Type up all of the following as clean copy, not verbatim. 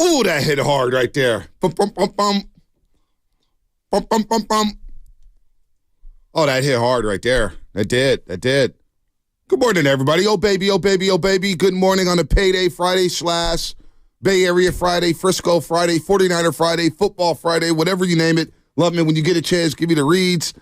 Ooh, that hit hard right there. Bum, bum, bum, bum. Bum, bum, bum, bum. Oh, that hit hard right there. That did. Good morning, everybody. Oh, baby, oh, baby, oh, baby. Good morning on a payday Friday / Bay Area Friday, Frisco Friday, 49er Friday, Football Friday, whatever you name it. Love me when you get a chance. Give me the reads.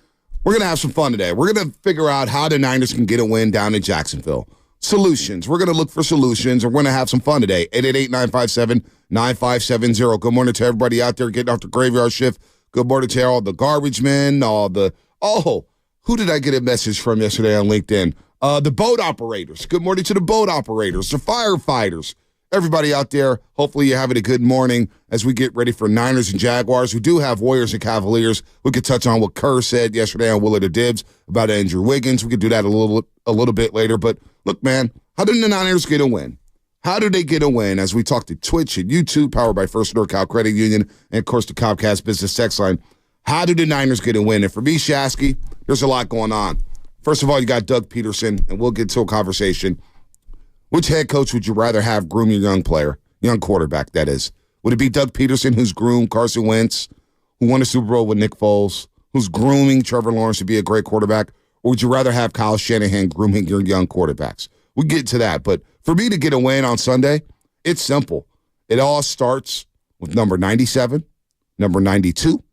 We're going to have some fun today. We're going to figure out how the Niners can get a win down in Jacksonville. Solutions. We're going to look for solutions, and we're going to have some fun today. 888-957-9570. Good morning to everybody out there getting off the graveyard shift. Good morning to all the garbage men, who did I get a message from yesterday on LinkedIn? The boat operators. Good morning to the boat operators, the firefighters. Everybody out there, hopefully you're having a good morning as we get ready for Niners and Jaguars. We do have Warriors and Cavaliers. We could touch on what Kerr said yesterday on Willard or Dibs about Andrew Wiggins. We could do that a little bit later. But look, man, how did the Niners get a win? How do they get a win as we talk to Twitch and YouTube, powered by First NorCal Credit Union, and, of course, the Comcast Business Text Line? How do the Niners get a win? And for me, Shasky, there's a lot going on. First of all, you got Doug Peterson, and we'll get to a conversation. Which head coach would you rather have groom your young quarterback, that is? Would it be Doug Peterson, who's groomed Carson Wentz, who won a Super Bowl with Nick Foles, who's grooming Trevor Lawrence to be a great quarterback? Or would you rather have Kyle Shanahan grooming your young quarterbacks? We'll get to that. But for me to get a win on Sunday, it's simple. It all starts with number 97, number 92,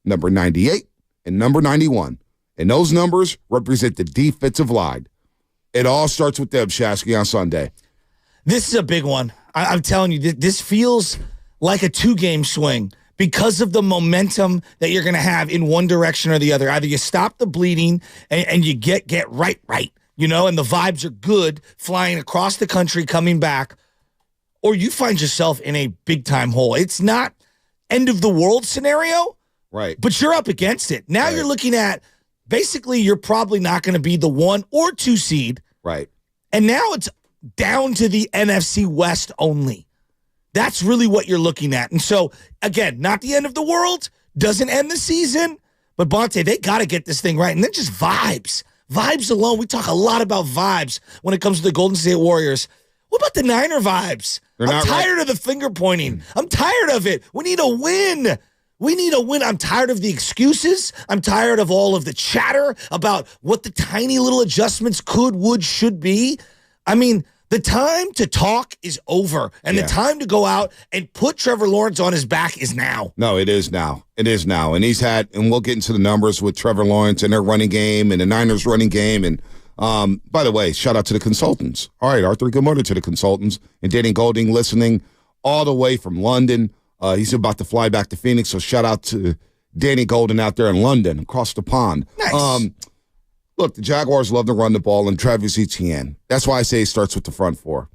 number 98, and number 91. And those numbers represent the defensive line. It all starts with them, Shasky, on Sunday. This is a big one. I'm telling you, this feels like a two-game swing because of the momentum that you're going to have in one direction or the other. Either you stop the bleeding and you get right, and the vibes are good flying across the country coming back, or you find yourself in a big-time hole. It's not end of the world scenario, right? But you're up against it. Now You're looking at basically you're probably not going to be the 1 or 2 seed. Right. And now it's down to the NFC West only. That's really what you're looking at. And so, again, not the end of the world, doesn't end the season, but Bonte, they got to get this thing right. And then just vibes. Vibes alone. We talk a lot about vibes when it comes to the Golden State Warriors. What about the Niner vibes? I'm tired of the finger pointing. I'm tired of it. We need a win. We need a win. I'm tired of the excuses. I'm tired of all of the chatter about what the tiny little adjustments could, would, should be. I mean, the time to talk is over, and the time to go out and put Trevor Lawrence on his back is now. No, it is now. It is now. And and we'll get into the numbers with Trevor Lawrence and their running game and the Niners running game. And by the way, shout out to the consultants. All right, Arthur, good morning to the consultants. And Danny Golding listening all the way from London. He's about to fly back to Phoenix, so shout out to Danny Golden out there in London, across the pond. Nice. Look, the Jaguars love to run the ball, and Travis Etienne. That's why I say it starts with the front four.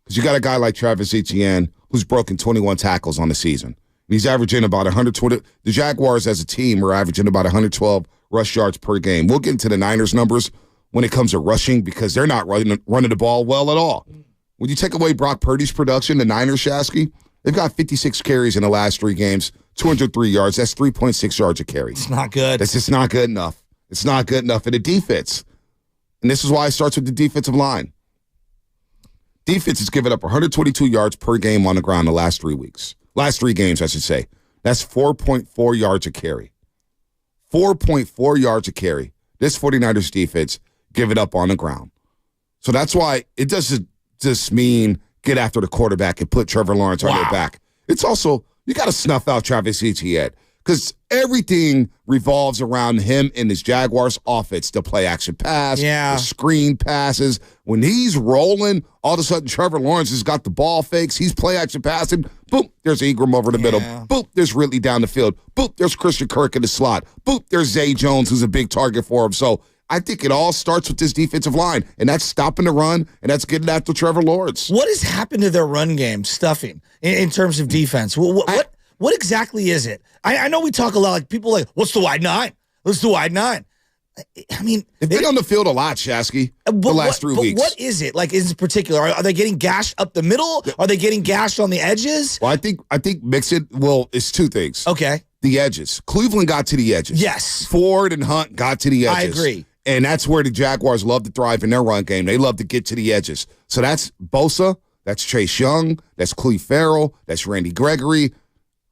Because you got a guy like Travis Etienne who's broken 21 tackles on the season. He's averaging about 120. The Jaguars as a team are averaging about 112 rush yards per game. We'll get into the Niners numbers when it comes to rushing because they're not running the ball well at all. When you take away Brock Purdy's production, the Niners, Shasky, they've got 56 carries in the last 3 games, 203 yards. That's 3.6 yards a carry. It's not good. That's just not good enough. It's not good enough. And the defense, and this is why it starts with the defensive line. Defense has given up 122 yards per game on the ground the last 3 weeks. Last 3 games, I should say. That's 4.4 yards a carry. 4.4 yards a carry. This 49ers defense give it up on the ground. So that's why it doesn't just mean get after the quarterback and put Trevor Lawrence on your back. It's also, you got to snuff out Travis Etienne because everything revolves around him and his Jaguars offense. The play action pass, the screen passes. When he's rolling, all of a sudden Trevor Lawrence has got the ball fakes. He's play action passing. Boop, there's Ingram over the middle. Boop, there's Ridley down the field. Boop, there's Christian Kirk in the slot. Boop, there's Zay Jones, who's a big target for him. So I think it all starts with this defensive line, and that's stopping the run, and that's getting after Trevor Lawrence. What has happened to their run game, stuffing, in terms of defense? What exactly is it? I know we talk a lot, like people like, what's the wide nine? Let's do wide nine. I mean, they've been on the field a lot, Shasky, the last 3 weeks. What is it? Like, in particular, are they getting gashed up the middle? Are they getting gashed on the edges? Well, I think Mixon, it's 2 things. Okay. The edges. Cleveland got to the edges. Yes. Ford and Hunt got to the edges. I agree. And that's where the Jaguars love to thrive in their run game. They love to get to the edges. So that's Bosa, That's Chase Young. That's Cleve Farrell. That's Randy Gregory.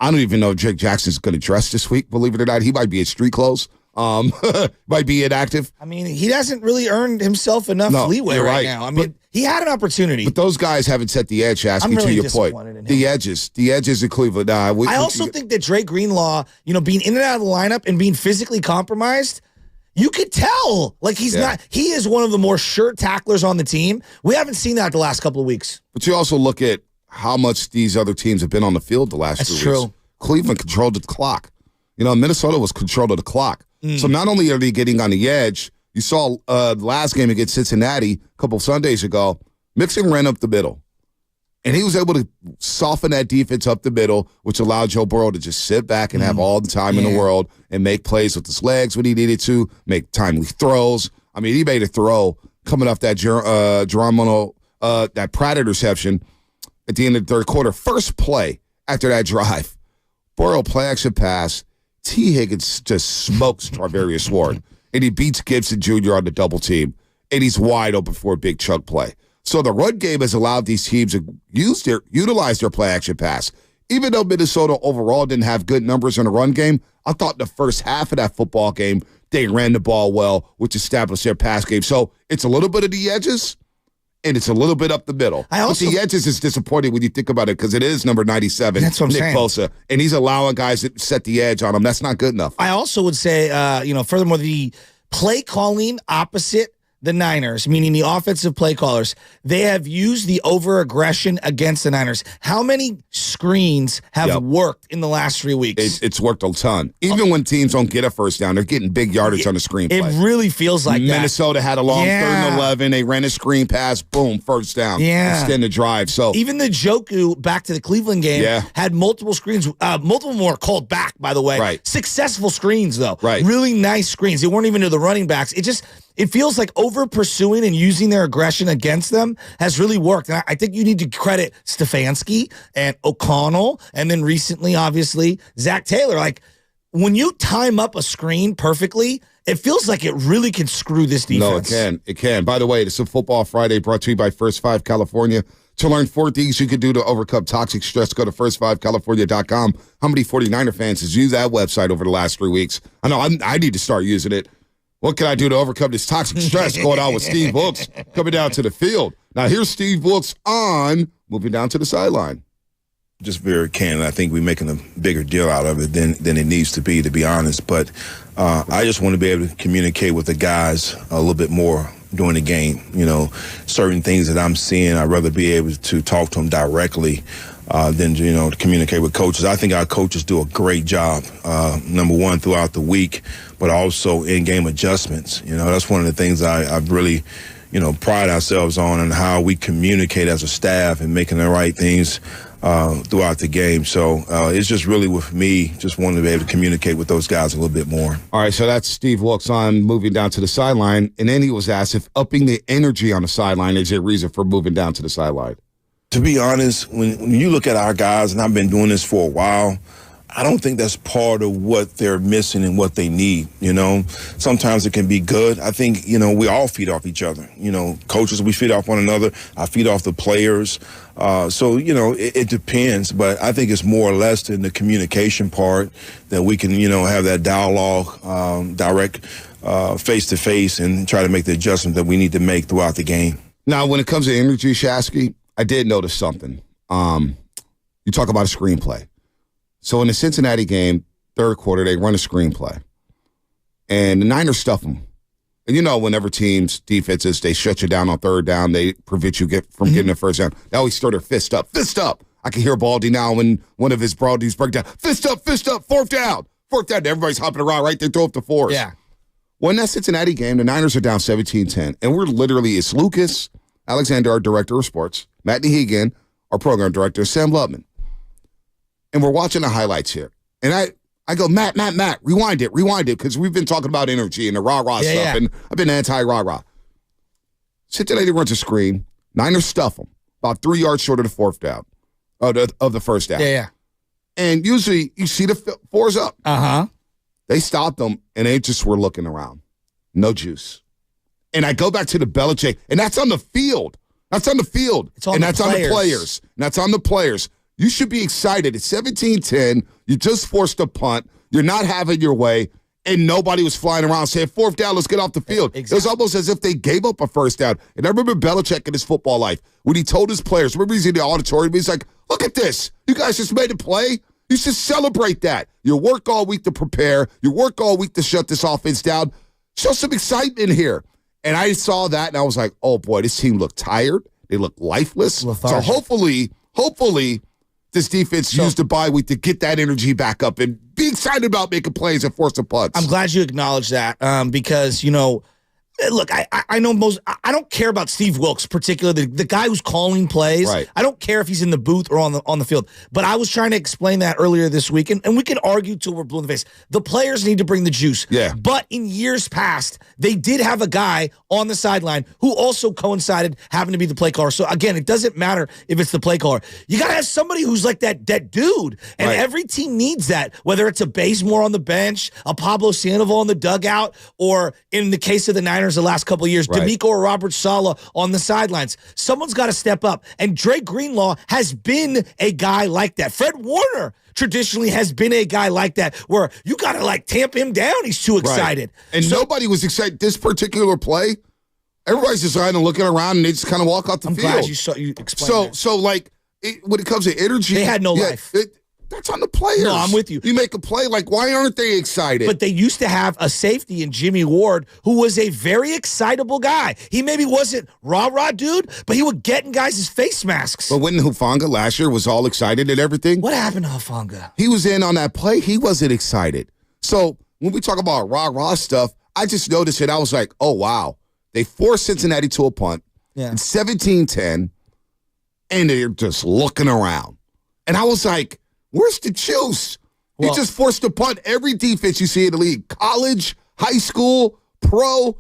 I don't even know if Jake Jackson's going to dress this week, believe it or not. He might be in street clothes. Might be inactive. I mean, he hasn't really earned himself enough leeway right now. I mean, he had an opportunity. But those guys haven't set the edge, asking really to your point. The edges in Cleveland. I also think that Dre Greenlaw, being in and out of the lineup and being physically compromised, you could tell. Like, he is one of the more sure tacklers on the team. We haven't seen that the last couple of weeks. But you also look at how much these other teams have been on the field the last 2 weeks. That's true. Cleveland controlled the clock. Minnesota was control of the clock. So not only are they getting on the edge, you saw the last game against Cincinnati a couple of Sundays ago, Mixon ran up the middle. And he was able to soften that defense up the middle, which allowed Joe Burrow to just sit back and have all the time in the world and make plays with his legs when he needed to, make timely throws. I mean, he made a throw coming off that Geronimo, that Pratt interception at the end of the third quarter. First play after that drive, Burrow play action pass. T. Higgins just smokes Tarvarius Ward, and he beats Gibson Jr. on the double team, and he's wide open for a big chunk play. So the run game has allowed these teams to utilize their play action pass. Even though Minnesota overall didn't have good numbers in the run game, I thought the first half of that football game, they ran the ball well, which established their pass game. So it's a little bit of the edges, and it's a little bit up the middle. But the edges is disappointing when you think about it because it is number 97, that's what I'm saying. Nick Bosa, and he's allowing guys to set the edge on him. That's not good enough. I also would say, furthermore, the play calling opposite the Niners, meaning the offensive play callers, they have used the over-aggression against the Niners. How many screens have worked in the last 3 weeks? It's worked a ton. Even when teams don't get a first down, they're getting big yardage on the screen play. It really feels like Minnesota had a long 3rd and 11. They ran a screen pass, boom, first down. Extend the drive. So even the Njoku back to the Cleveland game had multiple screens. Multiple more called back, by the way. Right. Successful screens, though. Right. Really nice screens. They weren't even to the running backs. It feels like over-pursuing and using their aggression against them has really worked. And I think you need to credit Stefanski and O'Connell, and then recently, obviously, Zach Taylor. Like, when you time up a screen perfectly, it feels like it really can screw this defense. No, it can. By the way, this is Football Friday brought to you by First 5 California. To learn 4 things you can do to overcome toxic stress, go to first5california.com. How many 49er fans has used that website over the last 3 weeks? I know I need to start using it. What can I do to overcome this toxic stress going on with Steve Wilks coming down to the field? Now, here's Steve Wilks on moving down to the sideline. Just very candid. I think we're making a bigger deal out of it than it needs to be honest. But I just want to be able to communicate with the guys a little bit more during the game. Certain things that I'm seeing, I'd rather be able to talk to them directly than, to communicate with coaches. I think our coaches do a great job, number one, throughout the week, but also in-game adjustments. That's one of the things I've really, pride ourselves on and how we communicate as a staff and making the right things throughout the game. So it's just really with me, just wanting to be able to communicate with those guys a little bit more. All right, so that's Steve Wilks on moving down to the sideline. And then he was asked if upping the energy on the sideline is a reason for moving down to the sideline. To be honest, when you look at our guys, and I've been doing this for a while, I don't think that's part of what they're missing and what they need, Sometimes it can be good. I think, we all feed off each other. Coaches, we feed off one another. I feed off the players. So, it depends. But I think it's more or less in the communication part that we can, have that dialogue, direct face-to-face and try to make the adjustment that we need to make throughout the game. Now, when it comes to energy, Shasky, I did notice something. You talk about a screenplay. So in the Cincinnati game, third quarter, they run a screenplay. And the Niners stuff them. And whenever teams, defenses, they shut you down on third down, they prevent you from getting the first down. They always stir their fist up. Fist up. I can hear Baldy now when one of his broadies break down. Fist up, fourth down. Fourth down. Everybody's hopping around, right? They throw up the fours. Yeah. Well, in that Cincinnati game, the Niners are down 17-10. And we're literally, it's Lucas Alexander, our director of sports, Matt Nahigian, our program director, Sam Lubman. And we're watching the highlights here. And I go, Matt, rewind it, because we've been talking about energy and the rah-rah stuff, yeah. and I've been anti-rah-rah. Cincinnati runs a screen. Niners stuff them about 3 yards short of the fourth down, of the first down. Yeah. And usually you see the fours up. Uh-huh. They stopped them, and they just were looking around. No juice. And I go back to the Belichick, and that's on the field. That's on the field. It's on and the that's players. on the players. And that's on the players. You should be excited. It's 17-10. You just forced a punt. You're not having your way. And nobody was flying around saying, 4th down, let's get off the field. Exactly. It was almost as if they gave up a 1st down. And I remember Belichick in his football life, when he told his players, remember he's in the auditorium, he's like, look at this. You guys just made a play. You should celebrate that. You work all week to prepare. You work all week to shut this offense down. Show some excitement here. And I saw that, and I was like, oh, boy, this team looked tired. They looked lifeless. Lethargic. So hopefully, this defense used the bye week to get that energy back up and be excited about making plays and forcing punts. I'm glad you acknowledged that because, look, I know I don't care about Steve Wilks, particularly the guy who's calling plays. Right. I don't care if he's in the booth or on the field. But I was trying to explain that earlier this week, and we can argue till we're blue in the face. The players need to bring the juice. Yeah. But in years past, they did have a guy on the sideline who also coincided having to be the play caller. So again, it doesn't matter if it's the play caller. You got to have somebody who's like that dude. And Right. every team needs that, whether it's a Bazemore on the bench, a Pablo Sandoval in the dugout, or in the case of the Niners the last couple of years, Right. D'Amico or Robert Saleh on the sidelines. Someone's got to step up. And Dre Greenlaw has been a guy like that. Fred Warner traditionally has been a guy like that where you got to like tamp him down. He's too excited. And nobody was excited. This particular play, everybody's just kind of looking around and they just kind of walk out the I'm field. glad you explained that. So like, when it comes to energy, They had no life. That's on the players. No, I'm with you. You make a play, like, why aren't they excited? But they used to have a safety in Jimmy Ward who was a very excitable guy. He maybe wasn't rah-rah dude, but he would get in guys' face masks. But when Hufanga last year was all excited and everything, What happened to Hufanga? he was in on that play. He wasn't excited. So when we talk about rah-rah stuff, I just noticed it. I was like, oh, wow. They forced Cincinnati to a punt. Yeah. It's 17-10, and they're just looking around. And I was like, where's the juice? Well- You just forced a punt. Every defense you see in the league, college, high school, pro,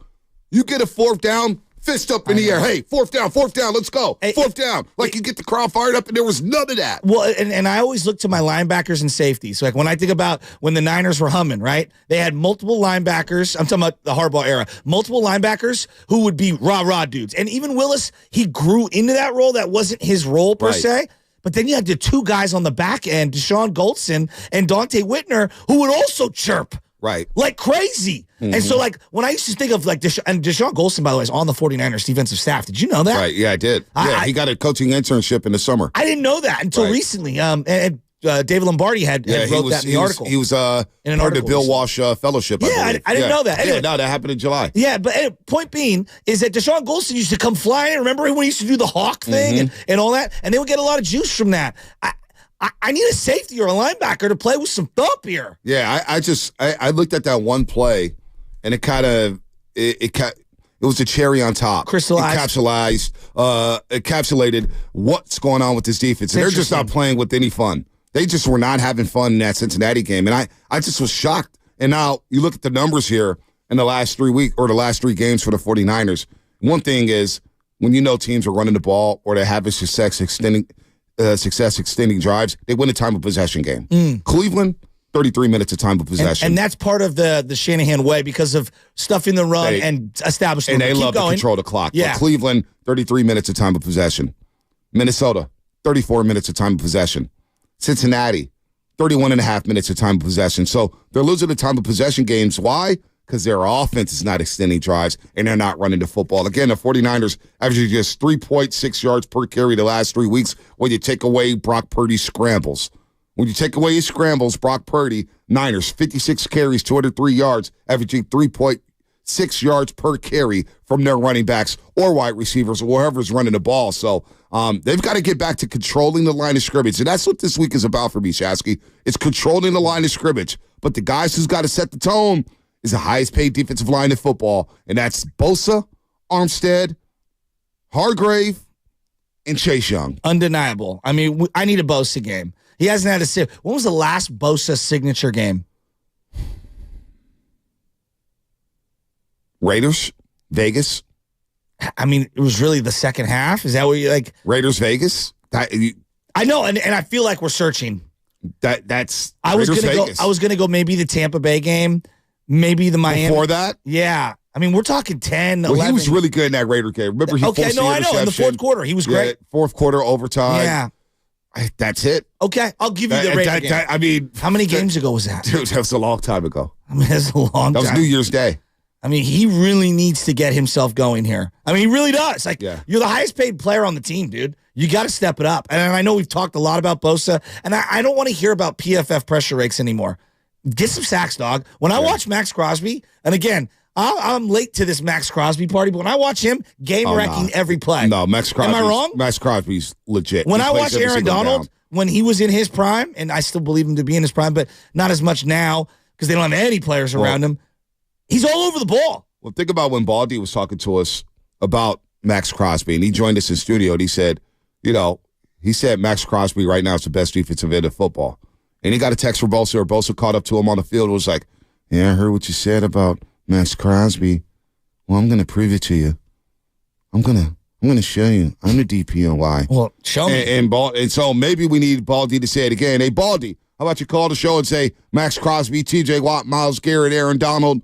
you get a 4th down, fist up in the air. Hey, 4th down, let's go. Hey, 4th down. Like you get the crowd fired up, and there was none of that. Well, and I always look to my linebackers and safeties. Like when I think about when the Niners were humming, right? They had multiple linebackers. I'm talking about the Harbaugh era. Multiple linebackers who would be rah-rah dudes. And even Willis, he grew into that role. That wasn't his role per Right. se. But then you had the two guys on the back end, Deshaun Goldson and Dante Whitner, who would also chirp. Right. Like crazy. And so, like, when I used to think of, like, Deshaun Goldson, by the way, is on the 49ers defensive staff. Did you know that? Right. Yeah, I did. He got a coaching internship in the summer. I didn't know that until Right. recently. And David Lombardi had wrote that in the article. He was part of the article. Bill Walsh Fellowship. Yeah, believe. I didn't know that. Anyway. Yeah, no, that happened in July. Yeah, but point being is that Deshaun Goldson used to come flying. Remember when he used to do the hawk thing and all that? And they would get a lot of juice from that. I need a safety or a linebacker to play with some thump here. Yeah, I looked at that one play, and it kind of it was a cherry on top. Encapsulated what's going on with this defense. And they're just not playing with any fun. They just were not having fun in that Cincinnati game, and I just was shocked. And now you look at the numbers here in the last 3 weeks or the last 3 games for the 49ers. One thing is when you know teams are running the ball or they're having success extending drives, they win a time of possession game. Cleveland, 33 minutes of time of possession. And that's part of the Shanahan way because of stuffing the run and establishing. And they love to control the clock. Yeah. But Cleveland, 33 minutes of time of possession. Minnesota, 34 minutes of time of possession. Cincinnati, 31 and a half minutes of time of possession. So they're losing the time of possession games. Why? Because their offense is not extending drives and they're not running the football. Again, the 49ers averaging just 3.6 yards per carry the last 3 weeks when you take away Brock Purdy's scrambles. When you take away his scrambles, Brock Purdy, Niners, 56 carries, 203 yards, averaging 3.6 yards per carry from their running backs or wide receivers or whoever's running the ball. So they've got to get back to controlling the line of scrimmage. And that's what this week is about for me, Shasky. It's controlling the line of scrimmage. But the guys who's got to set the tone is the highest paid defensive line in football. And that's Bosa, Armstead, Hargrave, and Chase Young. Undeniable. I mean, I need a Bosa game. He hasn't had a when was the last Bosa signature game? Raiders, Vegas. I mean, it was really the second half. Is that what you like? Raiders, Vegas. I know, and I feel like we're searching. That's I was Raiders, gonna Vegas. go. I was gonna go maybe the Tampa Bay game, maybe the Miami. Before that, Yeah, I mean, we're talking 10, 11. Well, he was really good in that Raider game. Remember, he forced the I know. In the interception. fourth quarter, he was great. Fourth quarter overtime. Yeah. That's it. Okay, I'll give you the Raider game. I mean, how many games ago was that? Dude, that was a long time ago. I mean, that's a long time. That was New Year's Day. I mean, he really needs to get himself going here. I mean, he really does. Like, you're the highest paid player on the team, dude. You got to step it up. And I know we've talked a lot about Bosa, and I don't want to hear about PFF pressure rakes anymore. Get some sacks, dog. When I watch Max Crosby, and again, I'm late to this Max Crosby party, but when I watch him, game-wrecking every play. No, Max Crosby. Am I wrong? Max Crosby's legit. When I watch Aaron Donald, when he was in his prime, and I still believe him to be in his prime, but not as much now because they don't have any players around him, he's all over the ball. Well, think about when Baldy was talking to us about Max Crosby, and he joined us in studio, and he said, he said Max Crosby right now is the best defensive end of football. And he got a text from Bosa, or Bosa caught up to him on the field and was like, yeah, I heard what you said about Max Crosby. Well, I'm going to prove it to you. I'm going to show you. I'm the DPNY. Well, show me. And so maybe we need Baldy to say it again. Hey, Baldy, how about you call the show and say Max Crosby, TJ Watt, Myles Garrett, Aaron Donald,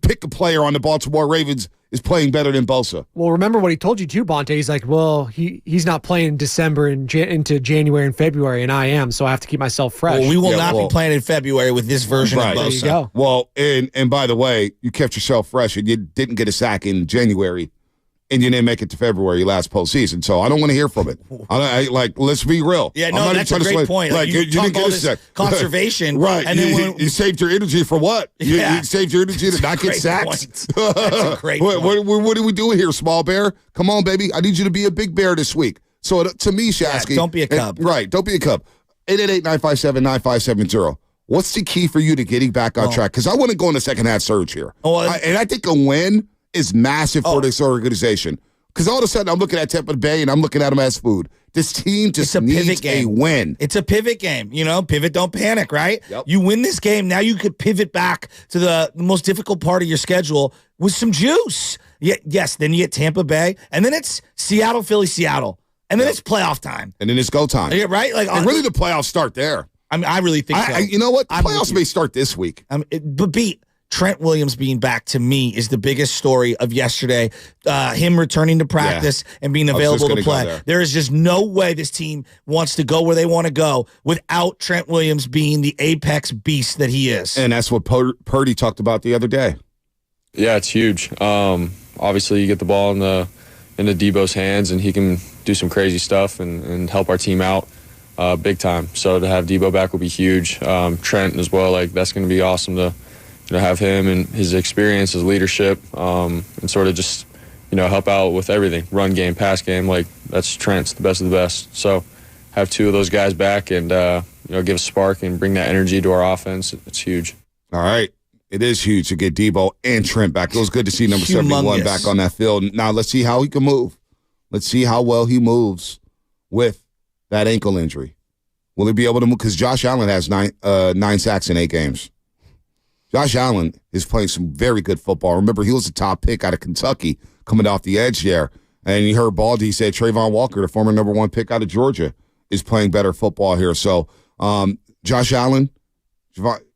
pick a player on the Baltimore Ravens is playing better than Bosa. Well, remember what he told you too, Bonte. He's like, well, he's not playing December and into January and February, and I am, so I have to keep myself fresh. Well, we will not be playing in February with this version of Bosa. There you go. Well, and by the way, you kept yourself fresh, and you didn't get a sack in January, and you didn't make it to February last postseason. So I don't want to hear from it. Let's be real. Yeah, no, that's a great point. Like, you didn't get a sack. Conservation. Right. And then you saved your energy for what? You saved your energy to not get sacks? That's a great point. What are we doing here, small bear? Come on, baby. I need you to be a big bear this week. So to me, Shasky. Don't be a cub. Right. Don't be a cub. 888-957-9570. What's the key for you to getting back on track? Because I want to go in the second half surge here. And I think a win is massive for this organization. Because all of a sudden, I'm looking at Tampa Bay, and I'm looking at them as food. This team just needs a win. It's a pivot game. Pivot, don't panic, right? Yep. You win this game, now you could pivot back to the most difficult part of your schedule with some juice. Yes, then you get Tampa Bay, and then it's Seattle, Philly, Seattle. And then it's playoff time. And then it's go time. Yeah, right? And really, the playoffs start there. I mean, I really think so. You know what? The playoffs may start this week. But Trent Williams being back, to me, is the biggest story of yesterday. Him returning to practice and being available to play. There is just no way this team wants to go where they want to go without Trent Williams being the apex beast that he is. And that's what Purdy talked about the other day. Yeah, it's huge. Obviously, you get the ball into Debo's hands, and he can do some crazy stuff and help our team out big time. So to have Debo back will be huge. Trent as well, that's going to be awesome to have him and his experience, his leadership, and sort of just, help out with everything. Run game, pass game, that's Trent's the best of the best. So have two of those guys back and, give a spark and bring that energy to our offense. It's huge. All right. It is huge to get Debo and Trent back. It was good to see number 71 back on that field. Now let's see how he can move. Let's see how well he moves with that ankle injury. Will he be able to move? Because Josh Allen has nine sacks in 8 games. Josh Allen is playing some very good football. Remember, he was the top pick out of Kentucky coming off the edge there. And you heard Baldy say Trayvon Walker, the former number 1 pick out of Georgia, is playing better football here. So Josh Allen,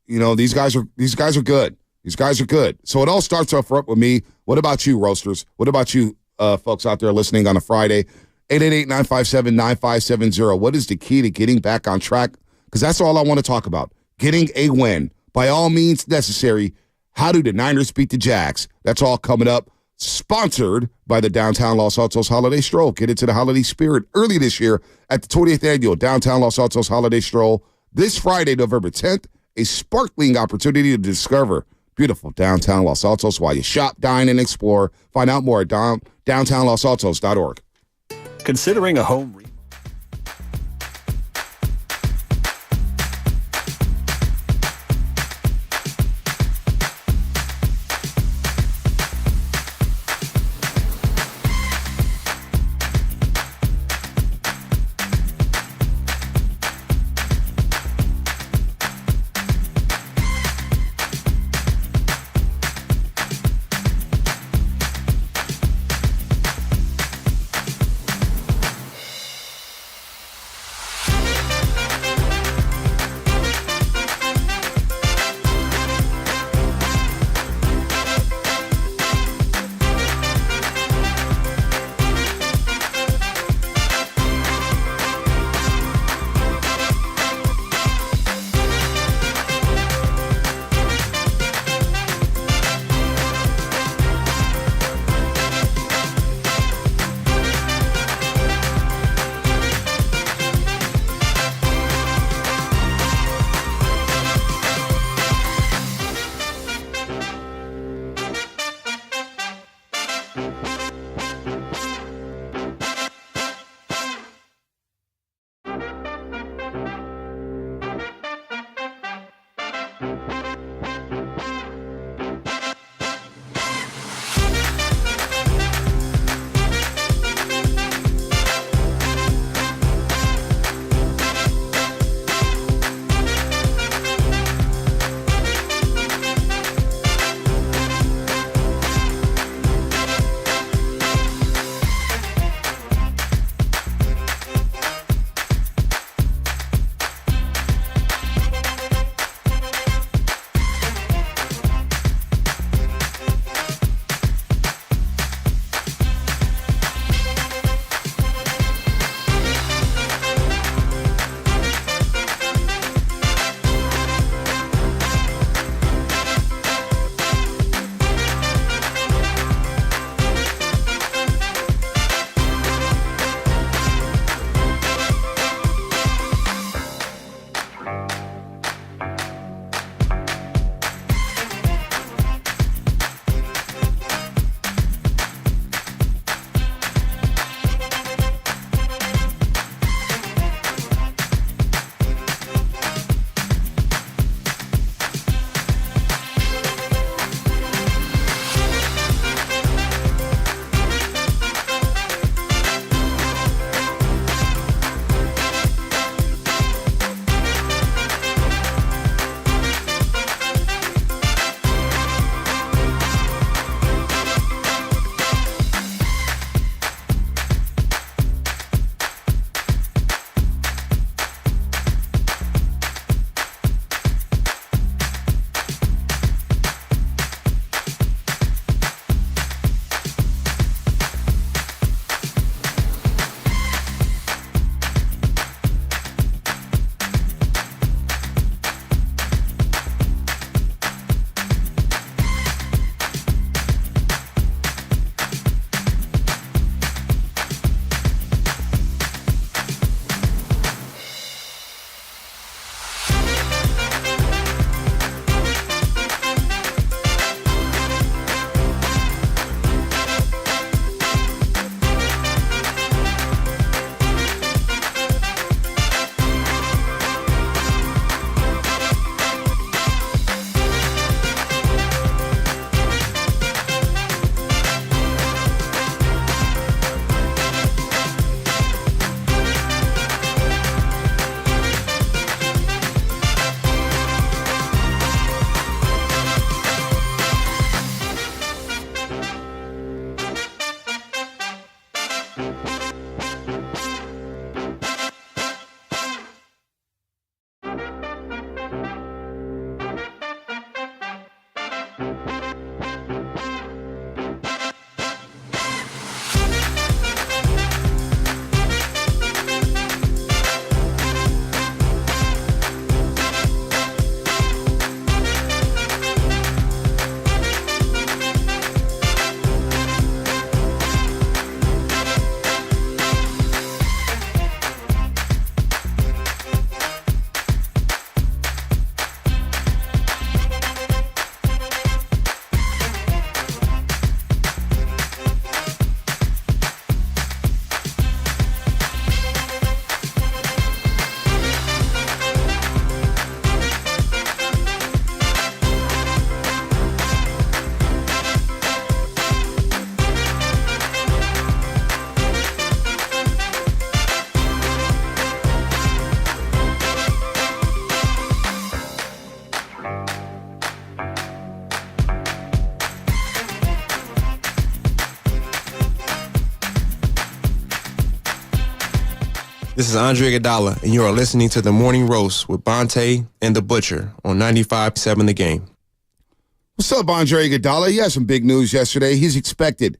these guys are good. These guys are good. So it all starts off up with me. What about you, Roasters? What about you, folks out there listening on a Friday? 888-957-9570. What is the key to getting back on track? Because that's all I want to talk about. Getting a win. By all means necessary. How do the Niners beat the Jags? That's all coming up. Sponsored by the Downtown Los Altos Holiday Stroll. Get into the holiday spirit early this year at the 20th Annual Downtown Los Altos Holiday Stroll. This Friday, November 10th, a sparkling opportunity to discover beautiful downtown Los Altos while you shop, dine, and explore. Find out more at downtownlosaltos.org. Considering a home This is Andre Iguodala, and you are listening to The Morning Roast with Bonte and The Butcher on 95.7 The Game. What's up, Andre Iguodala? He had some big news yesterday. He's expected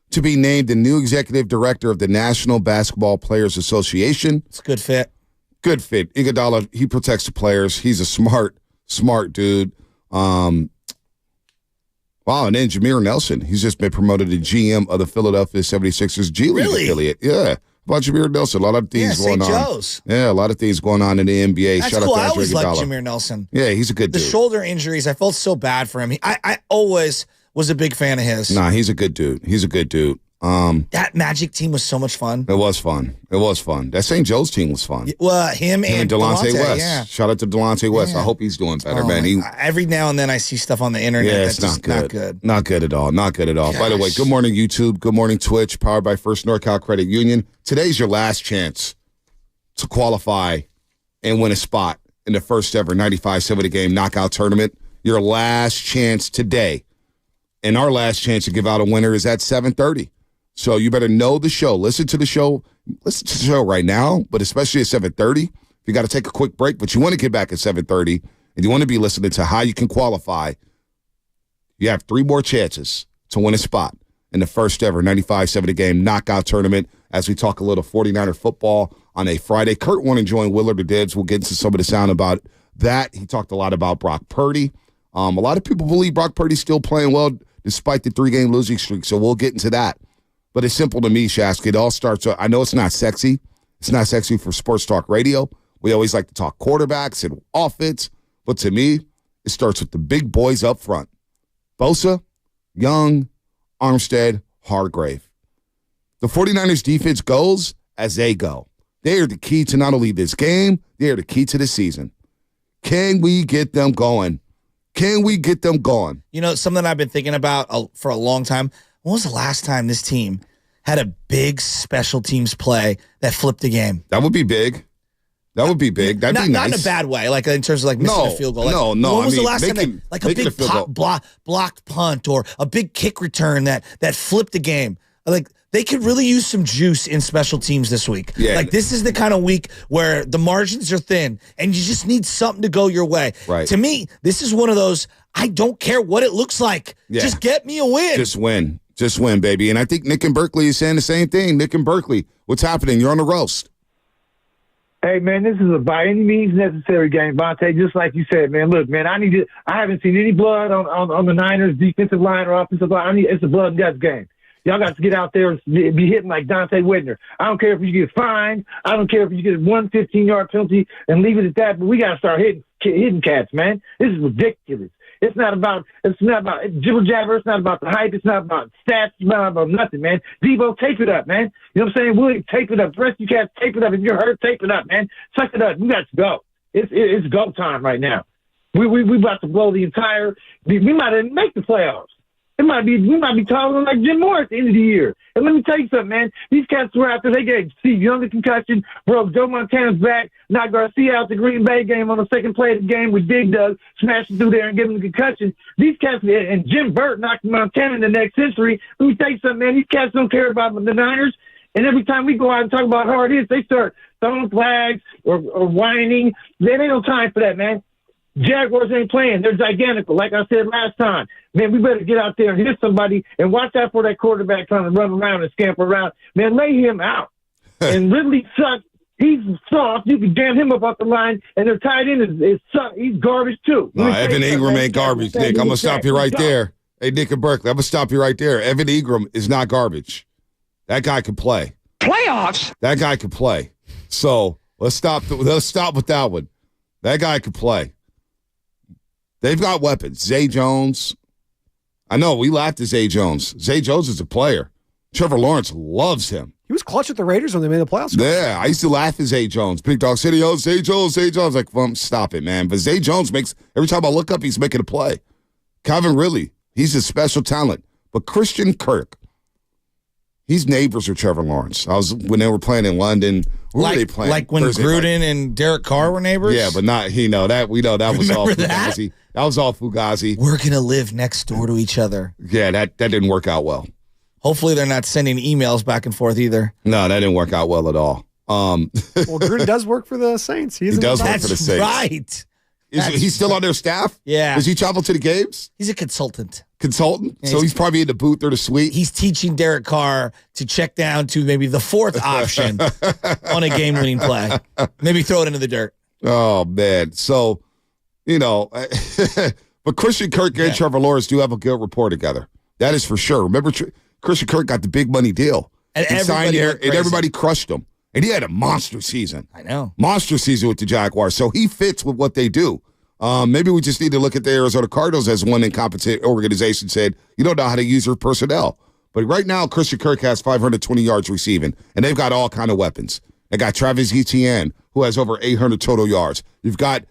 to be named the new executive director of the National Basketball Players Association. It's a good fit. Good fit. Iguodala, he protects the players. He's a smart dude. Wow, and then Jameer Nelson. He's just been promoted to GM of the Philadelphia 76ers G League affiliate. Yeah. About Jameer Nelson, a lot of things going on. Joe's. Yeah, a lot of things going on in the NBA. That's Shout cool. out to I always Andre liked Iguodala. Jameer Nelson. Yeah, he's a good The dude. shoulder injuries, I felt so bad for him. I always was a big fan of his. Nah, he's a good dude. He's a good dude. That Magic team was so much fun. It was fun. That St. Joe's team was fun. Well, him and Delonte West. Yeah. Shout out to Delonte West. Yeah. I hope he's doing better, Oh man. every now and then I see stuff on the internet Yeah, that's it's just not good. Not good at all. Not good at all. By the way, Gosh. good morning, YouTube. Good morning, Twitch. Powered by First NorCal Credit Union. Today's your last chance to qualify and win a spot in the first ever 95-7 The Game knockout tournament. Your last chance today. And our last chance to give out a winner is at 7:30. So you better know the show. Listen to the show. Listen to the show right now, but especially at 7:30. If you got to take a quick break, but you want to get back at 7:30, and you want to be listening to how you can qualify, you have 3 more chances to win a spot in the first ever 95-7 The Game knockout tournament as we talk a little 49er football on a Friday. Kurt won and joined Willard the Dibs. We'll get into some of the sound about that. He talked a lot about Brock Purdy. A lot of people believe Brock Purdy's still playing well despite the 3-game losing streak, so we'll get into that. But it's simple to me, Shask. It all starts, I know it's not sexy. It's not sexy for sports talk radio. We always like to talk quarterbacks and offense. But to me, it starts with the big boys up front. Bosa, Young, Armstead, Hargrave. The 49ers defense goes as they go. They are the key to not only this game, they are the key to the season. Can we get them going? Can we get them going? You know, something I've been thinking about for a long time. When was the last time this team had a big special teams play that flipped the game? That would be big. That'd be nice. Not in a bad way, like in terms of like missing a field goal. Like, no. When was I mean, the last time a big blocked punt or a big kick return that flipped the game? Like they could really use some juice in special teams this week. Yeah. Like this is the kind of week where the margins are thin and you just need something to go your way. Right. To me, this is one of those, I don't care what it looks like. Yeah. Just get me a win. Just win, baby. And I think Nick and Berkeley is saying the same thing. Nick and Berkeley, what's happening? You're on the roast. Hey, man, this is a by any means necessary game, Vontae. Just like you said, man. Look, man, I haven't seen any blood on the Niners defensive line or offensive line. It's a blood and guts game. Y'all got to get out there and be hitting like Dante Whitner. I don't care if you get fined. I don't care if you get one 15-yard penalty and leave it at that. But we got to start hitting cats, man. This is ridiculous. It's not about jibber jabber. It's not about the hype. It's not about stats. It's not about nothing, man. Debo, tape it up, man. You know what I'm saying? Willie, tape it up. The rest of you cats, tape it up. If you're hurt, tape it up, man. Suck it up. We got to go. It's go time right now. We about to blow the entire. We might even make the playoffs. We might be talking like Jim Moore at the end of the year. And let me tell you something, man. These cats were out there. They gave Steve Young a concussion, broke Joe Montana's back, knocked Garcia out the Green Bay game on the second play of the game with Big Doug, smashed it through there and gave him a concussion. These cats, and Jim Burt knocked Montana in the next century. Let me tell you something, man. These cats don't care about the Niners. And every time we go out and talk about how hard it is, they start throwing flags or whining. There ain't no time for that, man. Jaguars ain't playing. They're gigantical. Like I said last time, man, we better get out there and hit somebody and watch out for that quarterback trying to run around and scamper around. Man, lay him out. And Ridley sucks. He's soft. You can jam him up off the line, and their tight end is he's garbage too. Evan Ingram ain't garbage, Nick. I'm going to stop you right there. Hey, Nick and Berkeley, I'm going to stop you right there. Evan Ingram is not garbage. That guy can play. Playoffs? That guy can play. So let's stop with that one. That guy can play. They've got weapons. Zay Jones. I know, we laughed at Zay Jones. Zay Jones is a player. Trevor Lawrence loves him. He was clutch with the Raiders when they made the playoffs. Yeah, I used to laugh at Zay Jones. Big Dog City, Zay Jones. Like, well, stop it, man. But Zay Jones every time I look up, he's making a play. Calvin Ridley, he's a special talent. But Christian Kirk, he's neighbors with Trevor Lawrence. When they were playing in London. Who were they playing? Like when Thursday Gruden night? And Derek Carr were neighbors? Yeah, but not, we know that was all Remember that? Fugazi. That was all Fugazi. We're going to live next door to each other. Yeah, that didn't work out well. Hopefully they're not sending emails back and forth either. No, that didn't work out well at all. Well, Gruden does work for the Saints. He does work That's for the Saints. right. Is he still on their staff? Yeah. Does he travel to the games? He's a consultant. Consultant? Yeah, So he's probably in the booth or the suite? He's teaching Derek Carr to check down to maybe the fourth option on a game-winning play. Maybe throw it into the dirt. Oh, man. So, but Christian Kirk and Trevor Lawrence do have a good rapport together. That is for sure. Remember, Christian Kirk got the big money deal. And he signed everybody there, went and crazy. everybody crushed him. And he had a monster season. I know. Monster season with the Jaguars. So he fits with what they do. Maybe we just need to look at the Arizona Cardinals as one incompetent organization said, you don't know how to use your personnel. But right now, Christian Kirk has 520 yards receiving, and they've got all kind of weapons. They got Travis Etienne, who has over 800 total yards. You've got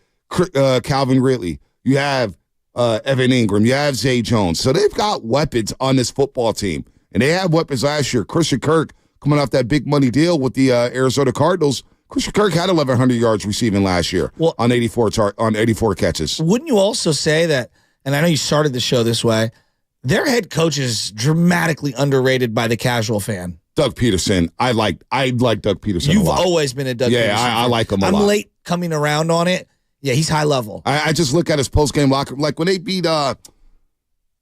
Calvin Ridley. You have Evan Ingram. You have Zay Jones. So they've got weapons on this football team. And they had weapons last year. Christian Kirk, coming off that big money deal with the Arizona Cardinals, Christian Kirk had 1,100 yards receiving last year on 84 catches. Wouldn't you also say that, and I know you started the show this way, their head coach is dramatically underrated by the casual fan? Doug Peterson. I like Doug Peterson You've a lot. always been a Doug Peterson Yeah, I fan. like him a lot. I'm late coming around on it. Yeah, he's high level. I just look at his post-game locker room. Like when they beat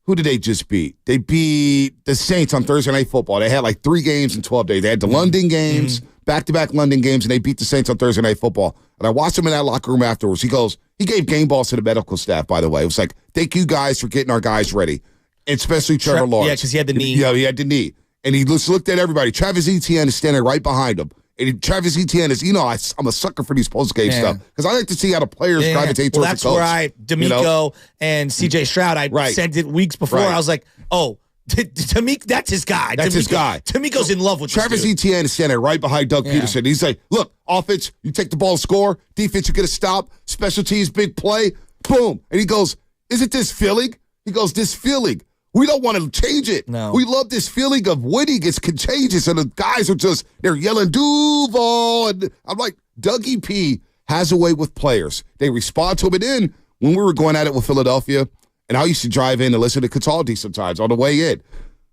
who did they just beat? They beat the Saints on Thursday Night Football. They had like 3 games in 12 days. They had the London games, back-to-back London games, and they beat the Saints on Thursday Night Football. And I watched him in that locker room afterwards. He gave game balls to the medical staff, by the way. It was like, thank you guys for getting our guys ready, especially Trevor Lawrence. Yeah, because he had the knee. Yeah, he had the knee. And he just looked at everybody. Travis Etienne is standing right behind him. And Travis Etienne is, I'm a sucker for these post-game stuff. Because I like to see how the players gravitate towards that's the coach. where D'Amico and C.J. Stroud, I sent it weeks before. Right. I was like, oh, D'Amico, that's his guy. That's his guy. D'Amico's in love with Travis this dude. Etienne is standing right behind Doug Peterson. He's like, look, offense, you take the ball, score. Defense, you get a stop. Special teams, big play. Boom. And he goes, isn't this feeling? He goes, this feeling. We don't want to change it. No. We love this feeling of winning. It's contagious. And the guys are they're yelling, Duval. And I'm like, Dougie P has a way with players. They respond to him. And then when we were going at it with Philadelphia, and I used to drive in and listen to Cataldi sometimes on the way in.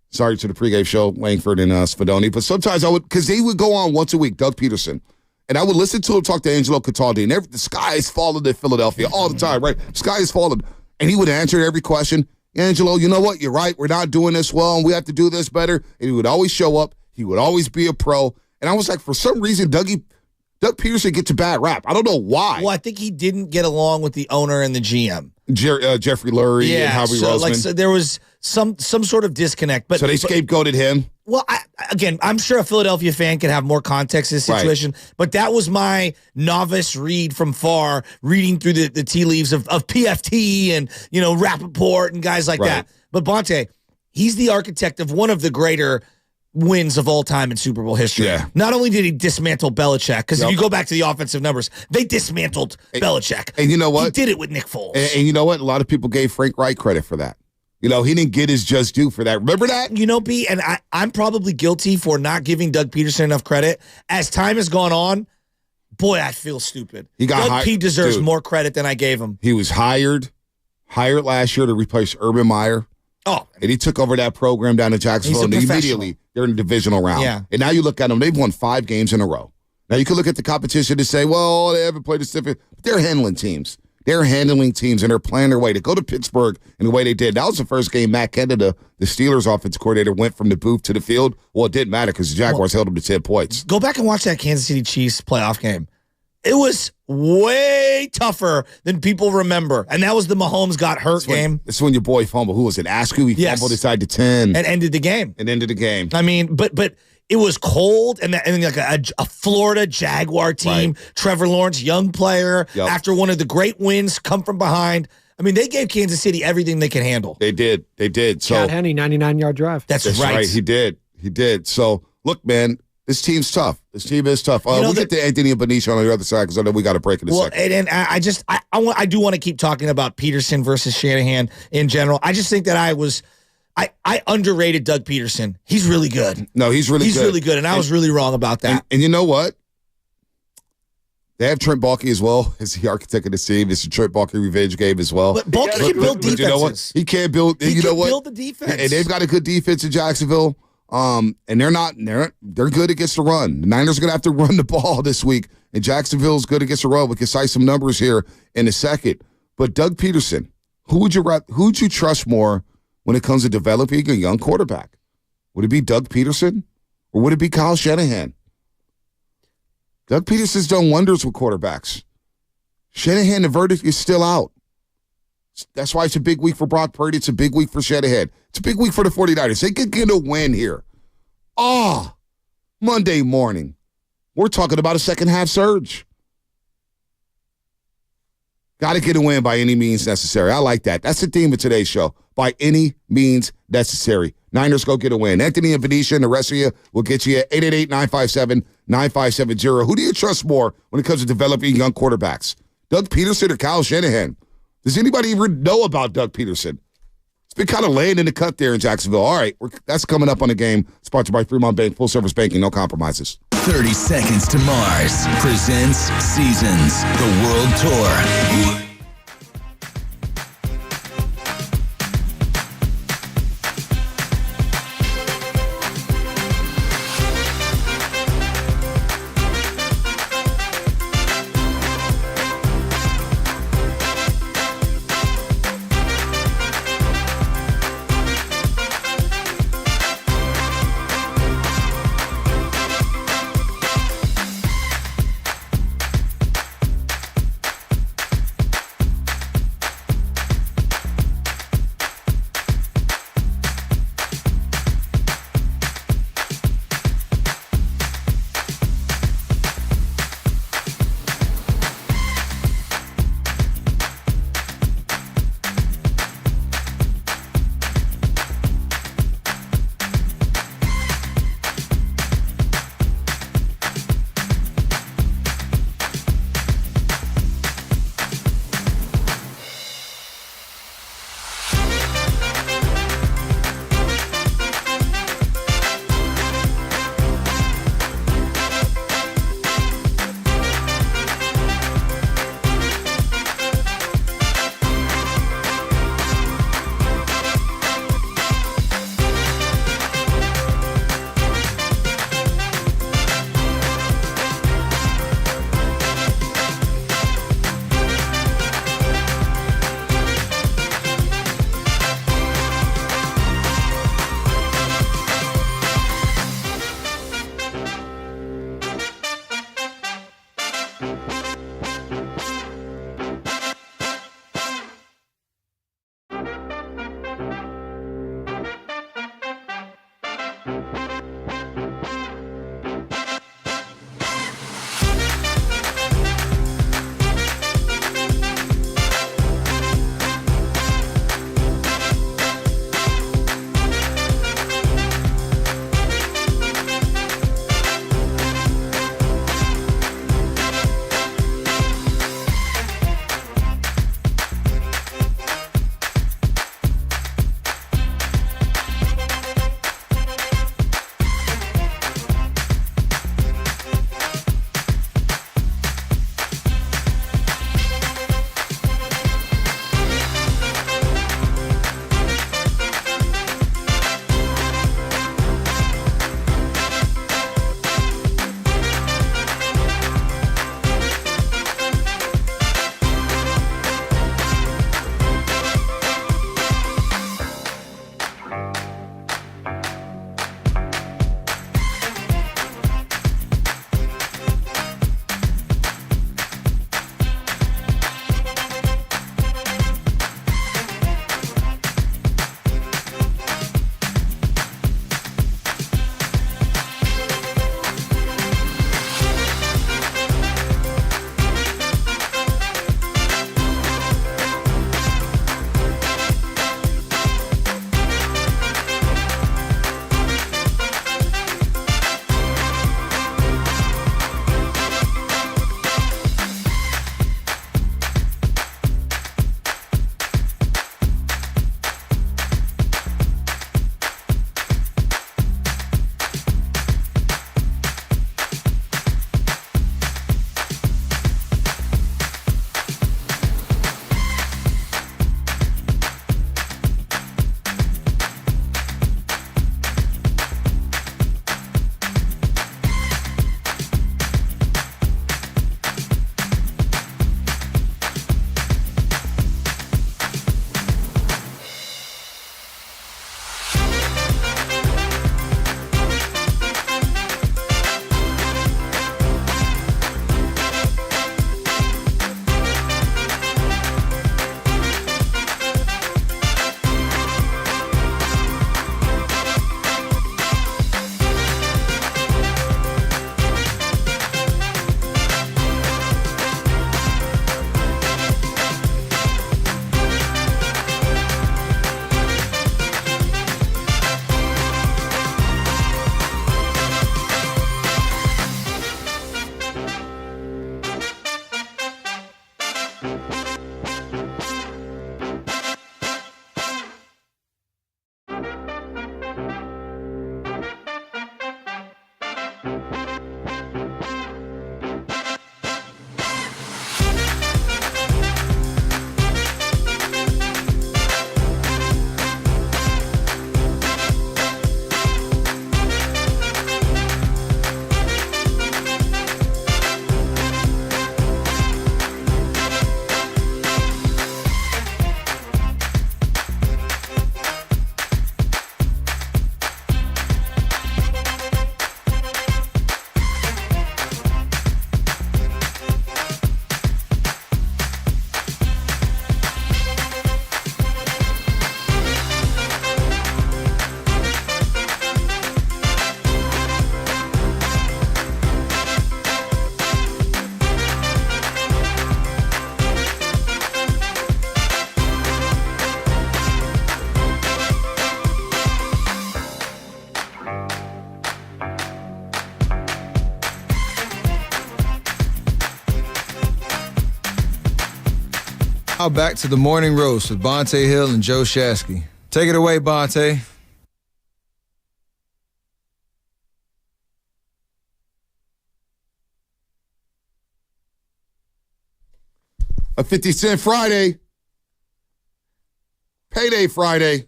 Sorry to the pregame show, Langford and Spadoni. But sometimes I would, because they would go on once a week, Doug Peterson. And I would listen to him talk to Angelo Cataldi. And the sky is falling in Philadelphia all the time, right? The sky is falling. And he would answer every question. Angelo, you know what? You're right. We're not doing this well, and we have to do this better. And he would always show up. He would always be a pro. And I was like, for some reason, Doug Peterson gets a bad rap. I don't know why. Well, I think he didn't get along with the owner and the GM. Jeffrey Lurie and Howie Roseman. So there was some sort of disconnect. But so they scapegoated him? Well, I'm sure a Philadelphia fan could have more context to this situation, but that was my novice read from far, reading through the tea leaves of PFT and, Rappaport and guys like that. But Bonte, he's the architect of one of the greater wins of all time in Super Bowl history. Yeah. Not only did he dismantle Belichick, because if you go back to the offensive numbers, they dismantled Belichick. And you know what? He did it with Nick Foles. And you know what? A lot of people gave Frank Reich credit for that. He didn't get his just due for that. Remember that? B, and I'm probably guilty for not giving Doug Peterson enough credit. As time has gone on, boy, I feel stupid. Doug P deserves more credit than I gave him. He was hired last year to replace Urban Meyer. Oh. And he took over that program down in Jacksonville. And immediately, they're in the divisional round. Yeah. And now you look at them, they've won 5 games in a row. Now you can look at the competition and say, well, they haven't played this different. But they're handling teams. They're handling teams, and they're playing their way to go to Pittsburgh in the way they did. That was the first game Matt Canada, the Steelers offensive coordinator, went from the booth to the field. Well, it didn't matter because the Jaguars held them to 10 points. Go back and watch that Kansas City Chiefs playoff game. It was way tougher than people remember. And that was the Mahomes got hurt game. This is when your boy fumbled. Who was it? Askew? He fumbled inside the 10. And ended the game. I mean, but it was cold, and like a Florida Jaguar team, Trevor Lawrence, young player, after one of the great wins, come from behind. I mean, they gave Kansas City everything they could handle. They did. So Chad Henne, 99-yard drive. That's right. He did. So, look, man, this team's tough. This team is tough. We'll get to Anthony and Benicia on the other side because I know we got to break in a second. And I do want to keep talking about Peterson versus Shanahan in general. I just think that I underrated Doug Peterson. He's really good. No, he's really good. And I was really wrong about that. And you know what? They have Trent Baalke as well as the architect of the team. It's a Trent Baalke revenge game as well. But Baalke can build defenses. You know what? He can't build. He you know can what? build the defense. And they've got a good defense in Jacksonville. And they're good against the run. The Niners are going to have to run the ball this week, and Jacksonville's good against the run. We can cite some numbers here in a second. But Doug Peterson, who would you trust more when it comes to developing a young quarterback? Would it be Doug Peterson or would it be Kyle Shanahan? Doug Peterson's done wonders with quarterbacks. Shanahan, the verdict is still out. That's why it's a big week for Brock Purdy. It's a big week for Shanahan. It's a big week for the 49ers. They could get a win here. Monday morning. We're talking about a second-half surge. Got to get a win by any means necessary. I like that. That's the theme of today's show. By any means necessary. Niners go get a win. Anthony and Venetia and the rest of you will get you at 888-957-9570. Who do you trust more when it comes to developing young quarterbacks? Doug Peterson or Kyle Shanahan? Does anybody even know about Doug Peterson? It's been kind of laying in the cut there in Jacksonville. All right, that's coming up on the game. Sponsored by Fremont Bank, full-service banking, no compromises. 30 Seconds to Mars presents Seasons, the World Tour. Now back to the Morning Roast with Bonte Hill and Joe Shasky. Take it away, Bonte. A 50-cent Friday. Payday Friday.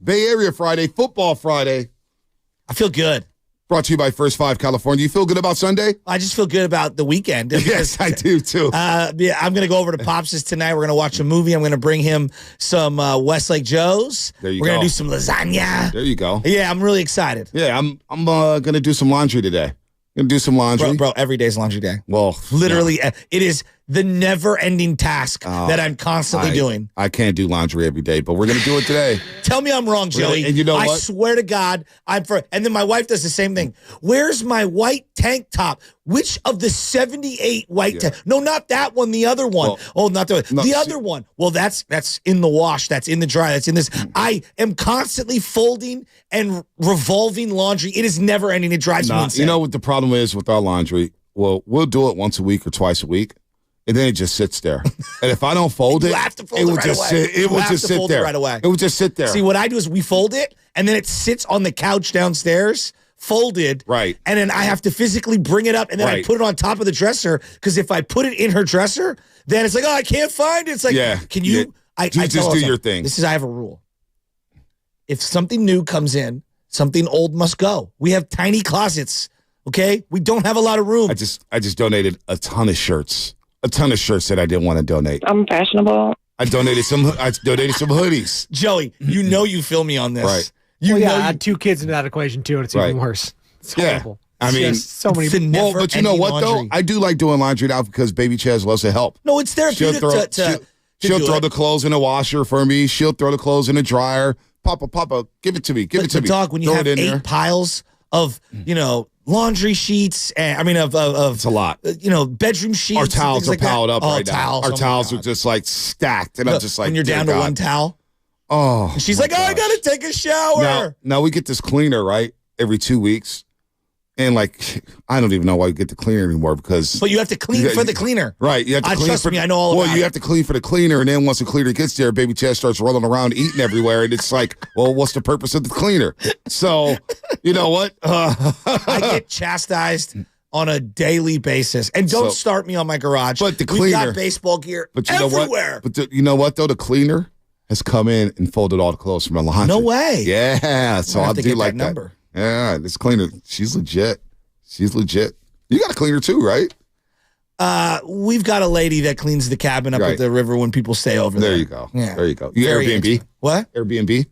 Bay Area Friday. Football Friday. I feel good. Brought to you by First Five California. You feel good about Sunday? I just feel good about the weekend. Yes, I do too. Yeah, I'm going to go over to Pops' tonight. We're going to watch a movie. I'm going to bring him some Westlake Joe's. There you We're go. going to do some lasagna. There you go. Yeah, I'm really excited. Yeah, I'm going to do some laundry today. Going to do some laundry. Bro, every day's laundry day. Well, Literally, it is the never-ending task that I'm constantly doing. I can't do laundry every day, but we're going to do it today. Tell me I'm wrong, Joey. And you know I what? swear to God, And then my wife does the same thing. Where's my white tank top? Which of the 78 white tank? No, not that one. The other one. Not the one. The other one. Well, that's in the wash. That's in the dryer. That's in this. I am constantly folding and revolving laundry. It is never ending. It drives me insane. You know what the problem is with our laundry? Well, we'll do it once a week or twice a week. And then it just sits there. And if I don't fold it, have to fold it it would right just away. sit. It You would have just to sit fold it there right away. It would just sit there. See, what I do is we fold it, and then it sits on the couch downstairs, folded. Right. And then I have to physically bring it up, and then I Right. put it on top of the dresser, because if I put it in her dresser, then it's like, oh, I can't find it. It's like, can you? Yeah. I You tell just her do all your the time, thing. I have a rule. If something new comes in, something old must go. We have tiny closets, okay? We don't have a lot of room. I just donated a ton of shirts. A ton of shirts that I didn't want to donate. I'm fashionable. I donated some hoodies. Joey, you know you feel me on this. Right. You Well, know yeah, you- add two kids into that equation too, and it's Right. even worse. It's Yeah. horrible. I It's mean, just so many. It's a Well, but you know never-ending what, though? laundry. I do like doing laundry now because Baby Chaz loves to help. No, it's She'll therapeutic throw, to she'll do throw it. the clothes in the washer for me. She'll throw the clothes in the dryer. Papa, give it to me. Give it to But me. dog, when you Throw have it in 8 there. piles of, laundry sheets, and It's a lot. bedroom sheets. Our and towels things are like that. piled up right towels, now. Our oh my towels are God. just like stacked, and I'm Look, just like, when you're dear down God. to one towel, Oh, she's my like, oh, I gosh. gotta take a shower. Now we get this cleaner right every 2 weeks, and like I don't even know why you get the cleaner anymore because. But you have to clean You- for the cleaner. Right, you have to clean trust for, me, I know all well, about you it. have to clean for the cleaner, and then once the cleaner gets there, Baby Chaz starts rolling around eating everywhere, and it's like, well, what's the purpose of the cleaner? So, you know what? I get chastised on a daily basis, and don't So- start me on my garage. But the We've cleaner- got baseball gear But you everywhere. know what? But you know what though? The cleaner has come in and folded all the clothes from the laundry. No way. Yeah, so I'm gonna I have to do get like that that. number. Yeah, this cleaner, she's legit. She's legit. You got a cleaner too, right? We've got a lady that cleans the cabin up Right. at the river when people stay over there. There you go. Yeah. There you go. You Very Airbnb? intimate. What? Airbnb?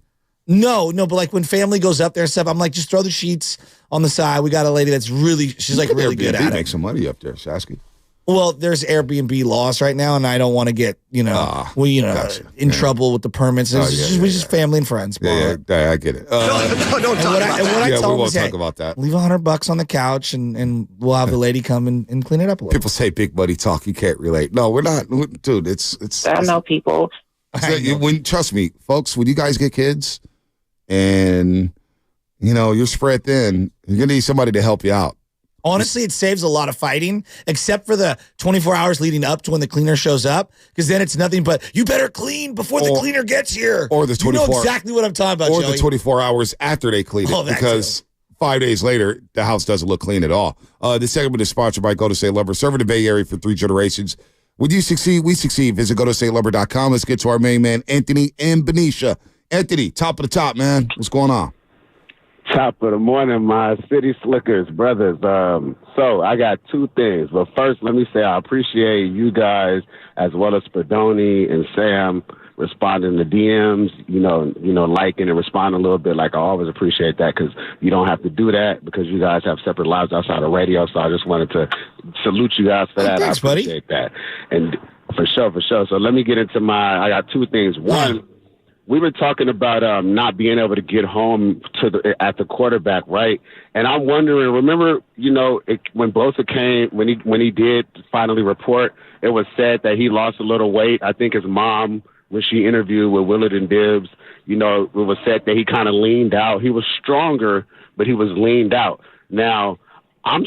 No, but like when family goes up there and stuff, I'm like, just throw the sheets on the side. We got a lady that's she's like really good Airbnb at make it. some money up there, Shasky. Well, there's Airbnb laws right now, and I don't want to get, Gotcha. in trouble with the permits. Oh, We're just family and friends. bro. Yeah, I get it. And what I Yeah, we tell them won't is, hey, talk about that. leave $100 on the couch, and we'll have the lady come and clean it up a little. People say big money talk. You can't relate. No, we're not, dude. It's. I know people. Trust me, folks. When you guys get kids, and you're spread thin, you're gonna need somebody to help you out. Honestly, it saves a lot of fighting, except for the 24 hours leading up to when the cleaner shows up, because then it's nothing but, you better clean before the cleaner gets here. Or the 24 You know exactly what I'm talking about, Or Joey. the 24 hours after they clean it, because 5 days later, the house doesn't look clean at all. This segment is sponsored by Golden State Lumber, serving the Bay Area for 3 generations. When you succeed, we succeed. Visit GoldenStateLumber.com. Let's get to our main man, Anthony and Benicia. Anthony, top of the top, man. What's going on? Top of the morning, my city slickers, brothers. So I got 2 things. But first, let me say I appreciate you guys as well as Spadoni and Sam responding to DMs, you know, liking and responding a little bit. Like, I always appreciate that because you don't have to do that because you guys have separate lives outside of radio. So I just wanted to salute you guys for that. Thanks, I appreciate that. And for sure. So let me get into I got 2 things. One, we were talking about not being able to get home at the quarterback, right? And I'm wondering, remember, you know, when Bosa came, when he did finally report, it was said that he lost a little weight. I think his mom, when she interviewed with Willard and Dibbs, you know, it was said that he kind of leaned out. He was stronger, but he was leaned out. Now, I'm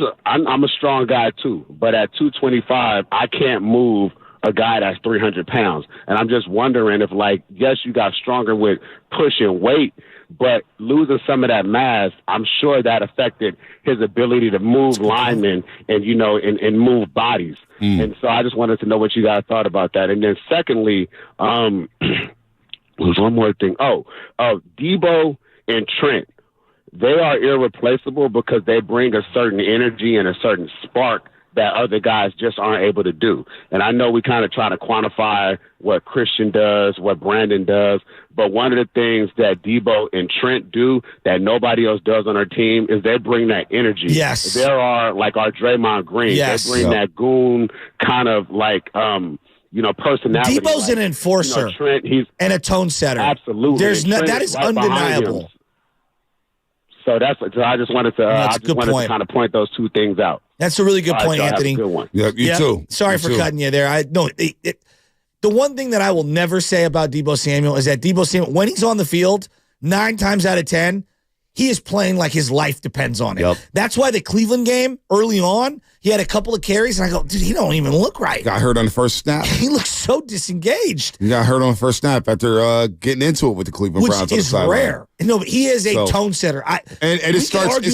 a strong guy too, but at 225, I can't move a guy that's 300 pounds. And I'm just wondering if, like, yes, you got stronger with pushing weight, but losing some of that mass, I'm sure that affected his ability to move linemen and, you know, and move bodies. And so I just wanted to know what you guys thought about that. And then secondly, there's one more thing. Debo and Trent, they are irreplaceable because they bring a certain energy and a certain spark that other guys just aren't able to do. And I know we kind of try to quantify what Christian does, what Brandon does, but one of the things that Debo and Trent do that nobody else does on our team is they bring that energy. Yes. There are, like, our Draymond Green. Yes. They bring that goon kind of, like, you know, personality. Debo's like, an enforcer, you know, Trent, he's and a tone setter. Absolutely. That is right undeniable. So I just wanted to kind of point those 2 things out. That's a really good point, y'all Anthony. Have a good one. Yeah, you too. Sorry for cutting you there. The one thing that I will never say about Debo Samuel is that Debo Samuel, when he's on the field, 9 times out of 10, he is playing like his life depends on it. Yep. That's why the Cleveland game early on, he had a couple of carries, and I go, dude, he don't even look right. Got hurt on the first snap. He looks so disengaged. He got hurt on the first snap after getting into it with the Cleveland Browns. Which is rare. No, but he is a tone setter. And it starts.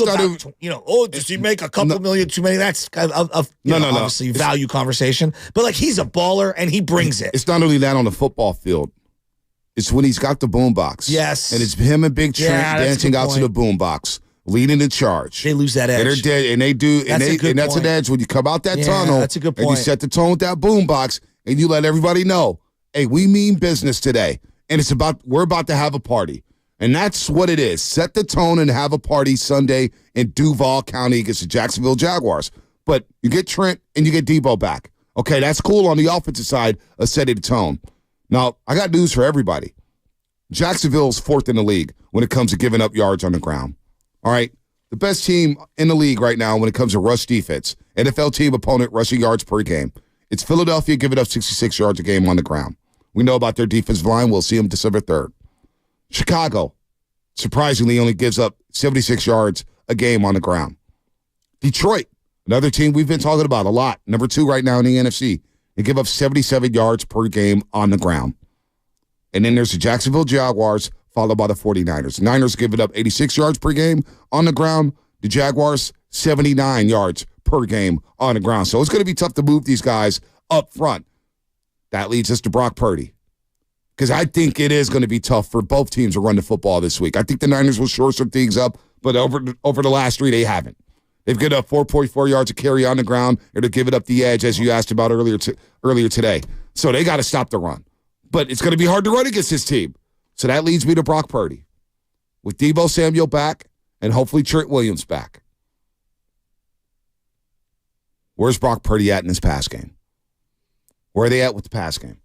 You know, does he make a couple million too many? That's obviously value conversation. But, like, he's a baller and he brings it. It's not only that on the football field. It's when he's got the boombox. Yes. And it's him and Big Trent dancing out to the boombox, leading the charge. They lose that edge. And they're dead, and they do, and that's an edge when you come out that tunnel. That's a good point. And you set the tone with that boombox, and you let everybody know, hey, we mean business today, and we're about to have a party, and that's what it is. Set the tone and have a party Sunday in Duval County against the Jacksonville Jaguars. But you get Trent and you get Debo back. Okay, that's cool on the offensive side of setting the tone. Now, I got news for everybody. Jacksonville's 4th in the league when it comes to giving up yards on the ground. All right? The best team in the league right now when it comes to rush defense, NFL team opponent rushing yards per game. It's Philadelphia giving up 66 yards a game on the ground. We know about their defensive line. We'll see them December 3rd. Chicago, surprisingly, only gives up 76 yards a game on the ground. Detroit, another team we've been talking about a lot, number 2 right now in the NFC. They give up 77 yards per game on the ground. And then there's the Jacksonville Jaguars, followed by the 49ers. Niners giving up 86 yards per game on the ground. The Jaguars, 79 yards per game on the ground. So it's going to be tough to move these guys up front. That leads us to Brock Purdy. Because I think it is going to be tough for both teams to run the football this week. I think the Niners will shore some things up, but over the last 3, they haven't. They've given up 4.4 yards of carry on the ground, or they've given up the edge, as you asked about earlier today. So they got to stop the run. But it's going to be hard to run against this team. So that leads me to Brock Purdy. With Debo Samuel back and hopefully Trent Williams back. Where's Brock Purdy at in his pass game? Where are they at with the pass game?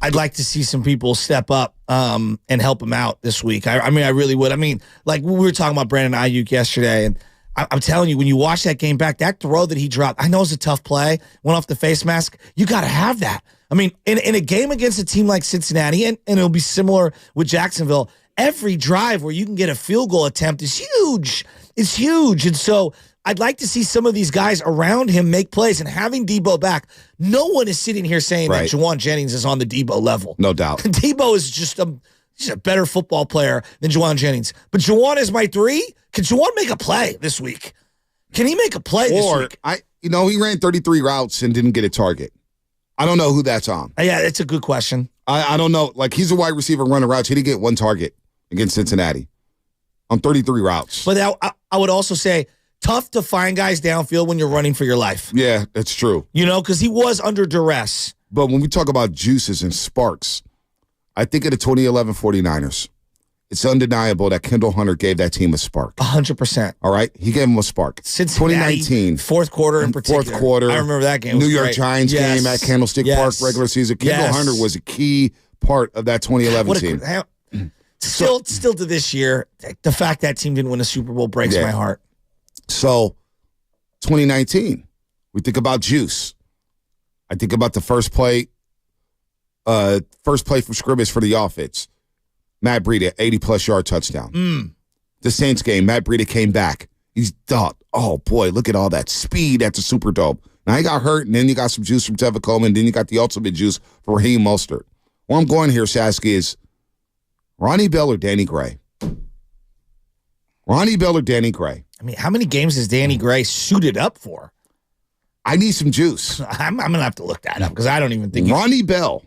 I'd like to see some people step up and help him out this week. I mean, I really would. I mean, like we were talking about Brandon Ayuk yesterday, and I'm telling you, when you watch that game back, that throw that he dropped, I know it's a tough play, went off the face mask. You got to have that. I mean, in a game against a team like Cincinnati, and it'll be similar with Jacksonville, every drive where you can get a field goal attempt is huge. It's huge. And so I'd like to see some of these guys around him make plays, and having Debo back, no one is sitting here saying that Juwan Jennings is on the Debo level. No doubt. Debo is just he's a better football player than Juwan Jennings. But Juwan is my 3. Can Juwan make a play this week? Can he make a play this week? He ran 33 routes and didn't get a target. I don't know who that's on. Yeah, it's a good question. I don't know. Like, he's a wide receiver running routes. He didn't get 1 target against Cincinnati on 33 routes. But I would also say, tough to find guys downfield when you're running for your life. Yeah, that's true. Because he was under duress. But when we talk about juices and sparks, I think of the 2011 49ers. It's undeniable that Kendall Hunter gave that team a spark. 100%. All right? He gave him a spark. Cincinnati, 2019. Fourth quarter in particular. Fourth quarter. I remember that game. New York Giants game at Candlestick Park, regular season. Kendall Hunter was a key part of that 2011 team. Still to this year, the fact that team didn't win a Super Bowl breaks my heart. So, 2019, we think about juice. I think about the first play from scrimmage for the offense. Matt Breida, 80-plus yard touchdown. The Saints game, Matt Breida came back. He's thought, oh, boy, look at all that speed at the Superdome. Now, he got hurt, and then you got some juice from Tevin Coleman, and then you got the ultimate juice for Raheem Mostert. Where I'm going here, Shasky, is Ronnie Bell or Danny Gray? Ronnie Bell or Danny Gray? I mean, how many games is Danny Gray suited up for? I need some juice. I'm going to have to look that up because I don't even think Ronnie Bell.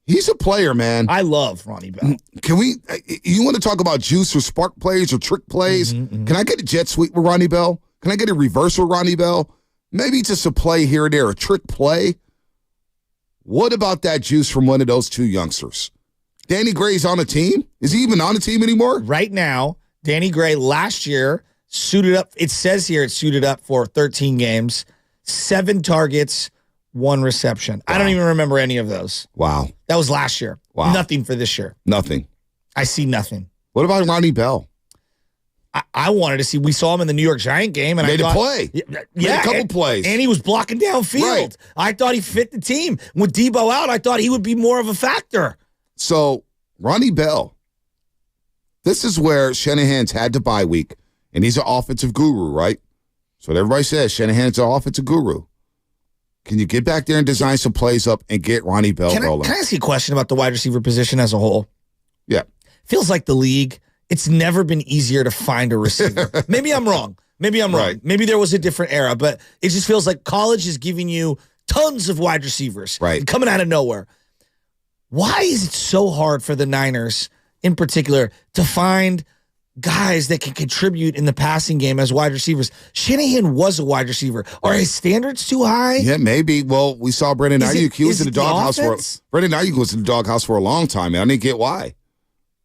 He's a player, man. I love Ronnie Bell. You want to talk about juice or spark plays or trick plays? Can I get a jet sweep with Ronnie Bell? Can I get a reverse with Ronnie Bell? Maybe just a play here or there, a trick play. What about that juice from one of those 2 youngsters? Danny Gray's on a team? Is he even on a team anymore? Right now, Danny Gray last year suited up. It says here it's suited up for 13 games, 7 targets, 1 reception. Wow. I don't even remember any of those. Wow. That was last year. Wow. Nothing for this year. Nothing. I see nothing. What about Ronnie Bell? I wanted to see. We saw him in the New York Giant game, and made I thought, a play. Yeah, a couple plays, and he was blocking downfield. Right. I thought he fit the team. With Debo out, I thought he would be more of a factor. So Ronnie Bell, this is where Shanahan's had the bye week, and he's an offensive guru, right? So everybody says Shanahan's an offensive guru. Can you get back there and design some plays up and get Ronnie Bell rolling? Can I ask you a question about the wide receiver position as a whole? Yeah. Feels like the league, it's never been easier to find a receiver. Maybe I'm wrong. Right. Maybe there was a different era, but it just feels like college is giving you tons of wide receivers coming out of nowhere. Why is it so hard for the Niners in particular to find guys that can contribute in the passing game as wide receivers? Shanahan was a wide receiver. Are his standards too high? Yeah, maybe. Well, we saw Brandon Ayuk. He was in the doghouse Brandon Ayuk was in the doghouse for a long time, and I didn't get why.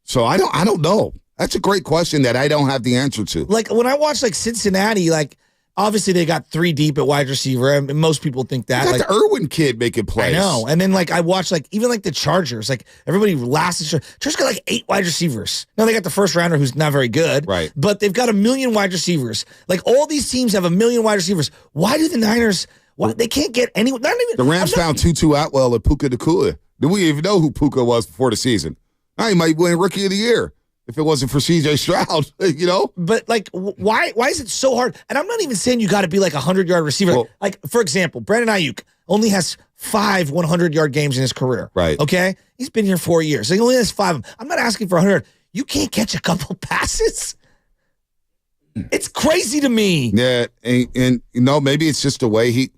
So I don't know. That's a great question that I don't have the answer to. Like when I watch Cincinnati, obviously they got 3 deep at wide receiver, and most people think that. You got the Irwin kid making plays. I know. And then I watch even the Chargers. Everybody laughs at Chargers got 8 wide receivers. Now they got the first rounder who's not very good. Right. But they've got 1 million wide receivers. All these teams have 1 million wide receivers. Why do the Niners they can't get anyone? The Rams found Tutu Atwell and Puka Nacua. Did we even know who Puka was before the season? Now he might win Rookie of the Year if it wasn't for C.J. Stroud, But, why is it so hard? And I'm not even saying you got to be a 100-yard receiver. Well, for example, Brandon Ayuk only has 5 100-yard games in his career. Right. Okay? He's been here 4 years. He only has 5 of them. I'm not asking for 100. You can't catch a couple passes? It's crazy to me. Yeah, and maybe it's just the way he,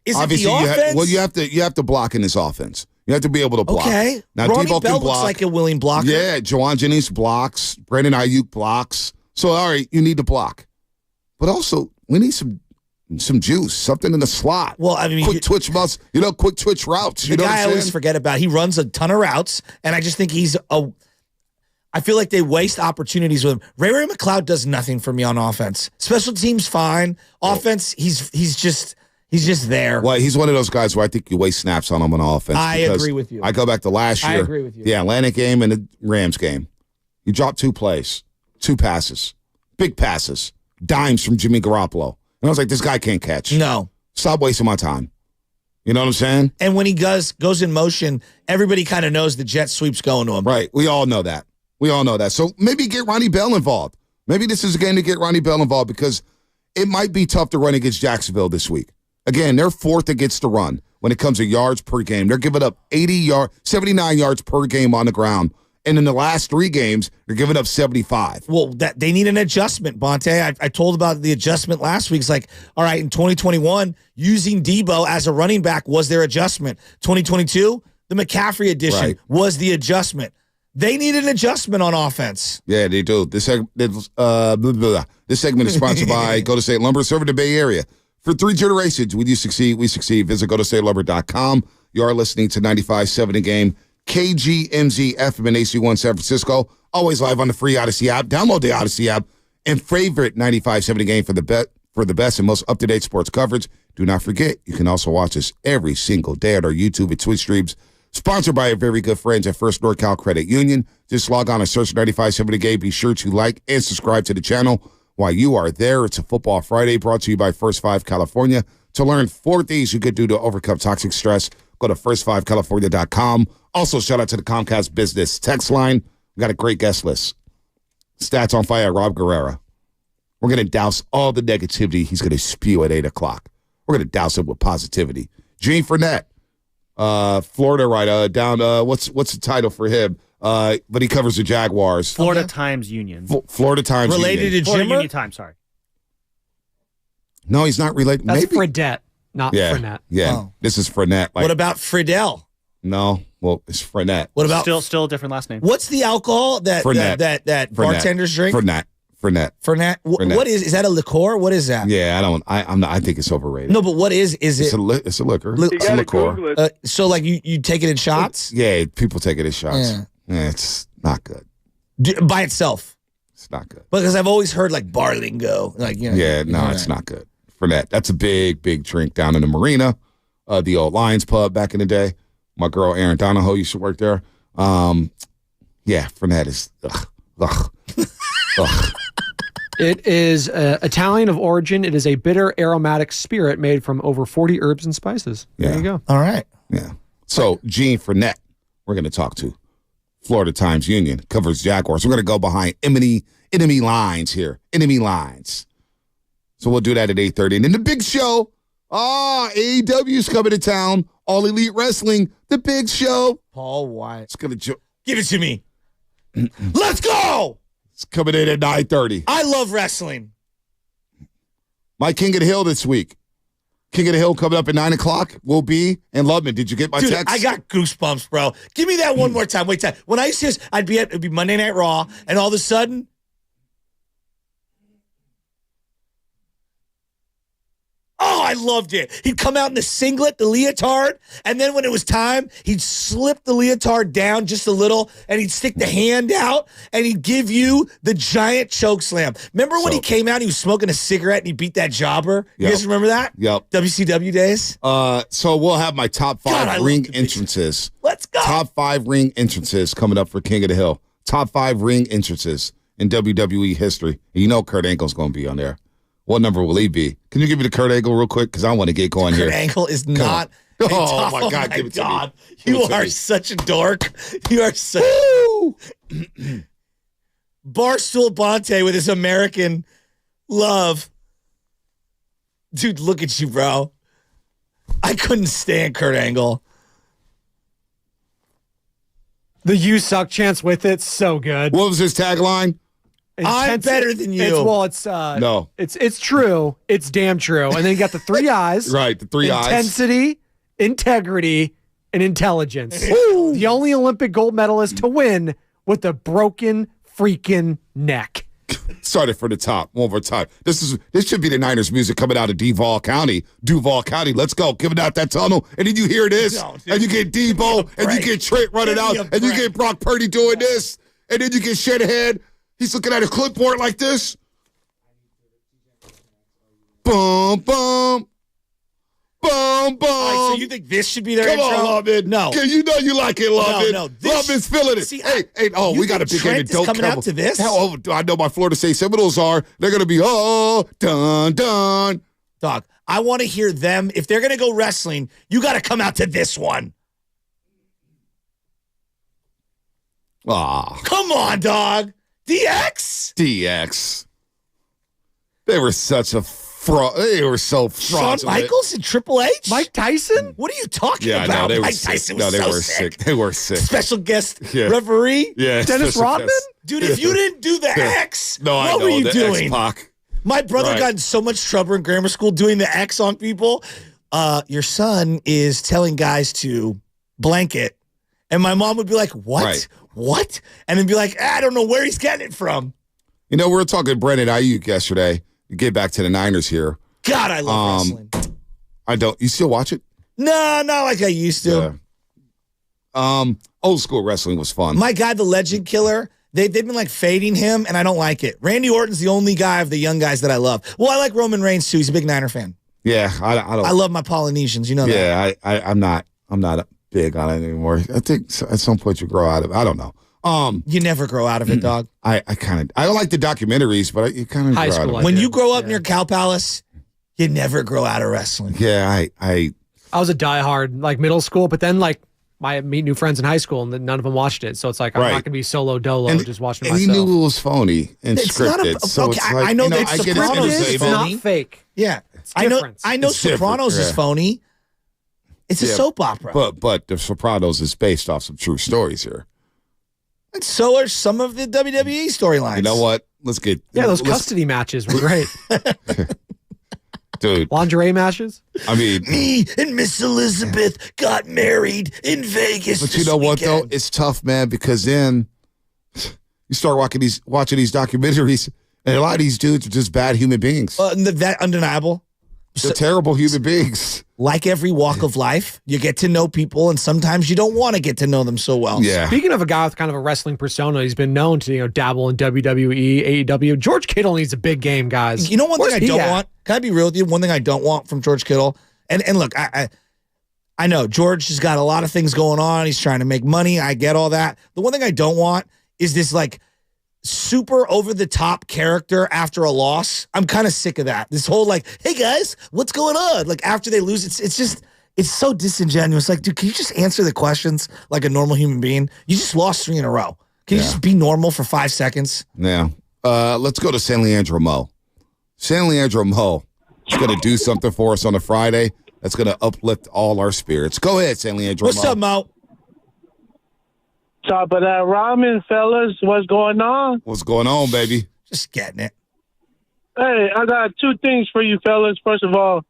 is obviously, it the offense? you have to block in this offense. You have to be able to block. Okay. Now, Ronnie Debo Bell can block. looks like a willing blocker. Yeah, Juwan Jennings blocks. Brandon Ayuk blocks. So, all right, you need to block. But also, we need some juice, something in the slot. Well, I mean, quick twitch routes. The guy I always forget about. He runs a ton of routes, and I just think I feel like they waste opportunities with him. Ray McCloud does nothing for me on offense. Special teams, fine. Offense, he's just there. Well, he's one of those guys where I think you waste snaps on him on offense. I agree with you. I go back to last year. I agree with you. The Atlanta game and the Rams game. You drop 2 plays, 2 passes, big passes, dimes from Jimmy Garoppolo. And I was like, this guy can't catch. No. Stop wasting my time. You know what I'm saying? And when he goes in motion, everybody kind of knows the jet sweep's going to him. Right. We all know that. So maybe get Ronnie Bell involved. Maybe this is a game to get Ronnie Bell involved because it might be tough to run against Jacksonville this week. Again, they're fourth against the run when it comes to yards per game. They're giving up 79 yards per game on the ground. And in the last 3 games, they're giving up 75. Well, they need an adjustment, Bonte. I told about the adjustment last week. It's like, all right, in 2021, using Debo as a running back was their adjustment. 2022, the McCaffrey addition was the adjustment. They need an adjustment on offense. Yeah, they do. This segment is sponsored by Go to State Lumber, serving the Bay Area. For 3 generations, when you succeed, we succeed. Visit GoToStateLumber.com. You are listening to 95.7 The Game. KGMZ FM in AC1 San Francisco. Always live on the free Odyssey app. Download the Odyssey app and favorite 95.7 The Game for the best and most up-to-date sports coverage. Do not forget, you can also watch us every single day at our YouTube and Twitch streams. Sponsored by our very good friends at First NorCal Credit Union. Just log on and search 95.7 The Game. Be sure to like and subscribe to the channel. While you are there, it's a Football Friday brought to you by First 5 California. To learn 4 things you could do to overcome toxic stress, go to first5california.com. Also, shout out to the Comcast Business text line. We got a great guest list. Stats on Fire, Rob Guerrera. We're going to douse all the negativity he's going to spew at 8 o'clock. We're going to douse it with positivity. Gene Fournette, Florida, right? Down. What's the title for him? But he covers the Jaguars. Florida Times Union. Florida Times related Union. to Florida Jimmer? Union Times, sorry. No, he's not related. That's Maybe. Fredette, not Fournette. Yeah, Oh. this is Fournette. What about Friedel? No, well, it's Fournette. What about still a different last name? what's the alcohol that Fournette. bartenders drink? Fournette. Fernet. Fernet. What is that? A liqueur? What is that? Yeah, I think it's overrated. No, but what is it? It's a liquor. It's a liqueur. So like you take it in shots? Yeah, people take it in shots. Yeah. It's not good. By itself. It's not good. Because I've always heard like Barlingo. Like, you know, Yeah, no, it's not good. Fournette. That's a big drink down in the marina, the old Lions pub back in the day. My girl Erin Donahoe used to work there. Yeah, Fournette is ugh. It is Italian of origin. It is a bitter aromatic spirit made from over 40 herbs and spices. There you go. All right. Yeah. So Gene Fournette, we're going to talk to. Florida Times Union covers Jaguars. We're going to go behind enemy lines here. Enemy lines. So we'll do that at 8:30. And then the big show. AEW's coming to town. All Elite Wrestling. The big show. Paul White. It's going to give it to me. Let's go. It's coming in at 9:30. I love wrestling. My King of the Hill this week. King of the Hill coming up at 9 o'clock will be in Lubman. Did you get my Dude, text? I got goosebumps, bro. Give me that one more time. Wait, when I used to, it'd be Monday Night Raw, and all of a sudden, I loved it. He'd come out in the singlet, the leotard, and then when it was time, he'd slip the leotard down just a little, and he'd stick the hand out, and he'd give you the giant choke slam. Remember when he came out, he was smoking a cigarette, and he beat that jobber? You guys remember that? Yep. WCW days? So we'll have my top 5 ring entrances. Let's go. Top 5 ring entrances coming up for King of the Hill. Top 5 ring entrances in WWE history. And you know Kurt Angle's going to be on there. What number will he be? Can you give me the Kurt Angle real quick? Because I want to get going here. Kurt Angle is not. Oh, my God. Give it to me. You are such a dork. You are such. Barstool Bonte with his American love. Dude, look at you, bro. I couldn't stand Kurt Angle. The "you suck" chance with it, so good. What was his tagline? I'm better than you. No. It's true. It's damn true. And then you got the 3 eyes. Right, the 3 eyes. Intensity, integrity, and intelligence. The only Olympic gold medalist to win with a broken freaking neck. Started from the top. One more time. This should be the Niners music coming out of Duval County. Let's go. Giving out that tunnel. And then you hear this. And you get Debo. And you get Trent running out. And you get Brock Purdy doing this. And then you get Shanahan. He's looking at a clipboard like this. Boom, boom. Boom, boom. Right, so you think this should be their Come intro? on, Lovin. No. You know you like it, Lovin. No. Lovin's feeling it. See, we got a big game. Trent is coming out to this? Hell, I know my Florida State Seminoles are. They're going to be, dun, dun. Dog, I want to hear them. If they're going to go wrestling, you got to come out to this one. Ah. Come on, dog. DX? DX. They were such a fraud. They were so Shawn fraudulent. Michaels and Triple H? Mike Tyson? What are you talking Yeah, about? no, they were Mike sick. Tyson No, was they so were sick. They were sick. Special guest Yeah. referee? Yeah, Dennis special Rodman? guest. Dude, if you didn't do the X, No, I what know. were you the doing? X-Pac. My brother Right. got in so much trouble in grammar school doing the X on people. Your son is telling guys to blanket. And my mom would be like, what? Right. What? And then be like, I don't know where he's getting it from. You know, we were talking to Brandon Ayuk yesterday. Get back to the Niners here. God, I love wrestling. I don't. You still watch it? No, not like I used to. Yeah. Old school wrestling was fun. My guy, the Legend Killer, they've been like fading him, and I don't like it. Randy Orton's the only guy of the young guys that I love. Well, I like Roman Reigns too. He's a big Niner fan. Yeah, I don't. I love my Polynesians. You know that. Yeah, I'm not big on it anymore. I think at some point you grow out of it. I don't know. You never grow out of it, dog. I like the documentaries, but you kind of grow out of it. When you grow up near Cow Palace, you never grow out of wrestling. Yeah, I was a diehard like middle school, but then like I meet new friends in high school and none of them watched it. So it's like I'm Right. not gonna be solo dolo just watching and myself. he knew it was phony and It's not scripted. so okay, it's like, I know that I get Sopranos it's is entertainment. phony. fake. Yeah, It's I know. different. I know It's different, Sopranos is yeah. phony. It's a Yeah, soap opera. But The Sopranos is based off some true stories here. And so are some of the WWE storylines. You know what? Let's get Those let's- custody matches were great. dude. Lingerie matches. I mean, Me and Miss Elizabeth got married in Vegas. but you this know what though? weekend. It's tough, man, because then you start watching these documentaries, and a lot of these dudes are just bad human beings. That undeniable. They're terrible human beings. Like every walk of life, you get to know people, and sometimes you don't want to get to know them so well. Yeah. Speaking of a guy with kind of a wrestling persona, he's been known to dabble in WWE, AEW. George Kittle needs a big game, guys. You know one Where's thing I he don't at? want? Can I be real with you? One thing I don't want from George Kittle, and look, I know George has got a lot of things going on. He's trying to make money. I get all that. The one thing I don't want is this like super over the top character after a loss. I'm kind of sick of that. This whole like, hey guys, what's going on? Like after they lose, it's so disingenuous. Like, dude, can you just answer the questions like a normal human being? You just lost 3 in a row. Can you just be normal for 5 seconds? Yeah. Let's go to San Leandro Mo. San Leandro Mo is going to do something for us on a Friday that's going to uplift all our spirits. Go ahead, San Leandro What's Mo. up, Mo? Top of that ramen, fellas. What's going on? What's going on, baby? Just getting it. Hey, I got 2 things for you, fellas. First of all,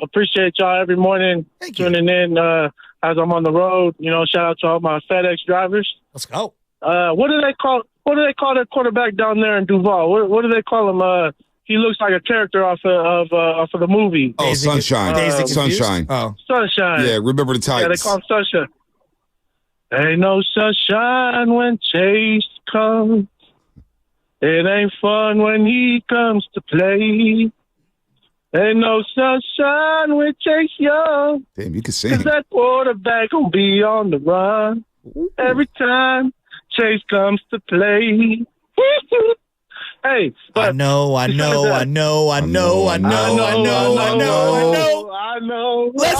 appreciate y'all every morning tuning in as I'm on the road. Shout out to all my FedEx drivers. Let's go. What do they call their quarterback down there in Duval? What do they call him? He looks like a character off of the movie. Oh, Sunshine. Sunshine. Oh, Sunshine. Yeah, remember the Yeah, they Titans. call him Sunshine. Ain't no sunshine when Chase comes. It ain't fun when he comes to play. Ain't no sunshine with Chase Young. Damn, you can sing. 'Cause that quarterback gon' be on the run every time Chase comes to play. Hey, I know. Let's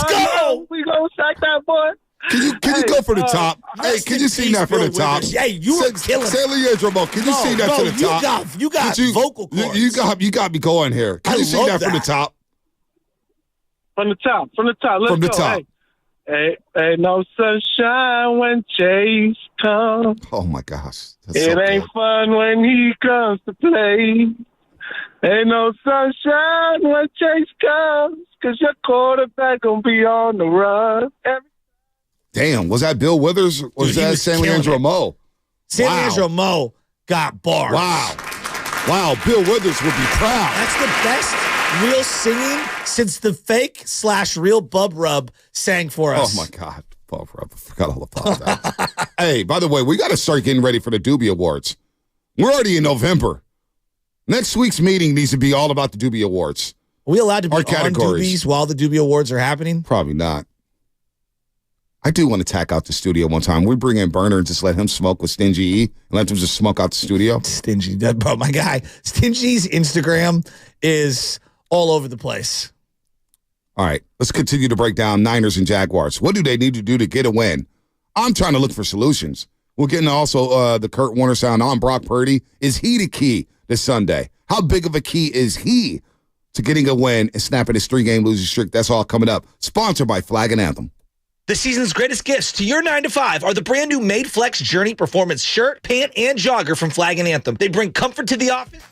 go. We gonna sack that boy. Can you go for the top? Hey, can you sing that for the top? Hey, you were killing San Leandro Mo, can you sing that for the top? You got Could vocal cords. You got me going here. Can I you sing love that from the that. top? From the top. Let's From the go. top. Hey, ain't no sunshine when Chase comes. Oh my gosh. That's It so ain't good. fun when he comes to play. Ain't no sunshine when Chase comes, 'cause your quarterback gonna be on the run. Damn, was that Bill Withers? Or was Dude, he that was San killing Leandro it. Mo? San Wow. Leandro Mo got bars. Wow, Bill Withers would be proud. That's the best real singing since the fake/real Bub Rub sang for Oh us. my God. Bub Rub. I forgot all about that. Hey, by the way, we got to start getting ready for the Doobie Awards. We're already in November. Next week's meeting needs to be all about the Doobie Awards. Are we allowed to be Our on categories. Doobies while the Doobie Awards are happening? Probably not. I do want to tack out the studio one time. We bring in Burner and just let him smoke with Stingy E and let him just smoke out the studio. Stingy, bro, my guy. Stingy's Instagram is all over the place. All right, let's continue to break down Niners and Jaguars. What do they need to do to get a win? I'm trying to look for solutions. We're getting also the Kurt Warner sound on Brock Purdy. Is he the key this Sunday? How big of a key is he to getting a win and snapping his 3-game losing streak? That's all coming up. Sponsored by Flag and Anthem. The season's greatest gifts to your 9 to 5 are the brand new Made Flex Journey Performance shirt, pant, and jogger from Flag and Anthem. They bring comfort to the office.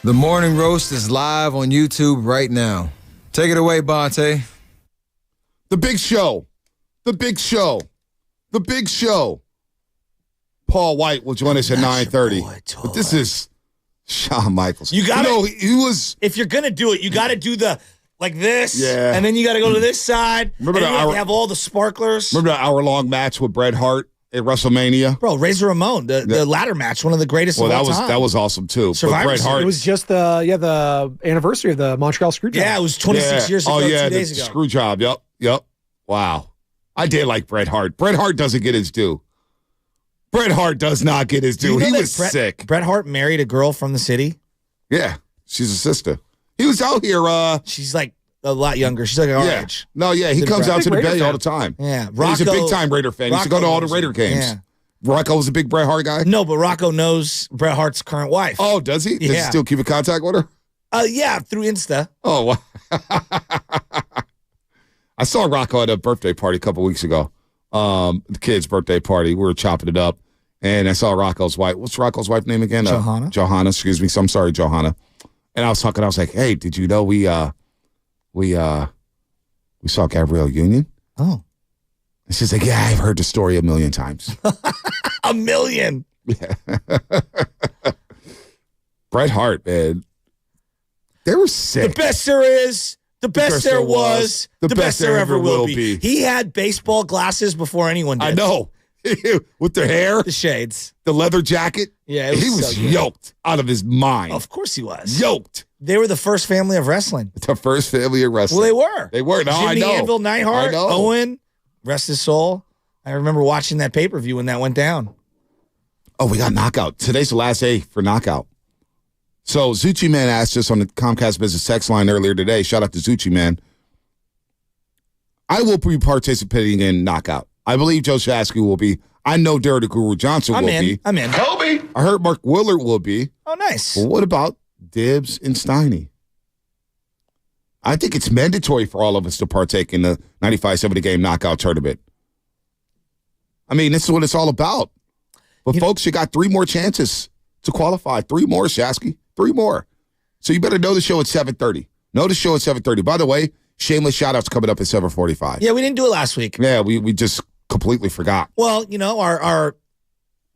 The Morning Roast is live on YouTube right now. Take it away, Bonte. The big show. The big show. The big show. Paul White will join us at 9:30. But this is Shawn Michaels. You got to. He was. If you're gonna do it, you got to do the like this. Yeah. And then you got to go to this side. Remember and the you have hour- to have all the sparklers. Remember that hour-long match with Bret Hart at WrestleMania? Bro, Razor Ramon, the ladder match, one of the greatest Well, of all that was time. that was awesome too. Survivor But Bret Series. Hart. It was just the anniversary of the Montreal Screwjob. Yeah, it was 26 years ago, Oh yeah, 2 the days ago. screw job. Yep. Wow. I did like Bret Hart. Bret Hart doesn't get his due. Bret Hart does not get his Do due. you know He that was Bret, sick. Bret Hart married a girl from the city. Yeah, she's a sister. He was out here. She's like a lot younger. She's like our Yeah. age. No, yeah, he Than comes Bret. out to the Big Raider Bay all fan. the time. Yeah, He's a Rocco- big time Raider fan. He used to go to all the knows Raider him. games. Yeah. Rocco was a big Bret Hart guy. No, but Rocco knows Bret Hart's current wife. Oh, does he? Does he Yeah. still keep in contact with her? Yeah, through Insta. Oh, wow. I saw Rocco at a birthday party a couple weeks ago. The kid's birthday party. We were chopping it up, and I saw Rocco's wife. What's Rocco's wife's name again? Johanna. Johanna. Excuse me. So I'm sorry, Johanna. And I was talking. I was like, "Hey, did you know we saw Gabrielle Union?" Oh. And she's like, "Yeah, I've heard the story a million times." A million. Yeah. Bret Hart, man. They were sick. The best there is, the best there was, the best there ever will be. He had baseball glasses before anyone did. I know. With their hair, The shades. the leather jacket. Yeah, it was he was so good. yoked out of his mind. Of course he was. Yoked. They were the first family of wrestling. The first family of wrestling. Well, they were. They were. No, I Jimmy know. Anvil, Neidhart, I know. Owen, rest his soul. I remember watching that pay-per-view when that went down. Oh, we got Knockout. Today's the last day for Knockout. So Zucci Man asked us on the Comcast Business Text line earlier today. Shout out to Zucci Man. I will be participating in Knockout. I believe Joe Shasky will be. I know Derek the Guru Johnson will be. I'm in. Kobe. I heard Mark Willard will be. Oh, nice. Well, what about Dibbs and Steiny? I think it's mandatory for all of us to partake in the 95-70 game knockout tournament. I mean, this is what it's all about. But folks, you got 3 more chances to qualify. 3 more, Shasky. 3 more. So you better know the show at 7:30. Know the show at 7:30. By the way, shameless shout-outs coming up at 7:45. Yeah, we didn't do it last week. Yeah, we just completely forgot. Well, you know, our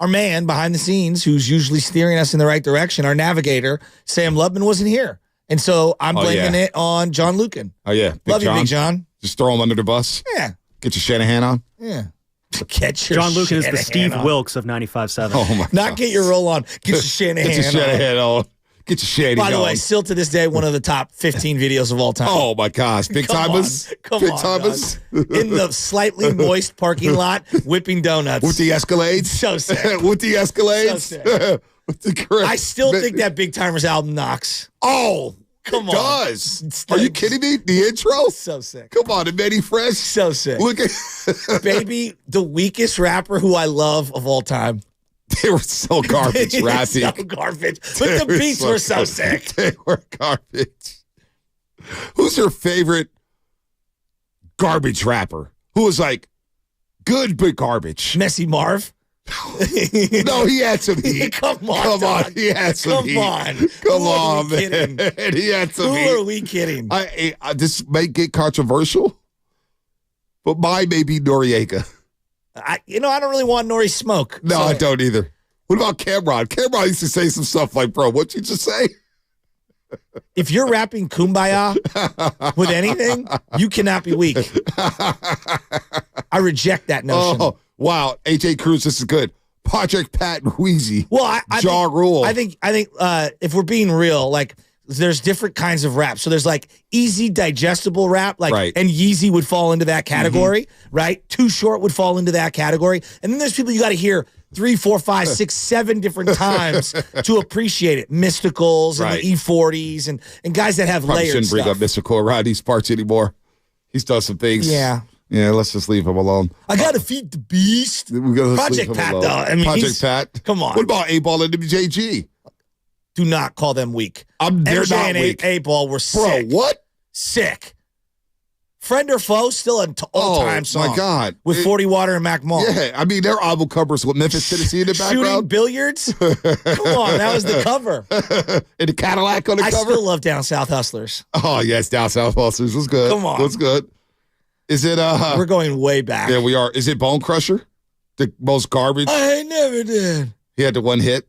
man behind the scenes who's usually steering us in the right direction, our navigator, Sam Lubman, wasn't here. And so I'm blaming it on John Lucan. Oh, yeah. Love you, Big John. Just throw him under the bus. Yeah. Get your Shanahan on. Yeah. Get your John Lucan is the Shanahan Steve on. Wilkes of 95.7. Oh, my Not get your roll on. Get your Shanahan Get your Shanahan on. Get your Shanahan on. By the way, still to this day, one of the top 15 videos of all time. Oh, my gosh. Big Come timers? on. Come Big on, timers? In the slightly moist parking lot, whipping donuts. With the Escalades? So sick. With the Escalades? So With the correct. I still think that Big Timers album knocks. Oh, Come it on. does. Are you kidding me? The intro? So sick. Come on, and Manny Fresh? So sick. Look at Baby, the weakest rapper who I love of all time. They were so garbage, rapping. So garbage. But the beats were so sick. They were garbage. Who's your favorite garbage rapper? Who was like good but garbage? Messy Marv. No, he had some heat. Come on, Come on, dog. he had some Come heat. on. Come Who are on, we man. kidding? He had some Who heat. are we kidding? This may get controversial, but mine may be Noriega. I don't really want Nori smoke. No, So- I don't either. What about Cameron? Cameron used to say some stuff like, bro, what'd you just say? If you're rapping Kumbaya with anything, you cannot be weak. I reject that notion. Oh, wow. AJ Cruz, this is good. Patrick Pat Wheezy. Well, I Jaw think, Rule. I think if we're being real, like there's different kinds of rap. So there's like easy digestible rap, like Right. and Yeezy would fall into that category, right? Too Short would fall into that category. And then there's people you got to hear 3, 4, 5, 6, 7 different times to appreciate it. Mysticals and Right. the E40s and guys that have Probably layered shouldn't bring stuff. up Mystical around these parts anymore. He's done some things. Yeah. Yeah, let's just leave him alone. I got to feed the beast. We gotta just Project leave him Pat, alone. though. I mean, Project he's- Pat. Come on. What about A-Ball and MJG? Do not call them weak. They're MJ not and weak. A-Ball were sick. Bro, what? Sick. Friend or foe, still an all-time song. My God. With 40 Water and Mac Mall. Yeah, I mean, their album covers with Memphis, Tennessee in the Shooting background. billiards? Come on, that was the cover. And the Cadillac on the cover. I still love Down South Hustlers. Oh, yes, Down South Hustlers was good. Come on. Was good. Is it We're going way back. Yeah, we are. Is it Bone Crusher? The most garbage? I never did. He had the one hit.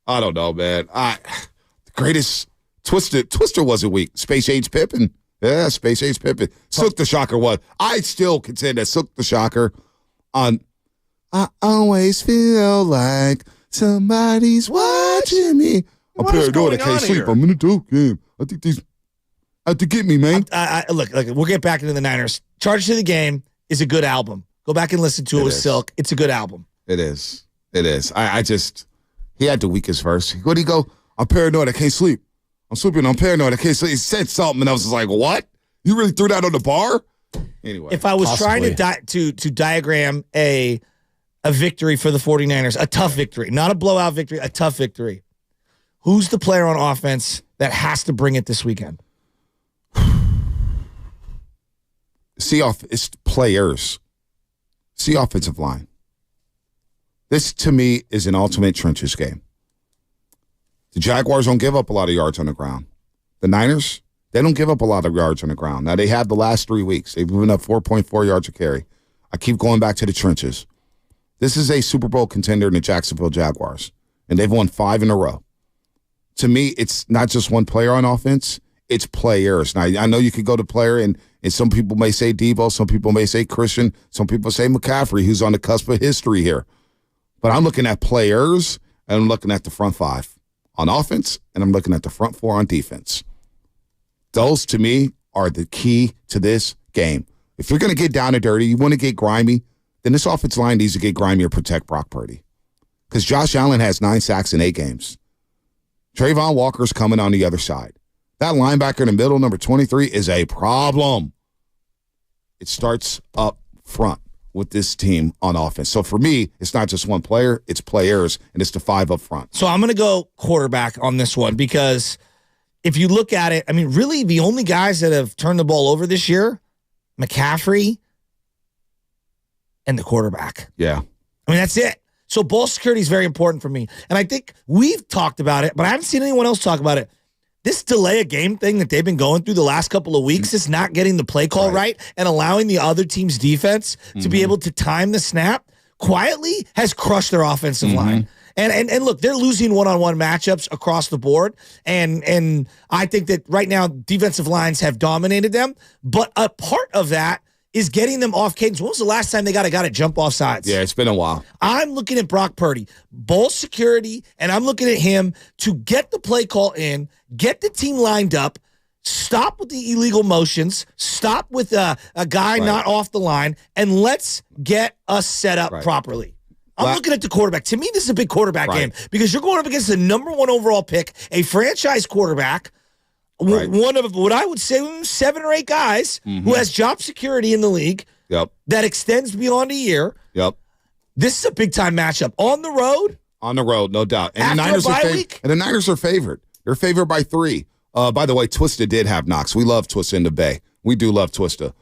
I don't know, man. The greatest Twister wasn't weak. Space Age Pippin. Yeah, Space Age Pippin. Sook the Shocker was. I still contend that Sook the Shocker on I always feel like somebody's watching me. I'm paranoid. I can't sleep. I'm in a dope game. I think these have to get me, man. Look, we'll get back into the Niners. Charge to the Game is a good album. Go back and listen to it with Silk. It's a good album. It is. I just, he had the weakest verse. Where'd he go? I'm paranoid. I can't sleep. I'm sleeping. I'm paranoid. I can't sleep. He said something, and I was just like, what? You really threw that on the bar? Anyway. If I was trying to diagram a victory for the 49ers, a tough victory, not a blowout victory, a tough victory, who's the player on offense that has to bring it this weekend? It's players. See offensive line. This, to me, is an ultimate trenches game. The Jaguars don't give up a lot of yards on the ground. The Niners, they don't give up a lot of yards on the ground. Now, they have the last 3 weeks. They've given up 4.4 yards a carry. I keep going back to the trenches. This is a Super Bowl contender in the Jacksonville Jaguars, and they've won 5 in a row. To me, it's not just one player on offense. It's players. Now, I know you could go to player, and some people may say Debo, some people may say Christian, some people say McCaffrey, who's on the cusp of history here. But I'm looking at players, and I'm looking at the front 5 on offense, and I'm looking at the front 4 on defense. Those, to me, are the key to this game. If you're going to get down and dirty, you want to get grimy, then this offensive line needs to get grimy or protect Brock Purdy. Because Josh Allen has 9 sacks in 8 games. Trayvon Walker's coming on the other side. That linebacker in the middle, number 23, is a problem. It starts up front with this team on offense. So for me, it's not just one player, it's players, and it's the 5 up front. So I'm going to go quarterback on this one because if you look at it, I mean, really the only guys that have turned the ball over this year, McCaffrey and the quarterback. Yeah. I mean, that's it. So ball security is very important for me. And I think we've talked about it, but I haven't seen anyone else talk about it. This delay a game thing that they've been going through the last couple of weeks is not getting the play call right and allowing the other team's defense to be able to time the snap quietly has crushed their offensive line. And look, they're losing one-on-one matchups across the board. And I think that right now defensive lines have dominated them. But a part of that is getting them off cadence. When was the last time they got to jump off sides? Yeah, it's been a while. I'm looking at Brock Purdy, ball security, and I'm looking at him to get the play call in, get the team lined up, stop with the illegal motions, stop with a guy not off the line, and let's get us set up properly. I'm looking at the quarterback. To me, this is a big quarterback game because you're going up against the number 1 overall pick, a franchise quarterback, one of what I would say 7 or 8 guys who has job security in the league that extends beyond a year. This is a big-time matchup. On the road? On the road, no doubt. And After a bye week? And the Niners are favored. They're favored by 3. By the way, Twista did have knocks. We love Twista in the Bay. We do love Twista.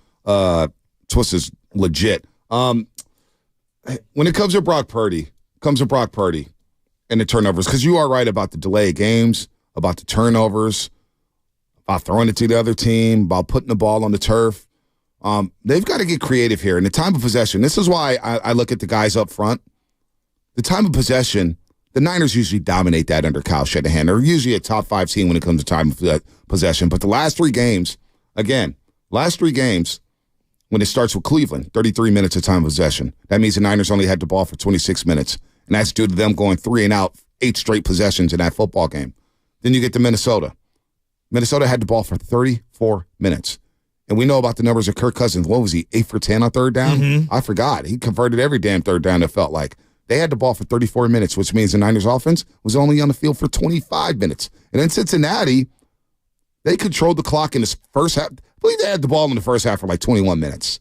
Twista's legit. When it comes to Brock Purdy, and the turnovers, because you are right about the delay of games, about the turnovers, about throwing it to the other team, about putting the ball on the turf. They've got to get creative here. In the time of possession, this is why I look at the guys up front. The time of possession, the Niners usually dominate that under Kyle Shanahan. They're usually a top 5 team when it comes to time of possession. But the last 3 games, when it starts with Cleveland, 33 minutes of time of possession. That means the Niners only had the ball for 26 minutes. And that's due to them going 3 and out, 8 straight possessions in that football game. Then you get to Minnesota. Minnesota had the ball for 34 minutes. And we know about the numbers of Kirk Cousins. What was he, 8 for 10 on third down? I forgot. He converted every damn third down, it felt like. They had the ball for 34 minutes, which means the Niners offense was only on the field for 25 minutes. And then Cincinnati, they controlled the clock in the first half. I believe they had the ball in the first half for like 21 minutes.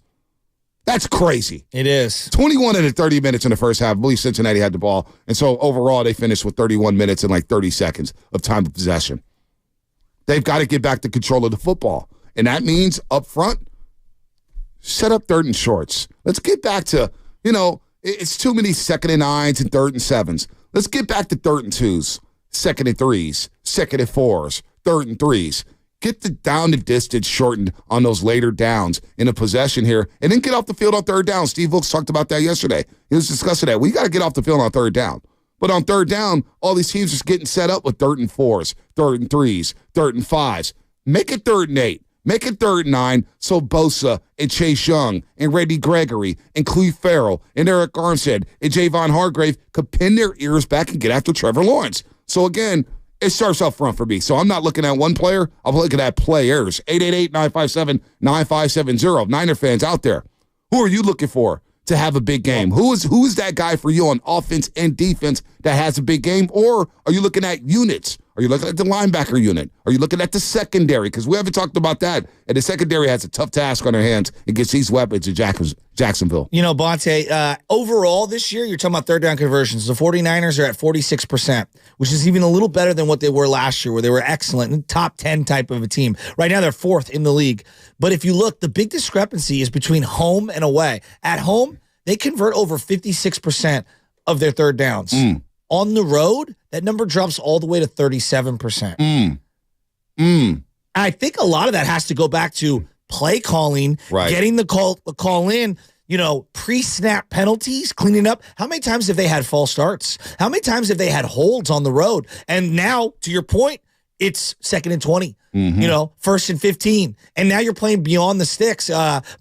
That's crazy. It is. 21 of the 30 minutes in the first half. I believe Cincinnati had the ball. And so overall, they finished with 31 minutes and like 30 seconds of time of possession. They've got to get back to control of the football. And that means up front, set up 3rd and shorts. Let's get back to, it's too many 2nd and 9s and 3rd and 7s. Let's get back to 3rd and 2s, 2nd and 3s, 2nd and 4s, 3rd and 3s. Get the down the distance shortened on those later downs in a possession here, and then get off the field on 3rd down. Steve Wilkes talked about that yesterday. He was discussing that. We got to get off the field on 3rd down. But on 3rd down, all these teams are getting set up with 3rd and 4s, 3rd and 3s, 3rd and 5s. Make it 3rd and 8. Make it 3rd and 9 so Bosa and Chase Young and Randy Gregory and Cleve Farrell and Eric Armstead and Javon Hargrave could pin their ears back and get after Trevor Lawrence. So again, it starts up front for me. So I'm not looking at one player. I'm looking at players. 888-957-9570. Niner fans out there, who are you looking for to have a big game? Who is that guy for you on offense and defense that has a big game? Or are you looking at units? Are you looking at the linebacker unit? Are you looking at the secondary? Because we haven't talked about that. And the secondary has a tough task on their hands against these weapons in Jacksonville. Bonte, overall this year, you're talking about 3rd down conversions. The 49ers are at 46%, which is even a little better than what they were last year, where they were excellent and top 10 type of a team. Right now, they're 4th in the league. But if you look, the big discrepancy is between home and away. At home, they convert over 56% of their 3rd downs. On the road, that number drops all the way to 37%. I think a lot of that has to go back to play calling, getting the call in, pre-snap penalties, cleaning up. How many times have they had false starts? How many times have they had holds on the road? And now, to your point, it's 2nd and 20, 1st and 15. And now you're playing beyond the sticks,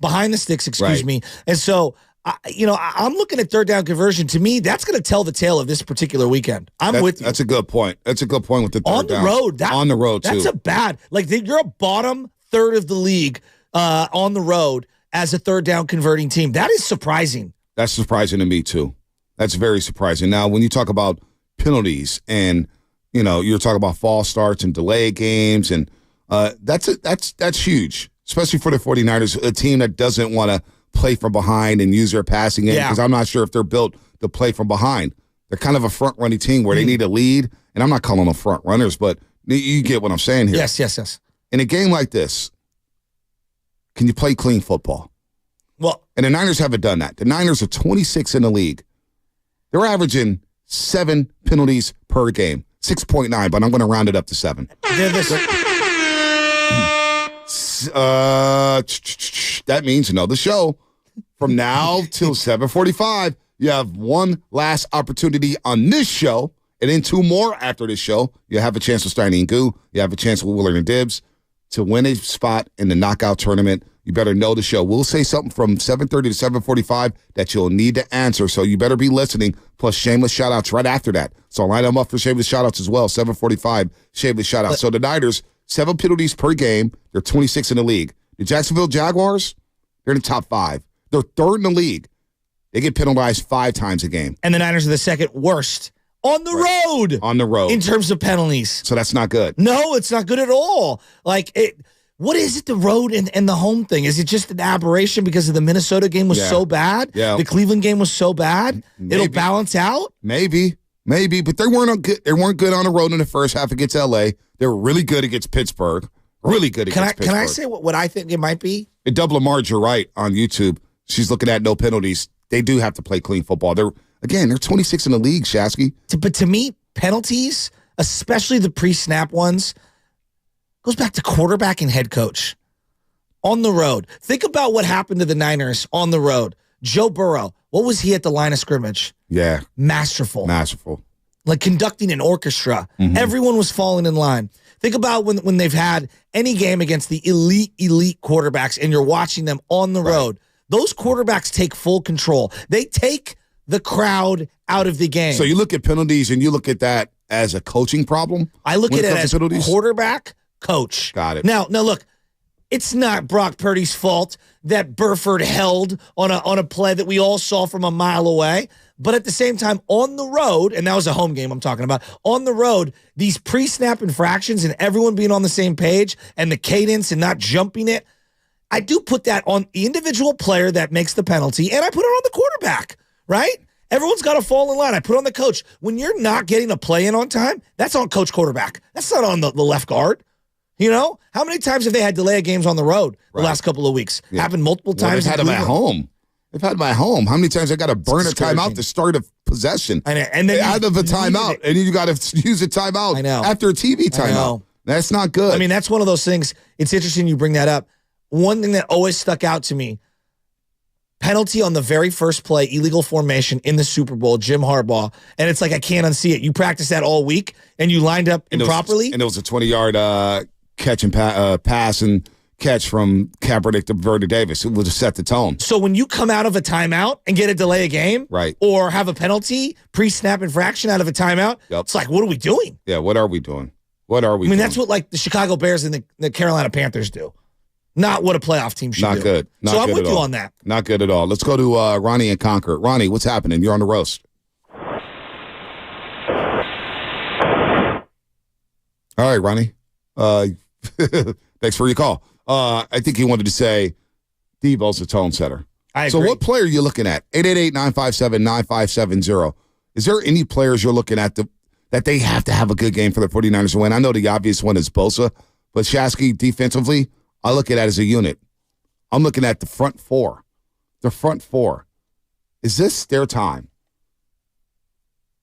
behind the sticks, excuse me. And so, I'm looking at 3rd down conversion. To me, that's going to tell the tale of this particular weekend. I'm with you. That's a good point. That's a good point with the 3rd down. On the road, too. That's a bad, you're a bottom 3rd of the league on the road as a 3rd down converting team. That is surprising. That's surprising to me, too. That's very surprising. Now, when you talk about penalties and, you're talking about false starts and delay games, and that's huge, especially for the 49ers, a team that doesn't want to play from behind and use their passing game, because I'm not sure if they're built to play from behind. They're kind of a front-running team where they need a lead, and I'm not calling them front runners, but you get what I'm saying here. Yes. In a game like this, can you play clean football? Well, and the Niners haven't done that. The Niners are 26 in the league. They're averaging 7 penalties per game, 6.9, but I'm going to round it up to 7. That means the show. From now till 7:45, you have one last opportunity on this show, and then 2 more after this show. You have a chance with Steiny and Goo. You have a chance with Willard and Dibbs to win a spot in the knockout tournament. You better know the show. We'll say something from 7:30 to 7:45 that you'll need to answer, so you better be listening, plus shameless shout-outs right after that. So line them up for shameless shout-outs as well, 7:45, shameless shout-outs. So the Niners, 7 penalties per game. They're 26 in the league. The Jacksonville Jaguars, they're in the top 5. They're 3rd in the league. They get penalized 5 times a game. And the Niners are the 2nd worst on the road. On the road. In terms of penalties. So that's not good. No, it's not good at all. What is it, the road and the home thing? Is it just an aberration because of the Minnesota game was so bad? Yeah. The Cleveland game was so bad? It'll balance out? Maybe, but they weren't good. They weren't good on the road in the first half against LA. They were really good against Pittsburgh. Really good against Pittsburgh. Can I say what I think it might be? And Double Marge, you're right, on YouTube. She's looking at no penalties. They do have to play clean football. They're 26 in the league, Shasky. But to me, penalties, especially the pre-snap ones, goes back to quarterback and head coach. On the road. Think about what happened to the Niners on the road. Joe Burrow, what was he at the line of scrimmage? Yeah. Masterful. Like conducting an orchestra. Mm-hmm. Everyone was falling in line. Think about when they've had any game against the elite quarterbacks and you're watching them on the road. Those quarterbacks take full control. They take the crowd out of the game. So you look at penalties and you look at that as a coaching problem? I look at it as quarterback, coach. Got it. Now look, it's not Brock Purdy's fault that Burford held on a play that we all saw from a mile away. But at the same time, on the road, and that was a home game I'm talking about, on the road, these pre-snap infractions and everyone being on the same page and the cadence and not jumping it, I do put that on the individual player that makes the penalty, and I put it on the quarterback, right? Everyone's got to fall in line. I put on the coach. When you're not getting a play in on time, that's on coach quarterback. That's not on the left guard. You know, how many times have they had delay of games on the road the last couple of weeks? Happened multiple times. They've had them at home. They've had them at home. How many times they got to burn a timeout to start a possession? And then out of a timeout, and you got to use a timeout after a TV timeout. That's not good. I mean, that's one of those things. It's interesting you bring that up. One thing that always stuck out to me, penalty on the very first play, illegal formation in the Super Bowl, Jim Harbaugh. And it's like, I can't unsee it. You practiced that all week, and you lined up improperly. And it was a 20-yard catch and pass and catch from Kaepernick to Vernon Davis. It would have set the tone. So when you come out of a timeout and get a delay a game, right, or have a penalty, pre-snap infraction out of a timeout, it's like, what are we doing? Yeah, what are we doing? What are we doing? That's what like the Chicago Bears and the Carolina Panthers do. Not what a playoff team should do. Not good. So I'm with you on that. Not good at all. Let's go to Ronnie and Concord. Ronnie, what's happening? You're on the roast. All right, Ronnie. Thanks for your call. I think he wanted to say Debo's a tone setter. I agree. So what player are you looking at? 888-957-9570. Is there any players you're looking at that they have to have a good game for the 49ers to win? I know the obvious one is Bosa, but Shasky defensively, I look at that as a unit. I'm looking at the front four. The front four. Is this their time?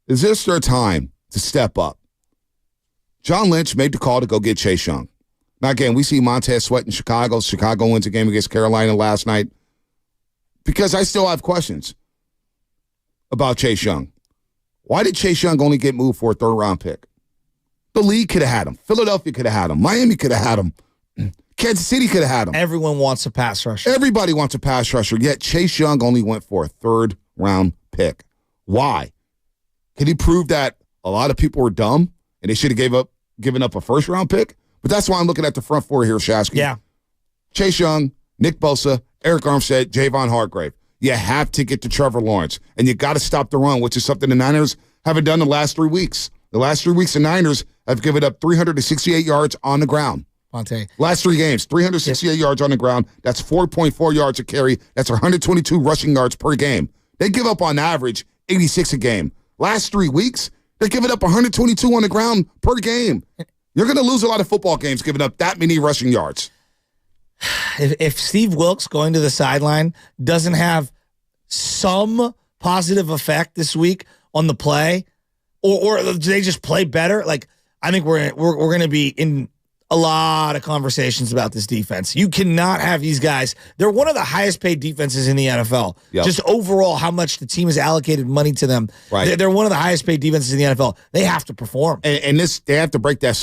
Is this their time to step up? John Lynch made the call to go get Chase Young. Now, again, we see Montez Sweat in Chicago. Chicago wins a game against Carolina last night. Because I still have questions about Chase Young. Why did Chase Young only get moved for a third-round pick? The league could have had him. Philadelphia could have had him. Miami could have had him. Kansas City could have had him. Everyone wants a pass rusher. Everybody wants a pass rusher, yet Chase Young only went for a third-round pick. Why? Can he prove that a lot of people were dumb and they should have given up a first-round pick? But that's why I'm looking at the front four here, Shasky. Yeah. Chase Young, Nick Bosa, Eric Armstead, Javon Hargrave. You have to get to Trevor Lawrence, and you got to stop the run, which is something the Niners haven't done the last 3 weeks. The last 3 weeks, the Niners have given up 368 yards on the ground. Monte. Last 3 games, 368 yards on the ground. That's 4.4 yards a carry. That's 122 rushing yards per game. They give up on average 86 a game. Last 3 weeks, they're giving up 122 on the ground per game. You're going to lose a lot of football games giving up that many rushing yards. If Steve Wilks going to the sideline doesn't have some positive effect this week on the play, or do they just play better? Like, I think we're going to be in a lot of conversations about this defense. You cannot have these guys. They're one of the highest paid defenses in the NFL. Yep. Just overall, how much the team has allocated money to them. Right. They're one of the highest paid defenses in the NFL. They have to perform. And they have to break that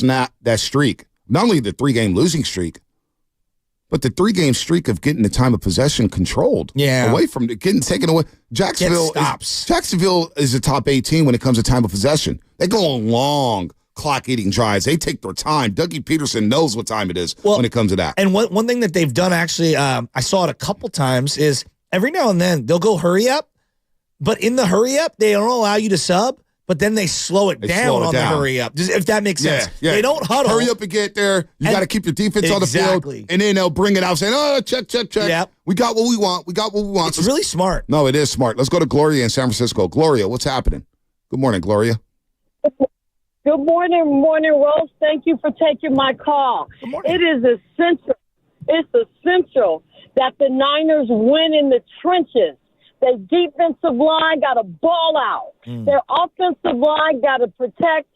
streak. Not only the 3-game losing streak, but the 3-game streak of getting the time of possession controlled. Yeah. Away from getting taken away. Jacksonville is a top 18 when it comes to time of possession. They go on long clock-eating drives. They take their time. Dougie Peterson knows what time it is when it comes to that. And one thing that they've done, actually, I saw it a couple times, is every now and then they'll go hurry up, but in the hurry up, they don't allow you to sub, but then they slow it down on the hurry up. If that makes sense. Yeah. They don't huddle. Hurry up and get there. You got to keep your defense on the field. And then they'll bring it out saying, oh, check. Yep. We got what we want. It's really smart. No, it is smart. Let's go to Gloria in San Francisco. Gloria, what's happening? Good morning, Gloria. Good morning, Rose. Thank you for taking my call. It is essential. It's essential that the Niners win in the trenches. Their defensive line got to ball out. Their offensive line got to protect.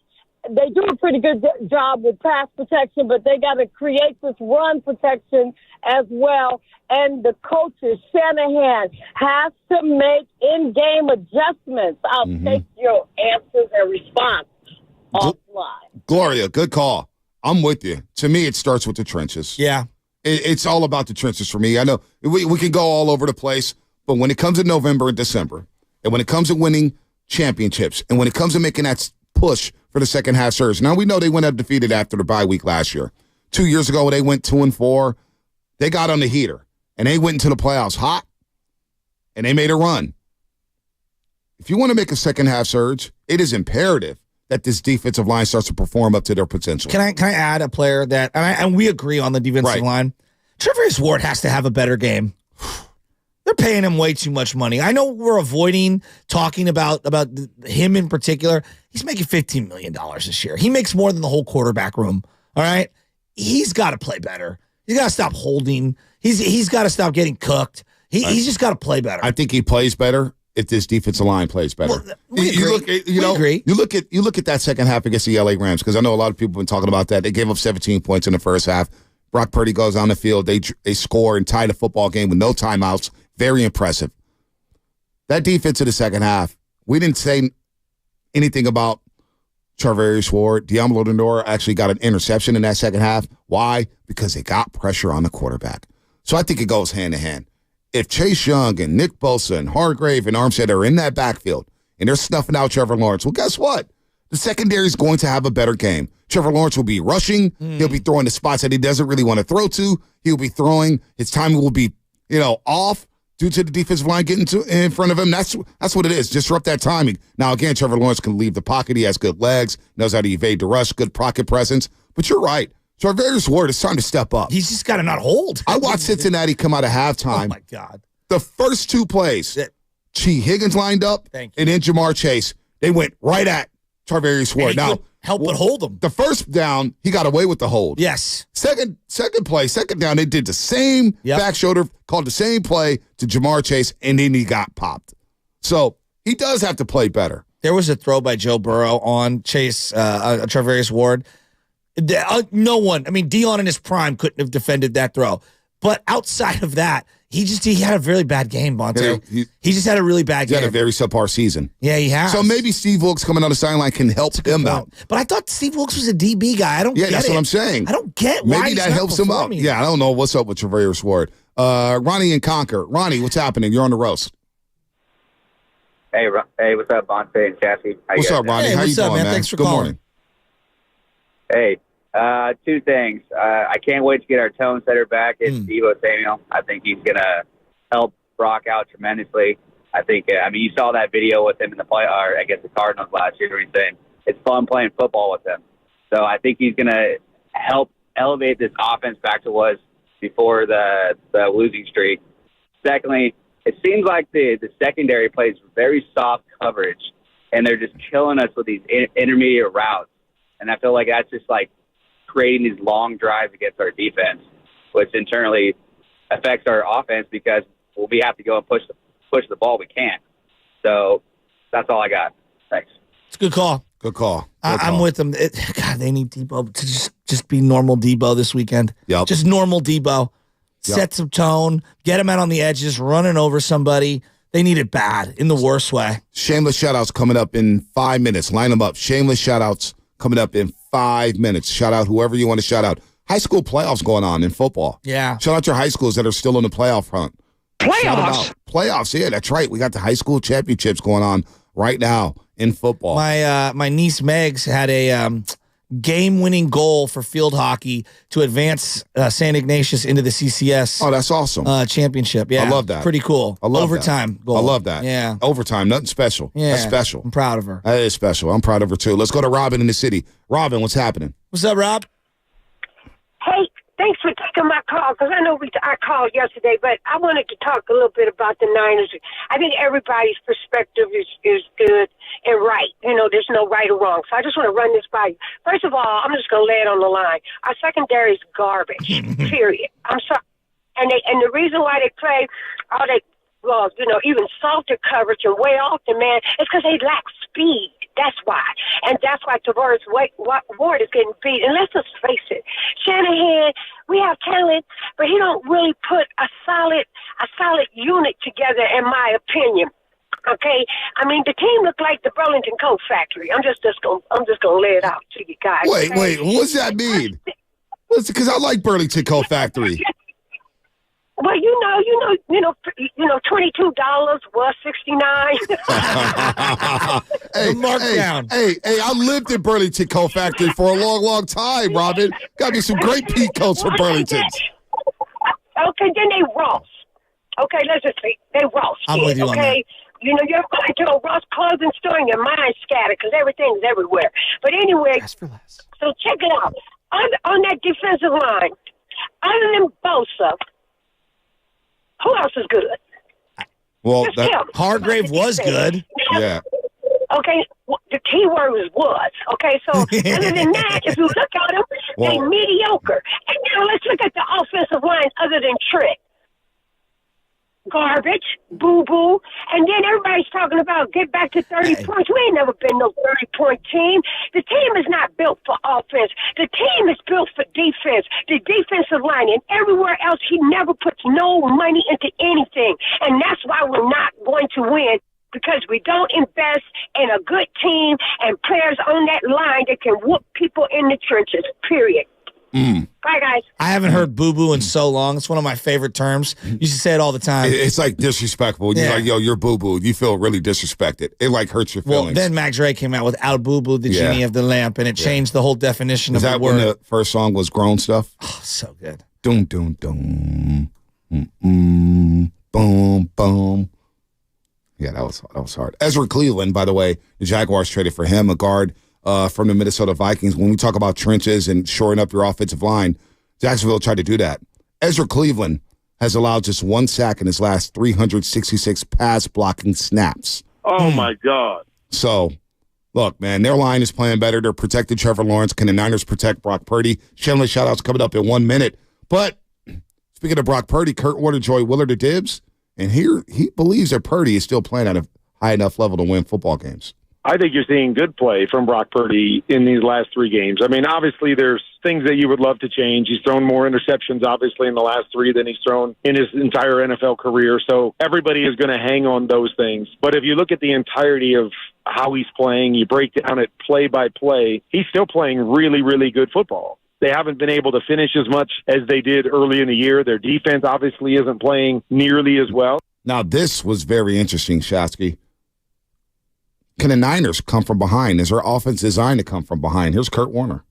They do a pretty good job with pass protection, but they got to create this run protection as well. And the coaches, Shanahan, has to make in-game adjustments. I'll take your answers and response offline. Gloria, good call. I'm with you. To me, it starts with the trenches. Yeah. It's all about the trenches for me. I know we can go all over the place, but when it comes to November and December, and when it comes to winning championships, and when it comes to making that push for the second half surge, now we know they went undefeated after the bye week last year. 2 years ago, they went 2-4. They got on the heater, and they went into the playoffs hot, and they made a run. If you want to make a second half surge, it is imperative that this defensive line starts to perform up to their potential. Can I add a player that, and we agree on the defensive line? Tre'Davious Ward has to have a better game. They're paying him way too much money. I know we're avoiding talking about him in particular. He's making $15 million this year. He makes more than the whole quarterback room. All right. he's got to play better. He's got to stop holding. He's got to stop getting cooked. He's just got to play better. I think he plays better if this defensive line plays better. Well, we agree. You look at that second half against the LA Rams, because I know a lot of people have been talking about that. They gave up 17 points in the first half. Brock Purdy goes on the field. They score and tie the football game with no timeouts. Very impressive. That defense in the second half, we didn't say anything about Charvarius Ward. Diablo Lindor actually got an interception in that second half. Why? Because they got pressure on the quarterback. So I think it goes hand in hand. If Chase Young and Nick Bosa and Hargrave and Armstead are in that backfield and they're snuffing out Trevor Lawrence, well, guess what? The secondary is going to have a better game. Trevor Lawrence will be rushing. He'll be throwing the spots that he doesn't really want to throw to. He'll be throwing. His timing will be, off due to the defensive line getting in front of him. That's what it is. Disrupt that timing. Now, again, Trevor Lawrence can leave the pocket. He has good legs, knows how to evade the rush, good pocket presence. But you're right. Charvarius Ward, it's time to step up. He's just got to not hold. I watched Cincinnati come out of halftime. Oh, my God. The first two plays, T. Higgins lined up, and then Jamar Chase. They went right at Charvarius Ward. Now, help but hold him. The first down, he got away with the hold. Yes. Second down, they did the same back shoulder, called the same play to Jamar Chase, and then he got popped. So he does have to play better. There was a throw by Joe Burrow on Chase, Charvarius Ward. No one, Dion in his prime couldn't have defended that throw. But outside of that, he had a really bad game, Bonte. He just had a really bad game. He had a very subpar season. Yeah, he has. So maybe Steve Wilkes coming on the sideline can help him out. But I thought Steve Wilkes was a DB guy. I don't get it. Yeah, that's what I'm saying. I don't get why maybe that helps him out. Yeah, I don't know what's up with Charvarius Ward. Ronnie and Conquer. Ronnie, what's happening? You're on the roast. Hey, what's up, Bonte and Chassie? What's up, Ronnie? How you doing, man? Thanks for Good calling. Morning. Hey, two things. I can't wait to get our tone setter back. It's Deebo Samuel. I think he's going to help Brock out tremendously. I think, you saw that video with him in the play, or against the Cardinals last year. He's saying it's fun playing football with him. So I think he's going to help elevate this offense back to what was before the losing streak. Secondly, it seems like the secondary plays very soft coverage, and they're just killing us with these intermediate routes. And I feel like that's just like creating these long drives against our defense, which internally affects our offense because we have to go and push the ball. We can't. So that's all I got. Thanks. It's a good call. Good call. I'm with them. God, they need Debo to just be normal Debo this weekend. Yep. Just normal Debo. Set some tone. Get him out on the edge, just running over somebody. They need it bad in the worst way. Shameless shout-outs coming up in 5 minutes. Line them up. Shameless shout-outs coming up in 5 minutes. Shout out whoever you want to shout out. High school playoffs going on in football. Yeah. Shout out your high schools that are still in the playoff hunt. Playoffs? Playoffs, yeah, that's right. We got the high school championships going on right now in football. My niece Megs had a game-winning goal for field hockey to advance St. Ignatius into the CCS. Oh, that's awesome. Championship. Yeah. I love that. Pretty cool. I love overtime that. goal. I love that. Yeah. Overtime, nothing special. Yeah. That's special. I'm proud of her. That is special. I'm proud of her, too. Let's go to Robin in the city. Robin, what's happening? What's up, Rob? Hey, thanks for taking my call, because I know I called yesterday, but I wanted to talk a little bit about the Niners. I think everybody's perspective is good and right. There's no right or wrong. So I just want to run this by you. First of all, I'm just going to lay it on the line. Our secondary is garbage, period. I'm sorry. And the reason why they play all that, even softer coverage and way off the man, is because they lack speed. That's why. And that's why Tavares Ward is getting beat. And let's just face it, Shanahan, we have talent, but he don't really put a solid unit together, in my opinion. Okay? The team looked like the Burlington Coat Factory. I'm just gonna lay it out to you guys. Wait, what's that mean? Because I like Burlington Coat Factory. Well, $22 was $69. Hey, markdown. Hey, I lived in Burlington Coat Factory for a long, long time, Robin. Got me some great peak coats from Burlington's. Okay, then they Ross. Okay, let's just say they Ross. I'm with you on that. You're going to a Ross clothing store and your mind's scattered because everything's everywhere. But anyway, so check it out. On that defensive line, other than Bosa, who else is good? Well, Hargrave was good. Yeah. Okay, The key word was. Okay, so other than that, if you look at them, they mediocre. And now let's look at the offensive line other than Trent. Garbage, boo-boo, and then everybody's talking about get back to 30 points. We ain't never been no 30-point team. The team is not built for offense. The team is built for defense. The defensive line and everywhere else, he never puts no money into anything, and that's why we're not going to win, because we don't invest in a good team and players on that line that can whoop people in the trenches, period. Bye, guys. I haven't heard boo-boo in so long. It's one of my favorite terms. You should say it all the time. It's like disrespectful. You're like, yo, you're boo-boo. You feel really disrespected. It like hurts your feelings. Well, then Max Ray came out with Al Boo-Boo, the genie of the lamp, and it changed the whole definition of the word. Is that when the first song was Grown Stuff? Oh, so good. Doom, doom, doom. Boom, boom. Yeah, that was hard. Ezra Cleveland, by the way, the Jaguars traded for him, a guard from the Minnesota Vikings. When we talk about trenches and shoring up your offensive line, Jacksonville tried to do that. Ezra Cleveland has allowed just 1 sack in his last 366 pass blocking snaps. Oh, my God. So, look, man, their line is playing better. They're protecting Trevor Lawrence. Can the Niners protect Brock Purdy? Shameless shout-outs coming up in 1 minute. But speaking of Brock Purdy, Kurt Warner, Joy Willard are dibs. And here he believes that Purdy is still playing at a high enough level to win football games. I think you're seeing good play from Brock Purdy in these last 3 games. I mean, obviously there's things that you would love to change. He's thrown more interceptions, obviously, in the last 3 than he's thrown in his entire NFL career. So everybody is going to hang on those things. But if you look at the entirety of how he's playing, you break down it play by play, he's still playing really, really good football. They haven't been able to finish as much as they did early in the year. Their defense obviously isn't playing nearly as well. Now, this was very interesting, Shasky. Can the Niners come from behind? Is their offense designed to come from behind? Here's Kurt Warner.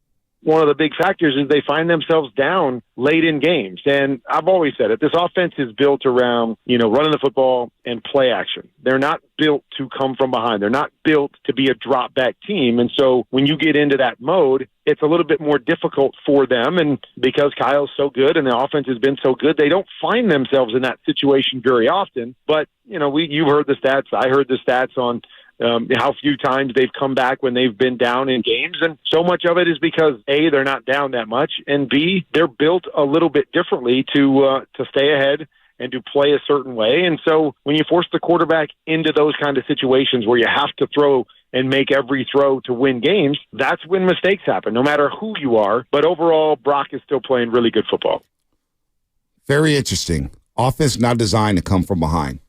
One of the big factors is they find themselves down late in games. And I've always said it, this offense is built around, running the football and play action. They're not built to come from behind. They're not built to be a drop back team. And so when you get into that mode, it's a little bit more difficult for them. And because Kyle's so good and the offense has been so good, they don't find themselves in that situation very often. But, you've heard the stats. I heard the stats on how few times they've come back when they've been down in games. And so much of it is because, A, they're not down that much, and B, they're built a little bit differently to stay ahead and to play a certain way. And so when you force the quarterback into those kind of situations where you have to throw and make every throw to win games, that's when mistakes happen, no matter who you are. But overall, Brock is still playing really good football. Very interesting. Offense not designed to come from behind.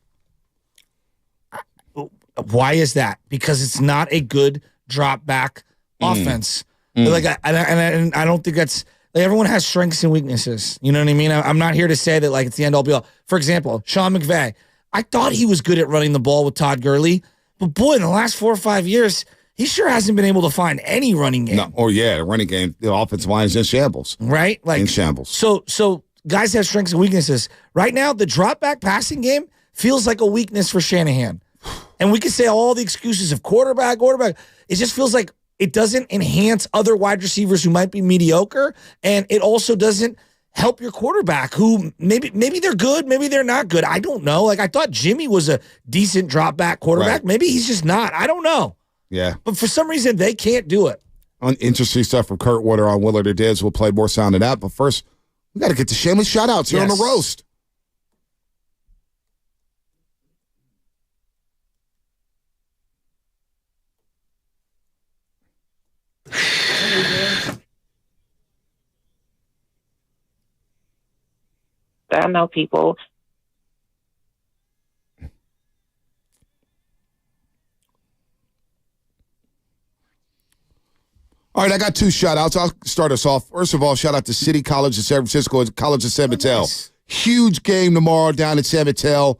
Why is that? Because it's not a good drop back offense. Like I don't think that's like, everyone has strengths and weaknesses. You know what I mean? I'm not here to say that like it's the end all be all. For example, Sean McVay. I thought he was good at running the ball with Todd Gurley, but boy, in the last 4 or 5 years, he sure hasn't been able to find any running game. The running game, the offensive line is in shambles. Right? Like in shambles. So guys have strengths and weaknesses. Right now, the drop back passing game feels like a weakness for Shanahan. And we can say all the excuses of quarterback. It just feels like it doesn't enhance other wide receivers who might be mediocre, and it also doesn't help your quarterback who maybe they're good, maybe they're not good. I don't know. Like I thought Jimmy was a decent drop back quarterback. Right. Maybe he's just not. I don't know. Yeah. But for some reason, they can't do it. Interesting stuff from Kurt Warner on Willard or Dibs. We'll play more sound of that. But first, we got to get to shameless shout-outs here on the roast. I know people. All right, I got 2 shout-outs. I'll start us off. First of all, shout out to City College of San Francisco and College of San Mateo. Nice. Huge game tomorrow down at San Mateo.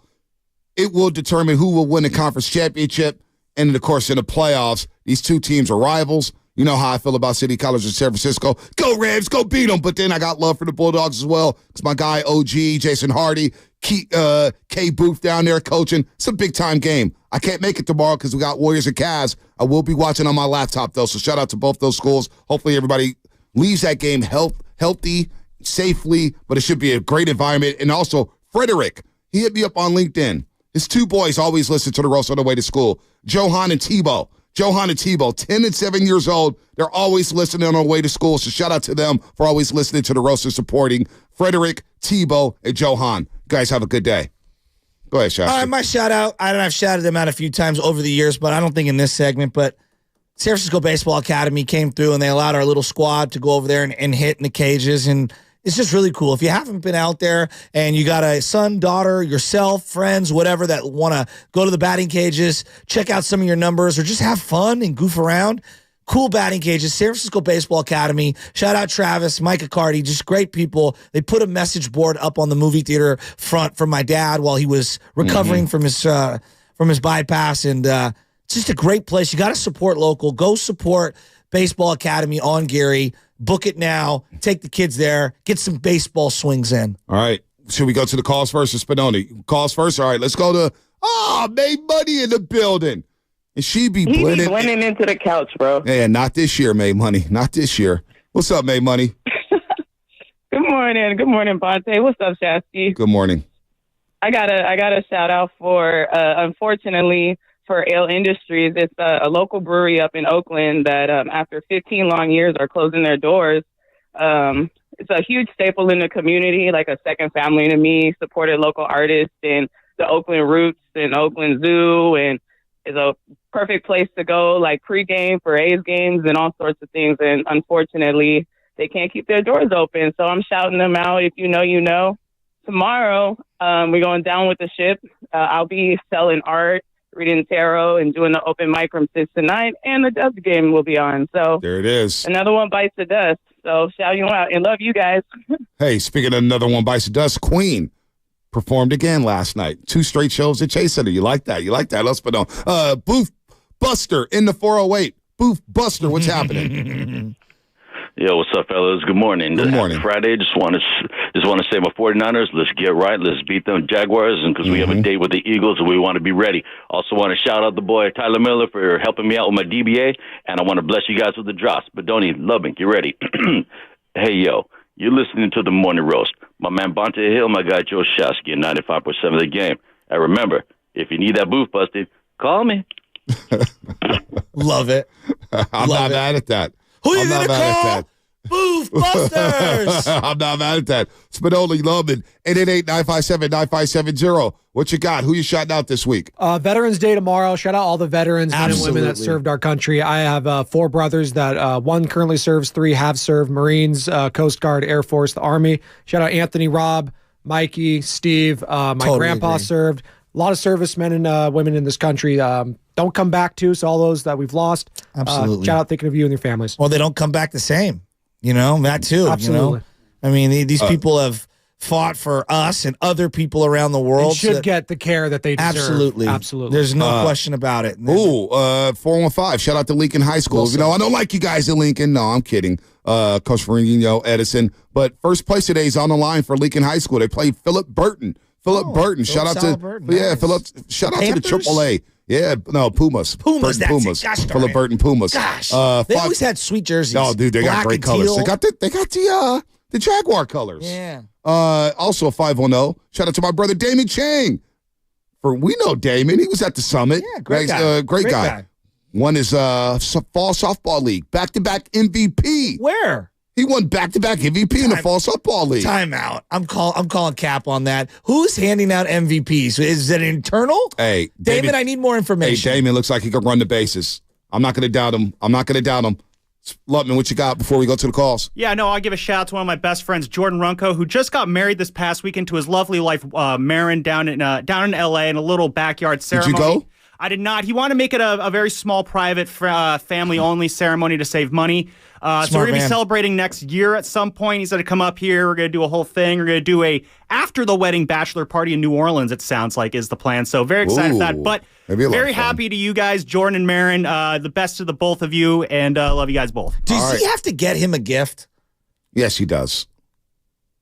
It will determine who will win the conference championship. And, of course, in the playoffs, these 2 teams are rivals. You know how I feel about City College of San Francisco. Go Rams, go beat them. But then I got love for the Bulldogs as well. It's my guy, OG, Jason Hardy, K Booth down there coaching. It's a big-time game. I can't make it tomorrow because we got Warriors and Cavs. I will be watching on my laptop, though, so shout out to both those schools. Hopefully everybody leaves that game healthy, safely, but it should be a great environment. And also, Frederick, he hit me up on LinkedIn. His 2 boys always listen to the roast on the way to school, Johan and Tebow. Johan and Tebow, 10 and 7 years old. They're always listening on their way to school, so shout out to them for always listening to the roast and supporting Frederick, Tebow, and Johan. You guys have a good day. Go ahead, Shasta. My shout out, I've shouted them out a few times over the years, but I don't think in this segment, but San Francisco Baseball Academy came through and they allowed our little squad to go over there and hit in the cages, and it's just really cool. If you haven't been out there and you got a son, daughter, yourself, friends, whatever that want to go to the batting cages, check out some of your numbers, or just have fun and goof around, cool batting cages, San Francisco Baseball Academy. Shout out Travis, Mike Accardi, just great people. They put a message board up on the movie theater front for my dad while he was recovering from his bypass, and it's just a great place. You got to support local. Go support Baseball Academy on Geary. Book it now. Take the kids there. Get some baseball swings in. All right. Should we go to the calls first or Spinoni? Calls first? All right. Let's go to, May Money in the building. And she be blending into the couch, bro. Yeah, not this year, May Money. Not this year. What's up, May Money? Good morning. Good morning, Bonte. What's up, Shasky? Good morning. I got a shout out for, unfortunately, for Ale Industries. It's a local brewery up in Oakland that after 15 long years are closing their doors. It's a huge staple in the community, like a second family to me, supported local artists and the Oakland Roots and Oakland Zoo, and is a perfect place to go, like pregame for A's games and all sorts of things. And unfortunately, they can't keep their doors open. So I'm shouting them out. If you know, you know. Tomorrow, we're going down with the ship. I'll be selling art, reading tarot, and doing the open mic from 6 to 9, and the Dubs game will be on. So there it is. Another one bites the dust. So shout you out and love you guys. Hey, speaking of another one bites the dust, Queen performed again last night. 2 straight shows at Chase Center. You like that? You like that? Let's put on. Booth Buster in the 408. Booth Buster, what's happening? Yo, what's up, fellas? Good morning. Good morning. Friday, just want to say my 49ers, let's get right. Let's beat them Jaguars, and because we have a date with the Eagles, and we want to be ready. Also want to shout out the boy Tyler Miller for helping me out with my DBA, and I want to bless you guys with the drops. But don't even love me. Get ready. Hey, yo, you're listening to the Morning Roast. My man Bonte Hill, my guy Joe Shasky, at 95% of the game. And remember, if you need that booth busted, call me. Love it. I'm not mad at that. Who are you going to call? Booth Busters. I'm not mad at that. Spinoli Loman, 888-957-9570. What you got? Who you shouting out this week? Veterans Day tomorrow. Shout out all the veterans, men and women that served our country. I have 4 brothers that one currently serves, 3 have served, Marines, Coast Guard, Air Force, the Army. Shout out Anthony, Rob, Mikey, Steve. My grandpa served. A lot of servicemen and women in this country don't come back too, so all those that we've lost, Absolutely. Shout out thinking of you and your families. Well, they don't come back the same. You know, that too. Absolutely. You know? I mean, these people have fought for us and other people around the world. And should get the care that they deserve. Absolutely. Absolutely. There's no question about it. 415. Shout out to Lincoln High School. You know, I don't like you guys at Lincoln. No, I'm kidding. Coach Ferrigno, Edison. But first place today is on the line for Lincoln High School. They played Philip Burton. Philip Burton. Shout out to Philip. Shout out to the AAA. Yeah, no, Pumas. Pumas, that's Pumas. it. Gosh darn Philip it. Burton Pumas. Gosh, they always had sweet jerseys. Oh, dude, they got Black great and colors. teal. They got the Jaguar colors. Yeah. Also 510. Shout out to my brother Damon Chang. We know Damon. He was at the summit. Yeah, great guy. Great guy. Won his fall softball league. Back-to-back MVP. Where? He won back-to-back MVP in the fall softball league. Timeout. I'm calling cap on that. Who's handing out MVPs? Is it internal? Hey, Damon, I need more information. Hey, Damon looks like he could run the bases. I'm not going to doubt him. Lutman, what you got before we go to the calls? Yeah, no, I'll give a shout out to one of my best friends, Jordan Runco, who just got married this past weekend to his lovely wife, Marin, down in L.A. in a little backyard ceremony. Did you go? I did not. He wanted to make it a very small, private, family-only ceremony to save money. So we're going to be celebrating next year at some point. He's going to come up here. We're going to do a whole thing. We're going to do a after-the-wedding bachelor party in New Orleans, it sounds like, is the plan. So very excited for that. But very happy to you guys, Jordan and Marin. The best to the both of you, and love you guys both. Does he have to get him a gift? Yes, he does.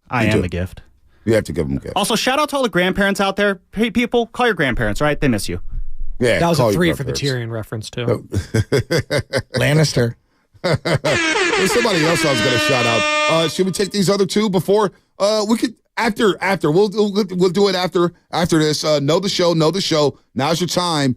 I am the gift. You have to give him a gift. Also, shout out to all the grandparents out there. Hey, people, call your grandparents, right? They miss you. Yeah, that was a 3 for the Tyrion reference, too. Lannister. There's somebody else I was going to shout out. Should we take these other 2 before we could? After we'll do it after this. Know the show. Now's your time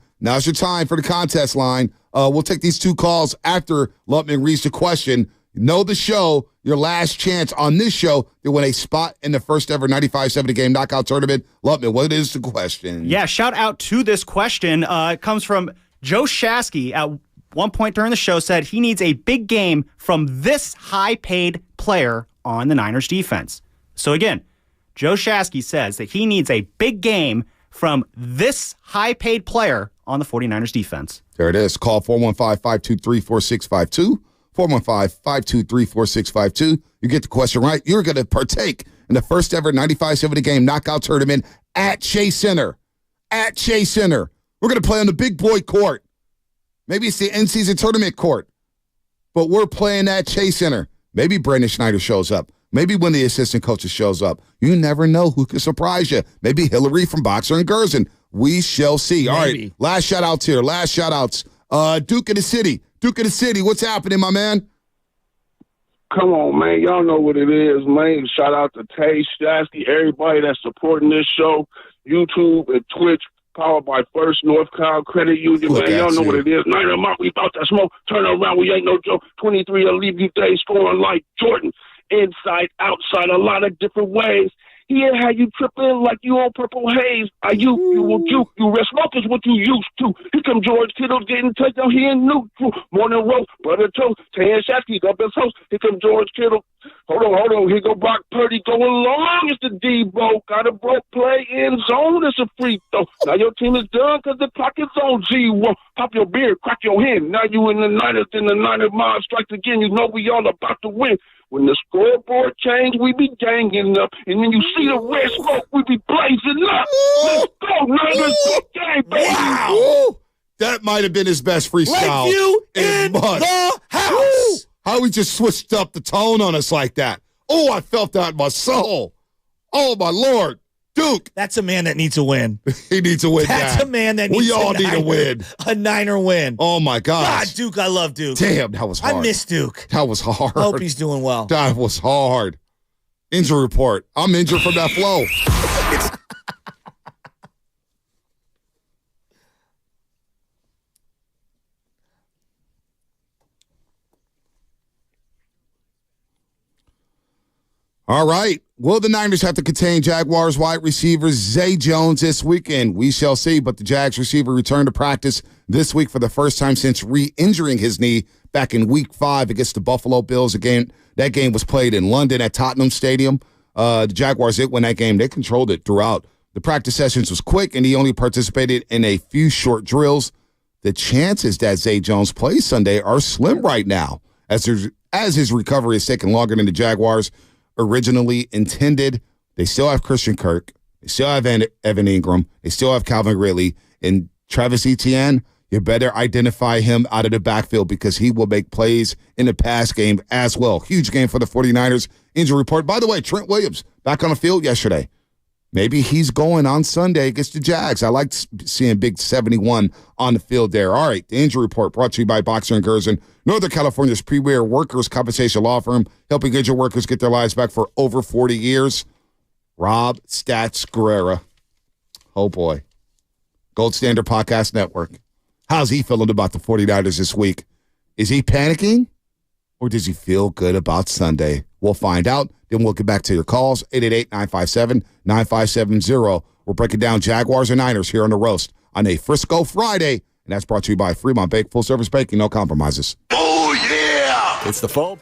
for the contest line. We'll take these 2 calls after Lutman reads the question. Know the show. Your last chance on this show to win a spot in the first ever 95-70 game knockout tournament. Lutman, what is the question? Yeah, shout out to this question. It comes from Joe Shasky. At one point during the show, said he needs a big game from this high-paid player on the Niners defense. So again, Joe Shasky says that he needs a big game from this high-paid player on the 49ers defense. There it is. Call 415-523-4652. 415-523-4652. You get the question right, you're going to partake in the first ever 95-70 game knockout tournament at Chase Center. At Chase Center. We're going to play on the big boy court. Maybe it's the in-season tournament court. But we're playing at Chase Center. Maybe Brandon Schneider shows up. Maybe one of the assistant coaches shows up. You never know who could surprise you. Maybe Hillary from Boxer and Gerson. We shall see. All right, last shout-outs here. Last shout-outs. Duke of the City. What's happening, my man? Come on, man. Y'all know what it is, man. Shout out to Tay, Shasky, everybody that's supporting this show. YouTube and Twitch, powered by First North Cal Credit Union, man. Y'all know what it is. Niner Mark, we about that smoke. Turn around, we ain't no joke. 23, I'll leave you days scoring like Jordan. Inside, outside, a lot of different ways. He ain't had you tripping like you on purple haze. You will juke. You rest smoke is what you used to. Here come George Kittle getting touchdown. He in neutral. Morning roast, butter toast. Tan Shasky, the best host. Here come George Kittle. Hold on. Here go Brock Purdy going long. It's the Debo. Got a broke play in zone. It's a free throw. Now your team is done because the clock is on zero. Pop your beer, crack your hand. Now you in the Niners, then the Niners mob strikes again. You know we all about to win. When the scoreboard change, we be ganging up. And when you see the red smoke, we be blazing up. Let's go, Niners. Game, baby. Wow. That might have been his best freestyle. Lakeview in the house. How he just switched up the tone on us like that. Oh, I felt that in my soul. Oh, my Lord. Duke. That's a man that needs a win. He needs a win. That's a man that needs We all need a win. A Niner win. Oh, my gosh. God, Duke, I love Duke. Damn, that was hard. I miss Duke. That was hard. I hope he's doing well. That was hard. Injury report. I'm injured from that flow. All right. Will the Niners have to contain Jaguars wide receiver Zay Jones this weekend? We shall see, but the Jags receiver returned to practice this week for the first time since re-injuring his knee back in Week 5 against the Buffalo Bills. Again, that game was played in London at Tottenham Stadium. The Jaguars did win that game. They controlled it throughout. The practice sessions was quick, and he only participated in a few short drills. The chances that Zay Jones plays Sunday are slim right now, as his recovery is taking longer than the Jaguars originally intended. They still have Christian Kirk. They still have Evan Ingram. They still have Calvin Ridley. And Travis Etienne, you better identify him out of the backfield because he will make plays in the pass game as well. Huge game for the 49ers. Injury report. By the way, Trent Williams back on the field yesterday. Maybe he's going on Sunday against the Jags. I like seeing Big 71 on the field there. All right, the injury report brought to you by Boxer and Gerson, Northern California's premier workers' compensation law firm, helping injured workers get their lives back for over 40 years. Rob Stats Guerrera. Oh, boy. Gold Standard Podcast Network. How's he feeling about the 49ers this week? Is he panicking or does he feel good about Sunday? We'll find out. Then we'll get back to your calls, 888-957-9570. We're breaking down Jaguars and Niners here on The Roast on a Frisco Friday, and that's brought to you by Fremont Bake, full-service baking, no compromises. Oh, yeah! It's the fall.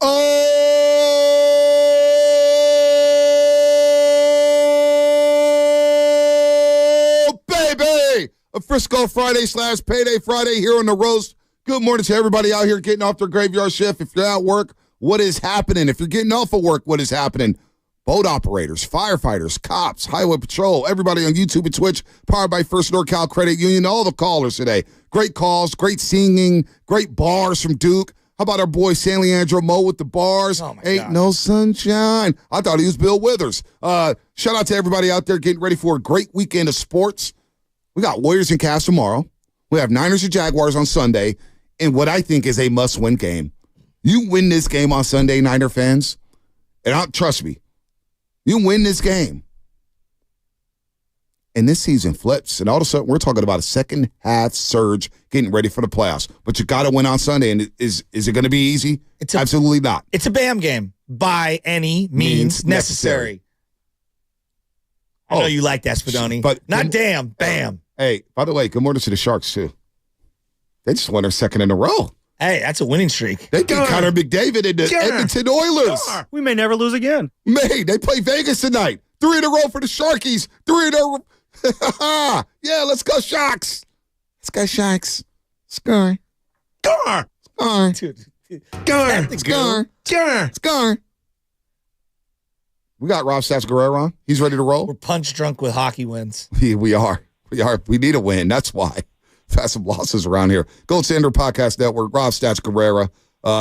Oh, baby! A Frisco Friday / Payday Friday here on the Roast. Good morning to everybody out here getting off their graveyard shift. If you're at work, what is happening? If you're getting off of work, what is happening? boat operators, firefighters, cops, highway patrol, everybody on YouTube and Twitch, powered by First NorCal Credit Union, all the callers today. Great calls, great singing, great bars from Duke. How about our boy San Leandro Mo with the bars? Ain't no sunshine. I thought he was Bill Withers. Shout out to everybody out there getting ready for a great weekend of sports. We got Warriors and Cavs tomorrow. We have Niners and Jaguars on Sunday, and what I think is a must-win game. You win this game on Sunday, Niner fans, and trust me, you win this game, and this season flips, and all of a sudden we're talking about a second-half surge getting ready for the playoffs. But you got to win on Sunday, and is it going to be easy? Absolutely not. It's a BAM game by any means necessary. I know you like that, Spadoni. But not damn, bam. Hey, by the way, good morning to the Sharks, too. They just won their second in a row. Hey, that's a winning streak. They beat Connor McDavid and the Edmonton Oilers. We may never lose again. They play Vegas tonight. 3 in a row for the Sharkies. 3 in a row. Yeah, let's go Sharks. Let's go Sharks. Score. Score. Score. Score. Score. We got Rob Stats Guerrero on. He's ready to roll. We're punch drunk with hockey wins. We are. We need a win. That's why. We've had some losses around here. Gold Standard Podcast Network, Rob Stats Guerrero.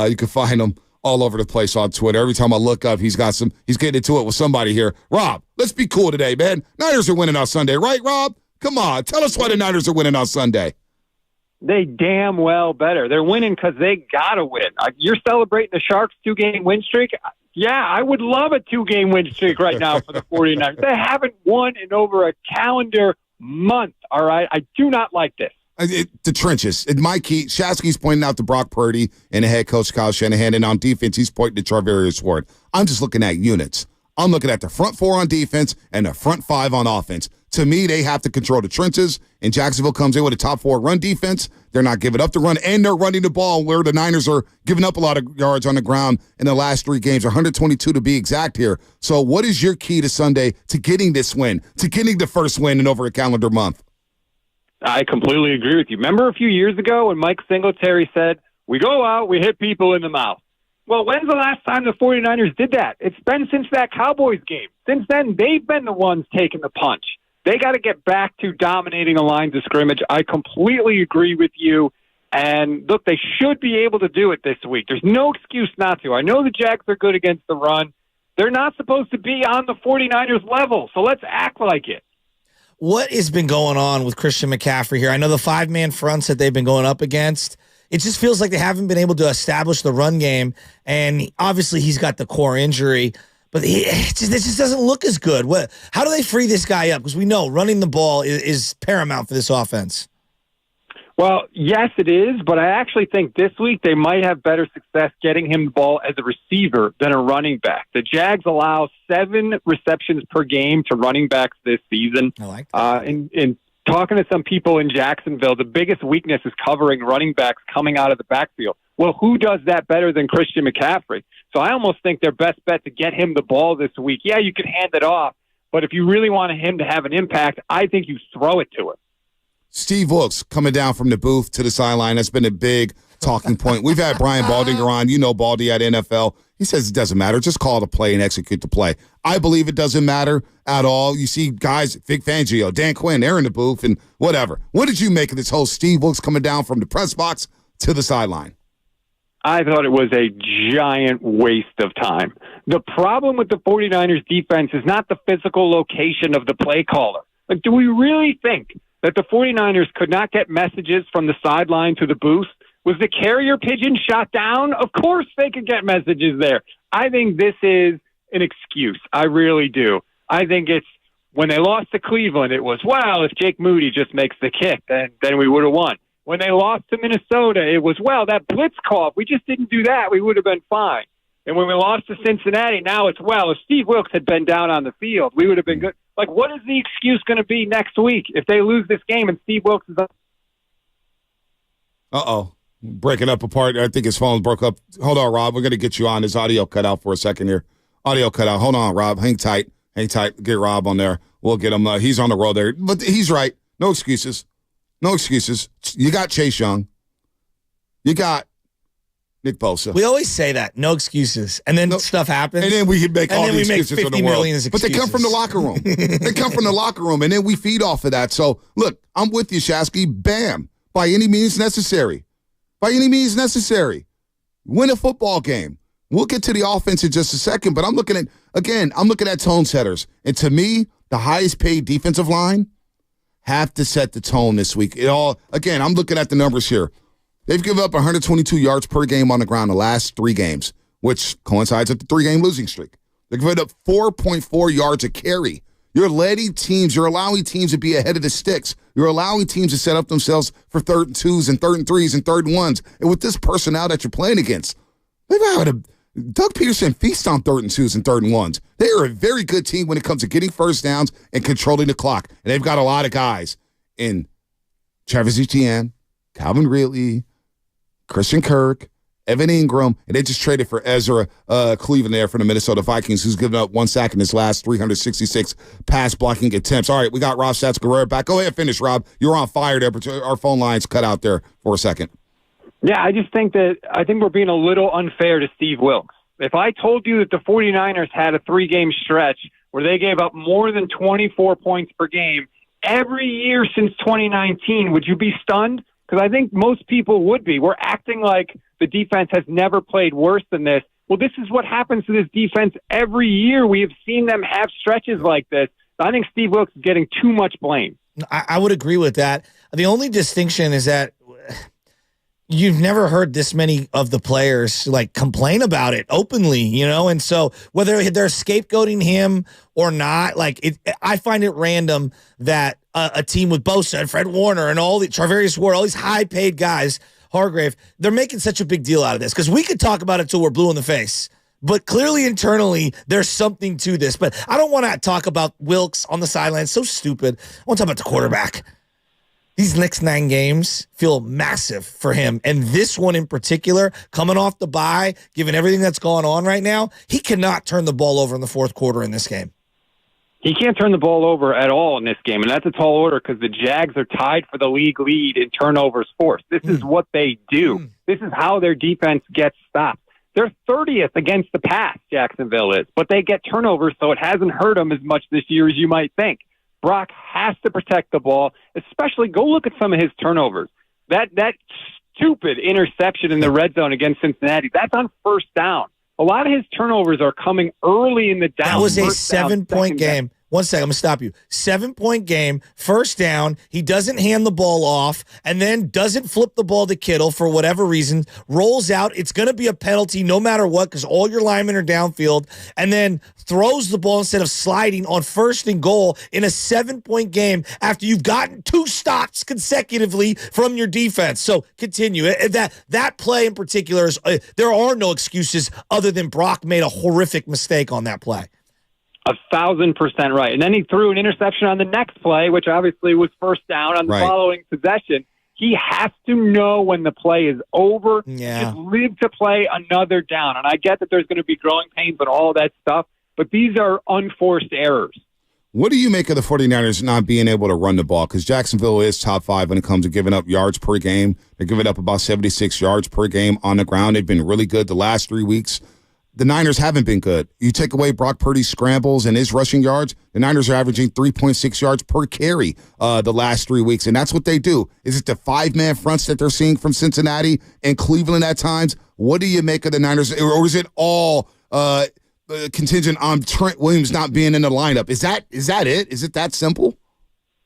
You can find him all over the place on Twitter. Every time I look up, he's getting into it with somebody here. Rob, let's be cool today, man. Niners are winning on Sunday, right, Rob? Come on. Tell us why the Niners are winning on Sunday. They damn well better. They're winning because they got to win. You're celebrating the Sharks' 2-game win streak? Yeah, I would love a 2-game win streak right now for the 49ers. They haven't won in over a calendar month, all right? I do not like this. The trenches. My key, Shasky's pointing out to Brock Purdy and the head coach Kyle Shanahan, and on defense, he's pointing to Charvarius Ward. I'm just looking at units. I'm looking at the front 4 on defense and the front 5 on offense. To me, they have to control the trenches, and Jacksonville comes in with a top 4 run defense. They're not giving up the run, and they're running the ball where the Niners are giving up a lot of yards on the ground in the last 3 games, 122 to be exact here. So what is your key to Sunday to getting this win, to getting the first win in over a calendar month? I completely agree with you. Remember a few years ago when Mike Singletary said, we go out, we hit people in the mouth. Well, when's the last time the 49ers did that? It's been since that Cowboys game. Since then, they've been the ones taking the punch. They got to get back to dominating the lines of scrimmage. I completely agree with you. And look, they should be able to do it this week. There's no excuse not to. I know the Jags are good against the run. They're not supposed to be on the 49ers level, so let's act like it. What has been going on with Christian McCaffrey here? I know the 5-man fronts that they've been going up against. It just feels like they haven't been able to establish the run game, and obviously he's got the core injury, but this just doesn't look as good. How do they free this guy up? Because we know running the ball is paramount for this offense. Well, yes, it is, but I actually think this week they might have better success getting him the ball as a receiver than a running back. The Jags allow 7 receptions per game to running backs this season. I like that. In talking to some people in Jacksonville, the biggest weakness is covering running backs coming out of the backfield. Well, who does that better than Christian McCaffrey? So I almost think their best bet to get him the ball this week, yeah, you can hand it off, but if you really want him to have an impact, I think you throw it to him. Steve Wilks coming down from the booth to the sideline. That's been a big talking point. We've had Brian Baldinger on. You know Baldy at NFL. He says it doesn't matter. Just call the play and execute the play. I believe it doesn't matter at all. You see guys, Vic Fangio, Dan Quinn, they're in the booth and whatever. What did you make of this whole Steve Wilks coming down from the press box to the sideline? I thought it was a giant waste of time. The problem with the 49ers defense is not the physical location of the play caller. Like, do we really think that the 49ers could not get messages from the sideline to the booth? Was the carrier pigeon shot down? Of course they could get messages there. I think this is an excuse. I really do. I think it's when they lost to Cleveland, it was, well, if Jake Moody just makes the kick, then we would have won. When they lost to Minnesota, it was, well, that blitz call, if we just didn't do that, we would have been fine. And when we lost to Cincinnati, now it's, well, if Steve Wilks had been down on the field, we would have been good. Like, what is the excuse going to be next week if they lose this game and Steve Wilks is up? Uh-oh. Breaking up apart. I think his phone broke up. Hold on, Rob. We're going to get you on. His audio cut out for a second here. Audio cut out. Hold on, Rob. Hang tight. Hang tight. Get Rob on there. We'll get him. He's on the road there. But he's right. No excuses. No excuses. You got Chase Young. You got Nick Bosa. We always say that. No excuses. And then stuff happens. And then we make all the excuses in the world. But they come from the locker room. They come from the locker room, and then we feed off of that. So, look, I'm with you, Shasky. Bam. By any means necessary. By any means necessary. Win a football game. We'll get to the offense in just a second, but I'm looking at tone setters. And to me, the highest paid defensive line have to set the tone this week. I'm looking at the numbers here. They've given up 122 yards per game on the ground the last 3 games, which coincides with the 3-game losing streak. They've given up 4.4 yards a carry. You're allowing teams to be ahead of the sticks. You're allowing teams to set up themselves for 3rd and 2s and 3rd and 3s and 3rd and 1s. And with this personnel that you're playing against, Doug Peterson feasts on 3rd and 2s and 3rd and 1s. They are a very good team when it comes to getting first downs and controlling the clock. And they've got a lot of guys in Travis Etienne, Calvin Ridley, Christian Kirk, Evan Ingram, and they just traded for Ezra Cleveland there for the Minnesota Vikings, who's given up 1 sack in his last 366 pass blocking attempts. All right, we got Rob Stats-Guerrero back. Go ahead, finish, Rob. You're on fire there, but our phone line's cut out there for a second. Yeah, I think we're being a little unfair to Steve Wilks. If I told you that the 49ers had a 3-game stretch where they gave up more than 24 points per game every year since 2019, would you be stunned? Because I think most people would be. We're acting like the defense has never played worse than this. Well, this is what happens to this defense every year. We have seen them have stretches like this. I think Steve Wilks is getting too much blame. I would agree with that. The only distinction is that you've never heard this many of the players complain about it openly, and so whether they're scapegoating him or not, I find it random that a team with Bosa and Fred Warner and all the Charvarius Ward, all these high-paid guys, Hargrave, they're making such a big deal out of this because we could talk about it till we're blue in the face. But clearly, internally, there's something to this. But I don't want to talk about Wilks on the sidelines. So stupid. I want to talk about the quarterback. These next 9 games feel massive for him. And this one in particular, coming off the bye, given everything that's going on right now, he cannot turn the ball over in the 4th quarter in this game. He can't turn the ball over at all in this game, and that's a tall order because the Jags are tied for the league lead in turnovers forced. This is what they do. This is how their defense gets stopped. They're 30th against the pass, Jacksonville is, but they get turnovers, so it hasn't hurt them as much this year as you might think. Brock has to protect the ball, especially go look at some of his turnovers. That stupid interception in the red zone against Cincinnati, that's on 1st down. A lot of his turnovers are coming early in the down. That was a 7-point game. 1 second, I'm going to stop you. 7-point game, 1st down. He doesn't hand the ball off and then doesn't flip the ball to Kittle for whatever reason, rolls out. It's going to be a penalty no matter what because all your linemen are downfield, and then throws the ball instead of sliding on 1st and goal in a 7-point game after you've gotten 2 stops consecutively from your defense. So continue. That play in particular, there are no excuses other than Brock made a horrific mistake on that play. 1,000% right. And then he threw an interception on the next play, which obviously was 1st down on the following possession. He has to know when the play is over. Yeah. Just live to play another down. And I get that there's going to be growing pains and all that stuff, but these are unforced errors. What do you make of the 49ers not being able to run the ball? Because Jacksonville is top 5 when it comes to giving up yards per game. They're giving up about 76 yards per game on the ground. They've been really good the last 3 weeks. The Niners haven't been good. You take away Brock Purdy's scrambles and his rushing yards, the Niners are averaging 3.6 yards per carry the last 3 weeks, and that's what they do. Is it the 5-man fronts that they're seeing from Cincinnati and Cleveland at times? What do you make of the Niners, or is it all contingent on Trent Williams not being in the lineup? Is that it? Is it that simple?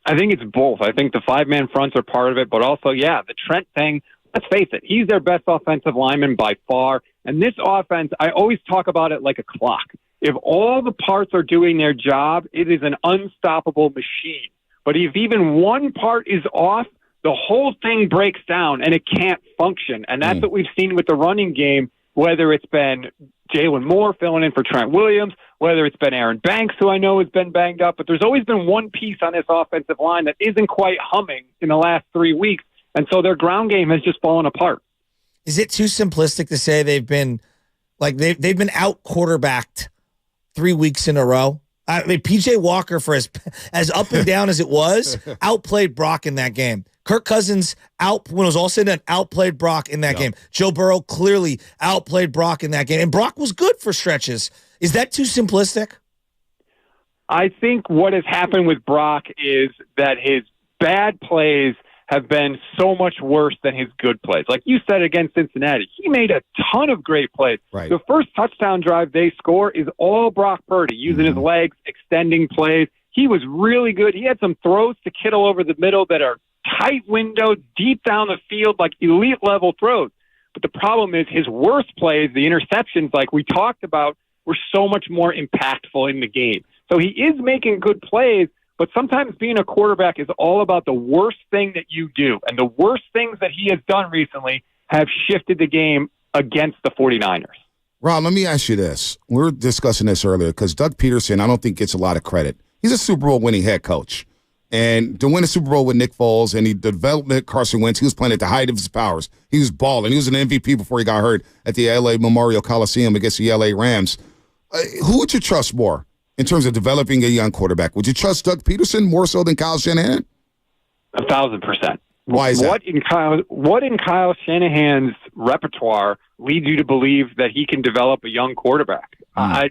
I think it's both. I think the 5-man fronts are part of it, but also, the Trent thing, let's face it, he's their best offensive lineman by far. And this offense, I always talk about it like a clock. If all the parts are doing their job, it is an unstoppable machine. But if even one part is off, the whole thing breaks down and it can't function. And that's what we've seen with the running game, whether it's been Jalen Moore filling in for Trent Williams, whether it's been Aaron Banks, who I know has been banged up. But there's always been one piece on this offensive line that isn't quite humming in the last 3 weeks. And so their ground game has just fallen apart. Is it too simplistic to say they've been out quarterbacked 3 weeks in a row? I mean, PJ Walker, for as up and down as it was, outplayed Brock in that game. Kirk Cousins, when it was all said and done, outplayed Brock in that game. Joe Burrow clearly outplayed Brock in that game. And Brock was good for stretches. Is that too simplistic? I think what has happened with Brock is that his bad plays have been so much worse than his good plays. Like you said against Cincinnati, he made a ton of great plays. Right. The first touchdown drive they score is all Brock Purdy, using his legs, extending plays. He was really good. He had some throws to Kittle over the middle that are tight window, deep down the field, like elite level throws. But the problem is his worst plays, the interceptions like we talked about, were so much more impactful in the game. So he is making good plays, but sometimes being a quarterback is all about the worst thing that you do. And the worst things that he has done recently have shifted the game against the 49ers. Rob, let me ask you this. We were discussing this earlier because Doug Peterson, I don't think gets a lot of credit. He's a Super Bowl winning head coach. And to win a Super Bowl with Nick Foles and he developed Carson Wentz, he was playing at the height of his powers. He was balling. He was an MVP before he got hurt at the L.A. Memorial Coliseum against the L.A. Rams. Who would you trust more in terms of developing a young quarterback? Would you trust Doug Peterson more so than Kyle Shanahan? 1,000%. Why is that? What in Kyle Shanahan's repertoire leads you to believe that he can develop a young quarterback? I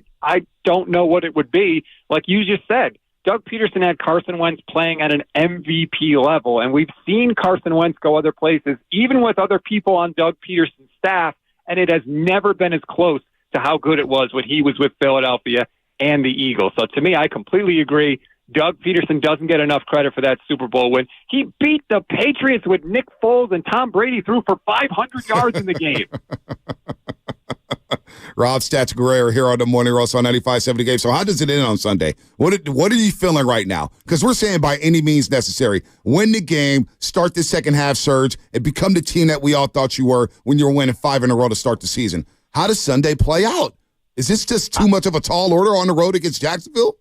don't know what it would be. Like you just said, Doug Peterson had Carson Wentz playing at an MVP level, and we've seen Carson Wentz go other places, even with other people on Doug Peterson's staff, and it has never been as close to how good it was when he was with Philadelphia and the Eagles. So to me, I completely agree. Doug Peterson doesn't get enough credit for that Super Bowl win. He beat the Patriots with Nick Foles, and Tom Brady threw for 500 yards in the game. Rob Stats Guerrero here on the Morning Roast on 95.7 The Game. So how does it end on Sunday? What are you feeling right now? Because we're saying by any means necessary, win the game, start the second half surge, and become the team that we all thought you were when you were winning 5 in a row to start the season. How does Sunday play out? Is this just too much of a tall order on the road against Jacksonville?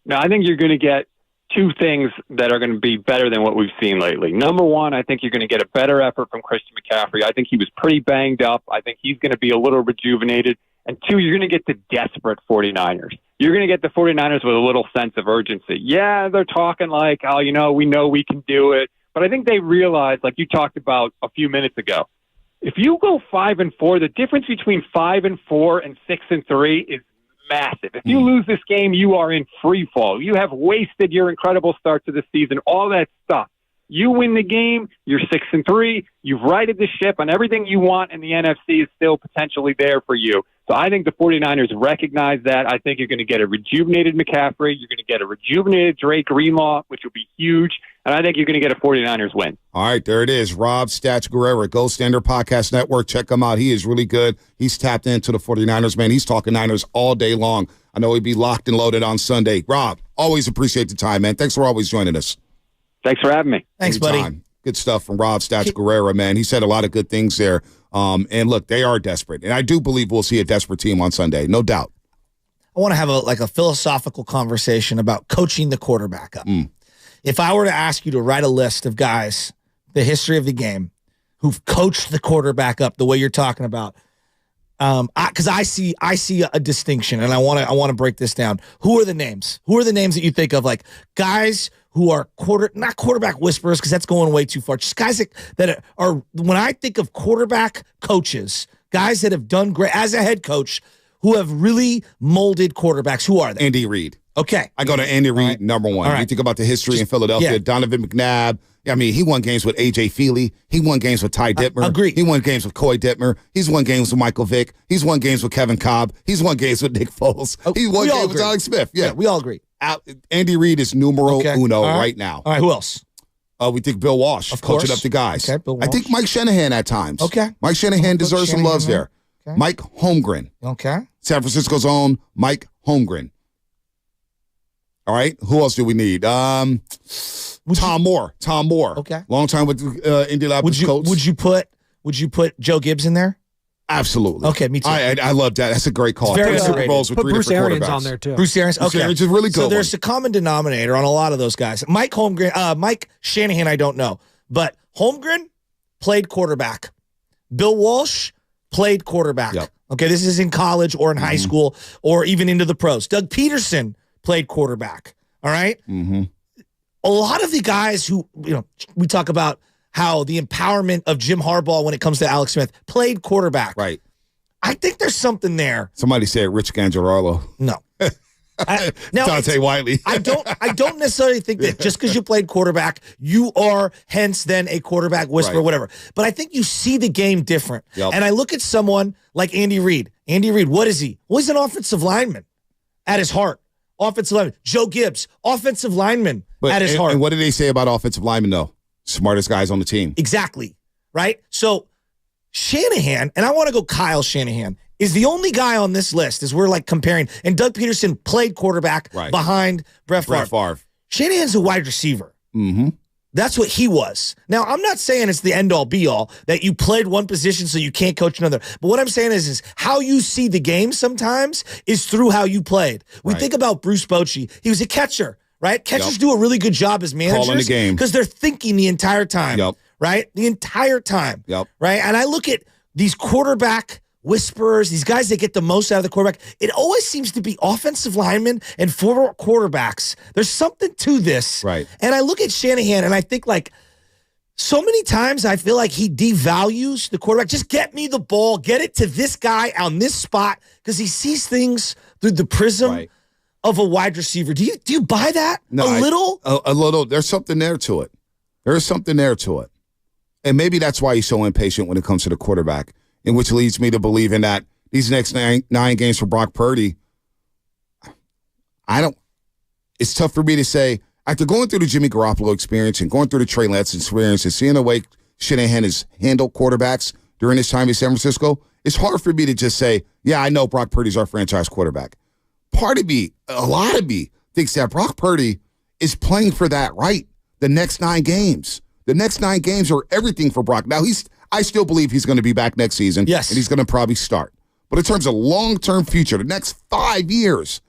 No, I think you're going to get two things that are going to be better than what we've seen lately. Number one, I think you're going to get a better effort from Christian McCaffrey. I think he was pretty banged up. I think he's going to be a little rejuvenated. And two, you're going to get the desperate 49ers. You're going to get the 49ers with a little sense of urgency. Yeah, they're talking like, oh, we know we can do it. But I think they realize, like you talked about a few minutes ago, if you go 5-4, the difference between 5-4 and 6-3 is massive. If you lose this game, you are in free fall. You have wasted your incredible start to the season, all that stuff. You win the game, you're 6-3, you've righted the ship, and everything you want in the NFC is still potentially there for you. So I think the 49ers recognize that. I think you're going to get a rejuvenated McCaffrey. You're going to get a rejuvenated Drake Greenlaw, which will be huge. And I think you're going to get a 49ers win. All right, there it is. Rob Stats Guerrero, Gold Standard Podcast Network. Check him out. He is really good. He's tapped into the 49ers, man. He's talking Niners all day long. I know he'd be locked and loaded on Sunday. Rob, always appreciate the time, man. Thanks for always joining us. Thanks for having me. Thanks, Anytime. buddy. Good stuff from Rob Stats Guerrero, man. He said a lot of good things there. And look, they are desperate. And I do believe we'll see a desperate team on Sunday. No doubt. I want to have a philosophical conversation about coaching the quarterback up. If I were to ask you to write a list of guys, the history of the game, who've coached the quarterback up the way you're talking about, because I see a distinction, and I want to break this down. Who are the names? Who are the names that you think of, like guys who are not quarterback whisperers, because that's going way too far. Just guys that are, when I think of quarterback coaches, guys that have done great as a head coach, who have really molded quarterbacks. Who are they? Andy Reid. Okay. I go to Andy Reid, number one. Right. You think about the history in Philadelphia, Donovan McNabb. I mean, he won games with A.J. Feely. He won games with Ty Dittmer. Agreed. He won games with Coy Dittmer. He's won games with Michael Vick. He's won games with Kevin Cobb. He's won games with Nick Foles. He won games with Alex Smith. Yeah, we all agree. Andy Reid is numero uno right now. All right, who else? We think Bill Walsh, coaching up the guys. Okay, Bill Walsh. I think Mike Shanahan at times. Okay. Mike Shanahan deserves some loves there. Okay. Mike Holmgren. Okay. San Francisco's own Mike Holmgren. All right. Who else do we need? Tom Moore. Tom Moore. Okay. Long time with Indianapolis Colts. Would you put Joe Gibbs in there? Absolutely. Okay, me too. I love that. That's a great call. It's very Super Bowls with Put three Bruce different Arians quarterbacks on there too. Bruce Arians. Okay. Bruce Arians is really good. So there's a common denominator on a lot of those guys. Mike Holmgren, Mike Shanahan, I don't know, but Holmgren played quarterback. Bill Walsh played quarterback. Yep. Okay, this is in college or in high school or even into the pros. Doug Peterson played quarterback. All right? Mm-hmm. A lot of the guys who, we talk about how the empowerment of Jim Harbaugh when it comes to Alex Smith played quarterback. Right. I think there's something there. Somebody said Rich Ganjarolo. No. Dante Wiley. I don't necessarily think that just because you played quarterback, you are hence then a quarterback whisperer, Right. whatever. But I think you see the game different. Yep. And I look at someone like Andy Reid. Andy Reid, what is he? Well, he's an offensive lineman at his heart. Offensive lineman. Joe Gibbs, offensive lineman at his heart. And what did they say about offensive linemen, though? Smartest guys on the team. Exactly. Right? So Shanahan, and I want to go Kyle Shanahan, is the only guy on this list as we're like comparing. And Doug Peterson played quarterback behind Brett Favre. Shanahan's a wide receiver. Mm-hmm. That's what he was. Now, I'm not saying it's the end-all, be-all, that you played one position so you can't coach another. But what I'm saying is how you see the game sometimes is through how you played. We think about Bruce Bochy. He was a catcher, right? Catchers do a really good job as managers. Calling the game. Because they're thinking the entire time, Yep. right? The entire time, Yep. right? And I look at these quarterback whisperers, these guys that get the most out of the quarterback. It always seems to be offensive linemen and former quarterbacks. There's something to this. Right. And I look at Shanahan and I think like so many times I feel like he devalues the quarterback. Just get me the ball, get it to this guy on this spot because he sees things through the prism of a wide receiver. Do you buy that? No, a little. There's something there to it. There's something there to it. And maybe that's why he's so impatient when it comes to the quarterback. And which leads me to believe in that these next nine games for Brock Purdy, it's tough for me to say, after going through the Jimmy Garoppolo experience and going through the Trey Lance experience and seeing the way Shanahan has handled quarterbacks during his time in San Francisco, it's hard for me to just say, yeah, I know Brock Purdy's our franchise quarterback. Part of me, a lot of me, thinks that Brock Purdy is playing for that the next 9 games. The next 9 games are everything for Brock. Now, I still believe he's going to be back next season. Yes. And he's going to probably start. But in terms of long-term future, the next 5 years,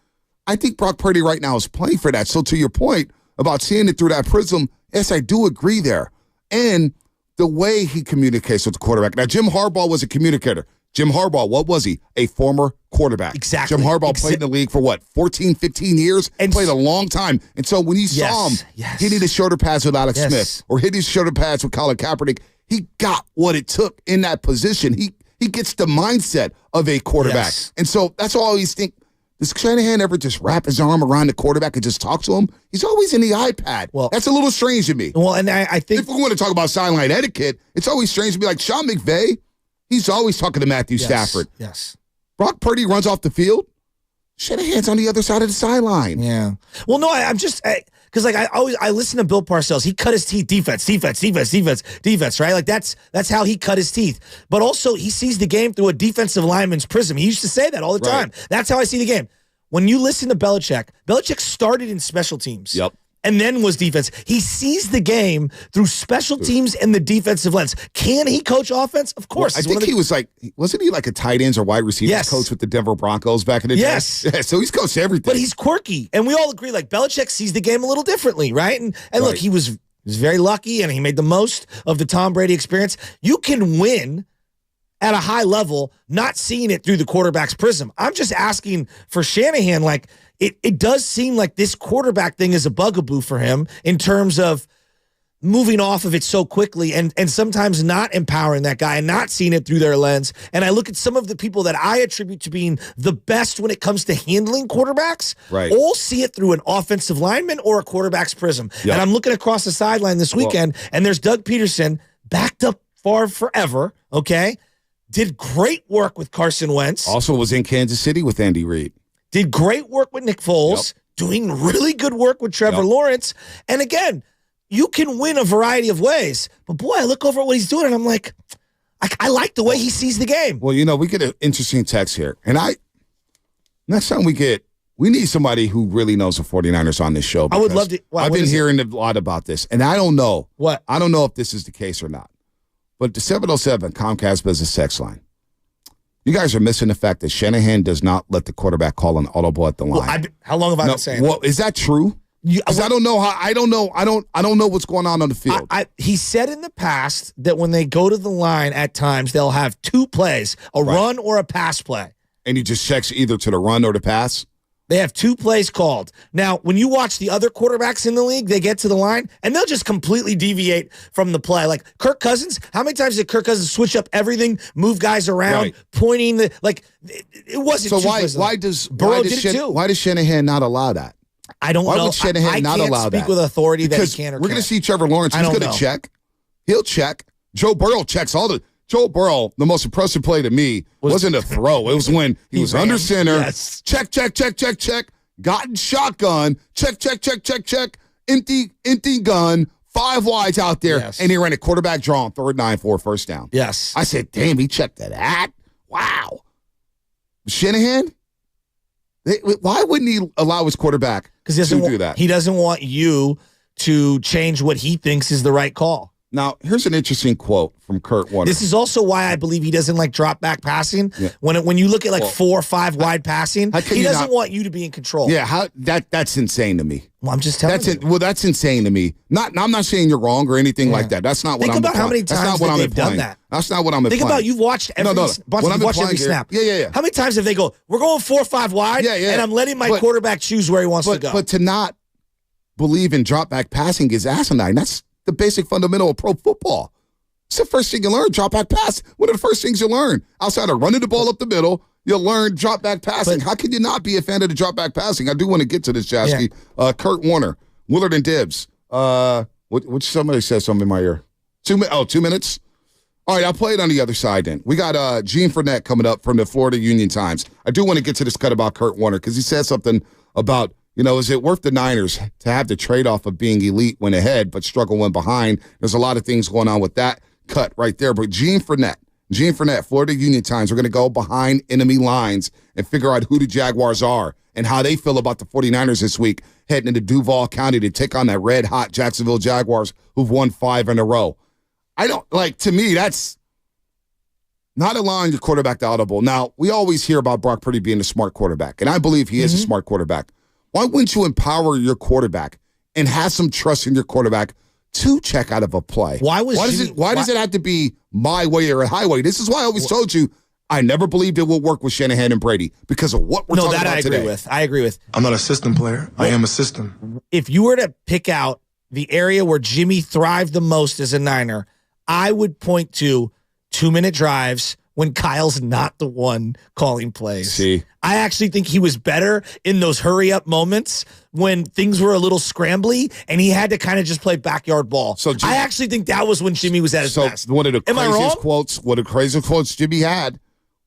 I think Brock Purdy right now is playing for that. So to your point about seeing it through that prism, yes, I do agree there. And the way he communicates with the quarterback. Now, Jim Harbaugh was a communicator. Jim Harbaugh, what was he? A former quarterback. Exactly. Jim Harbaugh played in the league for 14, 15 years? And played a long time. And so when you saw him hitting his shoulder pads with Alex Smith or hitting his shoulder pads with Colin Kaepernick, he got what it took in that position. He gets the mindset of a quarterback. Yes. And so that's all I always think. Does Shanahan ever just wrap his arm around the quarterback and just talk to him? He's always in the iPad. Well, that's a little strange to me. Well, and I think if we want to talk about sideline etiquette, it's always strange to be like Sean McVay. He's always talking to Matthew Stafford. Yes. Brock Purdy runs off the field. Shanahan's on the other side of the sideline. Yeah. Well, no, I'm just because like I listen to Bill Parcells. He cut his teeth defense, right? Like that's how he cut his teeth. But also he sees the game through a defensive lineman's prism. He used to say that all the time. That's how I see the game. When you listen to Belichick started in special teams. Yep. And then was defense. He sees the game through special teams and the defensive lens. Can he coach offense? Of course. Well, I think he was wasn't he like a tight ends or wide receivers coach with the Denver Broncos back in the day? Yes. Yeah, so he's coached everything. But he's quirky. And we all agree, like, Belichick sees the game a little differently, right? And look, he was very lucky and he made the most of the Tom Brady experience. You can win at a high level, not seeing it through the quarterback's prism. I'm just asking for Shanahan, like, it does seem like this quarterback thing is a bugaboo for him in terms of moving off of it so quickly and sometimes not empowering that guy and not seeing it through their lens. And I look at some of the people that I attribute to being the best when it comes to handling quarterbacks, all see it through an offensive lineman or a quarterback's prism. Yep. And I'm looking across the sideline this weekend, and there's Doug Peterson, backed up Favre forever, okay? Did great work with Carson Wentz. Also was in Kansas City with Andy Reid. Did great work with Nick Foles, doing really good work with Trevor Lawrence. And again, you can win a variety of ways. But boy, I look over at what he's doing and I'm like, I like the way he sees the game. Well, we get an interesting text here. And next time we need somebody who really knows the 49ers on this show. I would love to. I've been hearing a lot about this. And I don't know. What? I don't know if this is the case or not. But the 707 Comcast Business Text Line. You guys are missing the fact that Shanahan does not let the quarterback call an audible at the line. Well, how long have I been saying that? Is that true? Because I don't know how. I don't know what's going on the field. He said in the past that when they go to the line, at times they'll have 2 plays: a run or a pass play. And he just checks either to the run or the pass. They have 2 plays called. Now, when you watch the other quarterbacks in the league, they get to the line, and they'll just completely deviate from the play. Like Kirk Cousins, how many times did Kirk Cousins switch up everything, move guys around, pointing the it wasn't. So why does Shanahan not allow that? I don't know. Why would Shanahan not allow that? I can't speak with authority because that he can or we're going to see Trevor Lawrence. He's going to check. He'll check. Joe Burrow checks all the. Joe Burrow, the most impressive play to me wasn't a throw. It was when he was under center. Yes. Check. Gotten shotgun. Check. Empty gun. 5 wides out there. Yes. And he ran a quarterback draw on 3rd and 9 for a first down. Yes. I said, damn, he checked that. Wow. Shanahan? Why wouldn't he allow his quarterback to do that? He doesn't want you to change what he thinks is the right call. Now, here's an interesting quote from Kurt Warner. This is also why I believe he doesn't like drop back passing. Yeah. When you look at 4 or 5 wide passing, he doesn't want you to be in control. Yeah, that's insane to me. Well, I'm just telling you. Well, that's insane to me. I'm not saying you're wrong or anything like that. That's not what I'm Think about how many times they've done that. That's not what I'm implying. Think about you've watched every snap. Yeah. How many times have they go, we're going 4 or 5 wide, and I'm letting my quarterback choose where he wants to go. But to not believe in drop back passing is asinine. That's the basic fundamental of pro football. It's the first thing you learn, drop back pass. One of the first things you learn. Outside of running the ball up the middle, you'll learn drop back passing. How can you not be a fan of the drop back passing? I do want to get to this, Jasky. Yeah. Kurt Warner, Willard and Dibbs. Which somebody said something in my ear. 2 minutes? All right, I'll play it on the other side then. We got Gene Fournette coming up from the Florida Union Times. I do want to get to this cut about Kurt Warner because he said something about, is it worth the Niners to have the trade-off of being elite when ahead but struggle when behind? There's a lot of things going on with that cut right there. But Gene Fournette, Florida Union Times, we're going to go behind enemy lines and figure out who the Jaguars are and how they feel about the 49ers this week heading into Duval County to take on that red-hot Jacksonville Jaguars who've won 5 in a row. To me, that's not allowing your quarterback to audible. Now, we always hear about Brock Purdy being a smart quarterback, and I believe he is a smart quarterback. Why wouldn't you empower your quarterback and have some trust in your quarterback to check out of a play? Why does it have to be my way or a highway? This is why I always told you I never believed it would work with Shanahan and Brady because of what we're talking about today. I agree with. I'm not a system player. I am a system. If you were to pick out the area where Jimmy thrived the most as a Niner, I would point to 2-minute drives when Kyle's not the one calling plays. See? I actually think he was better in those hurry-up moments when things were a little scrambly and he had to kind of just play backyard ball. So I actually think that was when Jimmy was at his best. One of the craziest quotes Jimmy had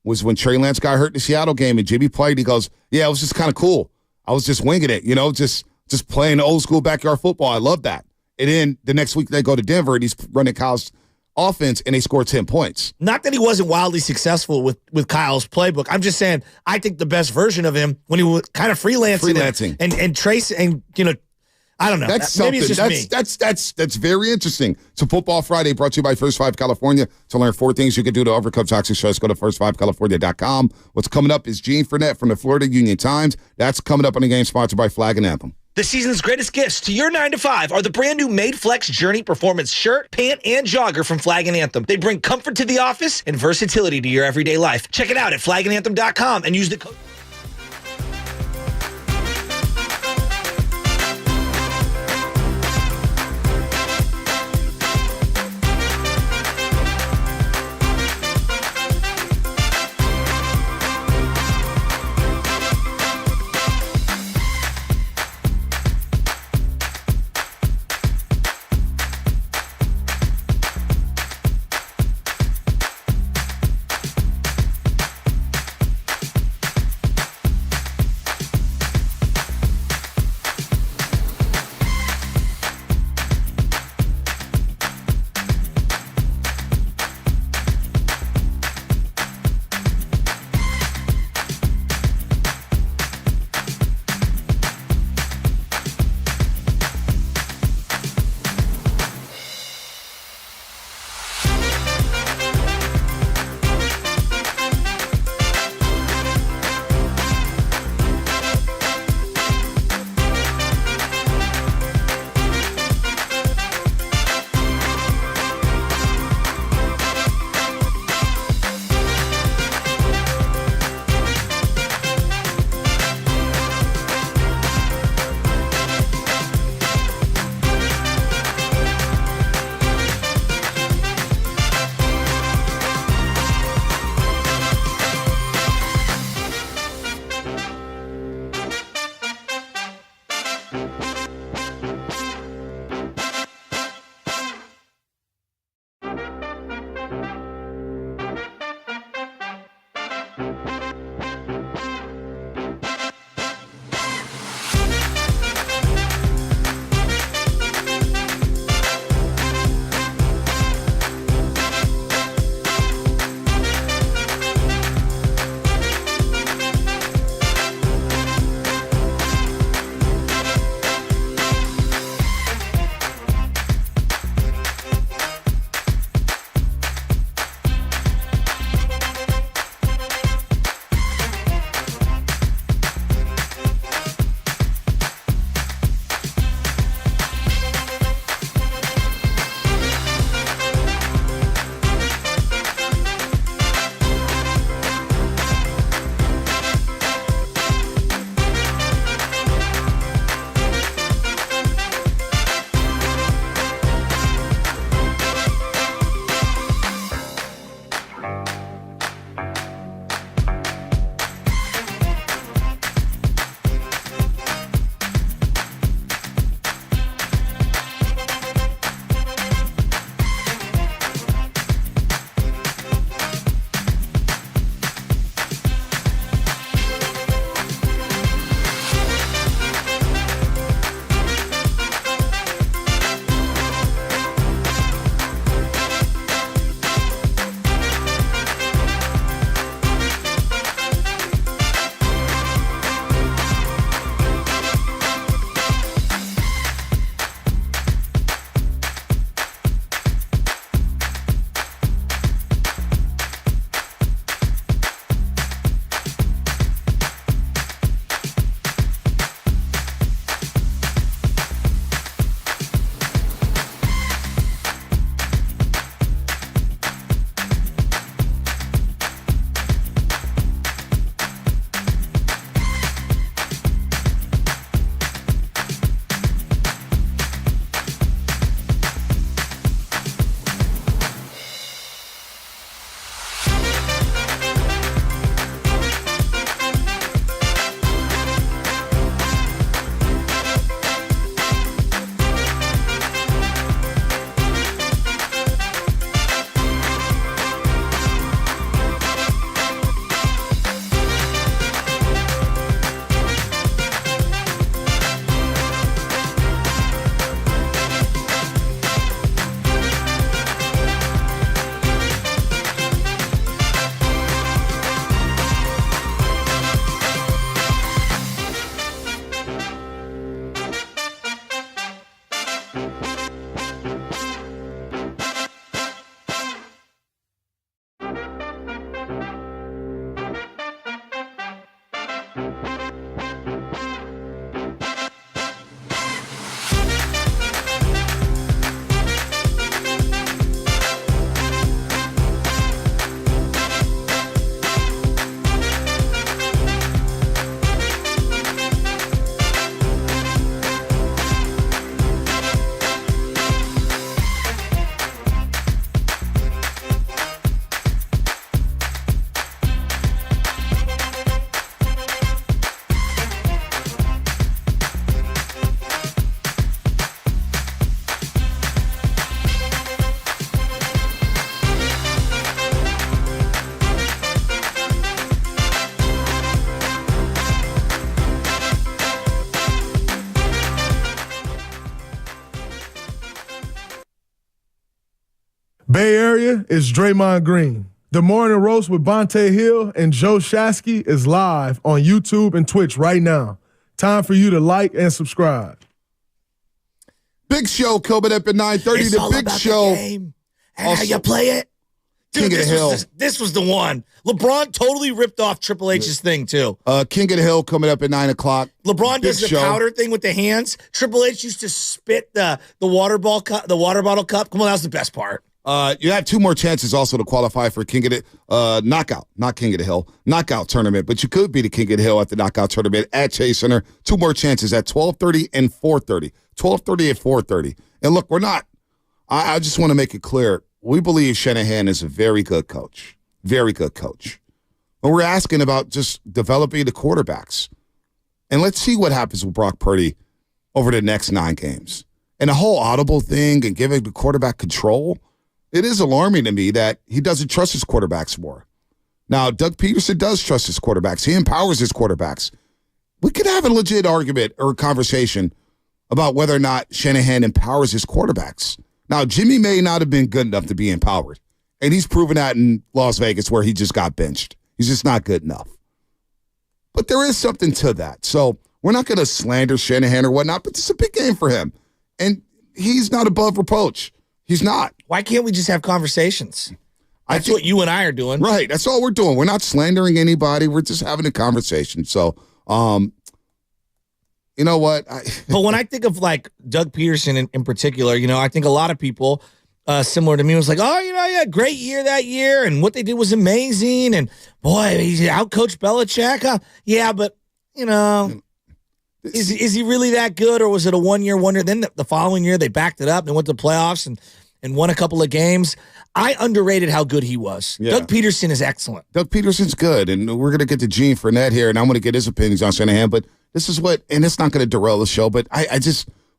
was when Trey Lance got hurt in the Seattle game and Jimmy played. He goes, yeah, it was just kind of cool. I was just winging it, just playing old school backyard football. I love that. And then the next week they go to Denver and he's running Kyle's offense and they scored 10 points. Not that he wasn't wildly successful with Kyle's playbook. I'm just saying I think the best version of him when he was kind of freelancing. and Trace and I don't know. That's maybe something. It's just me. That's very interesting. So Football Friday brought to you by First 5 California. To learn 4 things you can do to overcome toxic stress, go to first5california.com. What's coming up is Gene Fournette from the Florida Union Times. That's coming up on the game sponsored by Flag and Anthem. The season's greatest gifts to your 9 to 5 are the brand new Made Flex Journey Performance shirt, pant, and jogger from Flag and Anthem. They bring comfort to the office and versatility to your everyday life. Check it out at flagandanthem.com and use the code. Bay Area, it's Draymond Green. The Morning Roast with Bonte Hill and Joe Shasky is live on YouTube and Twitch right now. Time for you to like and subscribe. Big Show coming up at 9:30. It's all about the game and how you play it. Dude, King of the Hill. This was the one. LeBron totally ripped off Triple H's thing, too. King of the Hill coming up at 9 o'clock. LeBron does the powder thing with the hands. Triple H used to spit the water bottle cup. Come on, that was the best part. You have 2 more chances also to qualify for King of the Knockout, not King of the Hill, Knockout tournament. But you could be the King of the Hill at the Knockout tournament at Chase Center. 2 more chances at 12:30 and 4:30. 12:30 and 4:30. And look, we're not. I just want to make it clear. We believe Shanahan is a very good coach. Very good coach. But we're asking about just developing the quarterbacks. And let's see what happens with Brock Purdy over the next 9 games. And the whole audible thing and giving the quarterback control, it is alarming to me that he doesn't trust his quarterbacks more. Now, Doug Peterson does trust his quarterbacks. He empowers his quarterbacks. We could have a legit argument or conversation about whether or not Shanahan empowers his quarterbacks. Now, Jimmy may not have been good enough to be empowered, and he's proven that in Las Vegas where he just got benched. He's just not good enough. But there is something to that. So we're not going to slander Shanahan or whatnot, but this is a big game for him. And he's not above reproach. He's not. Why can't we just have conversations? That's what you and I are doing. Right. That's all we're doing. We're not slandering anybody. We're just having a conversation. So, you know what? But when I think of like Doug Peterson in particular, I think a lot of people similar to me was like, oh, he had a great year that year, and what they did was amazing, and boy, he outcoached Belichick. Yeah, but is he really that good, or was it a 1 year wonder? Then the following year they backed it up and went to the playoffs and won a couple of games. I underrated how good he was. Yeah. Doug Peterson is excellent. Doug Peterson's good, and we're going to get to Gene Fournette here, and I'm going to get his opinions on Shanahan, but this is what, and it's not going to derail the show, but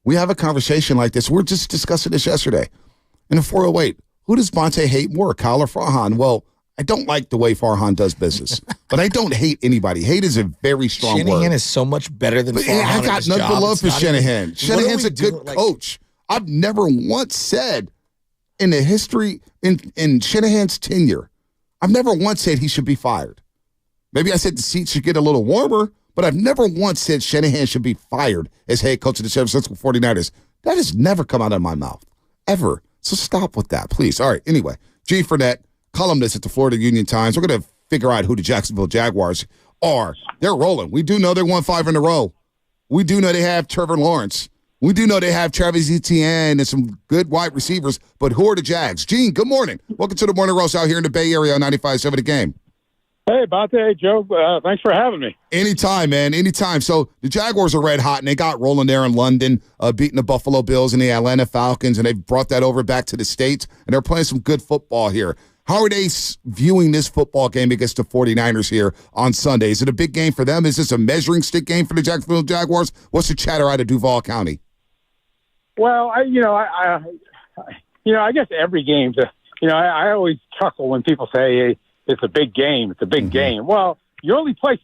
we have a conversation like this. We're just discussing this yesterday. In the 408, who does Bonte hate more, Kyle or Farhan? Well, I don't like the way Farhan does business, but I don't hate anybody. Hate is a very strong word. Shanahan is so much better than Farhan. I got nothing but love for Shanahan. Shanahan's a good coach. I've never once said in the history, in Shanahan's tenure, I've never once said he should be fired. Maybe I said the seats should get a little warmer, but I've never once said Shanahan should be fired as head coach of the San Francisco 49ers. That has never come out of my mouth, ever. So stop with that, please. All right, anyway, Gene Fournette, columnist at the Florida Union Times. We're going to figure out who the Jacksonville Jaguars are. They're rolling. We do know they won 5 in a row. We do know they have Trevor Lawrence. We do know they have Travis Etienne and some good wide receivers, but who are the Jags? Gene, good morning. Welcome to the Morning Roast out here in the Bay Area on 95.7 The Game. Hey, Bonte. Hey, Joe. Thanks for having me. Anytime, man. Anytime. So the Jaguars are red hot, and they got rolling there in London, beating the Buffalo Bills and the Atlanta Falcons, and they've brought that over back to the States, and they're playing some good football here. How are they viewing this football game against the 49ers here on Sunday? Is it a big game for them? Is this a measuring stick game for the Jacksonville Jaguars? What's the chatter out of Duval County? Well, I guess every game's I always chuckle when people say, hey, it's a big game. It's a big game. Well, you only play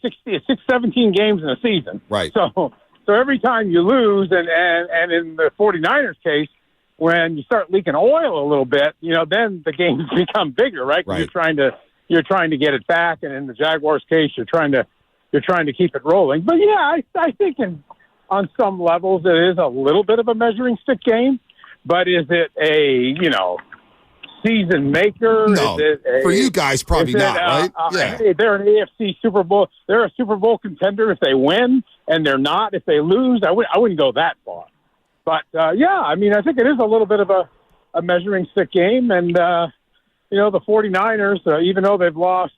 17 games in a season. Right. So every time you lose, and in the 49ers case, when you start leaking oil a little bit, then the games become bigger, right? Right. You're trying to get it back, and in the Jaguars' case, you're trying to keep it rolling. But yeah, I think on some levels it is a little bit of a measuring stick game. But is it a season maker? No, for you guys, probably not, right? Yeah. Hey, they're an AFC Super Bowl. They're a Super Bowl contender if they win, and they're not if they lose. I wouldn't go that far. But, I think it is a little bit of a measuring stick game. And, the 49ers, even though they've lost,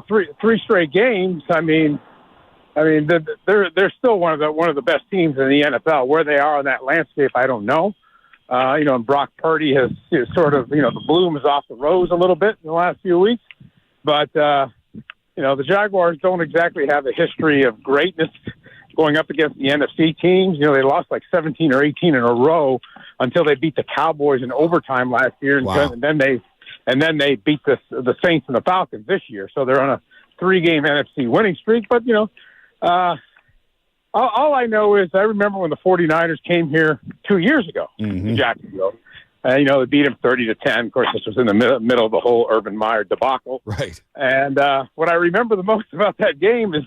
three straight games, they're still one of the best teams in the NFL. Where they are on that landscape, I don't know. And Brock Purdy has sort of, the bloom is off the rose a little bit in the last few weeks. But, the Jaguars don't exactly have a history of greatness going up against the NFC teams. They lost like 17 or 18 in a row until they beat the Cowboys in overtime last year. Wow. And then they beat the Saints and the Falcons this year. So they're on a 3-game NFC winning streak. But, all I know is I remember when the 49ers came here 2 years ago to Jacksonville. You know, they beat him 30-10. Of course, this was in the middle of the whole Urban Meyer debacle. Right. And what I remember the most about that game is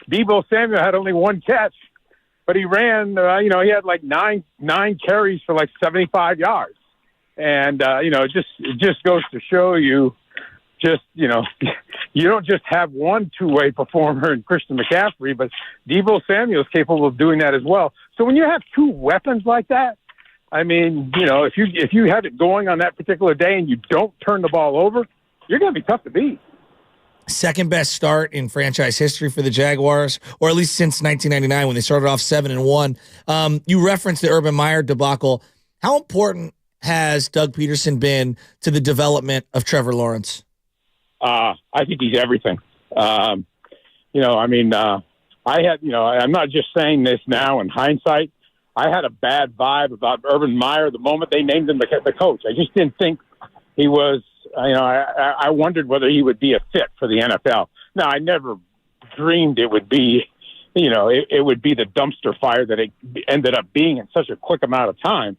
Deebo Samuel had only one catch, but he ran. You know, he had like nine carries for like 75 yards. And you know, it just goes to show you, you know, you don't just have one two-way performer in Christian McCaffrey, but Deebo Samuel is capable of doing that as well. So when you have two weapons like that, I mean, you know, if you have it going on that particular day and you don't turn the ball over, you're going to be tough to beat. Second best start in franchise history for the Jaguars, or at least since 1999 when they started off 7-1. You referenced the Urban Meyer debacle. How important has Doug Peterson been to the development of Trevor Lawrence? I think he's everything. You know, I mean, I'm not just saying this now in hindsight. I had a bad vibe about Urban Meyer the moment they named him the coach. I just didn't think he was, you know, I wondered whether he would be a fit for the NFL. Now, I never dreamed it would be, you know, it would be the dumpster fire that it ended up being in such a quick amount of time.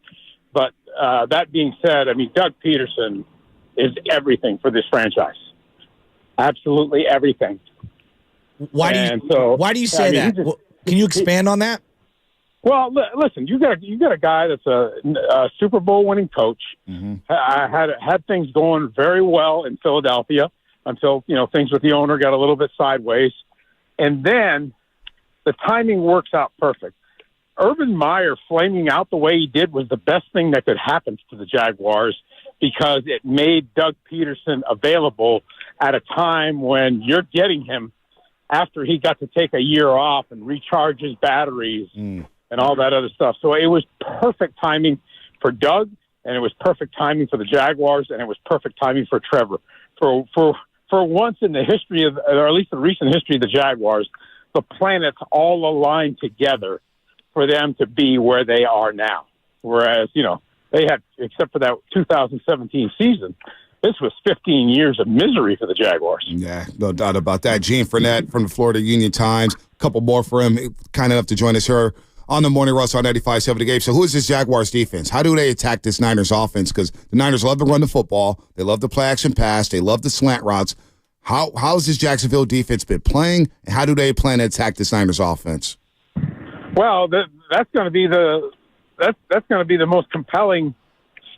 But that being said, I mean, Doug Peterson is everything for this franchise. Absolutely everything. Why do you say that? Can you expand on that? Well, listen, you got a guy that's a Super Bowl winning coach. Mm-hmm. Had things going very well in Philadelphia until, you know, things with the owner got a little bit sideways, and then the timing works out perfect. Urban Meyer flaming out the way he did was the best thing that could happen to the Jaguars because it made Doug Peterson available at a time when you're getting him after he got to take a year off and recharge his batteries and all that other stuff. So it was perfect timing for Doug, and it was perfect timing for the Jaguars, and it was perfect timing for Trevor. For once in the history of, or at least the recent history of the Jaguars, the planets all aligned together for them to be where they are now. Whereas, you know, they had, except for that 2017 season, this was 15 years of misery for the Jaguars. Yeah, no doubt about that. Gene Fournette from the Florida Union Times. A couple more for him. Kind enough to join us here on the Morning Rush on 95.7 The Game. So who is this Jaguars defense? How do they attack this Niners offense? Because the Niners love to run the football. They love to play action pass. They love the slant routes. How has this Jacksonville defense been playing, and how do they plan to attack this Niners offense? Well, that's going to be the most compelling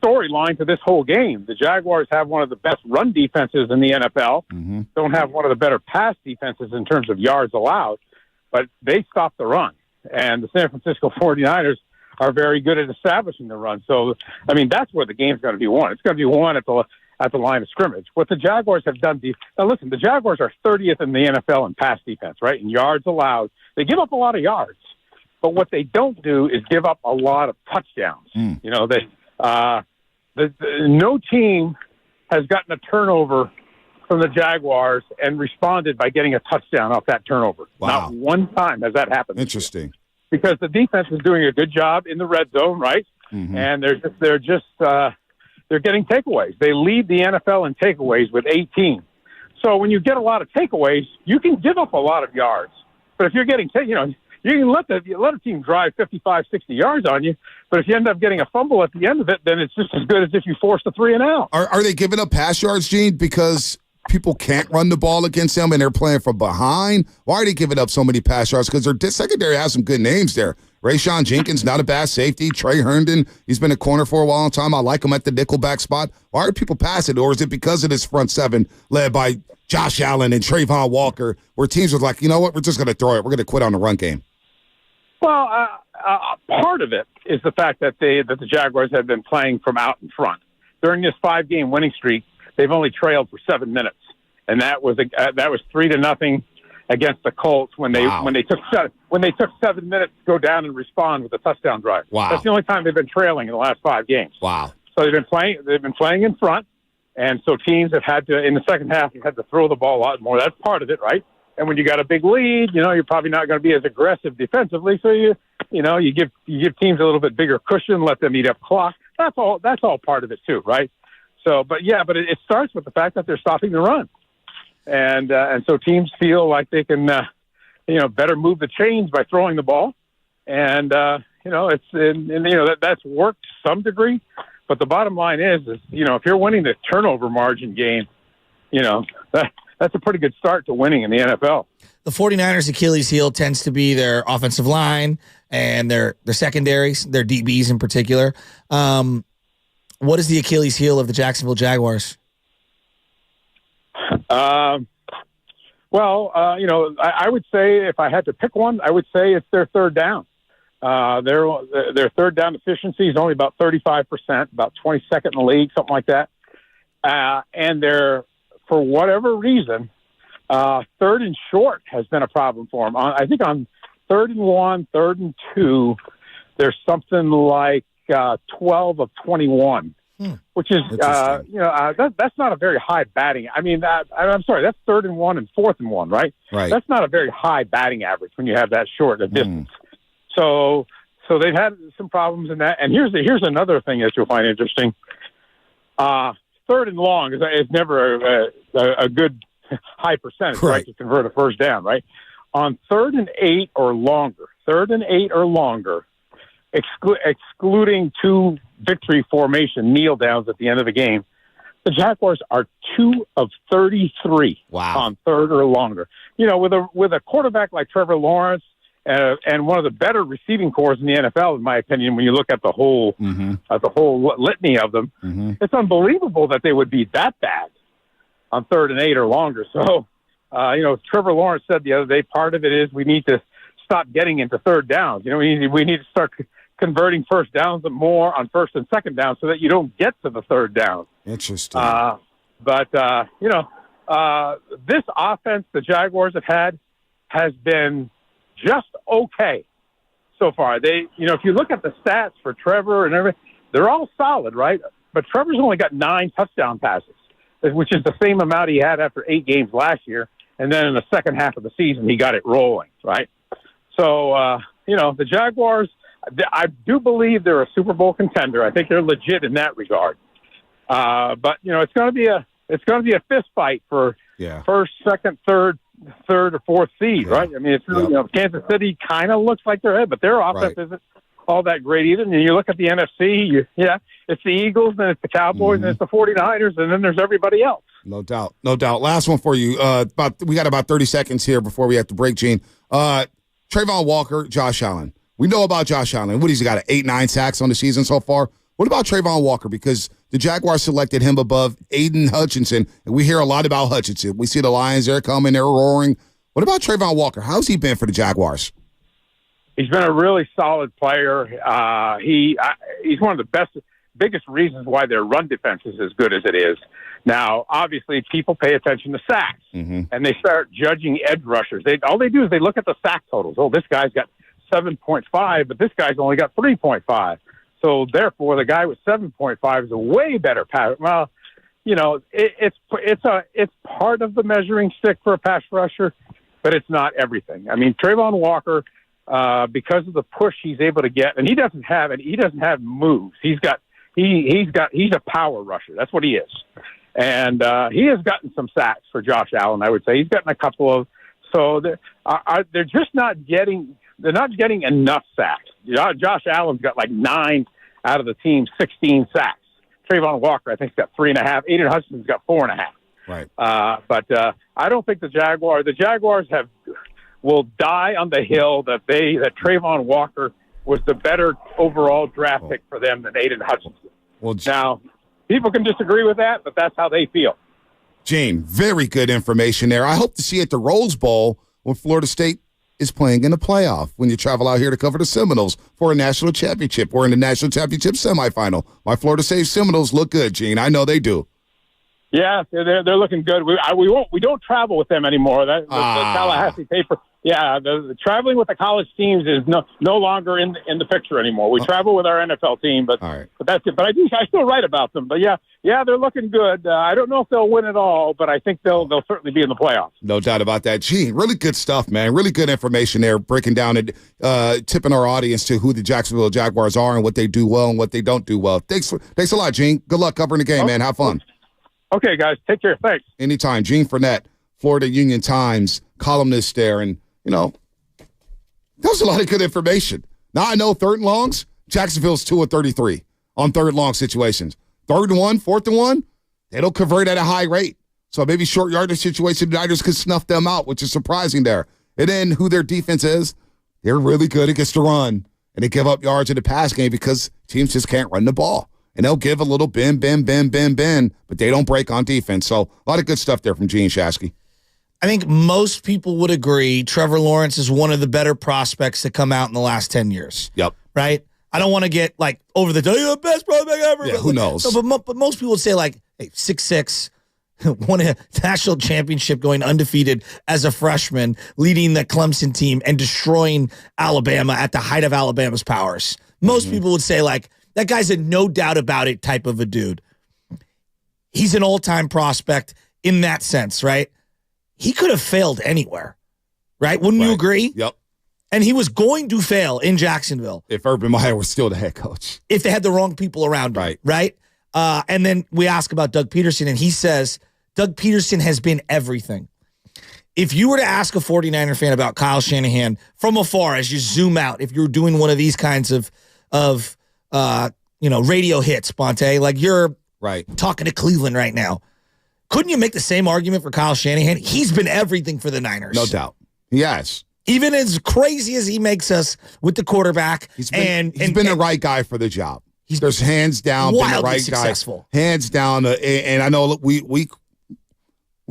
storyline to this whole game. The Jaguars have one of the best run defenses in the NFL. Mm-hmm. Don't have one of the better pass defenses in terms of yards allowed, but they stop the run. And the San Francisco 49ers are very good at establishing the run. So, I mean, that's where the game's going to be won. It's going to be won at the line of scrimmage. What the Jaguars have done now listen, the Jaguars are 30th in the NFL in pass defense, right? In yards allowed. They give up a lot of yards. But what they don't do is give up a lot of touchdowns. You know, no team has gotten a turnover from the Jaguars and responded by getting a touchdown off that turnover. Wow. Not one time has that happened. Interesting. Because the defense is doing a good job in the red zone, right? Mm-hmm. And they're getting takeaways. They lead the NFL in takeaways with 18. So when you get a lot of takeaways, you can give up a lot of yards. But if you're getting, you know, you can let a team drive 55, 60 yards on you, but if you end up getting a fumble at the end of it, then it's just as good as if you forced a 3 and out. Are they giving up pass yards, Gene, because people can't run the ball against them and they're playing from behind? Why are they giving up so many pass yards? Because their secondary has some good names there. Rayshon Jenkins, not a bad safety. Trey Herndon, he's been a corner for a long time. I like him at the nickelback spot. Why are people passing? Or is it because of this front seven led by Josh Allen and Trayvon Walker, where teams are like, you know what, we're just going to throw it. We're going to quit on the run game? Well, part of it is the fact that the Jaguars have been playing from out in front. During this 5-game winning streak, they've only trailed for 7 minutes, and that was 3-0 against the Colts when they took 7 minutes to go down and respond with a touchdown drive. Wow. That's the only time they've been trailing in the last 5 games. Wow. So they've been playing in front, and so teams have had to, in the second half, have had to throw the ball a lot more. That's part of it, right? And when you got a big lead, you know, you're probably not going to be as aggressive defensively. So you give teams a little bit bigger cushion, let them eat up clock. That's all part of it too, right? So, but it starts with the fact that they're stopping the run, and so teams feel like they can, better move the chains by throwing the ball, and that's worked to some degree. But the bottom line is, if you're winning the turnover margin game, that's a pretty good start to winning in the NFL. The 49ers' Achilles heel tends to be their offensive line and their secondaries, their DBs in particular. What is the Achilles heel of the Jacksonville Jaguars? I would say if I had to pick one, I would say it's their third down. Their third down efficiency is only about 35%, about 22nd in the league, something like that. And they're, for whatever reason, third and short has been a problem for them. I think on 3rd and 1, 3rd and 2, there's something like 12 of 21. Which is, that's not a very high batting. I mean, I'm sorry, that's 3rd and 1 and 4th and 1, right? Right. That's not a very high batting average when you have that short a distance. So they've had some problems in that. And here's another thing that you'll find interesting. 3rd and long is never a good high percentage, right, to convert a first down, right? On 3rd and 8 or longer, excluding 2 victory formation kneel downs at the end of the game, the Jaguars are 2 of 33 on 3rd or longer. With a quarterback like Trevor Lawrence and one of the better receiving corps in the NFL, in my opinion, when you look at the whole litany of them, it's unbelievable that they would be that bad on 3rd and 8 or longer. So, Trevor Lawrence said the other day, part of it is we need to stop getting into third downs. We need to start converting first downs more on 1st and 2nd down so that you don't get to the 3rd down. Interesting. This offense the Jaguars have had has been just okay so far. If you look at the stats for Trevor and everything, they're all solid, right? But Trevor's only got 9 touchdown passes, which is the same amount he had after 8 games last year. And then in the second half of the season, he got it rolling, right? So, the Jaguars, I do believe they're a Super Bowl contender. I think they're legit in that regard. But it's going to be a fist fight for first, second, third or fourth seed, right? I mean, it's really, Kansas City kind of looks like they're ahead, but their offense isn't all that great either. And you look at the NFC, it's the Eagles, then it's the Cowboys, and it's the 49ers, and then there's everybody else. No doubt. Last one for you. We got about 30 seconds here before we have to break, Gene. Trayvon Walker, Josh Allen. We know about Josh Allen. What, he's got 8-9 sacks on the season so far. What about Trayvon Walker? Because the Jaguars selected him above Aiden Hutchinson, and we hear a lot about Hutchinson. We see the Lions, they're coming, they're roaring. What about Trayvon Walker? How's he been for the Jaguars? He's been a really solid player. He's one of the biggest reasons why their run defense is as good as it is. Now, obviously, people pay attention to sacks, and they start judging edge rushers. All they do is they look at the sack totals. Oh, this guy's got 7.5, but this guy's only got 3.5. So, therefore, the guy with 7.5 is a way better pass. Well, it's part of the measuring stick for a pass rusher, but it's not everything. I mean, Trayvon Walker, because of the push he's able to get, and he doesn't have moves. He's a power rusher. That's what he is. And he has gotten some sacks for Josh Allen, I would say. He's gotten a couple of. So they're just not getting. They're not getting enough sacks. Josh Allen's got like 9 out of the team's 16 sacks. Trayvon Walker, I think, has got 3.5. Aiden Hutchinson's got 4.5. Right. But I don't think the Jaguars will die on the hill that Trayvon Walker was the better overall draft pick for them than Aiden Hutchinson. Well, now, people can disagree with that, but that's how they feel. Gene, very good information there. I hope to see you at the Rose Bowl when Florida State is playing in the playoff, when you travel out here to cover the Seminoles for a national championship. We're in the national championship semifinal. My Florida State Seminoles look good, Gene. I know they do. Yeah, they're looking good. We don't travel with them anymore. The Tallahassee paper. Yeah, the traveling with the college teams is no longer in the picture anymore. We travel with our NFL team, but that's it. But I still write about them. But yeah, they're looking good. I don't know if they'll win it all, but I think they'll certainly be in the playoffs. No doubt about that. Gene, really good stuff, man. Really good information there, breaking down and tipping our audience to who the Jacksonville Jaguars are and what they do well and what they don't do well. Thanks a lot, Gene. Good luck covering the game, man. Have fun. Okay, guys. Take care. Thanks. Anytime. Gene Fournette, Florida Union Times columnist there, and that was a lot of good information. Now I know 3rd and longs, Jacksonville's 2 of 33. on third long situations. 3rd and 1, 4th and 1, they don't convert at a high rate. So maybe short yardage situation, the Niners could snuff them out, which is surprising there. And then who their defense is, they're really good against the run. And they give up yards in the pass game because teams just can't run the ball. And they'll give a little bend, but they don't break on defense. So a lot of good stuff there from Gene Shasky. I think most people would agree Trevor Lawrence is one of the better prospects to come out in the last 10 years. Yep. Right? I don't want to get like over the the best prospect ever. Yeah, who knows? So, but most people would say like, hey, 6'6", won a national championship going undefeated as a freshman, leading the Clemson team and destroying Alabama at the height of Alabama's powers. Most people would say like, that guy's a no doubt about it type of a dude. He's an all-time prospect in that sense, right? He could have failed anywhere, right? Wouldn't you agree? Yep. And he was going to fail in Jacksonville. If Urban Meyer was still the head coach. If they had the wrong people around him, right? And then we ask about Doug Peterson, and he says, Doug Peterson has been everything. If you were to ask a 49er fan about Kyle Shanahan from afar, as you zoom out, if you're doing one of these kinds of radio hits, Bonte, like you're talking to Cleveland right now, couldn't you make the same argument for Kyle Shanahan? He's been everything for the Niners. No doubt. Yes. Even as crazy as he makes us with the quarterback. He's been the right guy for the job. There's hands down been the right successful guy. Hands down. And I know we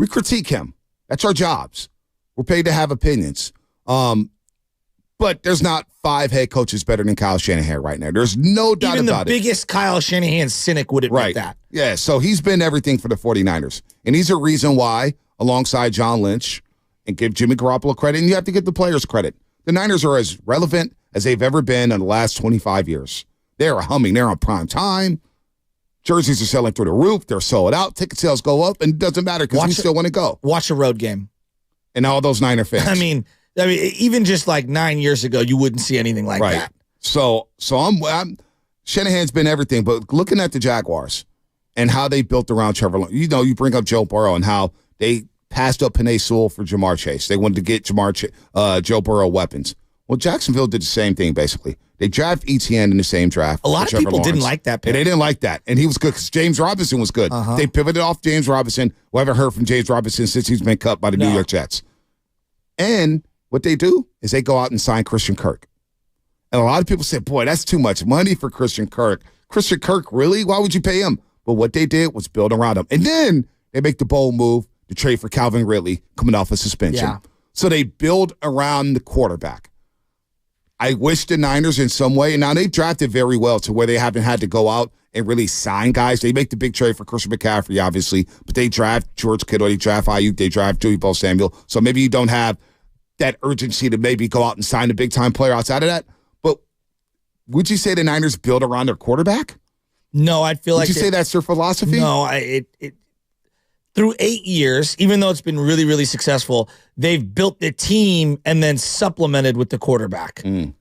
critique him. That's our jobs. We're paid to have opinions. But there's not 5 head coaches better than Kyle Shanahan right now. There's no doubt about it. Even the biggest Kyle Shanahan cynic would admit that. Yeah, so he's been everything for the 49ers. And he's a reason why, alongside John Lynch, and give Jimmy Garoppolo credit, and you have to give the players credit. The Niners are as relevant as they've ever been in the last 25 years. They're humming. They're on prime time. Jerseys are selling through the roof. They're sold out. Ticket sales go up, and it doesn't matter because we still want to go. Watch a road game. And all those Niner fans. I mean, even just like 9 years ago, you wouldn't see anything like that. So I'm Shanahan's been everything, but looking at the Jaguars and how they built around Trevor Lawrence, you bring up Joe Burrow and how they passed up Penei Sewell for Jamar Chase. They wanted to get Joe Burrow weapons. Well, Jacksonville did the same thing, basically. They drafted Etienne in the same draft. A lot of people didn't like that pick. And they didn't like that. And he was good because James Robinson was good. They pivoted off James Robinson. We haven't heard from James Robinson since he's been cut by the New York Jets. And what they do is they go out and sign Christian Kirk. And a lot of people say, boy, that's too much money for Christian Kirk. Christian Kirk, really? Why would you pay him? But what they did was build around him. And then they make the bold move to trade for Calvin Ridley coming off a suspension. Yeah. So they build around the quarterback. I wish the Niners in some way, and now they drafted very well to where they haven't had to go out and really sign guys. They make the big trade for Christian McCaffrey, obviously, but they draft George Kittle, they draft Ayuk, they draft Joey Bo Samuel. So maybe you don't have that urgency to maybe go out and sign a big-time player outside of that. But would you say the Niners build around their quarterback? No, I'd feel like... Would you say that's their philosophy? No, through 8 years, even though it's been really, really successful, they've built the team and then supplemented with the quarterback. And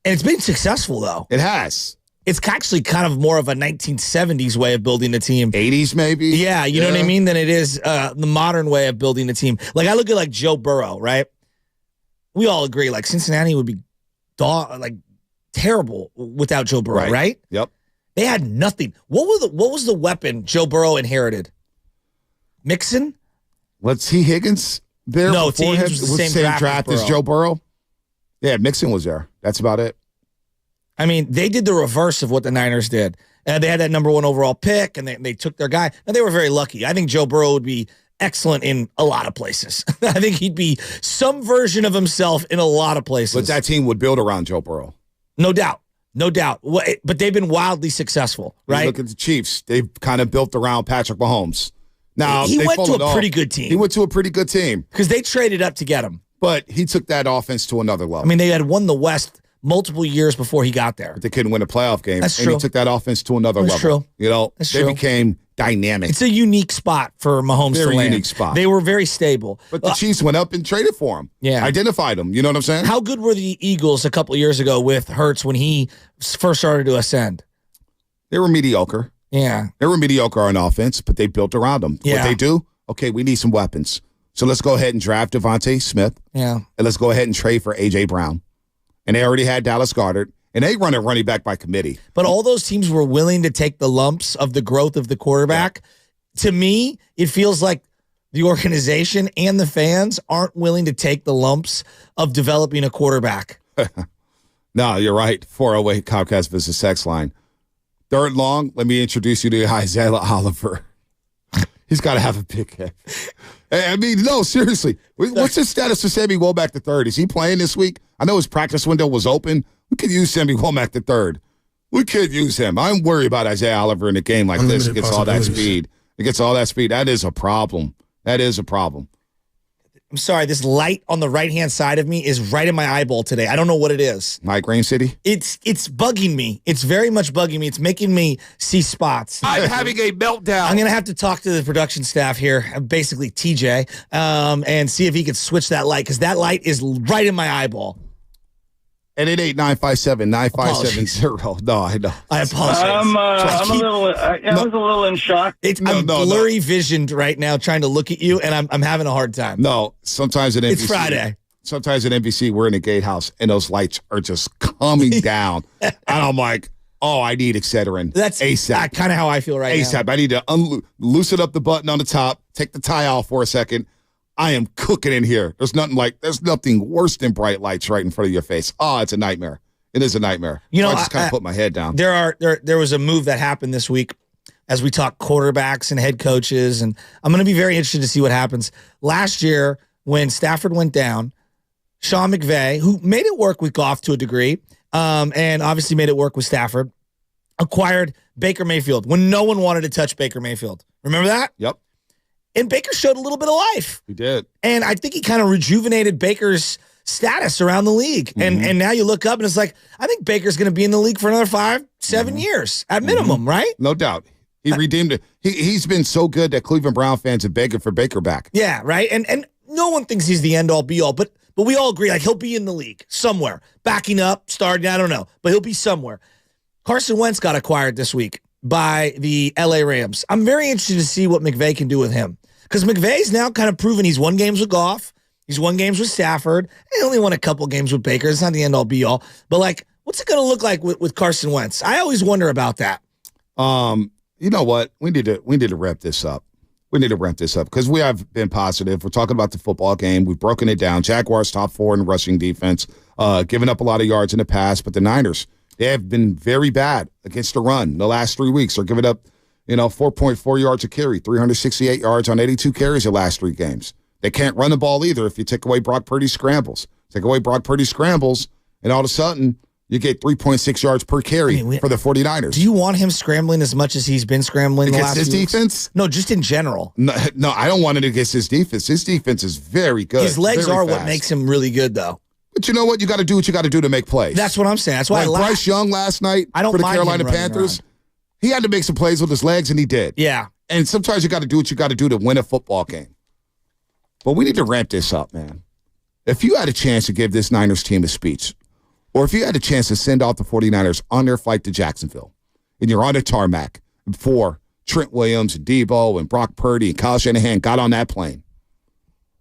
it's been successful, though. It has. It's actually kind of more of a 1970s way of building a team. 80s, maybe? Yeah, you know what I mean? Than it is the modern way of building a team. Like, I look at, like, Joe Burrow, right? We all agree, like, Cincinnati would be, terrible without Joe Burrow, right? Yep. They had nothing. What was the weapon Joe Burrow inherited? Mixon? Was T. Higgins there? No, T. Higgins was the same draft as Joe Burrow. Yeah, Mixon was there. That's about it. I mean, they did the reverse of what the Niners did. They had that number 1 overall pick, and they took their guy. And they were very lucky. I think Joe Burrow would be excellent in a lot of places. I think he'd be some version of himself in a lot of places. But that team would build around Joe Burrow. No doubt. No doubt. But they've been wildly successful, right? You look at the Chiefs. They've kind of built around Patrick Mahomes. Now he went to a pretty good team. He went to a pretty good team. Because they traded up to get him. But he took that offense to another level. I mean, they had won the West multiple years before he got there. But they couldn't win a playoff game. That's and true. He took that offense to another level. True. You know, That's they true. became dynamic. It's a unique spot for Mahomes to land. Very unique spot. They were very stable. But the Chiefs went up and traded for him. Yeah. Identified him. You know what I'm saying? How good were the Eagles a couple of years ago with Hurts when he first started to ascend? They were mediocre. Yeah. They were mediocre on offense, but they built around him. Yeah. What they do? Okay, we need some weapons. So let's go ahead and draft Devontae Smith. Yeah. And let's go ahead and trade for A.J. Brown. And they already had Dallas Goedert. And they run a running back by committee. But all those teams were willing to take the lumps of the growth of the quarterback. Yeah. To me, it feels like the organization and the fans aren't willing to take the lumps of developing a quarterback. No, you're right. 408 Comcast Business Sex Line. Third long, let me introduce you to Isaiah Oliver. He's got to have a big head. I mean, no, seriously. What's the status of Sammy Womack III? Is he playing this week? I know his practice window was open. We could use Sammy Womack III. We could use him. I'm worried about Isaiah Oliver in a game like this. He gets all that speed. He gets all that speed. That is a problem. That is a problem. I'm sorry, this light on the right-hand side of me is right in my eyeball today. I don't know what it is. Migraine City? It's bugging me. It's very much bugging me. It's making me see spots. I'm having a meltdown. I'm going to have to talk to the production staff here, basically TJ, and see if he can switch that light, because that light is right in my eyeball. 888-957-9570. No, I know. I apologize. I was a little in shock. I'm blurry visioned right now trying to look at you, and I'm having a hard time. No, sometimes at NBC. It's Friday. Sometimes at NBC, we're in the gatehouse, and those lights are just coming down. And I'm like, oh, I need Excedrin. That's ASAP. Kind of how I feel right now. ASAP. I need to loosen up the button on the top, take the tie off for a second. I am cooking in here. There's nothing worse than bright lights right in front of your face. Oh, it's a nightmare. It is a nightmare. You know, I just kind of put my head down. There was a move that happened this week as we talk quarterbacks and head coaches, and I'm going to be very interested to see what happens. Last year, when Stafford went down, Sean McVay, who made it work with Goff to a degree, and obviously made it work with Stafford, acquired Baker Mayfield when no one wanted to touch Baker Mayfield. Remember that? Yep. And Baker showed a little bit of life. He did. And I think he kind of rejuvenated Baker's status around the league. Mm-hmm. And now you look up and it's like, I think Baker's going to be in the league for another 5-7 years at minimum, right? No doubt. He redeemed it. He's been so good that Cleveland Brown fans have begged for Baker back. Yeah, right? And no one thinks he's the end-all, be-all, but we all agree, like, he'll be in the league somewhere. Backing up, starting, I don't know. But he'll be somewhere. Carson Wentz got acquired this week by the L.A. Rams. I'm very interested to see what McVay can do with him. Because McVay's now kind of proven he's won games with Goff. He's won games with Stafford. He only won a couple games with Baker. It's not the end-all, be-all. But, like, what's it going to look like with Carson Wentz? I always wonder about that. You know what? We need to wrap this up. We need to wrap this up because we have been positive. We're talking about the football game. We've broken it down. Jaguars top 4 in rushing defense, giving up a lot of yards in the past. But the Niners, they have been very bad against the run the last 3 weeks. They're giving up 4.4 yards a carry, 368 yards on 82 carries the last 3 games. They can't run the ball either if you take away Brock Purdy's scrambles. Take away Brock Purdy's scrambles, and all of a sudden, you get 3.6 yards per carry for the 49ers. Do you want him scrambling as much as he's been scrambling the last his few weeks? defense? No, just in general. No, I don't want it against his defense. His defense is very good. His legs very are fast. what makes him really good, though. But you know what? You got to do what you got to do to make plays. That's what I'm saying. That's why like Bryce Young last night for the Carolina Panthers. He had to make some plays with his legs, and he did. Yeah. And sometimes you got to do what you got to do to win a football game. But we need to ramp this up, man. If you had a chance to give this Niners team a speech, or if you had a chance to send off the 49ers on their flight to Jacksonville, and you're on the tarmac before Trent Williams and Debo and Brock Purdy and Kyle Shanahan got on that plane,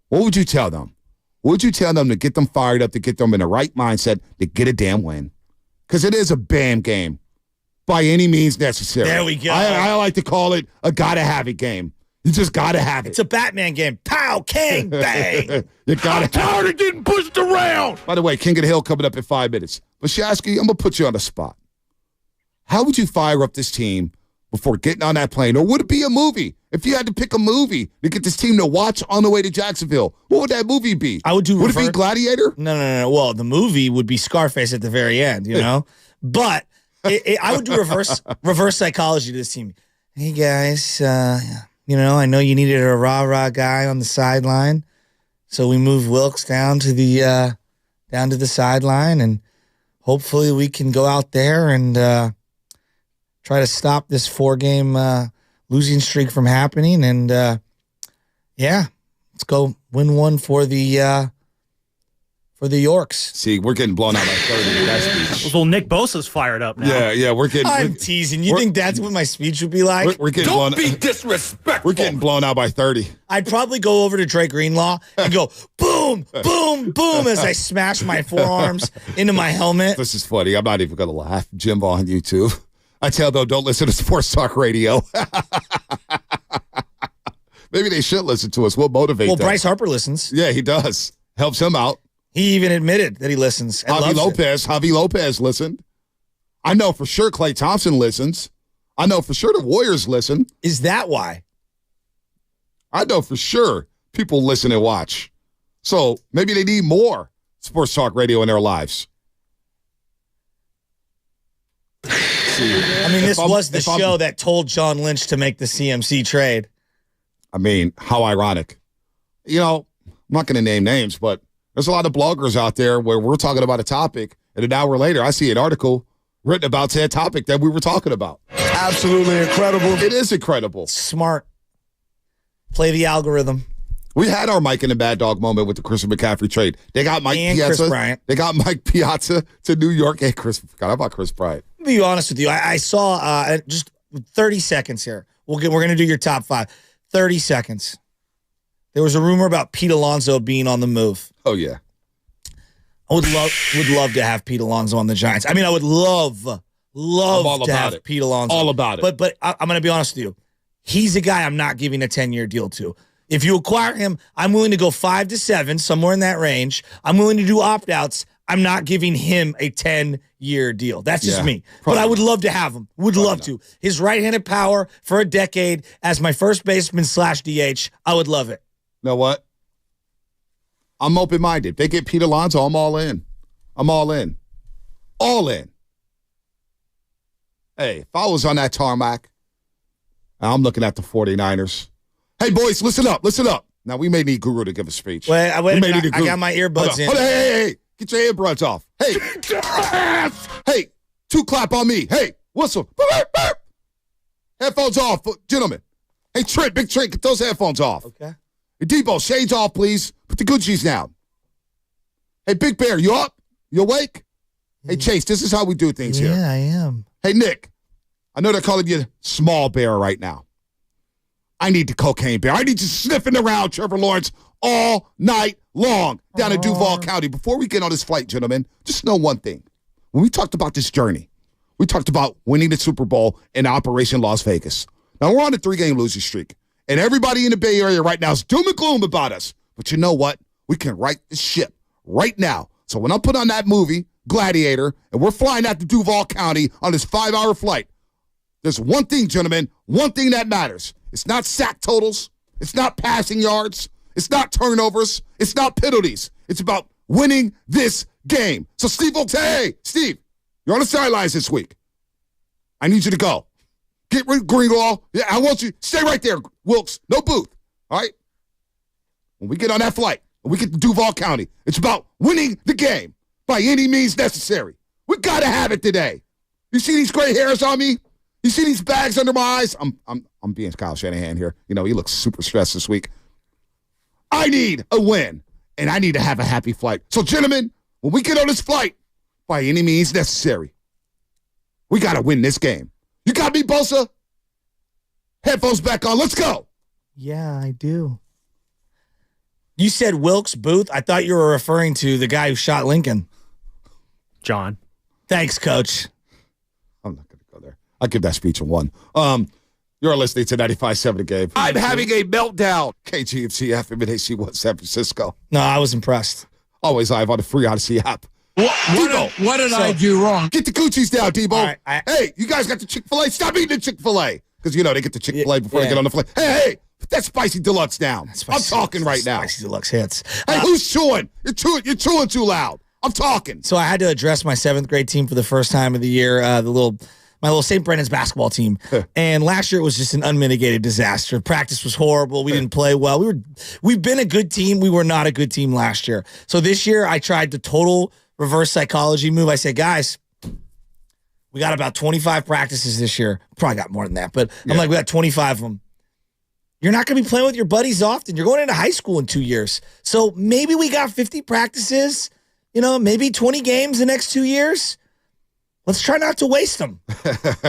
what would you tell them? What would you tell them to get them fired up, to get them in the right mindset, to get a damn win? Because it is a BAM game by any means necessary. There we go. I like to call it a gotta-have-it game. You just got to have it. It's a Batman game. Pow, King, bang. You got it. I'm tired of getting pushed around. By the way, King of the Hill coming up in 5 minutes. But Shasky, I'm going to put you on the spot. How would you fire up this team before getting on that plane? Or would it be a movie? If you had to pick a movie to get this team to watch on the way to Jacksonville, what would that movie be? I would do. Would it be Gladiator? No. Well, the movie would be Scarface at the very end, But I would do reverse psychology to this team. Hey, guys, I know you needed a rah-rah guy on the sideline, so we moved Wilkes down to the sideline, and hopefully we can go out there and try to stop this 4-game losing streak from happening. And let's go win one for the Yorks. See, we're getting blown out by 30 in that speech. Well, Nick Bosa's fired up now. Yeah, we're getting. I'm teasing. You think that's what my speech would be like? We're getting Don't disrespectful. We're getting blown out by 30. I'd probably go over to Drake Greenlaw and go, boom, boom, boom, boom, as I smash my forearms into my helmet. This is funny. I'm not even going to laugh. Jimbo on YouTube. I tell them, don't listen to Sports Talk Radio. Maybe they should listen to us. We'll motivate them. Well, Bryce Harper listens. Yeah, he does. Helps him out. He even admitted that he listens. Javi Lopez listened. I know for sure Klay Thompson listens. I know for sure the Warriors listen. Is that why? I know for sure people listen and watch. So maybe they need more Sports Talk Radio in their lives. I mean, this was the show that told John Lynch to make the CMC trade. I mean, how ironic. You know, I'm not going to name names, but there's a lot of bloggers out there where we're talking about a topic, and an hour later, I see an article written about said topic that we were talking about. Absolutely incredible. It is incredible. Smart. Play the algorithm. We had our Mike and the Bad Dog moment with the Christian McCaffrey trade. They got Mike and Piazza. Chris Bryant. They got Mike Piazza to New York. Hey, forgot about Chris Bryant. To be honest with you, I saw just 30 seconds here. We're going to do your top 5. 30 seconds. There was a rumor about Pete Alonso being on the move. Oh, yeah. I would love to have Pete Alonso on the Giants. I mean, I would love to have Pete Alonso. All about it. But I'm going to be honest with you. He's a guy I'm not giving a 10-year deal to. If you acquire him, I'm willing to go 5 to 7, somewhere in that range. I'm willing to do opt-outs. I'm not giving him a 10-year deal. That's just me. But I would love to have him. Would love to. His right-handed power for a decade as my first baseman / DH, I would love it. You know what? I'm open-minded. They get Pete Alonso, I'm all in. I'm all in. All in. Hey, if I was on that tarmac, I'm looking at the 49ers. Hey, boys, listen up. Listen up. Now, we may need Guru to give a speech. Wait a minute. I got my earbuds in. Hold on. Hey. Get your earbuds off. Hey. Hey, 2 clap on me. Hey, whistle. Headphones off, gentlemen. Hey, Trent, Big Trent, get those headphones off. Okay. Hey, Debo, shades off, please. Put the Gucci's down. Hey, Big Bear, you up? You awake? Hey, Chase, this is how we do things here. Yeah, I am. Hey, Nick, I know they're calling you Small Bear right now. I need the Cocaine Bear. I need you sniffing around Trevor Lawrence all night long down in Duval County. Before we get on this flight, gentlemen, just know one thing. When we talked about this journey, we talked about winning the Super Bowl in Operation Las Vegas. Now, we're on a 3-game losing streak, and everybody in the Bay Area right now is doom and gloom about us. But you know what? We can right the ship right now. So when I put on that movie, Gladiator, and we're flying out to Duval County on this 5-hour flight, there's one thing, gentlemen, one thing that matters. It's not sack totals. It's not passing yards. It's not turnovers. It's not penalties. It's about winning this game. So, Steve Ote, Steve, you're on the sidelines this week. I need you to go. Get rid of Greenlaw. Yeah, I want you. Stay right there, Wilkes. No booth. All right? When we get on that flight, when we get to Duval County, it's about winning the game by any means necessary. We got to have it today. You see these gray hairs on me? You see these bags under my eyes? I'm being Kyle Shanahan here. You know, he looks super stressed this week. I need a win, and I need to have a happy flight. So, gentlemen, when we get on this flight, by any means necessary, we got to win this game. You got me, Bosa? Headphones back on. Let's go. Yeah, I do. You said Wilkes Booth. I thought you were referring to the guy who shot Lincoln. John. Thanks, Coach. I'm not going to go there. I'll give that speech a 1. You're listening to 95.7 The Game. I'm having a meltdown. KGMC FM and AC1 San Francisco. No, I was impressed. Always live on the free Odyssey app. What did I do wrong? Get the Gucci's down, Debo. Right, hey, you guys got the Chick-fil-A? Stop eating the Chick-fil-A. Because, you know, they get the Chick-fil-A before they get on the flight. Hey, put that Spicy Deluxe down. I'm talking right now. Spicy Deluxe hits. Hey, who's chewing? You're chewing too loud. I'm talking. So I had to address my 7th grade team for the first time of the year, my little St. Brendan's basketball team. And last year it was just an unmitigated disaster. Practice was horrible. We didn't play well. We've been a good team. We were not a good team last year. So this year I tried the total reverse psychology move. I said, guys, we got about 25 practices this year. Probably got more than that, but I'm like, we got 25 of them. You're not going to be playing with your buddies often. You're going into high school in 2 years. So maybe we got 50 practices, maybe 20 games the next 2 years. Let's try not to waste them.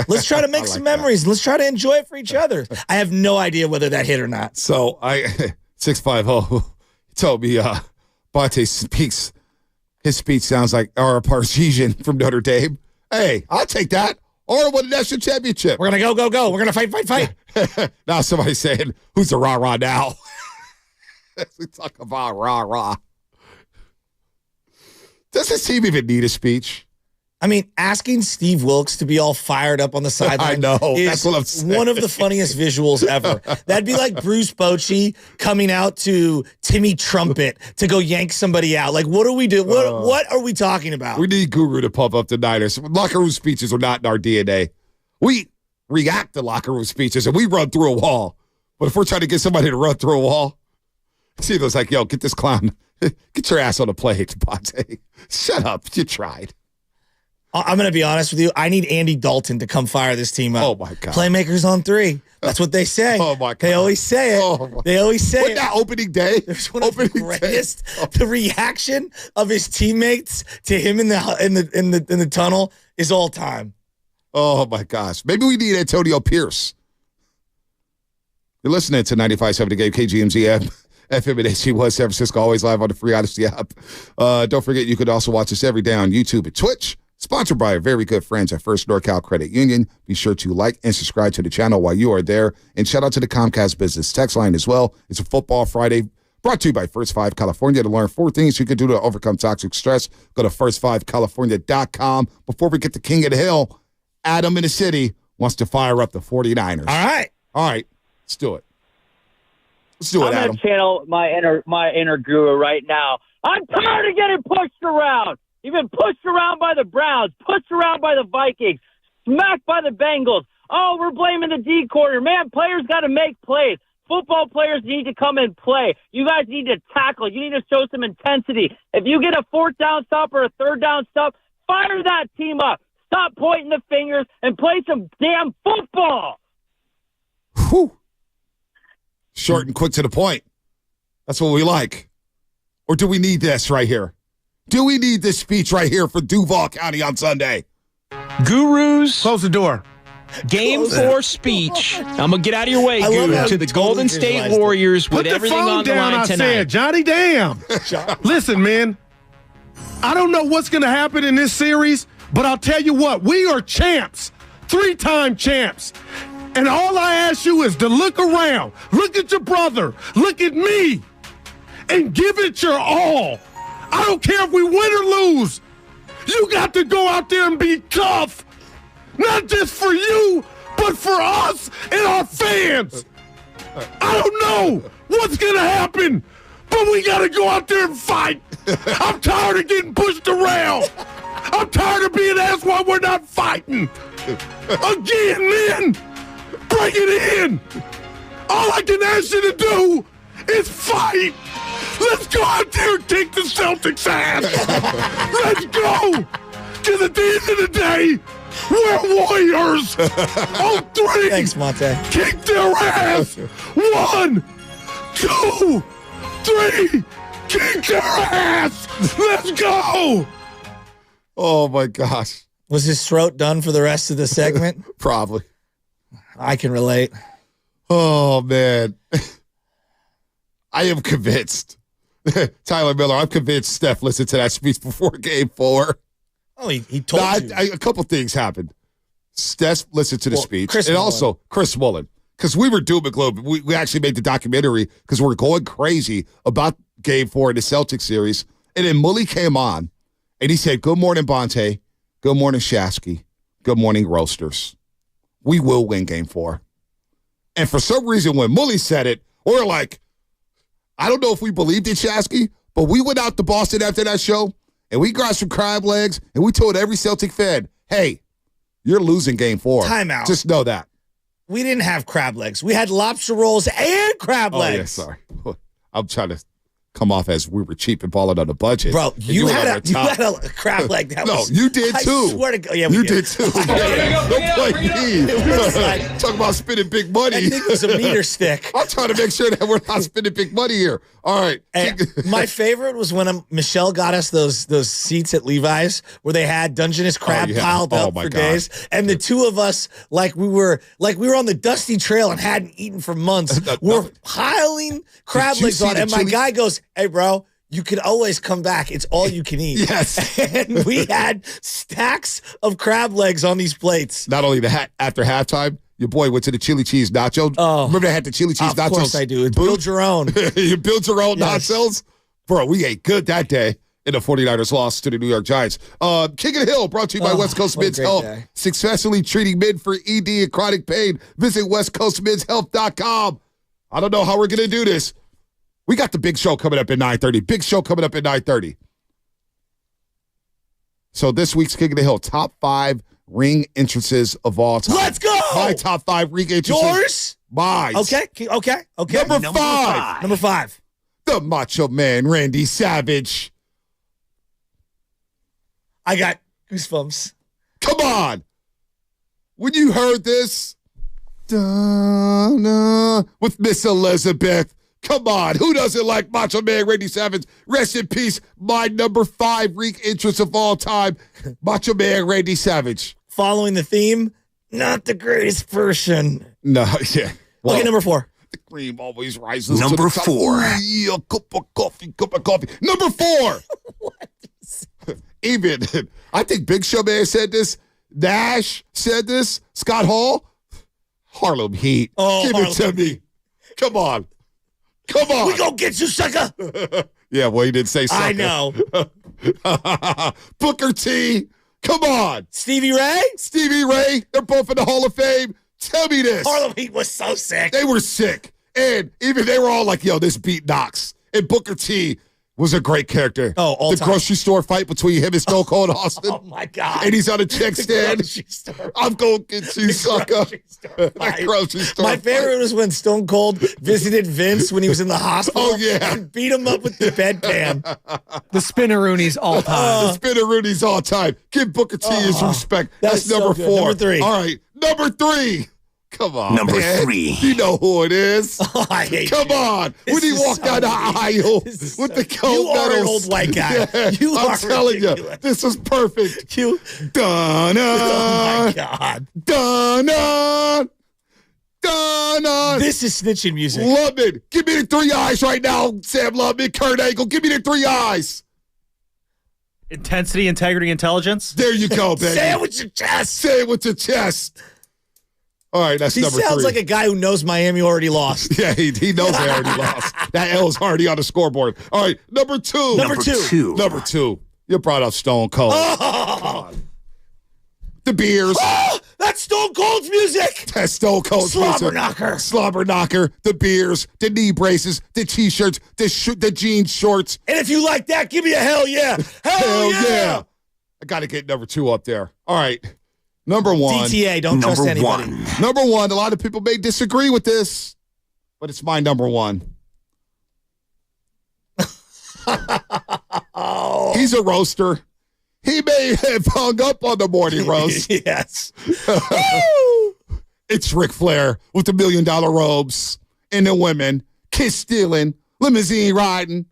Let's try to make some memories. Let's try to enjoy it for each other. I have no idea whether that hit or not. So 650 told me Bonte speaks. His speech sounds like Ara Parseghian from Notre Dame. Hey, I'll take that. Or win the national championship. We're going to go. We're going to fight. Now somebody's saying, who's the rah-rah now? We talk about rah-rah. Does this team even need a speech? I mean, asking Steve Wilkes to be all fired up on the sideline that's what I'm saying. One of the funniest visuals ever. That'd be like Bruce Bochy coming out to Timmy Trumpet to go yank somebody out. Like, what are we doing? What are we talking about? We need Guru to pump up the Niners. Locker room speeches are not in our DNA. We react to locker room speeches, and we run through a wall. But if we're trying to get somebody to run through a wall, Steve was like, yo, get this clown. Get your ass on the plate, Bonte. Shut up. You tried. I'm going to be honest with you. I need Andy Dalton to come fire this team up. Oh, my God. Playmakers on 3. That's what they say. Oh, my God. They always say it. They always say it. That opening day? There's one of the greatest. The reaction of his teammates to him in the tunnel is all time. Oh, my gosh. Maybe we need Antonio Pierce. You're listening to 95.7 The Game, KGMZ app. FM and HD1 San Francisco, always live on the free Odyssey app. Don't forget, you could also watch us every day on YouTube and Twitch. Sponsored by our very good friends at First NorCal Credit Union. Be sure to like and subscribe to the channel while you are there. And shout out to the Comcast Business Text line as well. It's a Football Friday brought to you by First 5 California. To learn 4 things you can do to overcome toxic stress, go to first5california.com. Before we get to King of the Hill, Adam in the city wants to fire up the 49ers. All right. Let's do it. I'm going to channel my inner guru right now. I'm tired of getting pushed around. You've been pushed around by the Browns, pushed around by the Vikings, smacked by the Bengals. Oh, we're blaming the D corner. Man, players got to make plays. Football players need to come and play. You guys need to tackle. You need to show some intensity. If you get a 4th down stop or a 3rd down stop, fire that team up. Stop pointing the fingers and play some damn football. Whew. Short and quick to the point. That's what we like. Or do we need this right here? Do we need this speech right here for Duval County on Sunday? Gurus. Close the door. Game 4 speech. I'm going to get out of your way, Guru. To the Golden State Warriors with everything on the line tonight. Said, Johnny, damn. Listen, man. I don't know what's going to happen in this series, but I'll tell you what. We are champs. 3-time champs. And all I ask you is to look around. Look at your brother. Look at me. And give it your all. I don't care if we win or lose. You got to go out there and be tough. Not just for you, but for us and our fans. I don't know what's going to happen, but we got to go out there and fight. I'm tired of getting pushed around. I'm tired of being asked why we're not fighting. Again, man, bring it in. All I can ask you to do is fight. Let's go out there and kick the Celtics' ass. Let's go. Because at the end of the day, we're Warriors. On 3. Thanks, Monte. Kick their ass. 1, 2, 3. Kick their ass. Let's go. Oh, my gosh. Was his throat done for the rest of the segment? Probably. I can relate. Oh, man. I am convinced. Tyler Miller, I'm convinced Steph listened to that speech before Game 4. Oh, he told you. A couple things happened. Steph listened to the speech. Chris and Mullin. Also Chris Mullin. Because we were doom and gloom. We actually made the documentary because we're going crazy about Game 4 in the Celtics series. And then Mully came on, and he said, good morning, Bonte. Good morning, Shasky. Good morning, Roasters. We will win Game 4. And for some reason, when Mully said it, we're like, I don't know if we believed it, Shasky, but we went out to Boston after that show, and we grabbed some crab legs, and we told every Celtic fan, hey, you're losing Game 4. Timeout. Just know that. We didn't have crab legs. We had lobster rolls and crab legs. Oh, yeah, sorry. I'm trying to come off as we were cheap and falling on the budget. Bro, you had a crab leg. That no, was, you did too. I swear to God. Yeah, you did too. Don't play me. Talk about spending big money. I think it was a meter stick. I'm trying to make sure that we're not spending big money here. All right. My favorite was when Michelle got us those seats at Levi's where they had Dungeness crab piled up for days, and the two of us like we were on the dusty trail and hadn't eaten for months. We're piling crab legs on, and my guy goes, "Hey, bro, you could always come back. It's all you can eat. Yes. And we had stacks of crab legs on these plates. Not only that, after halftime, your boy went to the chili cheese nacho. Oh. Remember they had the chili cheese nachos? Of course I do. Build your own. You build your own nachos? Bro, we ate good that day. And the 49ers lost to the New York Giants. King of the Hill, brought to you by West Coast Men's Health. Day. Successfully treating men for ED and chronic pain. Visit westcoastmenshealth.com. I don't know how we're going to do this. We got the big show coming up at 9:30. Big show coming up at 9:30. So this week's King of the Hill, top 5 ring entrances of all time. Let's go! My top 5 ring entrances. Yours? Mine. Okay. Number 5. Number 5. The Macho Man, Randy Savage. I got goosebumps. Come on. When you heard this, with Miss Elizabeth, come on. Who doesn't like Macho Man Randy Savage? Rest in peace. My number 5 ring entrance of all time, Macho Man Randy Savage. Following the theme, not the greatest person. No, yeah. Well, okay, number 4. The cream always rises Number to the top. 4. Yeah, cup of coffee. Number 4. What? Even, I think Big Show Man said this. Nash said this. Scott Hall. Harlem Heat. Oh, Give it to me. Come on. We gonna get you, sucker. Yeah, well, he didn't say sucker. I know. Booker T. Come on. Stevie Ray. They're both in the Hall of Fame. Tell me this. Harlem Heat was so sick. They were sick. And even they were all like, yo, this beat knocks. And Booker T was a great character. Oh, all the time. Grocery store fight between him and Stone Cold Austin. Oh, my God. And he's on a check stand. I'm going to get you, sucker. The grocery store My favorite was when Stone Cold visited Vince when he was in the hospital. Oh, yeah. And beat him up with the bedpan. The Spinneroonies all time. The Spinneroonies all time. Give Booker T his respect. That's so number good. 4. Number 3. All right, number 3. Come on, Number man. 3. You know who it is. Oh, I hate Come you. on. This When he is walked so down the weak. aisle This is with so- the gold You are an medals. old white guy. Yeah, You I'm are telling ridiculous. you, this is perfect. You. Dun, Oh, my God. Dun. This is snitching music. Lubman. Give me the 3 eyes right now, Sam Lubman. Kurt Angle. Give me the 3 eyes. Intensity, integrity, intelligence. There you go, baby. Say it with your chest. Say it with your chest. All right, that's He number 3. sounds like a guy who knows Miami already lost. Yeah, he knows they already lost. That L is already on the scoreboard. All right, number 2. Number two. Number 2. You brought up Stone Cold. Oh, The beers. that's Stone Cold's music. That's Stone Cold's Slobber music. knocker. Slobber knocker. The beers. The knee braces. The T-shirts. The jean shorts. And if you like that, give me a hell yeah. Hell yeah. I got to get number 2 up there. All right. Number 1. DTA, don't trust anybody. Number 1. A lot of people may disagree with this, but it's my number 1. He's a roaster. He may have hung up on the morning roast. Yes. It's Ric Flair with the $1 million robes and the women, kiss stealing, limousine riding,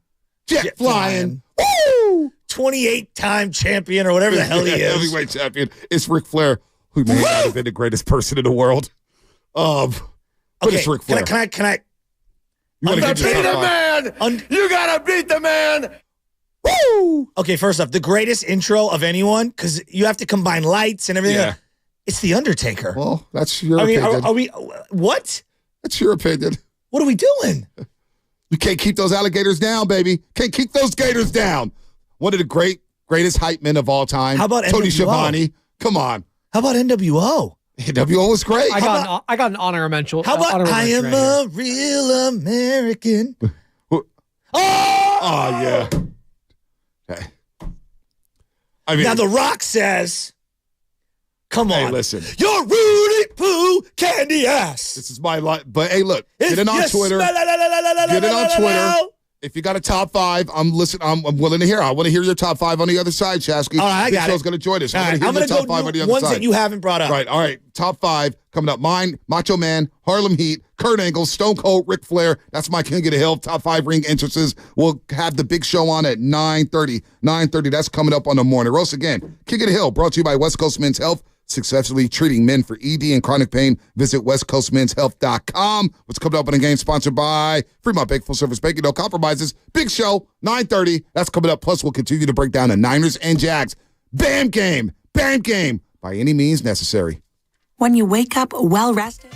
jet flying. Woo! 28-time champion or whatever the hell he is. Heavyweight champion. It's Ric Flair, who may not have been the greatest person in the world. But it's Ric Flair. Can I? You want to get your top 5? You gotta beat the man. Woo! Okay, first off, the greatest intro of anyone, because you have to combine lights and everything. Yeah. It's The Undertaker. Well, that's your I mean, opinion. are we? What? That's your opinion. What are we doing? You can't keep those alligators down, baby. Can't keep those gators down. One of the greatest hype men of all time. How about Tony NWO? Schiavone? Come on. How about NWO? NWO was great. I got an honor mention. How about honorable I mention am right a real American? Oh, yeah. Okay. I mean, Now The Rock says, "Come on, hey, listen. you're Rudy Poo candy ass." This is my life. But hey, look, get it on you Twitter. smell- Get it on Twitter. If you got a top 5, I'm willing to hear. I want to hear your top 5 on the other side, Chasky. All right, I got it. Show's going to join us. All right, I'm going going to to top 5 on the go other ones side. that you haven't brought up. Right, all right. Top 5 coming up. Mine, Macho Man, Harlem Heat, Kurt Angle, Stone Cold, Ric Flair. That's my King of the Hill. Top 5 ring entrances. We'll have the big show on at 9:30. 9:30. That's coming up on the morning roast again. King of the Hill, brought to you by West Coast Men's Health. successfully treating men for ED and chronic pain. Visit westcoastmenshealth.com. What's coming up in a game sponsored by Fremont Bank, full service banking, no compromises. Big show, 9:30. That's coming up. Plus, we'll continue to break down the Niners and Jags. Bam game by any means necessary. When you wake up well-rested.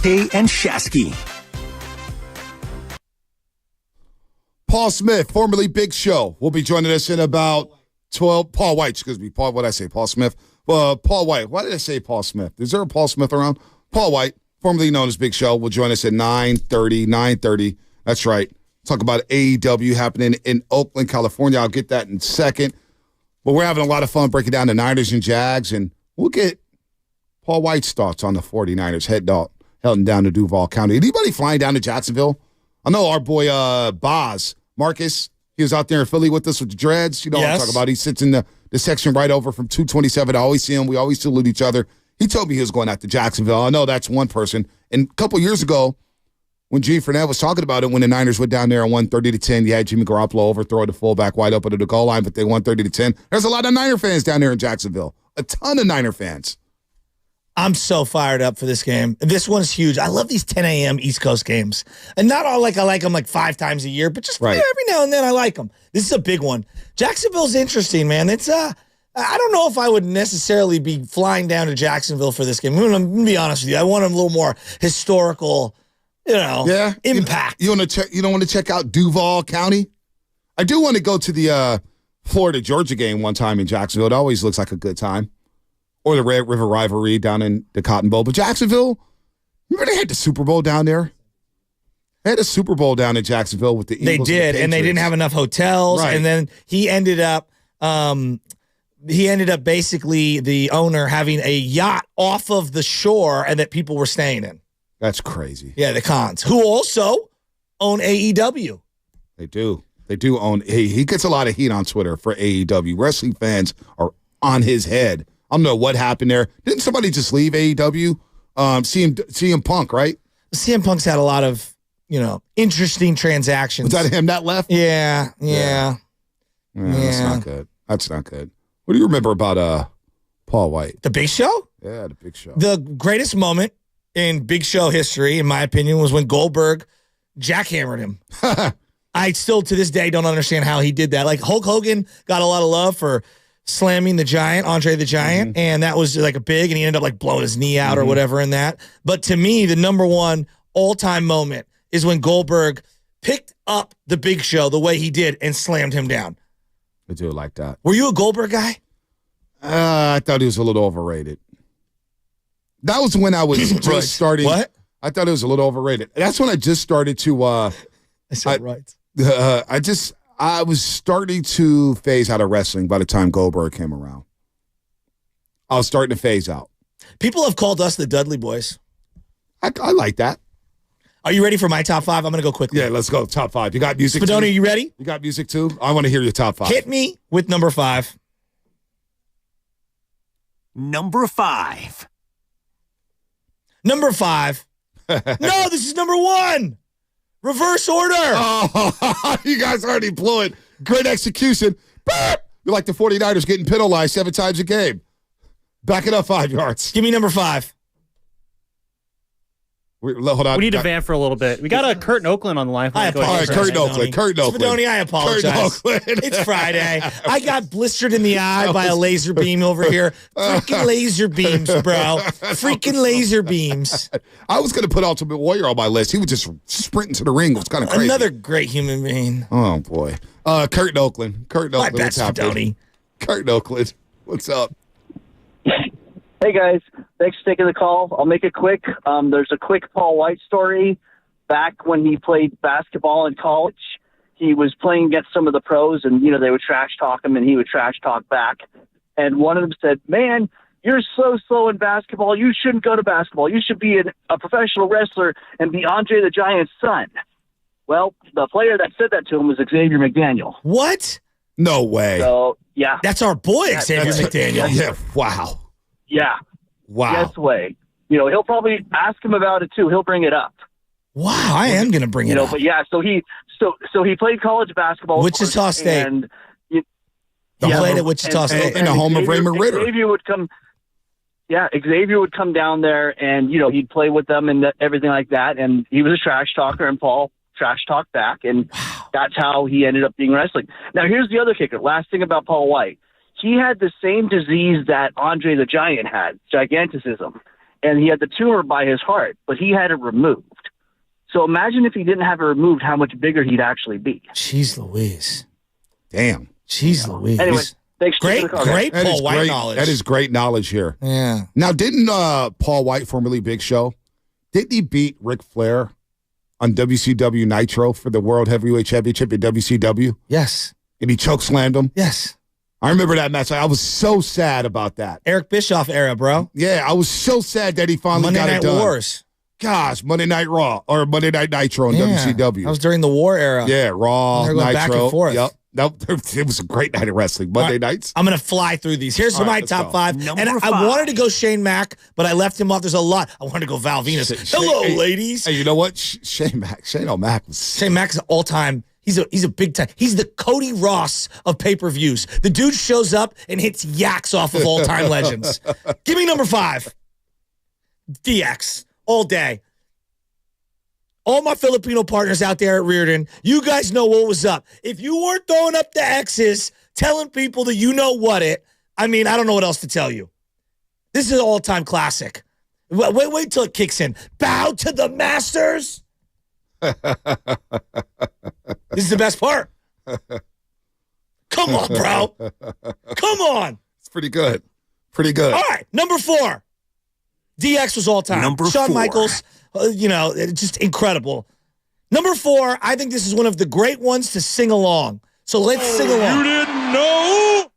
Bonte and Shasky. Paul Smith, formerly Big Show, will be joining us in about 12. Paul White, excuse me. Paul, what did I say? Paul Smith? Paul White. Why did I say Paul Smith? Is there a Paul Smith around? Paul White, formerly known as Big Show, will join us at 9:30. That's right. Talk about AEW happening in Oakland, California. I'll get that in a second. But we're having a lot of fun breaking down the Niners and Jags, and we'll get Paul White's thoughts on the 49ers heading down to Duval County. Anybody flying down to Jacksonville? I know our boy Boz, Marcus, he was out there in Philly with us with the dreads. You know what I'm talking about. He sits in the section right over from 227. I always see him. We always salute each other. He told me he was going out to Jacksonville. I know that's one person. And a couple years ago, when Gene Fournette was talking about it, when the Niners went down there and won 30-10, you had Jimmy Garoppolo overthrow the fullback wide open to the goal line, but they won 30-10. There's a lot of Niner fans down there in Jacksonville. A ton of Niner fans. I'm so fired up for this game. This one's huge. I love these 10 a.m. East Coast games. And not all like I like them like 5 times a year, but just every now and then I like them. This is a big one. Jacksonville's interesting, man. It's I don't know if I would necessarily be flying down to Jacksonville for this game. I'm going to be honest with you. I want a little more historical, impact. You don't want to check out Duval County? I do want to go to the Florida-Georgia game one time in Jacksonville. It always looks like a good time. Or the Red River Rivalry down in the Cotton Bowl. But Jacksonville, you remember they had the Super Bowl down there? They had a Super Bowl down in Jacksonville with the Eagles. They did, and they didn't have enough hotels. Right. And then he ended up basically, the owner, having a yacht off of the shore and that people were staying in. That's crazy. Yeah, the Cons, who also own AEW. They do. They do own. He gets a lot of heat on Twitter for AEW. Wrestling fans are on his head. I don't know what happened there. Didn't somebody just leave AEW? CM Punk, right? CM Punk's had a lot of, interesting transactions. Was that him that left? Yeah. That's not good. That's not good. What do you remember about Paul White? The Big Show? Yeah, the Big Show. The greatest moment in Big Show history, in my opinion, was when Goldberg jackhammered him. I still, to this day, don't understand how he did that. Like, Hulk Hogan got a lot of love for slamming the Giant, Andre the Giant, and that was like a big, and he ended up like blowing his knee out or whatever in that. But to me, the number one all-time moment is when Goldberg picked up the Big Show the way he did and slammed him down. I do like that. Were you a Goldberg guy? I thought he was a little overrated. That was when I was just starting. What? I thought it was a little overrated. That's when I just started to. I said right. I was starting to phase out of wrestling by the time Goldberg came around. I was starting to phase out. People have called us the Dudley Boys. I like that. Are you ready for my top 5? I'm going to go quickly. Yeah, let's go. Top 5. You got music Spadoni, too? you ready? You got music too? I want to hear your top 5. Hit me with number 5. Number 5. Number 5. No, this is number 1. Reverse order. Oh, you guys already blew it. Great execution. You're like the 49ers getting penalized 7 times a game. Back it up 5 yards. Give me number 5. Hold on. We need to vamp for a little bit. We got a Curtin Oakland on the line. I apologize. All right, Curtin Oakland. Spadoni, I apologize. It's Friday. I got blistered in the eye by a laser beam over here. Freaking laser beams, bro. Freaking laser beams. I was going to put Ultimate Warrior on my list. He was just sprinting to the ring. It was kind of crazy. Another great human being. Oh, boy. Curtin Oakland. My bad, Spadoni. Curtin Oakland. What's up? Hey, guys. Thanks for taking the call. I'll make it quick. There's a quick Paul White story. Back when he played basketball in college, he was playing against some of the pros, and, they would trash talk him, and he would trash talk back. And one of them said, man, you're so slow in basketball. You shouldn't go to basketball. You should be a professional wrestler and be Andre the Giant's son. Well, the player that said that to him was Xavier McDaniel. What? No way. So, yeah. That's our boy, Xavier McDaniel. Yeah, wow. Yeah. Wow. Yes way. He'll probably ask him about it too. He'll bring it up. Wow, I am going to bring it up. But yeah, so he played college basketball. Wichita State. And he played at Wichita State. In the home of Raymond Ritter. Xavier would come down there and, he'd play with them and everything like that. And he was a trash talker, and Paul trash talked back. And that's how he ended up being wrestling. Now, here's the other kicker. Last thing about Paul White. He had the same disease that Andre the Giant had, giganticism. and he had the tumor by his heart, but he had it removed. So imagine if he didn't have it removed, how much bigger he'd actually be. Jeez Louise. Damn. Jeez Louise. Anyway, thanks. Great Paul White knowledge. That is great knowledge here. Yeah. Now, didn't Paul White, formerly Big Show, didn't he beat Ric Flair on WCW Nitro for the World Heavyweight Championship at WCW? Yes. And he chokeslammed him? Yes. I remember that match. I was so sad about that. Eric Bischoff era, bro. Yeah, I was so sad that he finally got it done. Monday Night Wars. Gosh, Monday Night Raw or Monday Night Nitro on WCW. That was during the war era. Yeah, Raw, They're going Nitro. back and forth. Yep. Nope. It was a great night of wrestling. Monday nights. I'm going to fly through these. Here's my top 5. I wanted to go Shane Mack, but I left him off. There's a lot. I wanted to go Val Venus. Hello, ladies. Hey, you know what? Shane Mack was... Shane Mack's an all-time... He's a big time. He's the Cody Ross of pay-per-views. The dude shows up and hits yaks off of all-time legends. Give me number 5. DX. All day. All my Filipino partners out there at Reardon, you guys know what was up. If you weren't throwing up the X's, telling people that you know what it, I mean, I don't know what else to tell you. This is an all-time classic. Wait till it kicks in. Bow to the masters. This is the best part. Come on, bro. Come on. It's pretty good. Pretty good. All right, number 4. DX was all time. Number Shawn 4. Michaels, just incredible. Number 4, I think this is one of the great ones to sing along. So let's sing along. You didn't know?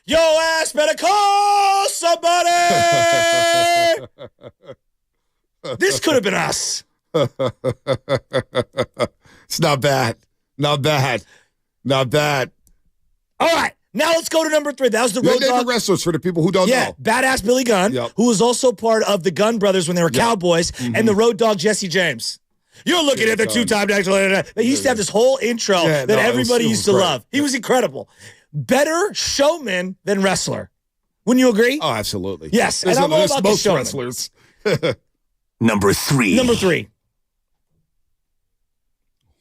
Yo ass better call somebody. This could have been us. It's not bad. Not bad. Not bad. All right. Now let's go to number 3. That was the Road Dogg wrestlers for the people who don't know. Badass Billy Gunn, who was also part of the Gunn Brothers when they were Cowboys, and the Road Dogg Jesse James. You're looking at the 2-time national. They used to have this whole intro that everybody used to love. He was incredible. Better showman than wrestler. Wouldn't you agree? Oh, absolutely. Yes, and I'm all about the showman. Wrestlers. Number 3. Number 3.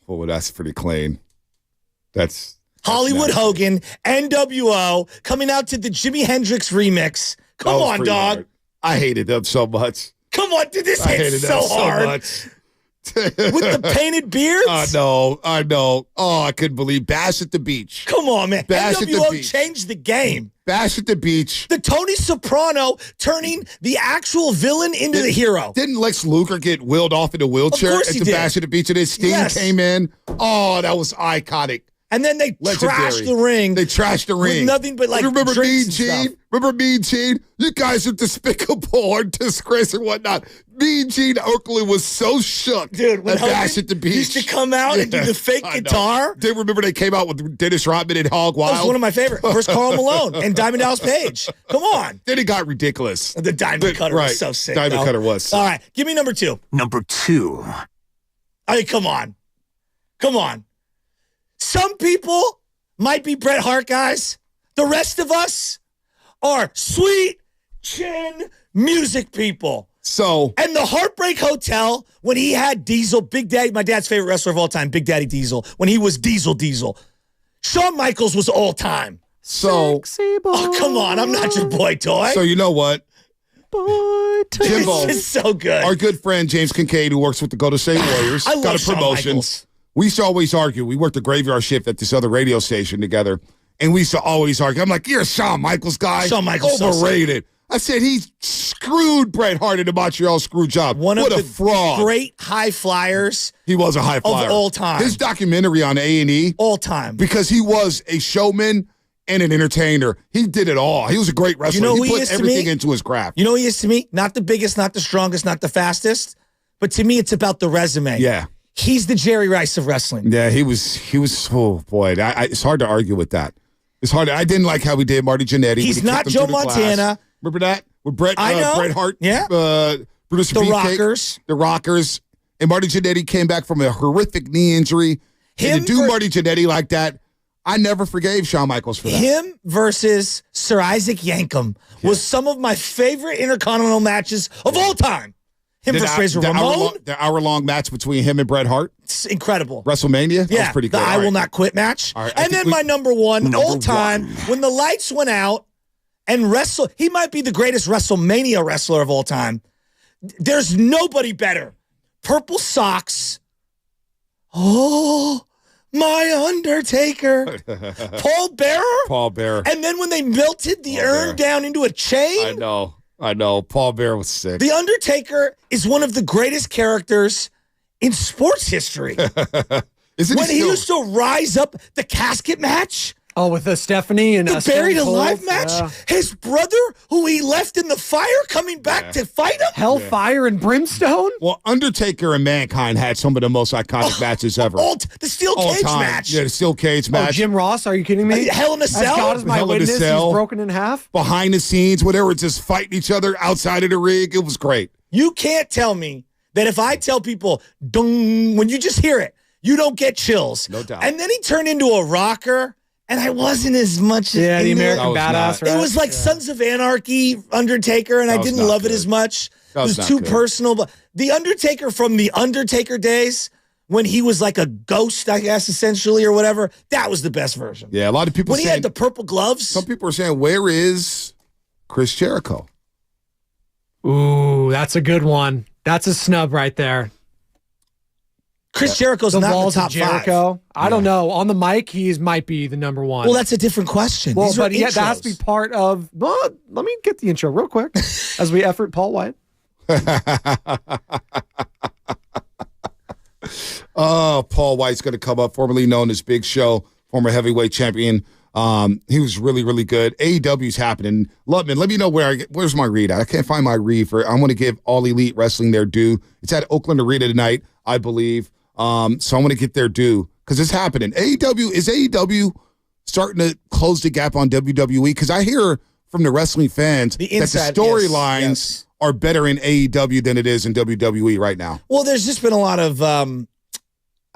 Well, that's pretty clean. That's Hollywood Hogan, NWO, coming out to the Jimi Hendrix remix. Come on, dog. Hard. I hated them so much. Come on, dude, this hit so hard. Much. With the painted beards? I know. Oh, I couldn't believe Bash at the Beach. Come on, man. Bash NWO at the Beach. changed the game. Bash at the Beach. The Tony Soprano turning the actual villain into the hero. Didn't Lex Luger get wheeled off in a wheelchair at the Bash at the Beach? And his Sting came in. Oh, that was iconic. And then they trashed the ring. They trashed the ring. With nothing but like remember drinks Mean Gene? Remember Mean Gene? You guys are despicable or disgrace and whatnot. Mean Gene Oakley was so shook. Dude, when Bash at the Beach used to come out and do the fake guitar. They remember they came out with Dennis Rodman and Hog Wild. That was one of my favorite. First Karl Malone and Diamond Dallas Page. Come on. Then it got ridiculous. The Diamond Cutter was so sick. Diamond Cutter was. All right, give me number 2. Number 2. I mean, come on. Come on. Some people might be Bret Hart guys. The rest of us are sweet chin music people. So, and the Heartbreak Hotel, when he had Diesel, Big Daddy, my dad's favorite wrestler of all time, Big Daddy Diesel, when he was Diesel. Shawn Michaels was all time. So, oh, come on, I'm not your boy toy. So you know what? Jimbo, this is so good. Our good friend James Kincaid, who works with the Golden State Warriors, got a promotion. We used to always argue. We worked the graveyard shift at this other radio station together, and we used to always argue. I'm like, you're a Shawn Michaels guy. Shawn Michaels overrated. I said he screwed Bret Hart in the Montreal screw job. One what of a the fraud. Great high flyers. He was a high flyer of all time. His documentary on A&E, all time, because he was a showman and an entertainer. He did it all. He was a great wrestler. You know he put everything into his craft. You know who he is to me? Not the biggest, not the strongest, not the fastest, but to me, it's about the resume. Yeah. He's the Jerry Rice of wrestling. Yeah, he was. Oh boy, it's hard to argue with that. It's hard. I didn't like how he did Marty Jannetty. He's not Joe Montana. Remember that with Bret Hart? Yeah. Brutus the Rockers. The Rockers. And Marty Jannetty came back from a horrific knee injury. And to do Marty Jannetty like that, I never forgave Shawn Michaels for that. Him versus Sir Isaac Yankem was some of my favorite Intercontinental matches of all time. Him versus Razor Ramon. The hour-long match between him and Bret Hart. It's incredible. WrestleMania? That was pretty good. The I Will Not Quit match. Right, and then my number one all time, when the lights went out and wrestle. He might be the greatest WrestleMania wrestler of all time. There's nobody better. Purple socks. Oh, my Undertaker. Paul Bearer? And then when they melted the urn down into a chain? I know. Paul Bearer was sick. The Undertaker is one of the greatest characters in sports history. When he used to rise up the casket match. Oh, with Stephanie and the buried alive match? Yeah. His brother, who he left in the fire, coming back to fight him? Hellfire and brimstone? Well, Undertaker and Mankind had some of the most iconic matches ever. The steel cage match. Yeah, the steel cage match. Jim Ross, are you kidding me? Hell in a Cell? As God is my witness, he's broken in half. Behind the scenes, where they were just fighting each other outside of the ring. It was great. You can't tell me that if I tell people, dung, when you just hear it, you don't get chills. No doubt. And then he turned into a rocker. And I wasn't as much. Yeah, the American Badass. Right? It was like Sons of Anarchy, Undertaker, and I didn't love it as much. It was too personal. But the Undertaker from the Undertaker days, when he was like a ghost, I guess, essentially, or whatever, that was the best version. Yeah, a lot of people when he had the purple gloves. Some people are saying, where is Chris Jericho? Ooh, that's a good one. That's a snub right there. Chris Jericho's not in the top Jericho. 5. I don't know. On the mic, he might be the number one. Well, that's a different question. Well, but that has to be part of. Well, let me get the intro real quick as we effort Paul White. Paul White's going to come up, formerly known as Big Show, former heavyweight champion. He was really, really good. AEW's happening. Lubman, let me know where's my read at. I can't find my read for it. I'm going to give All Elite Wrestling their due. It's at Oakland Arena tonight, I believe. So I'm going to get their due because it's happening. Is AEW starting to close the gap on WWE? Because I hear from the wrestling fans that the storylines are better in AEW than it is in WWE right now. Well, there's just been a lot of, I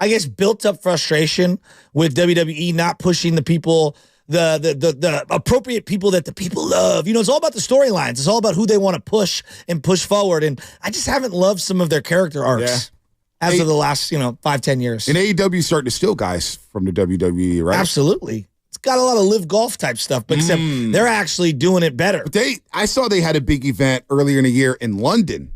guess, built-up frustration with WWE not pushing the people, the appropriate people that the people love. You know, it's all about the storylines. It's all about who they want to push and push forward. And I just haven't loved some of their character arcs as of the last, 5-10 years. And AEW starting to steal guys from the WWE, right? Absolutely. It's got a lot of live golf type stuff, but except they're actually doing it better. But I saw they had a big event earlier in the year in London.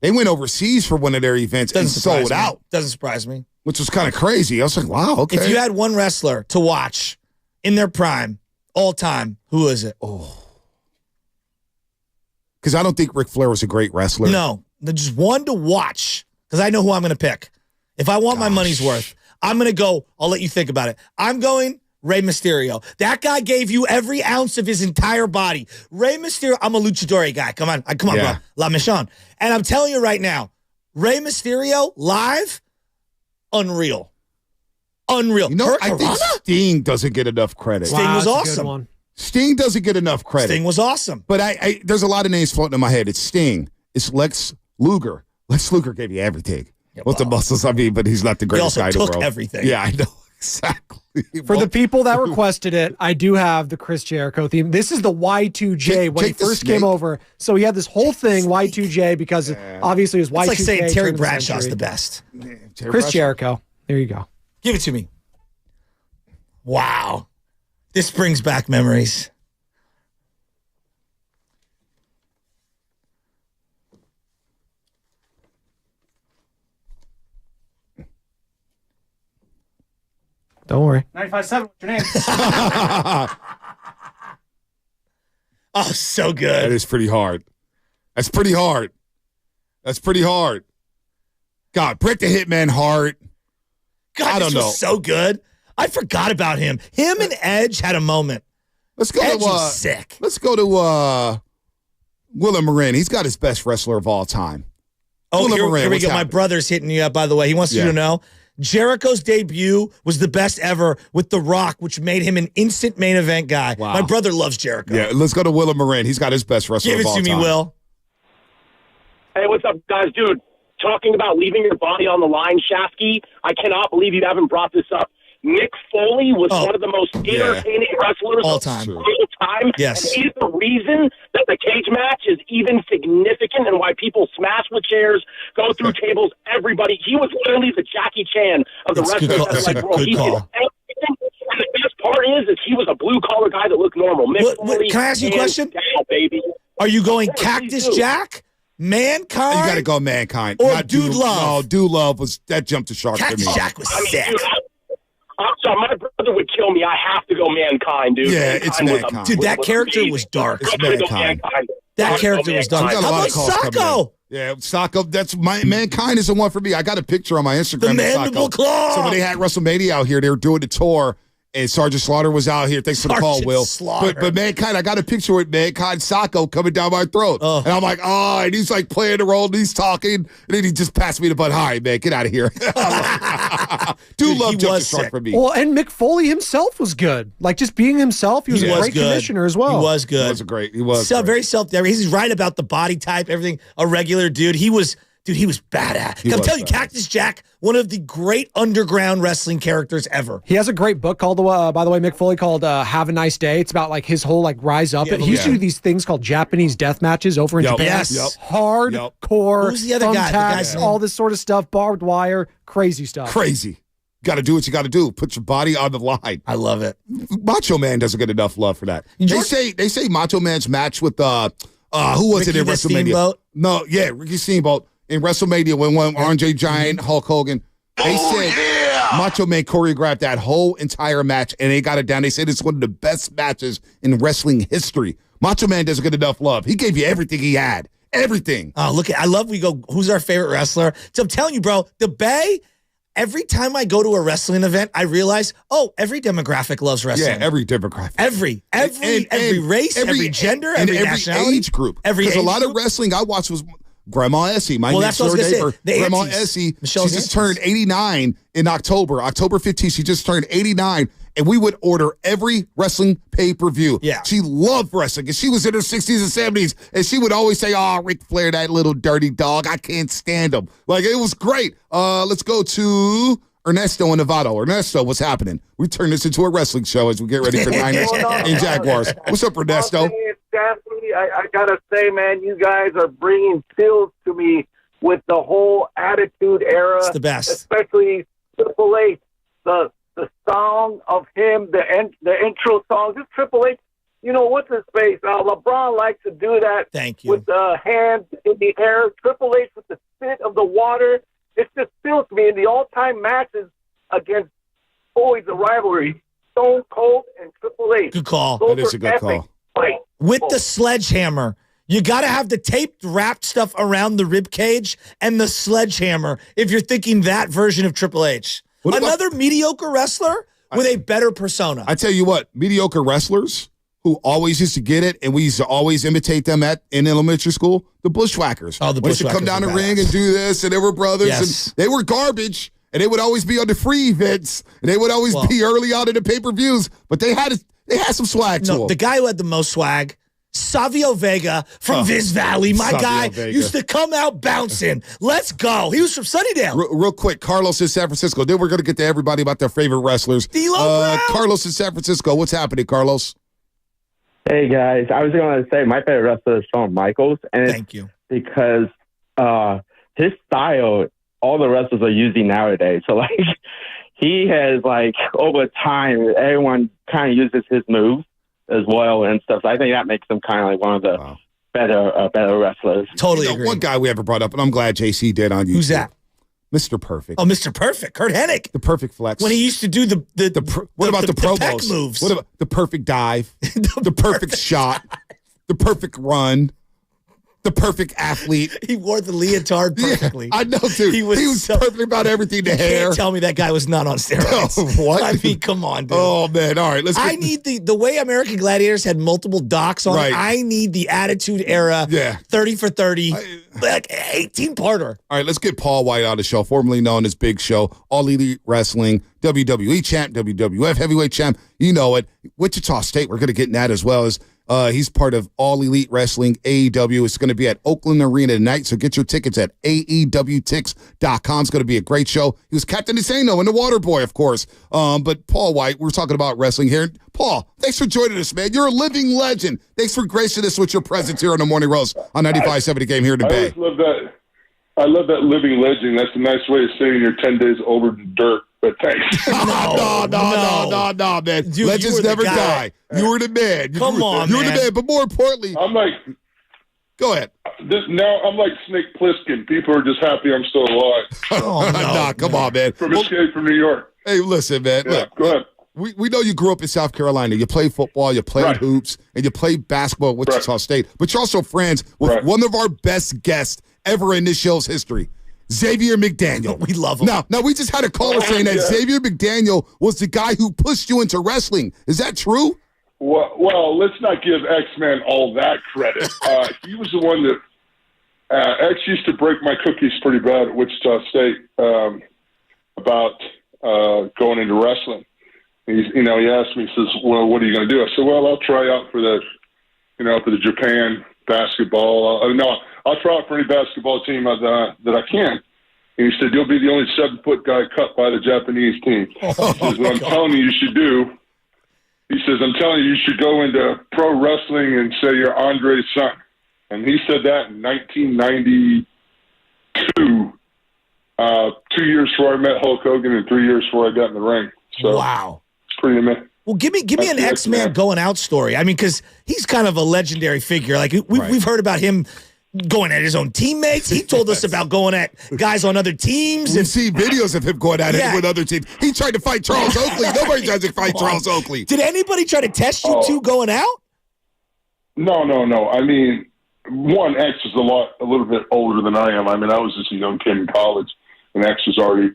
They went overseas for one of their events and sold out. Doesn't surprise me. Which was kind of crazy. I was like, wow, okay. If you had one wrestler to watch in their prime, all time, who is it? Oh. Because I don't think Ric Flair was a great wrestler. No. Just one to watch. Because I know who I'm going to pick. If I want my money's worth, I'm going to go. I'll let you think about it. I'm going Rey Mysterio. That guy gave you every ounce of his entire body. Rey Mysterio, I'm a luchador guy. Come on, bro. La Michon. And I'm telling you right now, Rey Mysterio live, unreal. Unreal. I think Sting doesn't get enough credit. Sting was awesome. Sting doesn't get enough credit. Sting was awesome. But I there's a lot of names floating in my head. It's Sting. It's Lex Luger. Lex Luger gave you everything. With the muscles, but he's not the greatest guy in the world. He also took everything. Yeah, I know. Exactly. For the people that requested it, I do have the Chris Jericho theme. This is the Y2J when he first came over. So he had this whole thing, Y2J, because obviously it was Y2K. It's like saying Terry Bradshaw's the best. Chris Jericho. There you go. Give it to me. Wow. This brings back memories. Don't worry. 95.7, what's your name? Oh, so good. That is pretty hard. That's pretty hard. God, Bret the Hitman Hart. God, I don't know. So good. I forgot about him. Him and Edge had a moment. Let's go Edge to was sick. Let's go to Willa Marin. He's got his best wrestler of all time. Oh, here we go. My brother's hitting you up, by the way. He wants you to know. Jericho's debut was the best ever with The Rock, which made him an instant main event guy. Wow. My brother loves Jericho. Yeah, let's go to Willa Marin. He's got his best wrestler of all time. Give it to me, Will. Hey, what's up, guys? Dude, talking about leaving your body on the line, Shafsky, I cannot believe you haven't brought this up. Mick Foley was one of the most entertaining wrestlers all time. Of all time. Yes. And he's the reason that the cage match is even significant and why people smash with chairs, go through tables, everybody. He was literally the Jackie Chan of the wrestling world. He did everything. And the best part is he was a blue-collar guy that looked normal. Can I ask you a question? Down, baby. Are you going Cactus Jack, Mankind? You got to go Mankind. Or Dude Love? No, Dude Love that jumped the shark for me. Cactus Jack was sick. Dude, I'm sorry, my brother would kill me. I have to go Mankind, dude. Yeah, it's Mankind. Dude, that character was dark. It's Mankind. That character was dark. How about Socko? Yeah, Socko. That's Mankind is the one for me. I got a picture on my Instagram. The Mandible Claw. So when they had WrestleMania out here, they were doing the tour. And Sergeant Slaughter was out here. Thanks for the call, Will. But Mankind, I got a picture with Mankind Socko coming down my throat. And I'm like, and he's like playing the role, and he's talking, and then he just passed me the butt. Hi, man, get out of here. Dude, love jumped the shark for me. Well, and Mick Foley himself was good. Like, just being himself, he was a great commissioner as well. He was good. He was great. Very self-deprecating. He's right about the body type, everything. A regular dude. He was badass. I'm telling you, Cactus Jack, one of the great underground wrestling characters ever. He has a great book called, by the way, Mick Foley, called Have a Nice Day. It's about like his whole like rise up. He used to do these things called Japanese death matches over in Japan. Yes. Hardcore. Who's the other guy? Thumbtacks, all this sort of stuff, barbed wire, crazy stuff. Crazy. Got to do what you got to do. Put your body on the line. I love it. Macho Man doesn't get enough love for that. They say Macho Man's match with who was Ricky it in WrestleMania? Steamboat? No, yeah, Ricky Steamboat. In WrestleMania, when Andre Giant, Hulk Hogan, they said Macho Man choreographed that whole entire match, and they got it down. They said it's one of the best matches in wrestling history. Macho Man doesn't get enough love. He gave you everything he had. Everything. Oh, I love we go, who's our favorite wrestler? So I'm telling you, bro, the Bay, every time I go to a wrestling event, I realize, every demographic loves wrestling. Yeah, every demographic. Every race, every gender, every nationality. Age group. Because a lot of wrestling I watched was Grandma Essie, my next door neighbor. Grandma Essie, she just turned 89 in October 15th. She just turned 89, and we would order every wrestling pay-per-view. Yeah. She loved wrestling, and she was in her 60s and 70s, and she would always say, Ric Flair, that little dirty dog, I can't stand him. Like, it was great. Let's go to Ernesto in Nevada. Ernesto, what's happening? We turn this into a wrestling show as we get ready for Niners and Jaguars. What's up, Ernesto? I gotta say, man, you guys are bringing chills to me with the whole Attitude Era. It's the best, especially Triple H. The song of him, the intro song. Just Triple H. You know what's his face? LeBron likes to do that. Thank you. With the hands in the air. Triple H with the spit of the water. It just feels to me in the all-time matches against always the rivalry. Stone Cold and Triple H. Good call. That is a good call. With the sledgehammer. You got to have the taped wrapped stuff around the rib cage and the sledgehammer if you're thinking that version of Triple H. Another mediocre wrestler with a better persona. I tell you what, mediocre wrestlers who always used to get it, and we used to always imitate them in elementary school, the Bushwhackers. Oh, the Bushwhackers. They used to come down the ring and do this, and they were brothers, and they were garbage, and they would always be on the free events, and they would always be early out in the pay-per-views, but they had some swag to them. The guy who had the most swag, Savio Vega from Viz Valley. My guy used to come out bouncing. Let's go. He was from Sunnydale. Real quick, Carlos in San Francisco. Then we're going to get to everybody about their favorite wrestlers. Carlos in San Francisco. What's happening, Carlos? Hey, guys. I was going to say my favorite wrestler is Shawn Michaels. And Thank you. Because his style, all the wrestlers are using nowadays. So, like, he has, like, over time, everyone kind of uses his moves as well and stuff. So I think that makes him kind of like one of the better wrestlers. Totally agree. One guy we haven't brought up, and I'm glad JC did on YouTube. Who's that? Mr. Perfect. Oh, Mr. Perfect. Kurt Hennig. The perfect flex. When he used to do what about the promos? Peck moves? What about the perfect dive? the perfect shot? The perfect run? The perfect athlete. He wore the leotard perfectly. Yeah, I know, dude. He was perfect about everything. The hair. Can't tell me that guy was not on steroids. No, what? I mean, come on, dude. Oh man! All right, I need the way American Gladiators had multiple docs on. Right. I need the Attitude Era. Yeah. 30 for 30, like 18-parter. All right, let's get Paul White on the show, formerly known as Big Show, All Elite Wrestling, WWE champ, WWF heavyweight champ. You know it. Wichita State. We're going to get in that as well as. He's part of All Elite Wrestling, AEW. It's going to be at Oakland Arena tonight, so get your tickets at AEWTix.com. It's going to be a great show. He was Captain Insano and the Water Boy, of course. But Paul White, we're talking about wrestling here. Paul, thanks for joining us, man. You're a living legend. Thanks for gracing us with your presence here on the Morning Roast on 95.7 The Game here in the Bay. I love that living legend. That's a nice way of saying you're 10 days older than dirt. But thanks. No, man. Dude, Legends never die. You were the man. Come on, you were the man. But more importantly, I'm like, go ahead. Now I'm like Snake Plissken. People are just happy I'm still alive. Come on, man. From Escape from New York. Hey, listen, man. Yeah, look, go ahead. We know you grew up in South Carolina. You played football, you played hoops, and you played basketball at Wichita State. But you're also friends with one of our best guests ever in this show's history, Xavier McDaniel. We love him. Now we just had a caller saying that Xavier McDaniel was the guy who pushed you into wrestling. Is that true? Well, let's not give X-Man all that credit. He was the one that X used to break my cookies pretty bad at Wichita State about going into wrestling. He asked me, he says, well, what are you going to do? I said, well, I'll try out for the Japan basketball. I'll try out for any basketball team that I can. And he said, you'll be the only 7-foot guy cut by the Japanese team. He says, what I'm telling you should do, he says, I'm telling you should go into pro wrestling and say you're Andre's son. And he said that in 1992, 2 years before I met Hulk Hogan and 3 years before I got in the ring. So, wow. Pretty amazing. Well, give me an X-Man going out story. I mean, because he's kind of a legendary figure. Like we've heard about him going at his own teammates. He told us about going at guys on other teams. We've seen videos of him going at it with other teams. He tried to fight Charles Oakley. Nobody tries to fight Charles Oakley. Did anybody try to test you two going out? No. I mean, one, X is a little bit older than I am. I mean, I was just a young kid in college, and X was already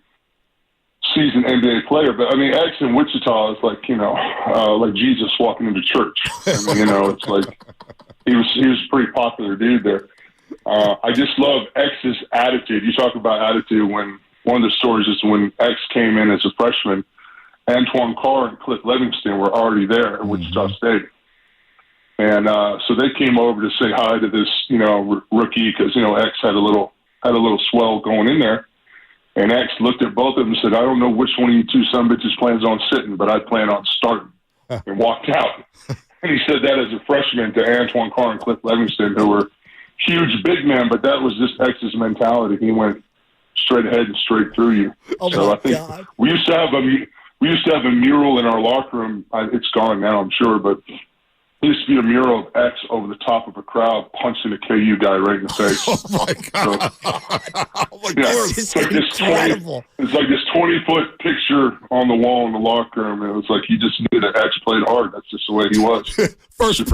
seasoned NBA player. But I mean, X in Wichita is like like Jesus walking into church. I mean, it's like he was a pretty popular dude there. I just love X's attitude. You talk about attitude. When one of the stories is when X came in as a freshman, Antoine Carr and Cliff Livingston were already there at Wichita State. And so they came over to say hi to this, rookie because, X had a little swell going in there. And X looked at both of them and said, I don't know which one of you two son bitches plans on sitting, but I plan on starting. And walked out. And he said that as a freshman to Antoine Carr and Cliff Livingston, who were huge big men, but that was just X's mentality. He went straight ahead and straight through you. So I think we used to have a mural in our locker room. It's gone now, I'm sure, but there used to be a mural of X over the top of a crowd punching a KU guy right in the face. Oh, my God. It's like this 20-foot picture on the wall in the locker room. It was like you just knew that X played hard. That's just the way he was. First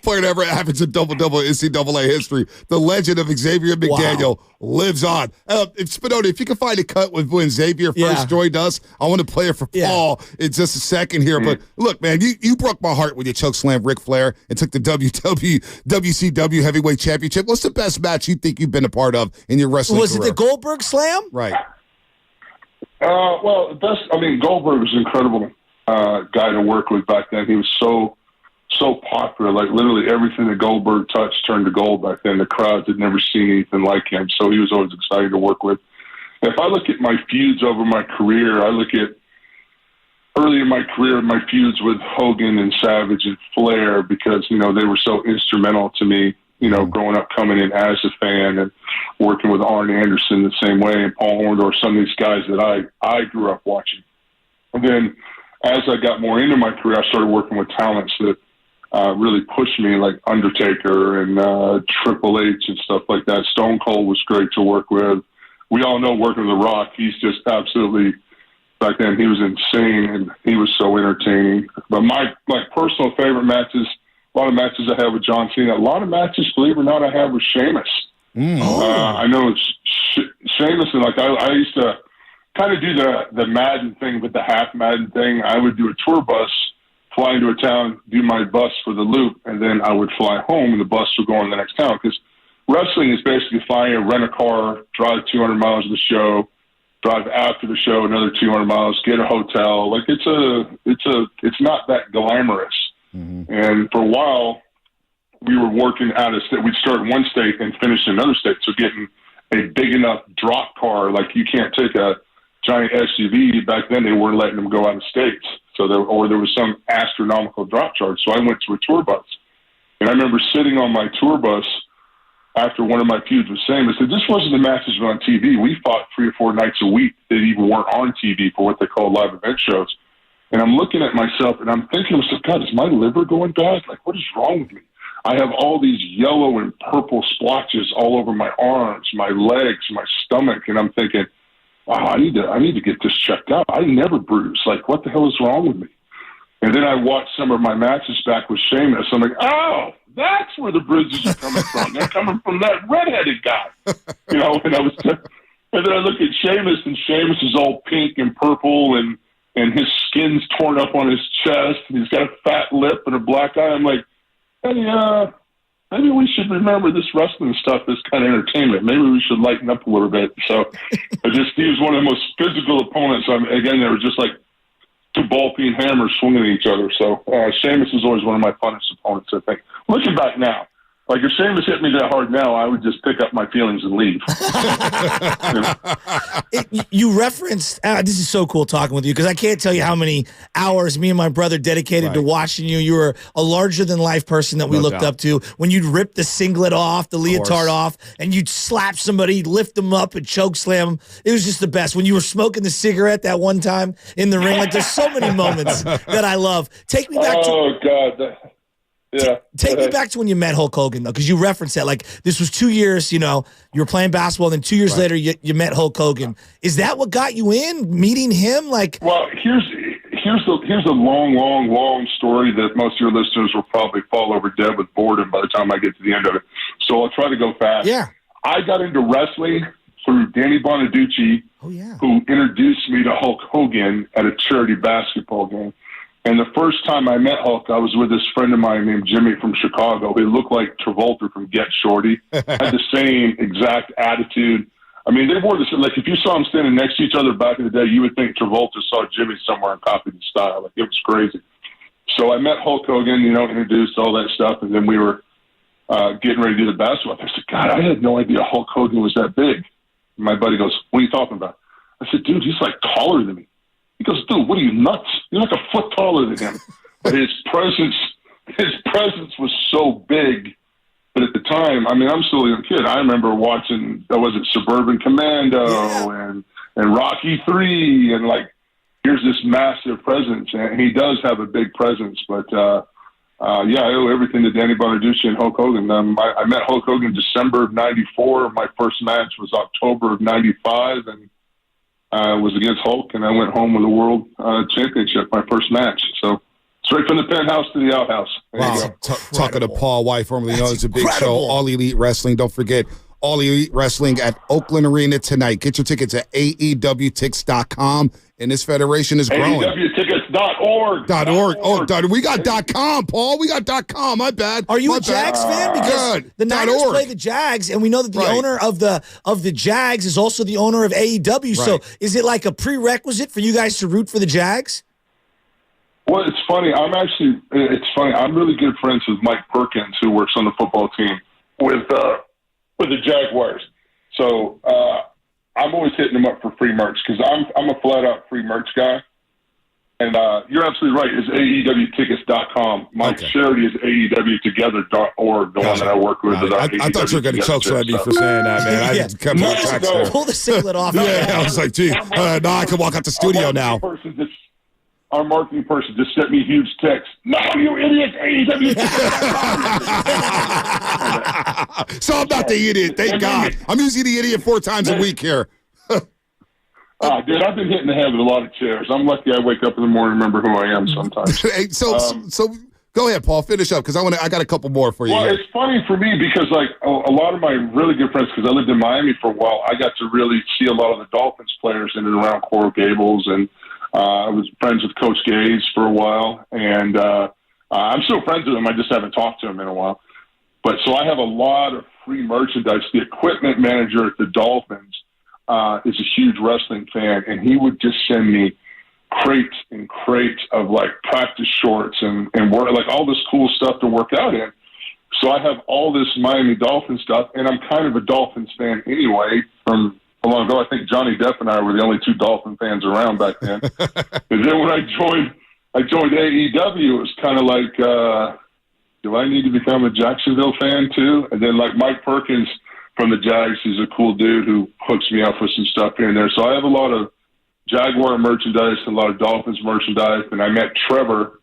player to ever happens in double-double NCAA history. The legend of Xavier McDaniel lives on. Spinoni, if you can find a cut with when Xavier first joined us, I want to play it for Paul in just a second here. But look, man, you broke my heart when you chokeslammed Ric Flair and took the WCW Heavyweight Championship. What's the best match you think you've been a part of in your wrestling career? Was it the Goldberg Slam? Right. Well, Goldberg was an incredible guy to work with back then. He was so popular. Like literally everything that Goldberg touched turned to gold back then. The crowds had never seen anything like him, so he was always exciting to work with. If I look at my feuds over my career, I look at early in my career, my feuds with Hogan and Savage and Flair, because, they were so instrumental to me, growing up, coming in as a fan and working with Arn Anderson the same way, and Paul Orndorff, some of these guys that I grew up watching. And then as I got more into my career, I started working with talents that really pushed me, like Undertaker and Triple H and stuff like that. Stone Cold was great to work with. We all know working with The Rock, he's just absolutely... Back then, he was insane, and he was so entertaining. But my personal favorite matches, a lot of matches I have with John Cena. A lot of matches, believe it or not, I have with Sheamus. I know it's Sheamus, and I used to kind of do the Madden thing, but the half Madden thing. I would do a tour bus, fly into a town, do my bus for the loop, and then I would fly home, and the bus would go on to the next town. Because wrestling is basically flying, rent a car, drive 200 miles to the show, drive after the show another 200 miles, get a hotel. Like it's not that glamorous. And for a while, we were working out of state. We'd start in one state and finish in another state. So getting a big enough drop car, like you can't take a giant SUV. Back then, they weren't letting them go out of states. So there was some astronomical drop charge. So I went to a tour bus, and I remember sitting on my tour bus after one of my feuds with Sheamus, that this wasn't the matches on TV. We fought 3 or 4 nights a week that even weren't on TV for what they call live event shows. And I'm looking at myself and I'm thinking to myself, God, is my liver going bad? Like, what is wrong with me? I have all these yellow and purple splotches all over my arms, my legs, my stomach. And I'm thinking, wow, I need to get this checked out. I never bruise. Like, what the hell is wrong with me? And then I watched some of my matches back with Sheamus. I'm like, oh, that's where the bruises are coming from. They're coming from that redheaded guy. And then I look at Sheamus, and Sheamus is all pink and purple, and his skin's torn up on his chest, and he's got a fat lip and a black eye. I'm like, hey, maybe we should remember this wrestling stuff is kind of entertainment. Maybe we should lighten up a little bit. So he was one of the most physical opponents. Again, they were just like 2 ball-peen hammers swinging at each other. So Sheamus is always one of my funnest opponents, I think. Looking back now, like if Sheamus hit me that hard now, I would just pick up my feelings and leave. You referenced, this is so cool talking with you, because I can't tell you how many hours me and my brother dedicated to watching you. You were a larger-than-life person that we looked up to. When you'd rip the singlet off, the leotard off, and you'd slap somebody, lift them up, and choke slam them. It was just the best. When you were smoking the cigarette that one time in the ring, like there's so many moments that I love. Take me back God. Yeah. Take me back to when you met Hulk Hogan, though, because you referenced that. Like, this was 2 years, you were playing basketball, and then 2 years later, you met Hulk Hogan. Is that what got you in, meeting him? Well, here's a long story that most of your listeners will probably fall over dead with boredom by the time I get to the end of it. So I'll try to go fast. Yeah. I got into wrestling through Danny Bonaducci, who introduced me to Hulk Hogan at a charity basketball game. And the first time I met Hulk, I was with this friend of mine named Jimmy from Chicago. He looked like Travolta from Get Shorty. Had the same exact attitude. I mean, they wore this, like if you saw them standing next to each other back in the day, you would think Travolta saw Jimmy somewhere and copied his style. Like, it was crazy. So I met Hulk Hogan, introduced all that stuff, and then we were getting ready to do the basketball. I said, God, I had no idea Hulk Hogan was that big. And my buddy goes, what are you talking about? I said, dude, he's like taller than me. He goes, dude, what are you, nuts? You're like a foot taller than him. But his presence was so big. But at the time, I mean, I'm still a young kid. I remember watching, Suburban Commando and Rocky III, and like, here's this massive presence. And he does have a big presence. But, I owe everything to Danny Bonaducci and Hulk Hogan. I met Hulk Hogan December of 94. My first match was October of 95. And was against Hulk, and I went home with a world championship, my first match. So straight from the penthouse to the outhouse. Wow. Talking to Paul White, formerly known as The Big Show, All Elite Wrestling. Don't forget, All Elite Wrestling at Oakland Arena tonight. Get your tickets at AEWTix.com, and this federation is growing. AEWTickets.org. .org. We got .com, Paul. We got .com. My bad. Are you a Jags fan? Because the Niners play the Jags, and we know that the owner of the Jags is also the owner of AEW. So is it like a prerequisite for you guys to root for the Jags? Well, it's funny. I'm really good friends with Mike Perkins, who works on the football team with the Jaguars. So I'm always hitting them up for free merch because I'm a flat-out free merch guy. And you're absolutely right. It's AEWTickets.com. My charity is AEWTogether.org, the one that I work with. I thought you were going to choke me for saying that, man. I just kept my tracks there. Pull the singlet off. I was like, gee, now I can walk out the studio now. Our marketing person just sent me a huge text. No, you idiot! AEW. So I'm not the idiot. Thank God. I'm usually the idiot 4 times a week here. Dude, I've been hitting the head with a lot of chairs. I'm lucky I wake up in the morning and remember who I am sometimes. So go ahead, Paul. Finish up because I got a couple more for you. Well, it's funny for me because like a lot of my really good friends, because I lived in Miami for a while, I got to really see a lot of the Dolphins players in and around Coral Gables, and I was friends with Coach Gaze for a while, and I'm still friends with him. I just haven't talked to him in a while. But so I have a lot of free merchandise. The equipment manager at the Dolphins is a huge wrestling fan, and he would just send me crates and crates of like practice shorts and work, like all this cool stuff to work out in. So I have all this Miami Dolphins stuff, and I'm kind of a Dolphins fan anyway from a long ago. I think Johnny Depp and I were the only 2 Dolphin fans around back then. And then when I joined AEW, it was kind of like, do I need to become a Jacksonville fan too? And then like Mike Perkins from the Jags, he's a cool dude who hooks me up with some stuff here and there. So I have a lot of Jaguar merchandise and a lot of Dolphins merchandise. And I met Trevor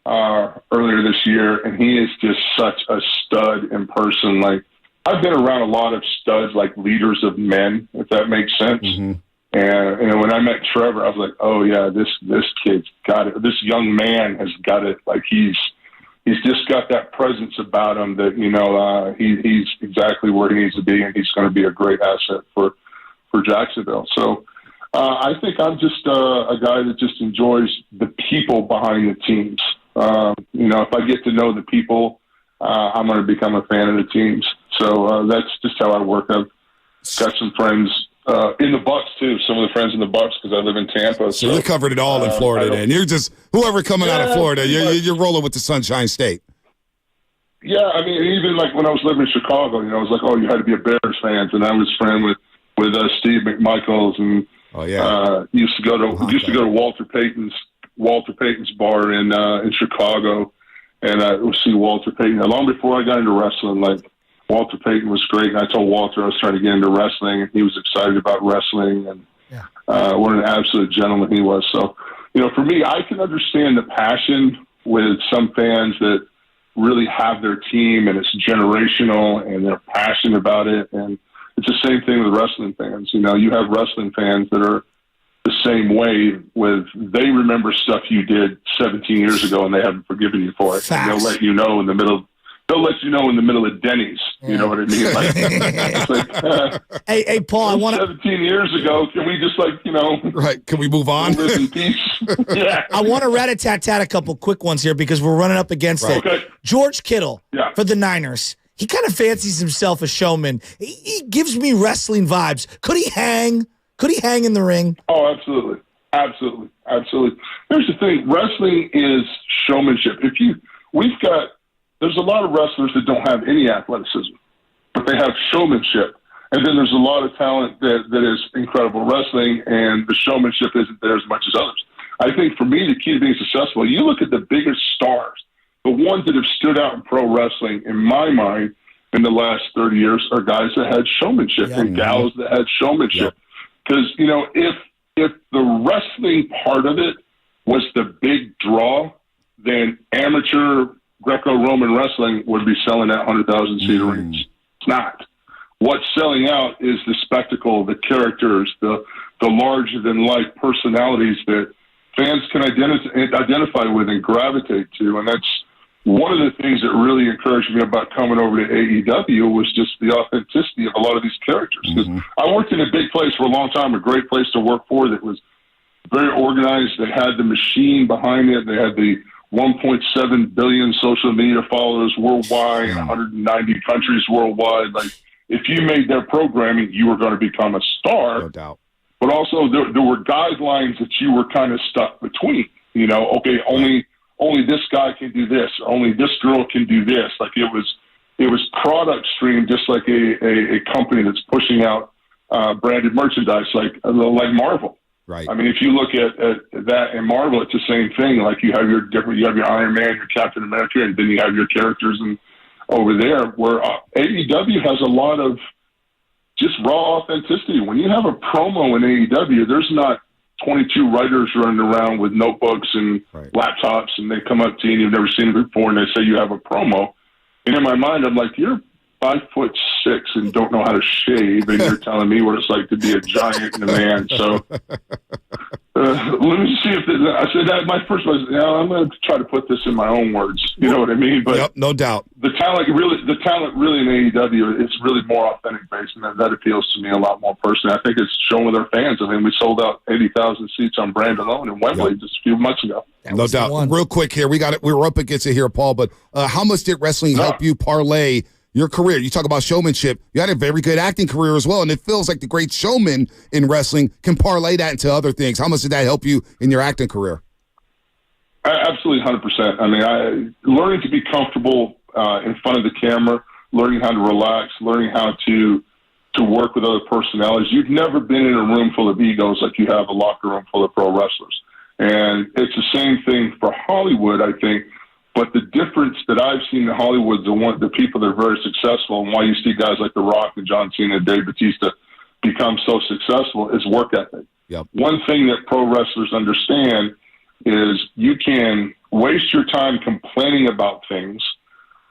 earlier this year, and he is just such a stud in person. Like, I've been around a lot of studs, like leaders of men, if that makes sense. Mm-hmm. And when I met Trevor, I was like, oh yeah, this kid's got it. This young man has got it. Like he's just got that presence about him that, he's exactly where he needs to be, and he's going to be a great asset for Jacksonville. So I think I'm just a guy that just enjoys the people behind the teams. If I get to know the people, I'm going to become a fan of the teams. So that's just how I work. I've got some friends in the Bucs too. Some of the friends in the Bucs because I live in Tampa. So you covered it all in Florida, and you're just whoever coming out of Florida. You're rolling with the Sunshine State. Yeah, I mean, even like when I was living in Chicago, it was like, oh, you had to be a Bears fan, and I was friend with Steve McMichaels, and used to go to Walter Payton's bar in Chicago, and I would see Walter Payton long before I got into wrestling. Like, Walter Payton was great, and I told Walter I was trying to get into wrestling, and he was excited about wrestling, and what an absolute gentleman he was. So, for me, I can understand the passion with some fans that really have their team, and it's generational, and they're passionate about it, and it's the same thing with wrestling fans. You have wrestling fans that are the same way they remember stuff you did 17 years ago, and they haven't forgiven you for it. And they'll let you know in the middle of Denny's. You know what I mean? Like, it's like, hey, Paul, I want 17 years ago. Can we just right? Can we move on? Live in peace. Yeah. I want to rat-a-tat-tat a couple quick ones here because we're running up against it. Okay. George Kittle for the Niners. He kind of fancies himself a showman. He gives me wrestling vibes. Could he hang? Could he hang in the ring? Oh, absolutely. Absolutely. Absolutely. Here's the thing. Wrestling is showmanship. There's a lot of wrestlers that don't have any athleticism, but they have showmanship. And then there's a lot of talent that is incredible wrestling, and the showmanship isn't there as much as others. I think for me, the key to being successful, you look at the biggest stars, the ones that have stood out in pro wrestling, in my mind, in the last 30 years, are guys that had showmanship and gals that had showmanship. Because, if the wrestling part of it was the big draw, then amateur Greco-Roman wrestling would be selling at 100,000-seat arenas. It's not. What's selling out is the spectacle, the characters, the larger-than-life personalities that fans can identify with and gravitate to. And that's one of the things that really encouraged me about coming over to AEW was just the authenticity of a lot of these characters. Because I worked in a big place for a long time, a great place to work for that was very organized. They had the machine behind it. They had the 1.7 billion social media followers worldwide, 190 countries worldwide. Like, if you made their programming, you were going to become a star. No doubt. But also there were guidelines that you were kind of stuck between. Okay, only this guy can do this. Only this girl can do this. Like, it was product stream, just like a company that's pushing out branded merchandise, like Marvel. Right. I mean, if you look at that in Marvel, it's the same thing. Like, you have your Iron Man, your Captain America, and then you have your characters and over there. Where AEW has a lot of just raw authenticity. When you have a promo in AEW, there's not 22 writers running around with notebooks and laptops, and they come up to you and you've never seen it before, and they say you have a promo. And in my mind, I'm like, you're 5'6" and don't know how to shave, and you're telling me what it's like to be a giant and a man. So let me see if I said that. My first was, I'm going to try to put this in my own words. You know what I mean? But no doubt. The talent really in AEW, it's really more authentic based, and that appeals to me a lot more personally. I think it's shown with our fans. I mean, we sold out 80,000 seats on brand alone in Wembley just a few months ago. No doubt. Real quick here, we were up against it here, Paul. But how much did wrestling help you parlay your career? You talk about showmanship. You had a very good acting career as well, and it feels like the great showman in wrestling can parlay that into other things. How much did that help you in your acting career? Absolutely, 100%. I mean, learning to be comfortable in front of the camera, learning how to relax, learning how to work with other personalities. You've never been in a room full of egos like you have a locker room full of pro wrestlers. And it's the same thing for Hollywood, I think, But the difference that I've seen in Hollywood, the people that are very successful, and why you see guys like The Rock and John Cena and Dave Bautista become so successful, is work ethic. Yep. One thing that pro wrestlers understand is you can waste your time complaining about things,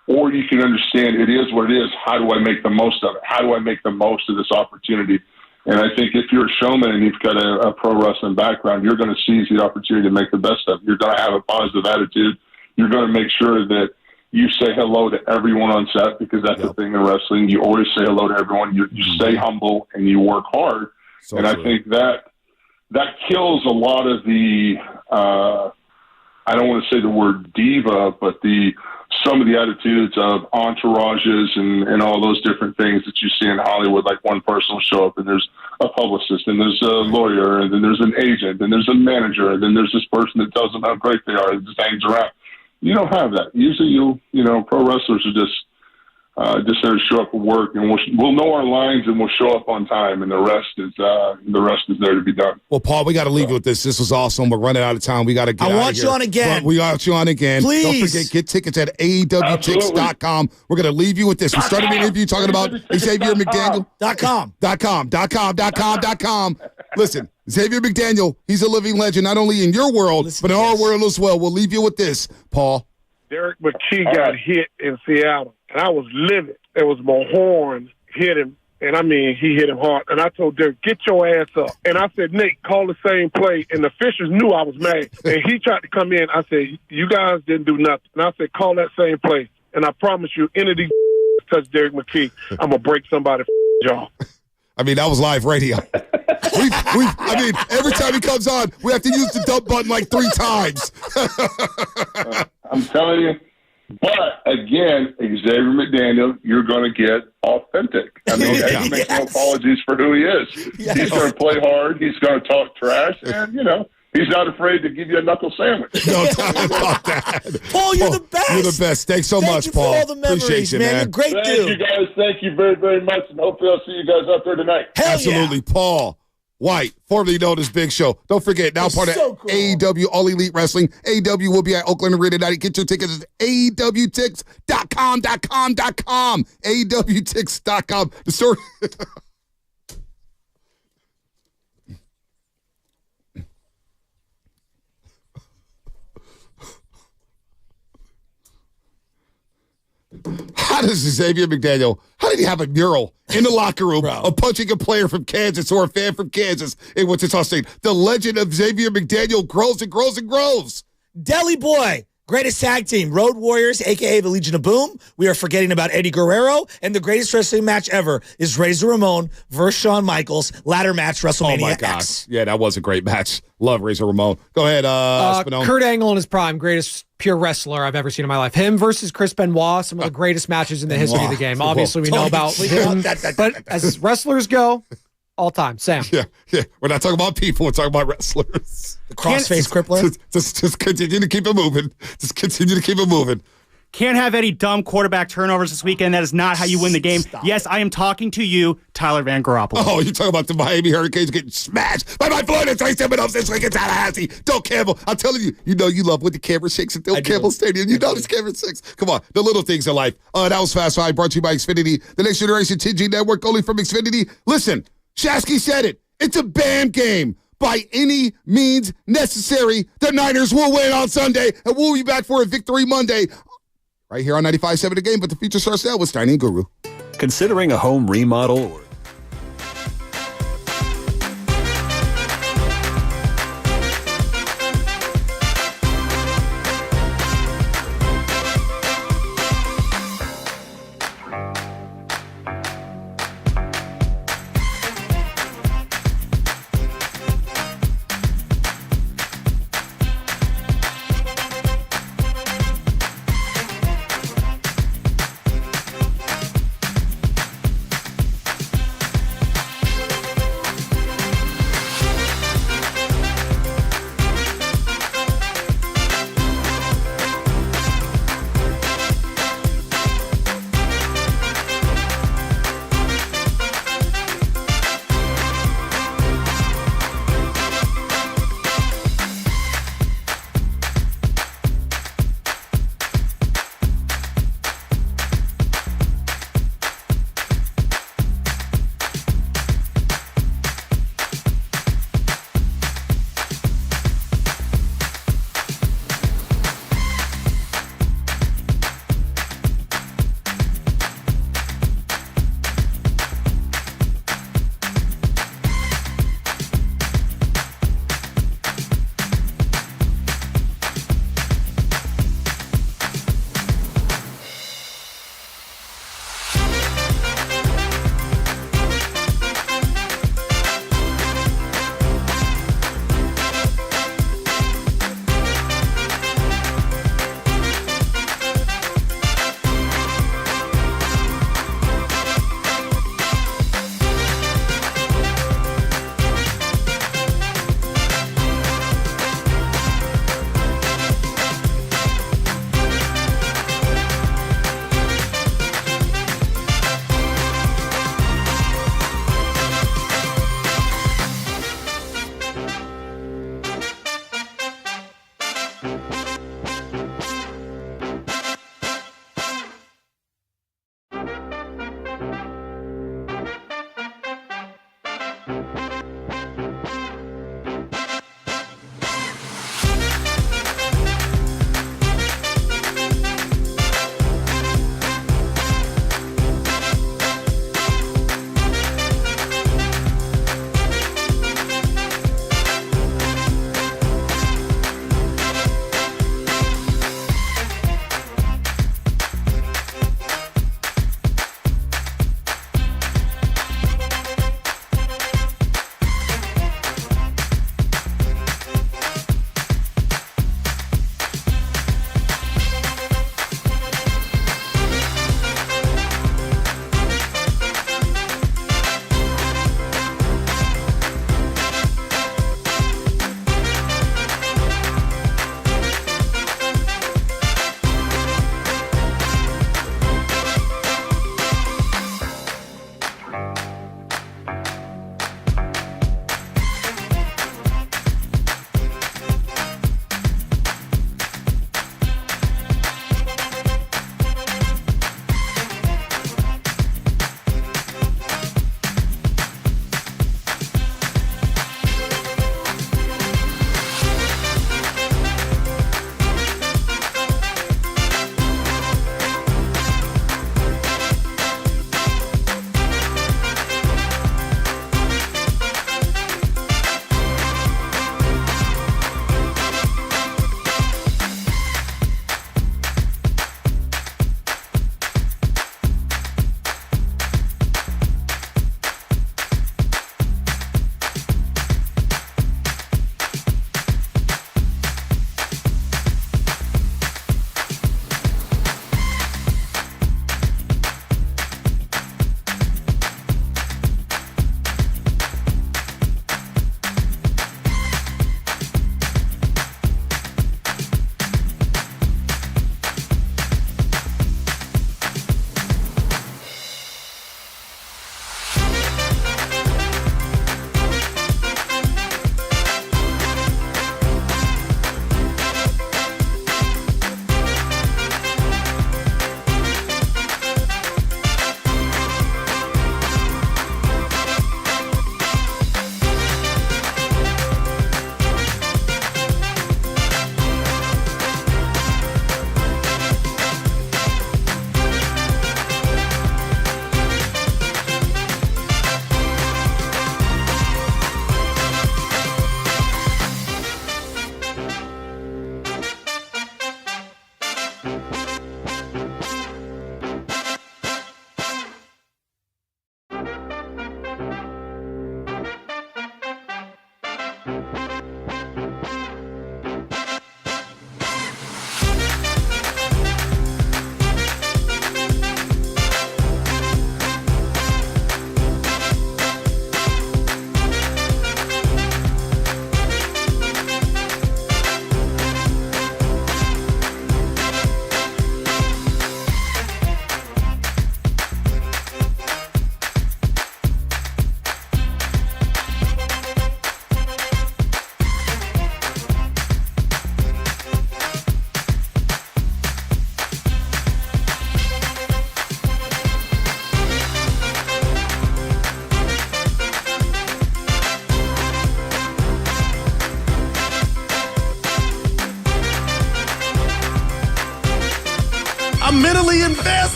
or you can understand it is what it is. How do I make the most of it? How do I make the most of this opportunity? And I think if you're a showman and you've got a pro wrestling background, you're going to seize the opportunity to make the best of it. You're going to have a positive attitude. You're going to make sure that you say hello to everyone on set, because that's the thing in wrestling. You always say hello to everyone. You stay humble and you work hard. And I think that kills a lot of the, I don't want to say the word diva, but some of the attitudes of entourages and all those different things that you see in Hollywood. Like one person will show up and there's a publicist and there's a lawyer and then there's an agent and there's a manager and then there's this person that tells them how great they are and just hangs around. You don't have that. Usually pro wrestlers are just there to show up for work, and we'll know our lines and we'll show up on time, and the rest is there to be done. Well, Paul, we got to leave you with this. This was awesome. We're running out of time. We got to get out of here. I want you on again. We got you on again. Please. Don't forget, get tickets at AEWTix.com. We're going to leave you with this. We started an interview talking about Xavier McDaniel. .com. Listen, Xavier McDaniel, he's a living legend, not only in your world, but in our world as well. We'll leave you with this, Paul. Derek McKee got hit in Seattle, and I was livid. It was Mahorn hit him, and I mean, he hit him hard. And I told Derek, get your ass up. And I said, Nate, call the same play. And the Fishers knew I was mad. And he tried to come in. I said, you guys didn't do nothing. And I said, call that same play. And I promise you, any of these touch Derek McKee, I'm going to break somebody's jaw. I mean, that was live radio. Every time he comes on, we have to use the dump button like 3 times. I'm telling you. But, again, Xavier McDaniel, you're going to get authentic. I mean, he makes no apologies for who he is. Yes. He's going to play hard. He's going to talk trash. And, he's not afraid to give you a knuckle sandwich. No doubt about that. Paul, you're the best. You're the best. Thanks so much, Paul. Thank you for all the memories, appreciate you, man. You're a great dude. Thank you, guys. Thank you very, very much. And hopefully I'll see you guys out there tonight. Hell Absolutely. Yeah. Paul White, formerly known as Big Show. Don't forget, now part of AEW All Elite Wrestling. AEW will be at Oakland Arena tonight. Get your tickets at AEWTix.com. AEWTix.com. The story... How does Xavier McDaniel, how did he have a mural in the locker room of punching a player from Kansas or a fan from Kansas in Wichita State? The legend of Xavier McDaniel grows and grows and grows. Deli Boy, greatest tag team, Road Warriors, a.k.a. the Legion of Boom. We are forgetting about Eddie Guerrero. And the greatest wrestling match ever is Razor Ramon versus Shawn Michaels. Ladder match, WrestleMania Oh, my X. gosh. Yeah, that was a great match. Love Razor Ramon. Go ahead, Spinone. Kurt Angle in his prime, greatest pure wrestler I've ever seen in my life. Him versus Chris Benoit, some of the greatest matches in the history of the game. Obviously, we know about him. But as wrestlers go, all time. Sam. Yeah. We're not talking about people. We're talking about wrestlers. The crossface crippler. Just continue to keep it moving. Just continue to keep it moving. Can't have any dumb quarterback turnovers this weekend. That is not how you win the game. Yes, I am talking to you, Tyler Van Garoppolo. Oh, you're talking about the Miami Hurricanes getting smashed by my Florida State Seminoles this week in Tallahassee. Doak Campbell, I'm telling you, you love when the camera shakes at Doak Campbell Stadium. You know this camera shakes. Come on, the little things in life. That was Fast Five, brought to you by Xfinity, the next generation 10G network, only from Xfinity. Listen, Shasky said it. It's a BAM game. By any means necessary, the Niners will win on Sunday, and we'll be back for a Victory Monday. Right here on 95.7 The Game, but the feature starts now with Steiny and Guru. Considering a home remodel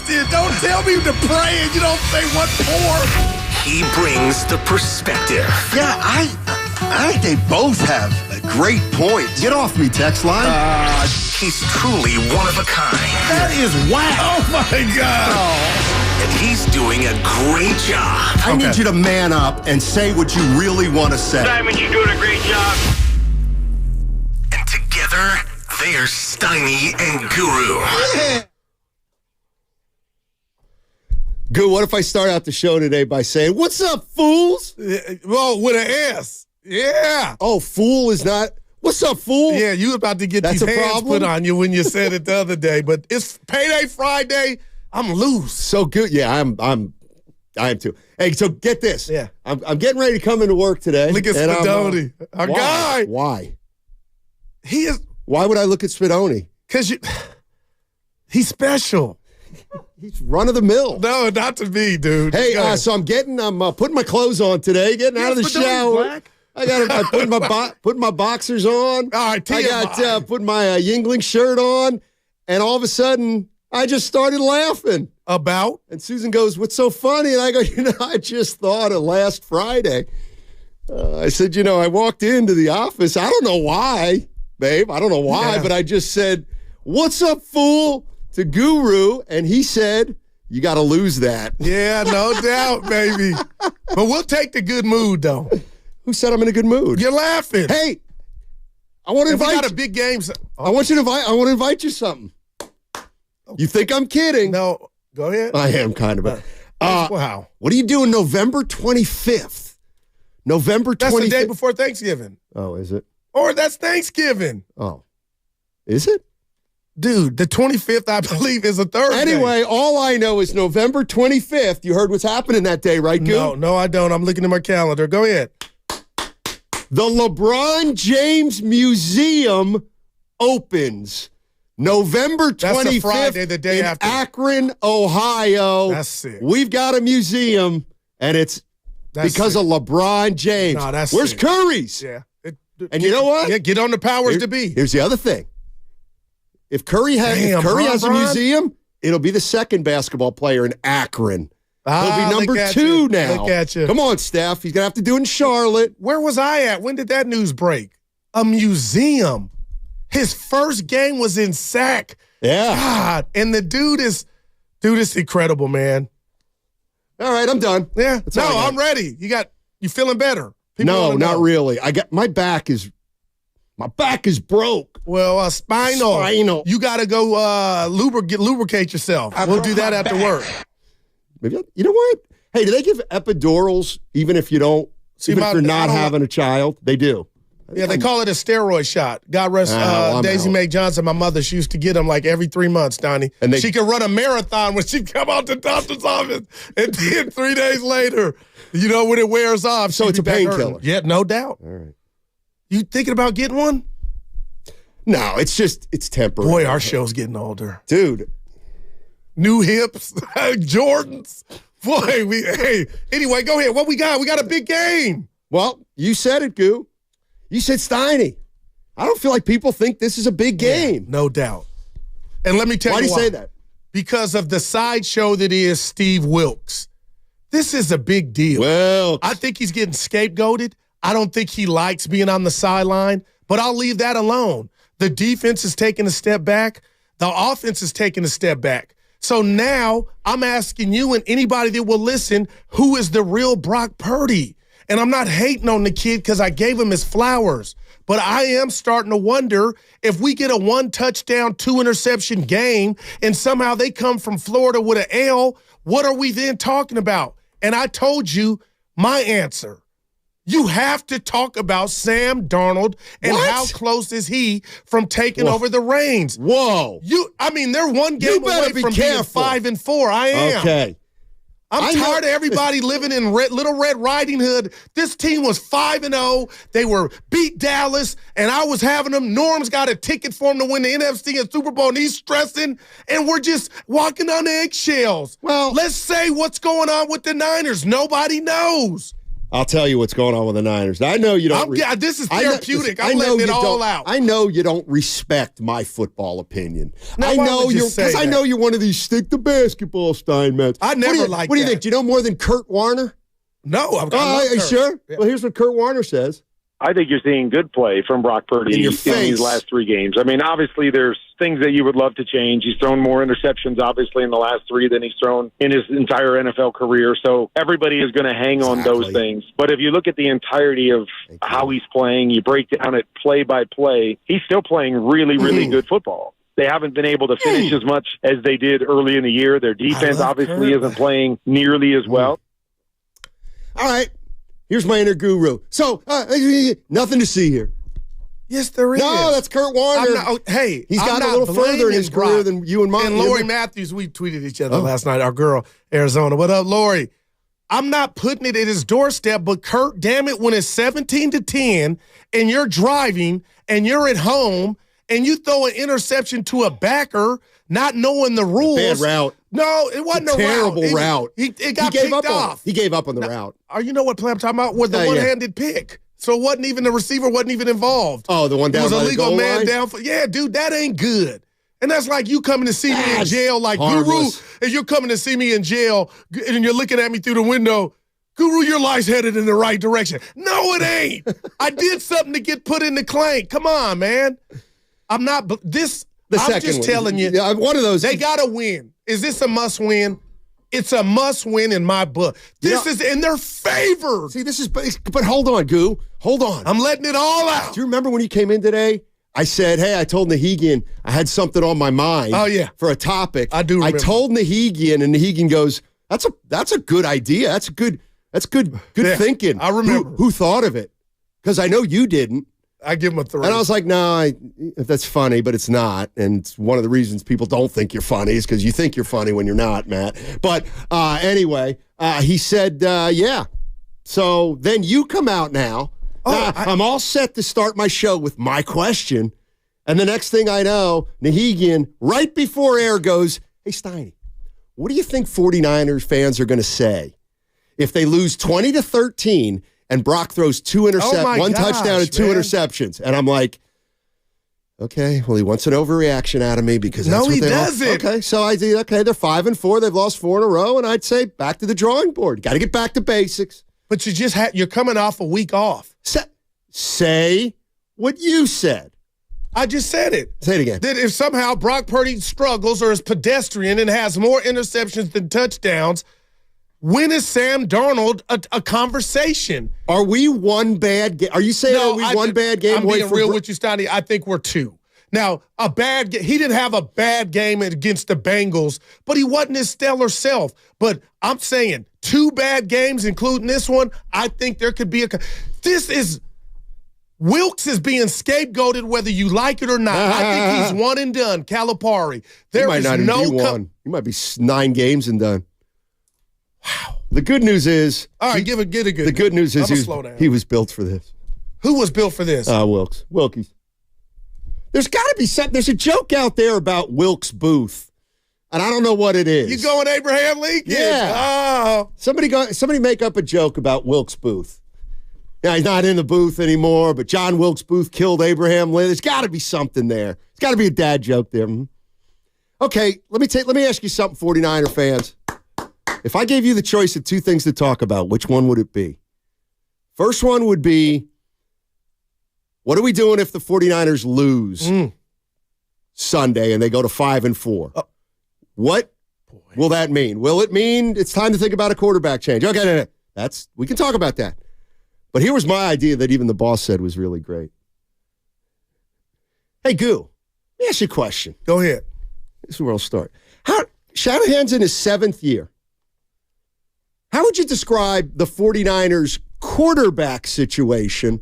Boston. Don't tell me to pray and you don't say what for. He brings the perspective. Yeah, I think they both have great points. Get off me, text line. He's truly one of a kind. That is wow. Oh, my God. And he's doing a great job. I need you to man up and say what you really want to say. Simon, you're doing a great job. And together, they're Steiny and Guru. Yeah. Goo, what if I start out the show today by saying, "What's up, fools?" Well, with an S. Yeah. Oh, fool is not. What's up, fool? Yeah, you about to get these hands put on you when you said it the other day. But it's payday Friday. I'm loose. So good. Yeah, I am too. Hey, so get this. Yeah. I'm getting ready to come into work today. Look at Spadoni. Our guy. Why? He is. Why would I look at Spadoni? Because he's special. He's run of the mill. No, not to me, dude. Hey, so I'm putting my clothes on today, getting out of the shower. Black. I put my boxers on. All right, I got put my Yingling shirt on, and all of a sudden I just started laughing. About? And Susan goes, "What's so funny?" And I go, I just thought of last Friday. I said, I walked into the office. I don't know why, babe. I don't know why, but I just said, "What's up, fool?" to Guru, and he said, "You got to lose that." Yeah, no doubt, baby. But we'll take the good mood, though. Who said I'm in a good mood? You're laughing. Hey, I want to invite. We got a big game. I want to invite you something. You think I'm kidding? No, go ahead. I am kind of. Wow. What are you doing November 25th? November 25th. That's the day before Thanksgiving. Oh, is it? Or that's Thanksgiving. Oh, is it? Dude, the 25th, I believe, is a Thursday. Anyway, all I know is November 25th. You heard what's happening that day, right, Goo? No, I don't. I'm looking at my calendar. Go ahead. The LeBron James Museum opens November 25th. That's a Friday, the day in after. Akron, Ohio. That's sick. We've got a museum, and it's because of LeBron James. No, that's Where's sick. Curry's? Yeah. And you know what? Yeah, get on the powers to be. Here's the other thing. If Curry has a museum, it'll be the second basketball player in Akron. He'll be number 2 now. Look at you. Come on, Steph. He's going to have to do it in Charlotte. Where was I at? When did that news break? A museum. His first game was in Sac. Yeah. God. And the dude is incredible, man. All right, I'm done. Yeah. No, I'm ready. You feeling better? No, not really. My back is broke. Well, spinal. You got to go lubricate yourself. We'll do that after work. Maybe you know what? Hey, do they give epidurals even if you don't? Even if you're not having a child, they do. Yeah, they call it a steroid shot. God rest Daisy Mae Johnson, my mother. She used to get them like every 3 months, Donnie. And she could run a marathon when she'd come out the doctor's office, and then 3 days later, when it wears off, so it's a painkiller. Yeah, no doubt. All right. You thinking about getting one? No, it's temporary. Boy, our show's getting older, dude. New hips, Jordans. Boy, anyway, go ahead. What we got? We got a big game. Well, you said it, Goo. You said Steiny. I don't feel like people think this is a big game. Yeah, no doubt. And let me tell you why. Why do you say that? Because of the sideshow that is Steve Wilks. This is a big deal. Well, I think he's getting scapegoated. I don't think he likes being on the sideline, but I'll leave that alone. The defense is taking a step back. The offense is taking a step back. So now I'm asking you and anybody that will listen, who is the real Brock Purdy? And I'm not hating on the kid because I gave him his flowers. But I am starting to wonder if we get a 1-touchdown, 2-interception game and somehow they come from Florida with an L, what are we then talking about? And I told you my answer. You have to talk about Sam Darnold and how close is he from taking over the reins. Whoa. They're one game away from being 5-4. I am. Okay. I'm tired of everybody living in Little Red Riding Hood. This team was 5-0. They were beat Dallas, and I was having them. Norm's got a ticket for him to win the NFC and Super Bowl, and he's stressing, and we're just walking on eggshells. Well, let's say what's going on with the Niners. Nobody knows. I'll tell you what's going on with the Niners. I know you don't. This is therapeutic. I'm letting it all out. I know you don't respect my football opinion. Now, I know you're one of these stick to basketball Steinmetz. I never liked that. What do you think? Do you know more than Kurt Warner? No, I'm sure. Yeah. Well, here's what Kurt Warner says. I think you're seeing good play from Brock Purdy in these last 3 games. I mean, obviously, there's things that you would love to change. He's thrown more interceptions, obviously, in the last 3 than he's thrown in his entire NFL career. So everybody is going to hang on those things. But if you look at the entirety of how he's playing, you break down it play by play, he's still playing really, really good football. They haven't been able to finish as much as they did early in the year. Their defense obviously isn't playing nearly as well. All right. Here's my inner guru. So, nothing to see here. Yes, there is. No, that's Kurt Warner. He's got a little further in his career than you and mine. And Lori Matthews, we tweeted each other last night, our girl, Arizona. What up, Lori? I'm not putting it at his doorstep, but Kurt, damn it, when it's 17-10 and you're driving and you're at home and you throw an interception to a backer, not knowing the rules. Bad route. No, it wasn't a terrible route. It got picked off. He gave up on the route. You know what play I'm talking about? Was the one-handed pick. So it wasn't even the receiver wasn't even involved. Oh, the one down by the goal line? It was a legal man down for. Yeah, dude, that ain't good. And that's like you coming to see me in jail, like harmless. Guru, and you're coming to see me in jail, and you're looking at me through the window. Guru, your life's headed in the right direction. No, it ain't. I did something to get put in the clank. Come on, man. I'm not this. I'm just telling you. Yeah, one of those. They got to win. Is this a must-win? It's a must-win in my book. This is in their favor. See, this is, but hold on, Goo. Hold on. I'm letting it all out. Do you remember when you came in today? I said, hey, I told Nahegan I had something on my mind. Oh, yeah. For a topic. I do remember. I told Nahegan, and Nahegan goes, that's a good idea. That's good thinking. I remember. Who thought of it? Because I know you didn't. I give him a 3. And I was like, no, that's funny, but it's not. And it's one of the reasons people don't think you're funny is because you think you're funny when you're not, Matt. But anyway, he said, yeah. So then you come out now. I'm all set to start my show with my question. And the next thing I know, Nahegan, right before air, goes, hey, Steiny, what do you think 49ers fans are going to say if they lose 20-13 and Brock throws 2 interceptions, one touchdown and 2 interceptions? And I'm like, okay, well, he wants an overreaction out of me because that's what they doesn't. Okay, so I think, okay, they're 5-4. They've lost 4 in a row, and I'd say back to the drawing board. Got to get back to basics. But you're coming off a week off. Say what you said. I just said it. Say it again. That if somehow Brock Purdy struggles or is pedestrian and has more interceptions than touchdowns, when is Sam Darnold a conversation? Are we one bad game? Are you saying one bad game? I'm being real with you, Steiny. I think we're 2. Now, he didn't have a bad game against the Bengals, but he wasn't his stellar self. But I'm saying 2 bad games, including this one, I think there could be Wilkes is being scapegoated whether you like it or not. I think he's one and done, Calipari. There might not be one. He might be 9 games and done. Wow. The good news is... All right, get a good... The good news is he was built for this. Who was built for this? Wilkes. Wilkies. There's got to be something. There's a joke out there about Wilkes Booth, and I don't know what it is. You going Abraham Lincoln? Yeah. Oh. Somebody make up a joke about Wilkes Booth. Now, he's not in the booth anymore, but John Wilkes Booth killed Abraham Lincoln. There's got to be something there. There's got to be a dad joke there. Okay, let me ask you something, 49er fans. If I gave you the choice of 2 things to talk about, which one would it be? First one would be, what are we doing if the 49ers lose Sunday and they go to 5-4? What will that mean? Will it mean it's time to think about a quarterback change? Okay, no. We can talk about that. But here was my idea that even the boss said was really great. Hey, Goo, let me ask you a question. Go ahead. This is where I'll start. Shanahan's in his 7th year. How would you describe the 49ers quarterback situation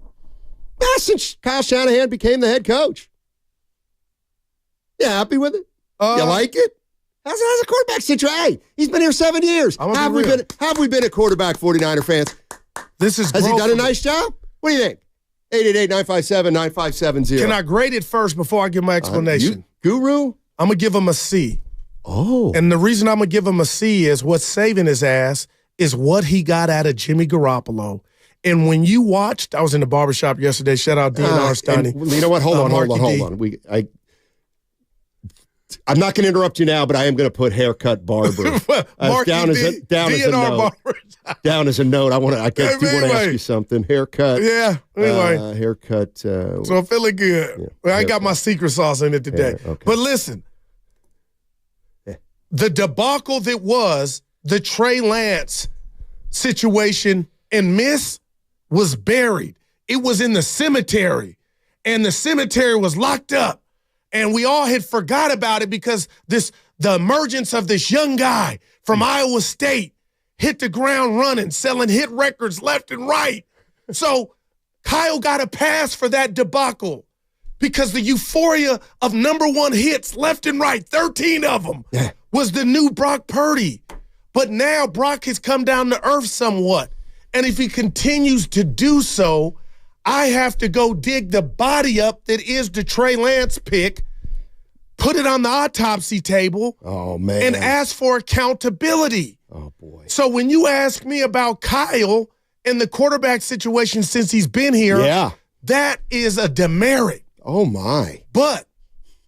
since Kyle Shanahan became the head coach? You happy with it? You like it? How's a quarterback situation? Hey, he's been here 7 years. Have we been a quarterback, 49er fans? Has he done a nice job? What do you think? 888-957-9570. Can I grade it first before I give my explanation? Guru? I'm going to give him a C. Oh. And the reason I'm going to give him a C is what's saving his ass is what he got out of Jimmy Garoppolo. And when you watched, I was in the barbershop yesterday. Shout out DNR Steiny. You know what? Hold on. I'm not going to interrupt you now, but I am going to put haircut barber down as a note. Down as a note. I do want to ask you something. Haircut. Yeah. Anyway. Haircut. So I'm feeling good. Yeah, well, I got my secret sauce in it today. Yeah, okay. But listen, the debacle that was the Trey Lance situation and miss was buried. It was in the cemetery, and the cemetery was locked up. And we all had forgot about it because the emergence of this young guy from Iowa State hit the ground running, selling hit records left and right. So Kyle got a pass for that debacle because the euphoria of number one hits left and right, 13 of them, was the new Brock Purdy. But now Brock has come down to earth somewhat. And if he continues to do so, I have to go dig the body up that is the Trey Lance pick, put it on the autopsy table, and ask for accountability. Oh, boy. So when you ask me about Kyle and the quarterback situation since he's been here, that is a demerit. Oh, my. But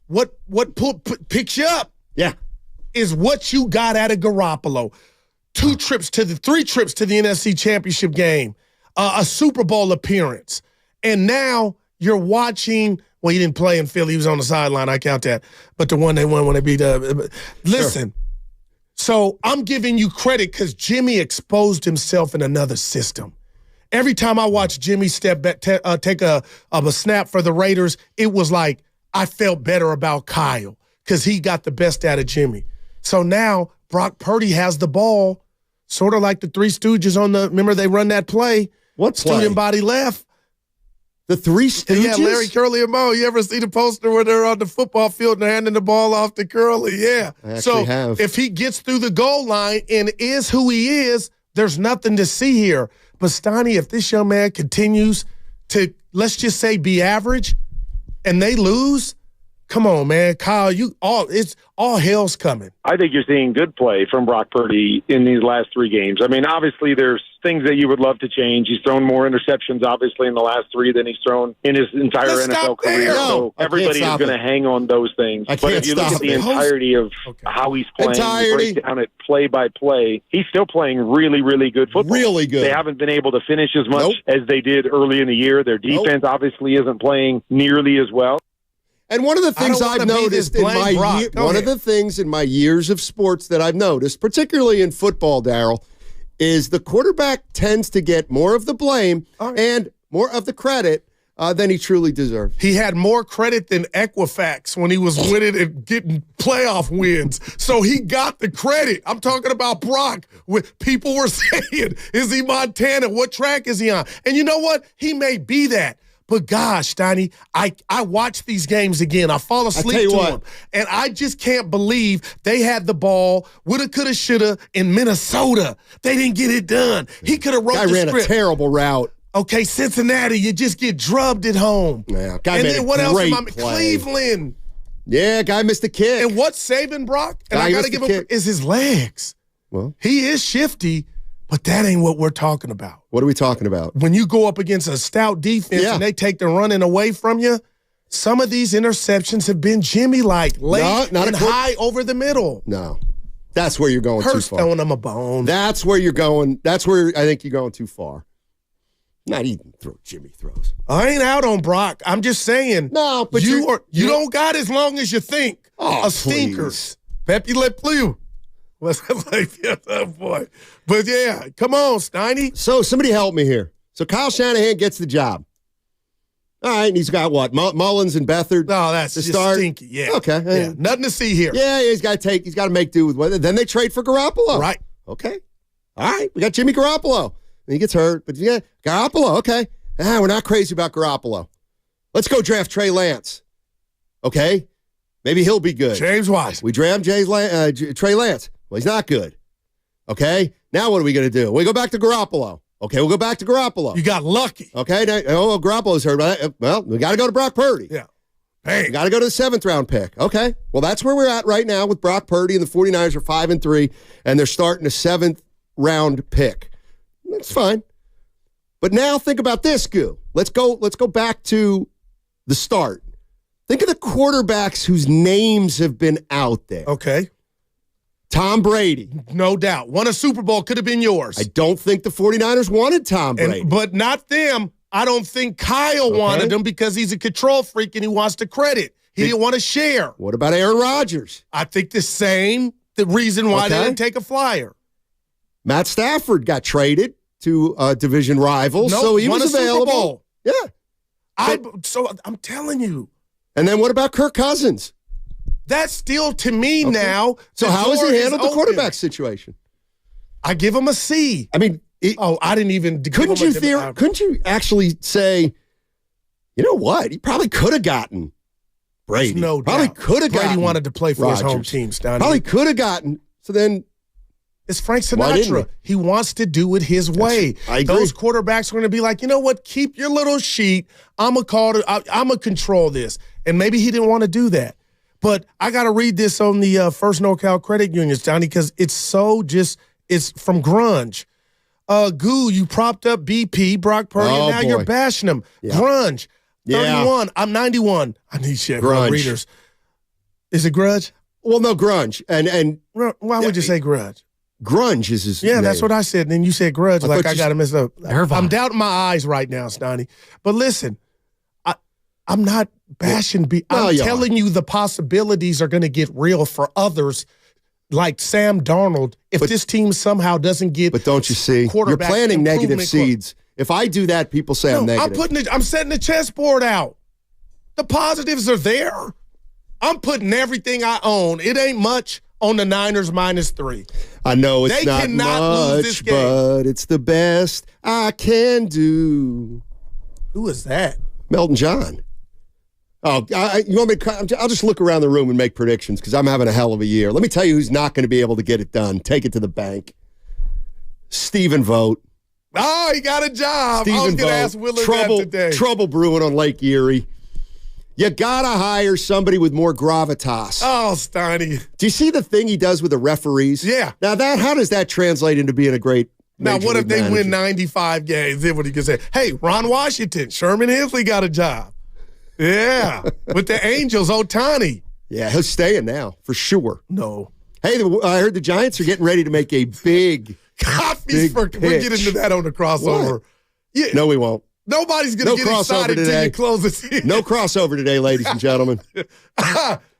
what picks you up is what you got out of Garoppolo. 3 trips to the NFC Championship game, a Super Bowl appearance. And now you're watching, well, he didn't play in Philly. He was on the sideline. I count that. But the one they won when they beat listen, so I'm giving you credit because Jimmy exposed himself in another system. Every time I watch Jimmy step back, take a snap for the Raiders, it was like I felt better about Kyle because he got the best out of Jimmy. So now Brock Purdy has the ball, sort of like the Three Stooges remember they run that play? What play? Student body left. The Three Stooges? Yeah, Larry, Curly, and Moe. You ever see the poster where they're on the football field and they're handing the ball off to Curly? Yeah. I actually have. If he gets through the goal line and is who he is, there's nothing to see here. But Steiny, if this young man continues to, let's just say, be average and they lose, come on, man. Kyle, it's all hell's coming. I think you're seeing good play from Brock Purdy in these last 3 games. I mean, obviously there's things that you would love to change. He's thrown more interceptions, obviously, in the last 3 than he's thrown in his entire NFL career. So everybody is going to hang on those things. But if you look at the entirety of how he's playing, you break down it play by play, he's still playing really, really good football. Really good. They haven't been able to finish as much as they did early in the year. Their defense obviously isn't playing nearly as well. And one of the things I've noticed in my years of sports that I've noticed, particularly in football, Daryl, is the quarterback tends to get more of the blame and more of the credit than he truly deserves. He had more credit than Equifax when he was winning and getting playoff wins. So he got the credit. I'm talking about Brock. People were saying, is he Montana? What track is he on? And you know what? He may be that. But gosh, Steiny, I watch these games again. I fall asleep to them. And I just can't believe they had the ball, woulda, coulda, shoulda, in Minnesota. They didn't get it done. He could have wrote the script. Guy ran a terrible route. Okay, Cincinnati, you just get drubbed at home. Yeah, and then what else am I? Cleveland. Yeah, guy missed a kick. And what's saving Brock? And I got to give him is his legs. Well, he is shifty. But that ain't what we're talking about. What are we talking about? When you go up against a stout defense and they take the running away from you, some of these interceptions have been Jimmy-like, late and high over the middle. No. That's where you're going too far. Throwing him a bone. That's where you're going. That's where I think you're going too far. Not even throw Jimmy throws. I ain't out on Brock. I'm just saying. No, but you don't got as long as you think. Oh, stinkers. Pepe Le Pew. Oh boy. But yeah, come on, Steiny. So somebody help me here. So Kyle Shanahan gets the job. All right, and he's got what? Mullins and Beathard. No, that's just stinky. Yeah. Okay. Yeah. Nothing to see here. Yeah, he's got to make do with what. Then they trade for Garoppolo. Right. Okay. All right, we got Jimmy Garoppolo. And he gets hurt, but yeah, Garoppolo. Okay. We're not crazy about Garoppolo. Let's go draft Trey Lance. Okay. Maybe he'll be good. James Wise. We draft Trey Lance. Well, he's not good. Okay? Now what are we going to do? We go back to Garoppolo. Okay, we'll go back to Garoppolo. You got lucky. Okay, Garoppolo's hurt. Right? Well, we got to go to Brock Purdy. Yeah. Hey. We got to go to the 7th round pick. Okay. Well, that's where we're at right now with Brock Purdy, and the 49ers are 5-3, and they're starting a 7th round pick. That's fine. But now think about this, Goo. Let's go back to the start. Think of the quarterbacks whose names have been out there. Okay. Tom Brady. No doubt. Won a Super Bowl. Could have been yours. I don't think the 49ers wanted Tom Brady. But not them. I don't think Kyle wanted him because he's a control freak and he wants the credit. He didn't want to share. What about Aaron Rodgers? I think the reason why they didn't take a flyer. Matt Stafford got traded to a division rival, so he was available. Super Bowl. Yeah. So I'm telling you. And then what about Kirk Cousins? That's still, to me now. So how has he handled the quarterback situation? I give him a C. I mean, I didn't even. Couldn't you actually say, you know what? He probably could have gotten Brady. No doubt. Probably could have gotten Brady wanted to play for Rodgers. his home team, Stoney. Probably could have gotten. So then. It's Frank Sinatra. He wants to do it his way. I agree. Those quarterbacks are going to be like, you know what? Keep your little sheet. I'm going to control this. And maybe he didn't want to do that. But I got to read this on the First NorCal Credit Union, Johnny, because it's from grunge. Goo, you propped up BP, Brock Purdy, and now you're bashing him. Yeah. Grunge. 31. I'm 91. I need shit from readers. Is it grudge? Well, no, grunge. And why would you say grudge? Grunge is his name. That's what I said. And then you said grudge I got to mess up. I'm doubting my eyes right now, Stoney. But listen, I'm not bashing I'm telling you the possibilities are going to get real for others like Sam Darnold if this team somehow doesn't get. But don't you see? You're planting negative seeds. If I do that, people say I'm negative. I'm setting the chessboard out. The positives are there. I'm putting everything I own. It ain't much on the Niners -3. I know it's not much, lose this game. But it's the best I can do. Who is that? Melton John. Oh, you want me to? I'll just look around the room and make predictions because I'm having a hell of a year. Let me tell you who's not going to be able to get it done. Take it to the bank. Stephen Vogt. Oh, he got a job. I was going to ask Willard that today. Trouble brewing on Lake Erie. You gotta hire somebody with more gravitas. Oh, Steiny. Do you see the thing he does with the referees? Yeah. Now how does that translate into being a great Now, what if they manager? win 95 games? Then what he can say? Hey, Ron Washington, Sherman Hensley got a job. Yeah. With the Angels, Ohtani. Yeah, he's staying now, for sure. No. Hey, I heard the Giants are getting ready to make a big We'll get into that on the crossover. Yeah. No, we won't. Nobody's going to get excited until you close the season. No crossover today, ladies and gentlemen.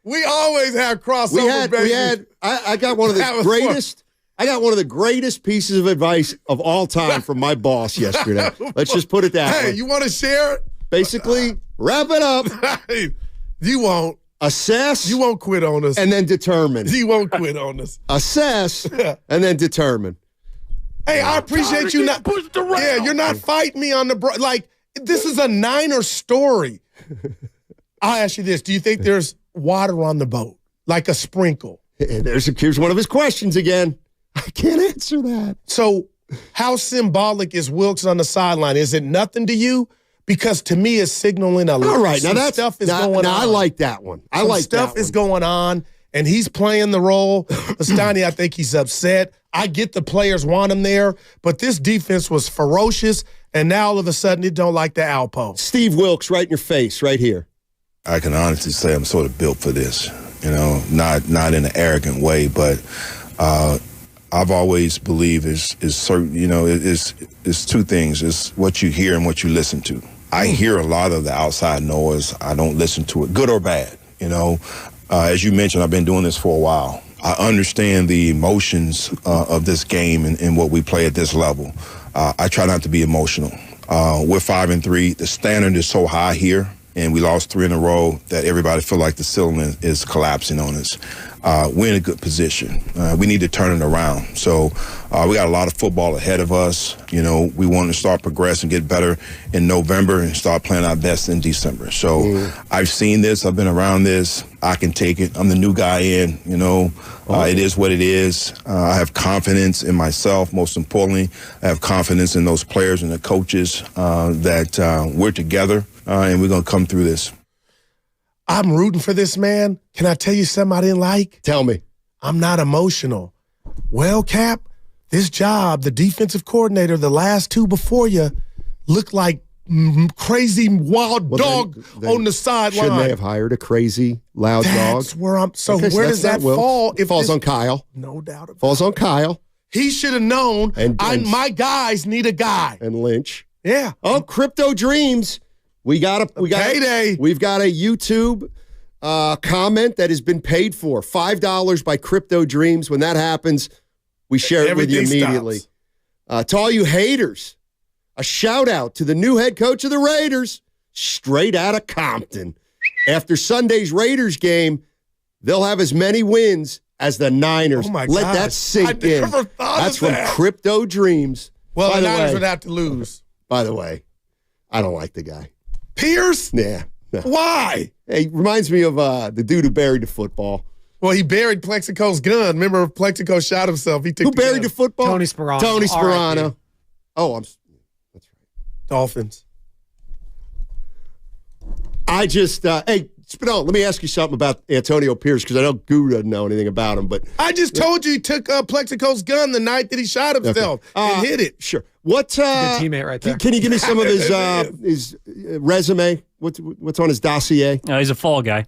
We always have crossover. I got one of the greatest. I got one of the greatest pieces of advice of all time from my boss yesterday. Let's just put it that way. Hey, you want to share it? Basically, wrap it up. You won't. Assess. You won't quit on us. And then determine. You won't quit on us. Assess and then determine. Hey, I appreciate you not. Yeah, you're not fighting me on the this is a Niner story. I'll ask you this: do you think there's water on the boat, like a sprinkle? Here's one of his questions again. I can't answer that. So, how symbolic is Wilks on the sideline? Is it nothing to you? Because to me, it's signaling a lot. All right, now that stuff is going on. I like that one. Stuff is going on, and he's playing the role. Steiny, I think he's upset. I get the players want him there, but this defense was ferocious, and now all of a sudden it don't like the Alpo. Steve Wilks, right in your face, right here. I can honestly say I'm sort of built for this, not in an arrogant way, but I've always believed is certain, it's two things. It's what you hear and what you listen to. I hear a lot of the outside noise. I don't listen to it, good or bad, As you mentioned, I've been doing this for a while. I understand the emotions of this game and what we play at this level. I try not to be emotional. We're 5-3. The standard is so high here, and we lost 3 in a row that everybody feel like the ceiling is collapsing on us. We're in a good position. We need to turn it around. So we got a lot of football ahead of us. We want to start progressing, get better in November and start playing our best in December. So I've seen this. I've been around this. I can take it. I'm the new guy in, It is what it is. I have confidence in myself. Most importantly, I have confidence in those players and the coaches that we're together and we're going to come through this. I'm rooting for this man. Can I tell you something I didn't like? Tell me. I'm not emotional. Well, Cap, this job, the defensive coordinator, the last 2 before you, look like crazy wild dog on the sideline. Shouldn't they have hired a crazy loud dog? That's where I'm. So where does that fall? It falls on Kyle. No doubt about it. Falls on Kyle. He should have known. And my guys need a guy. And Lynch. Yeah. Oh, Crypto Dreams. We've got a YouTube comment that has been paid for. $5 by Crypto Dreams. When that happens, we share it with you immediately. To all you haters, a shout out to the new head coach of the Raiders, straight out of Compton. After Sunday's Raiders game, they'll have as many wins as the Niners. Oh my Let gosh. that sink in. Never thought That's of that. from Crypto Dreams. Well, the Niners would have to lose. By the way, I don't like the guy. Pierce? Yeah. No. Why? Hey, reminds me of the dude who buried the football. Well, he buried Plexico's gun. Remember, Plexico shot himself. He took Who buried the football? Tony Sperano. Tony Sperano. Oh, that's right. Dolphins. I just, hey, Spinell, let me ask you something about Antonio Pierce, because I know Goo doesn't know anything about him. But I just told you he took Plexico's gun the night that he shot himself and hit it. Sure. What? Good teammate right there. Can you give me some of his resume? What's on his dossier? He's a fall guy.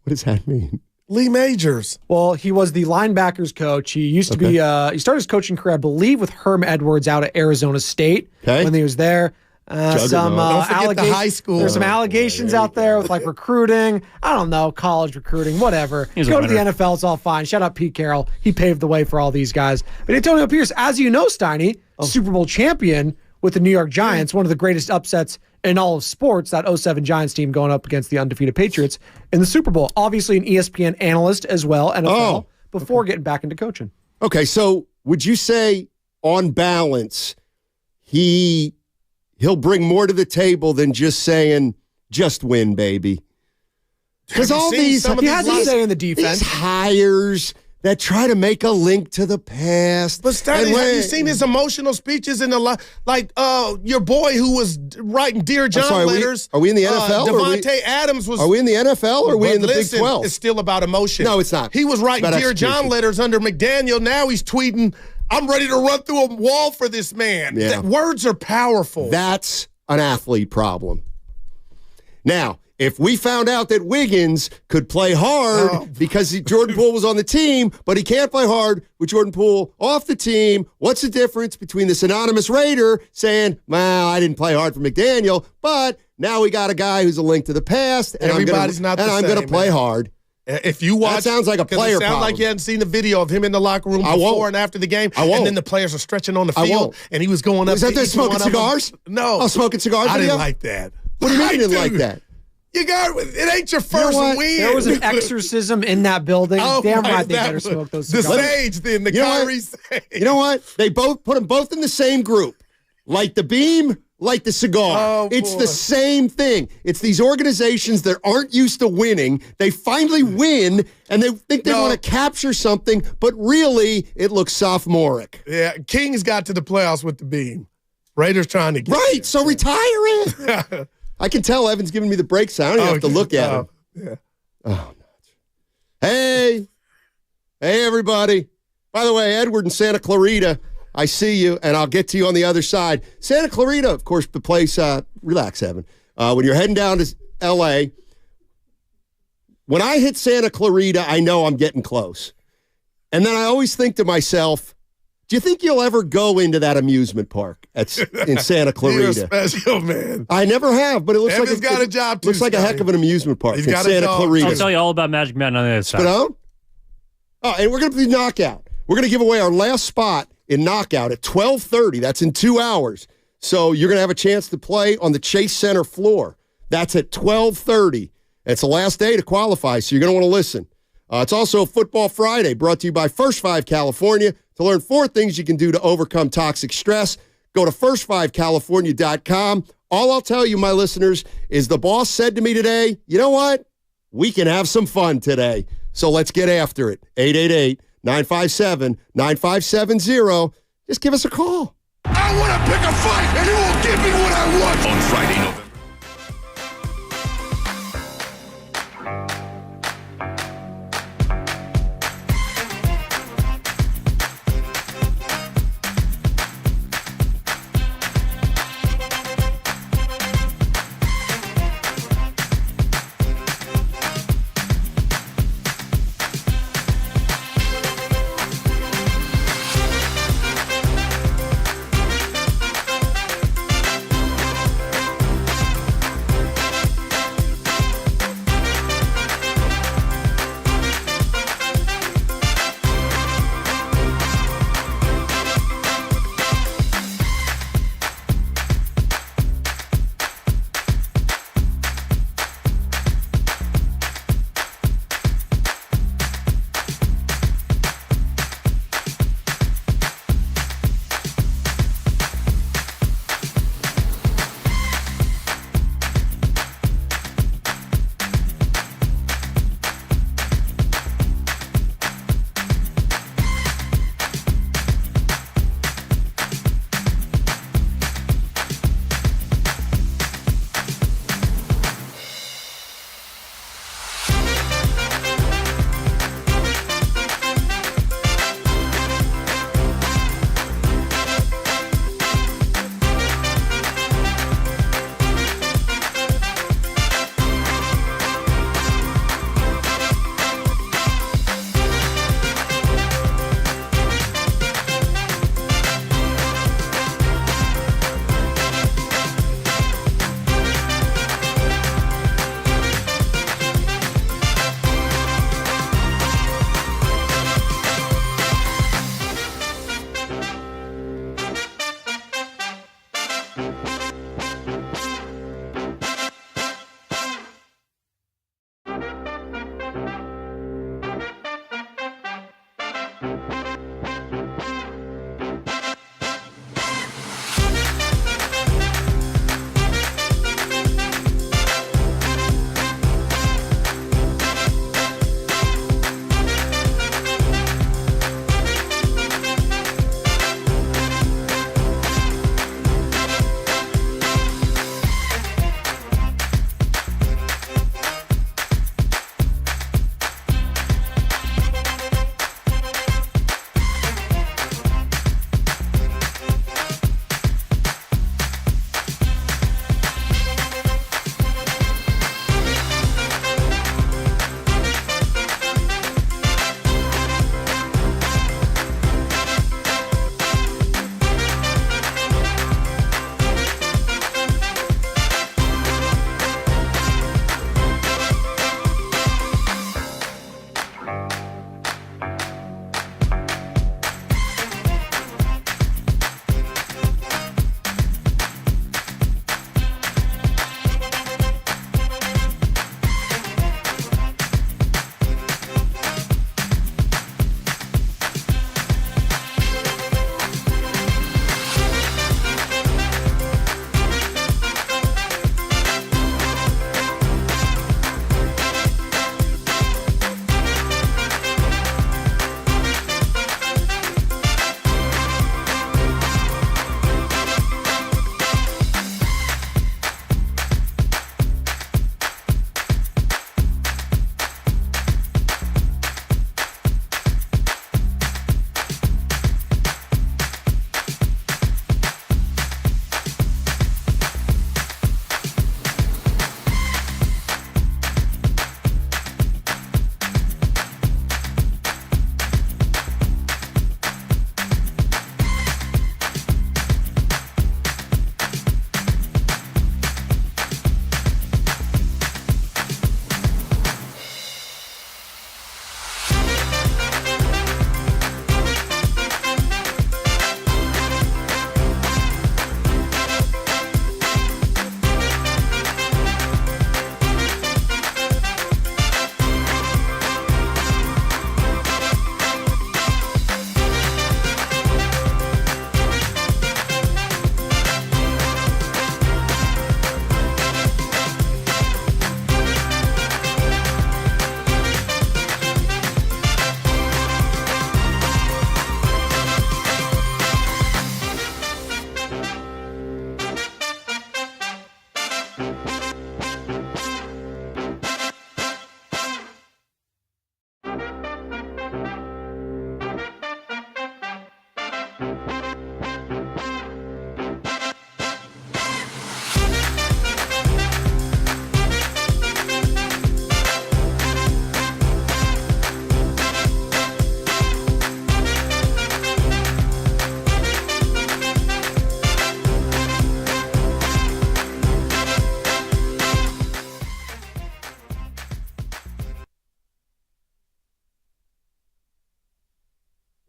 What does that mean? Lee Majors. Well, he was the linebackers coach. He used to be, he started his coaching career, I believe, with Herm Edwards out at Arizona State when he was there. Some Don't forget the high school. There's some allegations out there with like recruiting. I don't know, college recruiting, whatever. Go to the NFL, it's all fine. Shout out Pete Carroll. He paved the way for all these guys. But Antonio Pierce, as you know, Steiny, Super Bowl champion with the New York Giants, one of the greatest upsets in all of sports, that 07 Giants team going up against the undefeated Patriots in the Super Bowl. Obviously an ESPN analyst as well, NFL, before getting back into coaching. Okay, so would you say, on balance, he'll bring more to the table than just saying, just win, baby? Because all these, he has to say in the defense. These hires that try to make a link to the past. But Stanley, have you seen his emotional speeches in the your boy who was writing Dear John letters? Are we in the NFL? Devontae Adams was. Are we in the NFL or are we in the Big 12? It's still about emotion. No, it's not. He was writing Dear John letters under McDaniel. Now he's tweeting, I'm ready to run through a wall for this man. Yeah. Words are powerful. That's an athlete problem. Now, if we found out that Wiggins could play hard because Jordan Poole was on the team, but he can't play hard with Jordan Poole off the team, what's the difference between this anonymous Raider saying, well, I didn't play hard for McDaniel, but now we got a guy who's a link to the past, and I'm going to play hard. If you watch, that sounds like a player it sounds problem. like you hadn't seen the video of him in the locker room before and after the game. And then the players are stretching on the field, and he was going up. Was that there smoking cigars? No. Oh, smoking cigars? I didn't like that. What do you mean you didn't like that? It ain't your first win. There was an exorcism in that building. Damn right they better smoke those cigars. The sage, then the Kyrie sage. You know what? They both put them both in the same group. Light the beam, light the cigar. It's the same thing. It's these organizations that aren't used to winning. They finally win, and they think they want to capture something, but really, it looks sophomoric. Yeah, Kings got to the playoffs with the beam. Raiders trying to get right, so retire it. I can tell Evan's giving me the break sound. I don't even have to look at him. Yeah. Oh, hey, everybody. By the way, Edward in Santa Clarita, I see you, and I'll get to you on the other side. Santa Clarita, of course, the place, relax, Evan. When you're heading down to L.A., when I hit Santa Clarita, I know I'm getting close. And then I always think to myself, do you think you'll ever go into that amusement park in Santa Clarita? You're special, man. I never have, but it looks Evan's like got a job too. Looks like a heck of an amusement park in Santa Clarita. I'll tell you all about Magic Mountain on the other side. Oh, and we're going to be knockout. We're going to give away our last spot in knockout at 12:30. That's in 2 hours. So you're going to have a chance to play on the Chase Center floor. That's at 12:30. It's the last day to qualify, so you're going to want to listen. It's also Football Friday, brought to you by First 5 California. To learn 4 things you can do to overcome toxic stress, go to first5california.com. All I'll tell you, my listeners, is the boss said to me today, you know what? We can have some fun today. So let's get after it. 888-957-9570. Just give us a call. I want to pick a fight, and you will give me what I want. On Friday, November.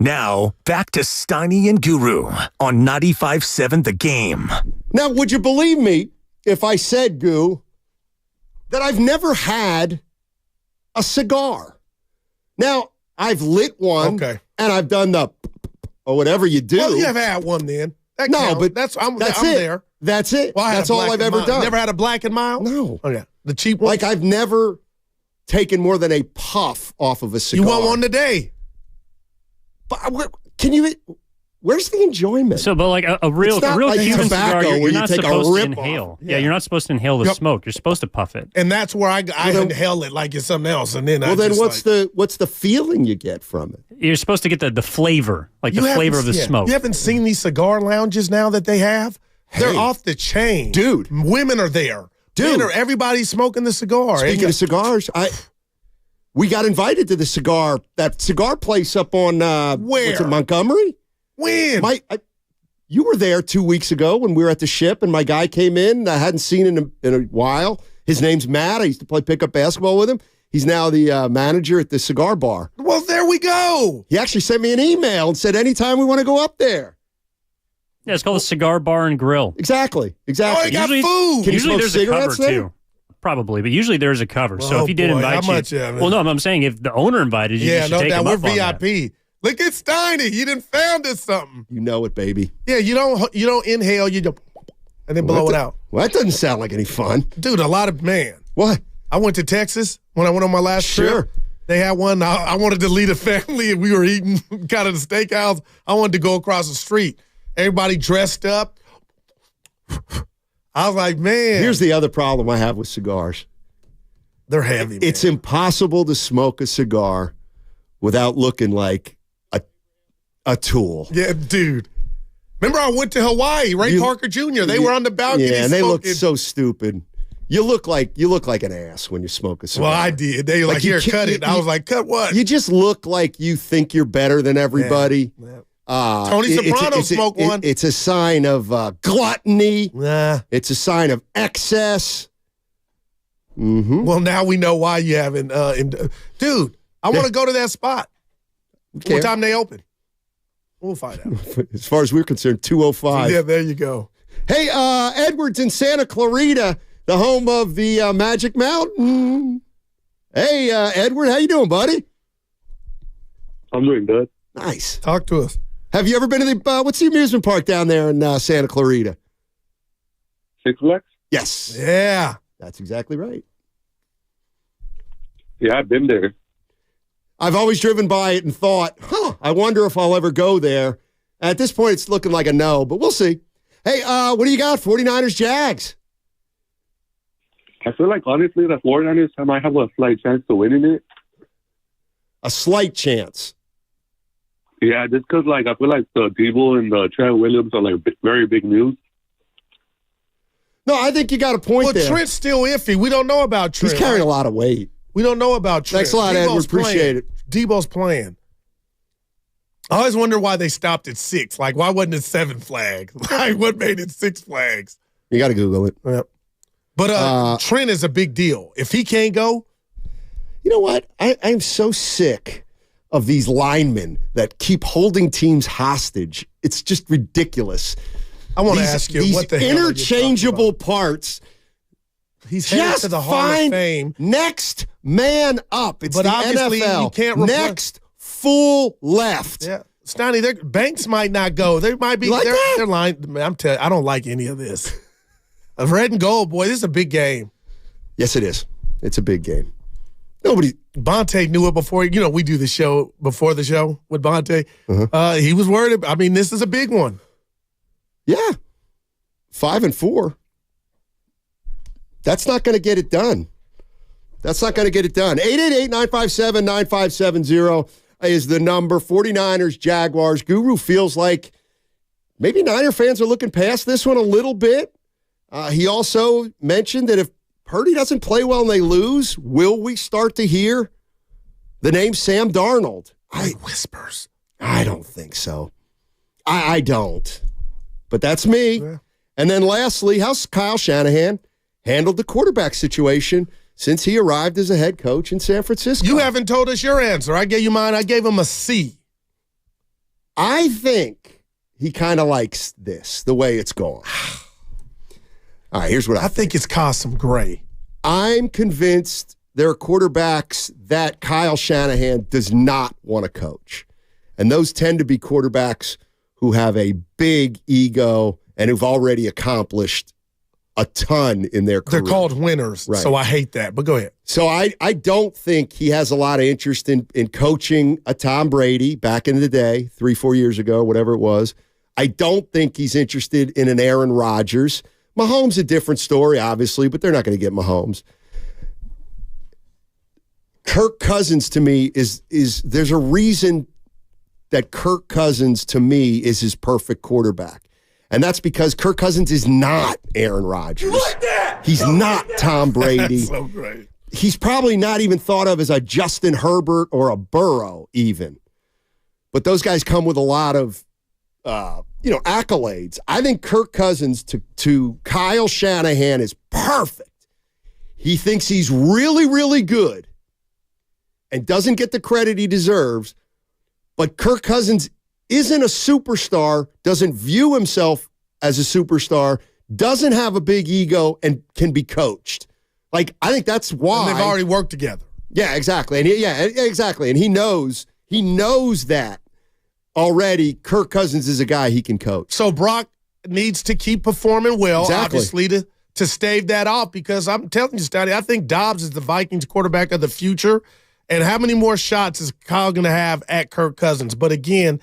Now, back to Steiny and Guru on 95.7 The Game. Now, would you believe me if I said, Goo, that I've never had a cigar? Now, I've lit one, and I've done the or whatever you do. Well, you have had one then. That no, counts. but that's I'm it. there. That's it. Well, that's all I've ever done. Never had a Black and Mild? No. Okay. The cheap one? Like, I've never taken more than a puff off of a cigar. You want one today? But can you? Where's the enjoyment? So, but like a real like Cuban tobacco cigar, you're you not take supposed a to rip inhale. off. Yeah, you're not supposed to inhale the smoke. You're supposed to puff it. And that's where I inhale it like it's something else. And then what's the feeling you get from it? You're supposed to get the flavor, like the flavor of the smoke. You haven't seen these cigar lounges now that they have? They're off the chain. Dude. Women are there. Dude. Everybody's smoking the cigar. Speaking of cigars, we got invited to that cigar place up on where? What's it, Montgomery? When? You were there 2 weeks ago when we were at the Ship, and my guy came in. I hadn't seen him in a while. His name's Matt. I used to play pickup basketball with him. He's now the manager at the cigar bar. Well, there we go. He actually sent me an email and said anytime we want to go up there. Yeah, it's called a cigar bar and grill. Exactly. Oh, they got food. Can you Usually smoke there's a cover cigarettes there? too. Probably, but usually there's a cover. So Oh, if he did boy, invite how you, much, yeah, man. well, no, I'm saying if the owner invited you, you should take him we're up on that. VIP. Look at Steiny. You done found us something. You know it, baby. Yeah, you don't inhale, you just and then blow it out. Well, that doesn't sound like any fun. Dude, a lot of What? I went to Texas when I went on my last trip. They had one. I wanted to lead a family, and we were eating kind of the steakhouse. I wanted to go across the street. Everybody dressed up. I was like, man. Here's the other problem I have with cigars. They're heavy, man. It's impossible to smoke a cigar without looking like a tool. Yeah, dude. Remember I went to Hawaii, Ray Parker Jr. They were on the balcony. Yeah, and they looked smoking. so stupid. You look like an ass when you smoke a cigar. Well, I did. They were like, here, cut it. I was like, cut what? You just look like you think you're better than everybody. Yeah. Tony Soprano smoked one. It's a sign of gluttony. Nah. It's a sign of excess. Mm-hmm. Well, now we know why you haven't. Dude, I want to go to that spot. Okay. What time they open? We'll find out. As far as we're concerned, 2:05. Yeah, there you go. Hey, Edwards in Santa Clarita, the home of the Magic Mountain. Hey, Edward, how you doing, buddy? I'm doing good. Nice. Talk to us. Have you ever been to the what's the amusement park down there in Santa Clarita? Six Flags? Yes. Yeah. That's exactly right. Yeah, I've been there. I've always driven by it and thought, I wonder if I'll ever go there. At this point, it's looking like a no, but we'll see. Hey, what do you got? 49ers, Jags. I feel like, honestly, the 49ers might have a slight chance to winning it. A slight chance. Yeah, just because, I feel like the Debo and the Trent Williams are, very big news. No, I think you got a point there. Well, Trent's still iffy. We don't know about Trent. He's carrying a lot of weight. We don't know about Trent. Thanks a lot, Edward. Appreciate it. Debo's playing. I always wonder why they stopped at 6. Like, why wasn't it 7 flags? Like, what made it 6 flags? You got to Google it. Yep. But Trent is a big deal. If he can't go. You know what? I'm so sick of these linemen that keep holding teams hostage. It's just ridiculous. I want to ask you, what the hell interchangeable parts. He's headed to the Hall of Fame. Next man up. It's but the obviously NFL. You can't next full left. Yeah, Steiny, Banks might not go. They might be. Like they're lying. I'm telling you, I don't like any of this. Red and gold, boy. This is a big game. Yes, it is. It's a big game. Bonte knew it before. You know, we do the show before the show with Bonte. Uh-huh. He was worried. I mean, this is a big one. Yeah, 5-4. That's not going to get it done. That's not going to get it done. 888-957-9570 is the number. 49ers, Jaguars. Guru feels like maybe Niner fans are looking past this one a little bit. He also mentioned that if Purdy doesn't play well and they lose, will we start to hear the name Sam Darnold? Whispers. I don't think so. I don't. But that's me. Yeah. And then lastly, how's Kyle Shanahan handled the quarterback situation since he arrived as a head coach in San Francisco? You haven't told us your answer. I gave you mine. I gave him a C. I think he kind of likes this, the way it's going. All right, here's what I think it's caused some gray. I'm convinced there are quarterbacks that Kyle Shanahan does not want to coach. And those tend to be quarterbacks who have a big ego and who've already accomplished a ton in their career. They're called winners, right. So I hate that. But go ahead. So I don't think he has a lot of interest in coaching a Tom Brady back in the day, 3-4 years ago, whatever it was. I don't think he's interested in an Aaron Rodgers. Mahomes a different story, obviously, but they're not going to get Mahomes. Kirk Cousins, to me, is there's a reason that Kirk Cousins, to me, is his perfect quarterback. And that's because Kirk Cousins is not Aaron Rodgers. Like that? He's not Tom Brady. That's so great. He's probably not even thought of as a Justin Herbert or a Burrow even. But those guys come with a lot of, accolades. I think Kirk Cousins to Kyle Shanahan is perfect. He thinks he's really, really good and doesn't get the credit he deserves. But Kirk Cousins isn't a superstar, doesn't view himself as a superstar, doesn't have a big ego, and can be coached. Like, I think that's why. And they've already worked together. Yeah, exactly. Exactly. And he knows that already Kirk Cousins is a guy he can coach. So Brock needs to keep performing well, obviously, to stave that off, because I'm telling you, Stotty, I think Dobbs is the Vikings quarterback of the future. And how many more shots is Kyle going to have at Kirk Cousins? But again,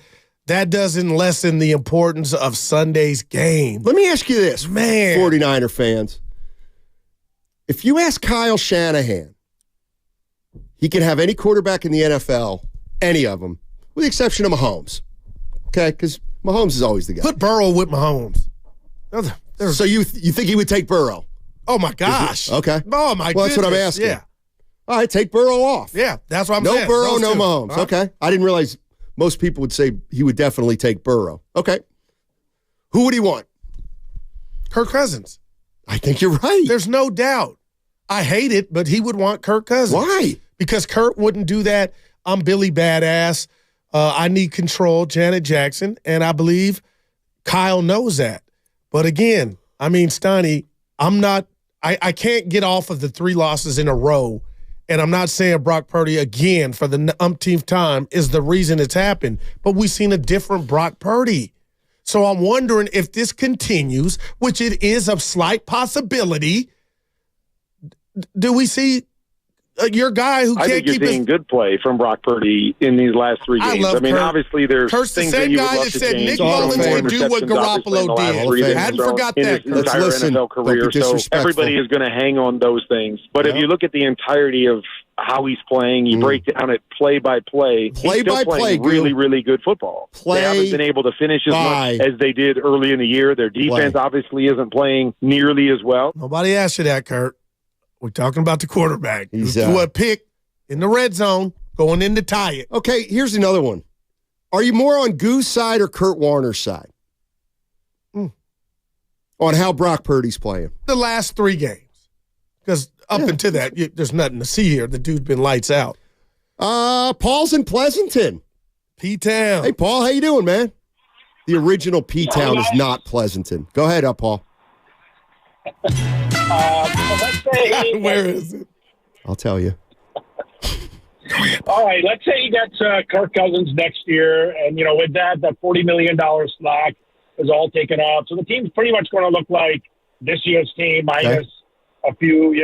that doesn't lessen the importance of Sunday's game. Let me ask you this, 49er fans. If you ask Kyle Shanahan, he can have any quarterback in the NFL, any of them, with the exception of Mahomes. Okay? Because Mahomes is always the guy. Put Burrow with Mahomes. So you think he would take Burrow? Oh, my gosh. Okay. Oh, my goodness. Well, that's what I'm asking. Yeah. All right, take Burrow off. Yeah, that's what I'm saying. saying. No Burrow, no Mahomes. Huh? Okay. I didn't realize most people would say he would definitely take Burrow. Okay. Who would he want? Kirk Cousins. I think you're right. There's no doubt. I hate it, but he would want Kirk Cousins. Why? Because Kirk wouldn't do that. I'm Billy Badass. I need control, Janet Jackson, and I believe Kyle knows that. But again, I mean, Stoney, I can't get off of the 3 losses in a row. And I'm not saying Brock Purdy, again, for the umpteenth time, is the reason it's happened. But we've seen a different Brock Purdy. So I'm wondering if this continues, which it is a slight possibility. Do we see your guy who can't keep his... I think you're seeing good play from Brock Purdy in these last 3 games. I mean, obviously, there's things that you would love to change. Nick Mullins can do what Garoppolo did. I hadn't forgot that. In his entire NFL career, so everybody is going to hang on those things. But if you look at the entirety of how he's playing, you break down it play by play. He's still playing really, really good football. They haven't been able to finish as much as they did early in the year. Their defense obviously isn't playing nearly as well. Nobody asked you that, Kurt. We're talking about the quarterback. He's a pick in the red zone going in to tie it. Okay, here's another one. Are you more on Goo's side or Kurt Warner's side? On how Brock Purdy's playing? The last 3 games. Because up until that, there's nothing to see here. The dude's been lights out. Paul's in Pleasanton. P-Town. Hey, Paul, how you doing, man? The original P-Town is not Pleasanton. Go ahead, Paul. Let's say where is it? I'll tell you. All right, let's say he gets Kirk Cousins next year, and with that $40 million slack is all taken up. So the team's pretty much going to look like this year's team minus a few,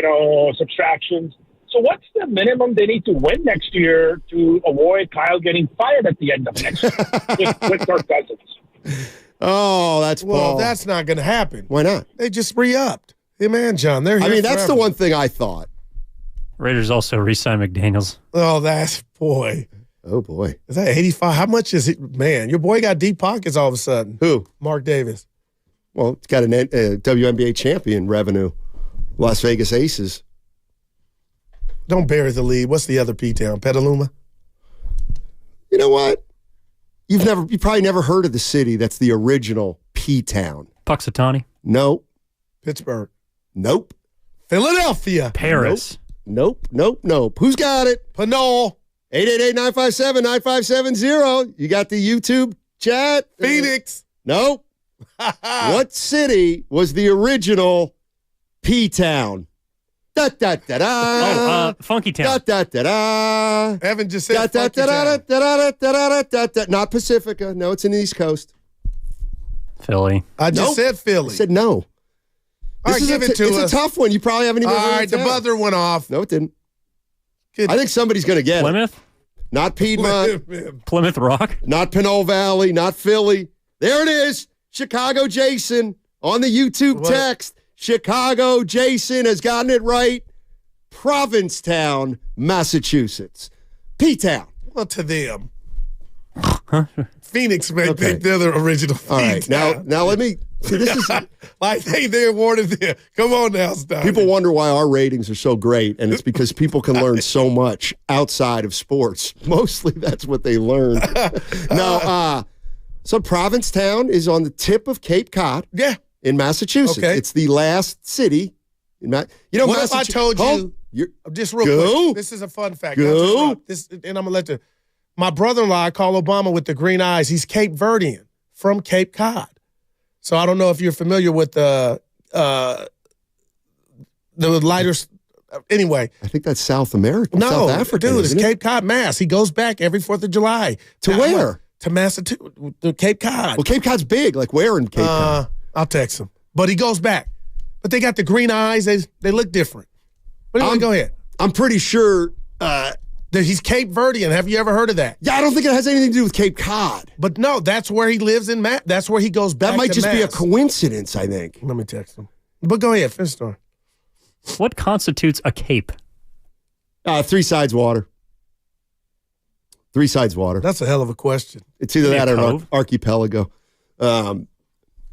subtractions. So what's the minimum they need to win next year to avoid Kyle getting fired at the end of next year with Kirk Cousins? Oh, that's Paul. Well, that's not going to happen. Why not? They just re-upped. Hey, man, John, they're here that's the one thing I thought. Raiders also re-signed McDaniels. Oh, that's, boy. Oh, boy. Is that 85? How much is it? Man, your boy got deep pockets all of a sudden. Who? Mark Davis. Well, it's got a WNBA champion revenue. Las Vegas Aces. Don't bury the lead. What's the other P-Town? Petaluma? You know what? You probably never heard of the city that's the original P-Town. Puxatawny? Nope. Pittsburgh? Nope. Philadelphia? Paris? Nope. Who's got it? Pinole? 888-957-9570. You got the YouTube chat? Phoenix? Nope. What city was the original P-Town? Oh, Funky Town. Evan just said Funky Town. Not Pacifica. No, it's in the East Coast. Philly. I just said Philly. I said no. All right, give it to us. It's a tough one. You probably haven't even heard All right, the buzzer went off. No, it didn't. I think somebody's going to get Plymouth? it. Not Piedmont. Plymouth Rock? Not Pinole Valley. Not Philly. There it is. Chicago Jason on the YouTube text. Chicago Jason has gotten it right. Provincetown, Massachusetts. P-Town. Well, to them. Phoenix may think they're the original All right, P-Town. now let me see. This is like they awarded there. Come on now, Stoney. People wonder why our ratings are so great, and it's because people can learn so much outside of sports. Mostly, that's what they learn. So Provincetown is on the tip of Cape Cod. Yeah. In Massachusetts. Okay. It's the last city. What if I told you, just real quick, this is a fun fact. And I'm going to let my brother-in-law, I call Obama with the green eyes. He's Cape Verdean from Cape Cod. So I don't know if you're familiar with the lighters. Anyway. I think that's South America. No, South Africa. Dude, it's Cape Cod, Mass. He goes back every 4th of July. To where? To Massachusetts, to Cape Cod. Well, Cape Cod's big. Like where in Cape Cod? I'll text him. But he goes back. But they got the green eyes. They look different. But anyway, go ahead. I'm pretty sure he's Cape Verdean. Have you ever heard of that? Yeah, I don't think it has anything to do with Cape Cod. But no, that's where he lives in Mass. That's where he goes back. That might to just Mass. be a coincidence, I think. Let me text him. But go ahead, finish story. What constitutes a cape? 3 sides water. 3 sides water. That's a hell of a question. It's either that or an archipelago.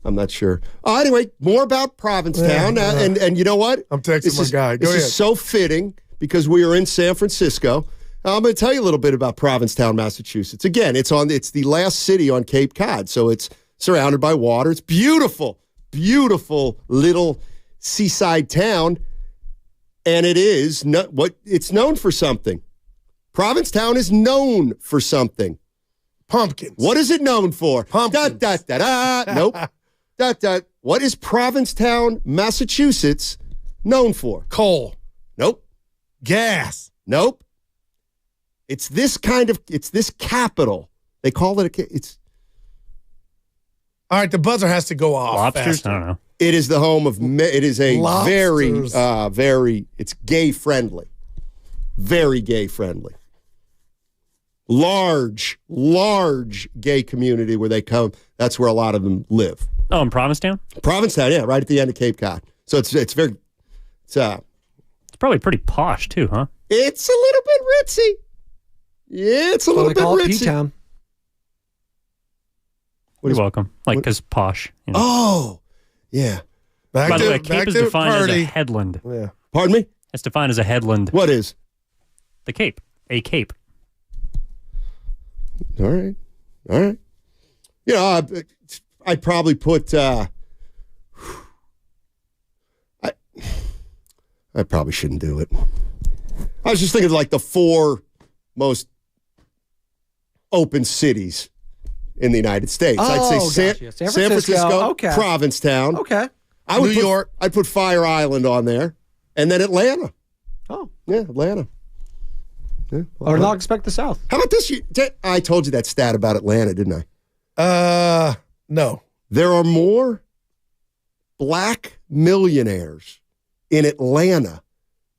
I'm not sure. Anyway, more about Provincetown. And you know what? I'm texting my guy. Go ahead. This is so fitting because we are in San Francisco. I'm going to tell you a little bit about Provincetown, Massachusetts. Again, it's the last city on Cape Cod, so it's surrounded by water. It's beautiful, beautiful little seaside town, and it's known for something. Provincetown is known for something. Pumpkins. What is it known for? Pumpkins. Nope. What is Provincetown, Massachusetts known for? Coal. Nope. Gas. Nope. It's this capital. They call it it's. All right, the buzzer has to go off. Lobsters? Faster. I don't know. It is the home of, it is a Lobsters. very, it's gay friendly. Very gay friendly. Large gay community where they come. That's where a lot of them live. Oh, in Provincetown? Provincetown, yeah, right at the end of Cape Cod. So it's very, it's probably pretty posh too, huh? It's a little bit ritzy. Yeah, it's a little bit ritzy. P-Town. You're welcome. Because posh. You know. Oh, yeah. By the way, a cape is defined as a headland. Yeah. Pardon me? It's defined as a headland. What is? The cape. A cape. All right. You know, I'd probably put. I probably shouldn't do it. I was just thinking like the 4 most open cities in the United States. I'd say San Francisco, okay. Provincetown. Okay. New York. I'd put Fire Island on there, and then Atlanta. Oh, yeah, Atlanta. Yeah, I would not expect the South. How about this? I told you that stat about Atlanta, didn't I? No. There are more black millionaires in Atlanta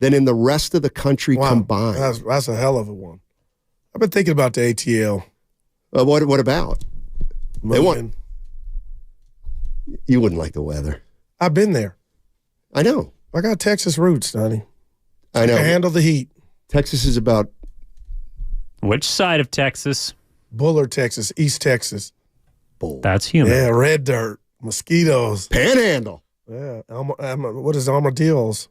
than in the rest of the country combined. That's a hell of a one. I've been thinking about the ATL. What about? Moving. You wouldn't like the weather. I've been there. I know. I got Texas roots, Donnie. I know. I can handle the heat. Texas is about Which side of Texas? Bullard, Texas, East Texas. That's human. Yeah, red dirt, mosquitoes. Panhandle. Yeah. What is armadillos?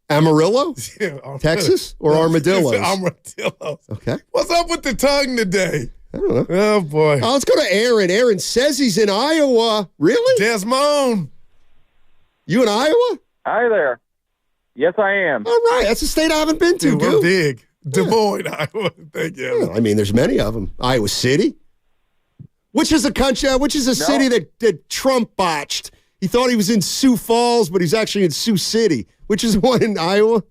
Amarillo? Yeah, Texas or armadillos? Armadillos. Okay. What's up with the tongue today? I don't know. Oh, boy. Oh, let's go to Aaron. Aaron says he's in Iowa. Really? Desmond. You in Iowa? Hi there. Yes, I am. All right. That's a state I haven't been to. Dude, we're big. Des Moines, Iowa. Thank you. Well, I mean, there's many of them. Iowa City. Which is a country? Which is a city that Trump botched? He thought he was in Sioux Falls, but he's actually in Sioux City. Which is one in Iowa?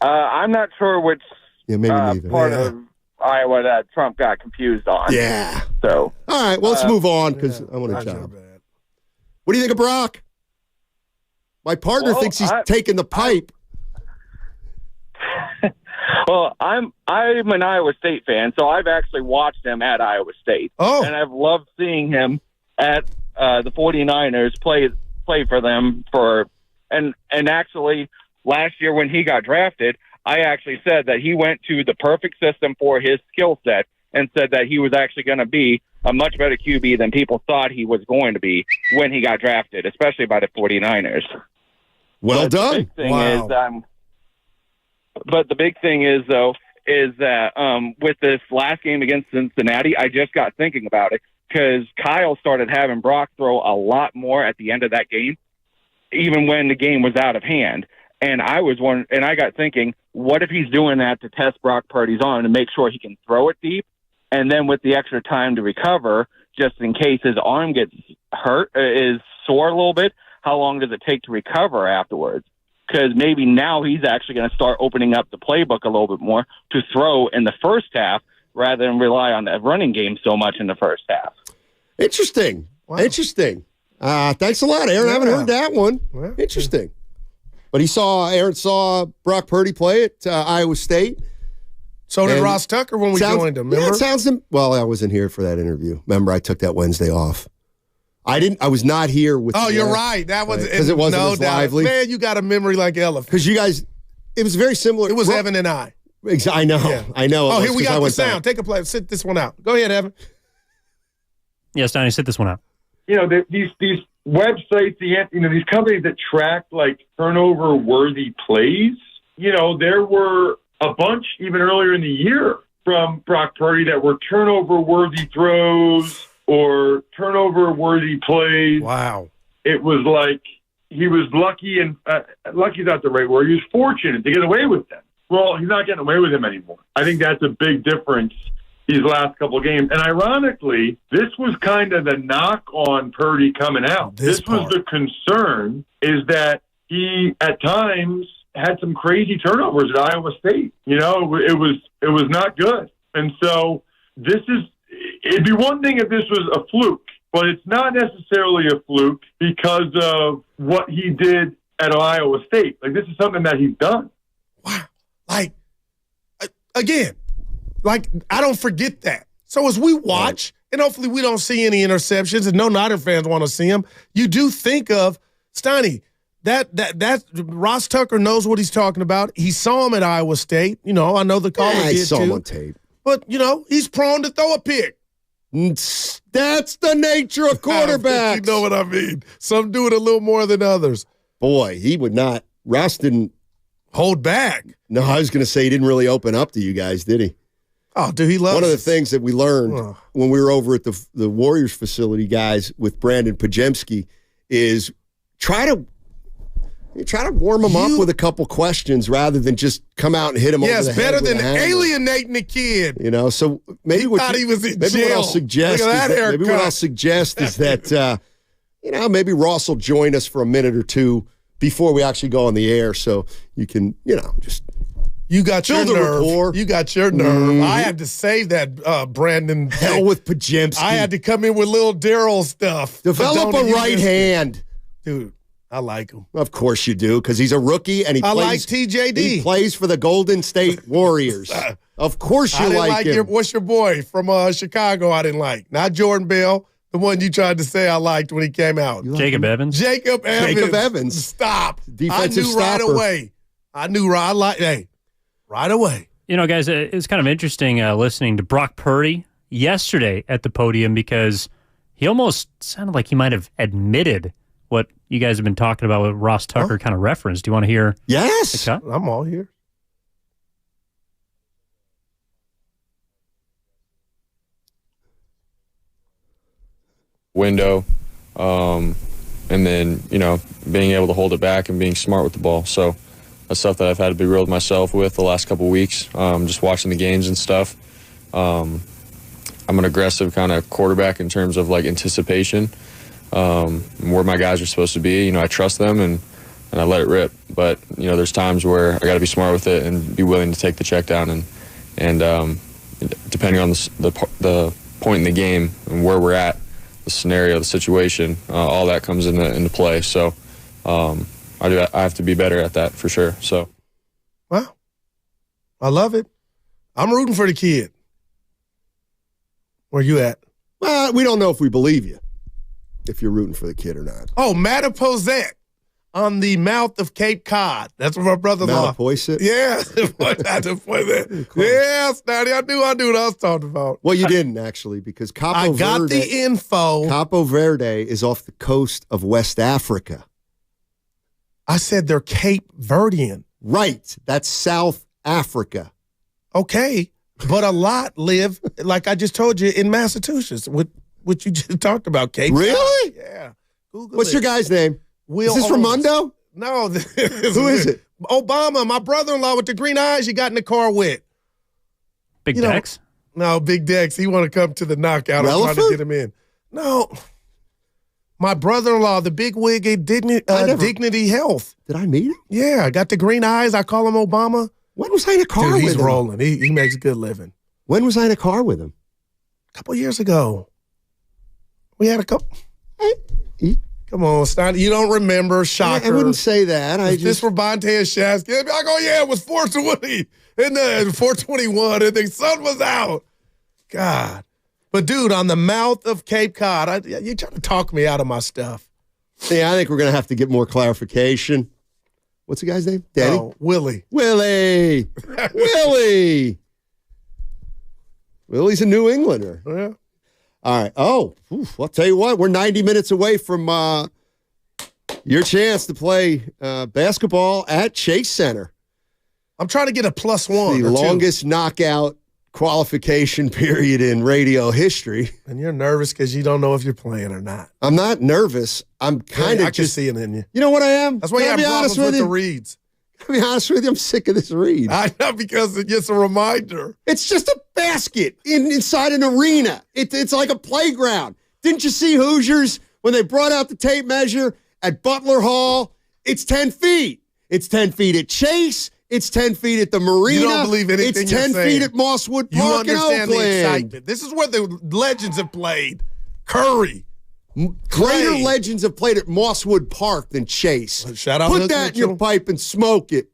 I'm not sure which part of Iowa that Trump got confused on. Yeah. So. All right. Well, let's move on because I want to job. What do you think of Brock? My partner thinks he's taking the pipe. Well, I'm an Iowa State fan, so I've actually watched him at Iowa State. Oh. And I've loved seeing him at the 49ers play for them and actually last year when he got drafted, I actually said that he went to the perfect system for his skill set and said that he was actually going to be a much better QB than people thought he was going to be when he got drafted, especially by the 49ers. Well done. The big thing but the big thing is, though, is that with this last game against Cincinnati, I just got thinking about it because Kyle started having Brock throw a lot more at the end of that game, even when the game was out of hand. And I got thinking, what if he's doing that to test Brock Purdy's arm to make sure he can throw it deep? And then with the extra time to recover, just in case his arm gets hurt, is sore a little bit, how long does it take to recover afterwards? Because maybe now he's actually going to start opening up the playbook a little bit more to throw in the first half rather than rely on the running game so much in the first half. Interesting. Wow. Interesting. Thanks a lot, Aaron. I haven't heard that one. Well, interesting. But Aaron saw Brock Purdy play at Iowa State. So did Ross Tucker when we joined him, remember? Yeah, well, I wasn't here for that interview. Remember, I took that Wednesday off. I was not here with. Oh, you're right. That was because it wasn't as lively. Man, you got a memory like elephant. Because you guys, it was very similar. It was Evan and I. I know. Yeah. I know. Oh, here we got the sound. Take a play. Sit this one out. Go ahead, Evan. Yes, Donnie, sit this one out. You know, these websites, these companies that track like turnover-worthy plays. You know, there were a bunch even earlier in the year from Brock Purdy that were turnover-worthy throws or turnover-worthy plays. Wow. It was like he was lucky, and lucky's not the right word. He was fortunate to get away with them. Well, he's not getting away with them anymore. I think that's a big difference these last couple of games. And ironically, this was kind of the knock on Purdy coming out. This was the concern, is that he, at times, had some crazy turnovers at Iowa State. You know, it was not good. And so it'd be one thing if this was a fluke, but it's not necessarily a fluke because of what he did at Iowa State. Like, this is something that he's done. Wow. Like, again, I don't forget that. So as we watch, and hopefully we don't see any interceptions, and no Niner fans want to see them, you do think of, Steiny, that Ross Tucker knows what he's talking about. He saw him at Iowa State. You know, I know the caller did too. I saw him on tape. But, you know, he's prone to throw a pick. That's the nature of quarterbacks. You know what I mean? Some do it a little more than others. Boy, he would not. Ross didn't hold back. No, I was going to say he didn't really open up to you guys, did he? Oh, dude, he loves one of the things that we learned when we were over at the Warriors facility, guys, with Brandon Pajemski, is try to warm him up with a couple questions rather than just come out and hit him over the head. Yes, better than alienating the kid. You know, so maybe what I'll suggest is that you know, maybe Ross will join us for a minute or two before we actually go on the air, so you can, you know, just. You got your nerve. You got your nerve. Mm-hmm. I had to save that, Brandon. Hell with Pajemski. I had to come in with little Daryl stuff. Develop a right hand. Dude, I like him. Of course you do, because he's a rookie and I like TJD. He plays for the Golden State Warriors. Of course you like him. What's your boy from Chicago I didn't like? Not Jordan Bell, the one you tried to say I liked when he came out. Jacob Evans. Jacob Evans. Stop. Defensive I knew stopper. right away. Right away. You know, guys, it's kind of interesting listening to Brock Purdy yesterday at the podium because he almost sounded like he might have admitted what you guys have been talking about with Ross Tucker kind of referenced. Do you want to hear? Yes. I'm all here. Window, and then, being able to hold it back and being smart with the ball. So that's stuff that I've had to be real with myself with the last couple of weeks, just watching the games and stuff. I'm an aggressive kind of quarterback in terms of, anticipation, where my guys are supposed to be. I trust them, and I let it rip. But, there's times where I got to be smart with it and be willing to take the check down. And depending on the point in the game and where we're at, the scenario, the situation, all that comes into play. So I have to be better at that for sure. So, wow, I love it. I'm rooting for the kid. Where you at? Well, we don't know if we believe you, if you're rooting for the kid or not. Oh, Mattapoisett on the mouth of Cape Cod. That's where my brother-in-law. Mattapoisett? Yeah, Mattapoisett. Yes, Daddy, I knew what I was talking about. Well, you didn't, actually, because I got the info. Capo Verde is off the coast of West Africa. I said they're Cape Verdean. Right. That's South Africa. Okay. But a lot live, like I just told you, in Massachusetts, what you just talked about, Cape. Really? Yeah. Google What's your guy's name? Will is this from Mundo? No. Who is it? Obama, my brother-in-law with the green eyes you got in the car with. Big Dex? No, Big Dex. He want to come to the knockout. I'm trying to get him in. No. My brother-in-law, the big wig at Dignity Health. Did I meet him? Yeah, I got the green eyes. I call him Obama. When was I in a car with him? He's rolling. He makes a good living. When was I in a car with him? A couple years ago. We had a couple. Come on, Stein. You don't remember. Shocker. I wouldn't say that. This for Bonte and Shasky. I go, yeah, it was 420 and then 421 and the sun was out. God. But, dude, on the mouth of Cape Cod, you're trying to talk me out of my stuff. Yeah, I think we're going to have to get more clarification. What's the guy's name? Danny? Oh, Willie. Willie. Willie's a New Englander. Yeah. All right. Oh, I'll tell you what. We're 90 minutes away from your chance to play basketball at Chase Center. I'm trying to get a +1. The longest knockout qualification period in radio history. And you're nervous because you don't know if you're playing or not. I'm not nervous. I'm kind of I can see it in you. You know what I am? That's why you have problems with the reads. To be honest with you, I'm sick of this read. I know, because it gets a reminder. It's just a basket inside an arena. It's like a playground. Didn't you see Hoosiers when they brought out the tape measure at Butler Hall? It's 10 feet. It's 10 feet at Chase. It's 10 feet at the marina. You don't believe anything It's 10 feet at Mosswood Park in Oakland. You understand the excitement. This is where the legends have played. Curry. Greater legends have played at Mosswood Park than Chase. Shout out. Put that in your pipe and smoke it.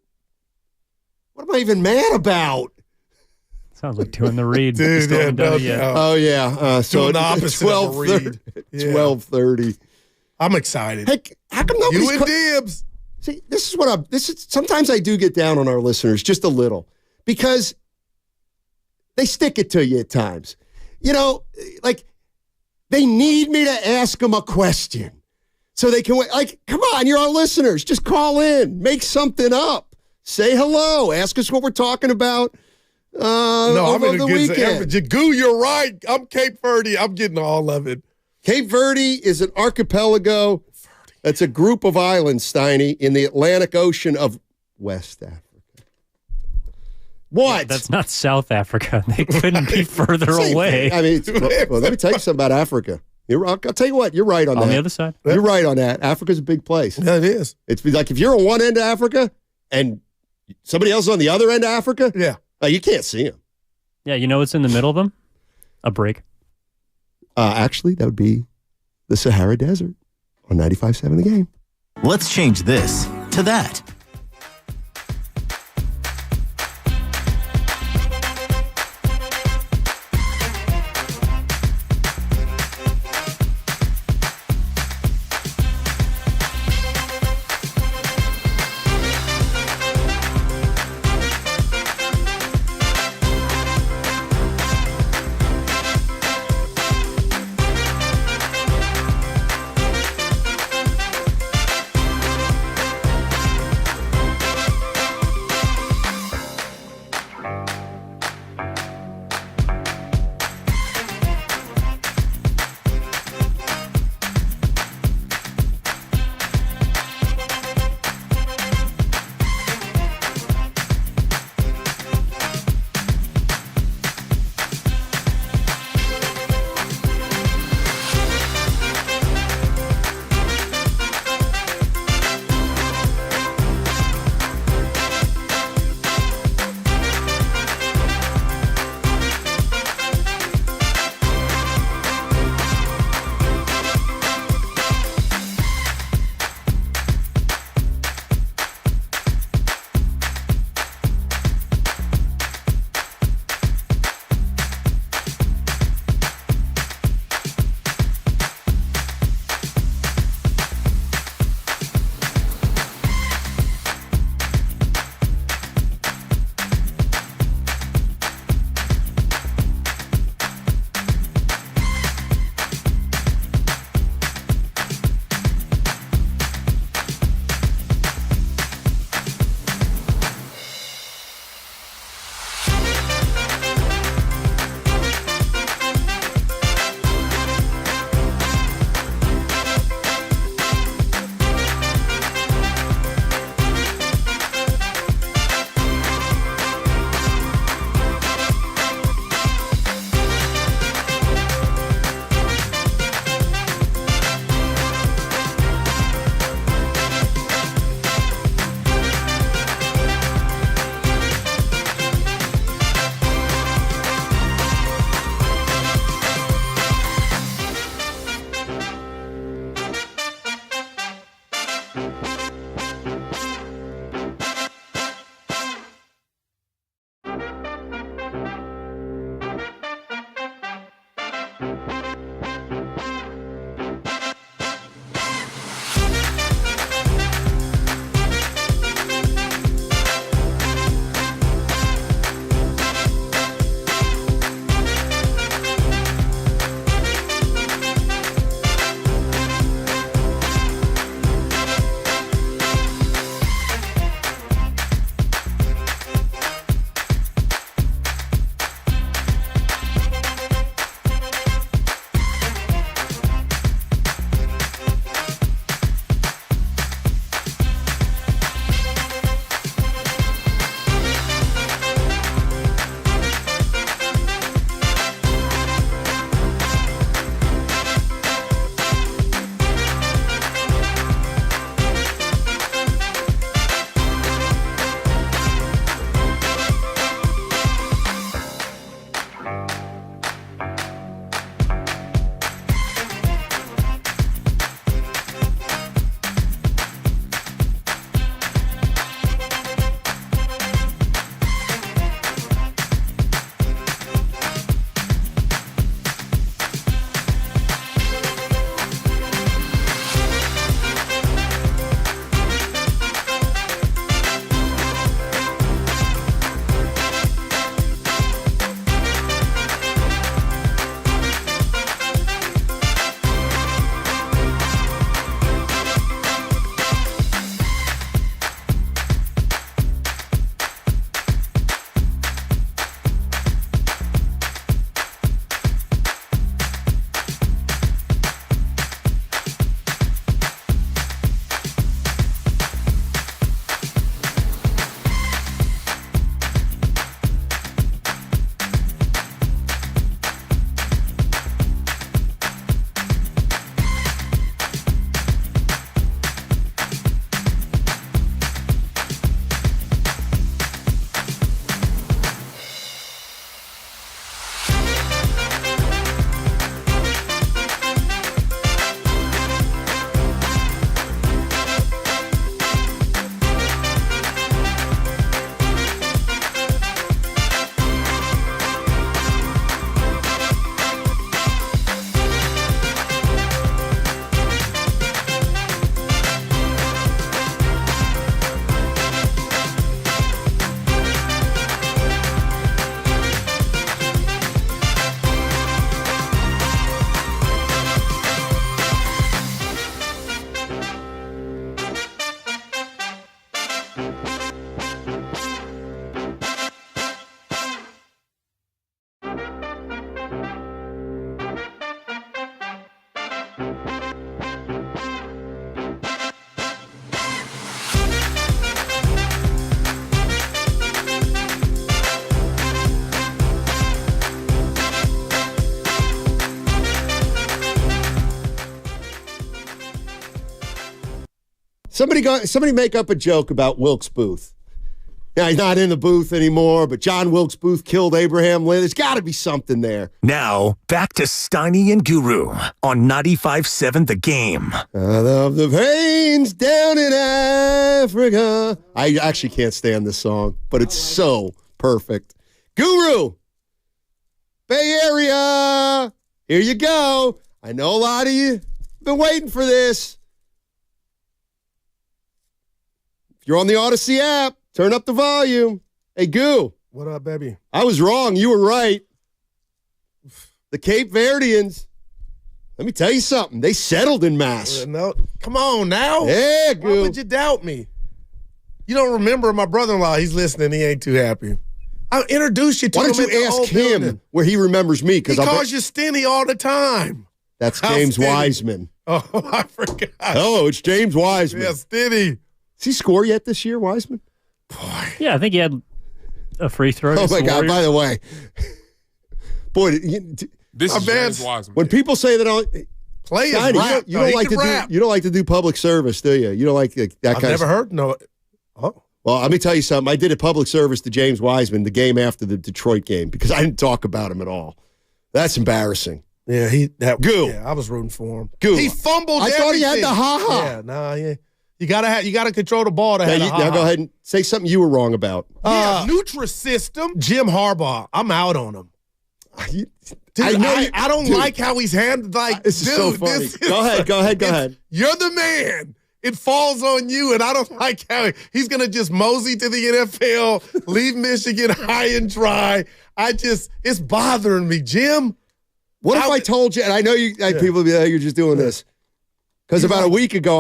What am I even mad about? Sounds like doing the read. Dude, Oh, yeah. So the opposite of a read. 12:30. I'm excited. Hey, how come nobody's... You and Dibs. See, sometimes I do get down on our listeners just a little because they stick it to you at times. They need me to ask them a question so they can, come on, you're our listeners. Just call in, make something up, say hello, ask us what we're talking about over the weekend. Goo, you're right. I'm Cape Verde. I'm getting all of it. Cape Verde is an archipelago. That's a group of islands, Steiny, in the Atlantic Ocean of West Africa. What? Yeah, that's not South Africa. They couldn't be further away. I mean, let me tell you something about Africa. I'll tell you what, you're right on that. On the other side? You're right on that. Africa's a big place. Yeah, it is. It's like if you're on one end of Africa and somebody else is on the other end of Africa, you can't see them. Yeah, you know what's in the middle of them? A break. Actually, that would be the Sahara Desert on 95.7 The Game. Let's change this to that. Somebody make up a joke about Wilkes Booth. Now, he's not in the booth anymore, but John Wilkes Booth killed Abraham Lincoln. There's got to be something there. Now, back to Steiny and Guru on 95.7 The Game. I love the pains down in Africa. I actually can't stand this song, but it's so perfect. Guru, Bay Area, here you go. I know a lot of you have been waiting for this. If you're on the Odyssey app, turn up the volume. Hey, Goo. What up, baby? I was wrong. You were right. The Cape Verdeans, let me tell you something. They settled in mass. No, come on now. Yeah, Goo. Why would you doubt me? You don't remember my brother-in-law. He's listening. He ain't too happy. I'll introduce you to him. Why don't you ask him building. where he remembers me? He calls you Stinny all the time. That's James Wiseman. Oh, I forgot. Oh, it's James Wiseman. Yeah, Stinny. Does he score yet this year, Wiseman? Yeah, I think he had a free throw. Oh, my God. By the way, boy, this is James Wiseman. When people say that, play his rap, you don't like to rap. You don't like to do public service, do you? You don't like that kind of I've never heard. No. Oh. Well, let me tell you something. I did a public service to James Wiseman the game after the Detroit game because I didn't talk about him at all. That's embarrassing. Yeah, Goo. Yeah, I was rooting for him. Goo. He fumbled. I thought he had the ha-ha. Yeah, nah, yeah. You gotta control the ball to have the ha-ha. Now go ahead and say something you were wrong about. Nutrisystem. Jim Harbaugh. I'm out on him. Dude, I don't like how he's handled. Like, this is so funny. Go ahead. You're the man. It falls on you, and I don't like how he's going to just mosey to the NFL, leave Michigan high and dry. It's bothering me, Jim. What if I told you, and I know you people would be like, you're just doing this. Because about a week ago,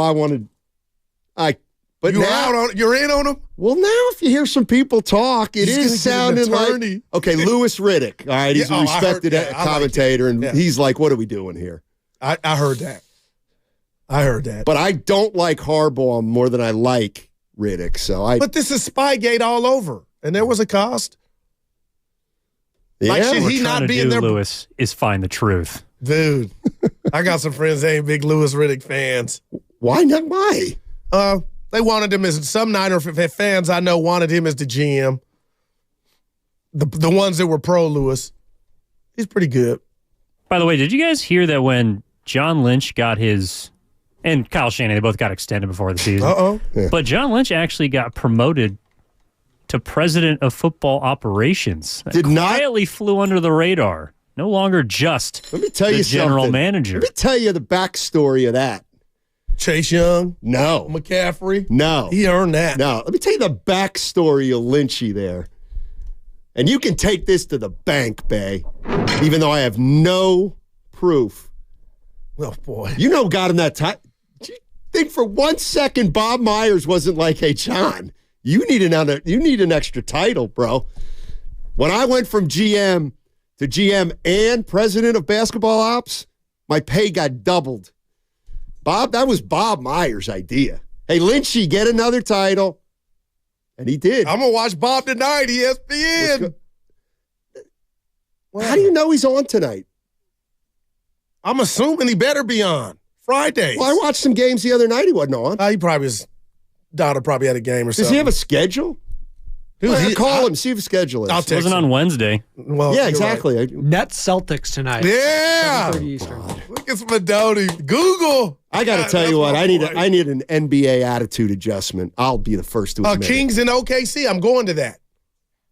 but you're in on him? Well, now if you hear some people talk, it is sounding like, okay, Louis Riddick, all right, he's a respected commentator, and he's like, what are we doing here? I heard that. But I don't like Harbaugh more than I like Riddick, But this is Spygate all over, and there was a cost. Yeah, like, should he not be in there? Lewis is find the truth. Dude, I got some friends that ain't big Louis Riddick fans. Why not? Why? They wanted him as some Niner fans I know wanted him as the GM. The ones that were pro Lewis. He's pretty good. By the way, did you guys hear that when John Lynch got his, and Kyle Shanahan, they both got extended before the season. Yeah. But John Lynch actually got promoted to president of football operations. Quietly flew under the radar. No longer just Let me tell you general something. manager. Let me tell you the backstory of that. Chase Young? No. McCaffrey? No. He earned that. No. Let me tell you the backstory of Lynchy there. And you can take this to the bank, Bay, even though I have no proof. Oh, boy. You know, got him that time. Do you think for 1 second Bob Myers wasn't like, hey, John, you need an extra title, bro. When I went from GM to GM and president of basketball ops, my pay got doubled. Bob, that was Bob Myers' idea. Hey, Lynchy, get another title. And he did. I'm going to watch Bob tonight, ESPN. How do you know he's on tonight? I'm assuming he better be on Fridays. Well, I watched some games the other night. He wasn't on. He probably was. Daughter probably had a game or something. Does he have a schedule? Call him, see if his schedule is. It wasn't on Wednesday. Well, yeah, exactly. Right. Nets Celtics tonight. Yeah. 7:30 Eastern. Look at Spadoni. Google. I got to tell you what. I need an NBA attitude adjustment. I'll be the first to admit Kings in OKC. I'm going to that.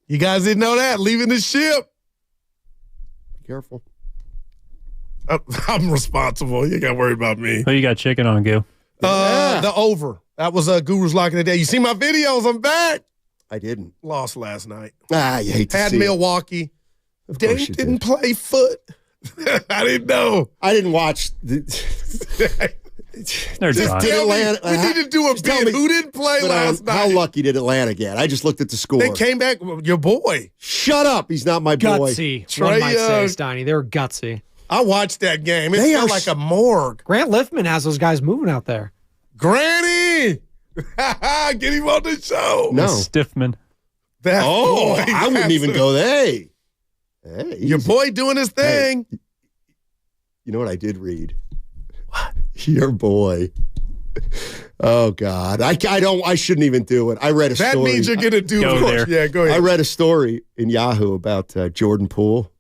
You guys didn't know that. Leaving the ship. Be careful. I'm responsible. You got to worry about me. Who you got chicken on, Gil? The over. That was Guru's Lock of the Day. You see my videos? I'm back. I didn't. Lost last night. You hate to Had see Milwaukee. Dave didn't play foot. I didn't know. I didn't watch. They're done. We need to do a bid. Who didn't play last night? How lucky did Atlanta get? I just looked at the score. They came back. Your boy. Shut up. He's not my boy. Gutsy. One might say, Steiny. They were gutsy. I watched that game. It felt like a morgue. Grant Liffman has those guys moving out there. Granny! Get him on the show. No. Stiffman. I wouldn't even go there. Hey, your boy doing his thing. Hey, you know what I did read? What? Your boy. Oh God, I shouldn't even do it. I read a story. That means you're gonna do it. Yeah, go ahead. I read a story in Yahoo about Jordan Poole.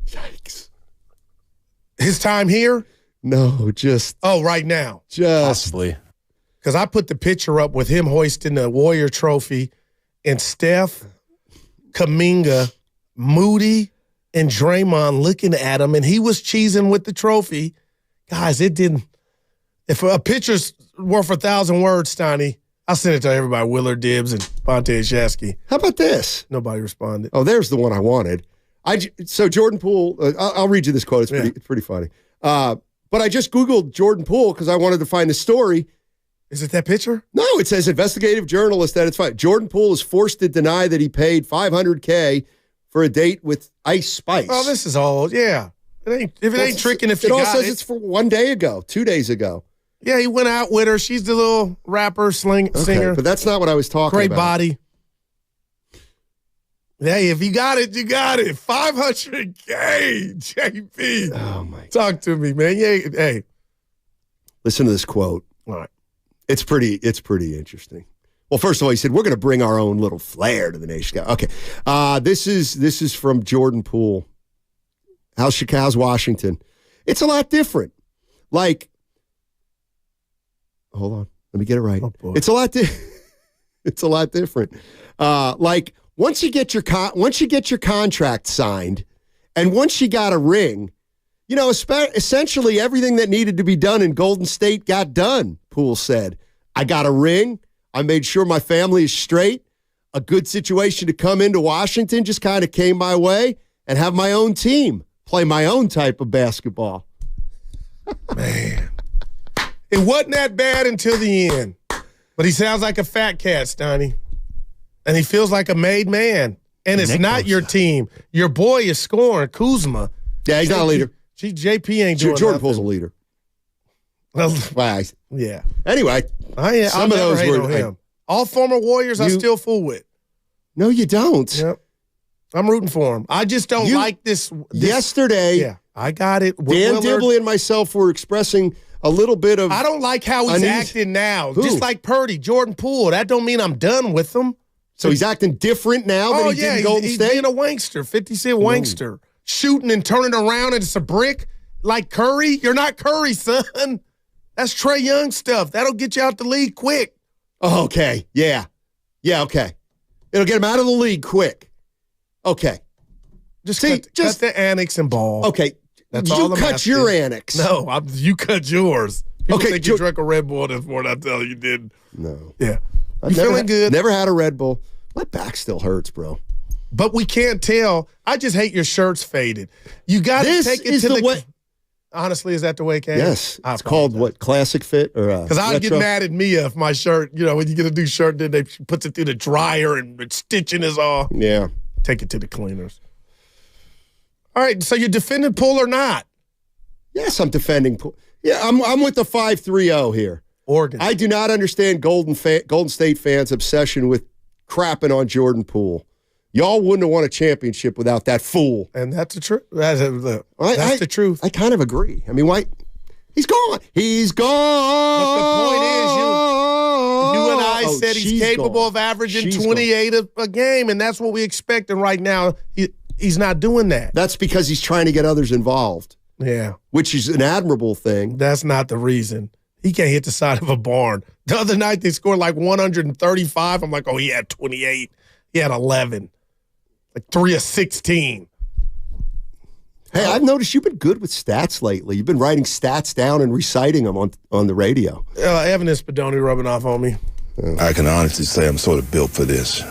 Yikes! His time here? No, just right now. Possibly. Because I put the picture up with him hoisting the Warrior trophy, and Steph, Kuminga, Moody, and Draymond looking at him, and he was cheesing with the trophy. Guys, it didn't. If a picture's worth 1,000 words, Steiny, I'll send it to everybody. Willard Dibbs and Bonte Shasky. How about this? Nobody responded. Oh, there's the one I wanted. So Jordan Poole. I'll read you this quote. It's pretty funny. But I just Googled Jordan Poole because I wanted to find the story. Is it that picture? No, it says investigative journalist that it's fine. Jordan Poole is forced to deny that he paid $500K for a date with Ice Spice. Oh, this is all, yeah. It ain't tricking if you got it. It all says it's for 1 day ago, 2 days ago. Yeah, he went out with her. She's the little rapper, singer. But that's not what I was talking about. Great body. Hey, if you got it, you got it. $500K, JP. Oh, my God. Talk to me, man. Yeah, hey. Listen to this quote. All right. It's pretty interesting. Well, first of all, he said, we're going to bring our own little flair to the nation. Okay. This is from Jordan Poole. How's Washington? It's a lot different. Like, hold on. Let me get it right. Oh, it's a lot different. Like, once you get your contract signed and once you got a ring, you know, essentially everything that needed to be done in Golden State got done, Poole said. I got a ring. I made sure my family is straight. A good situation to come into Washington just kind of came my way and have my own team, play my own type of basketball. Man. It wasn't that bad until the end. But he sounds like a fat cat, Stoney. And he feels like a made man. And it's not your team. Your boy is scoring, Kuzma. Yeah, he's not a leader. JP ain't doing Jordan Poole's a leader. Yeah. Anyway, some of those were him. All former Warriors I still fool with. No, you don't. Yep. I'm rooting for him. I just don't like this. Yesterday, yeah, I got it. Dan Dibley and myself were expressing a little bit of I don't like how he's acting now. Who? Just like Purdy, Jordan Poole. That don't mean I'm done with him. So he's acting different now than he did in Golden State? He's being a wankster, 50-cent wankster. Shooting and turning around and it's a brick like Curry. You're not Curry, son. That's Trae Young stuff. That'll get you out the league quick. Oh, okay. Yeah. Yeah, okay. It'll get him out of the league quick. Okay. Just cut the annex and ball. Okay. That's you all cut your annex. No, you cut yours. People okay, think you drank a Red Bull this morning. I tell you, you didn't. No. Yeah. You feeling good? Never had a Red Bull. My back still hurts, bro. But we can't tell. I just hate your shirts faded. You got to take it to the way. Honestly, is that the way it came? Yes. It's called what? Classic fit or because I'll get mad at Mia if my shirt, when you get a new shirt, then they puts it through the dryer and the stitching is all. Yeah. Take it to the cleaners. All right. So you're defending Poole or not? Yes, I'm defending Poole. Yeah, I'm with the 5-3-0 here. Oregon. I do not understand Golden State fans' obsession with crapping on Jordan Poole. Y'all wouldn't have won a championship without that fool. And that's the truth. That's the truth. I kind of agree. I mean, why? He's gone. He's gone. But the point is, you and I said he's capable of averaging 28 a game, and that's what we expect. And right now, he's not doing that. That's because he's trying to get others involved. Yeah. Which is an admirable thing. That's not the reason. He can't hit the side of a barn. The other night, they scored like 135. I'm like, oh, he had 28. He had 11. Like 3 of 16. Hey, I've noticed you've been good with stats lately. You've been writing stats down and reciting them on the radio. Evan Spadoni rubbing off on me. I can honestly say I'm sort of built for this.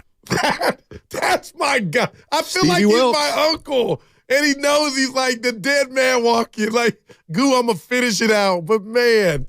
That's my guy. I feel Stevie like Wilkes. He's my uncle. And he knows he's like the dead man walking. Like, goo, I'm going to finish it out. But, man,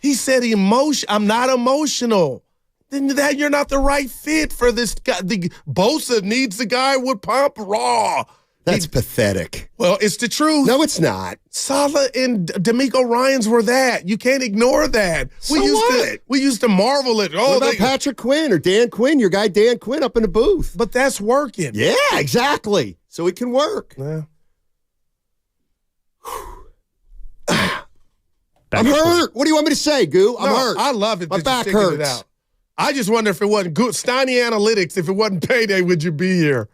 he said I'm not emotional. Then that you're not the right fit for this guy. Bosa needs the guy with pump raw. That's pathetic. Well, it's the truth. No, it's not. Saleh and D'Amico Ryans were that. You can't ignore that. We used to marvel at. What about Patrick Quinn or Dan Quinn? Your guy Dan Quinn up in the booth. But that's working. Yeah, exactly. So it can work. Yeah. I'm hurt. What do you want me to say, Goo? I'm hurt. I love it. My back hurts. It out. I just wonder if it wasn't good. Steiny Analytics, if it wasn't payday, would you be here?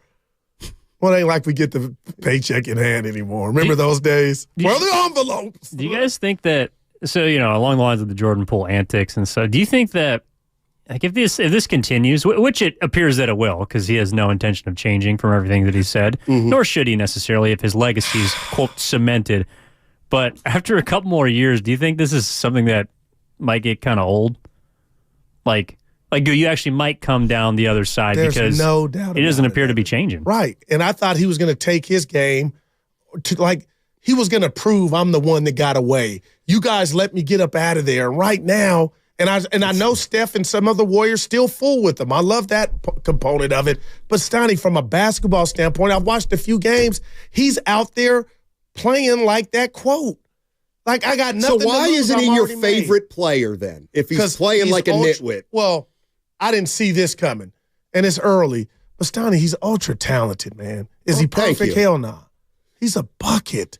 Well, it ain't like we get the paycheck in hand anymore. Remember those days? Where the envelopes? Do you guys think that, so, along the lines of the Jordan Poole antics and so, do you think that, like, if this continues, which it appears that it will, because he has no intention of changing from everything that he said, nor should he necessarily if his legacy is, quote, cemented. But after a couple more years, do you think this is something that might get kind of old? Like, you actually might come down the other side because no doubt it doesn't appear to be changing. Right. And I thought he was going to take his game to, he was going to prove I'm the one that got away. You guys let me get up out of there. And right now, and I know Steph and some other Warriors still fool with them. I love that component of it. But Steiny, from a basketball standpoint, I've watched a few games. He's out there playing like that quote. Like, I got nothing. So why isn't he your favorite player then? If he's playing like a nitwit. Well, I didn't see this coming, and it's early. But Steiny, he's ultra talented, man. Is he perfect? Hell no. He's a bucket.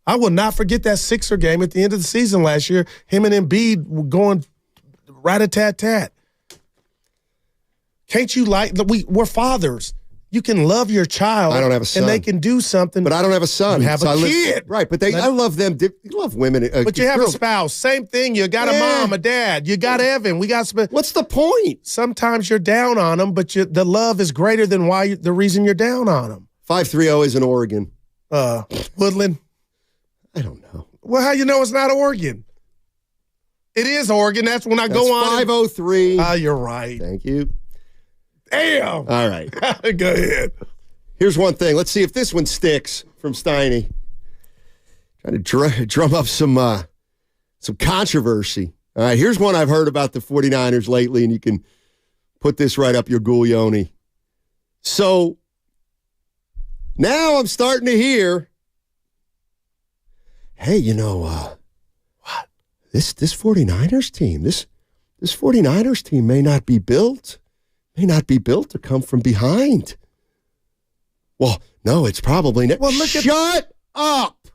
I will not forget that Sixer game at the end of the season last year. Him and Embiid were going rat-a-tat-tat. Can't you we're fathers. You can love your child. I don't have a son. And they can do something. But I don't have a son. You have a kid. Right, but I love them. You love women. But you have a spouse. Same thing. You got a mom, a dad. You got Evan. What's the point? Sometimes you're down on them, but the love is greater than the reason you're down on them. 530 is in Oregon. Woodland? I don't know. Well, how you know it's not Oregon? It is Oregon. That's when I go on. 503. You're right. Thank you. Damn. All right. Go ahead. Here's one thing. Let's see if this one sticks from Steiny. Trying to drum up some controversy. All right, here's one I've heard about the 49ers lately, and you can put this right up your Guglioni. So now I'm starting to hear, hey, what? This 49ers team, this 49ers team may not be built to come from behind. Well, no, it's probably not. Well, Shut up.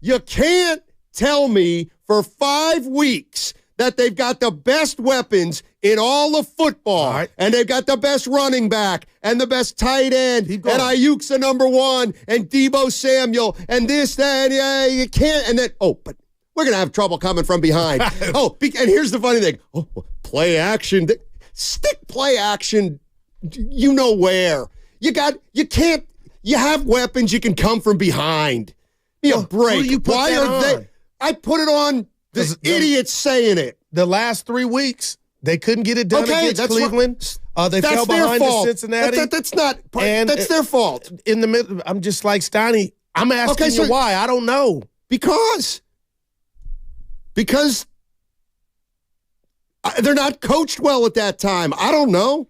You can't tell me for 5 weeks that they've got the best weapons in all of football, and they've got the best running back and the best tight end, and Ayuk's the number one, and Deebo Samuel, and this, that, yeah, you can't, and then, but we're going to have trouble coming from behind. And here's the funny thing. Play action. Stick play action, you know where. You have weapons, you can come from behind. Be a break. Why are they? I put it on the idiots saying it. The last 3 weeks, they couldn't get it done against Cleveland. They fell behind to Cincinnati. That's their fault. In the middle, I'm just like Steiny. I'm asking you why. I don't know. Because they're not coached well at that time. I don't know.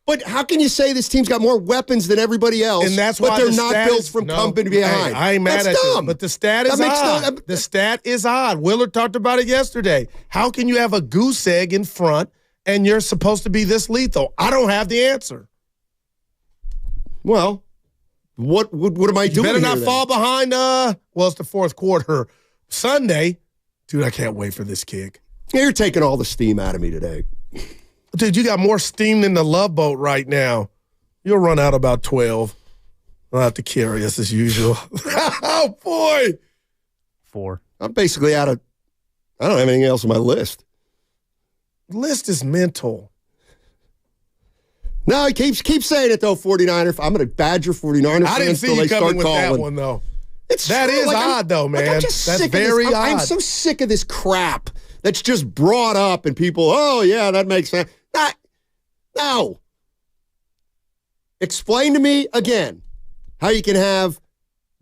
But how can you say this team's got more weapons than everybody else, and that's why they're not built from coming behind? I ain't mad at you, but the stat is odd. The stat is odd. Willard talked about it yesterday. How can you have a goose egg in front and you're supposed to be this lethal? I don't have the answer. Well, what am I doing? You better not fall behind. It's the fourth quarter. Sunday. Dude, I can't wait for this kick. You're taking all the steam out of me today. Dude, you got more steam than the Love Boat right now. You'll run out about 12. I'll have to carry us as usual. Oh, boy. 4. I'm basically out of – I don't have anything else on my list. List is mental. No, he keeps saying it, though, 49er. I'm going to badger 49er fans. I didn't see you coming with that one, though. That is odd, though, man. That's very odd. I'm so sick of this crap that's just brought up and people, oh, yeah, that makes sense. No. Explain to me again how you can have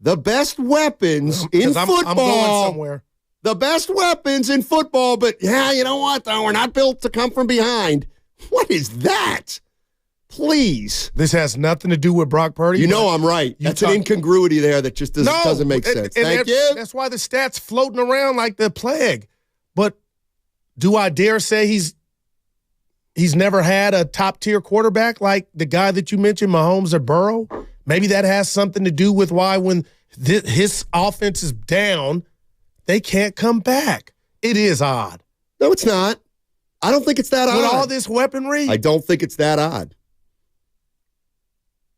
the best weapons in football. I'm going somewhere. The best weapons in football, but, you know what, though? We're not built to come from behind. What is that? Please. This has nothing to do with Brock Purdy. You know I'm right. That's an incongruity there that just doesn't make sense. Thank you. That's why the stats floating around like the plague. But do I dare say he's never had a top-tier quarterback like the guy that you mentioned, Mahomes or Burrow? Maybe that has something to do with why when his offense is down, they can't come back. It is odd. No, it's not. I don't think it's that odd. With all this weaponry? I don't think it's that odd.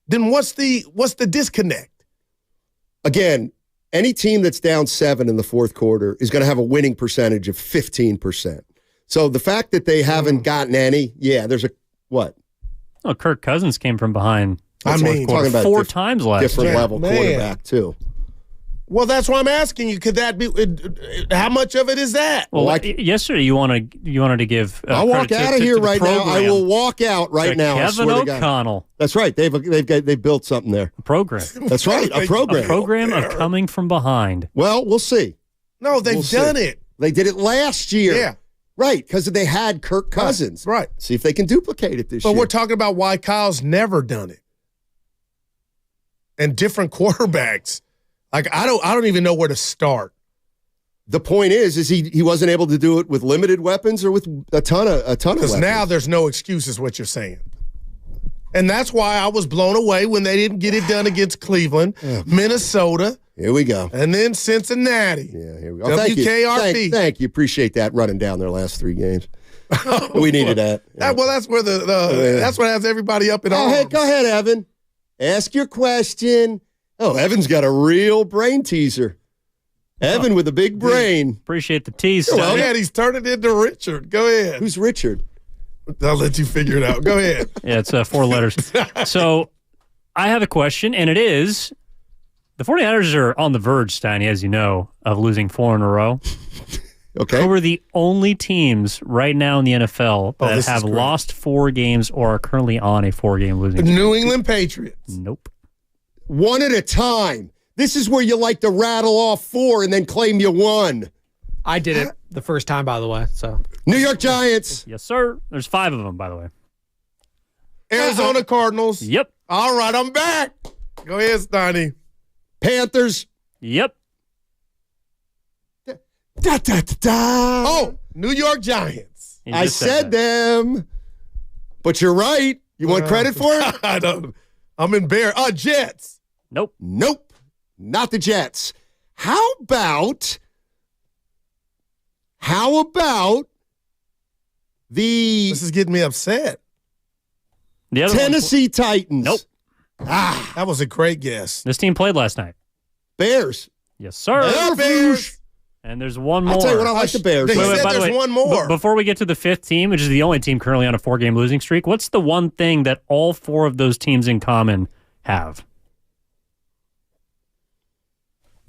Then what's the disconnect? Again, any team that's down 7 in the fourth quarter is going to have a winning percentage of 15%. So the fact that they haven't gotten any, there's a what? Oh, Kirk Cousins came from behind. Talking about 4 times last year. Different level quarterback too. Well, that's why I'm asking you. Could that be? How much of it is that? Well, yesterday you wanted to give. I'll walk out of here right now. I will walk out right now. Kevin O'Connell. That's right. They've built something there. A program. That's right. A program. A program of coming from behind. Well, we'll see. No, they've done it. They did it last year. Yeah. Right, because they had Kirk Cousins. Right. See if they can duplicate it this year. But we're talking about why Kyle's never done it. And different quarterbacks. Like I don't even know where to start. The point is he wasn't able to do it with limited weapons or with a ton of weapons. Because now there's no excuse is what you're saying. And that's why I was blown away when they didn't get it done against Cleveland, Minnesota. Here we go. And then Cincinnati. Yeah, here we go. WKRP. Thank you. Appreciate that running down their last 3 games. We needed that. Yeah. That's where that's what has everybody up in arms. Go ahead, Evan. Ask your question. Oh, Evan's got a real brain teaser. Evan with a big brain. Appreciate the tease. Well, yeah, he's turning into Richard. Go ahead. Who's Richard? I'll let you figure it out. Go ahead. Yeah, it's 4 letters. So I have a question, and it is, the 49ers are on the verge, Steiny, as you know, of losing 4 in a row. Okay. Who are the only teams right now in the NFL that have lost 4 games or are currently on a 4-game losing streak? New England Patriots. Nope. One at a time. This is where you like to rattle off 4 and then claim you won. I did it the first time, by the way. So New York Giants. Yes, sir. There's 5 of them, by the way. Arizona Cardinals. Yep. All right, I'm back. Go ahead, Steiny. Panthers. Yep. Oh, New York Giants. I said them. But you're right. You want credit for it? I don't. I'm embarrassed. Jets. Nope. Not the Jets. How about the... This is getting me upset. The other Tennessee Titans. Nope. That was a great guess. This team played last night. Bears. Yes, sir. Bears. And there's one more. I'll tell you what, I like the Bears. By the way, one more. Before we get to the 5th team, which is the only team currently on a 4-game losing streak, what's the one thing that all 4 of those teams in common have?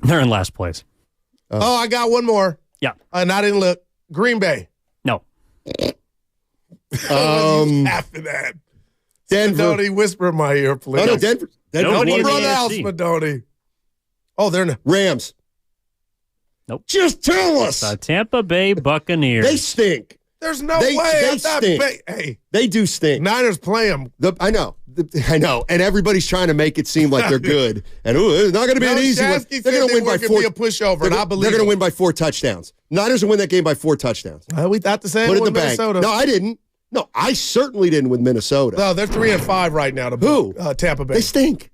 They're in last place. I got one more. Yeah. And I didn't look. Green Bay. No. After that. Denver. Spadoni, whisper in my ear, please. Oh, no, Denver. Nobody in the brother out, AFC. Spadoni. Oh, they're in the Rams. Nope. Just tell us. The Tampa Bay Buccaneers. They stink. There's no They way. stink. Hey, They do stink. Niners play them. I know. And everybody's trying to make it seem like they're good. And it's not going to be an easy one. They're going to win by 4. Be a pushover, and I believe they're going to win by 4 touchdowns. Niners will win that game by 4 touchdowns. We thought the same. Put it in the Minnesota. bank. No, I didn't. No, I certainly didn't with Minnesota. No, they're 3-5 right now. Who? Tampa Bay. They stink.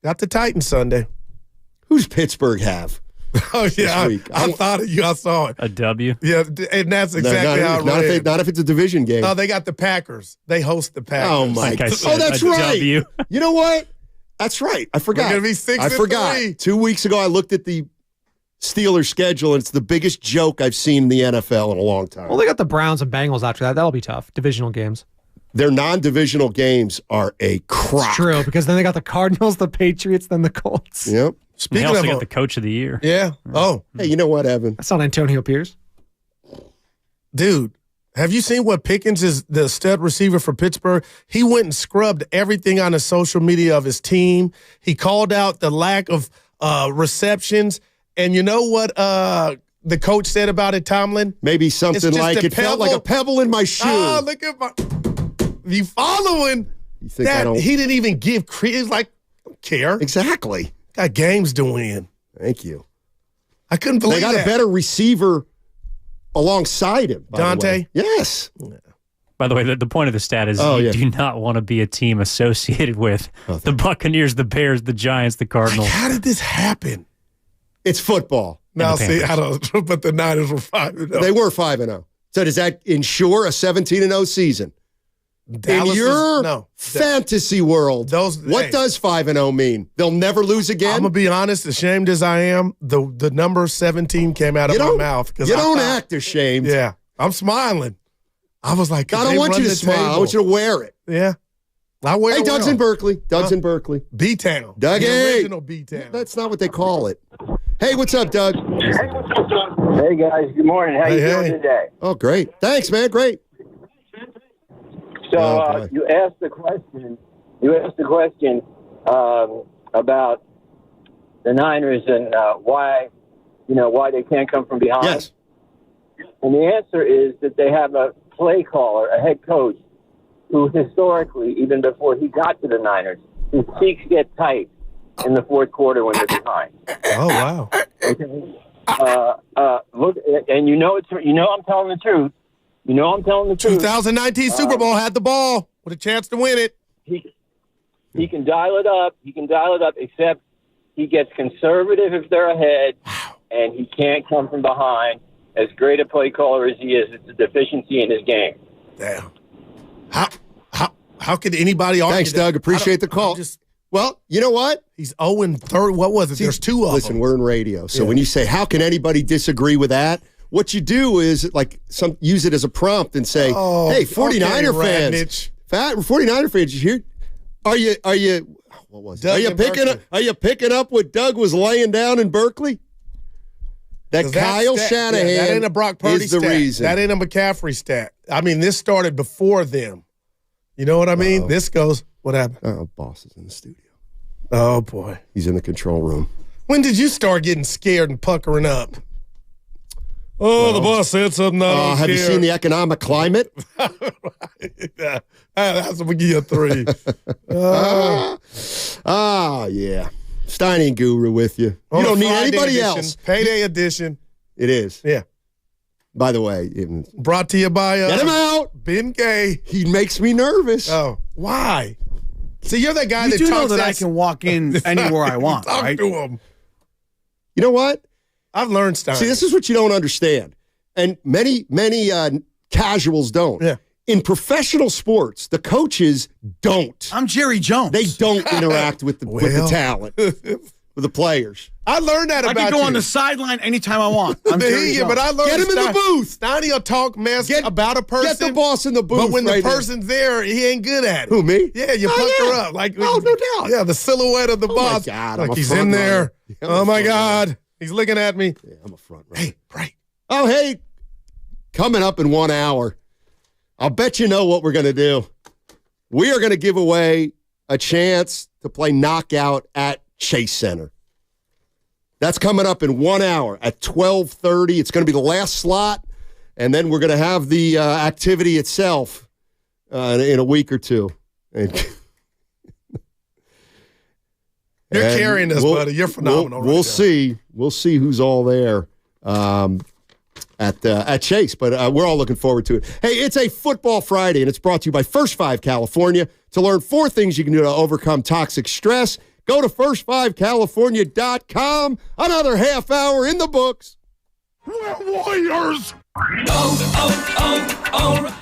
Got the Titans Sunday. Who's Pittsburgh have? Oh, yeah. I thought of you. I saw it. A W. Yeah, and that's exactly how it ran. Not if it's a division game. No, they got the Packers. They host the Packers. Oh, my God. Oh, that's right. You know what? That's right. I forgot. They're going to be 6-3. I forgot. 2 weeks ago, I looked at the Steelers schedule, and it's the biggest joke I've seen in the NFL in a long time. Well, they got the Browns and Bengals after that. That'll be tough. Divisional games. Their non-divisional games are a crock. It's true, because then they got the Cardinals, the Patriots, then the Colts. Yep. Speaking of, got the coach of the year. Yeah. Oh. Hey, you know what, Evan? That's not Antonio Pierce. Dude, have you seen what Pickens is, the stud receiver for Pittsburgh? He went and scrubbed everything on the social media of his team. He called out the lack of receptions. And you know what the coach said about it, Tomlin? Maybe something like it felt like a pebble in my shoe. Oh, look at you following. You think I don't? He didn't even give credit. He's like, I don't care. Exactly. Got games to win. Thank you. I couldn't believe they got a better receiver alongside him. Dante? Yes. By the way, the point of the stat is you do not want to be a team associated with the Buccaneers, the Bears, the Giants, the Cardinals. How did this happen? It's football. Now, see, I don't. But the Niners were 5-0. They were 5-0. So does that ensure a 17-0 season? Dallas in your fantasy world, what does 5-0 mean? They'll never lose again? I'm going to be honest, ashamed as I am, the number 17 came out of my mouth. You don't act ashamed. Yeah, I'm smiling. I was like, I don't want you to smile. I want you to wear it. Yeah. I wear it. Hey, Doug's in Berkeley. Doug's in Berkeley. B-Town. Dougie. The original B-Town. That's not what they call it. Hey, what's up, Doug? Hey, guys. Good morning. How you doing today? Oh, great. Thanks, man. Great. So you asked the question. About the Niners and why they can't come from behind. Yes. And the answer is that they have a play caller, a head coach, who historically, even before he got to the Niners, his cheeks get tight in the fourth quarter when they're behind. Oh wow! Okay. Look, and I'm telling the truth. 2019 Super Bowl had the ball with a chance to win it. He can dial it up. Except he gets conservative if they're ahead, and he can't come from behind. As great a play caller as he is, it's a deficiency in his game. Damn. How could anybody argue? Thanks, Doug. Appreciate the call. Well, you know what? He's 0-3. What was it? There's two of them. Listen, we're in radio. So when you say, how can anybody disagree with that? What you do is use it as a prompt and say, hey, 49er fans. 49er fans, you hear? Are you what was it? Are you picking up what Doug was laying down in Berkeley? That Kyle Shanahan that ain't a Brock Purdy is the stat. reason. That ain't a McCaffrey stat. I mean, this started before them. You know what I mean? This goes, what happened? Oh, boss is in the studio. Oh, boy. He's in the control room. When did you start getting scared and puckering up? Oh, the boss said something. Have you seen the economic climate? Yeah. That's what we give you a 3. Yeah. Steiny and Guru with you. You don't need anybody else. Payday edition. It is. Yeah. By the way, brought to you by get him out. Ben Gay. He makes me nervous. Oh, why? See, you're that guy that do talks know that I can walk in anywhere I want, talk right? to him. You know what? I've learned stuff. See, this is what you don't understand. And many casuals don't. Yeah. In professional sports, the coaches don't. I'm Jerry Jones. They don't interact with the talent, with the players. I learned that about you. I can go on the sideline anytime I want. I'm Jerry Jones. But I learned get him in the booth. Steiny will talk mess about a person. Get the boss in the booth. But when the person's there, he ain't good at it. Who, me? Yeah, you pucker her up. No doubt. Yeah, the silhouette of the boss. My God, like I'm a he's front in there. runner. Oh, my God. He's looking at me. Yeah, I'm a front runner. Hey, right. Oh, hey. Coming up in 1 hour, I'll bet you know what we're going to do. We are going to give away a chance to play knockout at Chase Center. That's coming up in 1 hour at 12:30. It's going to be the last slot, and then we're going to have the activity itself in a week or two. You're carrying us, buddy. You're phenomenal. We'll see. We'll see who's all there at Chase, but we're all looking forward to it. Hey, it's a Football Friday, and it's brought to you by First 5 California. To learn 4 things you can do to overcome toxic stress, go to first5california.com. Another half hour in the books. We're Warriors. Oh.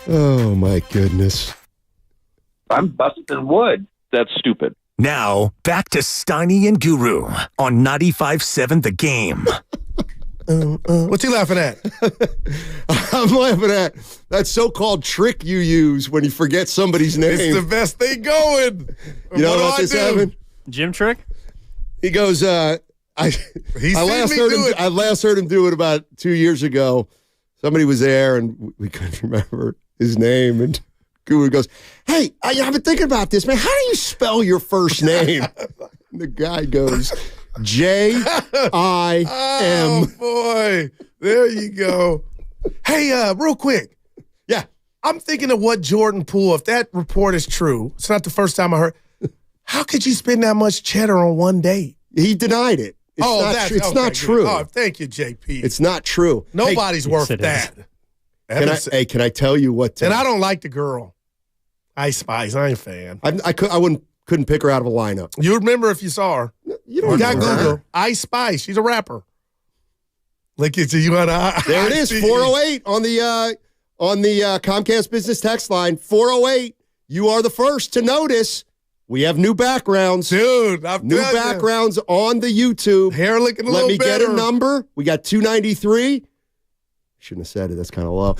Oh, my goodness. I'm busting wood. That's stupid. Now, back to Steiny and Guru on 95.7 The Game. What's he laughing at? I'm laughing at that so-called trick you use when you forget somebody's name. It's the best thing going. You know what this happened? Gym trick? He goes, I last heard him do it about 2 years ago. Somebody was there, and we couldn't remember his name, and Guru goes, hey, I've been thinking about this, man. How do you spell your first name? And the guy goes, J-I-M. Oh, boy. There you go. Hey, real quick. Yeah. I'm thinking of what Jordan Poole, if that report is true, it's not the first time I heard, how could you spend that much cheddar on one date? He denied it. It's not true. Oh, thank you, JP. It's not true. Nobody's worth that. Can I tell you what? And I don't like the girl. Ice Spice. I ain't a fan. I couldn't pick her out of a lineup. You remember if you saw her. You don't got know Google. her. Ice Spice. She's a rapper. Look at you. There it is. 408 on the Comcast business text line. 408. You are the first to notice. We have new backgrounds. Dude, new backgrounds on the YouTube. Hair looking a little better. Let me get a number. We got 293. Shouldn't have said it. That's kind of low.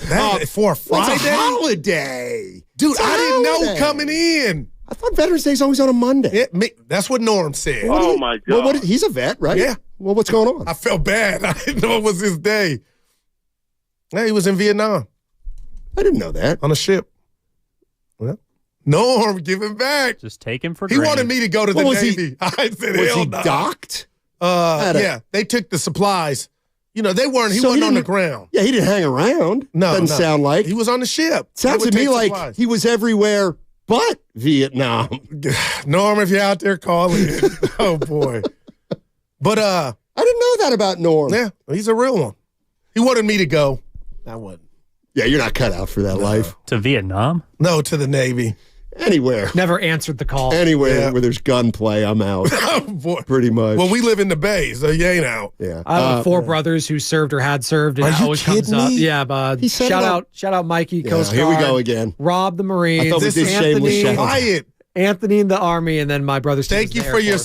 For a Friday? It's a holiday. Dude, I didn't know coming in. I thought Veterans Day is always on a Monday. That's what Norm said. Oh, my God. Well, he's a vet, right? Yeah. Well, what's going on? I felt bad. I didn't know it was his day. Yeah, he was in Vietnam. I didn't know that. On a ship. Well, Norm, give him back. Just take him for He granted. wanted me to go to the Navy. I said, was hell he no. docked? Yeah, they took the supplies. You know, he wasn't on the ground. Yeah, he didn't hang around. Doesn't sound like. He was on the ship. Sounds to me like he was everywhere but Vietnam. Norm, if you're out there calling. Oh, boy. But I didn't know that about Norm. Yeah, he's a real one. He wanted me to go. I wasn't. Yeah, you're not cut out for that life. To Vietnam? No, to the Navy. Anywhere. Never answered the call. Anywhere where there's gunplay, I'm out. Oh, boy. Pretty much. Well, we live in the Bay, so you ain't out. Yeah. I have 4 brothers who served or had served, and Are it you always comes kidding up. me? Yeah, but shout out Mikey, Coast Here we Guard, go again. Rob the Marines, I thought we did shameless shout. Quiet. Anthony in the Army, and then my brother's. Thank you for your.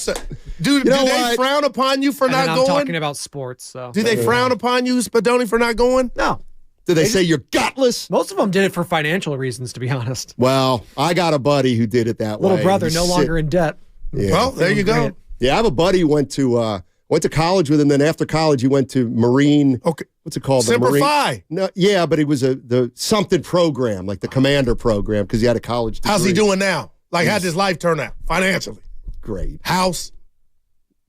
Dude, You know do they what? frown upon you for And not then I'm going? talking about sports. So Do they frown upon you, Spadoni, for not going? No. Did they say you're gutless? Most of them did it for financial reasons, to be honest. Well, I got a buddy who did it that way. Little brother, He's no longer in debt. Yeah. Well, there you go. Great. Yeah, I have a buddy who went to college with him. Then after college, he went to Marine. Okay. What's it called? Semper Fi. No, yeah, but it was the something program, like the commander program, because he had a college degree. How's he doing now? Like, how'd his life turn out financially? Great. House,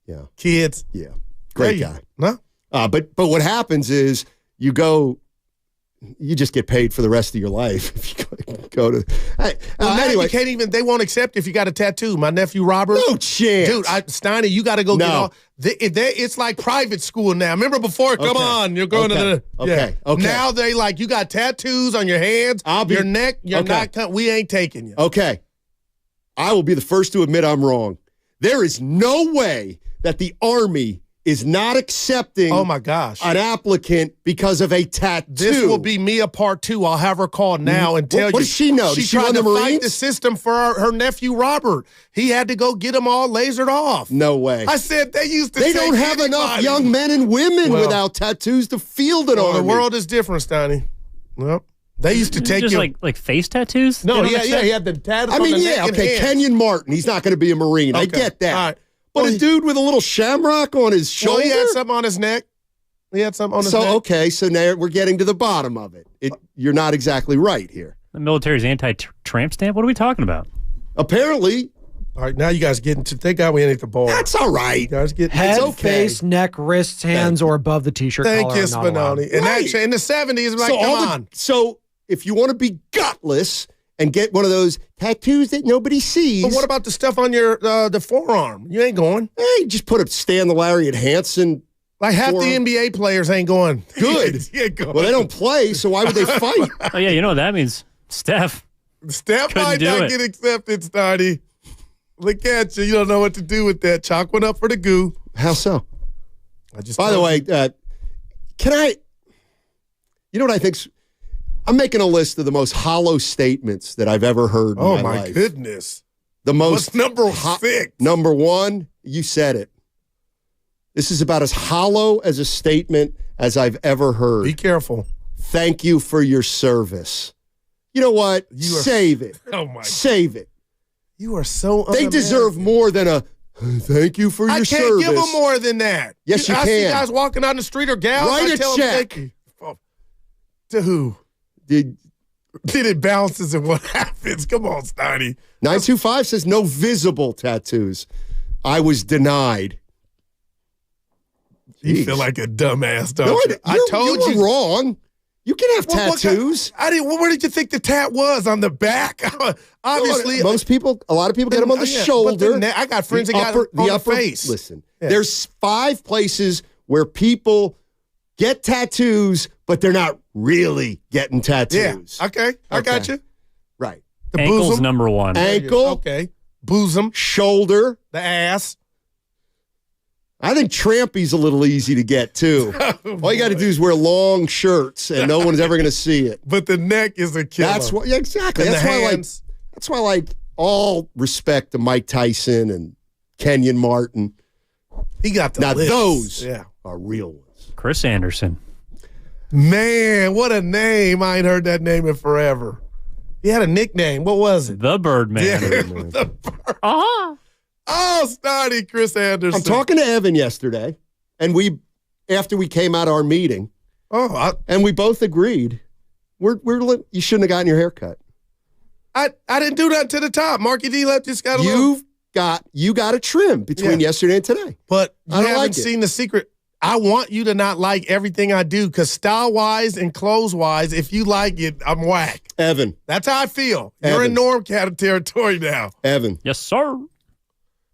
Yeah. kids. Yeah. Great There guy. No? But what happens is you just get paid for the rest of your life if you go to. Anyway, you can't even. They won't accept if you got a tattoo. My nephew Robert. No chance, dude. Steiner, you got to go get all. It's like private school now. Remember before? Come on, you're going to the. Okay. Now they like you got tattoos on your hands, your neck. You're not. We ain't taking you. Okay. I will be the first to admit I'm wrong. There is no way that the Army is not accepting oh my gosh, an applicant because of a tattoo. This will be Mia part 2. I'll have her call now and tell you. What does she know? She Does she tried run to the fight Marines? the system for her nephew Robert. He had to go get them all lasered off. No way. I said they used to. They don't have enough young men and women without tattoos to field an army. The world is different, Steiny. Well, they used to take just you like face tattoos. No, he had the tattoos. I mean, yeah, okay. Kenyon Martin, he's not going to be a Marine. I get that. All right. But a dude with a little shamrock on his shoulder. Well, he had something on his neck. So now we're getting to the bottom of it. You're not exactly right here. The military's anti-tramp stamp? What are we talking about? Apparently. All right, now you guys get into. Thank God we ain't at the bar. That's all right. You guys get Head, face, neck, wrists, hands, or above the t-shirt Thank collar. you, Spinoni. And actually, in the 70s, like, come on. So if you want to be gutless and get one of those tattoos that nobody sees. But what about the stuff on your the forearm? You ain't going. Hey, just put up Stan the Lariat Hansen. Like half the NBA players ain't going. Good. Well, they don't play, so why would they fight? Oh, yeah, you know what that means. Steph might not get accepted, Stardy. Look at you. You don't know what to do with that. Chalk one up for the goo. How so? I just. By the way, can I? You know what I think? I'm making a list of the most hollow statements that I've ever heard in my life. Goodness. The most. What's number 6? Number 1, you said it. This is about as hollow as a statement as I've ever heard. Be careful. Thank you for your service. You know what? Save it. Oh, my. Save it. You are so They deserve more than a thank you for your service. I can't give them more than that. Yes, you I can. see guys walking down the street or gals. Write I a tell check. them, to who? Did it bounces and what happens? Come on, Steiny. 925 says no visible tattoos. I was denied. You feel like a dumbass, don't you? I told you. You were wrong. You can have tattoos. Where did you think the tat was? On the back? Obviously. A lot of people get them on the shoulder. I got friends that got them on the face. Listen, there's 5 places where people get tattoos, but they're not really getting tattoos. Yeah, okay. I got you. Right. The ankle's bosom. Number 1. Ankle. Okay. Bosom. Shoulder. The ass. I think trampy's a little easy to get, too. All you got to do is wear long shirts, and no one's ever going to see it. But the neck is a killer. That's what. Yeah, exactly. And that's why I like all respect to Mike Tyson and Kenyon Martin. He got the now list. Those are real ones. Chris Anderson. Man, what a name! I ain't heard that name in forever. He had a nickname. What was it? The Birdman. Yeah, the Bird. Oh, Snotty, Chris Anderson. I'm talking to Evan yesterday, and after we came out of our meeting, and we both agreed, you shouldn't have gotten your hair cut. I didn't do that to the top. Marky D left just got a little. You got a trim between yesterday and today. But you haven't seen the secret. I want you to not like everything I do because style-wise and clothes-wise, if you like it, I'm whack. Evan. That's how I feel. You're in Norm Cat territory now. Evan. Yes, sir.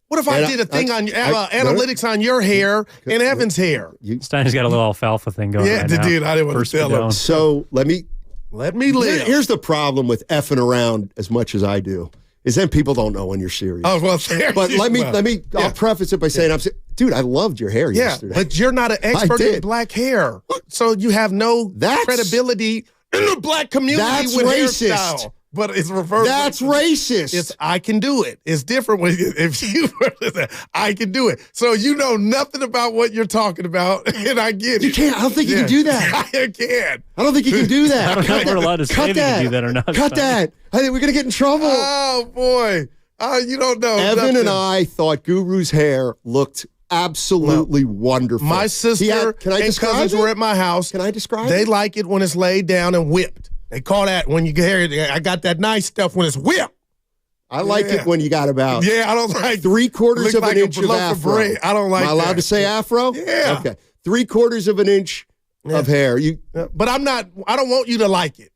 What if I did a thing on analytics on your hair and Evan's hair? Steiner's got a little alfalfa thing going on. Yeah, dude, I didn't want to tell him. So let me live. Here's the problem with effing around as much as I do. Is then people don't know when you're serious. Oh, well, but I'll preface it by saying, dude, I loved your hair yesterday. But you're not an expert in black hair. So you have no credibility in the black community with racist. Hairstyle. But it's reversed. That's racist. It's I can do it. It's different if you I can do it. So you know nothing about what you're talking about, and I get it. You can't. I don't think you can do that. I can. I don't think you can do that. I don't know if we're allowed to say if you can do that or not. Cut that. I think we're gonna get in trouble. Oh boy. You don't know. Evan and I thought Guru's hair looked absolutely wonderful. My sister and cousins were at my house. Can I describe They it? like it when it's laid down and whipped. They call that when you get hair. I got that nice stuff when it's whipped. I like it when you got about I don't like 3/4 of an inch of loaf afro. Bread. I don't like Am I allowed that. to say afro? Yeah. Okay. 3/4 of an inch of hair. But I'm not. I don't want you to like it.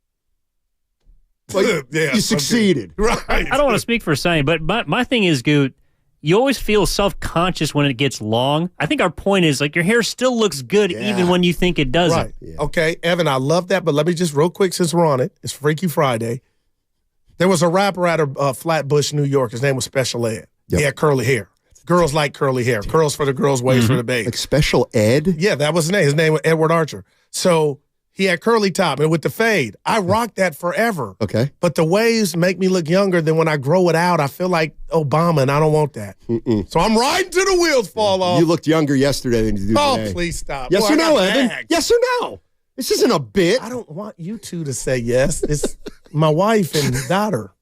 Well, you succeeded. Right. I don't want to speak for Sonny, but my thing is, Goot, you always feel self-conscious when it gets long. I think our point is, like, your hair still looks good even when you think it doesn't. Right. Yeah. Okay, Evan, I love that, but let me just real quick since we're on it. It's Freaky Friday. There was a rapper out of Flatbush, New York. His name was Special Ed. Yep. He had curly hair. Girls like curly hair. Curls for the girls, waves for the babes. Like Special Ed? Yeah, that was his name. His name was Edward Archer. So he had curly top and with the fade. I rocked that forever. Okay. But the waves make me look younger than when I grow it out. I feel like Obama, and I don't want that. So I'm riding till the wheels fall off. You looked younger yesterday than you do today. Oh, please stop. Yes Boy, or no, Evan? Yes or no? This isn't a bit. I don't want you two to say yes. It's my wife and daughter.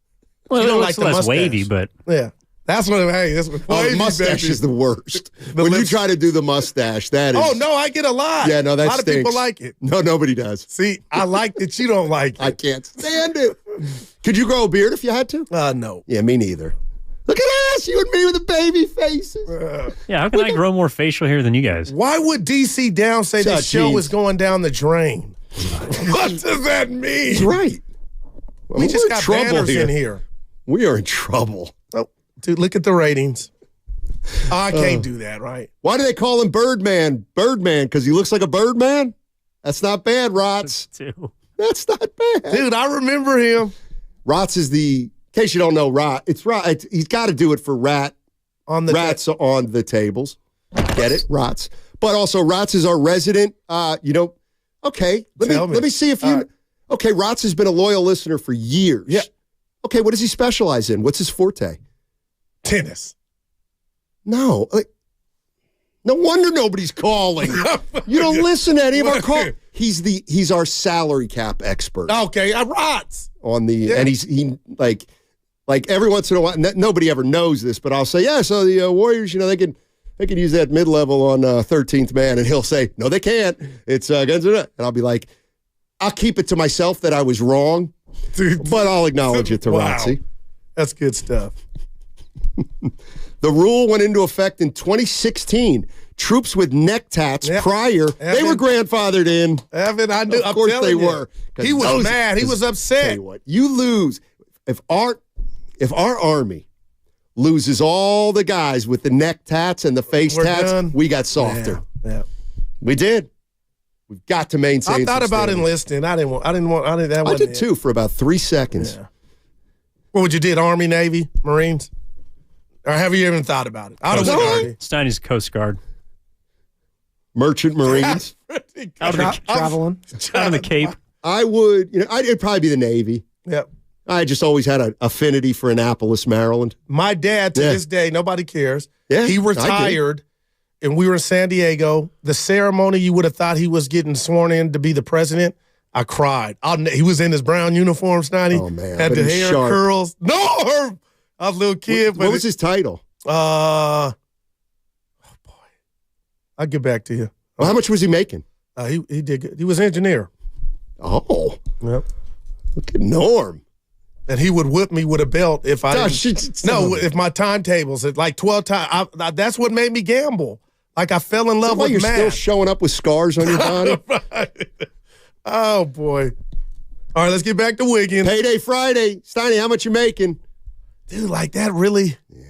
Well, you don't it like looks the less mustache. wavy, but yeah. That's what that's what the mustache is the worst. When you try to do the mustache, that is. Oh, no, I get a lot. Yeah, no, that a lot stinks. of people like it. No, nobody does. See, I like that you don't like it. I can't stand it. Could you grow a beard if you had to? No. Yeah, me neither. Look at us, you and me with the baby faces. yeah, how can I grow more facial hair than you guys? Why would DC Down say this show is going down the drain? What does that mean? He's right. Well, we just we're got trouble banners in here. We are in trouble. Oh, dude, look at the ratings. Oh, I can't do that, right? Why do they call him Birdman? Birdman, because he looks like a birdman? That's not bad, Rots. That's not bad. Dude, I remember him. Rots is in case you don't know, He's got to do it for Rats on the tables. Get it? Rots. But also, Rots is our resident, okay. Let me see if you, Okay, Rotz has been a loyal listener for years. Yeah. Okay, what does he specialize in? What's his forte? Tennis. No. No wonder nobody's calling. You don't listen to any of our calls. He's our salary cap expert. Okay, Rotz. And he every once in a while, nobody ever knows this, but I'll say, yeah, so the Warriors, they can use that mid-level on 13th man, and he'll say, no, they can't. It's against it. And I'll be like, I'll keep it to myself that I was wrong, but I'll acknowledge it to Rotzi. That's good stuff. The rule went into effect in 2016. Troops with neck tats prior, they were grandfathered in. Evan, I knew. Of course they were. He was mad. He was upset. Tell you what, you lose. If our Army loses all the guys with the neck tats and the face tats, done. We got softer. Yeah. We did. We've got to maintain. I thought about enlisting. I did too for about 3 seconds. Yeah. What would you did? Army, Navy, Marines? Or have you even thought about it? I don't know. Steiny's Coast Guard. Merchant Marines. Traveling. Out of the Cape. I would, it'd probably be the Navy. Yep. I just always had an affinity for Annapolis, Maryland. My dad, to this day, nobody cares. Yeah, he retired, and we were in San Diego. The ceremony, you would have thought he was getting sworn in to be the president. I cried. He was in his brown uniform, Steiny. Oh, man. Had the hair, curls. No, I was a little kid. What was his title? Oh, boy. I'll get back to you. Well, how much was he making? He did good. He was an engineer. Oh. Yep. Look at Norm. And he would whip me with a belt if if my timetables at like 12 times. That's what made me gamble. Like I fell in love with you're math. Still showing up with scars on your body. Oh boy! All right, let's get back to Wiggins. Payday Friday, Steiny. How much you making, dude? Like that, really? Yeah.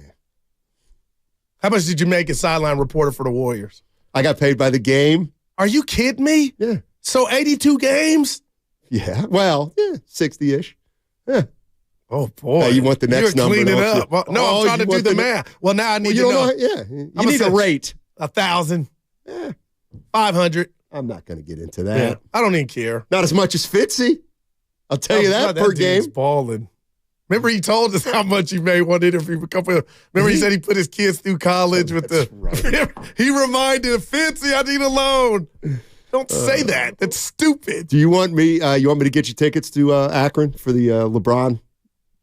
How much did you make as sideline reporter for the Warriors? I got paid by the game. Are you kidding me? Yeah. So 82 games? Yeah. Well, 60-ish. Yeah. Oh, boy. You want the next number. Clean it up. Well, no, I'm trying to do the math. Well, now I need to know. You need a rate. 1,000. Yeah. 500. I'm not going to get into that. Yeah. I don't even care. Not as much as Fitzy. I'll tell you that per game. Balling. Remember he told us how much he made one interview. Remember he said he put his kids through college with the. Right. He reminded Fitzy, I need a loan. Don't say that. That's stupid. Do you want me? You want me to get you tickets to Akron for the LeBron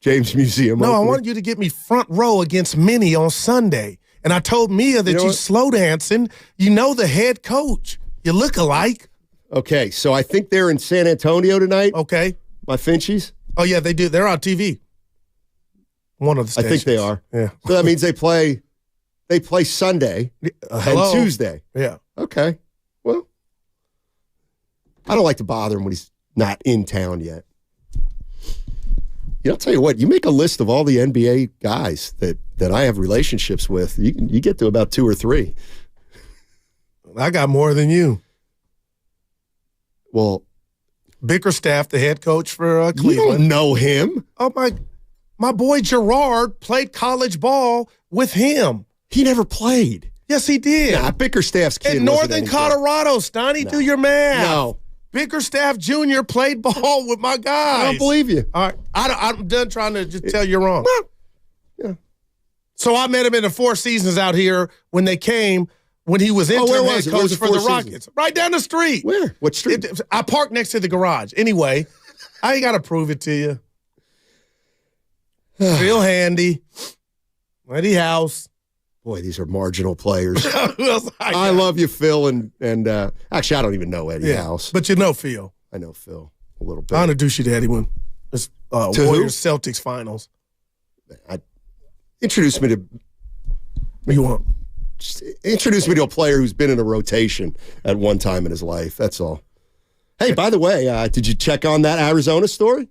James Museum? No, I want you to get me front row against Minnie on Sunday. And I told Mia that you slow dancing. You know the head coach. You look alike. Okay, so I think they're in San Antonio tonight. Okay. My Finchies. Oh, yeah, they do. They're on TV. One of the stations. I think they are. Yeah. So that means they play Sunday and Tuesday. Yeah. Okay. Well, I don't like to bother him when he's not in town yet. I'll tell you what, you make a list of all the NBA guys that I have relationships with, you get to about 2 or 3. I got more than you. Well, Bickerstaff, the head coach for Cleveland. You don't know him. Oh, my boy Gerard played college ball with him. He never played. Yes, he did. Nah, Bickerstaff's kid in Northern Colorado. Steiny, do your math. No. Bickerstaff Jr. played ball with my guys. I don't believe you. All right. I'm done trying to just tell you wrong. Well, yeah. So I met him in the Four Seasons out here when they came, when he was interim head coach for the Rockets. Right down the street. Where? What street? I parked next to the garage. Anyway, I ain't got to prove it to you. Phil Handy. Eddie House. Boy, these are marginal players. I love you, Phil, and actually, I don't even know Eddie House. But you know Phil. I know Phil a little bit. I'll introduce you to Eddie when it's Warriors Celtics finals. Introduce me to. What you want? Just introduce me to a player who's been in a rotation at one time in his life. That's all. Hey, by the way, did you check on that Arizona story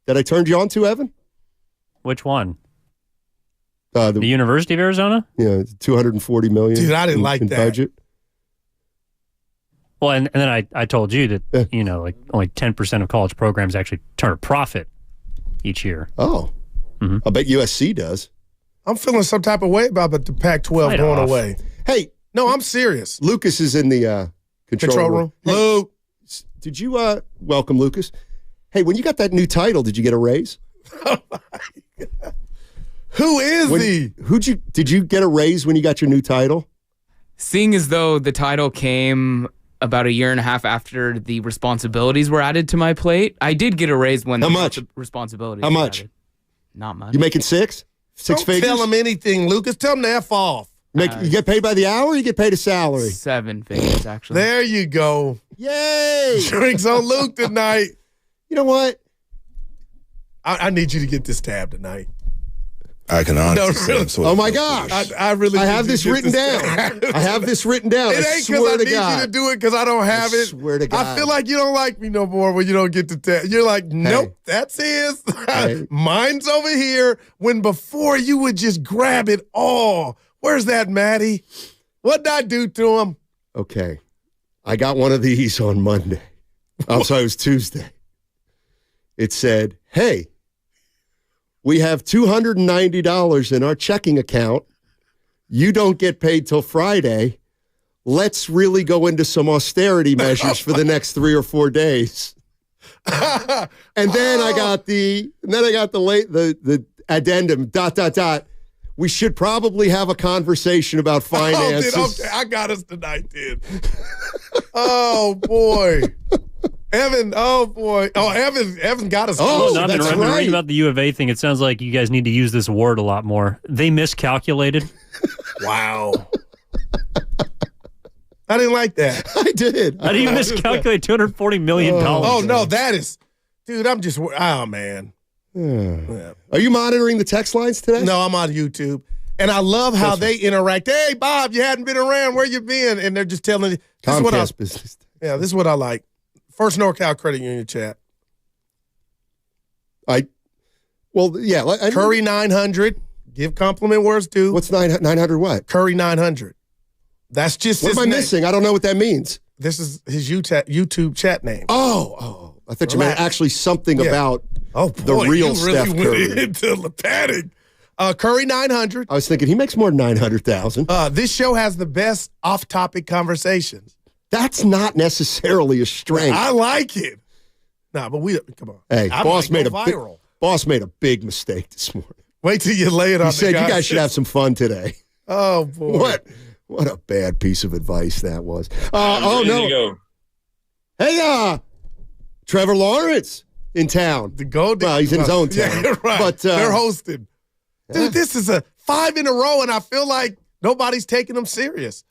that I turned you on to, Evan? Which one? The University of Arizona? Yeah, $240 million. Dude, I didn't like in that budget. Well, and then I told you that like only 10% of college programs actually turn a profit each year. Oh, I bet USC does. I'm feeling some type of way about the Pac-12 going away. Hey, no, I'm serious. Lucas is in the control room. Luke, Did you welcome Lucas? Hey, when you got that new title, did you get a raise? Oh my God. Who is he? Did you get a raise when you got your new title? Seeing as though the title came about a year and a half after the responsibilities were added to my plate, I did get a raise when the responsibilities How much? were added. Not much. You making six Don't figures? tell him anything, Lucas. Tell him to F off. You get paid by the hour or you get paid a salary? 7 figures, actually. There you go. Yay! Drinks on Luke tonight. You know what? I need you to get this tab tonight. I can honestly say Oh my gosh! I really. I have this written down. I have this written down. It ain't because I need you to do it because I don't have it. Swear to God. I feel like you don't like me no more when you don't get the tab. You're like, nope, that's his. Mine's over here. When before you would just grab it all. Where's that, Maddie? What'd I do to him? Okay, I got one of these on Monday. I'm sorry, it was Tuesday. It said, "Hey, we have $290 in our checking account. You don't get paid till Friday. Let's really go into some austerity measures for the next 3 or 4 days." And then I got the addendum, ... We should probably have a conversation about finances. Okay, I got us tonight, dude. Oh, boy. Evan, oh, boy. Oh, Evan got us. Oh, I've been reading about the U of A thing. It sounds like you guys need to use this word a lot more. They miscalculated. Wow. I didn't like that. I did. How do you miscalculate $240 million? Oh, no, that is, dude, I'm just, oh, man. Yeah. Are you monitoring the text lines today? No, I'm on YouTube. And I love how they interact. Hey, Bob, you hadn't been around. Where you been? And they're just telling you. Comcast business. Yeah, this is what I like. First NorCal Credit Union chat. Curry 900. Give compliment words due. What's 900 what? Curry 900. That's just what his am I name. missing? I don't know what that means. This is his YouTube chat name. Oh. I thought you meant actually something about the real Steph really Curry. Went into the panic. Curry 900. I was thinking he makes more than 900,000. This show has the best off-topic conversations. That's not necessarily a strength. I like it. Nah, but come on. Hey, Boss made viral. Boss made a big mistake this morning. Wait till you lay it on. He said you guys should have some fun today. Oh boy, what a bad piece of advice that was. No. Hey, Trevor Lawrence in town. The Gold. Well, he's in his own town. Yeah, right. But they're hosting. Dude, this is a 5 in a row, and I feel like nobody's taking them serious.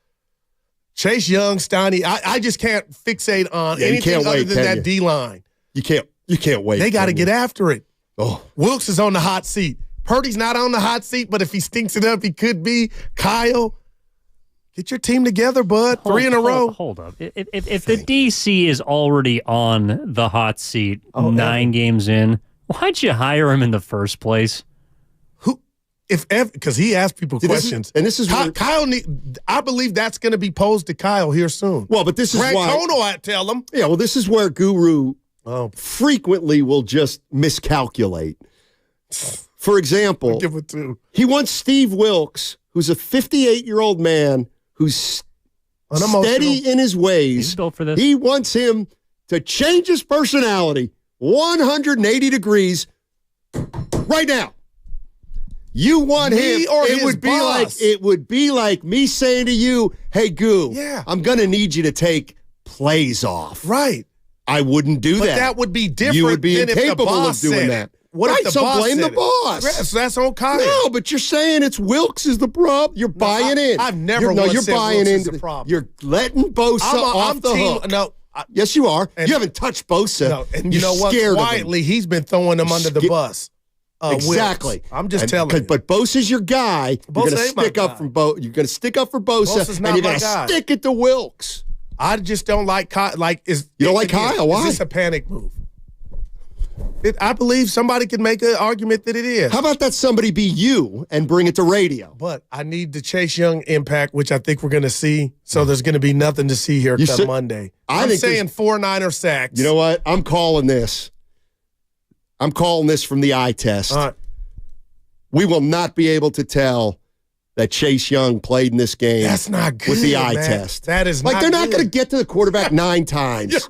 Chase Young, Steiny, I just can't fixate on anything other than that D-line. You can't wait. They got to get after it. Oh. Wilkes is on the hot seat. Purdy's not on the hot seat, but if he stinks it up, he could be. Kyle, get your team together, bud. 3 in a row. Hold up. If the DC is already on the hot seat 9 games in, why'd you hire him in the first place? Because he asked people questions. This is Kyle. I believe that's going to be posed to Kyle here soon. Well, but this is Grant why. Cono, I tell him. Yeah, well, this is where Guru frequently will just miscalculate. For example, give it to. He wants Steve Wilkes, who's a 58-year-old man who's steady in his ways. He's built for this. He wants him to change his personality 180 degrees right now. You want him, or it would be like me saying to you, "Hey, Goo, I'm going to need you to take plays off." Right. I wouldn't do that. But that would be different. You would be than incapable if the boss of doing said that. What right, if the so boss blame said the boss. Yes, that's on Kyle. No, but you're saying it's Wilkes is the problem. You're buying in. I've never you're said buying Wilkes into is the problem. You're letting Bosa off the hook. No. Yes, you are. You haven't touched Bosa. No, and you know what? Quietly, he's been throwing him under the bus. Exactly. Wilkes. I'm just telling you. But Bosa's your guy. You're going to stick up for You're going to stick up for Bosa, and you're going to stick it to Wilkes. I just don't like Kyle. You don't like Kyle? Why? Is this a panic move? I believe somebody could make an argument that it is. How about that somebody be you and bring it to radio? But I need the Chase Young impact, which I think we're going to see. So there's going to be nothing to see here come Monday. I'm saying 4 Niner sacks. You know what? I'm calling this. I'm calling this from the eye test. We will not be able to tell that Chase Young played in this game. That's not good with the eye man. test. That is like not they're not good. going to get to the quarterback 9 times.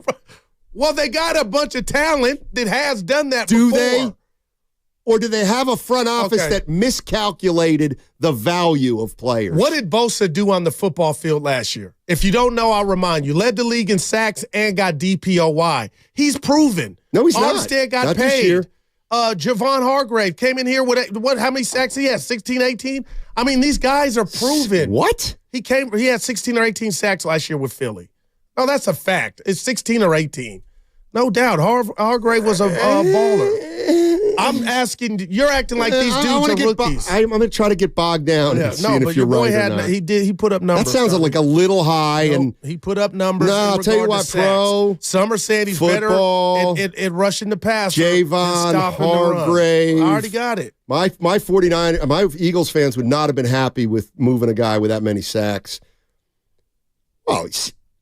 Well, they got a bunch of talent that has done that Do before. they? Or do they have a front office Okay. that miscalculated the value of players? What did Bosa do on the football field last year? If you don't know, I'll remind you. Led the league in sacks and got DPOY. He's proven. No, he's not. Armstead got Not this paid. year. Javon Hargrave came in here with how many sacks he had? 16, 18? I mean, these guys are proven. What? He had 16 or 18 sacks last year with Philly. No, that's a fact. It's 16 or 18. No doubt. Hargrave was a baller. I'm asking, you're acting like these dudes are rookies. I'm going to try to get bogged down and seeing if you're right or not. He put up numbers. That sounds like a little high. And he put up numbers. No, I'll tell you what, pro. Some are saying he's football, better at rushing the passer. Javon Hargrave. I already got it. My Eagles fans would not have been happy with moving a guy with that many sacks. Well,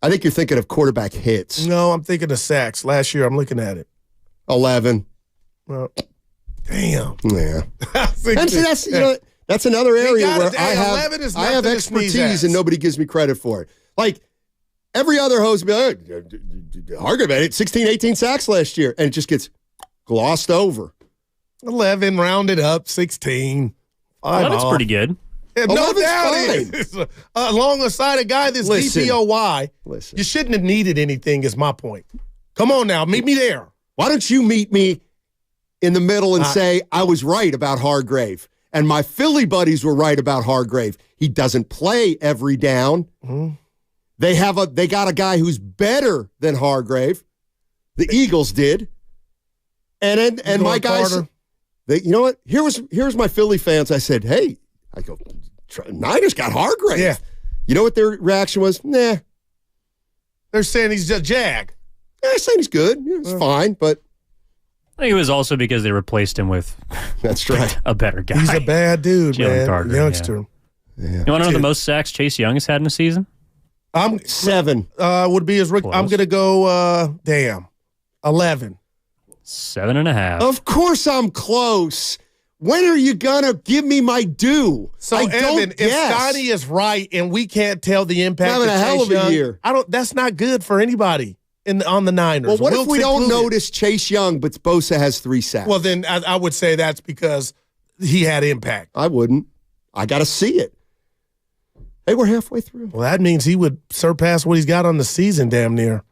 I think you're thinking of quarterback hits. No, I'm thinking of sacks. Last year, I'm looking at it. 11. Well, damn. Yeah. And so that's another area where I have expertise and nobody gives me credit for it. Like, every other host will be like, Hargrave had 16, 18 sacks last year, and it just gets glossed over. 11, rounded up, 16. Well, that's pretty good. Yeah, no doubt it is. Alongside a guy that's DPOY, you shouldn't have needed anything is my point. Come on now, meet me there. Why don't you meet me in the middle and say, I was right about Hargrave, and my Philly buddies were right about Hargrave. He doesn't play every down. Mm-hmm. They got a guy who's better than Hargrave. The Eagles did. And my guys, you know what? Here's my Philly fans. I said, hey, I go, Niners got Hargrave. Yeah. You know what their reaction was? Nah. They're saying he's a jag. They're saying he's good. Yeah, it's fine, but I think it was also because they replaced him with that's right, a better guy. He's a bad dude, Jalen man. Carter, Youngster. Yeah. You want to know the most sacks Chase Young has had in a season? I'm 7. Would be his rookie. I'm gonna go 11. 7.5. Of course I'm close. When are you gonna give me my due? So Evan, if Scotty is right and we can't tell the impact having of a hell Chase of a Young, year. That's not good for anybody on the Niners. Well, what if we don't included. notice Chase Young, but Bosa has 3 sacks? Well, then I would say that's because he had impact. I wouldn't. I got to see it. Hey, we're halfway through. Well, that means he would surpass what he's got on the season, damn near.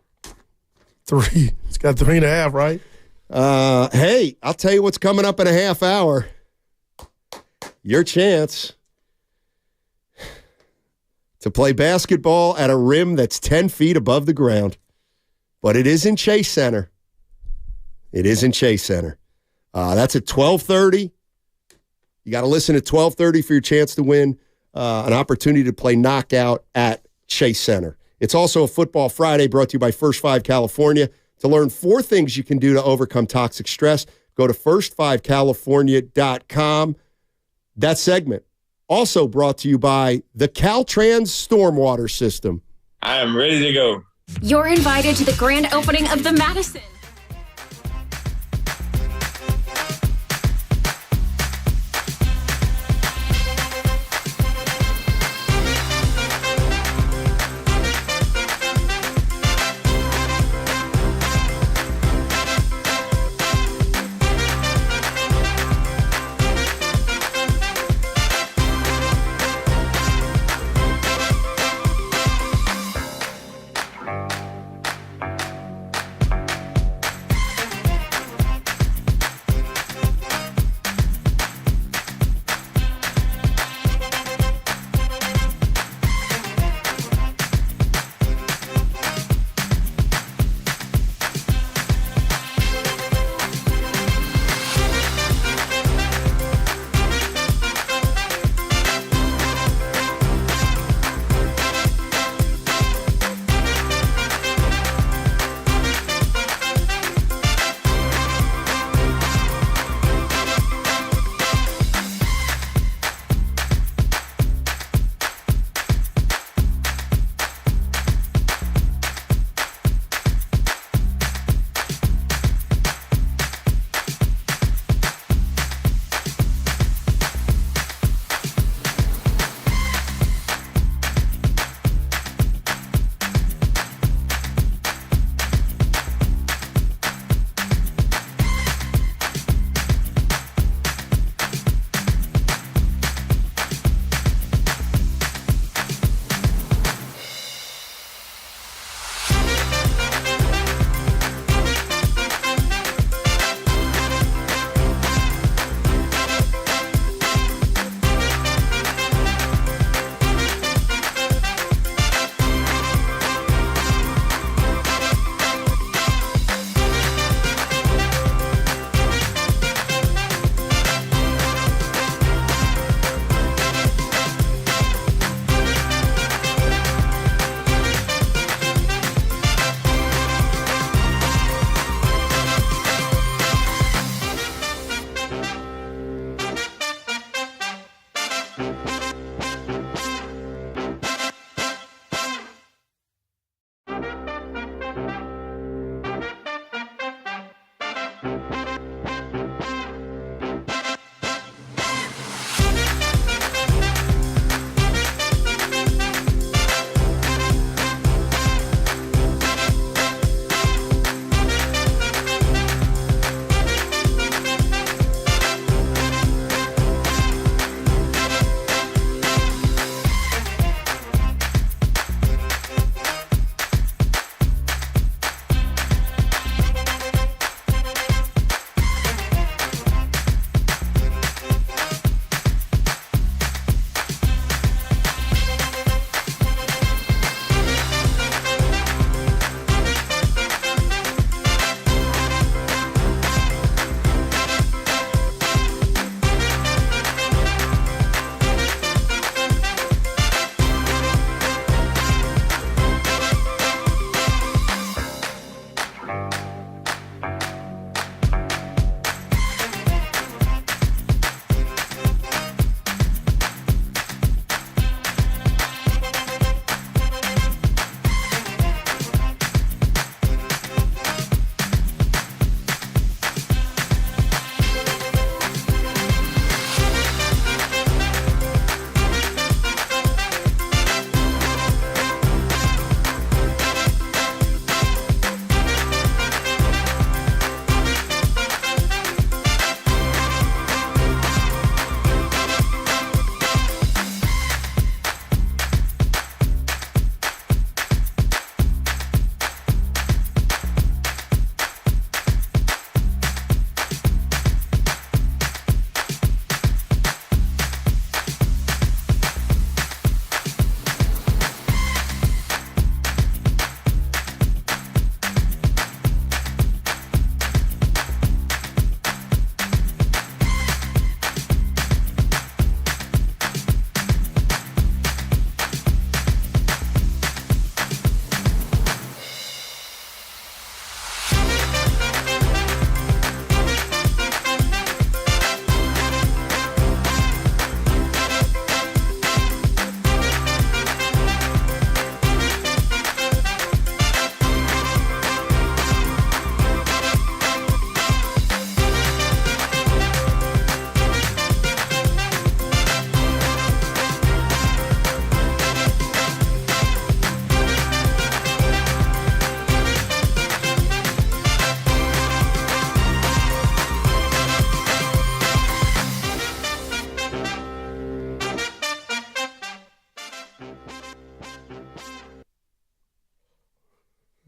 3. He's got 3.5, right? Hey, I'll tell you what's coming up in a half hour. Your chance to play basketball at a rim that's 10 feet above the ground. But it is in Chase Center. It is in Chase Center. That's at 12:30. You got to listen at 12:30 for your chance to win an opportunity to play knockout at Chase Center. It's also a Football Friday brought to you by First 5 California. To learn 4 things you can do to overcome toxic stress, go to first5california.com. That segment also brought to you by the Caltrans Stormwater System. I am ready to go. You're invited to the grand opening of the Madison.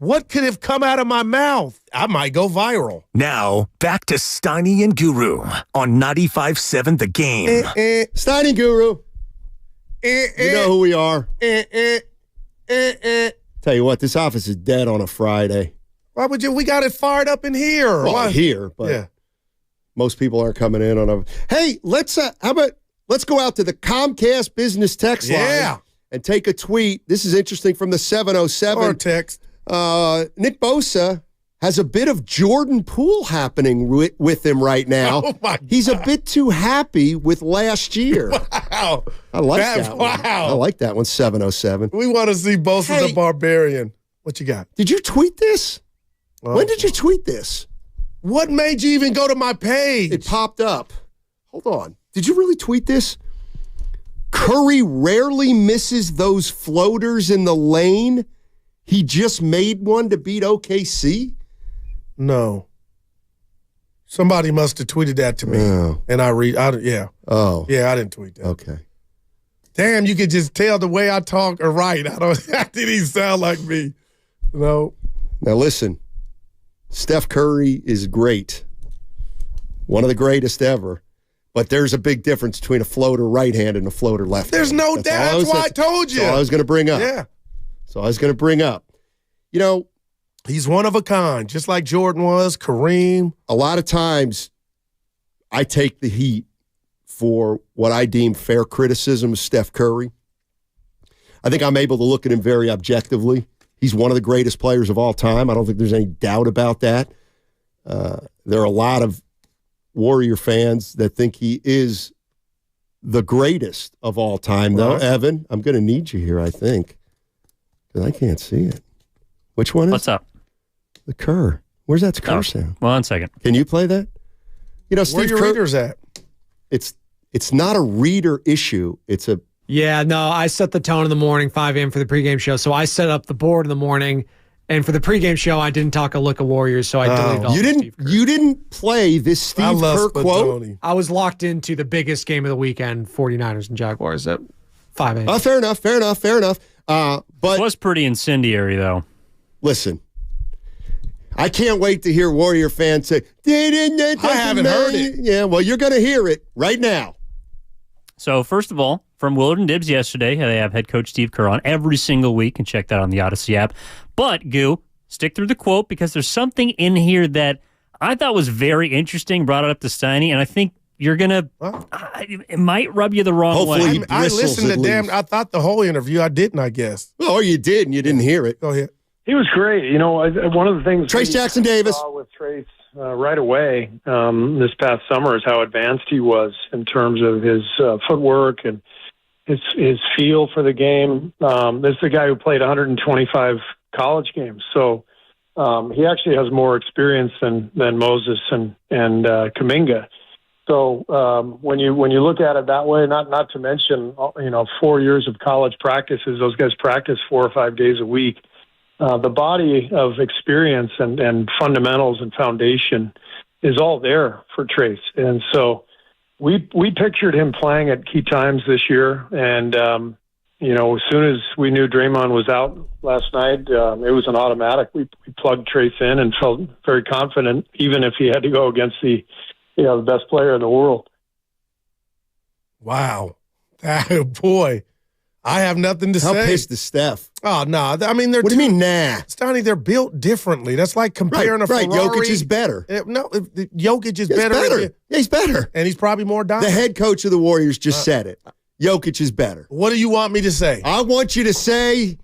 What could have come out of my mouth? I might go viral. Now, back to Steiny and Guru on 95.7 The Game. Steiny Guru. You know who we are. Tell you what, this office is dead on a Friday. Why would you? We got it fired up in here. Well, here, but most people aren't coming in on a. Hey, let's let's go out to the Comcast business text line and take a tweet. This is interesting from the 707. Or text. Nick Bosa has a bit of Jordan Poole happening with him right now. Oh my God. He's a bit too happy with last year. Wow. I like that one. Wow. I like that one, 707. We want to see Bosa the Barbarian. What you got? Did you tweet this? When did you tweet this? What made you even go to my page? It popped up. Hold on. Did you really tweet this? Curry rarely misses those floaters in the lane. He just made one to beat OKC? No. Somebody must have tweeted that to me. Oh. And yeah. Oh. Yeah, I didn't tweet that. Okay. Damn, you could just tell the way I talk or write. That didn't even sound like me. No. Now listen, Steph Curry is great. One of the greatest ever. But there's a big difference between a floater right hand and a floater left hand. There's no doubt. That's why I told you. That's all I was going to bring up. Yeah. So I was going to bring up. You know, he's one of a kind, just like Jordan was, Kareem. A lot of times I take the heat for what I deem fair criticism of Steph Curry. I think I'm able to look at him very objectively. He's one of the greatest players of all time. I don't think there's any doubt about that. There are a lot of Warrior fans that think he is the greatest of all time, though. Evan, I'm going to need you here, I think, because I can't see it. Which one is What's up? The Kerr. Where's that Kerr sound? 1 second. Can you play that? You know, Steve Where your Kerr, readers at? It's not a reader issue. It's a Yeah, no, I set the tone in the morning, 5 a.m. for the pregame show. So I set up the board in the morning, and for the pregame show, I didn't talk a lick of Warriors, so I deleted all. You didn't play this Steve Kerr quote. I was locked into the biggest game of the weekend, 49ers and Jaguars at 5 a.m. Fair enough. But it was pretty incendiary, though. Listen, I can't wait to hear Warrior fans say, I haven't heard it. Yeah, well, you're going to hear it right now. So, first of all, from Willard and Dibs yesterday, they have head coach Steve Kerr on every single week, and check that on the Odyssey app. But, Goo, stick through the quote, because there's something in here that I thought was very interesting, brought it up to Steiny, and I think you're going to, it might rub you the wrong way. I listened to I thought the whole interview, I didn't, I guess. Oh, you did, and you didn't hear it. Go ahead. He was great. You know, one of the things Trace Jackson Davis saw with Trace right away this past summer is how advanced he was in terms of his footwork and his feel for the game. This is a guy who played 125 college games, so he actually has more experience than Moses and Kuminga. So when you look at it that way, not to mention 4 years of college practices, those guys practice 4 or 5 days a week. The body of experience and fundamentals and foundation is all there for Trace. And so we pictured him playing at key times this year. And, as soon as we knew Draymond was out last night, it was an automatic. We plugged Trace in and felt very confident, even if he had to go against the best player in the world. Wow. Boy. I have nothing to say. How pissed is Steph? Oh, no. I mean, what do you mean, nah? Stoney, they're built differently. That's like comparing a Ferrari. Right, Jokic is better. No, Jokic is better. Yeah, he's better. And he's probably more dominant. The head coach of the Warriors just said it. Jokic is better. What do you want me to say? I want you to say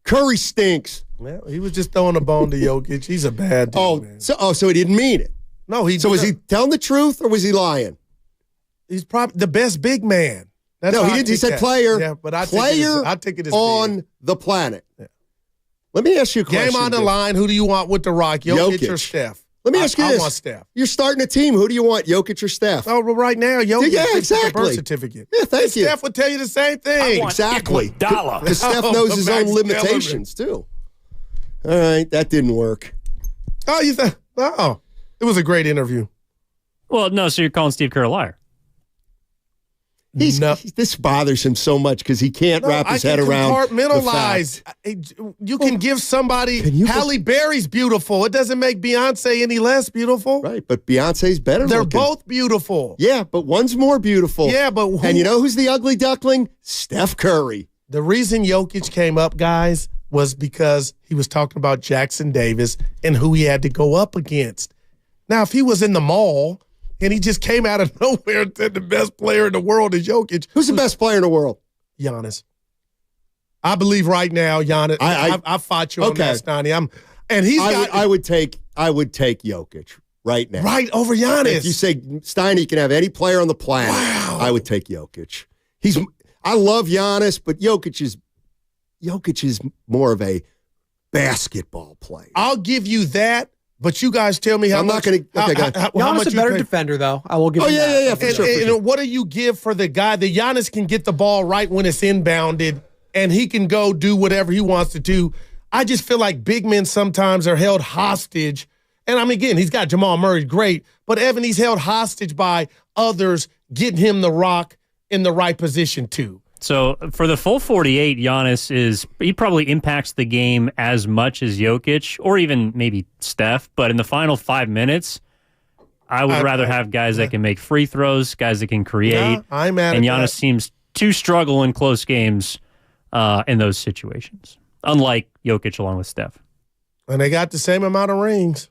Curry stinks. Well, he was just throwing a bone to Jokic. He's a bad dude, man. So he didn't mean it. No, he. So was he telling the truth or was he lying? He's probably the best big man. That's no, he didn't. He said player. Yeah, but I take it as on big. The planet. Yeah. Let me ask you a question. Game on the line. Who do you want with the rock? Jokic or Steph? Let me ask you this. I want Steph. You're starting a team. Who do you want, Jokic or Steph? Oh, well, right now, Jokic. Yeah, exactly. The birth certificate. Yeah, thank you. Steph would tell you the same thing. Exactly. Because Steph knows his own limitations, too. All right, that didn't work. Oh, you thought? Oh, it was a great interview. Well, no, so you're calling Steve Kerr a liar. This bothers him so much because he can't wrap his head around compartmentalize. You can give somebody Halle Berry's beautiful. It doesn't make Beyonce any less beautiful. Right, but Beyonce's better They're looking. both beautiful. Yeah, but one's more beautiful. Yeah, but and you know who's the ugly duckling? Steph Curry. The reason Jokic came up, guys, was because he was talking about Jackson Davis and who he had to go up against. Now, if he was in the mall and he just came out of nowhere and said the best player in the world is Jokic. Who's the best player in the world? Giannis. I believe right now, Giannis. I fought you on that, Stoney. I would take Jokic right now. Right over Giannis. If you say Steiny can have any player on the planet, I would take Jokic. I love Giannis, but Jokic is more of a basketball player. I'll give you that, but you guys tell me how I'm much. not going to. Giannis is a better defender, though. I will give you that. Yeah, for sure. What do you give for the guy that Giannis can get the ball right when it's inbounded, and he can go do whatever he wants to do? I just feel like big men sometimes are held hostage. And I mean, again, he's got Jamal Murray, great, but Evan, he's held hostage by others getting him the rock in the right position too. So for the full 48, Giannis he probably impacts the game as much as Jokic or even maybe Steph. But in the final 5 minutes, I would rather have guys that can make free throws, guys that can create. Yeah, I'm mad at and Giannis that. seems to struggle in close games in those situations, unlike Jokic along with Steph. And they got the same amount of rings.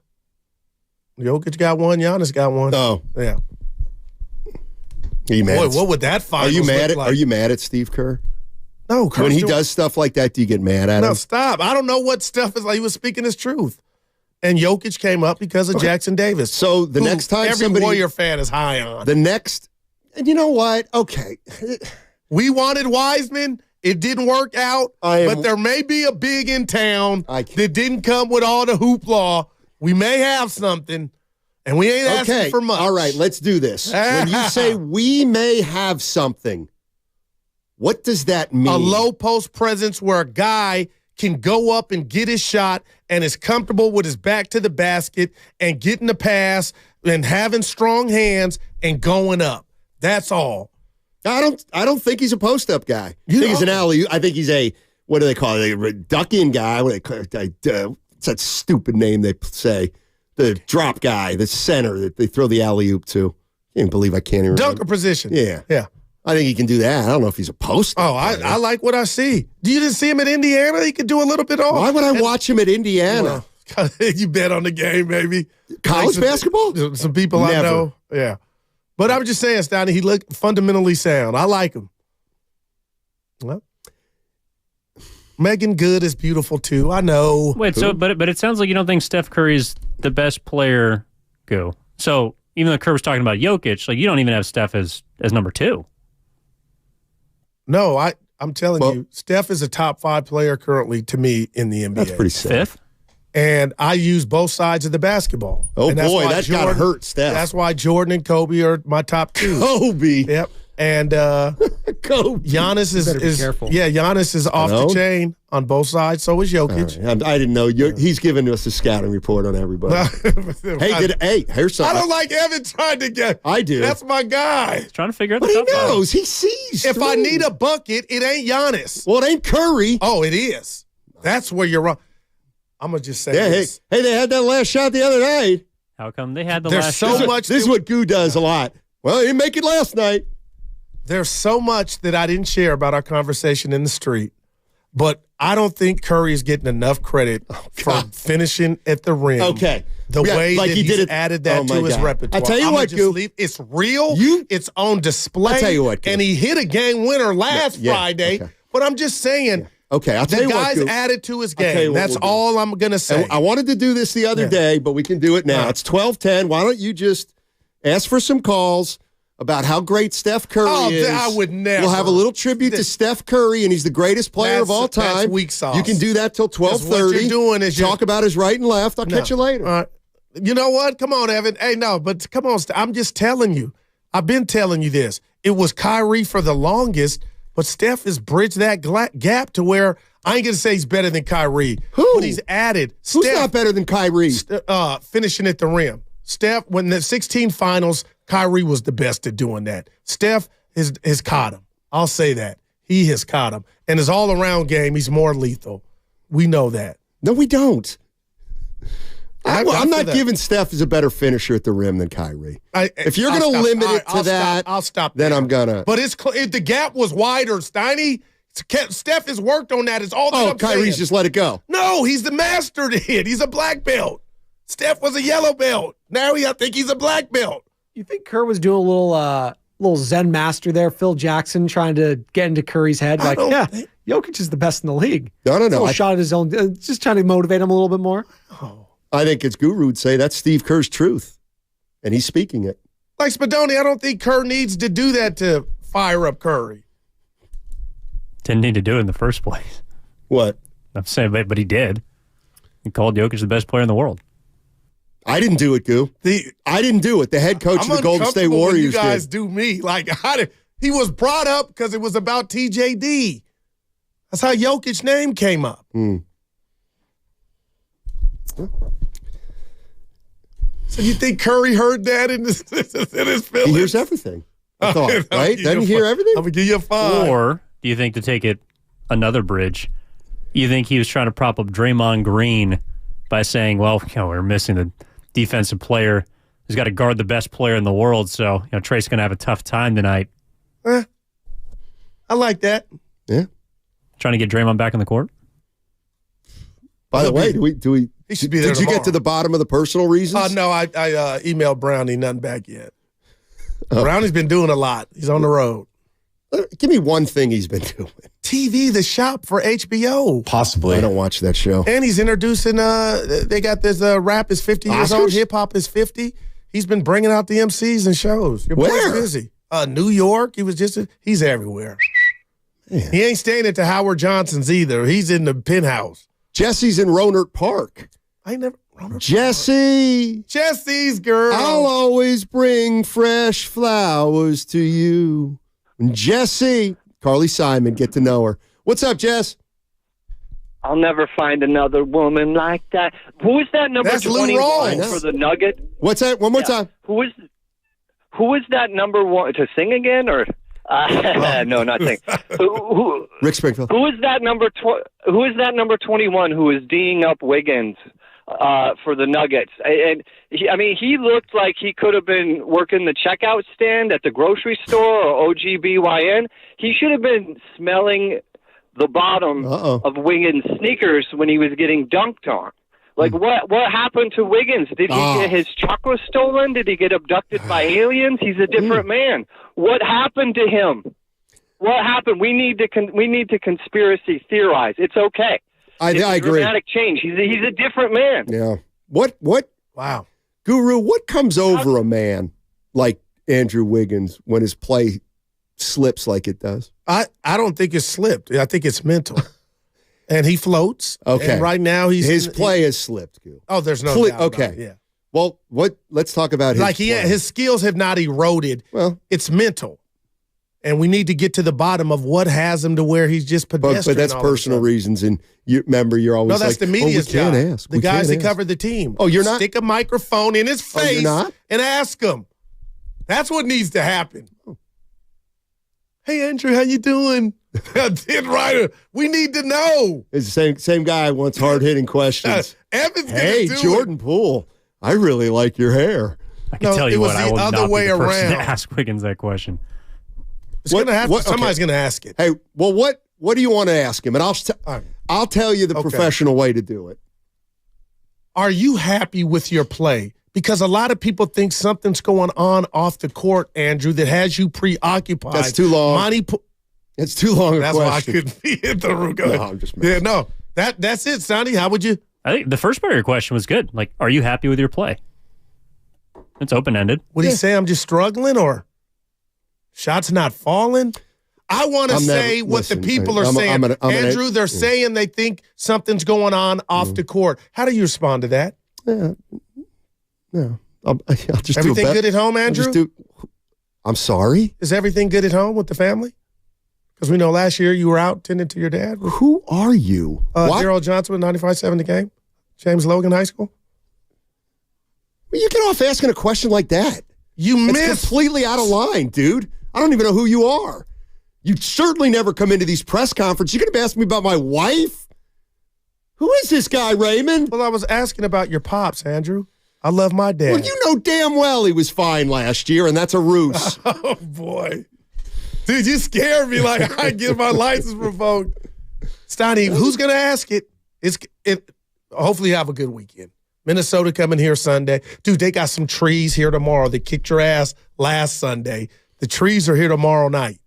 Jokic got one, Giannis got one. Oh. Yeah. Are you mad? Boy, what would that finals look like? Are you mad at Steve Kerr? No, when he does stuff like that, do you get mad at him? No, stop. I don't know what stuff is like. He was speaking his truth. And Jokic came up because of Jackson Davis. So the next time every Warrior fan is high on. And you know what? Okay. We wanted Wiseman. It didn't work out. But there may be a big in town that didn't come with all the hoopla. We may have something. And we ain't asking for much. All right, let's do this. When you say we may have something, what does that mean? A low post presence where a guy can go up and get his shot and is comfortable with his back to the basket and getting the pass and having strong hands and going up. That's all. I don't think he's a post-up guy. I think he's an alley. I think he's a, what do they call it, a ducking guy. What do they call it? What's that stupid name they say? The drop guy, the center that they throw the alley-oop to. I can't believe I can't even Dunker position. Yeah. Yeah. I think he can do that. I don't know if he's a post. Oh, I like what I see. You didn't see him at Indiana? He could do a little bit off. Why would I watch him at Indiana? Well, you bet on the game, baby. College basketball? Some people Never. I know. Yeah. But I'm just saying, Stoney, he looked fundamentally sound. I like him. Well, Megan Good is beautiful too. I know. Wait, but it sounds like you don't think Steph Curry's the best player. Go. So even though Kerr was talking about Jokic, like you don't even have Steph as number 2. No, I'm telling you, Steph is a top 5 player currently to me in the NBA. That's pretty sick. 5th? And I use both sides of the basketball. Oh, and that's boy, why that's got to hurt Steph. That's why Jordan and Kobe are my top 2. Kobe. Yep. And Kobe. Giannis is careful. Yeah, Giannis is off the chain on both sides. So is Jokic. Right. I didn't know. He's giving us a scouting report on everybody. Here's something. I don't like Evan trying to get. I do. That's my guy. He's trying to figure out but the he knows. He sees. If I need a bucket, it ain't Giannis. Well, it ain't Curry. Oh, it is. That's where you're wrong. I'm going to just say this. Hey, they had that last shot the other night. How come they had the There's last so shot? much. This is what Goo does a lot. Well, he didn't make it last night. There's so much that I didn't share about our conversation in the street, but I don't think Curry is getting enough credit for finishing at the rim. Okay. The way like that he he's did it. added that to his repertoire. I tell you what, Goo. It's real. It's on display. I tell you what, Goo. And he hit a game winner last Friday, but I'm just saying. Okay, I'll tell you what, the guy's added to his game. That's all I'm going to say. I wanted to do this the other day, but we can do it now. It's 12:10. Why don't you just ask for some calls about how great Steph Curry is? I would never. We'll have a little tribute to Steph Curry, and he's the greatest player of all time. That's weak sauce. You can do that till 12:30. What you're doing is talk about his right and left. I'll catch you later. All right. You know what? Come on, Evan. Hey, no, but come on. I'm just telling you. I've been telling you this. It was Kyrie for the longest, but Steph has bridged that gap to where I ain't going to say he's better than Kyrie. Who? But he's added. Who's not better than Kyrie? Finishing at the rim. Steph, when the 16 finals, Kyrie was the best at doing that. Steph has caught him. I'll say that. He has caught him. And his all-around game, he's more lethal. We know that. No, we don't. I'm not giving Steph as a better finisher at the rim than Kyrie. If you're going to limit it to that, I'll stop. Then I'm going to. But the gap was wider, Steiny. Steph has worked on that. It's all that I'm Kyrie's saying. just let it go. No, he's the master at it. He's a black belt. Steph was a yellow belt. Now I think he's a black belt. You think Kerr was doing a little Zen master there, Phil Jackson, trying to get into Curry's head? Like, Jokic is the best in the league. No. Shot at his own, just trying to motivate him a little bit more. I think as Guru would say, that's Steve Kerr's truth, and he's speaking it. Like Spadoni, I don't think Kerr needs to do that to fire up Curry. Didn't need to do it in the first place. What? I'm saying, but he did. He called Jokic the best player in the world. I didn't do it, Goo. I didn't do it. The head coach of the Golden State Warriors did. You guys did. do me. Like, he was brought up because it was about TJD. That's how Jokic's name came up. So you think Curry heard that in his feelings? He hears everything. I thought, right? Doesn't he hear everything? I'm going to give you a 5. Or do you think, to take it another bridge, you think he was trying to prop up Draymond Green by saying, well, we're missing the defensive player who's got to guard the best player in the world, so Trae's going to have a tough time tonight. I like that. Yeah. Trying to get Draymond back in the court? By the way, do we he should be there Did you tomorrow. get to the bottom of the personal reasons? No, I emailed Brownie, nothing back yet. Brownie's been doing a lot. He's on the road. Give me one thing he's been doing. TV, The Shop for HBO. Possibly. I don't watch that show. And he's introducing, they got this rap is 50 years old, hip-hop is 50. He's been bringing out the MCs and shows. Your boy's Where? busy. New York. He's everywhere. Man. He ain't staying at the Howard Johnson's either. He's in the penthouse. Jesse's in Rohnert Park. Jesse's girl. I'll always bring fresh flowers to you. And Jesse, Carly Simon, get to know her. What's up, Jess? I'll never find another woman like that. Who is that number 21 for the Nugget? What's that? One more time. Who is that number 1 to sing again or? No, not sing. Rick Springfield. Who is that number 21 who is D'ing up Wiggins for the Nuggets? And he looked like he could have been working the checkout stand at the grocery store or OGBYN. He should have been smelling the bottom of Wiggins' sneakers when he was getting dunked on. Like, what happened to Wiggins? Did he get his chakra stolen? Did he get abducted by aliens? He's a different man. What happened to him? What happened? We need to conspiracy theorize. It's okay. I agree. Dramatic change. He's a different man. Yeah. What? Wow. Guru, what comes over a man like Andrew Wiggins when his play slips like it does? I don't think it's slipped. I think it's mental. And he floats. Okay. And right now his play has slipped. Oh, there's no doubt. Okay. About it. Yeah. Well, let's talk about his play. His skills have not eroded. Well, it's mental. And we need to get to the bottom of what has him to where he's just pedestrian. But that's personal reasons. And remember, you're always that's the media's we can't job. ask. The guys that cover the team. Oh, you're not? Stick a microphone in his face you're not? and ask him. That's what needs to happen. Hey, Andrew, how you doing? We need to know. It's the same guy wants hard-hitting questions. Evan's hey, Jordan Poole, I really like your hair. I can tell you what, I will not be the person around. to ask Wiggins that question. Somebody's going to ask it. Hey, well, what do you want to ask him? And I'll tell you the professional way to do it. Are you happy with your play? Because a lot of people think something's going on off the court, Andrew, that has you preoccupied. That's too long. It's too long. That's why I couldn't be in the room. No, I'm just messing. Yeah, no. That's it, Sonny. How would you? I think the first part of your question was good. Like, are you happy with your play? It's open-ended. Would he say I'm just struggling or shots not falling? I want to say what the people are saying. Andrew, they're saying they think something's going on off the court. How do you respond to that? Yeah. I'll just everything good at home, Andrew? I'm sorry? Is everything good at home with the family? Because we know last year you were out tending to your dad. Who are you? Daryl Johnson with 95.7 The Game. James Logan High School. Well, you get off asking a question like that. You missed. It's completely out of line, dude. I don't even know who you are. You certainly never come into these press conferences. You're going to be asking me about my wife? Who is this guy, Raymond? Well, I was asking about your pops, Andrew. I love my dad. Well, you know damn well he was fine last year, and that's a ruse. Oh, boy. Dude, you scared me like I get my license revoked. Steiny, who's going to ask it? Hopefully you have a good weekend. Minnesota coming here Sunday. Dude, they got some trees here tomorrow. They kicked your ass last Sunday. The trees are here tomorrow night.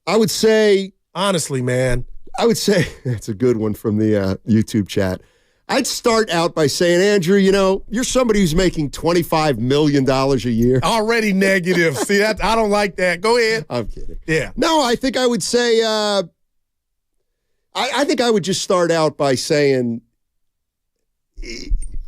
I would say, honestly, man, that's a good one from the YouTube chat. I'd start out by saying, Andrew, you're somebody who's making $25 million a year. Already negative. See, I don't like that. Go ahead. I'm kidding. Yeah. No, I think I would say, I think I would just start out by saying,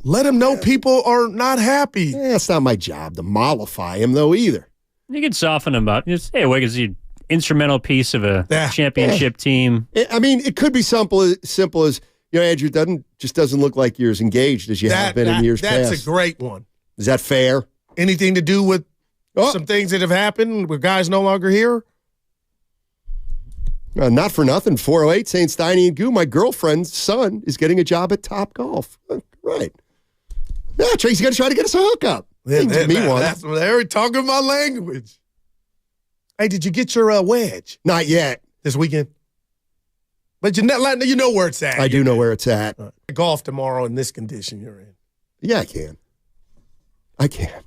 let him know people are not happy. It's not my job to mollify him, though, either. You can soften him up. Just, hey, Wiggins, you instrumental piece of a championship team. I mean, it could be simple as, Andrew doesn't look like you're as engaged as you have been in years past. That's a great one. Is that fair? Anything to do with some things that have happened where guys no longer here? Not for nothing. 408 saying Steiny and Goo, my girlfriend's son is getting a job at Top Golf. Right. Yeah, Tracy's got to try to get us a hookup. They're talking my language. Hey, did you get your wedge? Not yet. This weekend? But you know where it's at. I do know where it's at. Golf tomorrow in this condition you're in. Yeah, I can.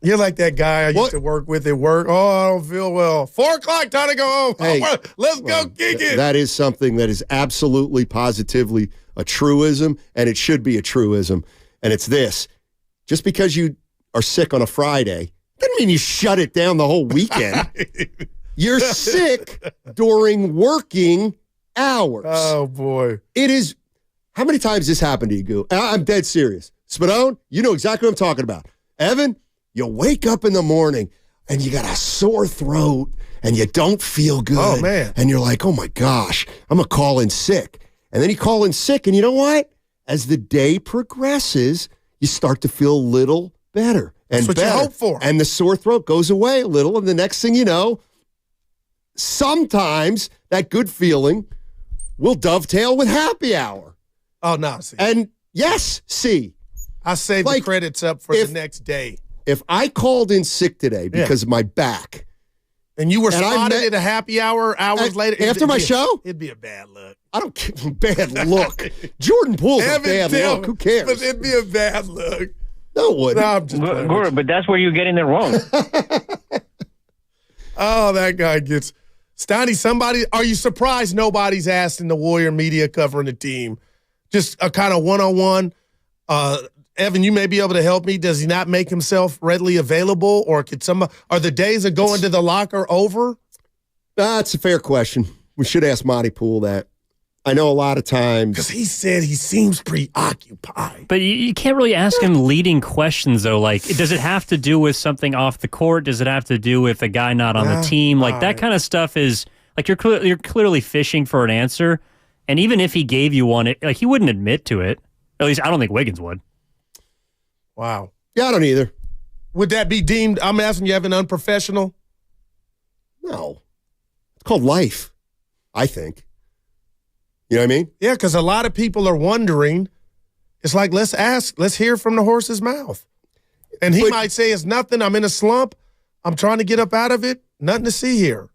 You're like that guy I used to work with at work. Oh, I don't feel well. 4 o'clock, time to go home. Hey, let's go kick it. That is something that is absolutely, positively a truism, and it should be a truism. And it's this. Just because you are sick on a Friday doesn't mean you shut it down the whole weekend. You're sick during working hours. Oh, boy. It is. How many times this happened to you, Goo? I'm dead serious. Spadone, you know exactly what I'm talking about. Evan, you wake up in the morning and you got a sore throat and you don't feel good. Oh, man. And you're like, oh, my gosh, I'm going to call in sick. And then you call in sick, and you know what? As the day progresses, you start to feel a little better and That's what better. you hope for. And the sore throat goes away a little, and the next thing you know, sometimes that good feeling will dovetail with happy hour. Oh, no, see. And yes, see. I saved the credits up for the next day. If I called in sick today because of my back. And you were spotted at a happy hour hours later. After my show? It'd be a bad look. I don't care. Bad look. Jordan Poole's a bad look. Who cares? But it'd be a bad look. No, it wouldn't. No, I'm just Guru, but that's where you're getting it wrong. Oh, that guy gets... Steiny, are you surprised nobody's asked in the Warrior media covering the team? Just a kind of one-on-one. Evan, you may be able to help me. Does he not make himself readily available, or are the days of going to the locker over? That's a fair question. We should ask Monty Poole that. I know a lot of times because he said he seems preoccupied. But you can't really ask him leading questions though. Like, does it have to do with something off the court? Does it have to do with a guy not on the team? Like that kind of stuff is like you're clearly fishing for an answer. And even if he gave you one, he wouldn't admit to it. At least I don't think Wiggins would. Wow. Yeah, I don't either. Would that be deemed, I'm asking you, Evan, unprofessional? No. It's called life, I think. You know what I mean? Yeah, because a lot of people are wondering. It's like, let's hear from the horse's mouth. And he might say, it's nothing. I'm in a slump. I'm trying to get up out of it. Nothing to see here.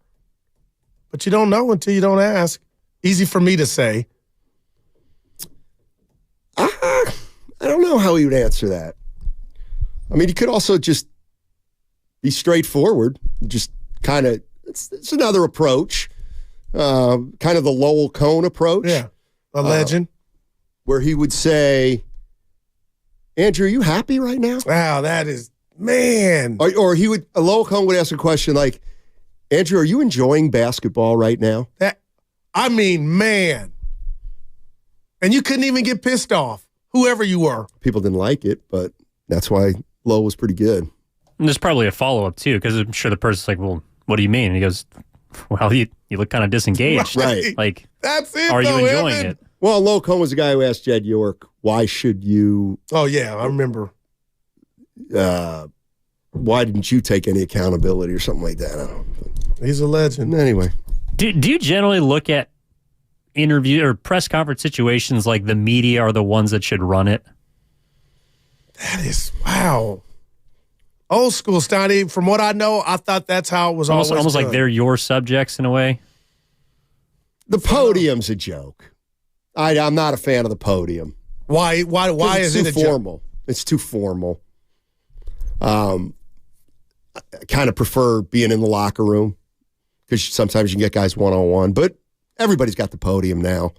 But you don't know until you don't ask. Easy for me to say. I don't know how he would answer that. I mean, he could also just be straightforward. Just kind of, it's another approach. Kind of the Lowell Cone approach. Yeah, a legend. Where he would say, Andrew, are you happy right now? Wow, that is, man. Or Lowell Cone would ask a question like, Andrew, are you enjoying basketball right now? Man. And you couldn't even get pissed off, whoever you were. People didn't like it, but that's why Lowell was pretty good. And there's probably a follow-up, too, because I'm sure the person's like, well, what do you mean? And he goes, well, you look kind of disengaged. Right. Like, that's it. Are you enjoying it? Well, Lowell Cone was the guy who asked Jed York, why should you... Oh, yeah, I remember. why didn't you take any accountability or something like that? I don't know. He's a legend. Anyway. Do you generally look at interview or press conference situations like the media are the ones that should run it? That is, wow. Old school, Stoney. From what I know, I thought that's how it was almost Almost done. like they're your subjects in a way. The podium's a joke. I'm not a fan of the podium. Why is it too formal? It's too formal. I kind of prefer being in the locker room because sometimes you can get guys one-on-one, but everybody's got the podium now.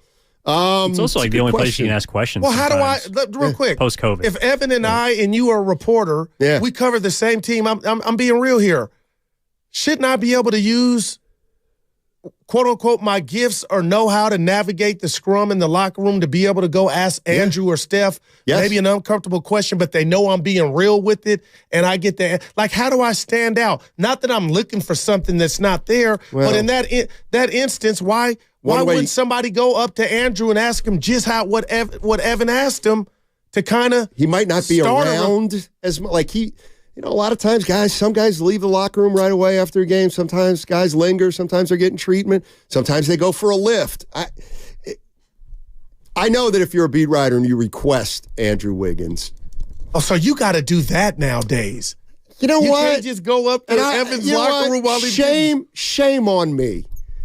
It's also like the only place you can ask questions. Well, how do I, real quick, post-COVID? If Evan and I and you are a reporter, we cover the same team. I'm being real here. Shouldn't I be able to use, quote unquote, my gifts or know how to navigate the scrum in the locker room to be able to go ask Andrew or Steph maybe an uncomfortable question, but they know I'm being real with it and I get the, like, how do I stand out? Not that I'm looking for something that's not there, but in that instance, why wouldn't somebody go up to Andrew and ask him just what Evan asked him to kind of he might not be around as much. Like a lot of times some guys leave the locker room right away after a game. Sometimes guys linger. Sometimes they're getting treatment. Sometimes they go for a lift. I know that if you're a beat writer and you request Andrew Wiggins. Oh, so you got to do that nowadays. You know what? You can't just go up to Evan's locker room while he's Shame on me.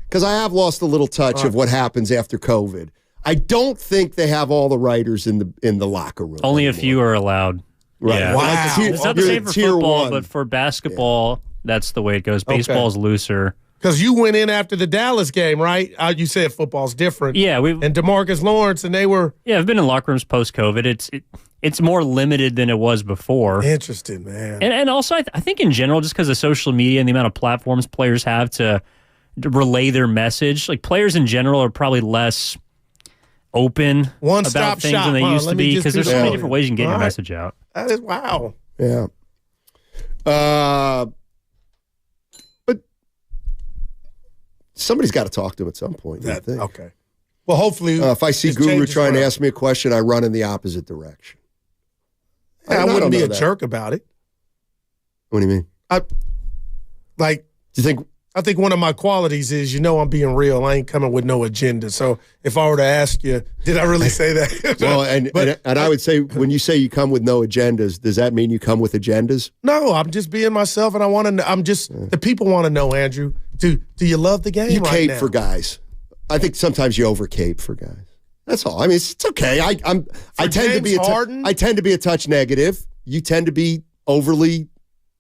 Because I have lost a little touch of what happens after COVID. I don't think they have all the writers in the locker room. Only a few are allowed. Right. Yeah. Wow. It's not the same for football, but for basketball, that's the way it goes. Baseball's looser. Because you went in after the Dallas game, right? You said football's different. Yeah. And DeMarcus Lawrence, and they were... Yeah, I've been in locker rooms post-COVID. It's more limited than it was before. Interesting, man. And also, I think in general, just because of social media and the amount of platforms players have to relay their message, like players in general are probably less open about things than they used to be because there's so many different ways you can get your message out. That is wow. Yeah. But somebody's got to talk to him at some point. I think. Okay. Well, hopefully, if I see Guru trying to ask me a question, I run in the opposite direction. I wouldn't be a jerk about it. What do you mean? Do you think? I think one of my qualities is, I'm being real. I ain't coming with no agenda. So if I were to ask you, did I really say that? Well, and I would say, when you say you come with no agendas, does that mean you come with agendas? No, I'm just being myself, and I want to. The people want to know, Andrew. Do you love the game? You cape for guys. I think sometimes you overcape for guys. That's all. I mean, it's okay. I tend to be a touch negative. You tend to be overly.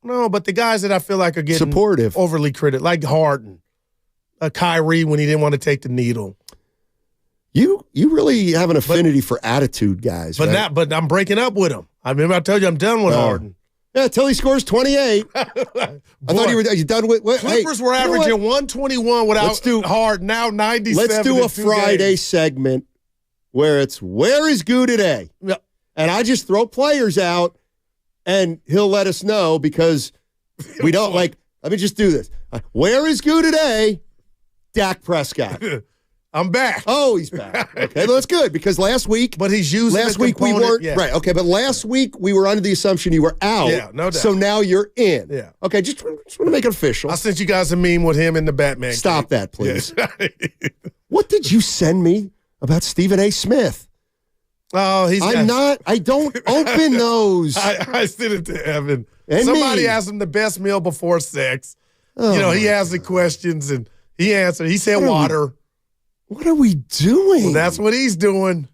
No, but the guys that I feel like are getting supportive, overly critical, like Harden, Kyrie when he didn't want to take the needle. You really have an affinity for attitude guys, right? But I'm breaking up with him. I remember I told you I'm done with Harden. Yeah, until he scores 28. I thought you done with. Clippers were averaging 121 without Harden. Now 97. Let's do a Friday segment where it's where is Goo today, and I just throw players out. And he'll let us know because we don't let me just do this. Where is Goo today? Dak Prescott. I'm back. Oh, he's back. Okay, that's good because last week. But he's using last week we weren't right. Okay, but last week we were under the assumption you were out. Yeah, no doubt. So now you're in. Yeah. Okay, just want to make it official. I sent you guys a meme with him in the Batman. Stop that, please. What did you send me about Stephen A. Smith? Oh, I don't open those. I sent it to Evan. And somebody asked him the best meal before sex. He asked the questions and he answered. He said water. What are we doing? Well, that's what he's doing.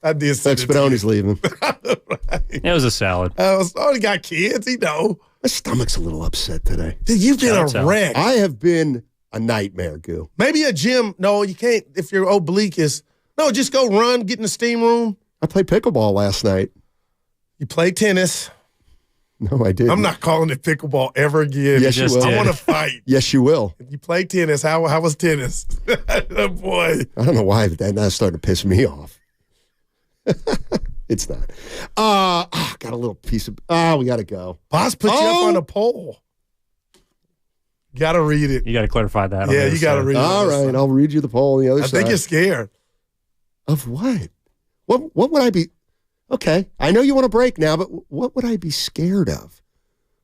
I did send Spadoni's leaving. Right. It was a salad. He got kids. He know. My stomach's a little upset today. Dude, you've been a wreck. I have been a nightmare, Goo. Maybe a gym. No, you can't. If your oblique is. No, just go run, get in the steam room. I played pickleball last night. You played tennis. No, I didn't. I'm not calling it pickleball ever again. Yes, you will. I want to fight. Yes, you will. You played tennis. How was tennis? Oh, boy. I don't know why, but that started to piss me off. It's not. Got a little piece of. We got to go. Boss put you up on a pole. Got to read it. You got to clarify that. Yeah, you got to read it. All right, I'll read you the poll on the other side. I think you're scared. Of what? What would I be? Okay, I know you want to break now, but what would I be scared of?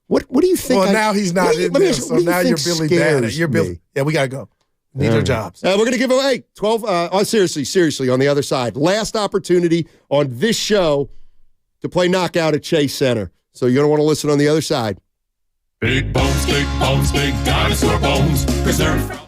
What do you think? Well, now he's not in there, so now you're Billy Dad. You're Billy. Yeah, we got to go. Need our jobs. We're going to give away 12. Seriously, on the other side. Last opportunity on this show to play knockout at Chase Center. So you're going to want to listen on the other side. Big bones, big dinosaur bones, preserved from...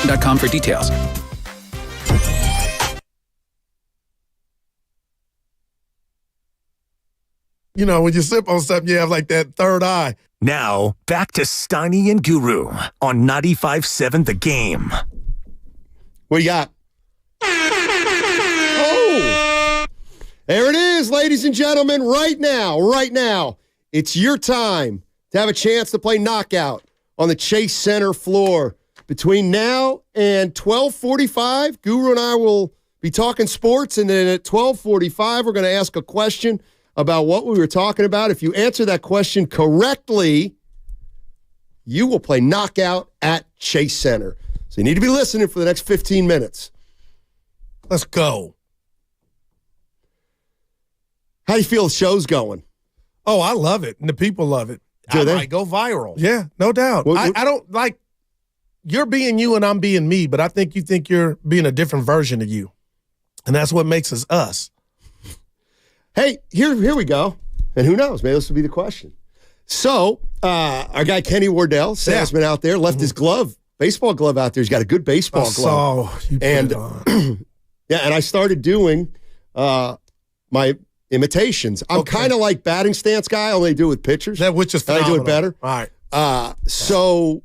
BetOnline.com for details. You know, when you sip on something, you have like that third eye. Now, back to Steiny and Guru on 95.7 The Game. What do you got? Oh! There it is, ladies and gentlemen, right now. It's your time to have a chance to play Knockout on the Chase Center floor. Between now and 12:45, Guru and I will be talking sports, and then at 12:45, we're going to ask a question about what we were talking about. If you answer that question correctly, you will play Knockout at Chase Center. So you need to be listening for the next 15 minutes. Let's go. How do you feel the show's going? Oh, I love it, and the people love it. Do they? Might go viral. Yeah, no doubt. I don't like, you're being you and I'm being me, but I think you think you're being a different version of you. And that's what makes us us. Hey, here we go. And who knows? Maybe this will be the question. So, our guy Kenny Wardell, salesman out there, left his baseball glove out there. He's got a good baseball glove. You put it on. Yeah, and I started doing my imitations. I'm kind of like batting stance guy, only do it with pitchers. Which is phenomenal. I do it better. All right. So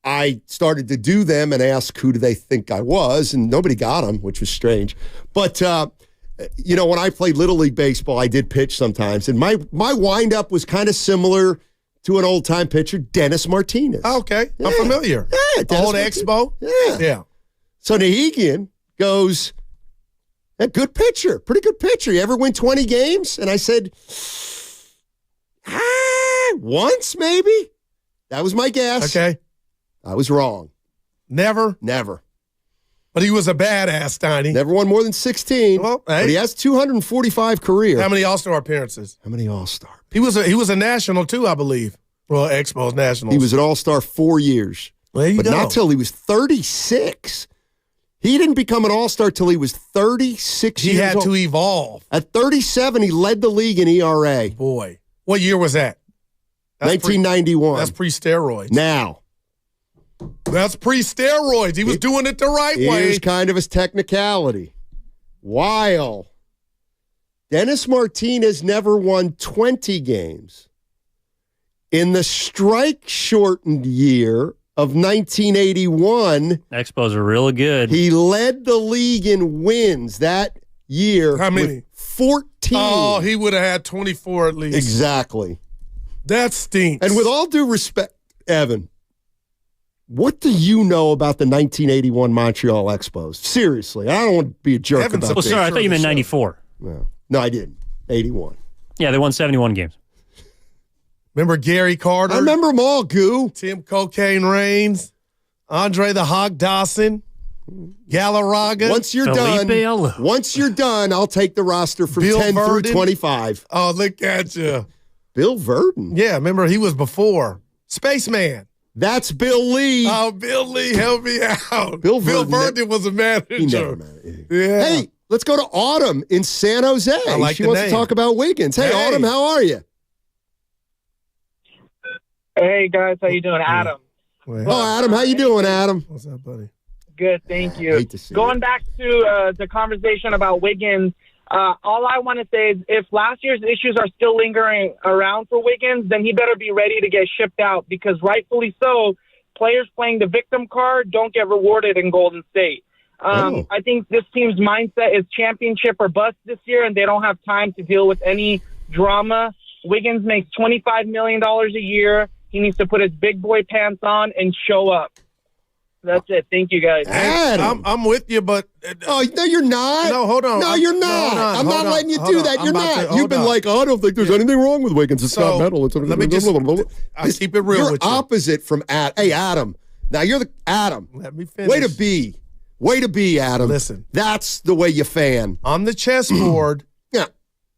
I started to do them and ask who do they think I was, and nobody got them, which was strange. But you know, when I played Little League Baseball, I did pitch sometimes, and my windup was kind of similar to an old-time pitcher, Dennis Martinez. Oh, okay. I'm familiar. Yeah. Old Expo? Yeah. So Nahigian goes, a good pitcher, pretty good pitcher. You ever win 20 games? And I said, once maybe. That was my guess. Okay. I was wrong. Never? Never. But he was a badass, Steiny. Never won more than 16. Well, hey. But he has 245 career. How many All-Star appearances? How many All-Star? He was a national too, I believe. Well, Expos Nationals. He was an All-Star 4 years. There you go. Not till he was 36. He didn't become an All-Star till he was 36 years old. He had to evolve. At 37, he led the league in ERA. Boy. What year was that? 1991. That's pre-steroids. Now. That's pre-steroids. He was doing it the right way. Here's kind of his technicality. While Dennis Martinez never won 20 games, in the strike-shortened year of 1981, Expos are really good. He led the league in wins that year. How many? With 14. Oh, he would have had 24 at least. Exactly. That stinks. And with all due respect, Evan, what do you know about the 1981 Montreal Expos? Seriously, I don't want to be a jerk about this. Sorry, I thought you meant 94. No, I didn't. 81. Yeah, they won 71 games. Remember Gary Carter? I remember them all, Goo. Tim Cocaine Reigns, Andre the Hawk Dawson, Galarraga. Once you're done, I'll take the roster from Bill 10 Verdon. through 25. Oh, look at you. Bill Verdon. Yeah, remember he was before. Spaceman. That's Bill Lee. Oh, Bill Lee, help me out. Bill Verdon was a manager. He never managed. Yeah. Hey, let's go to Autumn in San Jose. I like she the wants name. to talk about Wiggins. Hey, Autumn, how are you? Hey, guys. How you doing? Adam. Oh, Adam, how you doing, Adam? What's up, buddy? Good, thank you. Going back to the conversation about Wiggins, all I want to say is if last year's issues are still lingering around for Wiggins, then he better be ready to get shipped out because rightfully so, players playing the victim card don't get rewarded in Golden State. I think this team's mindset is championship or bust this year, and they don't have time to deal with any drama. Wiggins makes $25 million a year. He needs to put his big boy pants on and show up. That's it. Thank you, guys. I'm with you, but... oh, no, you're not. No, hold on. No, you're not. I'm not letting you do that. You're not. You've been like, oh, I don't think there's anything wrong with Wiggins. It's not metal. It's let me just... I'll keep it real with you. You're opposite from Adam. Hey, Adam. Now, you're the... Adam. Let me finish. Way to be, Adam. Listen. That's the way you fan. On the chessboard,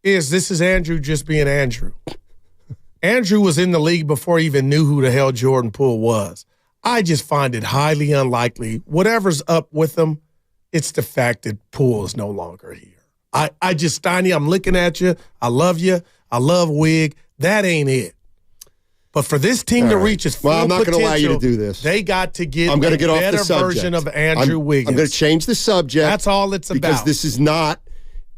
this is Andrew just being Andrew. Andrew was in the league before he even knew who the hell Jordan Poole was. I just find it highly unlikely. Whatever's up with him, it's the fact that Poole is no longer here. I just, Steiny, I'm looking at you. I love you. I love Wig. That ain't it. But for this team to reach its full I'm not going to allow you to do this. They got to get I'm going to get off the better subject. version of Andrew Wiggins. I'm going to change the subject. That's all it's because about. this is not.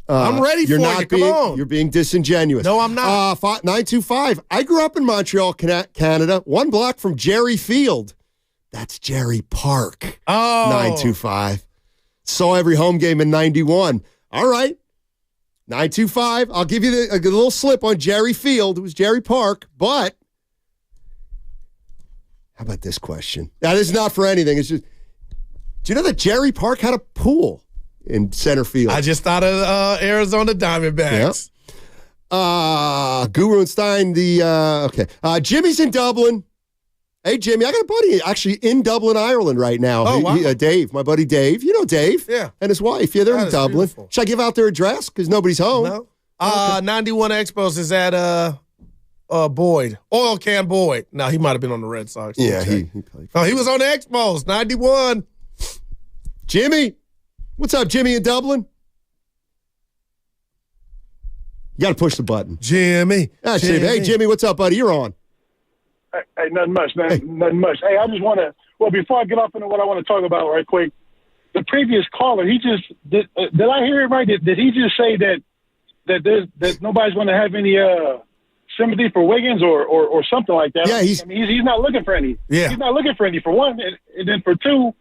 I'm ready for you. Come on. You're being disingenuous. No, I'm not. 925. I grew up in Montreal, Canada, 1 block from Jerry Field. That's Jerry Park. Oh. 925. Saw every home game in 91. All right. 925. I'll give you a little slip on Jerry Field. It was Jerry Park, but how about this question? That is not for anything. It's just, do you know that Jerry Park had a pool in center field? I just thought of Arizona Diamondbacks. Yep. Guru and Stein, okay. Jimmy's in Dublin. Hey, Jimmy, I got a buddy actually in Dublin, Ireland right now. Oh, wow. Dave, my buddy Dave. You know Dave. Yeah. And his wife. Yeah, they're in Dublin. Beautiful. Should I give out their address? Because nobody's home. No. 91 Expos is at Boyd. Oil Can Boyd. No, he might have been on the Red Sox. Yeah, he played. Oh, he was on the Expos, 91. Jimmy. What's up, Jimmy in Dublin? You got to push the button. Jimmy. Jimmy. Hey, Jimmy, what's up, buddy? You're on. Hey, nothing much, man. Nothing much. Hey, I just want to, before I get off into what I want to talk about right quick, the previous caller, he just, did I hear it right? Did he just say that nobody's going to have any sympathy for Wiggins or something like that? Yeah, he's not looking for any. Yeah. He's not looking for any, for one. And then for two,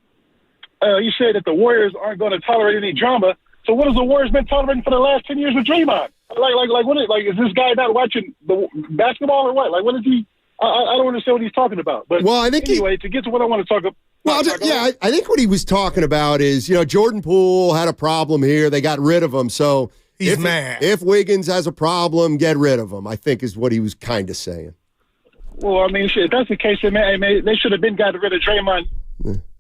you said that the Warriors aren't going to tolerate any drama. So what has the Warriors been tolerating for the last 10 years with Draymond? Like, is this guy not watching the basketball or what? Like, what is he? I don't understand what he's talking about. But I think anyway, to get to what I want to talk about. I think what he was talking about is, Jordan Poole had a problem here. They got rid of him. So he's mad. If Wiggins has a problem, get rid of him, I think is what he was kind of saying. Well, I mean, if that's the case, then, man, they should have been got rid of Draymond.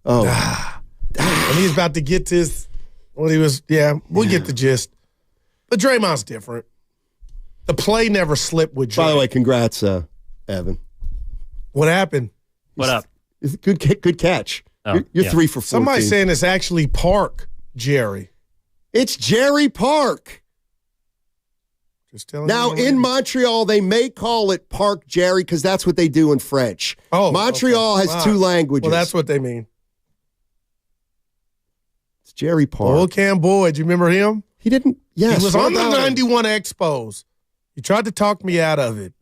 Oh. And he's about to get to his, we'll get the gist. But Draymond's different. The play never slipped with Draymond. By the way, congrats, Evan. What happened? What up? Good catch. Oh, you're 3 for 14. Somebody's saying it's actually Park, Jerry. It's Jerry Park. Just telling now, you. in Montreal, they may call it Park Jerry because that's what they do in French. Oh, Montreal has 2 languages. Well, that's what they mean. It's Jerry Park. Oil Can Boyd, you remember him? He didn't. Yes, he was on the 91 Expos. He tried to talk me out of it.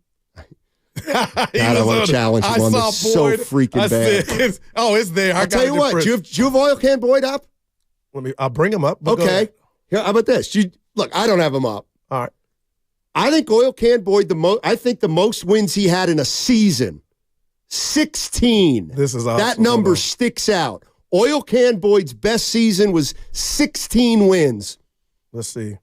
God, I want to challenge him on this. So freaking bad. It's there. I'll tell you what. Do you have Oil Can Boyd up? I'll bring him up. Okay. Here, how about this? Look, I don't have him up. All right. I think Oil Can Boyd I think the most wins he had in a season, 16. This is awesome. That number sticks out. Oil Can Boyd's best season was 16 wins. Let's see.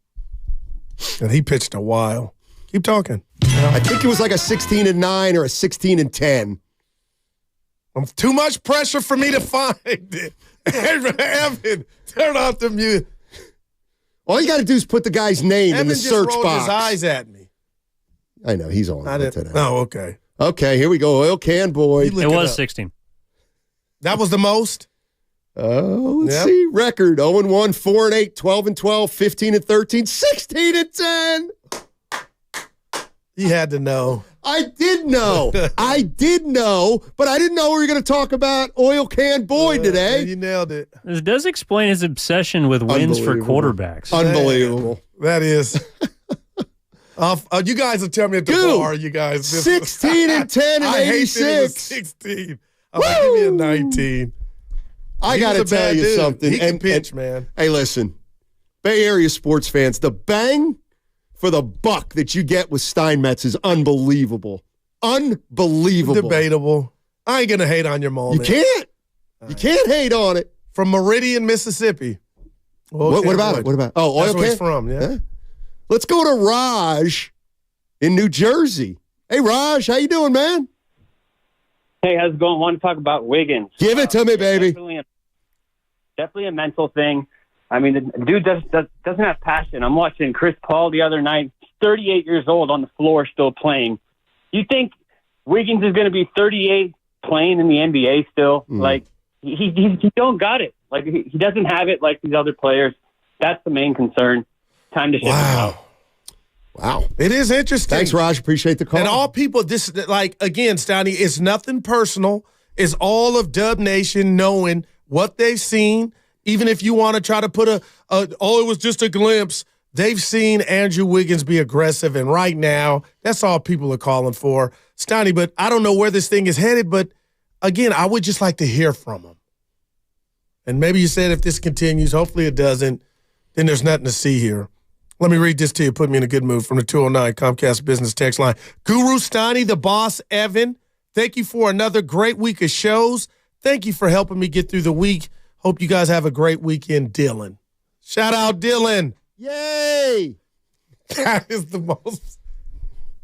And he pitched a while. Keep talking. I think it was like a 16-9 or a 16-10. Too much pressure for me to find it. Evan, turn off the music. All you got to do is put the guy's name in the search rolled box. His eyes at me. I know he's on it today. Oh, okay. Okay, here we go. Oil Can Boyd. It was 16. That was the most. Let's see. Record 0-1, 4-8, 12-12, 15-13, 16-10. He had to know. I did know. But I didn't know we were going to talk about Oil Can Boyd today. You nailed it. This does explain his obsession with wins for quarterbacks. Unbelievable. That is. You guys will tell me at the bar, you guys. 16-10 and I 86. hate that it was 16. I'm like, give me a 19. I got to tell you something. He can pitch, man. Hey, listen. Bay Area sports fans, the bang for the buck that you get with Steinmetz is unbelievable. Unbelievable. Debatable. I ain't going to hate on your moment. You can't. You can't hate on it. From Meridian, Mississippi. What about it? What about it? Oh, That's Oil where Can? he's from, yeah. Let's go to Raj in New Jersey. Hey, Raj, how you doing, man? Hey, how's it going? I want to talk about Wiggins. Give it to me, baby. Definitely a mental thing. I mean, the dude doesn't have passion. I'm watching Chris Paul the other night, 38 years old on the floor still playing. You think Wiggins is going to be 38 playing in the NBA still? Like, he don't got it. Like, he doesn't have it like these other players. That's the main concern. Time to ship him out. Wow. It is interesting. Thanks, Raj. Appreciate the call. And all people, this, like, again, Stoney, it's nothing personal. It's all of Dub Nation knowing what they've seen. Even if you want to try to put it was just a glimpse. They've seen Andrew Wiggins be aggressive, and right now, that's all people are calling for. Stoney, but I don't know where this thing is headed, but again, I would just like to hear from him. And maybe you said if this continues, hopefully it doesn't, then there's nothing to see here. Let me read this to you. Put me in a good mood from the 209 Comcast Business Text line. Guru Stoney, the boss, Evan, thank you for another great week of shows. Thank you for helping me get through the week. Hope you guys have a great weekend, Dylan. Shout out, Dylan. Yay! That is the most.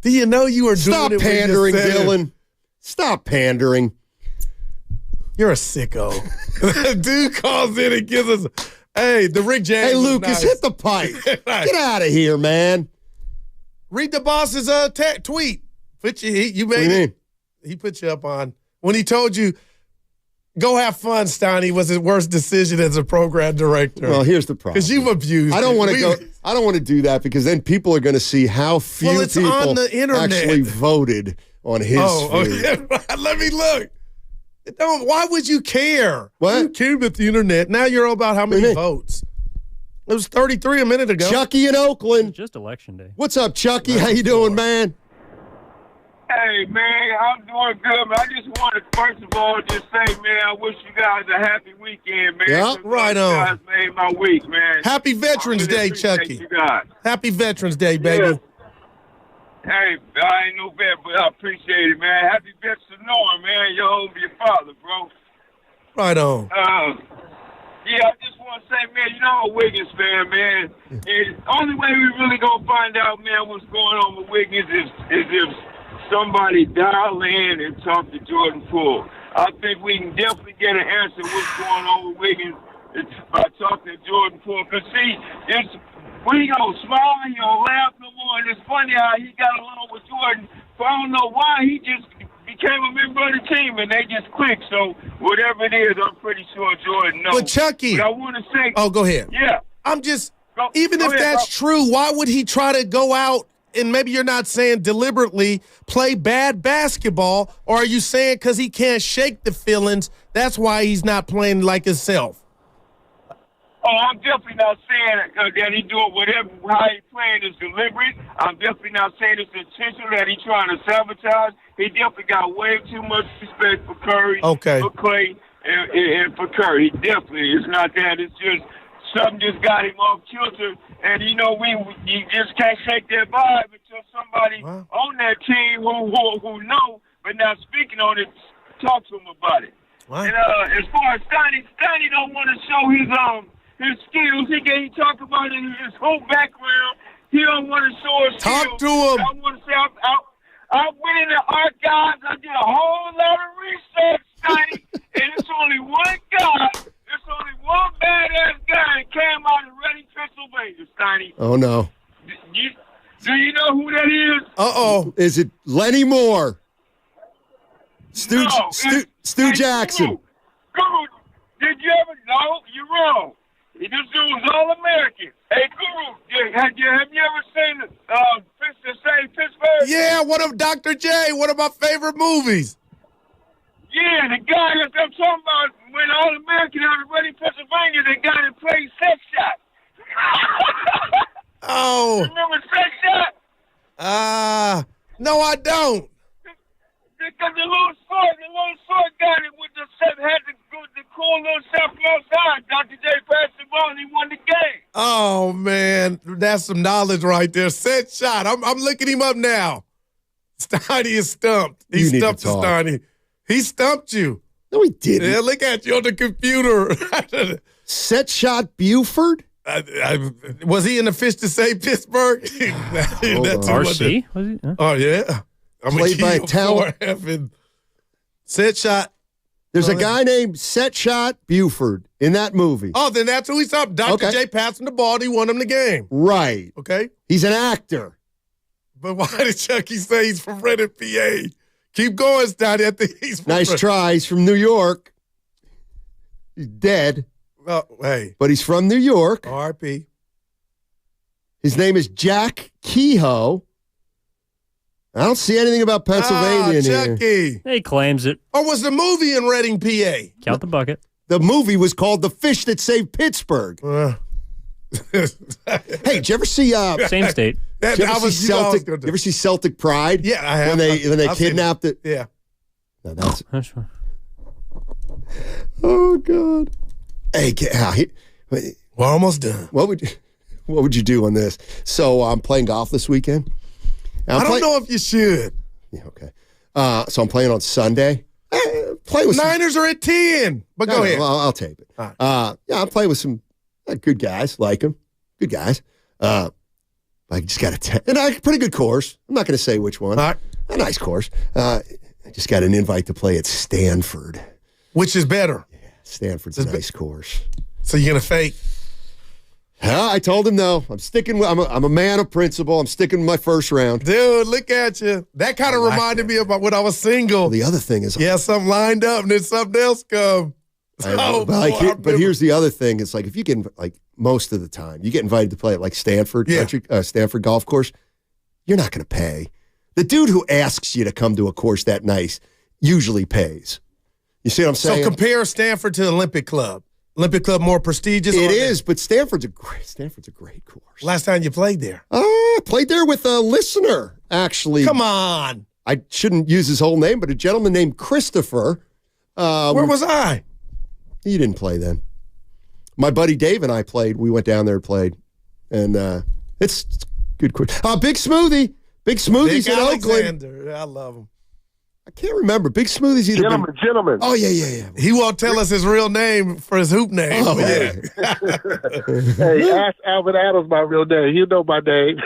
Do you know you are doing it? Stop pandering, Dylan. Stop pandering. You're a sicko. Dude calls in and gives us, hey, the Rick James. Hey, Lucas, hit the pipe. Get out of here, man. Read the boss's tweet. You made it. He put you up on. When he told you, go have fun, Stoney, was his worst decision as a program director. Well, here's the problem. Because you've abused I don't want to go. I don't want to do that because then people are going to see how few people on the internet. Actually voted on his feed. Yeah. Let me look. Why would you care? What? You care about the internet. Now you're all about how many votes. It was 33 a minute ago. Chucky in Oakland. Just election day. What's up, Chucky? How you doing, man? Hey, man, I'm doing good, man. I just want to, first of all, just say, man, I wish you guys a happy weekend, man. Yeah, right on. You guys made my week, man. Happy Veterans Day, Chucky. You guys. Happy Veterans Day, baby. Yeah. Hey, I ain't no vet, but I appreciate it, man. Happy vets to Norm, man. You're home to your father, bro. Right on. Yeah, I just want to say, man, you know I'm a Wiggins fan, man. And the only way we really going to find out, man, what's going on with Wiggins is if somebody dial in and talk to Jordan Poole. I think we can definitely get an answer what's going on with Wiggins by talking to Jordan Poole. Because, see, we don't smile, he don't laugh no more. And it's funny how he got along with Jordan. But I don't know why he just became a member of the team and they just clicked. So whatever it is, I'm pretty sure Jordan knows. But Chucky. But I want to say. Oh, go ahead. Yeah. I'm just, even if that's true, why would he try to go out and maybe you're not saying deliberately play bad basketball, or are you saying because he can't shake the feelings, that's why he's not playing like himself? Oh, I'm definitely not saying that he doing whatever, how he playing is deliberate. I'm definitely not saying it's intentional that he's trying to sabotage. He definitely got way too much respect for Curry, for Clay, and for Curry. He definitely, it's not that. It's just something just got him off kilter. And, you know, you just can't shake that vibe until somebody on that team who know, but not speaking on it, talk to him about it. And as far as Stoney don't want to show his skills. He talk about it in his whole background. He don't want to show his skills. Talk to him. I want to say I went in the archives. I did a whole lot of research, Stoney, and it's only one guy. There's only one badass guy that came out of Reading, Pennsylvania, Stoney. Oh, no. Do you know who that is? Uh-oh. Is it Lenny Moore? Stu Jackson. Guru, did you ever? No, you're wrong. This dude was All-American. Hey, Guru, have you ever seen the same Pittsburgh? Yeah, one of Dr. J, one of my favorite movies. Yeah, the guy that I'm talking about, when All-American out of Reading, Pennsylvania, the guy that played Sex Shot. Oh. Remember Sex Shot? No, I don't. Because the little short guy that had the cool little stuff from outside, Dr. J passed the ball and he won the game. Oh, man. That's some knowledge right there. Set shot. I'm looking him up now. Stoney is stumped. He stumped Stoney. He stumped you. No, he didn't. Yeah, look at you on the computer. Set shot Buford? Was he in the Fish to Say Pittsburgh? RC? Was he? Huh? Oh, yeah. Played by talent. Set shot. There's a guy named Set Shot Buford in that movie. Oh, then that's who he's up. Dr. J passed him the ball. He won him the game. Right. Okay. He's an actor. But why did Chucky say he's from Reading, PA? Keep going, Stoney. I think he's from Nice try. He's from New York. He's dead. Oh, hey. But he's from New York. R.I.P. His name is Jack Kehoe. I don't see anything about Pennsylvania in here. Chucky. He claims it. Or was the movie in Reading, PA? Count the bucket. The movie was called The Fish That Saved Pittsburgh. Hey, did you ever see Same state. Did you ever see Celtic? You ever see Celtic Pride? Yeah, I have. When they kidnapped it. Yeah. No, that's. Oh God. Hey, we're almost done. What would you do on this? So I'm playing golf this weekend. I don't know if you should. Yeah, okay. So I'm playing on Sunday. Play with Niners are at 10. But go ahead. I'll tape it. Right. Yeah, I'm playing with some good guys. Like them. Good guys. I just got a pretty good course. I'm not going to say which one. All right. A nice course. I just got an invite to play at Stanford. Which is better? Yeah, Stanford's a nice course. So you're going to fake? I told him no. I'm sticking with. I'm a man of principle. I'm sticking with my first round. Dude, look at you. That kind of reminded me about when I was single. Well, the other thing is, something lined up and then something else come. But here's the other thing. It's like if you get most of the time you get invited to play at like Stanford Stanford Golf Course, you're not going to pay. The dude who asks you to come to a course that nice usually pays. You see what I'm saying? So compare Stanford to the Olympic Club. Olympic Club more prestigious? It is, but Stanford's a great course. Last time you played there? I played there with a listener, actually. Come on. I shouldn't use his whole name, but a gentleman named Christopher. Where was I? You didn't play then. My buddy Dave and I played. We went down there and played. And it's good course. Big Smoothie. Big Smoothie's in Oakland. I love him. I can't remember. Big Smoothie's either Gentlemen. Oh, yeah. He won't tell us his real name for his hoop name. Oh, yeah. Hey, ask Albert Adams my real name. He'll know my name.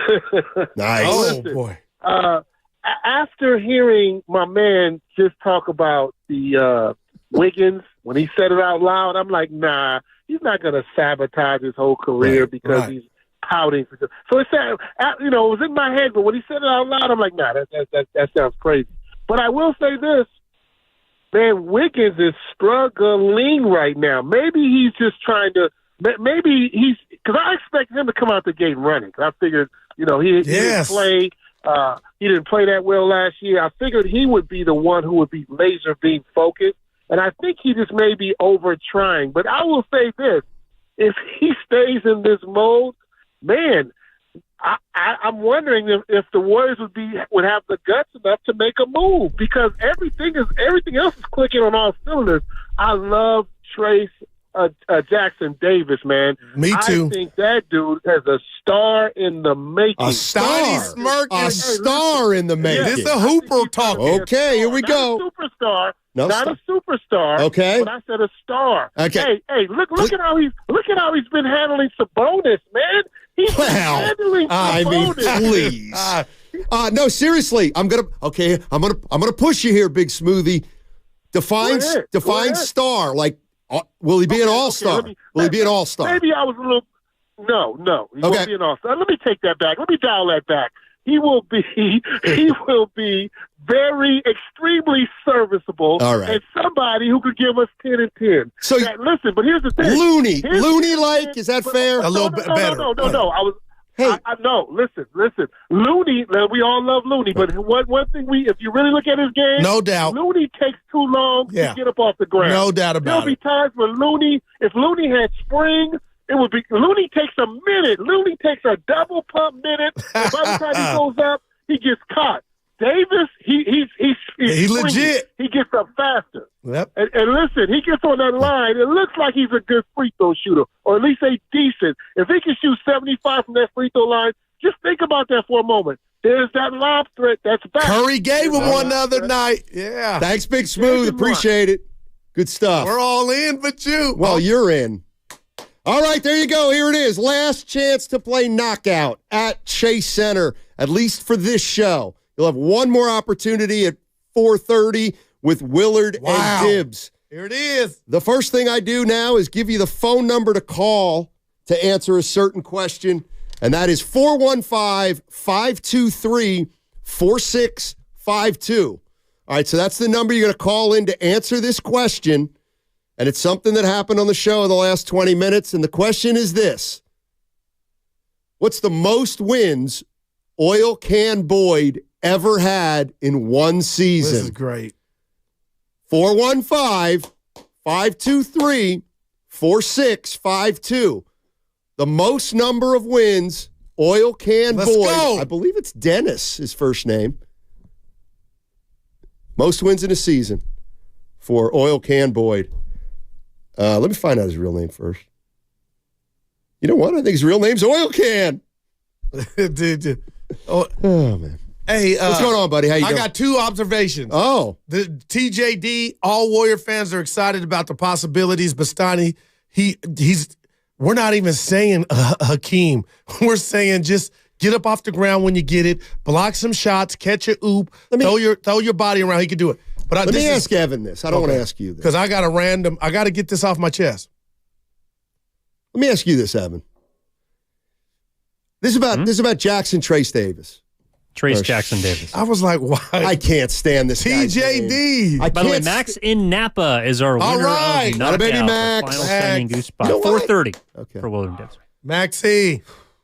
Nice. Oh, boy. After hearing my man just talk about the Wiggins, when he said it out loud, I'm like, nah, he's not going to sabotage his whole career because he's pouting. So it said, it was in my head, but when he said it out loud, I'm like, nah, that sounds crazy. But I will say this, man, Wiggins is struggling right now. Maybe he's just trying to – maybe he's – because I expected him to come out the gate running. I figured, he didn't play. He didn't play that well last year. I figured he would be the one who would be laser beam focused. And I think he just may be over trying. But I will say this, if he stays in this mode, man – I'm wondering if the Warriors would have the guts enough to make a move because everything else is clicking on all cylinders. I love Trace Jackson Davis, man. Me too. I think that dude is a star in the making. A star in the making. This is a hooper talking. Okay, here we go. Not a superstar. Not a superstar. Okay. But I said a star. Okay. Hey, look at how he's been handling Sabonis, man. Please. No, seriously. I'm gonna push you here, Big Smoothie. Define star. Like, will he be an all-star? Will he be an all-star? Maybe I was a little. No. He won't be an all-star. Let me take that back. Let me dial that back. He will be very extremely serviceable. All right. And somebody who could give us 10 and 10. So listen, but here's the thing. Looney, is that fair? A little bit better. No. No, listen. Looney, we all love Looney, but one thing if you really look at his game, no doubt, Looney takes too long to get up off the ground. No doubt about it. There'll be times when if Looney had spring, it would be Looney takes a minute. Looney takes a double pump minute. And by the time he goes up, he gets caught. Davis, he's legit. He gets up faster. Yep. And listen, he gets on that line. It looks like he's a good free throw shooter, or at least a decent. If he can shoot 75 from that free throw line, just think about that for a moment. There's that lob threat that's back. Curry gave him one the other night. Yeah. Thanks, Big Smooth. Appreciate it. Good stuff. We're all in, but you. Well, you're in. All right, there you go. Here it is. Last chance to play Knockout at Chase Center, at least for this show. You'll have one more opportunity at 4:30 with Willard and Dibbs. Here it is. The first thing I do now is give you the phone number to call to answer a certain question, and that is 415-523-4652. All right, so that's the number you're going to call in to answer this question, and it's something that happened on the show in the last 20 minutes, and the question is this. What's the most wins Oil Can Boyd ever had in one season? This is great. 415-523-4652. The most number of wins Oil Can Let's Boyd. go. I believe it's Dennis, his first name. Most wins in a season for Oil Can Boyd. Let me find out his real name first. You know what? I think his real name's Oil Can. Dude. Oh, man. Hey, what's going on, buddy? How you doing? I got 2 observations. Oh. The TJD, all Warrior fans are excited about the possibilities. Bastani, we're not even saying Hakeem. We're saying just get up off the ground when you get it, block some shots, catch a oop, throw your body around. He can do it. But let me ask Evan this. I don't want to ask you this. Because I got to get this off my chest. Let me ask you this, Evan. This is about Jackson Trace Davis. Jackson Davis. I was like, why? I can't stand this TJD. By the way, Max in Napa is our winner of Knockout, baby, Max. Final Standing Goose Spot. 4:30 for William Davis. Maxie.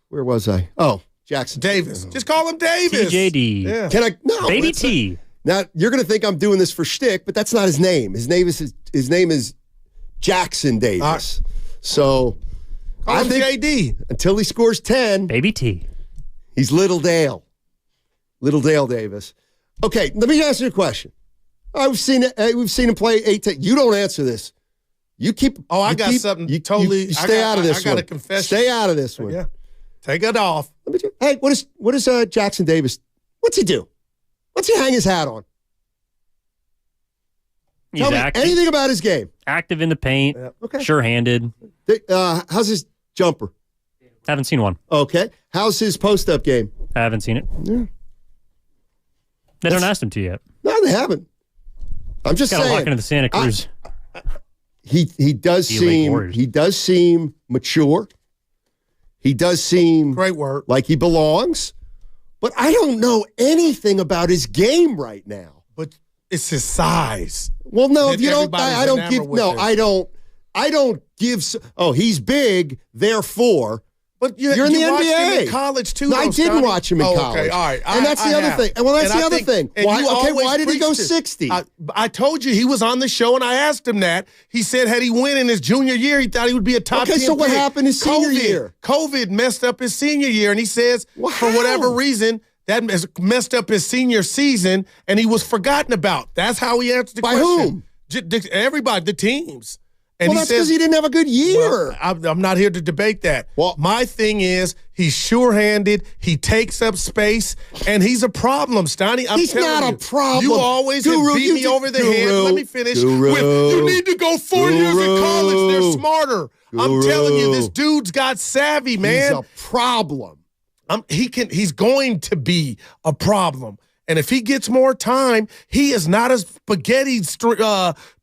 Where was I? Oh, Jackson Davis. Just call him Davis. TJD. Yeah. Can I? No. Baby T. Now, you're going to think I'm doing this for shtick, but that's not his name. His name is Jackson Davis. So I think JD. Until he scores 10. Baby T. He's Little Dale. Little Dale Davis. Okay, let me ask you a question. We've seen him play 8. You don't answer this. You keep. Oh, I got something totally. You stay out of this one. I got a confession. Stay out of this one. Yeah. Take it off. Hey, what is Jackson Davis? What's he do? What's he hang his hat on? Tell me anything about his game. Active in the paint. Yeah. Okay. Sure-handed. How's his jumper? Haven't seen one. Okay. How's his post-up game? I haven't seen it. Yeah. They don't ask him to yet. No, they haven't. I'm just saying. Got to lock into the Santa Cruz. He does seem mature. He does seem great work, like he belongs. But I don't know anything about his game right now. But it's his size. Well, no, if you don't, I don't give. No, I don't give. Oh, he's big, therefore. But you're in the NBA. Him in college too. No, I didn't watch him in college. Okay, all right. And that's the other thing. Well, that's the other thing. Why did he go 60? I told you he was on the show, and I asked him that. He said had he win in his junior year, he thought he would be a top 10 Okay, so what pick. happened his senior year? COVID messed up his senior year, and he says for whatever reason that has messed up his senior season, and he was forgotten about. That's how he answered the question. By whom? Everybody, the teams. And well, that's because he didn't have a good year. Well, I'm not here to debate that. Well, my thing is he's sure-handed, he takes up space, and he's a problem, Stoney. He's not a problem. You always have beat me over the head. Let me finish. You need to go 4 years in college. They're smarter. I'm telling you, this dude's got savvy, man. He's a problem. He's going to be a problem. And if he gets more time, he is not a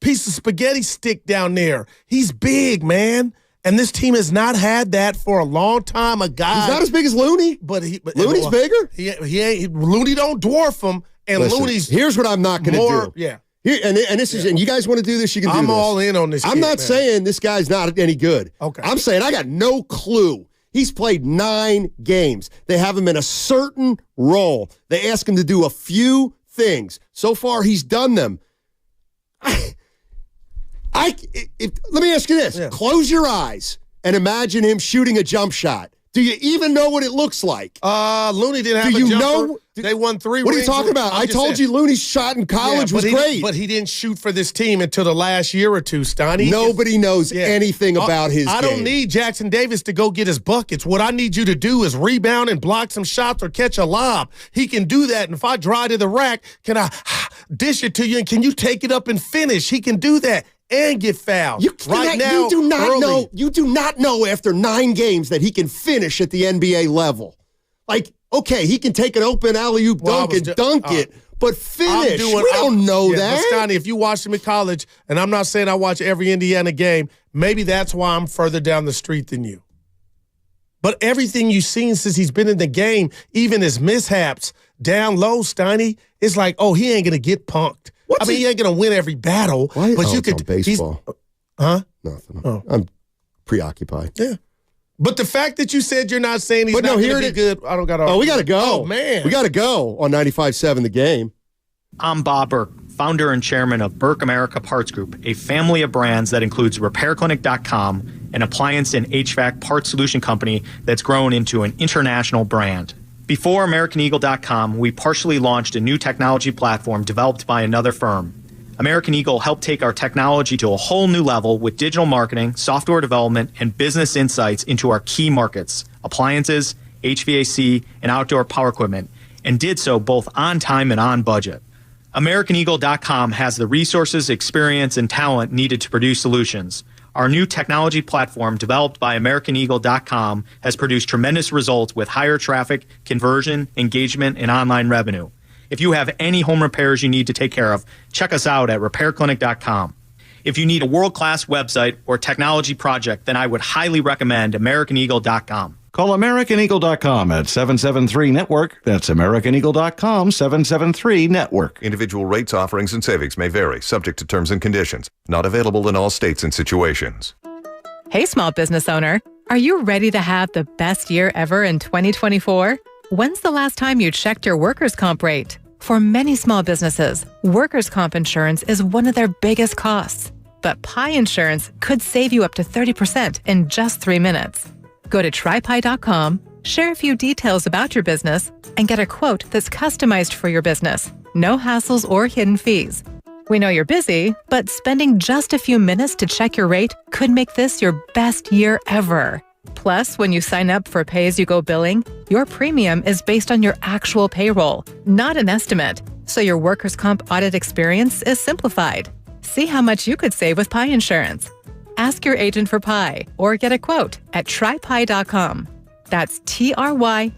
piece of spaghetti stick down there. He's big, man. And this team has not had that for a long time. A guy. He's not as big as Looney. But Looney's bigger? He ain't. Looney don't dwarf him. And Listen, Looney's. Here's what I'm not going to do. Yeah. And this is, and you guys want to do this, you can do this. I'm all in on this. I'm not saying this guy's not any good. Okay. I'm saying I got no clue. He's played 9 games. They have him in a certain role. They ask him to do a few things. So far, he's done them. Let me ask you this. Yeah. Close your eyes and imagine him shooting a jump shot. Do you even know what it looks like? Looney didn't have a jumper. They won 3 What are you rings. talking about? I told you Looney's shot in college was great. But he didn't shoot for this team until the last year or two, Stoney. Nobody knows anything about his game. I don't need Jackson Davis to go get his buckets. What I need you to do is rebound and block some shots or catch a lob. He can do that. And if I drive to the rack, can I dish it to you? And can you take it up and finish? He can do that. And get fouled. You do not know after 9 games that he can finish at the NBA level. Like, okay, he can take an open alley-oop dunk and dunk it, but finish. We don't know that. But Stoney, if you watched him in college, and I'm not saying I watch every Indiana game, maybe that's why I'm further down the street than you. But everything you've seen since he's been in the game, even his mishaps down low, Stoney, it's like, oh, he ain't going to get punked. He ain't going to win every battle. But you could. Baseball. Huh? Nothing. Oh. I'm preoccupied. Yeah. But the fact that you said you're not saying he's not going to be good, I don't got to. Oh, we got to go. Oh, man. We got to go on 95.7 The Game. I'm Bob Burke, founder and chairman of Burke America Parts Group, a family of brands that includes RepairClinic.com, an appliance and HVAC parts solution company that's grown into an international brand. Before AmericanEagle.com, we partially launched a new technology platform developed by another firm. American Eagle helped take our technology to a whole new level with digital marketing, software development, and business insights into our key markets, appliances, HVAC, and outdoor power equipment, and did so both on time and on budget. AmericanEagle.com has the resources, experience, and talent needed to produce solutions. Our new technology platform, developed by AmericanEagle.com, has produced tremendous results with higher traffic, conversion, engagement, and online revenue. If you have any home repairs you need to take care of, check us out at RepairClinic.com. If you need a world-class website or technology project, then I would highly recommend AmericanEagle.com. Call AmericanEagle.com at 773-NETWORK. That's AmericanEagle.com, 773-NETWORK. Individual rates, offerings, and savings may vary, subject to terms and conditions. Not available in all states and situations. Hey, small business owner. Are you ready to have the best year ever in 2024? When's the last time you checked your workers' comp rate? For many small businesses, workers' comp insurance is one of their biggest costs. But Pi Insurance could save you up to 30% in just 3 minutes. Go to trypi.com, share a few details about your business, and get a quote that's customized for your business. No hassles or hidden fees. We know you're busy, but spending just a few minutes to check your rate could make this your best year ever. Plus, when you sign up for pay-as-you-go billing, your premium is based on your actual payroll, not an estimate, so your workers' comp audit experience is simplified. See how much you could save with Pi Insurance. Ask your agent for Pi or get a quote at trypi.com. That's TRYPIE.com.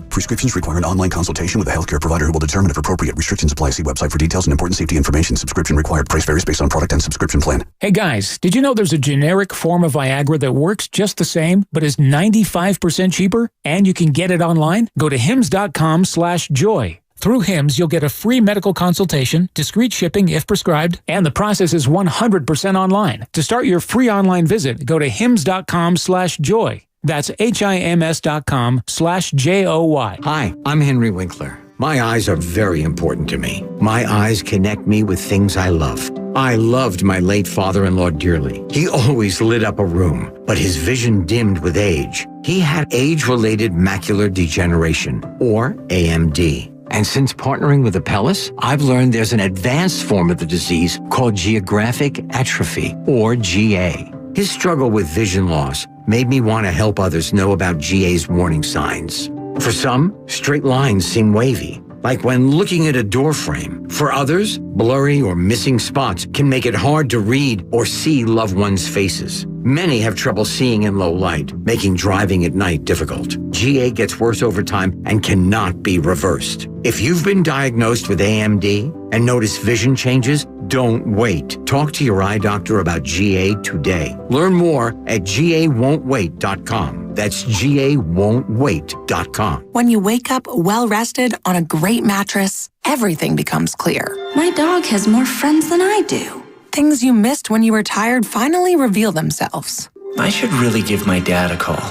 Prescriptions require an online consultation with a healthcare provider who will determine if appropriate restrictions apply. See website for details and important safety information. Subscription required. Price varies based on product and subscription plan. Hey guys, did you know there's a generic form of Viagra that works just the same, but is 95% cheaper? And you can get it online? Go to hims.com/joy. Through Hims, you'll get a free medical consultation, discreet shipping if prescribed, and the process is 100% online. To start your free online visit, go to hims.com/joy. That's HIMS.com/JOY. Hi, I'm Henry Winkler. My eyes are very important to me. My eyes connect me with things I love. I loved my late father-in-law dearly. He always lit up a room, but his vision dimmed with age. He had age-related macular degeneration, or AMD. And since partnering with Apellis, I've learned there's an advanced form of the disease called geographic atrophy, or GA. His struggle with vision loss made me want to help others know about GA's warning signs. For some, straight lines seem wavy, like when looking at a door frame. For others, blurry or missing spots can make it hard to read or see loved ones' faces. Many have trouble seeing in low light, making driving at night difficult. GA gets worse over time and cannot be reversed. If you've been diagnosed with AMD and notice vision changes, don't wait. Talk to your eye doctor about GA today. Learn more at GAWon'tWait.com. That's GAWon'tWait.com. When you wake up well-rested on a great mattress, everything becomes clear. My dog has more friends than I do. Things you missed when you were tired finally reveal themselves. I should really give my dad a call.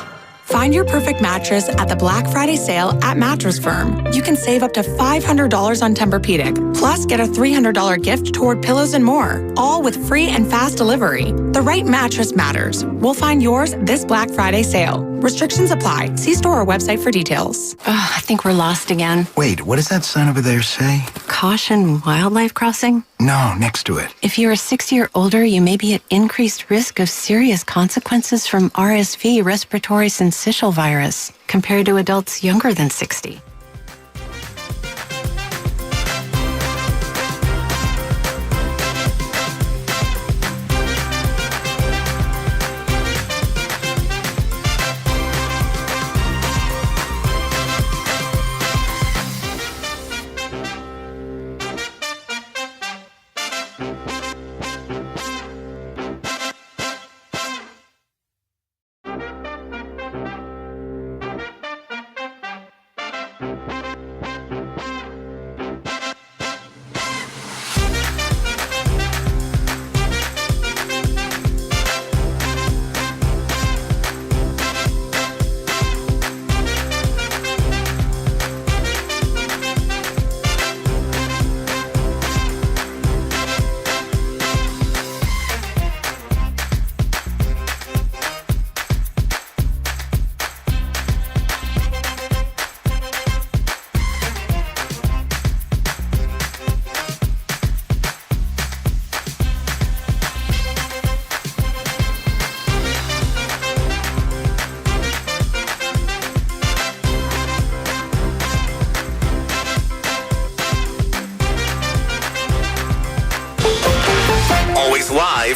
Find your perfect mattress at the Black Friday sale at Mattress Firm. You can save up to $500 on Tempur-Pedic, plus get a $300 gift toward pillows and more, all with free and fast delivery. The right mattress matters. We'll find yours this Black Friday sale. Restrictions apply. See store or website for details. I think we're lost again. Wait, what does that sign over there say? Caution, wildlife crossing? No, next to it. If you're 60 or older, you may be at increased risk of serious consequences from RSV, respiratory syncytial virus, compared to adults younger than 60.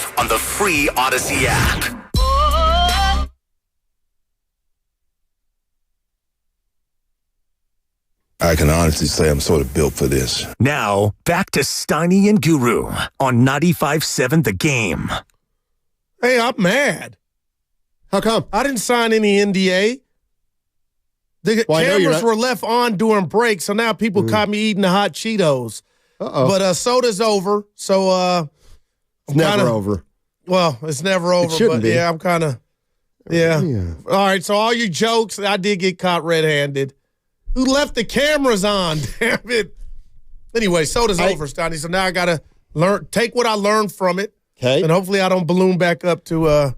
live on the free Odyssey app. I can honestly say I'm sort of built for this. Now, back to Steiny and Guru on 95.7 The Game. Hey, I'm mad. How come? I didn't sign any NDA. The cameras were left on during breaks, so now people caught me eating the hot Cheetos. But soda's over, so it's never over. Well, it's never over, but be. yeah, I'm kind of, yeah. All right, so all your jokes, I did get caught red-handed. Who left the cameras on? Damn it. Anyway, soda's over, Stoney. So now I got to take what I learned from it. Okay. And hopefully I don't balloon back up to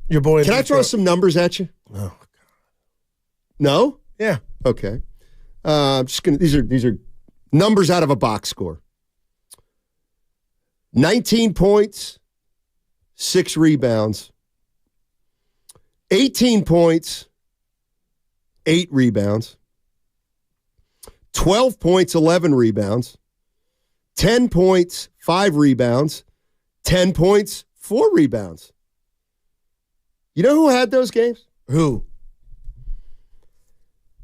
your boy. Can I throw some numbers at you? Oh, God. No? Yeah. Okay. I'm just gonna these are numbers out of a box score. 19 points, 6 rebounds. 18 points, 8 rebounds, 12 points, 11 rebounds, 10 points, 5 rebounds, 10 points, 4 rebounds. You know who had those games? Who?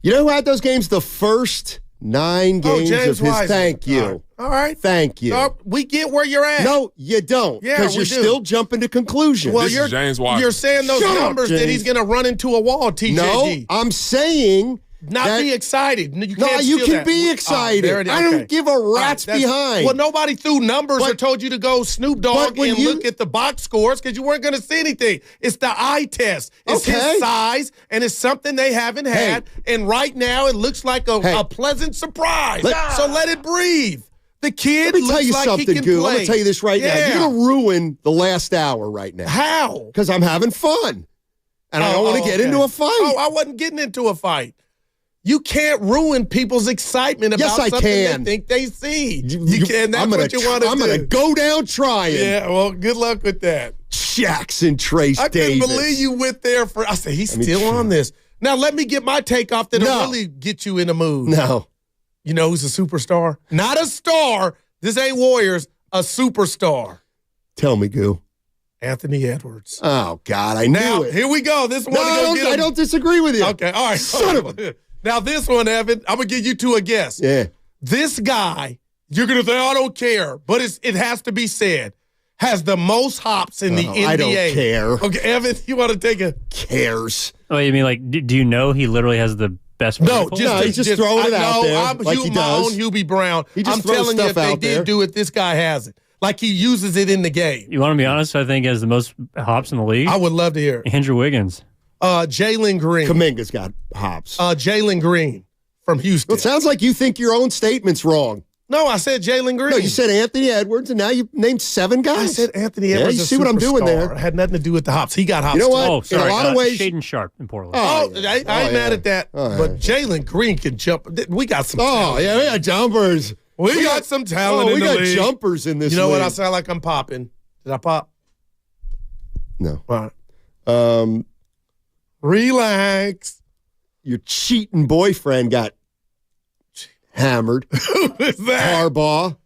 You know who had those games? The first 9 games James of his. Wiseman. Thank you. All right. Thank you. We get where you're at. No, you don't. Yeah, because you're still jumping to conclusions. Well, you're saying those numbers that he's going to run into a wall, TJD. No, I'm saying be excited. You can't you can that. be excited. I don't give a rat's behind. Well, nobody threw numbers or told you to go Snoop Dogg and look at the box scores because you weren't going to see anything. It's the eye test. It's his size, and it's something they haven't had. And right now, it looks like a pleasant surprise. So let it breathe. The kid Let me tell you like something, he can Goo. play. I'm going to tell you this right now. You're going to ruin the last hour right now. How? Because I'm having fun. And I don't want to get into a fight. Oh, I wasn't getting into a fight. You can't ruin people's excitement about something they think they see. You can. That's what you want to do. I'm going to go down trying. Yeah, well, good luck with that. Jackson Trace Davis. I couldn't believe you went there for. I said, he's still on this. Now, let me get my take off that'll really get you in the mood. No. You know who's a superstar? Not a star. This ain't Warriors. A superstar. Tell me, Goo. Anthony Edwards. Oh, God, I knew it. Here we go. This one. I don't disagree with you. Okay, all right. Son of a. Now, this one, Evan, I'm going to give you two a guess. Yeah. This guy, you're going to say, I don't care, but it has to be said, has the most hops in the NBA. I don't care. Okay, Evan, you want to take a... Cares. Oh, you mean like, do you know he literally has the best vertical? He's just throwing it out there I'm like he does. My own Hubie Brown. He just I'm throws telling you, if stuff they out did there. do it, this guy has it. Like he uses it in the game. You want to be honest? I think he has the most hops in the league. I would love to hear it. Andrew Wiggins. Jalen Green. Kaminga's got hops. Jalen Green from Houston. Well, it sounds like you think your own statement's wrong. No, I said Jalen Green. No, you said Anthony Edwards, and now you named 7 guys. I said Anthony Edwards. Yeah, you see what I'm doing there? It had nothing to do with the hops. He got hops. You know what? Oh, sorry. In a lot of ways, Shaden Sharp in Portland. I ain't mad at that. But Jalen Green can jump. We got some talent. Yeah, we got jumpers. We got some talent in the league. We got jumpers in this league. You know what? I sound like I'm popping. Did I pop? No. All right. Relax. Your cheating boyfriend got hammered. Who is that? Harbaugh.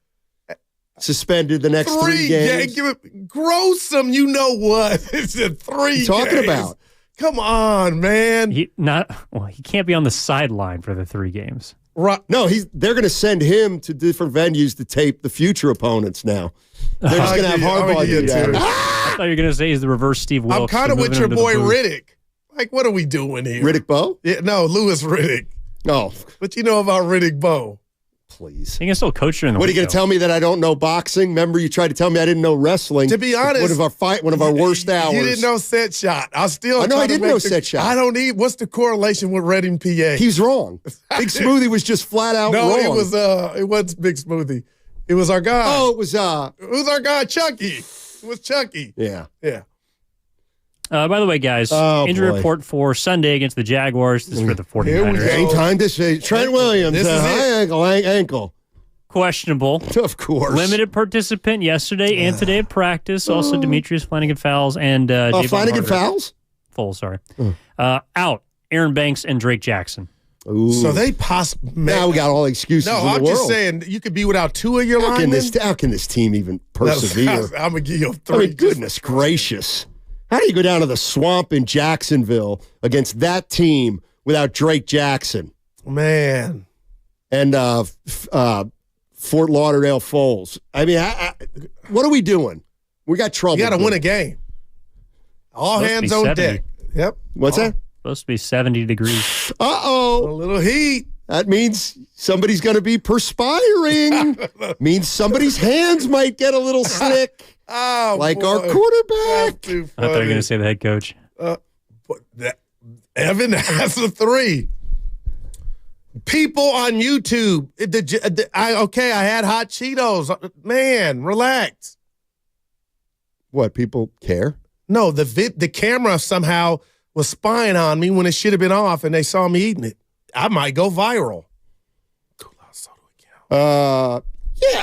Suspended the next 3 games. Grossum, you know what? It's a 3 talking games. about? Come on, man. He can't be on the sideline for the 3 games. Right. No, they're going to send him to different venues to tape the future opponents now. They're just going to have Harbaugh do that. I thought you were going to say he's the reverse Steve Wilkes. I'm kind of with your boy Riddick. Like, what are we doing here? Riddick Bowe? Yeah, no, Louis Riddick. Oh. What you know about Riddick Bowe? Please. He can still coach you in the What are you going to tell me that I don't know boxing? Remember, you tried to tell me I didn't know wrestling. To be honest, one of our worst hours. You didn't know set shot. I know I didn't know set shot. I don't need. What's the correlation with Reading, PA? He's wrong. Big Smoothie was just flat out wrong. No, it wasn't Big Smoothie. It was our guy. Oh, it was who's our guy? Chucky. It was Chucky. Yeah. By the way, guys, injury report for Sunday against the Jaguars. This is for the 49ers. Game time to say Trent Williams. High ankle. Questionable. Of course. Limited participant yesterday and today at practice. Also, Demetrius Flanagan-Fowles and Flanagan-Fowles? Full, sorry. Out. Aaron Banks and Drake Jackson. Ooh. So they possibly. Now we got all the excuses in the world. I'm just saying, you could be without 2 of your linemen. How can this team even persevere? I'm going to give you a 3. I mean, goodness gracious. How do you go down to the swamp in Jacksonville against that team without Drake Jackson? Man. And Fort Lauderdale Foles. I mean, what are we doing? We got trouble. You got to win a game. All hands on deck. Yep. What's that? Supposed to be 70 degrees. Uh-oh. A little heat. That means somebody's going to be perspiring. Means somebody's hands might get a little slick. Like boy. our quarterback. I thought you were going to say the head coach. Evan has a 3. People on YouTube. I had hot Cheetos. Man, relax. What, people care? No, the camera somehow was spying on me when it should have been off, and they saw me eating it. I might go viral. Yeah.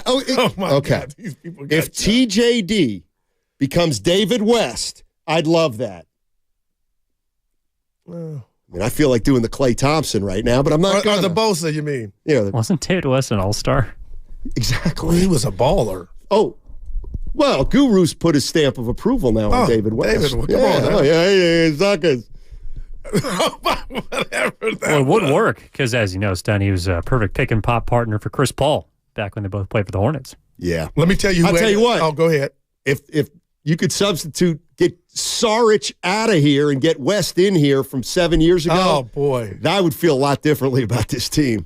Oh my okay. God, these people got If TJD becomes David West, I'd love that. I mean, I feel like doing the Klay Thompson right now, but I'm not going to. Or the Bosa, you mean? Yeah. Wasn't David West an all-star? Exactly. He was a baller. Oh, well, Guru's put his stamp of approval now on David West. David, come on. Oh, yeah, suckers. Whatever. Well, it would work because, as you know, Stan, he was a perfect pick and pop partner for Chris Paul back when they both played for the Hornets. Yeah. Let me tell you. I'll tell you what. Oh, go ahead. If you could get Saric out of here and get West in here from 7 years ago. Oh, boy. I would feel a lot differently about this team.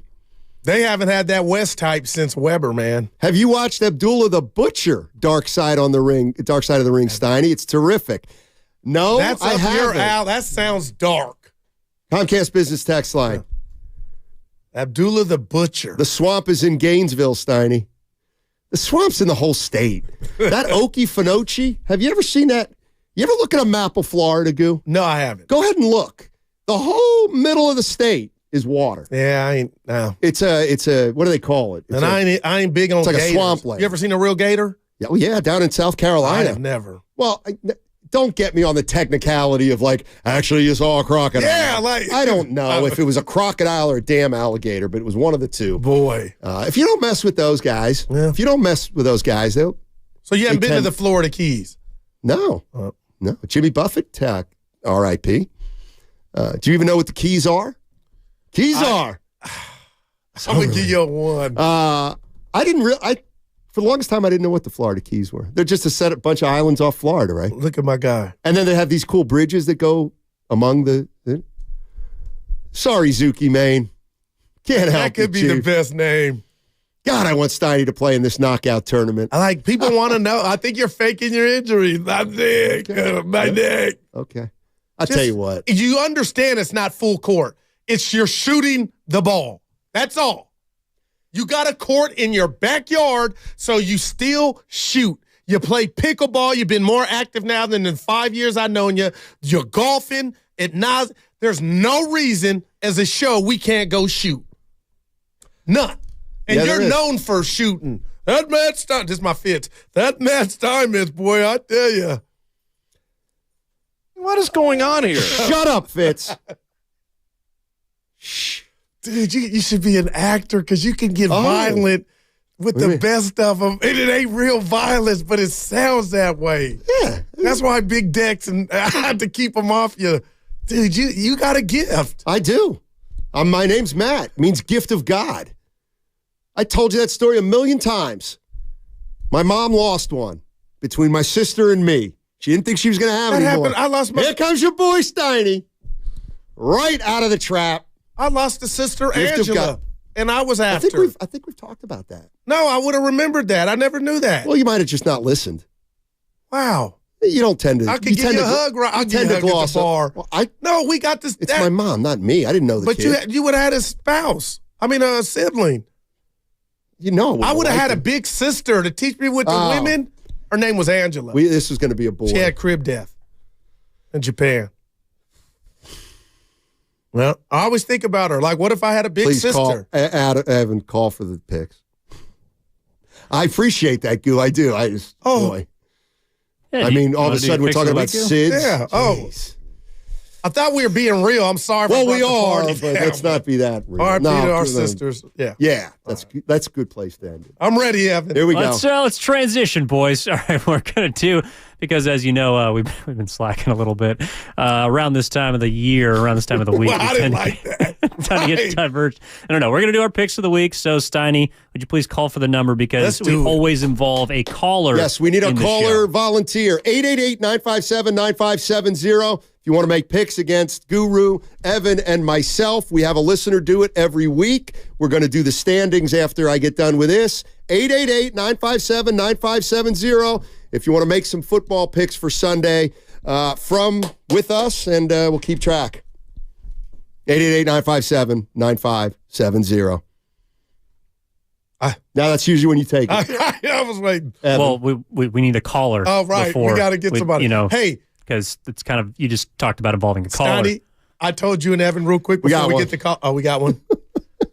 They haven't had that West type since Weber, man. Have you watched Abdullah the Butcher, Dark Side of the Ring, Steiny? It's terrific. No, that's I haven't. That sounds dark. Comcast Business Text Line. Abdullah the Butcher. The swamp is in Gainesville, Steiny. The swamp's in the whole state. That Okefenokee, have you ever seen that? You ever look at a map of Florida, Goo? No, I haven't. Go ahead and look. The whole middle of the state is water. Yeah, I ain't. No. It's a what do they call it? I ain't big on it's like gators. a swampland. You ever seen a real gator? Yeah, well, yeah, down in South Carolina. I have never. Well, don't get me on the technicality of actually you saw a crocodile. Yeah, I don't know if it was a crocodile or a damn alligator, but it was one of the two. Boy. If you don't mess with those guys, they'll. So you haven't been to the Florida Keys? No. No. Jimmy Buffett, R.I.P. Do you even know what the Keys are? Keys are. I'm going to give you a 1. I didn't really. For the longest time, I didn't know what the Florida Keys were. They're just a bunch of islands off Florida, right? Look at my guy. And then they have these cool bridges that go among the. Sorry, Zuki, Maine. Can't help That could be Chief. the best name. God, I want Steiny to play in this knockout tournament. People want to know. I think you're faking your injuries. My neck. My neck. Okay. I'll tell you what. You understand it's not full court. It's you're shooting the ball. That's all. You got a court in your backyard, so you still shoot. You play pickleball. You've been more active now than in 5 years I've known you. You're golfing. There's no reason as a show we can't go shoot. None. And you're known for shooting. That Matt Stein, this is my Fitz. That Matt Steinmetz, boy, I tell you. What is going on here? Shut up, Fitz. Dude, you should be an actor because you can get violent with the best of them. And it ain't real violence, but it sounds that way. Yeah. That's why Big Dex, and I had to keep them off you. Dude, you got a gift. I do. My name's Matt. It means gift of God. I told you that story 1,000,000 times. My mom lost one between my sister and me. She didn't think she was going to have That any more. happened. I lost my. Here comes your boy Steiny. Right out of the trap. I lost a sister, Gift of Angela, God. and I was after. I think we've talked about that. No, I would have remembered that. I never knew that. Well, you might have just not listened. Wow. You don't tend to. I could give you a hug. I'll give you a hug at the bar. Well, no, we got this. It's my mom, not me. I didn't know the But kid. you would have had a spouse. I mean, a sibling. You know. I would have had a big sister to teach me with the women. Her name was Angela. This was going to be a boy. She had crib death in Japan. Well, I always think about her. Like, what if I had a big Please sister? Call, Evan, call for the picks. I appreciate that, Goo. I do. Boy. Yeah, I mean, all of a sudden we're talking about SIDS. Yeah. Jeez. I thought we were being real. I'm sorry. Well, we are, but let's not be that real. R.I.P. to our sisters. Yeah. That's a good place to end it. I'm ready, Evan. Here we go. Let's transition, boys. All right, we're going to do, because as you know, we've been slacking a little bit around this time of the year, around this time of the week. Well, I didn't like that. Time to get diverged. I don't know. We're going to do our picks of the week. So, Steiny, would you please call for the number, because we always involve a caller. Yes, we need a caller volunteer. 888-957-9570. If you want to make picks against Guru, Evan, and myself, we have a listener do it every week. We're going to do the standings after I get done with this. 888-957-9570. If you want to make some football picks for Sunday with us, and we'll keep track. 888-957-9570. Now, that's usually when you take it. I was waiting. Evan. Well, we need a caller. Oh, right. We got to get somebody. Hey. Because it's kind of, you just talked about involving a caller. Steiny, I told you and Evan real quick before we get the call. Oh, we got one.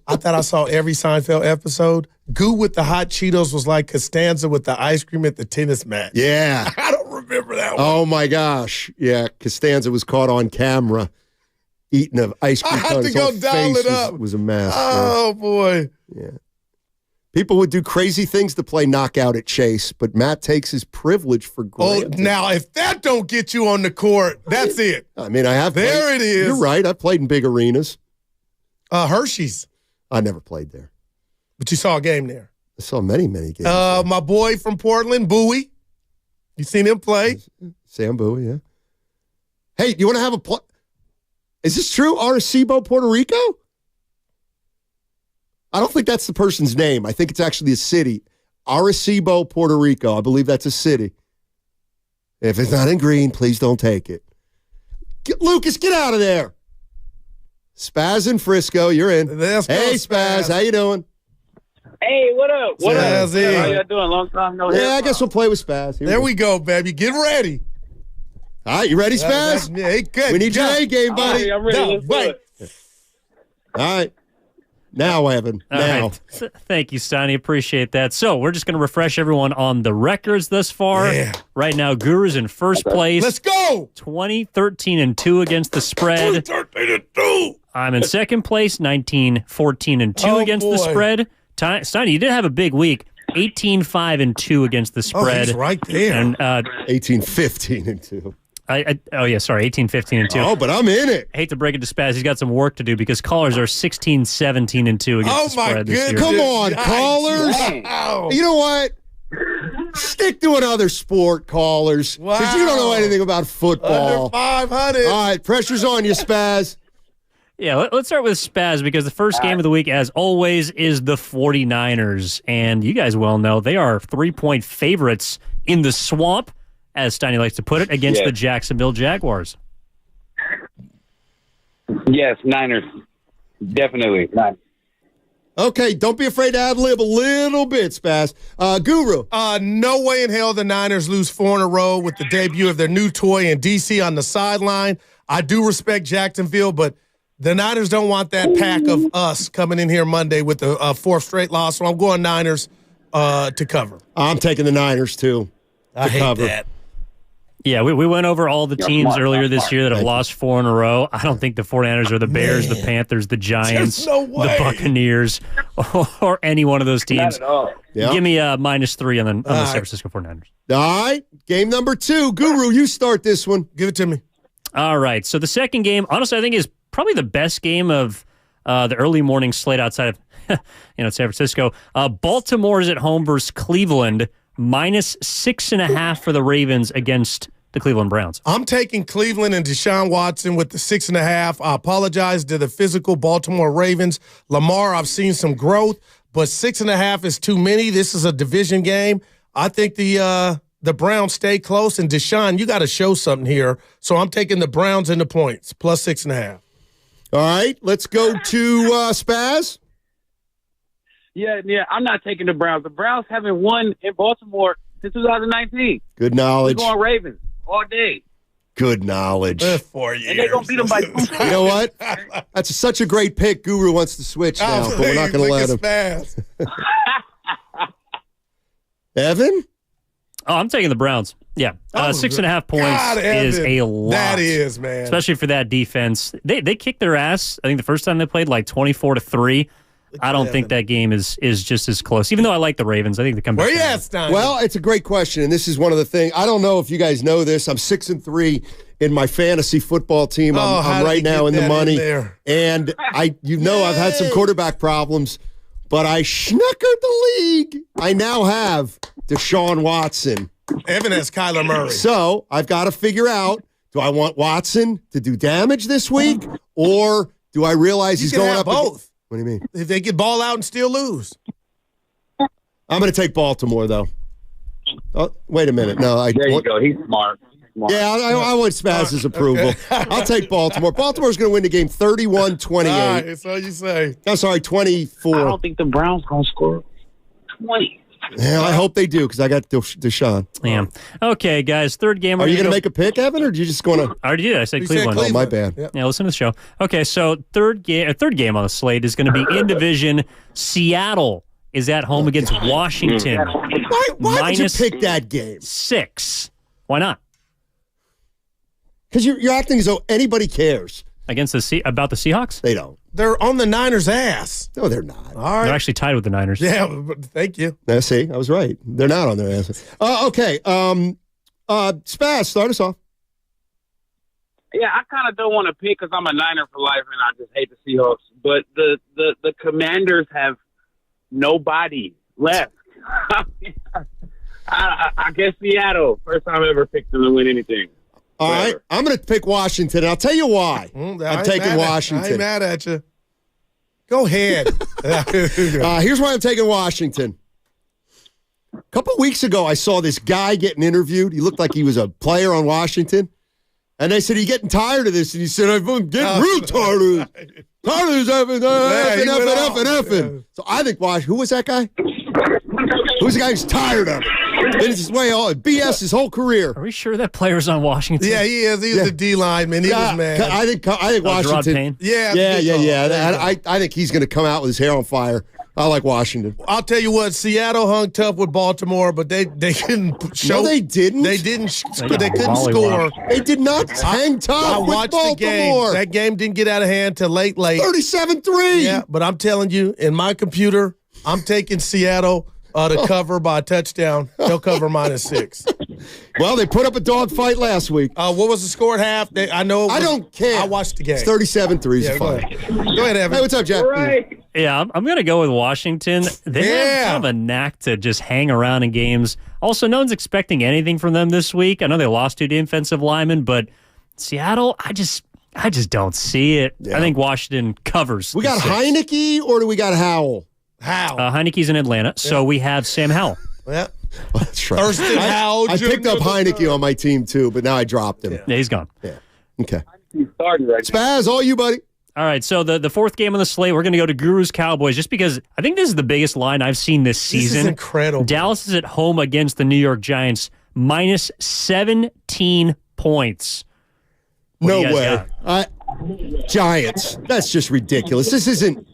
I thought I saw every Seinfeld episode. Goo with the hot Cheetos was like Costanza with the ice cream at the tennis match. Yeah. I don't remember that one. Oh, my gosh. Yeah, Costanza was caught on camera eating an ice cream. I had to go dial it up. Was a mess. Oh, boy. Yeah. People would do crazy things to play knockout at Chase, but Matt takes his privilege for granted. Oh, now, if that don't get you on the court, that's it. I mean, I have There played. it is. You're right. I played in big arenas. Hershey's. I never played there. But you saw a game there. I saw many games. My boy from Portland, Bowie. You seen him play? Sam Bowie, yeah. Hey, you want to have a play? Is this true? Arecibo, Puerto Rico? I don't think that's the person's name. I think it's actually a city. Arecibo, Puerto Rico. I believe that's a city. If it's not in green, please don't take it. Lucas, get out of there. Spaz in Frisco, you're in. Hey, Spaz, how you doing? Hey, what up? What up? Spazzy. How y'all doing? Long time no hear. Yeah, I guess we'll play with Spaz. There we go, baby. Get ready. All right, you ready, Spaz? Hey, good. We need your A game, buddy. I'm ready. Let's do it. All right. Now, Evan. All now. right. Thank you, Steiny. Appreciate that. So we're just going to refresh everyone on the records thus far. Yeah. Right now, Guru's in first place. Let's go. 20-13-2 against the spread. 13-2. I'm in second place, 19-14-2 against the spread. Steiny, you did have a big week. 18-5-2 against the spread. Oh, he's right there. And 18-15-2. 18-15-2. Oh, but I'm in it. I hate to break it to Spaz. He's got some work to do because callers are 16-17-2 against the spread this year. Come on, callers. Wow. You know what? Stick to another sport, callers. Because you don't know anything about football. Under 500. All right, pressure's on you, Spaz. Yeah, let's start with Spaz because the first game of the week, as always, is the 49ers. And you guys well know they are 3-point favorites in the swamp, as Steiny likes to put it, against the Jacksonville Jaguars. Yes, Niners. Definitely. Niners. Okay, don't be afraid to ad-lib a little bit, Spaz. Guru. No way in hell the Niners lose 4 in a row with the debut of their new toy in D.C. on the sideline. I do respect Jacksonville, but the Niners don't want that pack of us coming in here Monday with the 4th straight loss, so I'm going Niners to cover. I'm taking the Niners, too. I hate cover. that. Yeah, we went over all the teams earlier this year that have lost 4 in a row. I don't think the 49ers are the Bears, the Panthers, the Giants, the Buccaneers, or any one of those teams. Not at all. Yep. Give me a -3 on the San Francisco 49ers. All right, game number 2. Guru, you start this one. Give it to me. All right, so the second game, honestly, I think is probably the best game of the early morning slate outside of San Francisco. Baltimore is at home versus Cleveland. -6.5 for the Ravens against the Cleveland Browns. I'm taking Cleveland and Deshaun Watson with the 6.5. I apologize to the physical Baltimore Ravens. Lamar, I've seen some growth, but 6.5 is too many. This is a division game. I think the Browns stay close, and Deshaun, you got to show something here. So I'm taking the Browns and the points, plus 6.5. All right, let's go to Spaz. Yeah, I'm not taking the Browns. The Browns haven't won in Baltimore since 2019. Good knowledge. We're going Ravens all day. Good knowledge. 4 years. And they're going to beat them by 2 scores. You know what? That's such a great pick. Guru wants to switch now, but we're not going to let him. Spaz. Evan? Oh, I'm taking the Browns. Yeah. 6.5 points God, is Evan. a lot. That is, man. Especially for that defense. They kicked their ass. I think the first time they played 24-3. I don't think that game is just as close. Even though I like the Ravens, I think they come back. Where you at, Stein? Well, it's a great question, and this is one of the things. I don't know if you guys know this. I'm 6-3 in my fantasy football team. I'm right now in the money, and I've had some quarterback problems, but I schnookered the league. I now have Deshaun Watson. Evan has Kyler Murray. So I've got to figure out: do I want Watson to do damage this week, or do I realize he's going up both? What do you mean? If they get ball out and still lose. I'm going to take Baltimore, though. Oh, wait a minute. No, there you go. He's smart. Yeah, I want Spaz's approval. I'll take Baltimore. Baltimore's going to win the game 31-28. All right, that's all you say. I'm sorry, 24. I don't think the Browns going to score 20. Yeah, I hope they do because I got Deshaun. Yeah. Okay, guys, third game. Are you going to make a pick, Evan, or are you just going to? I already did. I said Cleveland. Oh, my bad. Yep. Yeah, listen to the show. Okay, so third game on the slate is going to be in division. Seattle is at home against Washington. Why would you pick that game? 6. Why not? Because you're acting as though anybody cares. About the Seahawks? They don't. They're on the Niners' ass. No, they're not. All right. They're actually tied with the Niners. Yeah, thank you. See, I was right. They're not on their ass. Okay. Spaz, start us off. Yeah, I kind of don't want to pick because I'm a Niner for life and I just hate the Seahawks. But the Commanders have nobody left. I guess Seattle. First time I ever picked them to win anything. All right, I'm going to pick Washington, and I'll tell you why. I'm taking Washington. I ain't mad at you. Go ahead. Here's why I'm taking Washington. A couple weeks ago, I saw this guy getting interviewed. He looked like he was a player on Washington. And they said, "Are you getting tired of this?" And he said, "I'm getting real tired of it. Tired of this effing. So I think, who was that guy? Who's the guy who's tired of it? It's his way on BS his whole career. Are we sure that player's on Washington? Yeah, he is. He's the D lineman. He was mad. I think Washington. Payne? Yeah. I think he's going to come out with his hair on fire. I like Washington. I'll tell you what, Seattle hung tough with Baltimore, but they couldn't show. No, they didn't. They didn't. They couldn't score. They did not hang tough. I watched the game. That game didn't get out of hand till late. 37-3. Yeah, but I'm telling you, in my computer, I'm taking Seattle to cover by a touchdown. They'll cover -6. Well, they put up a dogfight last week. What was the score at half? I don't care. I watched the game. It's 37-3 is fine. Go ahead, Evan. Hey, what's up, Jack? Right. Yeah, I'm going to go with Washington. They have kind of a knack to just hang around in games. Also, no one's expecting anything from them this week. I know they lost 2 defensive linemen, but Seattle, I just don't see it. Yeah. I think Washington covers. We got Heineke or do we got Howell? Heineke's in Atlanta, so we have Sam Howell. Yeah. That's right. Thurston Howell. I picked up Heineke on my team, too, but now I dropped him. Yeah, he's gone. Yeah. Okay. He's starting right now. Spaz, all you, buddy. All right, so the fourth game on the slate, we're going to go to Gurus Cowboys just because I think this is the biggest line I've seen this season. This is incredible. Dallas is at home against the New York Giants, -17 points. No way. Giants. That's just ridiculous. This isn't.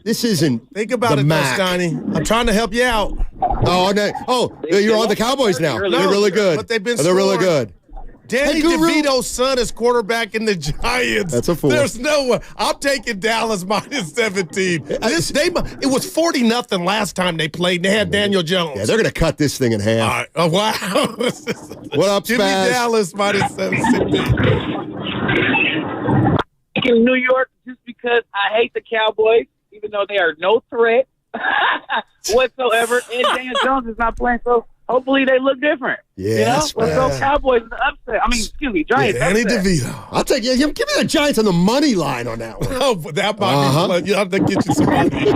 Think about it, Steiny. I'm trying to help you out. Oh, no. You're on the Cowboys now. They're really good. But they've been They're really good. Danny DeVito's son is quarterback in the Giants. That's a fool. There's no way. I'm taking Dallas -17. It was 40-0 last time they played. They had Daniel Jones. Yeah, they're going to cut this thing in half. All right. Oh, wow. What up, Give me Spaz? Dallas -17. In New York, just because I hate the Cowboys, even though they are no threat whatsoever, and Daniel Jones is not playing, so hopefully they look different. Yes, Let's go Cowboys in the upset. Excuse me, Giants. Danny DeVito. I'll take you. Give me the Giants on the money line on that one. Oh, that might be. You'll have to get you some money.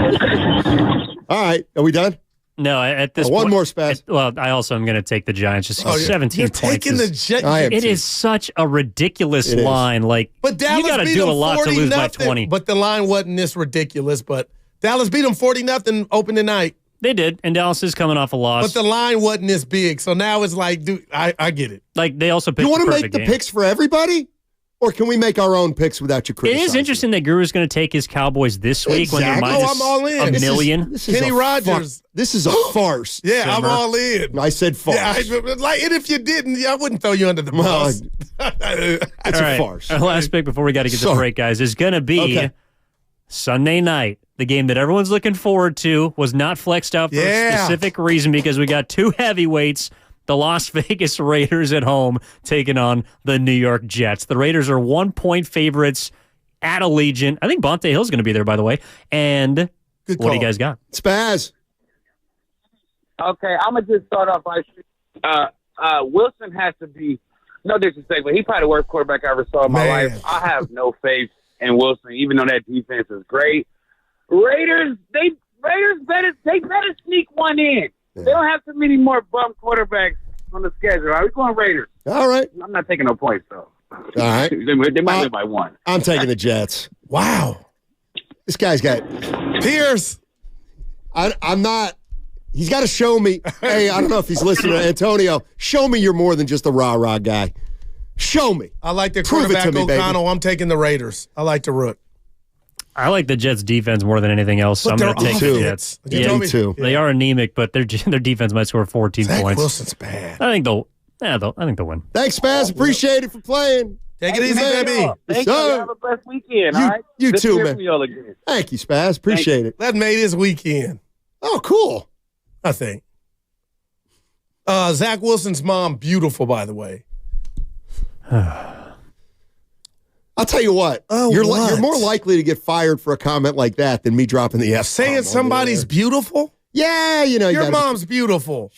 All right, are we done? No, at this point. One more, Spaz. I also am going to take the Giants. Just 17 You're points. taking the Giants. It is such a ridiculous line. But Dallas you got to beat do a them lot to lose by 20. But the line wasn't this ridiculous. But Dallas beat them 40-0 opening night. They did, and Dallas is coming off a loss. But the line wasn't this big, so now it's like, dude, I get it. Like they also picked. You want the to perfect make the game. picks for everybody, Or can we make our own picks without you It criticizing? is interesting that Guru's going to take his Cowboys this week when they're Exactly. minus I'm all in. a million. This is Kenny a Rogers. This is a farce. Yeah, I'm Simmer. all in. I said farce. Yeah, and if you didn't, I wouldn't throw you under the Well, bus. it's All a right. farce. Our last pick before we got to get to Sorry. break, guys, is going to be Sunday night. The game that everyone's looking forward to was not flexed out for a specific reason because we got two heavyweights. The Las Vegas Raiders at home taking on the New York Jets. The Raiders are 1-point favorites at Allegiant. I think Bonte Hill's going to be there, by the way. And what do you guys got? Spaz. Okay, I'm going to just start off by Wilson has to be, no disrespect, but he's probably the worst quarterback I ever saw in my life. I have no faith in Wilson, even though that defense is great. Raiders better sneak one in. They don't have too many more bum quarterbacks on the schedule. All right, we're going Raiders. All right. I'm not taking no points, though. All right. They might win by one. I'm taking the Jets. Wow. This guy's got Pierce. I'm not. He's got to show me. Hey, I don't know if he's listening to Antonio. Show me you're more than just a rah-rah guy. Show me. I like the Prove it quarterback to me, baby. O'Connell. I'm taking the Raiders. I like the Rook. I like the Jets' defense more than anything else, so But I'm going to they're take the offense. Jets. You told me- too. They are anemic, but their defense might score 14 Zach points. Wilson's bad. I think they'll win. Thanks, Spaz. Appreciate it for playing. Take it easy, baby. Thank you. Have a blessed weekend, all right? You Good to too, hear man. from y'all again. Thank you, Spaz. Appreciate it. That made his weekend, Oh, cool. I think. Zach Wilson's mom, beautiful, by the way. I'll tell you what. You're more likely to get fired for a comment like that than me dropping the F. Saying somebody's beautiful? Yeah, you know. Your mom's beautiful.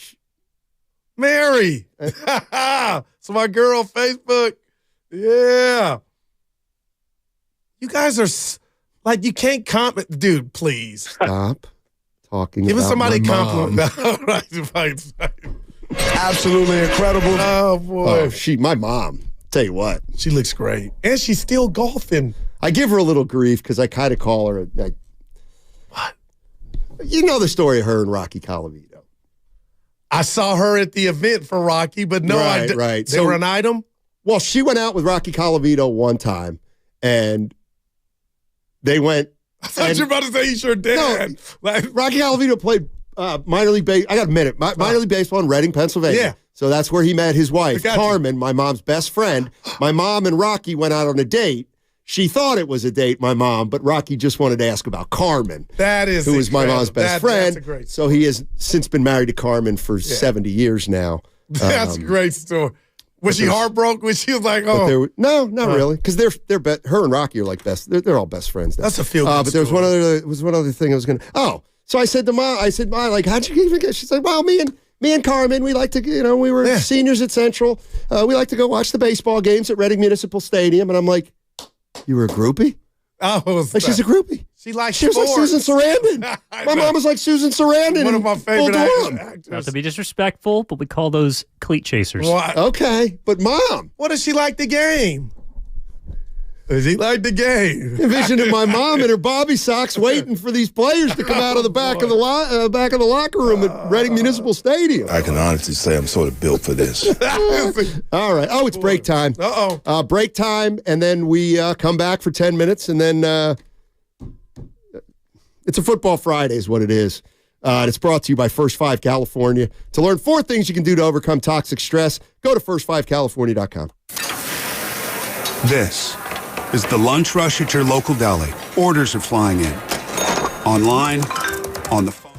Mary. So my girl on Facebook. Yeah. You guys are like, you can't comment. Dude, please. Stop talking Give about somebody my mom. compliment. Right. Absolutely incredible. Oh, boy. Oh, my mom. Tell you what. She looks great. And she's still golfing. I give her a little grief because I kind of call her. What? You know the story of her and Rocky Colavito. I saw her at the event for Rocky, but no, I didn't. Right. They were an item? Well, she went out with Rocky Colavito one time, and they went. I thought you were about to say he's your dad. No, Rocky Colavito played minor league baseball. I got to admit it. Minor league baseball in Reading, Pennsylvania. Yeah. So that's where he met his wife, Carmen, my mom's best friend. My mom and Rocky went out on a date. She thought it was a date, my mom, but Rocky just wanted to ask about Carmen. That is who is my mom's best friend. That's a great so he has since been married to Carmen for 70 years now. That's a great story. Was she heartbroken when she was like, oh? No, not really, because her and Rocky are like best. They're all best friends now. That's a feel. But there was one other thing I was gonna. Oh, so I said to Mom, Mom, like, how'd you even get? She's like, well, me and Carmen, we like to, we were seniors at Central. We like to go watch the baseball games at Reading Municipal Stadium, and I'm like, you were a groupie? Oh, like she's a groupie. She likes She was like Susan Sarandon. My mom was like Susan Sarandon. One of my favorite actors. Not to be disrespectful, but we call those cleat chasers. What? Okay, but Mom. What does she like the game? Does he like the game? Envisioning my mom in her bobby socks waiting for these players to come out of the back of the locker room at Reading Municipal Stadium. I can honestly say I'm sort of built for this. All right. Oh, it's break time. Break time, and then we come back for 10 minutes, and then it's a Football Friday is what it is. And it's brought to you by First 5 California. To learn 4 things you can do to overcome toxic stress, go to first5california.com. This is the lunch rush at your local deli. Orders are flying in. Online, on the phone.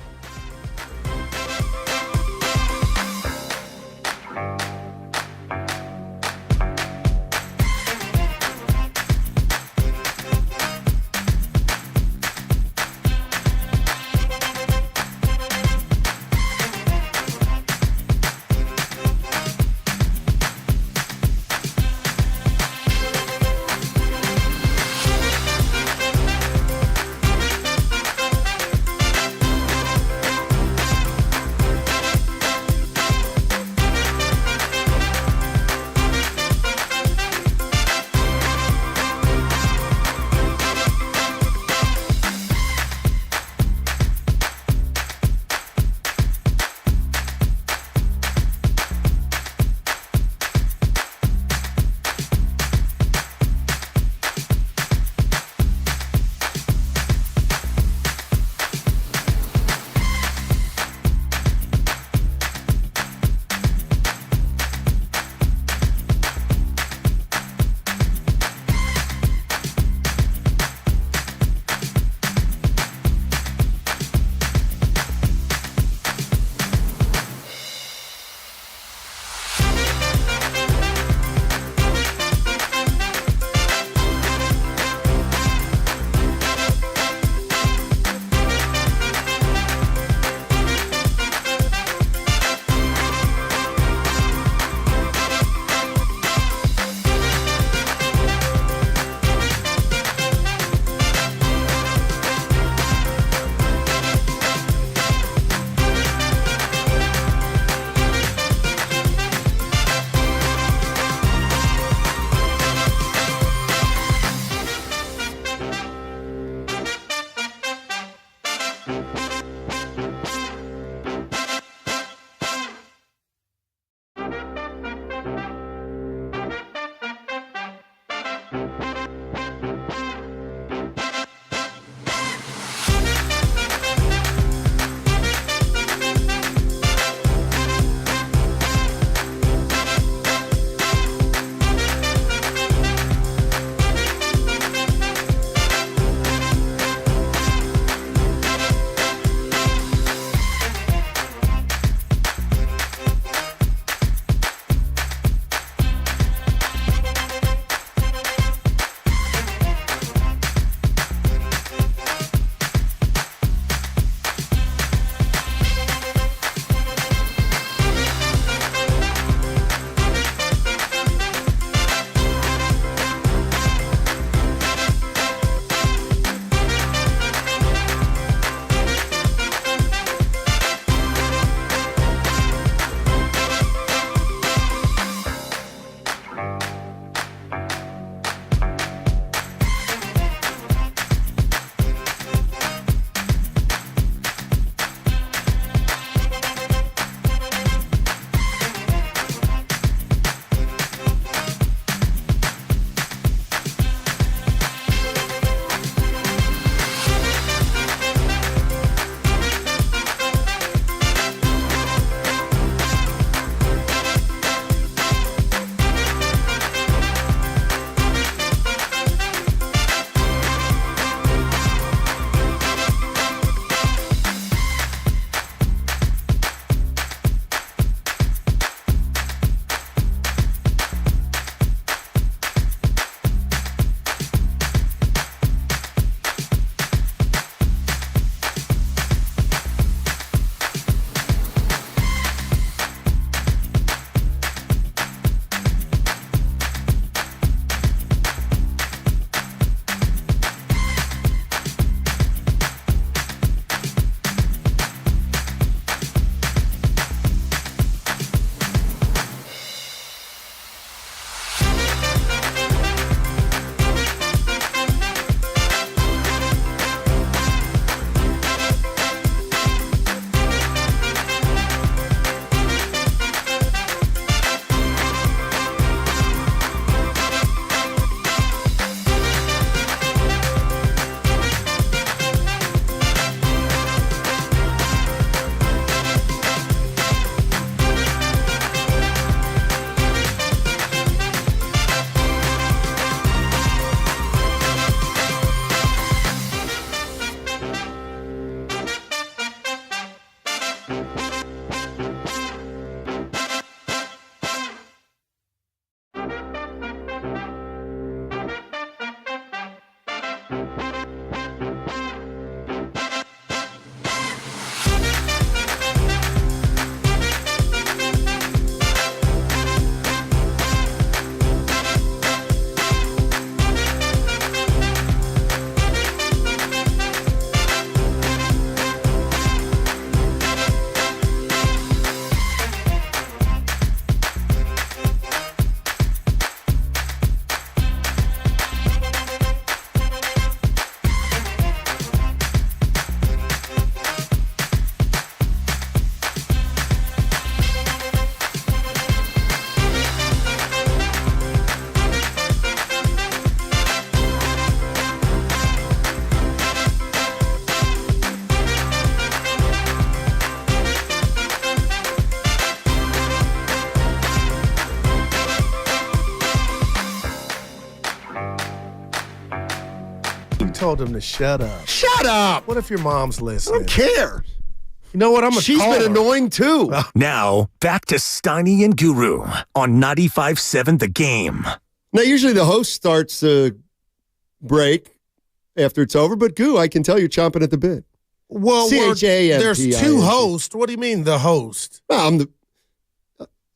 Told him to shut up. Shut up! What if your mom's listening? I don't care. You know what? She's been annoying too. Now, back to Steiny and Guru on 95.7 The Game. Now, usually the host starts the break after it's over, but Goo, I can tell you're chomping at the bit. Well, CHAMPING. there's two hosts. What do you mean, the host? Well,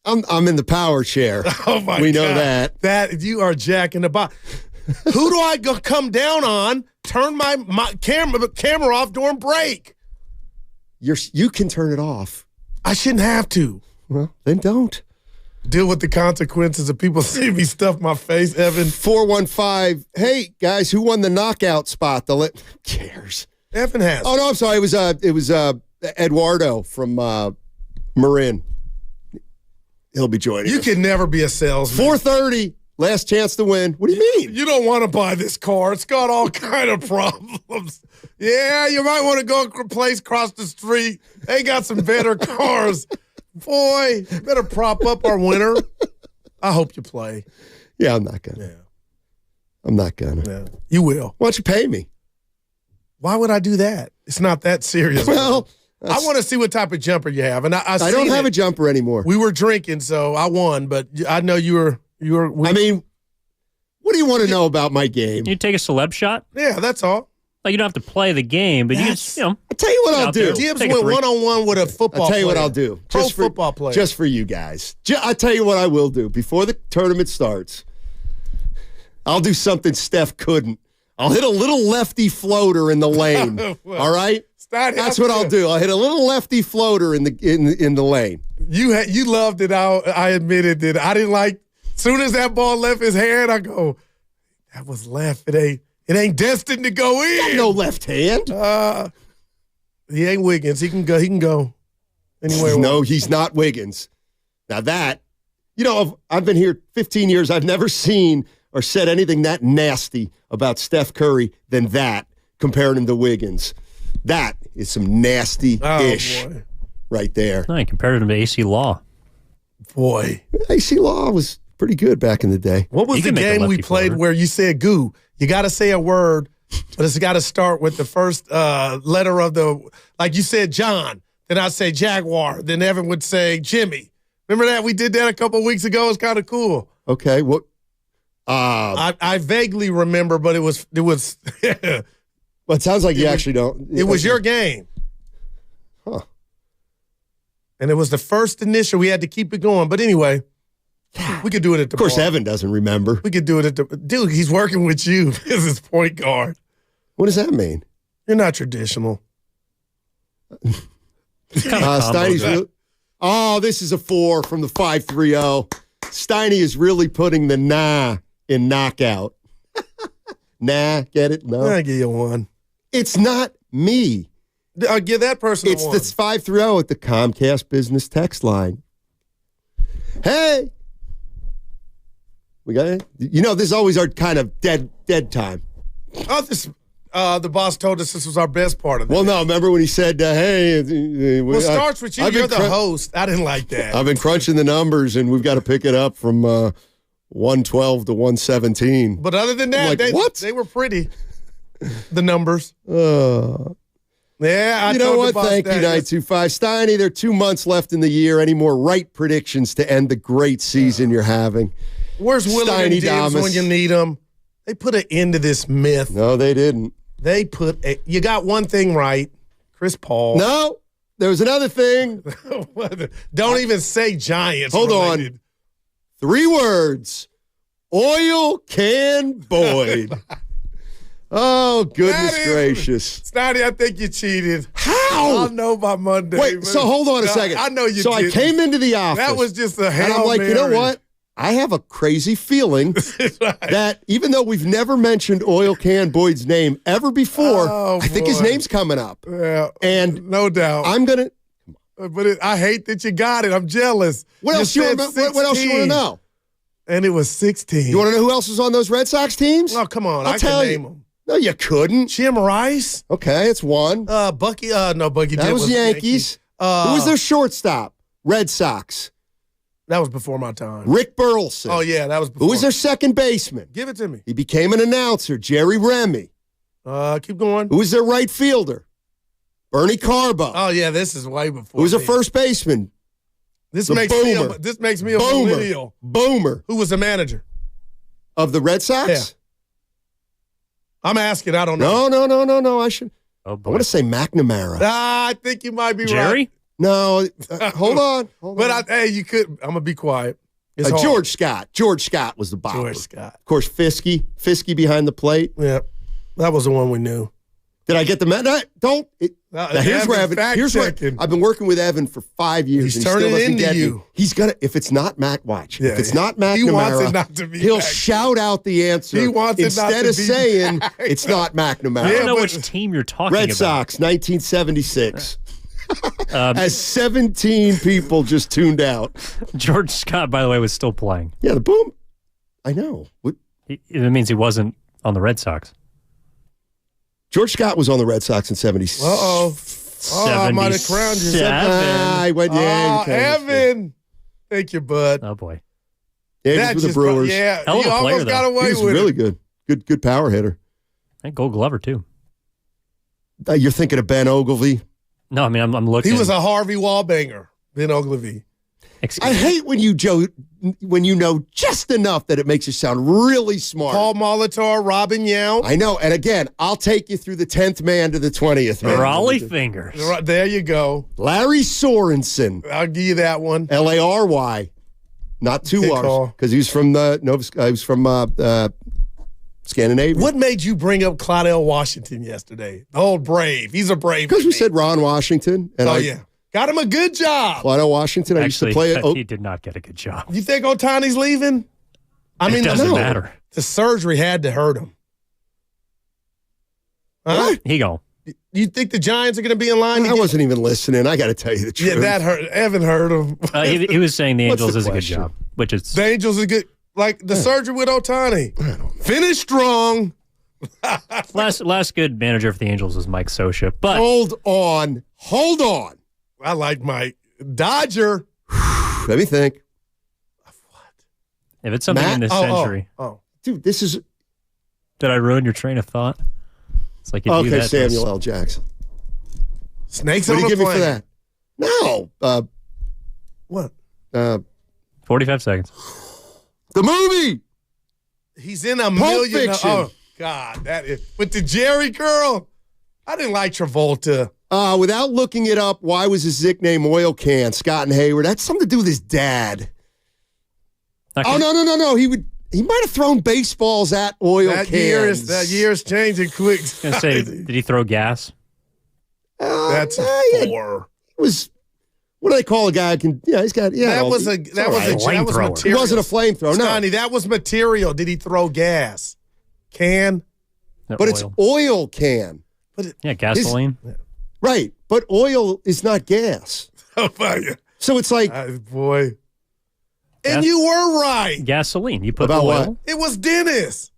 I'm in the power chair. Oh my we God. know that. That you are jacking the box. Who do I go come down on? Turn my camera off during break. You can turn it off. I shouldn't have to. Well, then don't. Deal with the consequences of people seeing me stuff my face, Evan. 415. Hey, guys, who won the knockout spot? Who cares? Evan has. Oh, no, I'm sorry. It was Eduardo from Marin. He'll be joining You us. can never be a salesman. 4:30. Last chance to win. What do you mean? You don't want to buy this car. It's got all kind of problems. Yeah, you might want to go a place across the street. They got some better cars. Boy, you better prop up our winner. I hope you play. Yeah, I'm not gonna. Yeah. I'm not gonna. Yeah. You will. Why don't you pay me? Why would I do that? It's not that serious. Well, I want to see what type of jumper you have. And I don't have a jumper anymore. We were drinking, so I won, but I know you were. I mean, what do you want to know about my game? You take a celeb shot? Yeah, that's all. Like, you don't have to play the game, but you just, I'll tell you what I'll do. Gibbs went one-on-one with a football I'll tell you player. what I'll do. Football player. Just for you guys. I'll tell you what I will do. Before the tournament starts, I'll do something Steph couldn't. I'll hit a little lefty floater in the lane. Well, all right? That's what I'll do. I'll hit a little lefty floater in the lane. You loved it. I admitted that I didn't like. As soon as that ball left his hand, I go, that was left. It ain't destined to go in. Got no left hand. He ain't Wiggins. He can go anywhere. No, he's not Wiggins. Now that, I've been here 15 years. I've never seen or said anything that nasty about Steph Curry than that, comparing him to Wiggins. That is some nasty-ish right there. No, I compared him to AC Law. Boy. AC Law was pretty good back in the day. What was the game we played where you said goo? You got to say a word, but it's got to start with the first letter of like you said, John. Then I'd say Jaguar. Then Evan would say Jimmy. Remember that? We did that a couple of weeks ago. It's kind of cool. Okay. What? I vaguely remember, but it was. Well, it sounds like you actually don't. It was your game. Huh. And it was the first initial. We had to keep it going. But anyway, we could do it at the Of course, bar. Evan doesn't remember. We could do it at the... Dude, he's working with you as his point guard. What does that mean? You're not traditional. Steiny's this is a 4 from the 530. Steiny is really putting the nah in knockout. Nah, get it? No. I'll give you 1. It's not me. I'll give that person It's a 1. the 530 at the Comcast business text line. Hey. We got it? This is always our kind of dead time. Oh, the boss told us this was our best part of it. Well, no, remember when he said, hey. Well, it starts with you. You're the host. I didn't like that. I've been crunching the numbers, and we've got to pick it up from 112 to 117. But other than that, they were pretty. The numbers. Yeah, I you know what? Thank you, 925. Steiny, there are 2 months left in the year. Any more right predictions to end the great season you're having? Where's Willard and Gibbs when you need them? They put an end to this myth. No, they didn't. You got one thing right, Chris Paul. No, there was another thing. Don't even say Giants. Hold related. on. 3 words. Oil Can Boyd. Oh, goodness gracious. Snotty, I think you cheated. How? I'll know by Monday. Wait, so hold on a second. I know you So didn't. I came into the office. That was just a Hail and I'm like, Mary. you know what? I have a crazy feeling that even though we've never mentioned Oil Can Boyd's name ever before, I think his name's coming up. Yeah, and no doubt. I'm going to. But I hate that you got it. I'm jealous. What else you want to know? And it was 16. You want to know who else was on those Red Sox teams? Oh, come on. I'll I tell can you. name them. No, you couldn't. Jim Rice. Okay, it's one. Bucky. No, Bucky. That was Yankees. Who was their shortstop? Red Sox. That was before my time. Rick Burleson. Oh, yeah, that was before. Who was their second baseman? Give it to me. He became an announcer, Jerry Remy. Keep going. Who was their right fielder? Bernie Carbo. Oh, yeah, this is way before. Who was their first baseman? This makes me a millennial. Boomer. Who was the manager? Of the Red Sox? Yeah. I'm asking. I don't know. No. I should. Oh, boy. I want to say McNamara. I think you might be Jerry? right. No. Hold on. You could. I'm going to be quiet. George Scott. George Scott was the bopper. George Scott. Of course, Fiskey behind the plate. Yeah. That was the one we knew. Did I get the here's where I've been working with Evan for 5 years. He's turning it into you. He's gonna. If it's not Mac, watch. Yeah, if it's not McNamara, he wants it not to be. He'll shout out the answer. He wants it not to be. Instead of saying it's not McNamara. I don't know which team you're talking about. Red Sox, 1976. As 17 people just tuned out. George Scott, by the way, was still playing. Yeah, the boom. I know. It means he wasn't on the Red Sox. George Scott was on the Red Sox in 76. I might have crowned you. Evan. Thank you, bud. Oh, boy. Yeah, he was with the Brewers. Yeah, hell of a player, almost got away he was with really it. Good power hitter. And Gold Glover, too. You're thinking of Ben Ogilvy? No, I mean, I'm looking. He was a Harvey Wallbanger, Ben Ogilvy. I hate when you know just enough that it makes you sound really smart. Paul Molitor, Robin Yount. I know. And again, I'll take you through the 10th man to the 20th man. Raleigh Fingers. There you go. Larry Sorensen. I'll give you that one. Lary. Not 2 R's. Because he was from Scandinavia. What made you bring up Claudell Washington yesterday? The old Brave. He's a Brave. Because we said Ron Washington. And yeah. Got him a good job. Claudell Washington. I used to play. He did not get a good job. You think Ohtani's leaving? It doesn't matter. The surgery had to hurt him. Huh? He go. You think the Giants are going to be in line? I wasn't even listening. I got to tell you the truth. Yeah, that hurt. Evan heard him. He was saying the Angels is a good job, which is the Angels is good. Like the surgery with Ohtani. Finish strong. last good manager for the Angels was Mike Scioscia. But hold on. I like Mike. Dodger. Let me think. If it's something in this century. Dude, this is... Did I ruin your train of thought? It's like you do that. Samuel L. Jackson. Snakes on the plane. What do you give me for that? No. What? 45 seconds. The movie. He's in a Pulp million. Fiction. Oh, God. That is. With the Jerry girl. I didn't like Travolta. Without looking it up, why was his nickname Oil Can? Scott and Hayward. That's something to do with his dad. Okay. Oh, no. He might have thrown baseballs at oil cans. That year is changing quick. I was going to say, did he throw gas? That's a 4. It was... What do they call a guy? He's got. Yeah, that was material. It wasn't a flamethrower. No, Stoney, that was material. Did he throw gas? Can? But it's oil can. Yeah, gasoline. Right, but oil is not gas. So it's like, boy. And you were right. Gasoline. You put about oil. what? It was Dennis.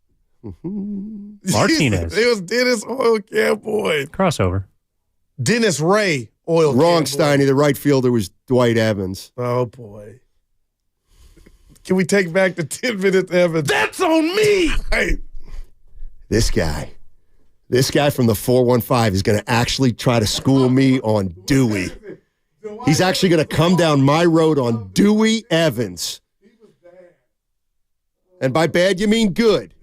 Martinez. It was Dennis Oil Can Boy. Crossover. Dennis Ray Oil Wrong, Can Steiny. The right fielder was Dwight Evans. Oh, boy. Can we take back the 10 minutes, Evans? That's on me. Hey. This guy from the 415 is going to actually try to school me on Dewey. He's actually going to come down my road on Dewey Evans. And by bad, you mean good.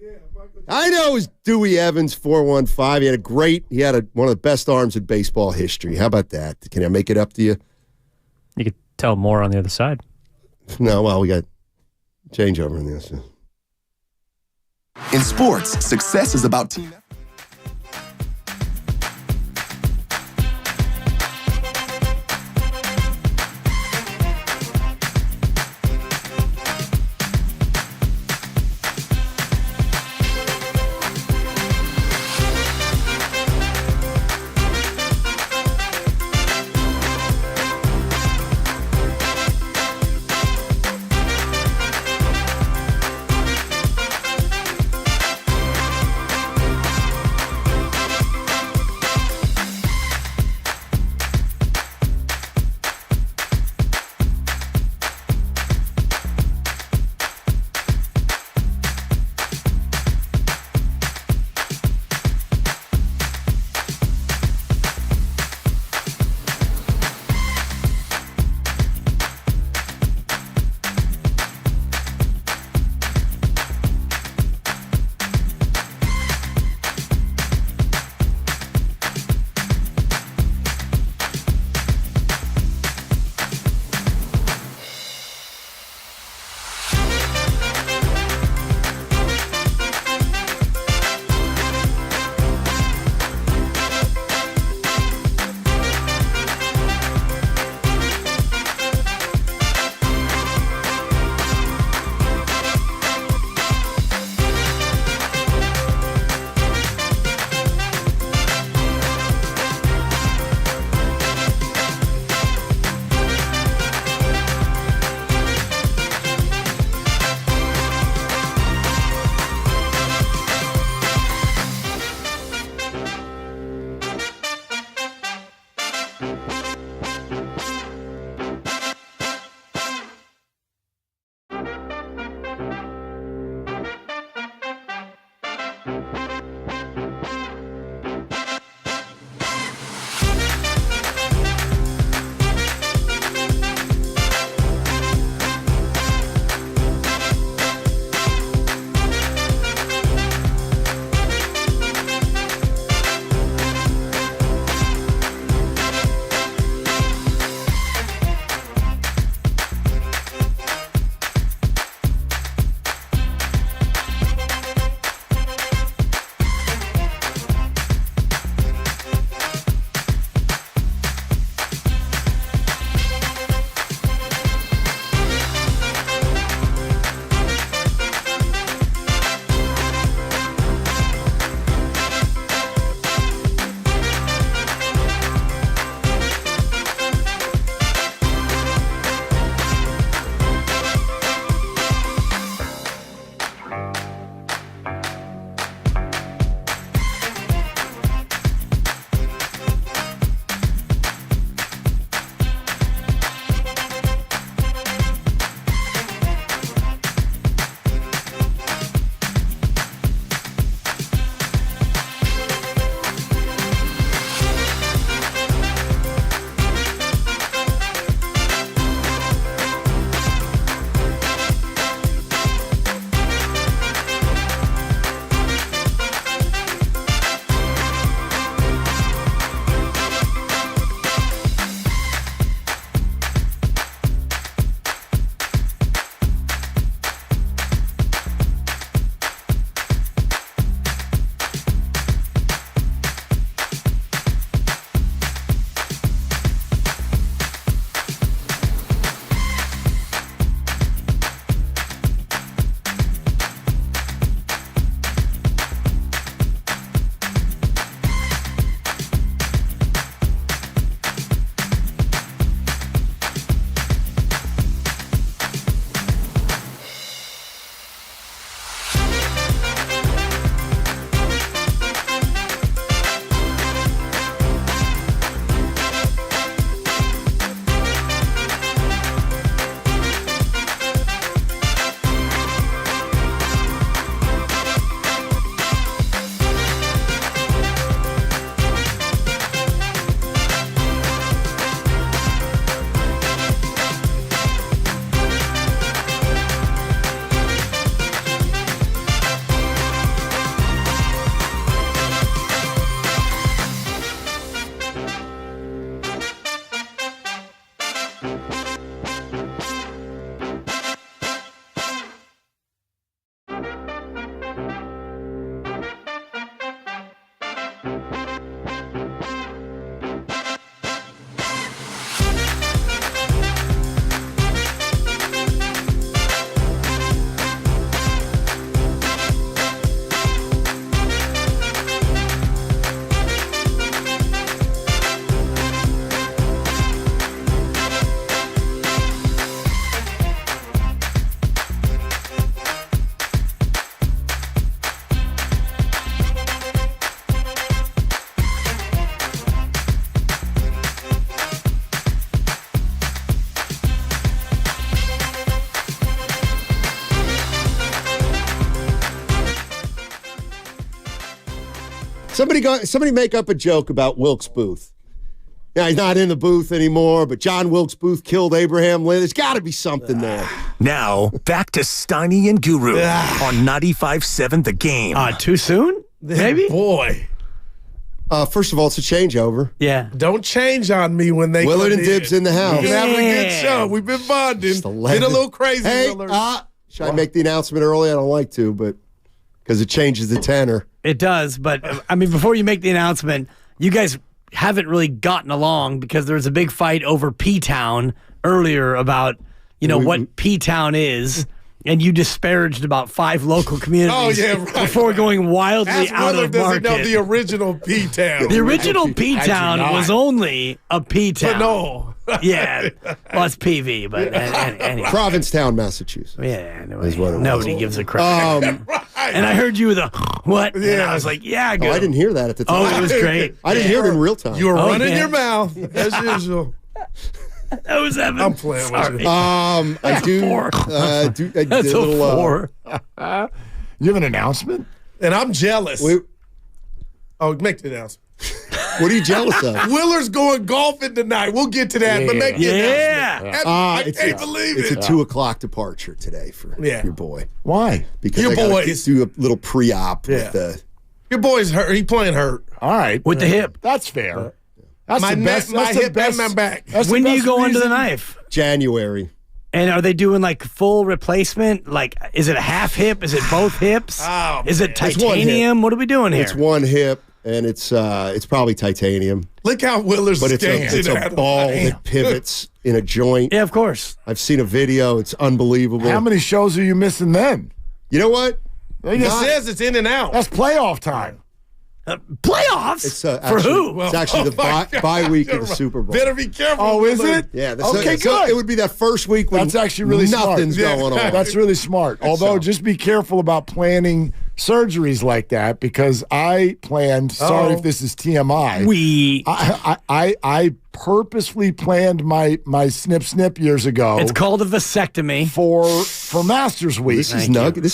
I know it was Dewey Evans, 415. He had one of the best arms in baseball history. How about that? Can I make it up to you? You could tell more on the other side. No, well, we got changeover in this. In sports, success is about team effort. Somebody make up a joke about Wilkes Booth. Yeah, he's not in the booth anymore, but John Wilkes Booth killed Abraham Lincoln. There's got to be something there. Now, back to Steiny and Guru on 95.7 The Game. Too soon? Maybe? Boy. First of all, it's a changeover. Yeah. Don't change on me when they Willard come and Dibs in the house. We've been having a good show. We've been bonding. Been a little crazy, Hey, Willard. should I make the announcement early? I don't like to, but because it changes the tenor. It does, but I mean, before you make the announcement, you guys haven't really gotten along because there was a big fight over P-Town earlier about, what P-Town is, and you disparaged about 5 local communities before going wildly out of market. Doesn't know the original P-Town. The original P-Town was only a P-Town. But no. Yeah. Well, it's PV, but anyway. Provincetown, Massachusetts. Yeah, nobody gives a crap. And I heard you with a what? Yeah. And I was like, yeah, good. Oh, I didn't hear that at the time. Oh, it was great. I didn't hear it in real time. You were running your mouth, as usual. That was Evan. I'm playing with you. I do. That's a 4. You have an announcement? And I'm jealous. Make the announcement. What are you jealous of? Willard's going golfing tonight. We'll get to that, but make the announcement. I can't believe it. It's a 2:00 departure today for your boy. Why? Because your I gotta boys do a little pre-op with the. Your boy's hurt. He playing hurt. All right. With the hip. That's fair. That's my the best. My That's the hip best. and my back. When do you go under the knife? January. And are they doing like full replacement? Like, is it a half hip? Is it both hips? Is it titanium? What are we doing here? It's one hip, and it's probably titanium. Look how Willard's But it's a ball that pivots in a joint. Yeah, of course. I've seen a video. It's unbelievable. How many shows are you missing then? You know what? It says it's in and out. That's playoff time. Playoffs? It's for who? It's actually the bye week of the Super Bowl. Better be careful. Oh, is Willard. it? Yeah. Okay, so good. It would be that first week when that's actually really nothing's smart. going on. That's really smart. Although, just be careful about planning surgeries like that because I planned. Sorry if this is TMI. I purposely planned my snip years ago. It's called a vasectomy for Masters Week. This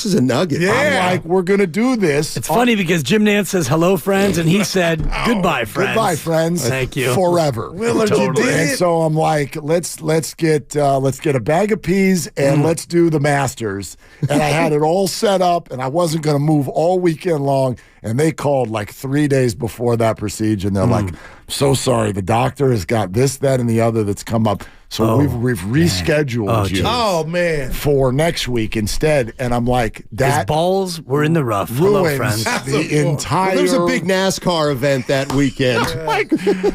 is a nugget. Yeah. I'm like, we're gonna do this. It's funny because Jim Nance says hello, friends, and he said goodbye, friends. Goodbye, friends. Thank you. Forever. Willard, you did And it. so I'm like, let's get a bag of peas and let's do the Masters. And I had it all set up, and I wasn't gonna move all weekend long. And they called like 3 days before that procedure, and they're like, so sorry, the doctor has got this, that, and the other that's come up. So we've rescheduled you. Oh, man. For next week instead. And I'm like, that his balls were in the rough. Hello, ruins friends. the entire. There's a big NASCAR event that weekend.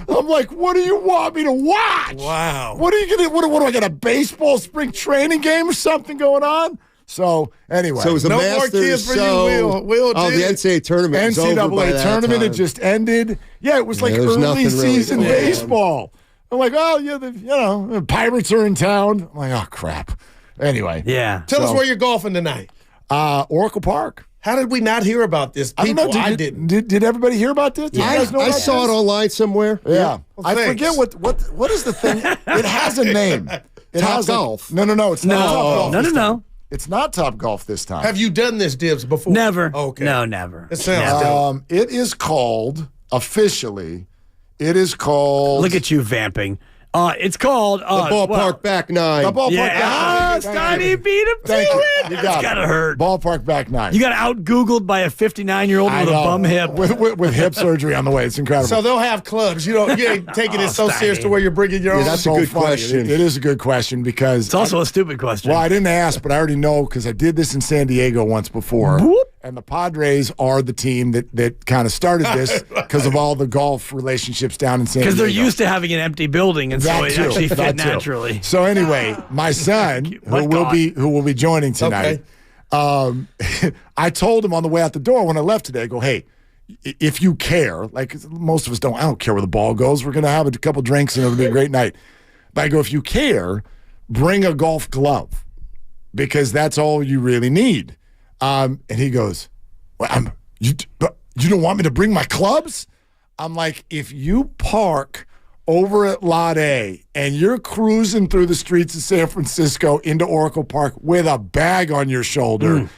I'm like, what do you want me to watch? Wow. What are you gonna? What do I got? A baseball spring training game or something going on? So anyway, So it was the No more Masters. kids for you, Will. The Did it. NCAA tournament was over by NCAA that tournament time. had just ended. Yeah, it was like there's early nothing really season going on. baseball. I'm like, oh yeah, the Pirates are in town. I'm like, oh crap. Anyway, Yeah. Tell us where you're golfing tonight. Oracle Park. How did we not hear about this? I don't know. People, I didn't. didn't. Did everybody hear about this? Did you guys know I about saw this? it online somewhere. Yeah. Well, I thanks. forget what is the thing. It has a name. It Top has Golf. No, it's not Top Golf. No. this time. It's not Top Golf this time. Have you done this, Dibs, before? Never. Okay. No, never. It sounds dope. It is called officially. It is called. Look at you vamping. It's called The ballpark back nine. The ballpark Yeah. back nine. Steiny beat him to Thank you. it. You That's got gotta it. hurt. Ballpark back nine. You got out-Googled by a 59-year-old I with a know. bum hip. with hip surgery on the way. It's incredible. So they'll have clubs. You ain't taking it so serious to where you're bringing your own. that's a So good funny. question. It is a good question because It's also a stupid question. Well, I didn't ask, but I already know because I did this in San Diego once before. And the Padres are the team that kind of started this because of all the golf relationships down in San Diego. Because they're used to having an empty building, and so That it too. actually That fit too. naturally. So anyway, my son, who will be joining tonight, I told him on the way out the door when I left today, I go, hey, if you care, like most of us don't, I don't care where the ball goes. We're going to have a couple drinks and it'll be a great night. But I go, if you care, bring a golf glove because that's all you really need. And he goes, well, you don't want me to bring my clubs? I'm like, if you park over at Lot A and you're cruising through the streets of San Francisco into Oracle Park with a bag on your shoulder,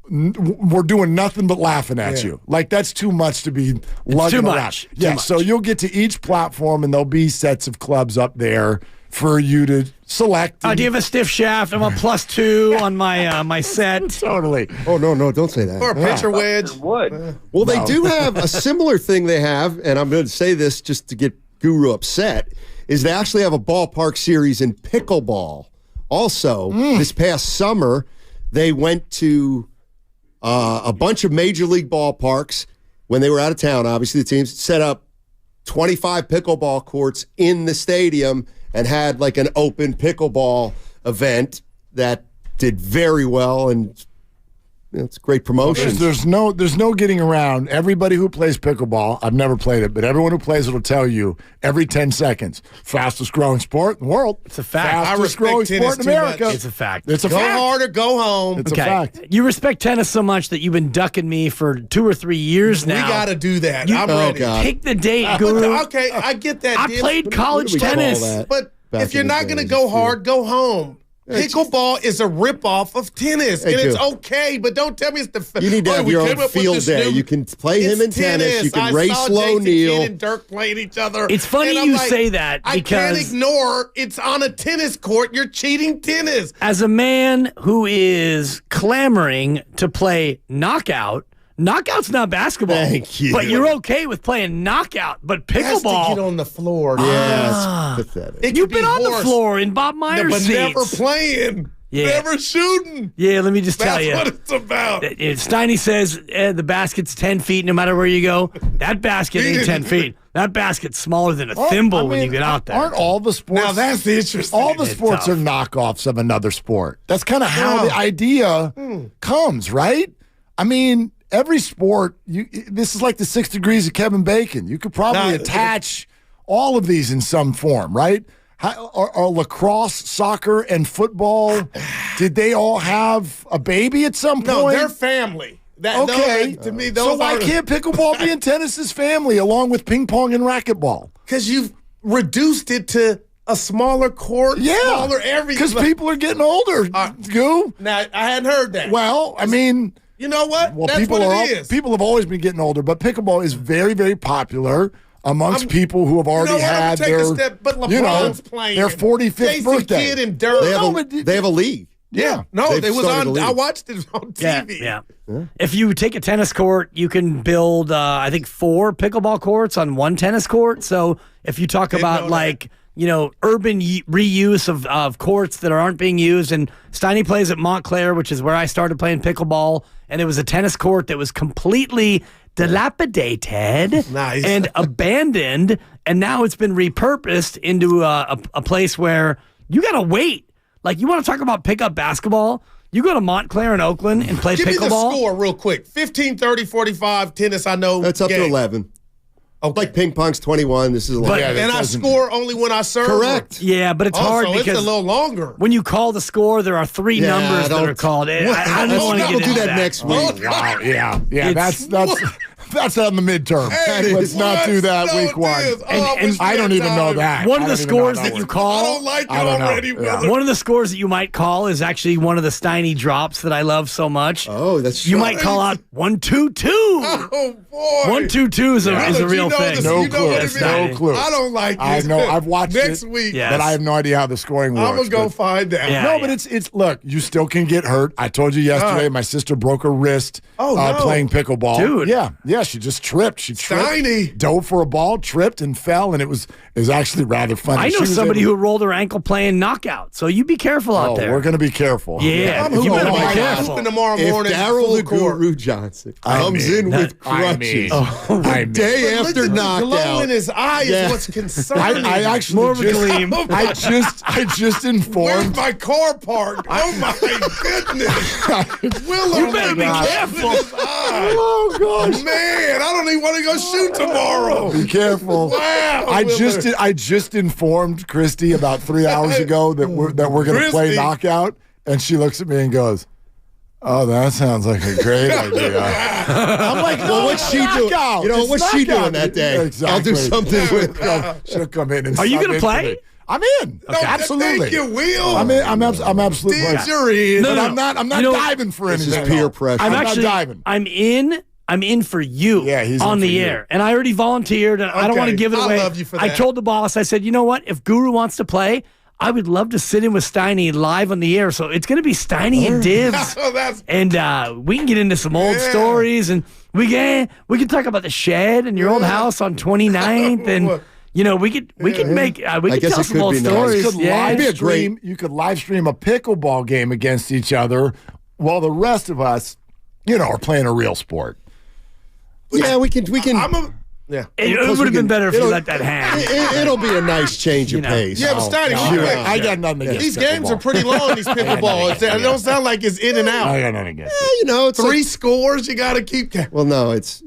we're doing nothing but laughing at you. Like, that's too much to be lugging around. Too Yeah, much. so you'll get to each platform, and there'll be sets of clubs up there for you to select. Do you have a stiff shaft? I'm a +2 on my set. Totally. Oh, no, don't say that. Or a pitcher wedge. Well, they do have a similar thing they have, and I'm going to say this just to get Guru upset, is they actually have a ballpark series in pickleball. Also, this past summer, they went to a bunch of major league ballparks when they were out of town. Obviously, the teams set up 25 pickleball courts in the stadium and had like an open pickleball event that did very well, and it's great promotion. There's no getting around. Everybody who plays pickleball, I've never played it, but everyone who plays it will tell you every 10 seconds, fastest growing sport in the world. It's a fact. Fastest growing sport in America. It's a fact. It's a Go fact. hard or go home. It's a fact. You respect tennis so much that you've been ducking me for 2 or 3 years now. We got to do that. You- I'm Oh, ready. God. Pick the date, Guru. Okay, I get that. I Dibs. played college tennis. But Back if you're in the not going to days, go hard, go home. Pickleball is a ripoff of tennis, Hey, and it's Gil. okay, but don't tell me it's the. You need to have we your came own up with field this day. new- You can play him in It's tennis. You can I race saw Slow Jason Neal. Kidd and Dirk playing each other. It's funny and I'm you like, say that I because- can't ignore it's on a tennis court. You're cheating tennis. As a man who is clamoring to play knockout, knockout's not basketball. Thank you. But you're okay with playing knockout. But Has to pickleball, get on the floor. Yeah, it's pathetic. It you've could been be on the horse. floor in Bob Myers but seats. never playing. Yeah. Never shooting. Yeah, let me just tell That's you. what it's about. Steiny says the basket's 10 feet no matter where you go. That basket ain't 10 feet. That basket's smaller than a thimble when you get out there. Aren't all the sports? Now that's the interesting. all the sports tough. are knockoffs of another sport. That's kind of how the idea comes, right? I mean, every sport. This is like the 6 degrees of Kevin Bacon. You could probably attach all of these in some form, right? Are lacrosse, soccer, and football? Did they all have a baby at some point? No, they're family. Okay. To me, so those why can't pickleball be in tennis's family along with ping pong and racquetball? Because you've reduced it to a smaller court, smaller everything. Because people are getting older, Goo. Now, I hadn't heard that. Well, I mean, you know what? well, That's people what it is. people have always been getting older, but pickleball is very, very popular amongst people who have already you know what? I'm had gonna take their, a step, but you know, LeBron's playing. their 45th Jason birthday. Kidd and Dirk. They have a league. Yeah. No, They've they was started a on. league. I watched it on TV. Yeah. If you take a tennis court, you can build, I think, 4 pickleball courts on one tennis court. So if you talk about like, urban reuse of courts that aren't being used, and Steiny plays at Montclair, which is where I started playing pickleball, and it was a tennis court that was completely dilapidated and abandoned, and now it's been repurposed into a place where you got to wait. Like, you want to talk about pickup basketball? You go to Montclair in Oakland and play Give me the pickleball. score real quick. 15, 30, 45, tennis, I know. That's up to game. 11. Okay. Like ping pong's 21. This is 11. And I score only when I serve. Correct. Yeah, but it's hard Also, because it's a little longer. when you call the score, there are 3 Yeah, numbers that are called. I don't want to get We'll do into that next week. Wow, yeah. That's on the midterm. Hey, Let's not do that no, week it 1. is. Oh, And I don't even know that. One of I the don't even know scores how that you works. call. I don't like it I don't know. already, Yeah. brother. One of the scores that you might call is actually one of the Steiny drops that I love so much. Oh, that's You true. might call out 1-2-2. Oh, boy. 1-2-2 is a real thing. No You know clue. what it No means? clue. I don't like I this. know. I've watched Next it, week. Yeah. but I have no idea how the scoring works. I'm going to go but- find out. Yeah. No, but it's look, you still can get hurt. I told you yesterday, my sister broke her wrist playing pickleball. Dude. Yeah, she just tripped. She tripped, Steiny. dove for a ball, tripped, and fell, and it was actually rather funny. I She know was somebody able- who rolled her ankle playing knockout, so you be careful out there. We're going to be careful. Yeah, I'm you hooping better be tomorrow. careful. Hooping tomorrow If morning. Daryl full the court. Guru Johnson comes in with crutches day But after look at the glow knockout, in his eye Yeah. is what's concerning. I actually More of a just, gleam. I just Where's informed. my car parked? Oh my goodness! Willow, You better be look careful. at his eye. Oh gosh. Man, I don't even want to go shoot tomorrow. Be careful. Wow, I just informed Christy about 3 hours ago that we're going to play Christy. knockout, and she looks at me and goes, "Oh, that sounds like a great idea." I'm like, "No, well, what's she doing? knockout. You know, It's what's she knockout." doing that day? Exactly. I'll do something with She'll come in and Are you sub gonna in for play? me. I'm in. No, absolutely. Thank you, Will. I'm in. I'm absolutely. Dibs, you're in. But I'm not diving for This anything. is peer pressure. I'm I'm not diving. I'm in for you he's on in the for you. air. And I already volunteered, and I don't want to give it I away. love you for I that. told the boss, I said, you know what? If Guru wants to play, I would love to sit in with Steiny live on the air. So it's going to be Steiny and Dibs. And we can get into some old stories, and we can talk about the shed and your old house on 29th. And, we could make, we could tell some old stories. You could live stream a pickleball game against each other while the rest of us, are playing a real sport. Yeah, we can. Yeah. It would have been better if you let that hang. It'll be a nice change of pace. Yeah, but Steiny, I got nothing against these pickleball. games are pretty long, these pickleball. It don't sound like it's in and out. I got nothing against it's 3 scores, you got to keep. Well, no, it's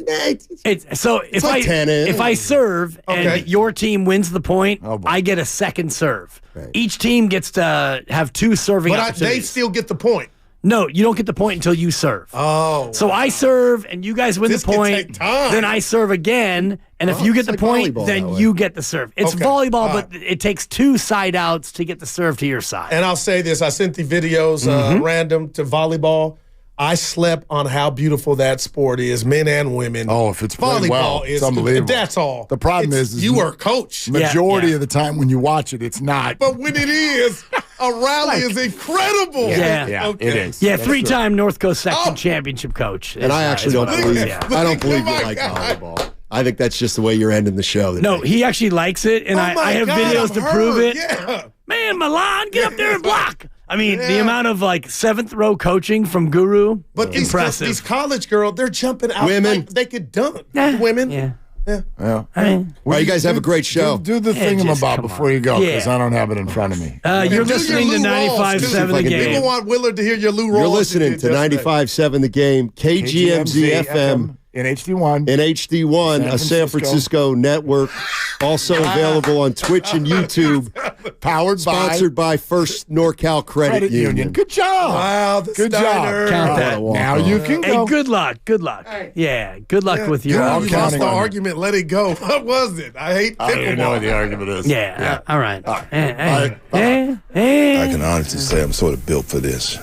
if like 10 in. if I serve and your team wins the point, I get a second serve. Right. Each team gets to have 2 serving But opportunities. they still get the point. No, you don't get the point until you serve. Oh. So I serve and you guys win This the can point. take time. Then I serve again. And if you get the like point, volleyball then that way. you get the serve. It's Okay. volleyball, All but it takes 2 side outs to get the serve to your side. And I'll say this, I sent the videos random to volleyball. I slept on how beautiful that sport is, men and women. Oh, if it's played volleyball well, is it's unbelievable. That's all. The problem is you are a coach. Majority of the time when you watch it, it's not. But when it is, a rally is incredible. Yeah. It is. Yeah, 3-time North Coast Section championship coach. And I actually don't believe. I don't believe you my like God. volleyball. I think that's just the way you're ending the show. No, he actually likes it, and I have videos to prove it. Yeah. Man, Milan, get up there and block. I mean, the amount of 7th row coaching from Guru, But impressive. these college girls, they're jumping out Women. like they could dunk. Women. Yeah. Yeah. I mean, Well, you guys have a great show. Do the Yeah, just thingamabob come before on. you go, because Yeah. I don't have it in front of me. you're Do your listening to Lou Rawls, 95.7 too. The People Game. People want Willard to hear your Lou Rawls. You're listening you to did yesterday. 95.7 The Game, KGMZ FM in HD1. in HD1, a San Francisco network. Also available on Twitch and YouTube. Sponsored by First NorCal Credit Union. Good job. Wow, the Good Steiner. job. Count that. Now you can go. Hey, good luck. Good luck. Yeah, good luck with your. You lost counting the on it. argument. Let it go. What was it? I hate I don't even know what pickleball. the argument is. Yeah. All right. I can honestly say I'm sort of built for this.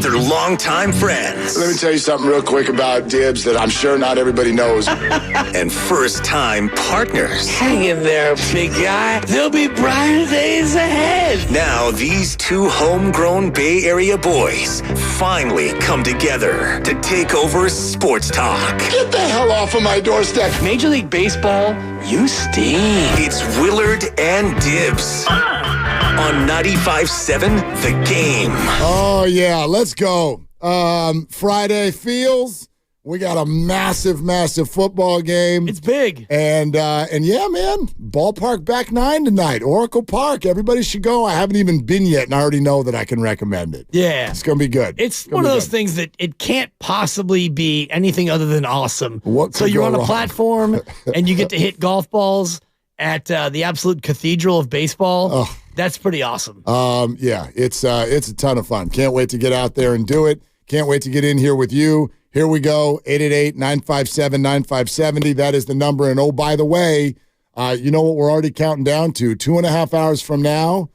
They're longtime friends Let me tell you something real quick about Dibs that I'm sure not everybody knows. and first-time partners. Hang in there, big guy. There'll be brighter days ahead. Now, these 2 homegrown Bay Area boys finally come together to take over sports talk. Get the hell off of my doorstep. Major League Baseball, you stink. It's Willard and Dibs on 95.7 The Game. Oh, yeah. Let's go. Friday feels. We got a massive, massive football game. It's big. And yeah, man, ballpark back 9 tonight. Oracle Park. Everybody should go. I haven't even been yet, and I already know that I can recommend it. Yeah. It's going to be good. It's one of those things that it can't possibly be anything other than awesome. What So could you're go on a wrong? platform and you get to hit golf balls at the absolute cathedral of baseball. Oh. That's pretty awesome. Yeah, it's a ton of fun. Can't wait to get out there and do it. Can't wait to get in here with you. Here we go, 888-957-9570. That is the number. And oh, by the way, you know what we're already counting down to? 2.5 hours from now,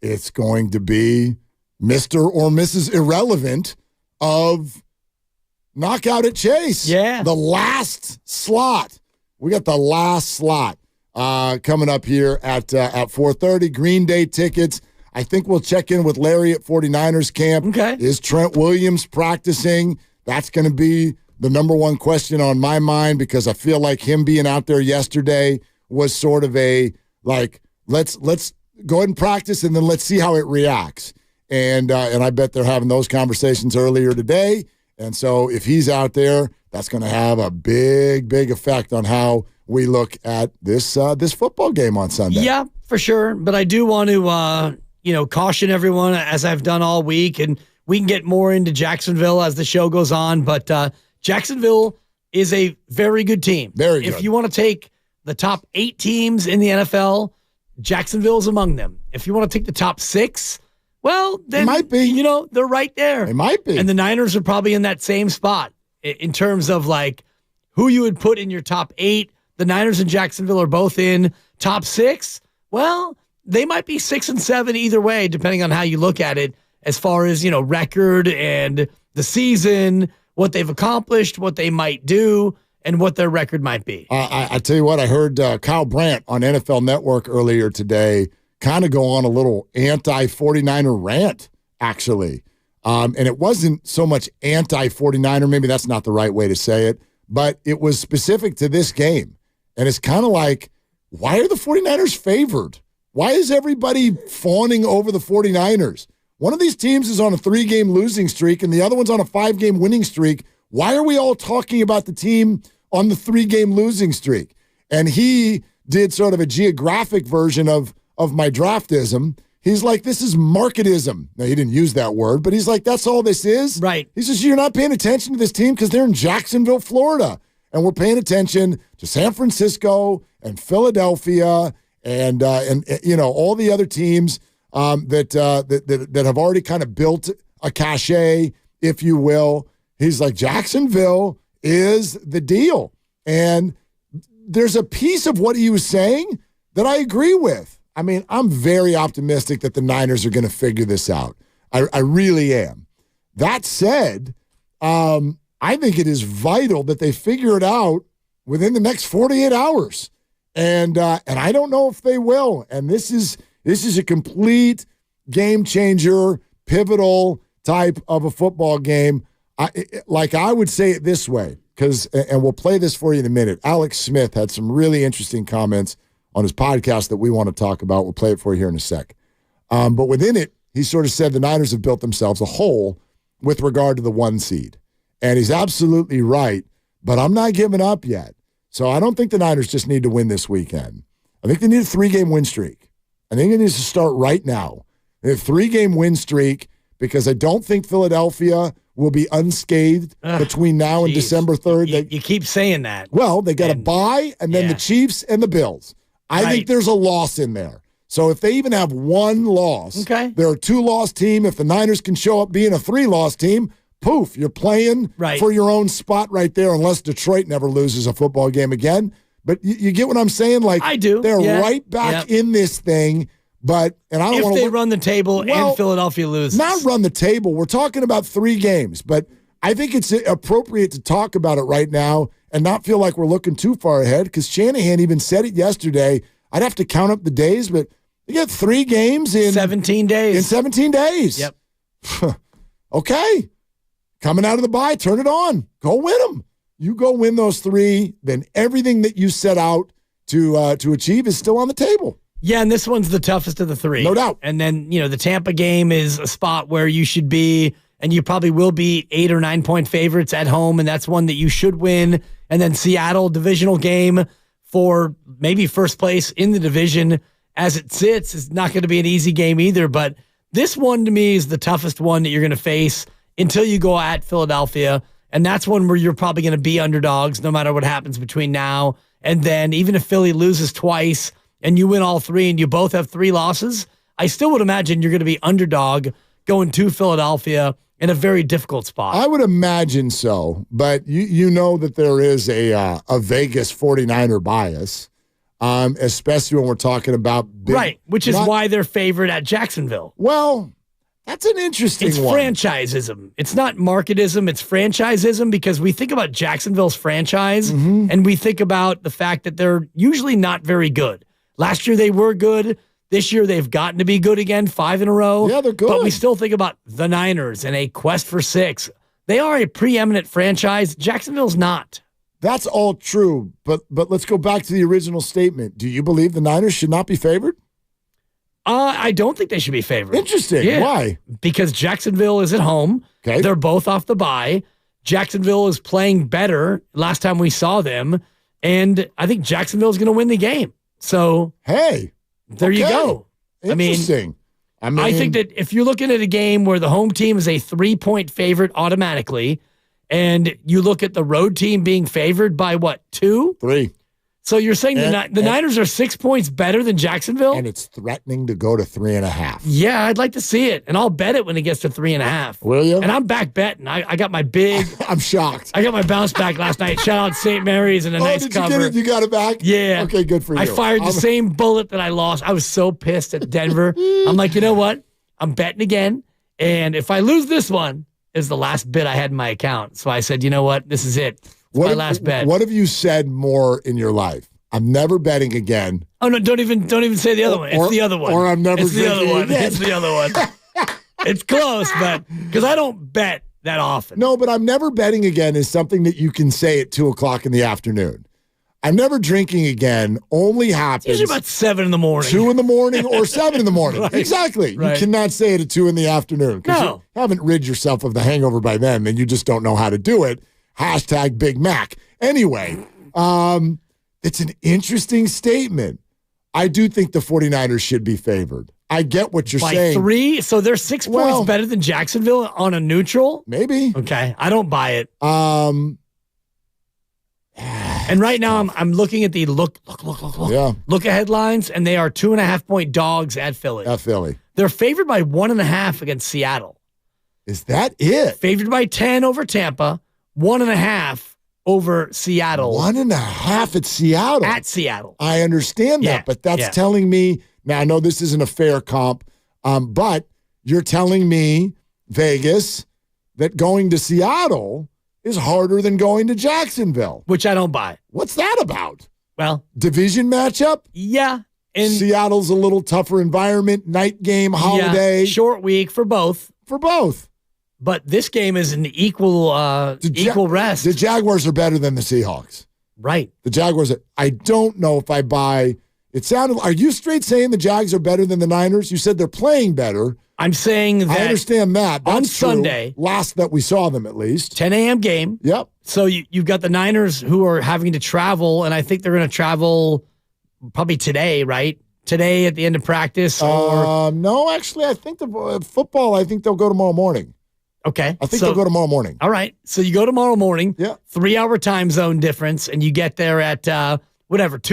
it's going to be Mr. or Mrs. Irrelevant of Knockout at Chase. Yeah. The last slot. We got the last slot coming up here at 4:30. Green Day tickets. I think we'll check in with Larry at 49ers camp. Okay. Is Trent Williams practicing? That's going to be the number one question on my mind because I feel like him being out there yesterday was sort of a like let's go ahead and practice and then let's see how it reacts. And I bet they're having those conversations earlier today. And so if he's out there, that's going to have a big, big effect on how we look at this football game on Sunday. Yeah, for sure. But I do want to caution everyone, as I've done all week, and we can get more into Jacksonville as the show goes on. But Jacksonville is a very good team. Very good. If you want to take the top 8 teams in the NFL, Jacksonville is among them. If you want to take the top 6, well, then it might be. They're right there. It might be. And the Niners are probably in that same spot in terms of like who you would put in your top 8. The Niners and Jacksonville are both in top 6. Well, they might be 6-7 either way, depending on how you look at it, as far as, record and the season, what they've accomplished, what they might do, and what their record might be. I tell you what, I heard Kyle Brandt on NFL Network earlier today kind of go on a little anti-49er rant, actually. And it wasn't so much anti-49er, maybe that's not the right way to say it, but it was specific to this game. And it's kind of like, why are the 49ers favored? Why is everybody fawning over the 49ers? One of these teams is on a 3-game losing streak and the other one's on a 5-game winning streak. Why are we all talking about the team on the 3-game losing streak? And he did sort of a geographic version of my draftism. He's like, this is marketism. Now, he didn't use that word, but he's like, that's all this is? Right. He says, you're not paying attention to this team because they're in Jacksonville, Florida. And we're paying attention to San Francisco and Philadelphia and all the other teams that have already kind of built a cachet, if you will. He's like, Jacksonville is the deal. And there's a piece of what he was saying that I agree with. I mean, I'm very optimistic that the Niners are going to figure this out. I really am. That said, I think it is vital that they figure it out within the next 48 hours. And I don't know if they will. And this is a complete game changer, pivotal type of a football game. I would say it this way, and we'll play this for you in a minute. Alex Smith had some really interesting comments on his podcast that we want to talk about. We'll play it for you here in a sec. But within it, he sort of said the Niners have built themselves a hole with regard to the 1 seed. And he's absolutely right, but I'm not giving up yet. So I don't think the Niners just need to win this weekend. I think they need a 3-game win streak. I think it needs to start right now. A 3-game win streak, because I don't think Philadelphia will be unscathed between now and December 3rd. You keep saying that. Well, they got a bye, and then the Chiefs and the Bills. I think there's a loss in there. So if they even have 1 loss, they're a 2-loss team. If the Niners can show up being a 3-loss team, poof, you're playing for your own spot right there, unless Detroit never loses a football game again. But you get what I'm saying? Like, I do. They're right back in this thing. But and I don't want to run the table and Philadelphia loses. Not run the table. We're talking about 3 games, but I think it's appropriate to talk about it right now and not feel like we're looking too far ahead, because Shanahan even said it yesterday. I'd have to count up the days, but you get 3 games in 17 days. In 17 days. Yep. Okay. Coming out of the bye, turn it on. Go win them. You go win those 3, then everything that you set out to achieve is still on the table. Yeah, and this one's the toughest of the 3. No doubt. And then, the Tampa game is a spot where you should be, and you probably will be 8 or 9 point favorites at home, and that's one that you should win. And then Seattle, divisional game for maybe first place in the division as it sits, is not going to be an easy game either. But this one, to me, is the toughest one that you're going to face until you go at Philadelphia. And that's one where you're probably going to be underdogs no matter what happens between now and then. Even if Philly loses twice and you win all 3 and you both have 3 losses, I still would imagine you're going to be underdog going to Philadelphia in a very difficult spot. I would imagine so, but you know that there is a Vegas 49er bias, especially when we're talking about big, which is why they're favored at Jacksonville. Well, that's an interesting one. It's franchisism. It's not marketism. It's franchisism, because we think about Jacksonville's franchise and we think about the fact that they're usually not very good. Last year they were good. This year they've gotten to be good again, 5 in a row. Yeah, they're good. But we still think about the Niners and a quest for 6. They are a preeminent franchise. Jacksonville's not. That's all true, but let's go back to the original statement. Do you believe the Niners should not be favored? I don't think they should be favored. Interesting. Yeah. Why? Because Jacksonville is at home. Okay. They're both off the bye. Jacksonville is playing better last time we saw them, and I think Jacksonville is going to win the game. So, hey, there you go. Interesting. I think that if you're looking at a game where the home team is a 3-point favorite automatically, and you look at the road team being favored by what, 2? 3. So you're saying the Niners are 6 points better than Jacksonville? And it's threatening to go to 3.5. Yeah, I'd like to see it. And I'll bet it when it gets to 3.5. Will you? And I'm back betting. I got my big... I'm shocked. I got my bounce back last night. Shout out St. Mary's and a nice did cover. You get it? You got it back? Yeah. Okay, good for you. I fired the same bullet that I lost. I was so pissed at Denver. I'm like, you know what? I'm betting again. And if I lose this one, is the last bid I had in my account. So I said, you know what? This is it. It's my last bet. What have you said more in your life? I'm never betting again. Oh no! Don't even say the other one. It's the other one. Or I'm never. It's the other one. Again. It's the other one. It's close, but because I don't bet that often. No, but I'm never betting again is something that you can say at 2:00 in the afternoon. I'm never drinking again. Only happens usually about 7 in the morning, 2 in the morning, or 7 in the morning. Right. Exactly. Right. You cannot say it at 2 in the afternoon because No. you haven't rid yourself of the hangover by then, and you just don't know how to do it. # Big Mac. Anyway. It's an interesting statement. I do think the 49ers should be favored. I get what you're saying. By 3? So they're 6 points better than Jacksonville on a neutral? Maybe. Okay. I don't buy it. And right now I'm looking at the look ahead lines, and they are 2.5-point dogs at Philly. At Philly. They're favored by 1.5 against Seattle. Is that it? Favored by 10 over Tampa, 1.5 over Seattle. 1.5 at Seattle. At Seattle. I understand that, but that's telling me, now I know this isn't a fair comp, but you're telling me, Vegas, that going to Seattle is harder than going to Jacksonville. Which I don't buy. What's that about? Well, division matchup? Yeah. And Seattle's a little tougher environment, night game, holiday. Yeah, short week for both. For both. But this game is an equal rest. The Jaguars are better than the Seahawks. Right. The Jaguars I don't know if I buy. It sounded. Are you straight saying the Jags are better than the Niners? You said they're playing better. I'm saying that. I understand that. That's on true. Sunday. Last that we saw them at least. 10 a.m. game. Yep. So you've got the Niners who are having to travel, and I think they're going to travel probably today, right? Today at the end of practice? Or no, actually, I think the football, I think they'll go tomorrow morning. Okay. I think they'll go tomorrow morning. All right. So you go tomorrow morning. Yeah. 3-hour time zone difference, and you get there at 2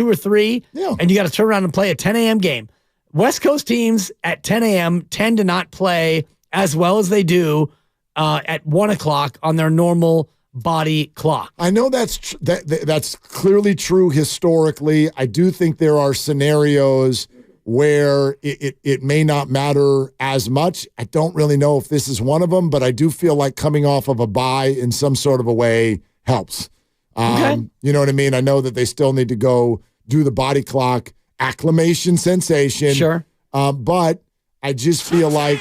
or 3. Yeah. And you got to turn around and play a 10 a.m. game. West Coast teams at 10 a.m. tend to not play as well as they do at 1 o'clock on their normal body clock. I know that's that's clearly true historically. I do think there are scenarios where it may not matter as much. I don't really know if this is one of them, but I do feel like coming off of a bye in some sort of a way helps. Okay. You know what I mean? I know that they still need to go do the body clock acclimation sensation. Sure. But I just feel like,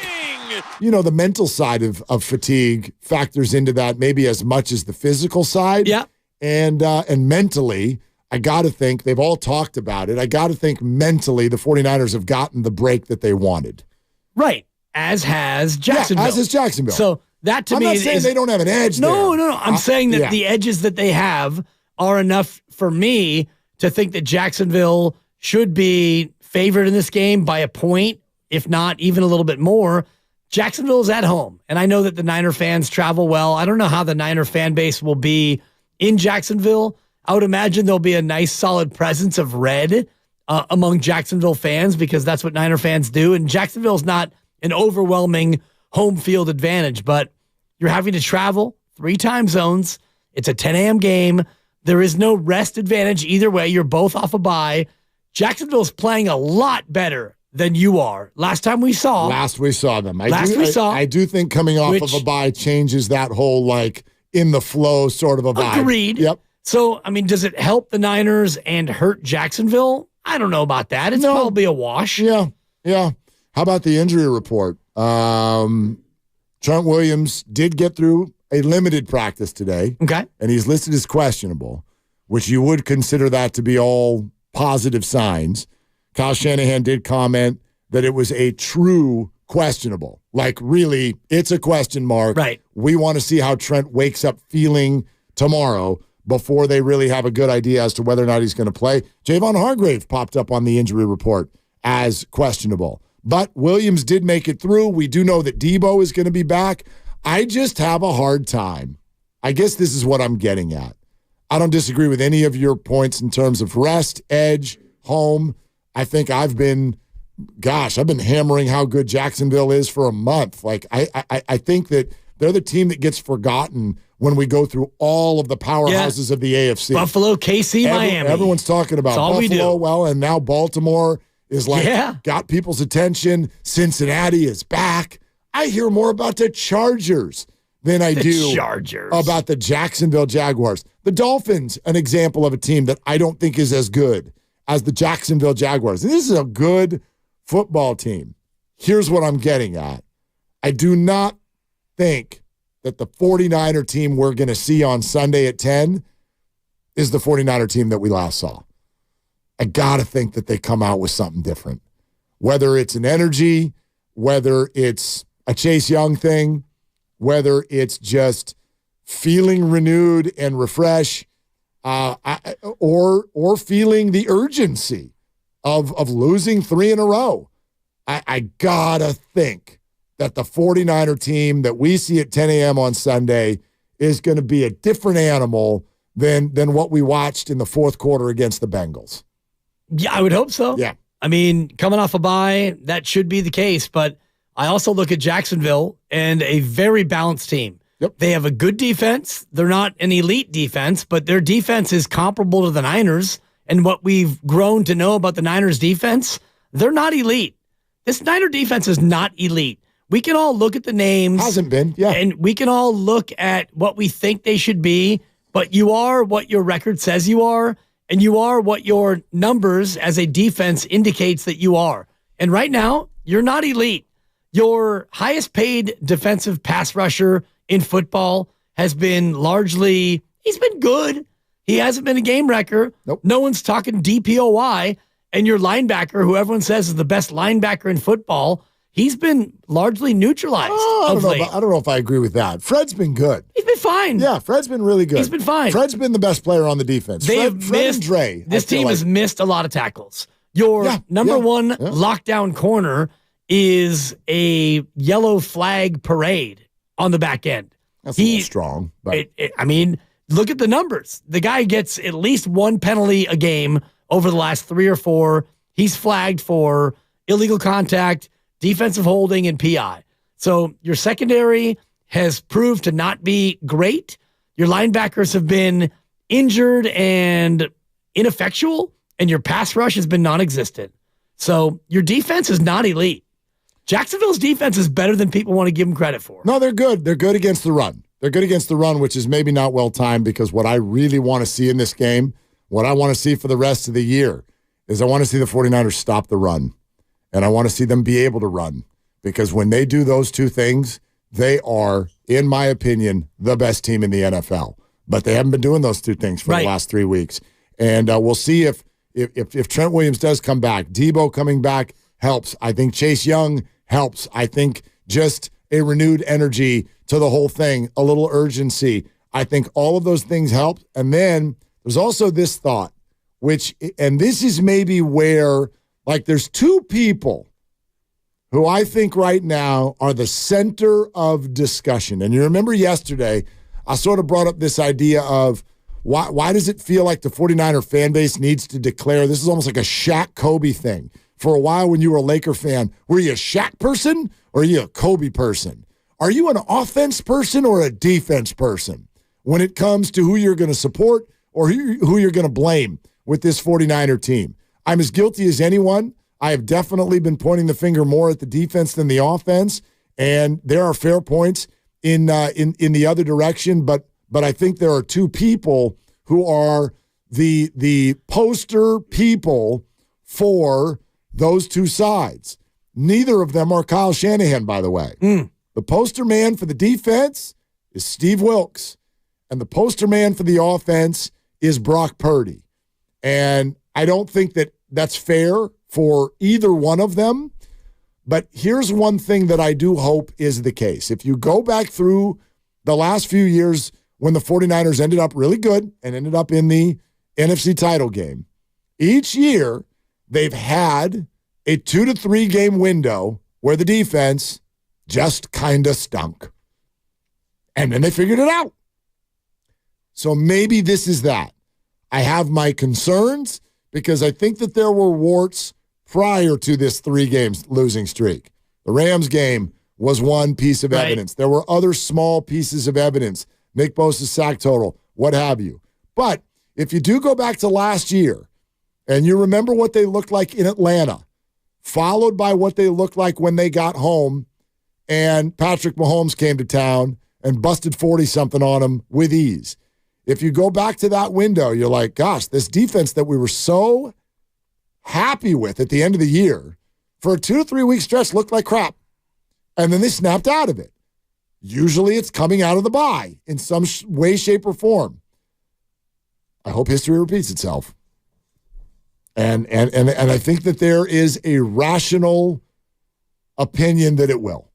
the mental side of fatigue factors into that maybe as much as the physical side. Yeah. And mentally, I got to think, they've all talked about it, I got to think mentally the 49ers have gotten the break that they wanted. Right. As has Jacksonville. Yeah, as has Jacksonville. So that to me I'm not saying they don't have an edge No. there. I'm saying that the edges that they have are enough for me to think that Jacksonville should be favored in this game by a point, if not even a little bit more. Jacksonville is at home, and I know that the Niner fans travel well. I don't know how the Niner fan base will be in Jacksonville. I would imagine there'll be a nice, solid presence of red among Jacksonville fans because that's what Niner fans do. And Jacksonville's not an overwhelming home field advantage, but you're having to travel 3 time zones. It's a 10 a.m. game. There is no rest advantage either way. You're both off a bye. Jacksonville's playing a lot better than you are. Last we saw them. I do think coming off of a bye changes that whole in the flow sort of a vibe. Agreed. Yep. So, I mean, does it help the Niners and hurt Jacksonville? I don't know about that. It's probably a wash. Yeah. Yeah. How about the injury report? Trent Williams did get through a limited practice today. Okay. And he's listed as questionable, which you would consider that to be all positive signs. Kyle Shanahan did comment that it was a true questionable. Really, it's a question mark. Right. We want to see how Trent wakes up feeling tomorrow before they really have a good idea as to whether or not he's going to play. Javon Hargrave popped up on the injury report as questionable. But Williams did make it through. We do know that Debo is going to be back. I just have a hard time. I guess this is what I'm getting at. I don't disagree with any of your points in terms of rest, edge, home. I think I've been hammering how good Jacksonville is for a month. Like, I think that they're the team that gets forgotten when we go through all of the powerhouses of the AFC. Buffalo, KC, Miami. Everyone's talking about Buffalo. Well, and now Baltimore is got people's attention. Cincinnati is back. I hear more about the Chargers than I do about the Jacksonville Jaguars. The Dolphins, an example of a team that I don't think is as good as the Jacksonville Jaguars. And this is a good football team. Here's what I'm getting at. I do not think that the 49er team we're going to see on Sunday at 10 is the 49er team that we last saw. I got to think that they come out with something different. Whether it's an energy, whether it's a Chase Young thing, whether it's just feeling renewed and refreshed, or feeling the urgency of losing 3 in a row. I gotta think that the 49er team that we see at 10 a.m. on Sunday is going to be a different animal than what we watched in the fourth quarter against the Bengals. Yeah, I would hope so. Yeah. I mean, coming off a bye, that should be the case, but I also look at Jacksonville and a very balanced team. Yep. They have a good defense. They're not an elite defense, but their defense is comparable to the Niners. And what we've grown to know about the Niners defense, they're not elite. This Niner defense is not elite. We can all look at the names. Hasn't been, yeah. And we can all look at what we think they should be, but you are what your record says you are, and you are what your numbers as a defense indicates that you are. And right now, you're not elite. Your highest paid defensive pass rusher in football has been largely, he's been good. He hasn't been a game wrecker. Nope. No one's talking DPOY. And your linebacker, who everyone says is the best linebacker in football, he's been largely neutralized. I don't know if I agree with that. Fred's been good. He's been fine. Yeah, Fred's been really good. He's been fine. Fred's been the best player on the defense. Fred and Dre. This team has missed a lot of tackles. Your number one lockdown corner is a yellow flag parade on the back end. That's a little strong. But I mean, look at the numbers. The guy gets at least one penalty a game over the last 3 or 4. He's flagged for illegal contact, defensive holding, and PI. So your secondary has proved to not be great. Your linebackers have been injured and ineffectual, and your pass rush has been non-existent. So your defense is not elite. Jacksonville's defense is better than people want to give them credit for. No, they're good. They're good against the run. They're good against the run, which is maybe not well-timed, because what I really want to see in this game, what I want to see for the rest of the year, is I want to see the 49ers stop the run. And I want to see them be able to run. Because when they do those two things, they are, in my opinion, the best team in the NFL. But they haven't been doing those two things for the last 3 weeks. And we'll see if Trent Williams does come back. Debo coming back helps. I think Chase Young helps. I think just a renewed energy to the whole thing, a little urgency. I think all of those things help. And then there's also this thought, and this is maybe where, like, there's two people who I think right now are the center of discussion. And you remember yesterday, I sort of brought up this idea of why does it feel like the 49er fan base needs to declare, this is almost like a Shaq Kobe thing. For a while when you were a Laker fan, were you a Shaq person or are you a Kobe person? Are you an offense person or a defense person when it comes to who you're going to support or who you're going to blame with this 49er team? I'm as guilty as anyone. I have definitely been pointing the finger more at the defense than the offense, and there are fair points in the other direction, but I think there are two people who are the poster people for those two sides. Neither of them are Kyle Shanahan, by the way. The poster man for the defense is Steve Wilks, and the poster man for the offense is Brock Purdy. And I don't think that that's fair for either one of them. But here's one thing that I do hope is the case. If you go back through the last few years when the 49ers ended up really good and ended up in the NFC title game, each year they've had a 2 to 3 game window where the defense just kind of stunk. And then they figured it out. So maybe this is that. I have my concerns because I think that there were warts prior to this 3 games losing streak. The Rams game was one piece of evidence. There were other small pieces of evidence. Nick Bosa's sack total, what have you. But if you do go back to last year and you remember what they looked like in Atlanta, followed by what they looked like when they got home and Patrick Mahomes came to town and busted 40-something on them with ease. If you go back to that window, you're like, gosh, this defense that we were so happy with at the end of the year for a 2 to 3 week stretch looked like crap. And then they snapped out of it. Usually it's coming out of the bye in some way, shape, or form. I hope history repeats itself. And I think that there is a rational opinion that it will.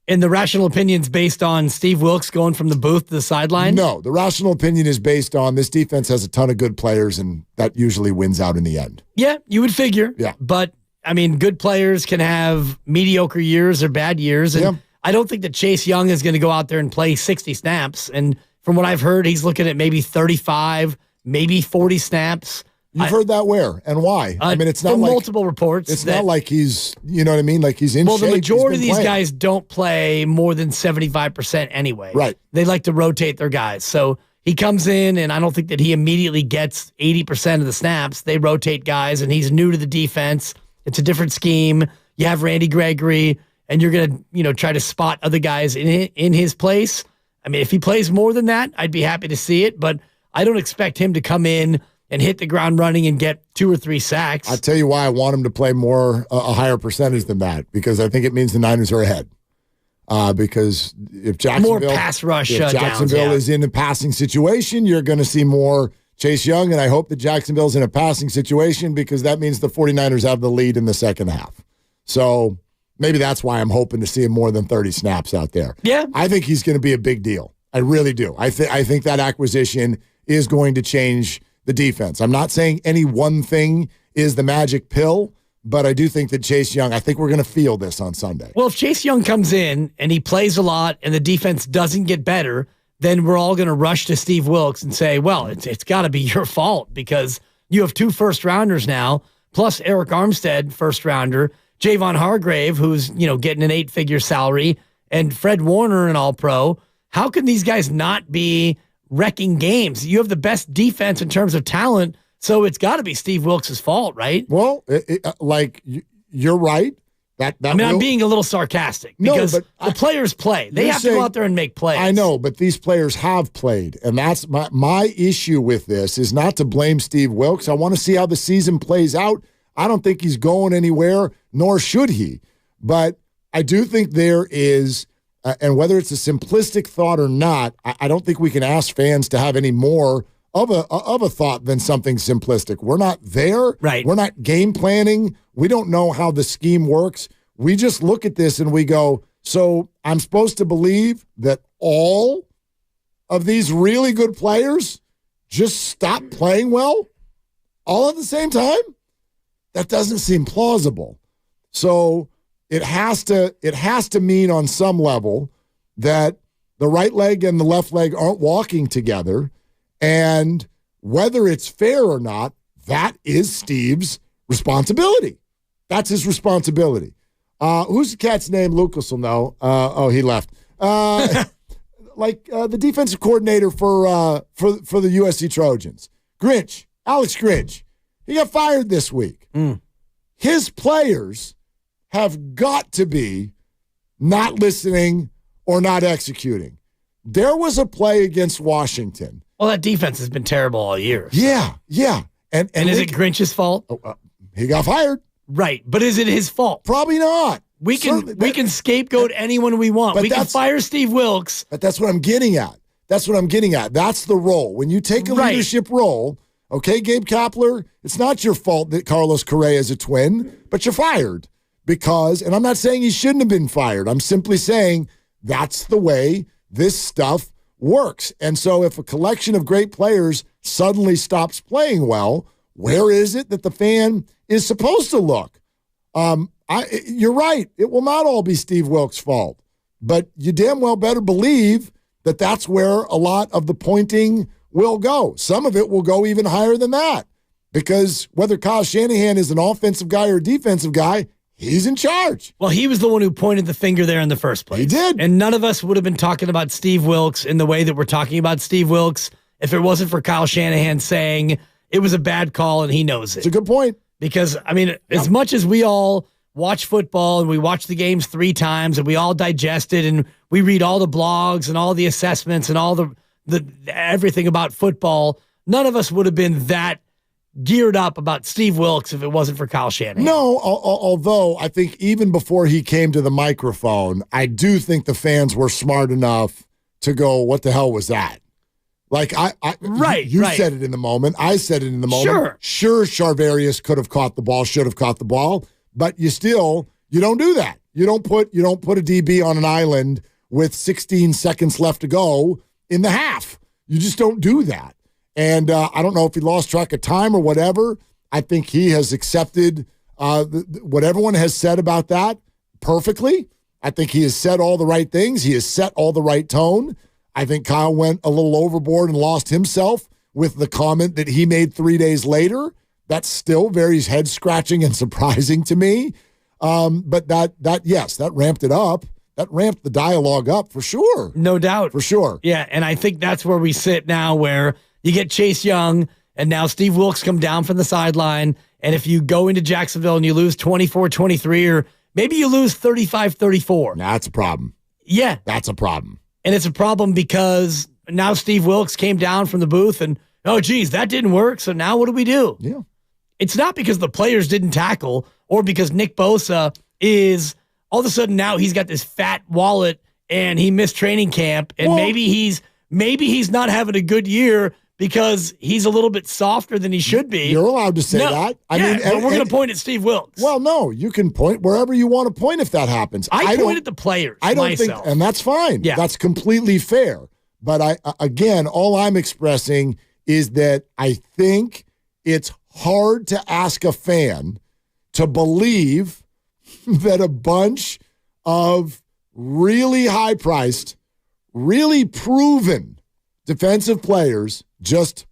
And the rational opinion's based on Steve Wilks going from the booth to the sideline? No, the rational opinion is based on this defense has a ton of good players, and that usually wins out in the end. Yeah, you would figure. Yeah. But, I mean, good players can have mediocre years or bad years. And I don't think that Chase Young is going to go out there and play 60 snaps. And from what I've heard, he's looking at maybe 35, maybe 40 snaps. You've heard that where and why? I mean, it's not like multiple reports. It's not like he's, you know what I mean? Like he's in shape. Well, the majority of these guys don't play more than 75% anyway. Right. They like to rotate their guys. So he comes in, and I don't think that he immediately gets 80% of the snaps. They rotate guys, and he's new to the defense. It's a different scheme. You have Randy Gregory, and you're going to, try to spot other guys in his place. I mean, if he plays more than that, I'd be happy to see it, but I don't expect him to come in and hit the ground running and get 2 or 3 sacks. I'll tell you why I want him to play more, a higher percentage than that, because I think it means the Niners are ahead. Because if Jacksonville, more pass rush Jacksonville is in a passing situation, you're going to see more Chase Young, and I hope that Jacksonville's in a passing situation because that means the 49ers have the lead in the second half. So maybe that's why I'm hoping to see him more than 30 snaps out there. Yeah. I think he's going to be a big deal. I really do. I think that acquisition is going to change the defense. I'm not saying any one thing is the magic pill, but I do think that Chase Young, I think we're going to feel this on Sunday. Well, if Chase Young comes in and he plays a lot and the defense doesn't get better, then we're all going to rush to Steve Wilks and say, well, it's got to be your fault because you have 2 first-rounders now, plus Eric Armstead, first-rounder, Javon Hargrave, who's, getting an 8-figure salary, and Fred Warner, an all-pro. How can these guys not be wrecking games? You have the best defense in terms of talent, so it's got to be Steve Wilks' fault, right? Well, you're right. I'm being a little sarcastic because the players play. They have to go out there and make plays. I know, but these players have played, and that's my issue with this is not to blame Steve Wilks. I want to see how the season plays out. I don't think he's going anywhere, nor should he. But I do think there is and whether it's a simplistic thought or not, I don't think we can ask fans to have any more of a thought than something simplistic. We're not there. Right. We're not game planning. We don't know how the scheme works. We just look at this and we go, so I'm supposed to believe that all of these really good players just stop playing well all at the same time? That doesn't seem plausible. So it has to mean on some level that the right leg and the left leg aren't walking together. And whether it's fair or not, that is Steve's responsibility. That's his responsibility. Who's the cat's name? Lucas will know. He left. The defensive coordinator for the USC Trojans. Grinch, Alex Grinch. He got fired this week. His players have got to be not listening or not executing. There was a play against Washington. Well, that defense has been terrible all year. So. Yeah. And is it Grinch's fault? He got fired. Right, but is it his fault? Probably not. We can scapegoat anyone we want. We can fire Steve Wilks. But that's what I'm getting at. That's the role. When you take a leadership role, okay, Gabe Kapler, it's not your fault that Carlos Correa is a twin, but you're fired. And I'm not saying he shouldn't have been fired. I'm simply saying that's the way this stuff works. And so if a collection of great players suddenly stops playing well, where is it that the fan is supposed to look? You're right. It will not all be Steve Wilks' fault. But you damn well better believe that that's where a lot of the pointing will go. Some of it will go even higher than that because whether Kyle Shanahan is an offensive guy or a defensive guy, he's in charge. Well, he was the one who pointed the finger there in the first place. He did. And none of us would have been talking about Steve Wilks in the way that we're talking about Steve Wilks if it wasn't for Kyle Shanahan saying it was a bad call and he knows it. It's a good point. Because, I mean, as much as we all watch football and we watch the games 3 times and we all digest it and we read all the blogs and all the assessments and all the everything about football, none of us would have been that geared up about Steve Wilks if it wasn't for Kyle Shanahan. No, although I think even before he came to the microphone, I do think the fans were smart enough to go, what the hell was that? Like, you said it in the moment. I said it in the moment. Sure, Charvarius could have caught the ball, should have caught the ball, but you don't do that. You don't put a DB on an island with 16 seconds left to go in the half. You just don't do that. And I don't know if he lost track of time or whatever. I think he has accepted what everyone has said about that perfectly. I think he has said all the right things. He has set all the right tone. I think Kyle went a little overboard and lost himself with the comment that he made 3 days later. That's still very head-scratching and surprising to me. But that ramped it up. That ramped the dialogue up for sure. No doubt. For sure. Yeah, and I think that's where we sit now where you get Chase Young and now Steve Wilks come down from the sideline, and if you go into Jacksonville and you lose 24-23 or maybe you lose 35-34. That's a problem. Yeah. That's a problem. And it's a problem because now Steve Wilks came down from the booth and, oh, geez, that didn't work. So now what do we do? Yeah. It's not because the players didn't tackle or because Nick Bosa is all of a sudden now he's got this fat wallet and he missed training camp and maybe he's not having a good year because he's a little bit softer than he should be. You're allowed to say that. I mean, but we're going to point at Steve Wilks. Well, no, you can point wherever you want to point if that happens. I point at the players. I don't myself. think, and that's fine. Yeah. That's completely fair. But again, all I'm expressing is that I think it's hard to ask a fan to believe that a bunch of really high-priced, really proven defensive players just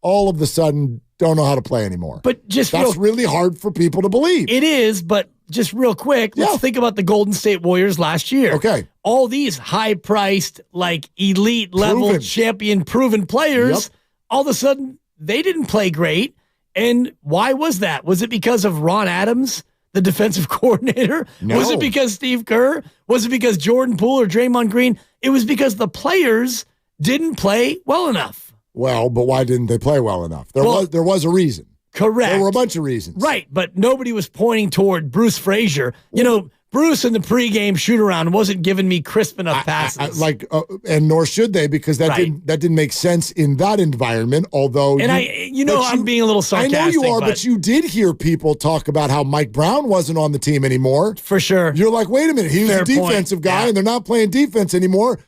all of a sudden don't know how to play anymore. But that's really hard for people to believe. It is, but just real quick, let's think about the Golden State Warriors last year. Okay. All these high-priced, like elite level champion proven players, all of a sudden they didn't play great. And why was that? Was it because of Ron Adams, the defensive coordinator? No. Was it because Steve Kerr? Was it because Jordan Poole or Draymond Green? It was because the players didn't play well enough. Well, but why didn't they play well enough? There was a reason. Correct. There were a bunch of reasons. Right, but nobody was pointing toward Bruce Frazier. You know, Bruce in the pregame shoot-around wasn't giving me crisp enough passes. And nor should they, because that didn't make sense in that environment, although... And I'm being a little sarcastic. I know you are, but you did hear people talk about how Mike Brown wasn't on the team anymore. For sure. You're like, wait a minute, he was a defensive guy, and they're not playing defense anymore.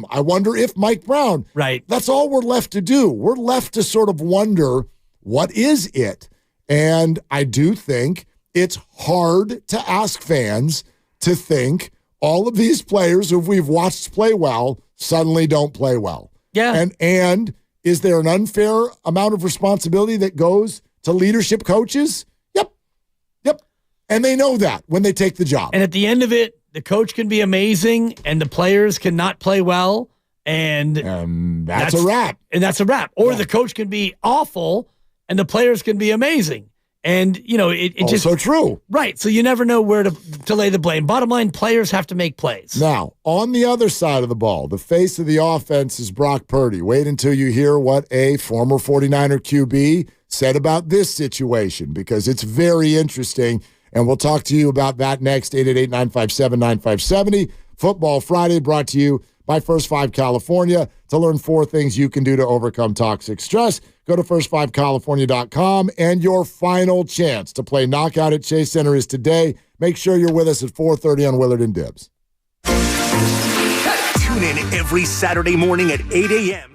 I wonder if Mike Brown... Right. That's all we're left to do. We're left to sort of wonder, what is it? And I do think it's hard to ask fans to think all of these players who we've watched play well suddenly don't play well. Yeah. And is there an unfair amount of responsibility that goes to leadership coaches? Yep. And they know that when they take the job. And at the end of it, the coach can be amazing and the players cannot play well. And that's a wrap. And that's a wrap. Or the coach can be awful and the players can be amazing. And, you know, it just... Also true. Right. So you never know where to lay the blame. Bottom line, players have to make plays. Now, on the other side of the ball, the face of the offense is Brock Purdy. Wait until you hear what a former 49er QB said about this situation, because it's very interesting. And we'll talk to you about that next. 888-957-9570. Football Friday brought to you by First 5 California. To learn 4 things you can do to overcome toxic stress, go to first5california.com, and your final chance to play Knockout at Chase Center is today. Make sure you're with us at 4:30 on Willard and Dibbs. Tune in every Saturday morning at 8 a.m.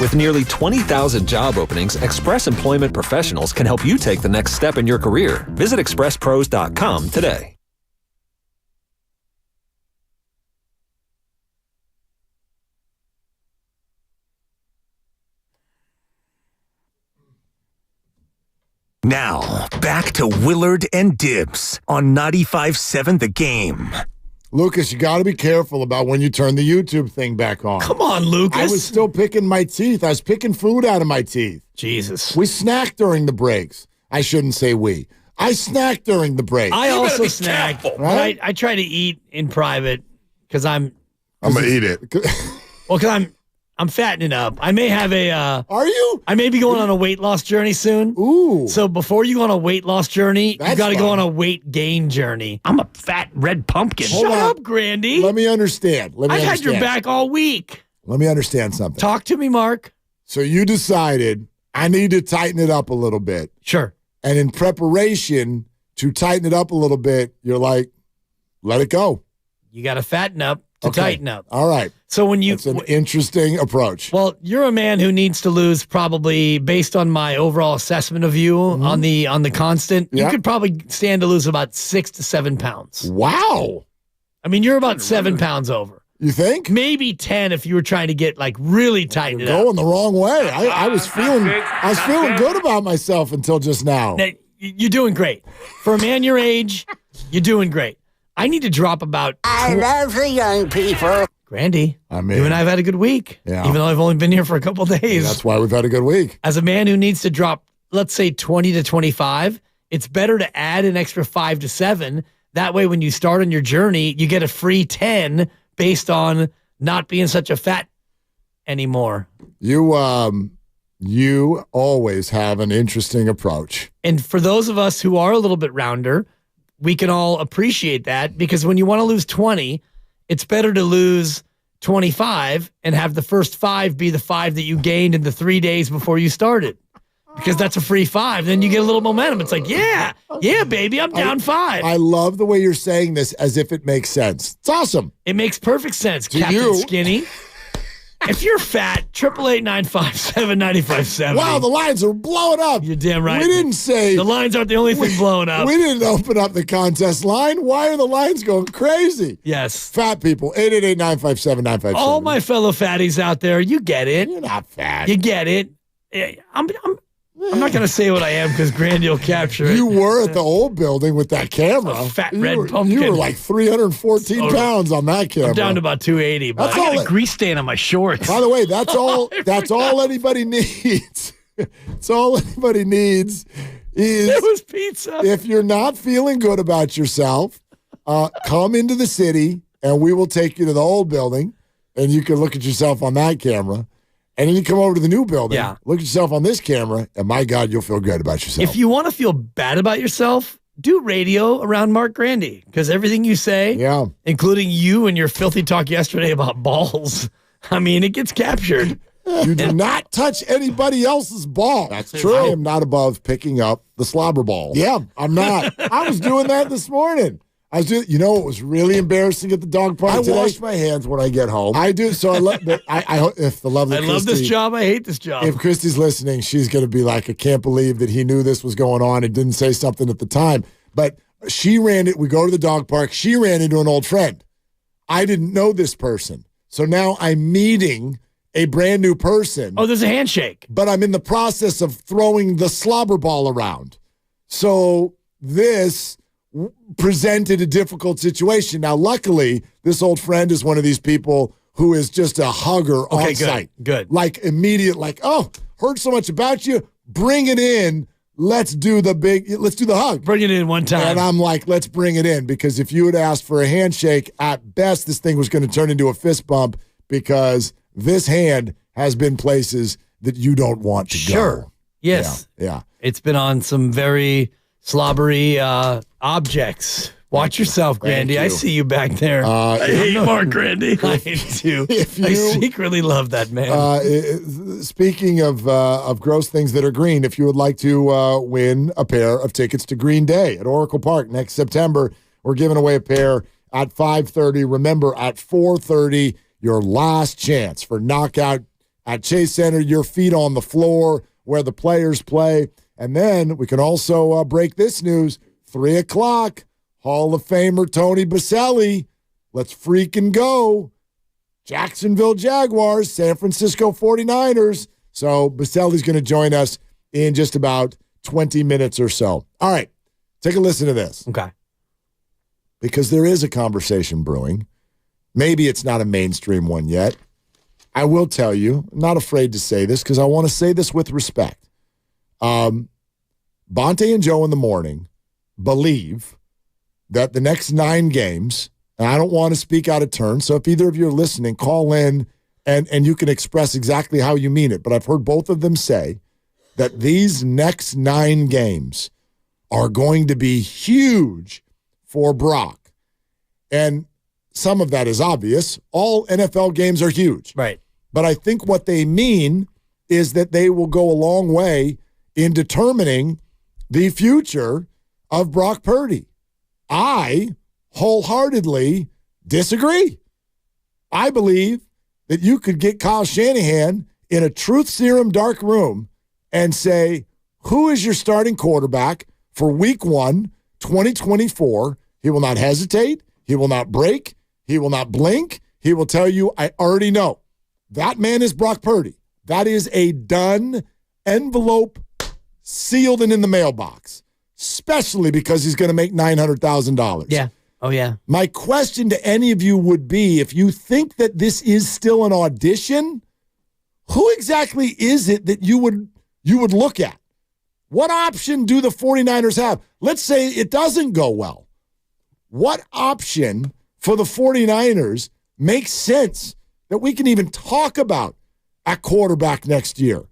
With nearly 20,000 job openings, Express Employment Professionals can help you take the next step in your career. Visit expresspros.com today. Now, back to Willard and Dibs on 95.7 The Game. Lucas, you got to be careful about when you turn the YouTube thing back on. Come on, Lucas. I was still picking my teeth. I was picking food out of my teeth. Jesus. We snacked during the breaks. I shouldn't say we. I snacked during the break. I also snack. Right? I try to eat in private because I'm going to eat it. Well, because I'm fattening up. I may have a. Are you? I may be going on a weight loss journey soon. Ooh. So before you go on a weight loss journey, you got to go on a weight gain journey. I'm a fat red pumpkin. Shut up, Grandy. Let me understand. I've had your back all week. Let me understand something. Talk to me, Mark. So you decided I need to tighten it up a little bit. Sure. And in preparation to tighten it up a little bit, you're like, let it go. You got to fatten up to tighten up. All right. So when you, it's an interesting approach. Well, you're a man who needs to lose probably, based on my overall assessment of you on the constant, you could probably stand to lose about 6 to 7 pounds. Wow. I mean, you're about 7 pounds over. You think? Maybe 10 if you were trying to get like really tighten it up. Going the wrong way. I was feeling good about myself until just now. You're doing great. For a man your age, you're doing great. I need to drop about. I love the young people. Grandy, I mean, you and I have had a good week, even though I've only been here for a couple of days. That's why we've had a good week. As a man who needs to drop, let's say 20 to 25, it's better to add an extra 5 to 7. That way, when you start on your journey, you get a free 10 based on not being such a fat anymore. You always have an interesting approach. And for those of us who are a little bit rounder, we can all appreciate that, because when you want to lose 20, it's better to lose 25 and have the first 5 be the 5 that you gained in the 3 days before you started, because that's a free 5. Then you get a little momentum. It's like, yeah, baby, I'm down 5. I love the way you're saying this as if it makes sense. It's awesome. It makes perfect sense, to Captain you. Skinny. If you're fat, 888-957-9570. Wow, the lines are blowing up. You're damn right. We didn't say the lines aren't the only thing blowing up. We didn't open up the contest line. Why are the lines going crazy? Yes. Fat people, 888-957-9570. All my fellow fatties out there, you get it. You're not fat. You get it. I'm not going to say what I am because Grandy will capture it. You were at the old building with that camera. Fat red pumpkin. You were like 314 pounds on that camera. I'm down to about 280, but I got a grease stain on my shorts. By the way, that's all anybody needs. That's all anybody needs is it was pizza. If you're not feeling good about yourself, come into the city and we will take you to the old building and you can look at yourself on that camera. And then you come over to the new building, look at yourself on this camera, and my God, you'll feel good about yourself. If you want to feel bad about yourself, do radio around Mark Grandy, because everything you say, including you and your filthy talk yesterday about balls, I mean, it gets captured. You do not touch anybody else's ball. That's true. I am not above picking up the slobber ball. Yeah, I'm not. I was doing that this morning. You know what was really embarrassing at the dog park today? I wash my hands when I get home. I do. So I love. If the lovely Christy, love this job. I hate this job. If Christy's listening, she's going to be like, I can't believe that he knew this was going on and didn't say something at the time. But she ran it. We go to the dog park. She ran into an old friend. I didn't know this person. So now I'm meeting a brand new person. Oh, there's a handshake. But I'm in the process of throwing the slobber ball around. So this presented a difficult situation. Now, luckily, this old friend is one of these people who is just a hugger on site. Good. Like immediate, like, oh, heard so much about you. Bring it in. Let's do the hug. Bring it in one time. And I'm like, let's bring it in, because if you had asked for a handshake, at best, this thing was going to turn into a fist bump, because this hand has been places that you don't want to go. Sure. Yes. Yeah. It's been on some very slobbery objects. Watch yourself, Grandy. I see you back there. I hate Mark Grandy. I do. I secretly love that man. Speaking of gross things that are green, if you would like to win a pair of tickets to Green Day at Oracle Park next September, we're giving away a pair at 5:30. Remember, at 4:30, your last chance for Knockout at Chase Center, your feet on the floor where the players play. And then we can also break this news, 3 o'clock, Hall of Famer Tony Boselli. Let's freaking go. Jacksonville Jaguars, San Francisco 49ers. So Boselli's going to join us in just about 20 minutes or so. All right, take a listen to this. Okay. Because there is a conversation brewing. Maybe it's not a mainstream one yet. I will tell you, I'm not afraid to say this because I want to say this with respect. Bonte and Joe in the morning believe that the next 9 games, and I don't want to speak out of turn, so if either of you are listening, call in and you can express exactly how you mean it. But I've heard both of them say that these next 9 games are going to be huge for Brock. And some of that is obvious. All NFL games are huge. Right. But I think what they mean is that they will go a long way in determining the future of Brock Purdy. I wholeheartedly disagree. I believe that you could get Kyle Shanahan in a truth serum dark room and say, who is your starting quarterback for week 1, 2024? He will not hesitate. He will not break. He will not blink. He will tell you, I already know. That man is Brock Purdy. That is a done envelope sealed and in the mailbox, especially because he's going to make $900,000. Yeah. Oh, yeah. My question to any of you would be, if you think that this is still an audition, who exactly is it that you would look at? What option do the 49ers have? Let's say it doesn't go well. What option for the 49ers makes sense that we can even talk about at quarterback next year?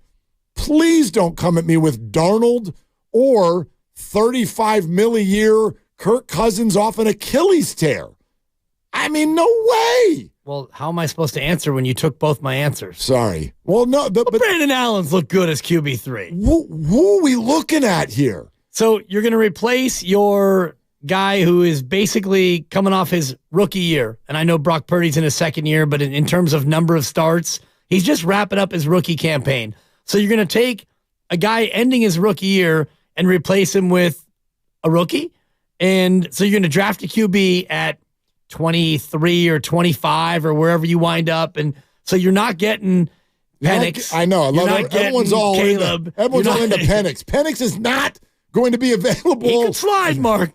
Please don't come at me with Darnold or $35 million a year Kirk Cousins off an Achilles tear. I mean, no way. Well, how am I supposed to answer when you took both my answers? Sorry. Well, no. But Brandon Allen's looked good as QB3. Who are we looking at here? So you're going to replace your guy who is basically coming off his rookie year. And I know Brock Purdy's in his second year, but in terms of number of starts, he's just wrapping up his rookie campaign. So you're going to take a guy ending his rookie year and replace him with a rookie. And so you're going to draft a QB at 23 or 25 or wherever you wind up. And so you're not getting Penix. I know. I love it. Everyone's all Caleb. Everyone's all into Penix. Penix is not going to be available. He can slide, Mark.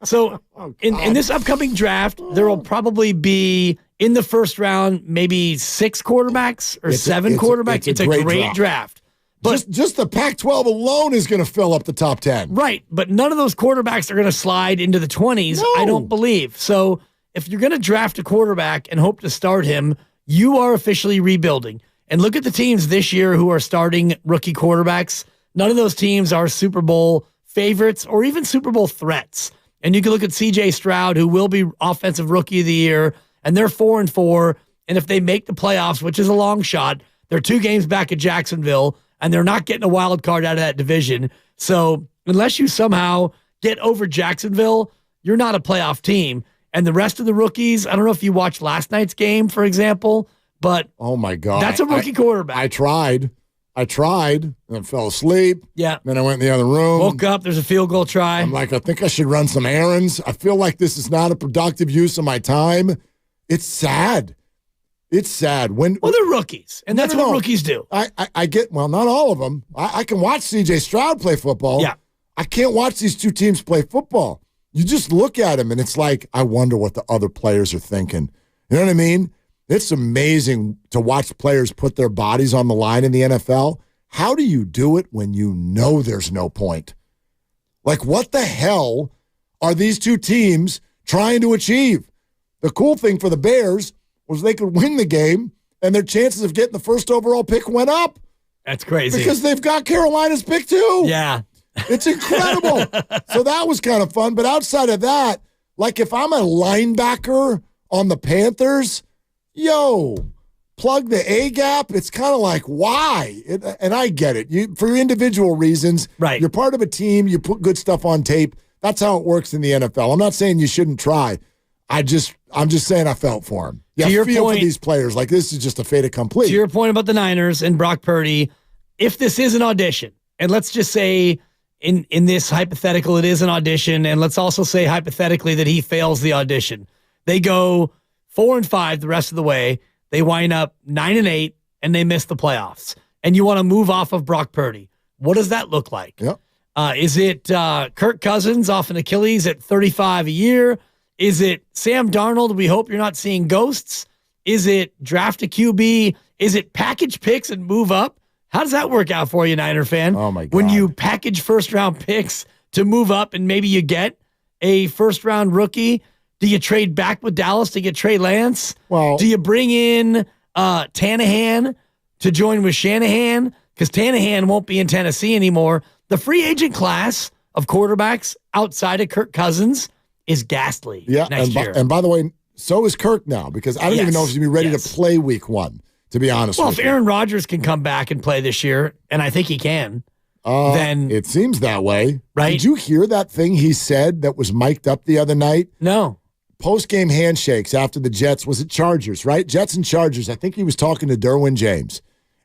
So in this upcoming draft, there will probably be in the first round maybe 6 quarterbacks or 7 quarterbacks. It's a great draft. But just the Pac-12 alone is going to fill up the top 10. Right, but none of those quarterbacks are going to slide into the 20s, No. I don't believe. So if you're going to draft a quarterback and hope to start him, you are officially rebuilding. And look at the teams this year who are starting rookie quarterbacks. None of those teams are Super Bowl favorites or even Super Bowl threats. And you can look at C.J. Stroud, who will be Offensive Rookie of the Year, and they're 4-4. And if they make the playoffs, which is a long shot, they're 2 games back at Jacksonville, and they're not getting a wild card out of that division. So unless you somehow get over Jacksonville, you're not a playoff team. And the rest of the rookies, I don't know if you watched last night's game, for example, but oh my God, that's a rookie quarterback. I tried, and I fell asleep. Yeah. Then I went in the other room. Woke up, there's a field goal try. I'm like, I think I should run some errands. I feel like this is not a productive use of my time. It's sad. It's sad. Well, they're rookies, and that's what rookies do. I get, well, not all of them. I can watch C.J. Stroud play football. Yeah. I can't watch these 2 teams play football. You just look at them, and it's like, I wonder what the other players are thinking. You know what I mean? It's amazing to watch players put their bodies on the line in the NFL. How do you do it when you know there's no point? Like, what the hell are these 2 teams trying to achieve? The cool thing for the Bears was they could win the game, and their chances of getting the first overall pick went up. That's crazy. Because they've got Carolina's pick too. Yeah. It's incredible. So that was kind of fun. But outside of that, like if I'm a linebacker on the Panthers, plug the A gap. It's kind of like, why? And I get it. For individual reasons, right? You're part of a team. You put good stuff on tape. That's how it works in the NFL. I'm not saying you shouldn't try. I'm just saying I felt for him. Yeah, to your feel point, for these players. Like, this is just a fait accompli. To your point about the Niners and Brock Purdy, if this is an audition, and let's just say in this hypothetical it is an audition, and let's also say hypothetically that he fails the audition. They go 4-5 the rest of the way. They wind up 9-8, and they miss the playoffs. And you want to move off of Brock Purdy. What does that look like? Yep. Is it Kirk Cousins off an Achilles at $35 a year? Is it Sam Darnold? We hope you're not seeing ghosts. Is it draft a QB? Is it package picks and move up? How does that work out for you, Niner fan? Oh, my God. When you package first-round picks to move up and maybe you get a first-round rookie, do you trade back with Dallas to get Trey Lance? Well, do you bring in Tannehill to join with Shanahan? Because Tannehill won't be in Tennessee anymore. The free agent class of quarterbacks outside of Kirk Cousins is ghastly next year. And by the way, so is Kirk now, because I don't even know if he's going to be ready to play week 1, to be honest with you. Well, if Aaron Rodgers can come back and play this year, and I think he can, then... It seems that way. Right? Did you hear that thing he said that was mic'd up the other night? No. Post-game handshakes after the Jets. Was it Chargers, right? Jets and Chargers. I think he was talking to Derwin James,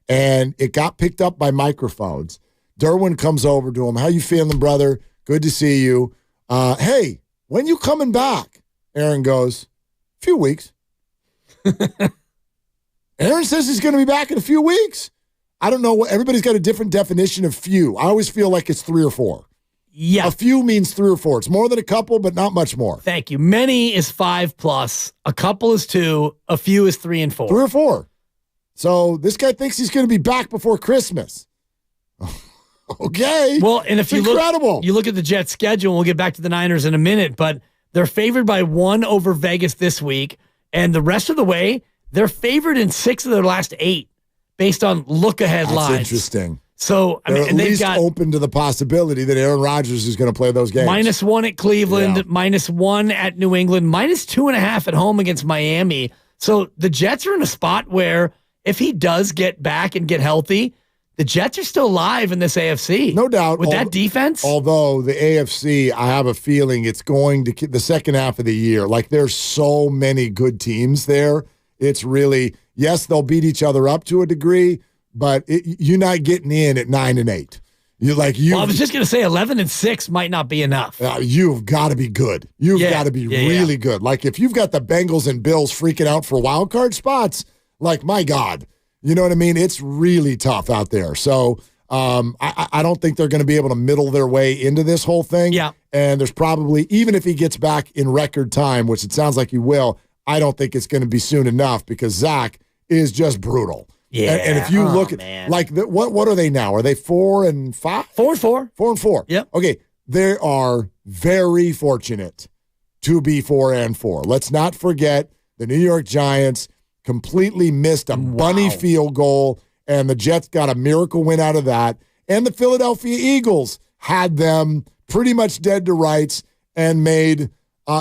and it got picked up by microphones. Derwin comes over to him. How you feeling, brother? Good to see you. Hey, when you coming back? Aaron goes, a few weeks. Aaron says he's going to be back in a few weeks. I don't know. What everybody's got a different definition of few. I always feel like it's 3 or 4. Yeah. A few means 3 or 4. It's more than a couple, but not much more. Thank you. Many is 5+. A couple is 2. A few is 3 and 4. 3 or 4. So this guy thinks he's going to be back before Christmas. Okay. Well, and if you incredible. You look at the Jets' schedule, and we'll get back to the Niners in a minute, but they're favored by 1 over Vegas this week, and the rest of the way, they're favored in 6 of their last 8 based on look-ahead lines. That's interesting. So, I they're mean, and at they've least got open to the possibility that Aaron Rodgers is going to play those games. -1 at Cleveland, -1 at New England, -2.5 at home against Miami. So the Jets are in a spot where if he does get back and get healthy, the Jets are still live in this AFC. No doubt. With that defense? Although the AFC, I have a feeling it's going to the second half of the year. Like, there's so many good teams there. It's really, yes, they'll beat each other up to a degree, but you're not getting in at 9-8. Well, I was just going to say 11-6 might not be enough. You've got to be good. You've got to be really good. Like, if you've got the Bengals and Bills freaking out for wild card spots, like, my God. You know what I mean? It's really tough out there. So I don't think they're going to be able to middle their way into this whole thing. Yeah. And there's probably, even if he gets back in record time, which it sounds like he will, I don't think it's going to be soon enough because Zach is just brutal. Yeah. And if you look at, what are they now? Are they 4-5? 4-4. 4-4. Yep. Okay. They are very fortunate to be 4-4. Let's not forget the New York Giants completely missed a bunny field goal, and the Jets got a miracle win out of that. And the Philadelphia Eagles had them pretty much dead to rights and made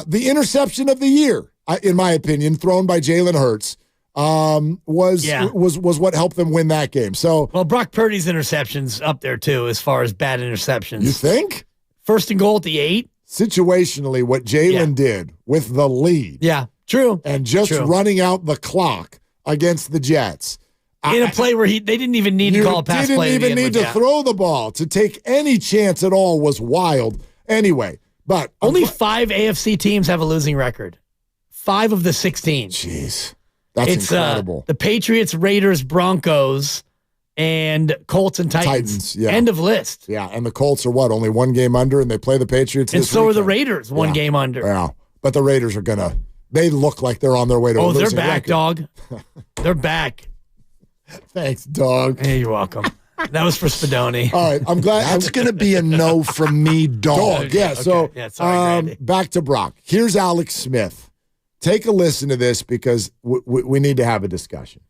the interception of the year, in my opinion, thrown by Jalen Hurts, was what helped them win that game. So, well, Brock Purdy's interceptions up there too, as far as bad interceptions. You think? 1st and goal at the 8. Situationally, what Jalen did with the lead. Yeah. True. And just running out the clock against the Jets. In a play where they didn't even need to call a pass play. You didn't even need to throw the ball. To take any chance at all was wild. Anyway, but only 5 AFC teams have a losing record. 5 of the 16. Jeez. That's incredible. The Patriots, Raiders, Broncos, and Colts and Titans. End of list. Yeah, and the Colts are only 1 game under, and they play the Patriots and this so weekend. are the Raiders, 1 game under. Yeah, but the Raiders are going to... They look like they're on their way to a losing they're back, record. dog. They're back. Thanks, dog. Hey, you're welcome. That was for Spadoni. All right, I'm glad. That's going to be a no from me, dog. Yeah, Okay. so Yeah, sorry, back to Brock. Here's Alex Smith. Take a listen to this because we need to have a discussion.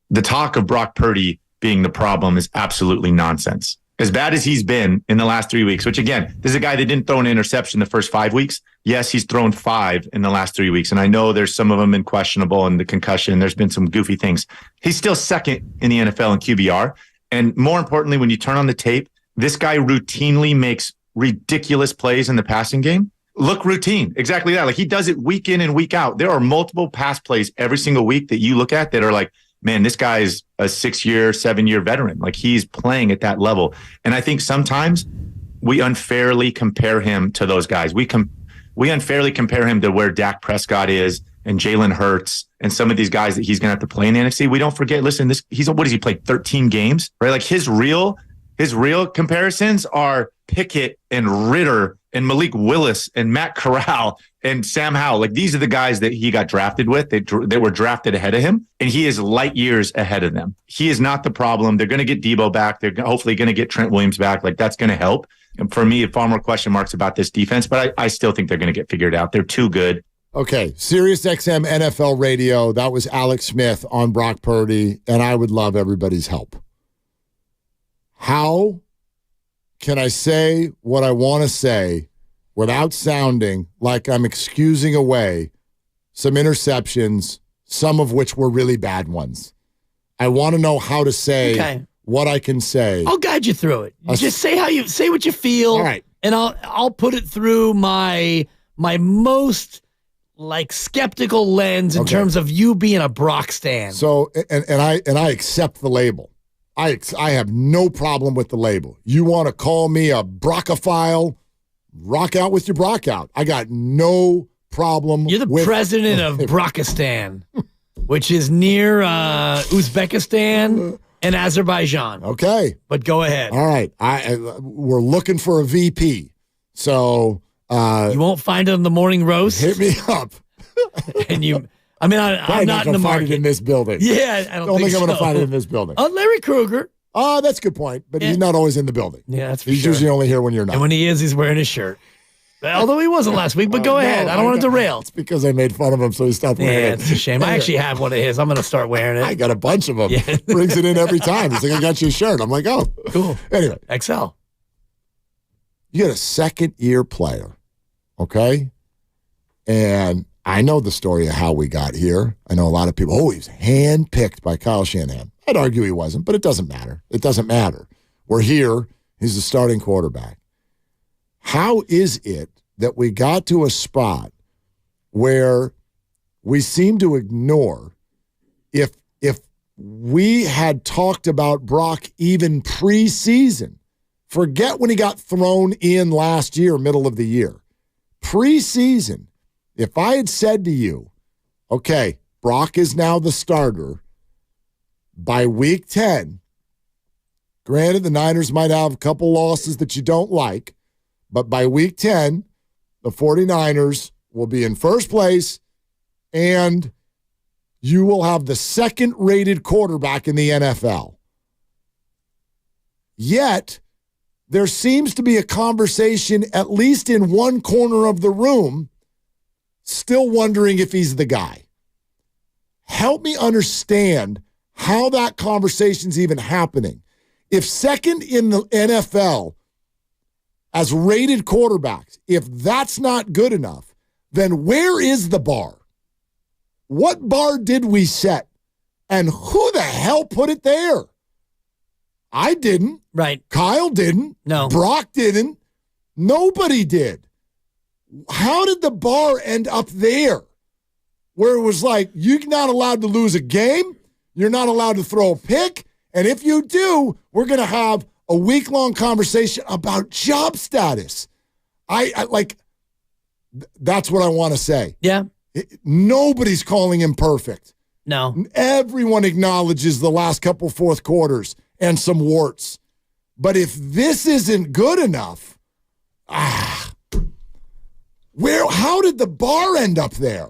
The talk of Brock Purdy being the problem is absolutely nonsense. As bad as he's been in the last 3 weeks, which again, this is a guy that didn't throw an interception the first 5 weeks. Yes, he's thrown 5 in the last 3 weeks. And I know there's some of them been questionable and the concussion. There's been some goofy things. He's still second in the NFL in QBR. And more importantly, when you turn on the tape, this guy routinely makes ridiculous plays in the passing game. look routine. Exactly that. Like he does it week in and week out. There are multiple pass plays every single week that you look at that are like, man, this guy's a 6-year, 7-year veteran. Like he's playing at that level. And I think sometimes we unfairly compare him to those guys. We unfairly compare him to where Dak Prescott is and Jalen Hurts and some of these guys that he's going to have to play in the NFC. We don't forget, listen, what has he played? 13 games, right? Like his real comparisons are Pickett and Ritter and Malik Willis and Matt Corral and Sam Howell. Like these are the guys that he got drafted with. They were drafted ahead of him, and he is light years ahead of them. He is not the problem. They're going to get Debo back. They're hopefully going to get Trent Williams back. Like that's going to help. And for me, far more question marks about this defense, but I still think they're going to get figured out. They're too good. Okay, SiriusXM NFL Radio. That was Alex Smith on Brock Purdy, and I would love everybody's help. How can I say what I want to say without sounding like I'm excusing away some interceptions, some of which were really bad ones? I want to know how to say what I can say. I'll guide you through it. Just say what you feel. All right. And I'll put it through my most like skeptical lens in terms of you being a Brock stan. So and I accept the label. I have no problem with the label. You want to call me a Brockophile? Rock out with your Brock out. I got no problem. You're the president of Brockistan, which is near Uzbekistan and Azerbaijan. Okay. But go ahead. All right. We're looking for a VP. So you won't find it in the morning roast. Hit me up. And I'm not in the market. Find it in this building. Yeah, I don't think I'm going to so. find it in this building. Larry Krueger. Oh, that's a good point. But he's not always in the building. Yeah, that's for He's sure. usually only here when you're not. And when he is, he's wearing his shirt. Although he wasn't last week, but go ahead. I don't want to derail. It's because I made fun of him, so he stopped wearing it. Yeah, it's a shame. I actually have one of his. I'm going to start wearing it. I got a bunch of them. Yeah. Brings it in every time. He's like, I got you a shirt. I'm like, oh. Cool. Anyway. XL. You got a second-year player, okay? And I know the story of how we got here. I know a lot of people, he was handpicked by Kyle Shanahan. I'd argue he wasn't, but it doesn't matter. It doesn't matter. We're here. He's the starting quarterback. How is it that we got to a spot where we seem to ignore if we had talked about Brock even preseason? Forget when he got thrown in last year, middle of the year. Preseason, if I had said to you, okay, Brock is now the starter by week 10, granted the Niners might have a couple losses that you don't like, but by week 10, the 49ers will be in first place and you will have the second-rated quarterback in the NFL. Yet, there seems to be a conversation, at least in one corner of the room, still wondering if he's the guy. Help me understand how that conversation's even happening. If second in the NFL as rated quarterbacks, if that's not good enough, then where is the bar? What bar did we set? And who the hell put it there? I didn't. Right. Kyle didn't. No. Brock didn't. Nobody did. How did the bar end up there? Where it was like, you're not allowed to lose a game. You're not allowed to throw a pick. And if you do, we're going to have a week-long conversation about job status. That's what I want to say. Yeah. Nobody's calling him perfect. No. Everyone acknowledges the last couple fourth quarters and some warts. But if this isn't good enough, how did the bar end up there?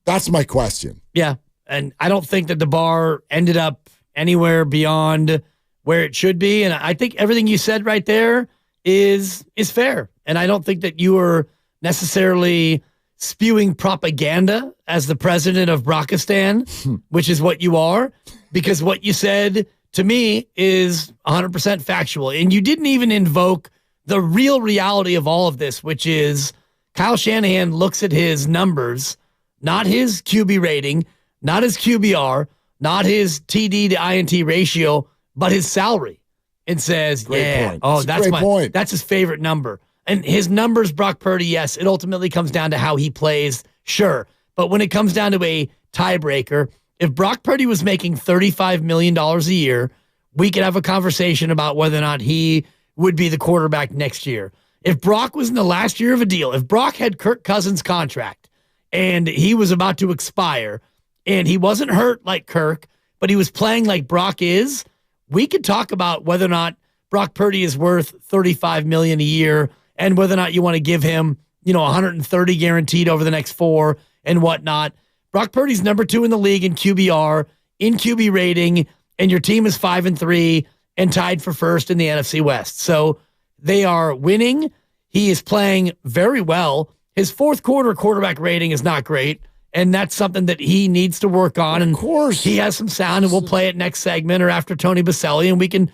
That's my question. Yeah. And I don't think that the bar ended up anywhere beyond where it should be. And I think everything you said right there is fair. And I don't think that you were necessarily spewing propaganda as the president of Brockistan, which is what you are, because what you said to me is 100% factual. And you didn't even invoke the real reality of all of this, which is Kyle Shanahan looks at his numbers, not his QB rating, not his QBR, not his TD to INT ratio, but his salary, and says, Great point. that's his favorite number. And his numbers, Brock Purdy, yes, it ultimately comes down to how he plays, sure. But when it comes down to a tiebreaker, if Brock Purdy was making $35 million a year, we could have a conversation about whether or not he would be the quarterback next year. If Brock was in the last year of a deal, if Brock had Kirk Cousins' contract and he was about to expire and he wasn't hurt like Kirk, but he was playing like Brock is, we could talk about whether or not Brock Purdy is worth $35 million a year and whether or not you want to give him, $130 guaranteed over the next 4 and whatnot. Brock Purdy's number 2 in the league in QBR, in QB rating, and your team is 5-3 and tied for first in the NFC West. So they are winning. He is playing very well. His fourth quarter quarterback rating is not great, and that's something that he needs to work on. And of course, he has some sound, and we'll play it next segment or after Tony Baselli, and we can,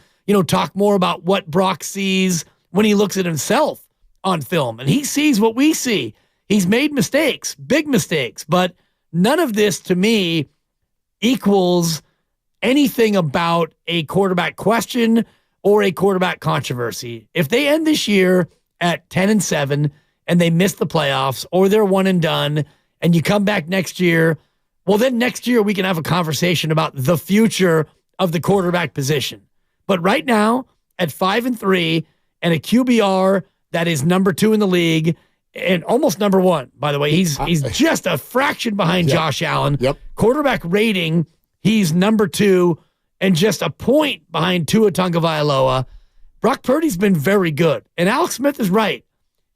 talk more about what Brock sees when he looks at himself on film. And he sees what we see. He's made mistakes, big mistakes, but none of this to me equals anything about a quarterback question or a quarterback controversy. If they end this year at 10-7 and they miss the playoffs or they're one and done and you come back next year, well, then next year we can have a conversation about the future of the quarterback position. But right now at 5-3 and a QBR that is number 2 in the league and almost number 1, by the way, he's just a fraction behind Josh Allen. Yep. Quarterback rating, he's number 2 and just a point behind Tua Tagovailoa. Brock Purdy's been very good. And Alex Smith is right.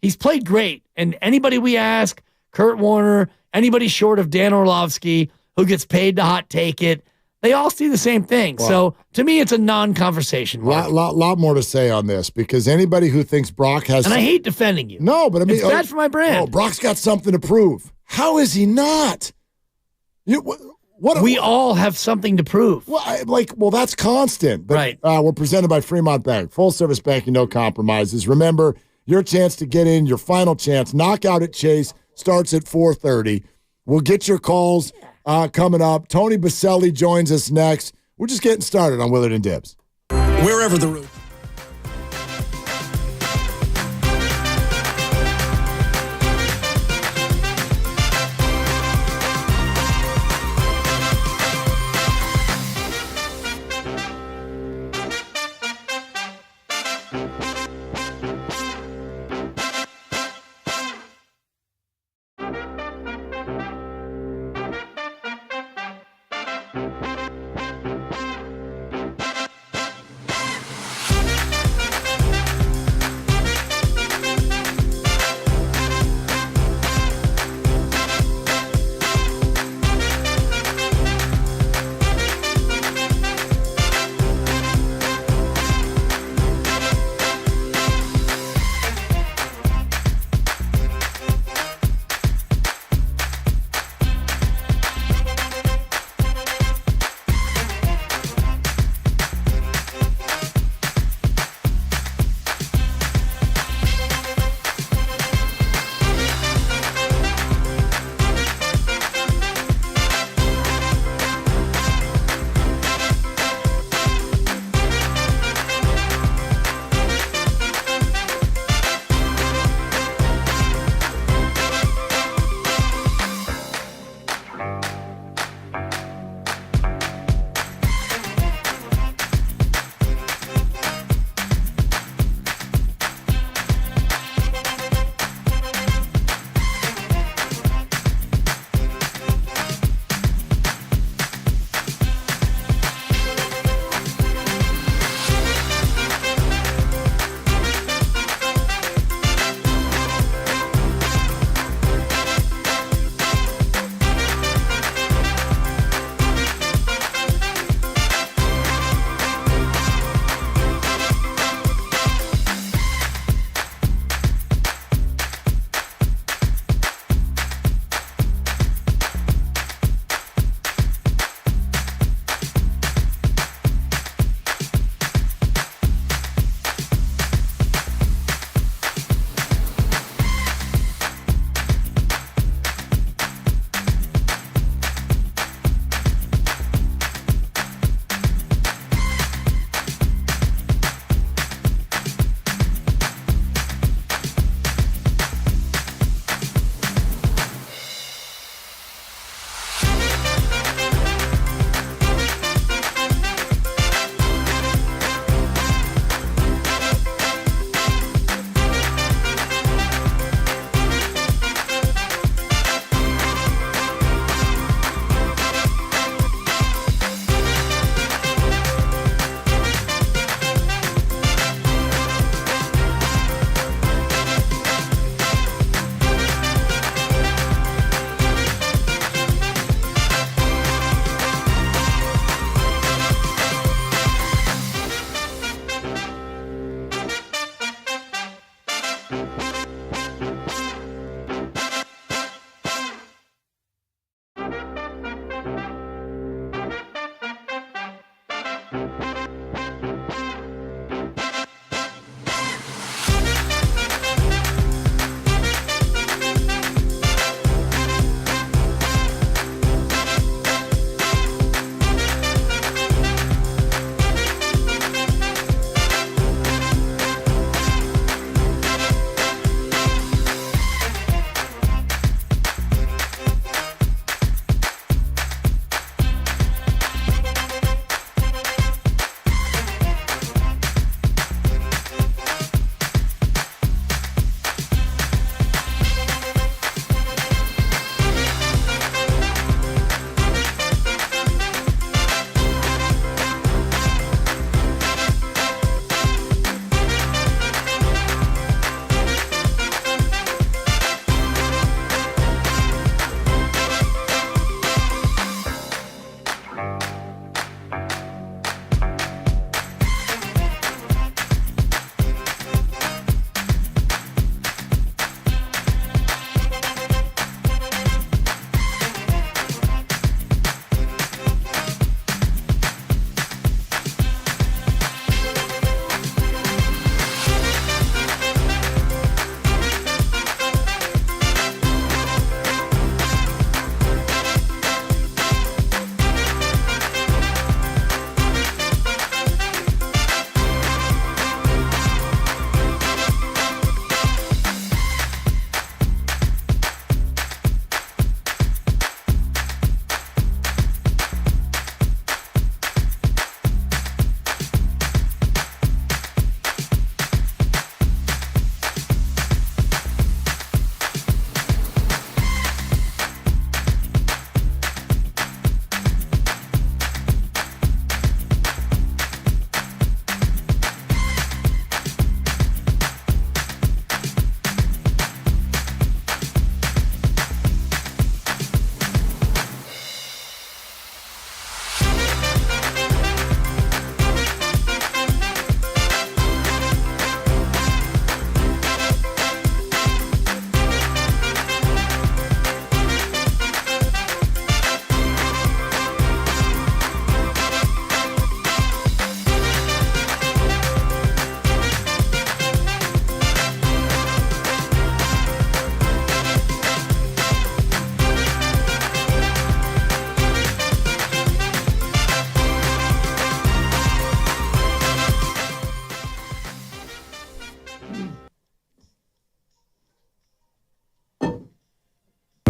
He's played great. And anybody we ask, Kurt Warner, anybody short of Dan Orlovsky, who gets paid to hot take it, they all see the same thing. Wow. So to me, it's a non-conversation. Lot more to say on this because anybody who thinks Brock has... And I hate defending you. No, but I mean... It's bad for my brand. Oh, Brock's got something to prove. How is he not? We all have something to prove. Well, that's constant. But, right. We're presented by Fremont Bank. Full service banking, no compromises. Remember, your chance to get in, your final chance, knockout at Chase, starts at 4:30. We'll get your calls coming up. Tony Baselli joins us next. We're just getting started on Willard and Dibs. Wherever the root.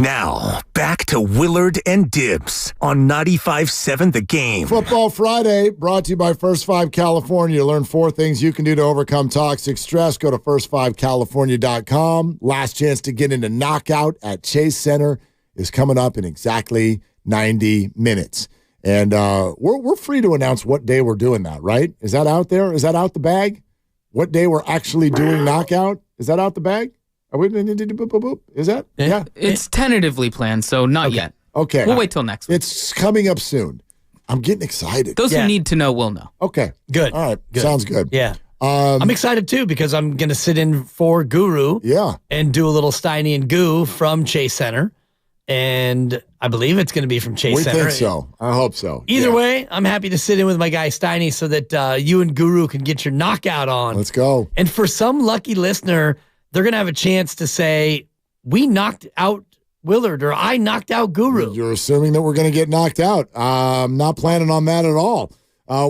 Now, back to Willard and Dibs on 95.7 The Game. Football Friday brought to you by First 5 California. Learn 4 things you can do to overcome toxic stress. Go to first5california.com. Last chance to get into Knockout at Chase Center is coming up in exactly 90 minutes. And we're free to announce what day we're doing that, right? Is that out there? Is that out the bag? What day we're actually doing Knockout? Is that out the bag? Is that? Yeah. It's tentatively planned, so not yet. Okay. We'll wait till next week. It's coming up soon. I'm getting excited. Those who need to know will know. Okay. Good. All right. Sounds good. Yeah. I'm excited, too, because I'm going to sit in for Guru. Yeah. And do a little Steiny and Goo from Chase Center. And I believe it's going to be from Chase Center. We think so. I hope so. Either way, I'm happy to sit in with my guy Steiny so that you and Guru can get your knockout on. Let's go. And for some lucky listener, they're going to have a chance to say, we knocked out Willard or I knocked out Guru. You're assuming that we're going to get knocked out. I'm not planning on that at all.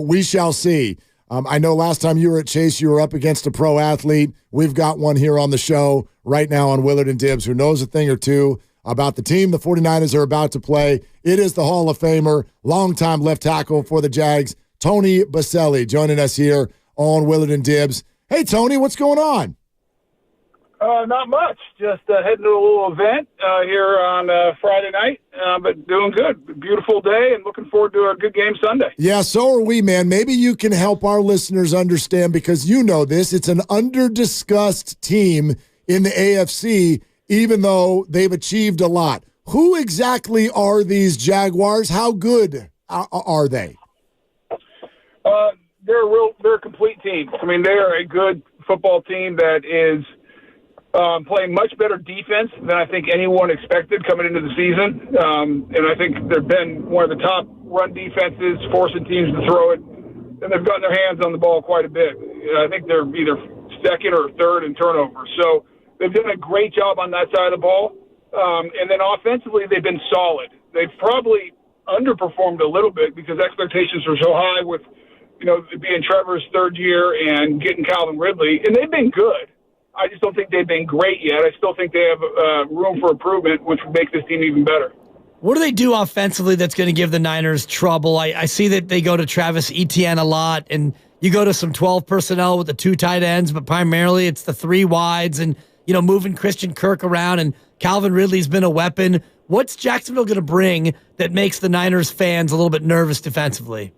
We shall see. I know last time you were at Chase, you were up against a pro athlete. We've got one here on the show right now on Willard and Dibs who knows a thing or two about the team the 49ers are about to play. It is the Hall of Famer, longtime left tackle for the Jags, Tony Boselli, joining us here on Willard and Dibs. Hey, Tony, what's going on? Not much. Just heading to a little event here on Friday night, but doing good. Beautiful day and looking forward to a good game Sunday. Yeah, so are we, man. Maybe you can help our listeners understand because you know this. It's an under-discussed team in the AFC, even though they've achieved a lot. Who exactly are these Jaguars? How good are they? They're a complete team. I mean, they are a good football team that is playing much better defense than I think anyone expected coming into the season. And I think they've been one of the top run defenses, forcing teams to throw it. And they've gotten their hands on the ball quite a bit. I think they're either second or third in turnovers. So they've done a great job on that side of the ball. And then offensively, they've been solid. They've probably underperformed a little bit because expectations were so high with, being Trevor's third year and getting Calvin Ridley. And they've been good. I just don't think they've been great yet. I still think they have room for improvement, which would make this team even better. What do they do offensively that's going to give the Niners trouble? I see that they go to Travis Etienne a lot, and you go to some 12 personnel with the 2 tight ends, but primarily it's the 3 wides and, moving Christian Kirk around, and Calvin Ridley's been a weapon. What's Jacksonville going to bring that makes the Niners fans a little bit nervous defensively?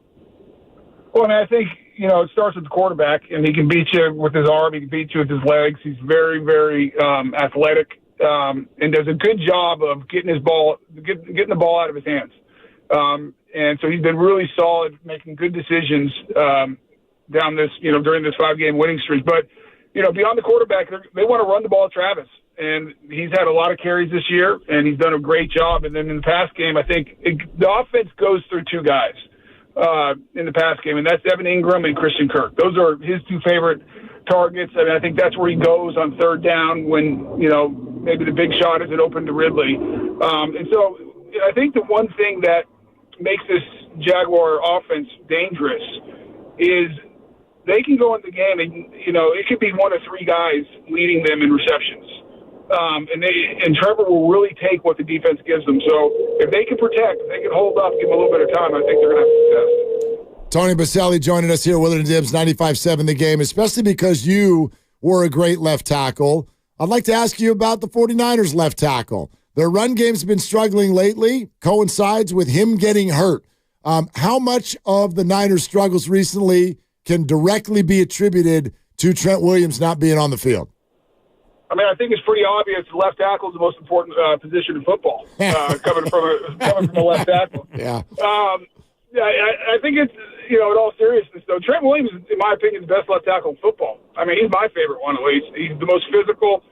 Well, I think, it starts with the quarterback, and he can beat you with his arm. He can beat you with his legs. He's very, very athletic and does a good job of getting the ball out of his hands. And so he's been really solid, making good decisions down this, during this 5-game winning streak. But, beyond the quarterback, they want to run the ball at Travis. And he's had a lot of carries this year, and he's done a great job. And then in the pass game, I think the offense goes through 2 guys. In the pass game, and that's Evan Ingram and Christian Kirk. Those are his 2 favorite targets. I think that's where he goes on third down when, maybe the big shot isn't open to Ridley. And so I think the one thing that makes this Jaguar offense dangerous is they can go into the game and, it could be 1 or 3 guys leading them in receptions. And Trevor will really take what the defense gives them. So if they can protect, if they can hold up, give them a little bit of time, I think they're going to have success. Tony Boselli joining us here, Willard and Dibs, 95.7 The Game, especially because you were a great left tackle. I'd like to ask you about the 49ers left tackle. Their run game's been struggling lately, coincides with him getting hurt. How much of the Niners' struggles recently can directly be attributed to Trent Williams not being on the field? I think it's pretty obvious left tackle is the most important position in football, coming from a left tackle. Yeah. I think it's, in all seriousness, though, Trent Williams, in my opinion, is the best left tackle in football. He's my favorite one, at least. He's the most physical.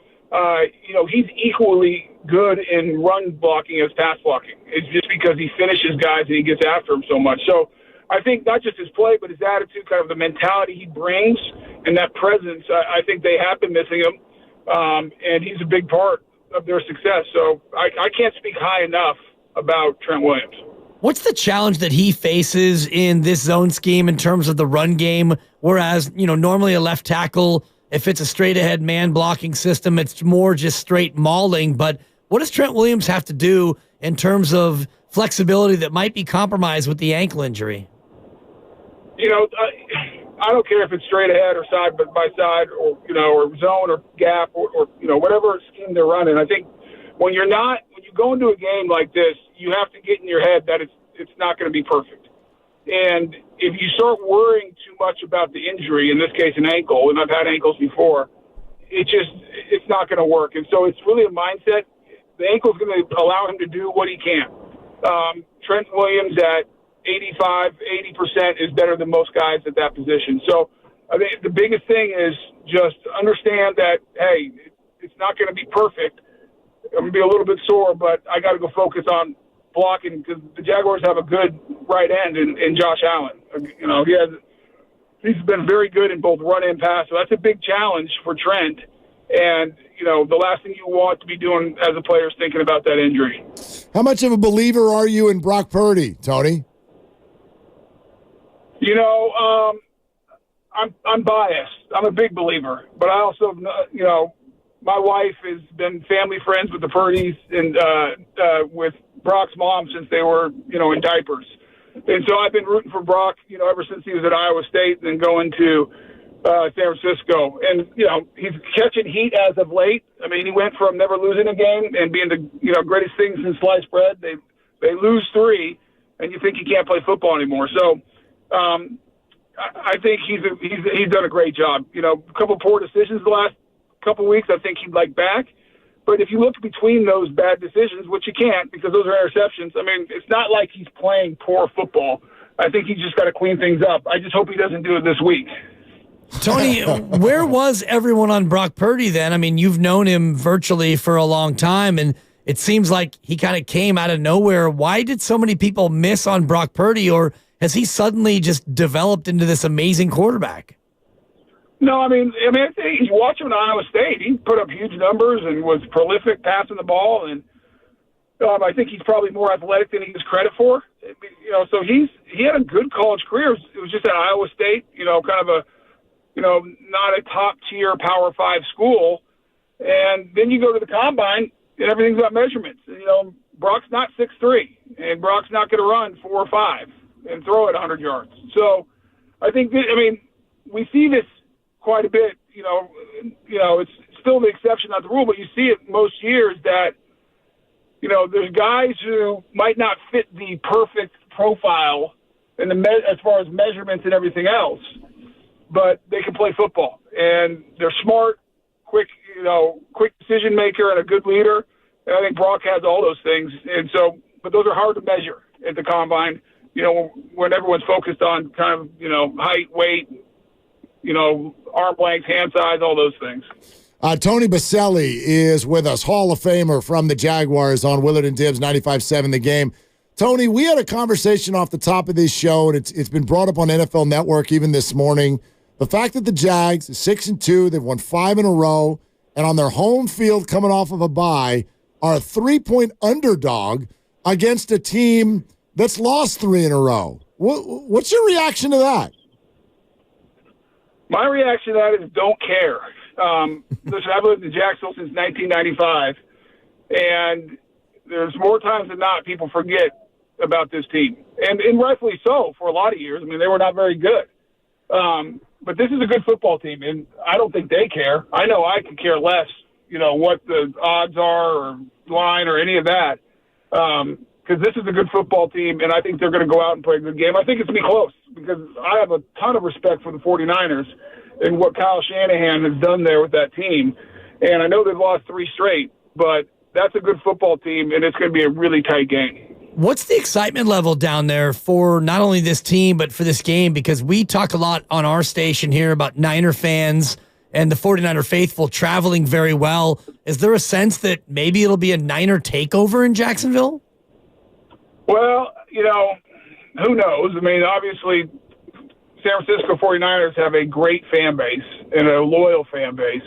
He's equally good in run blocking as pass blocking. It's just because he finishes guys and he gets after them so much. So I think not just his play, but his attitude, kind of the mentality he brings and that presence, I think they have been missing him. And he's a big part of their success. So I can't speak high enough about Trent Williams. What's the challenge that he faces in this zone scheme in terms of the run game? Whereas, normally a left tackle, if it's a straight ahead man blocking system, it's more just straight mauling. But What does Trent Williams have to do in terms of flexibility that might be compromised with the ankle injury? You know, I don't care if it's straight ahead or side by side or, you know, or zone or gap or you know, whatever scheme they're running. I think when you go into a game like this, you have to get in your head that it's not going to be perfect. And if you start worrying too much about the injury, in this case an ankle, and I've had ankles before, it's not going to work. And so it's really a mindset. The ankle's going to allow him to do what he can. Trent Williams at 80% is better than most guys at that position. So I think the biggest thing is just understand that, hey, it's not going to be perfect. I'm going to be a little bit sore, but I got to go focus on blocking because the Jaguars have a good right end in Josh Allen. You know, he's been very good in both run and pass, so that's a big challenge for Trent. And, you know, the last thing you want to be doing as a player is thinking about that injury. How much of a believer are you in Brock Purdy, Tony? You know, I'm biased. I'm a big believer, but I also, you know, my wife has been family friends with the Purdys and with Brock's mom since they were, you know, in diapers. And so I've been rooting for Brock, you know, ever since he was at Iowa State and then going to San Francisco. And, you know, he's catching heat as of late. I mean, he went from never losing a game and being the, you know, greatest things in sliced bread. They lose 3, and you think he can't play football anymore. So I think he's done a great job. You know, a couple poor decisions the last couple weeks. I think he'd like back. But if you look between those bad decisions, which you can't because those are interceptions, I mean, it's not like he's playing poor football. I think he's just got to clean things up. I just hope he doesn't do it this week. Tony, where was everyone on Brock Purdy then? I mean, you've known him virtually for a long time, and it seems like he kind of came out of nowhere. Why did so many people miss on Brock Purdy, or has he suddenly just developed into this amazing quarterback? No, I mean, I think you watch him in Iowa State. He put up huge numbers and was prolific passing the ball, and I think he's probably more athletic than he gives credit for. You know, so he had a good college career. It was just at Iowa State, you know, kind of a, you know, not a top tier Power 5 school, and then you go to the combine and everything's about measurements. And, you know, Brock's not 6'3", and Brock's not going to run 4 or 5 and throw it 100 yards. So I think we see this quite a bit, you know, it's still the exception, not the rule, but you see it most years that, you know, there's guys who might not fit the perfect profile in as far as measurements and everything else, but they can play football and they're smart, quick decision maker and a good leader. And I think Brock has all those things. And so, but those are hard to measure at the combine, you know, when everyone's focused on kind of, you know, height, weight, you know, arm length, hand size, all those things. Tony Boselli is with us, Hall of Famer from the Jaguars on Willard and Dibbs 95.7 The Game. Tony, we had a conversation off the top of this show, and it's been brought up on NFL Network even this morning. The fact that the Jags are 6-2, they've won 5 in a row, and on their home field coming off of a bye, are a 3-point underdog against a team that's lost 3 in a row. What's your reaction to that? My reaction to that is don't care. Listen, I've lived in Jacksonville since 1995, and there's more times than not people forget about this team. And rightfully so for a lot of years. I mean, they were not very good. But this is a good football team, and I don't think they care. I know I could care less, you know, what the odds are or line or any of that, because this is a good football team, and I think they're going to go out and play a good game. I think it's going to be close because I have a ton of respect for the 49ers and what Kyle Shanahan has done there with that team. And I know they've lost 3 straight, but that's a good football team, and it's going to be a really tight game. What's the excitement level down there for not only this team, but for this game? Because we talk a lot on our station here about Niner fans and the 49er faithful traveling very well. Is there a sense that maybe it'll be a Niner takeover in Jacksonville? Well, you know, who knows? I mean, obviously, San Francisco 49ers have a great fan base and a loyal fan base.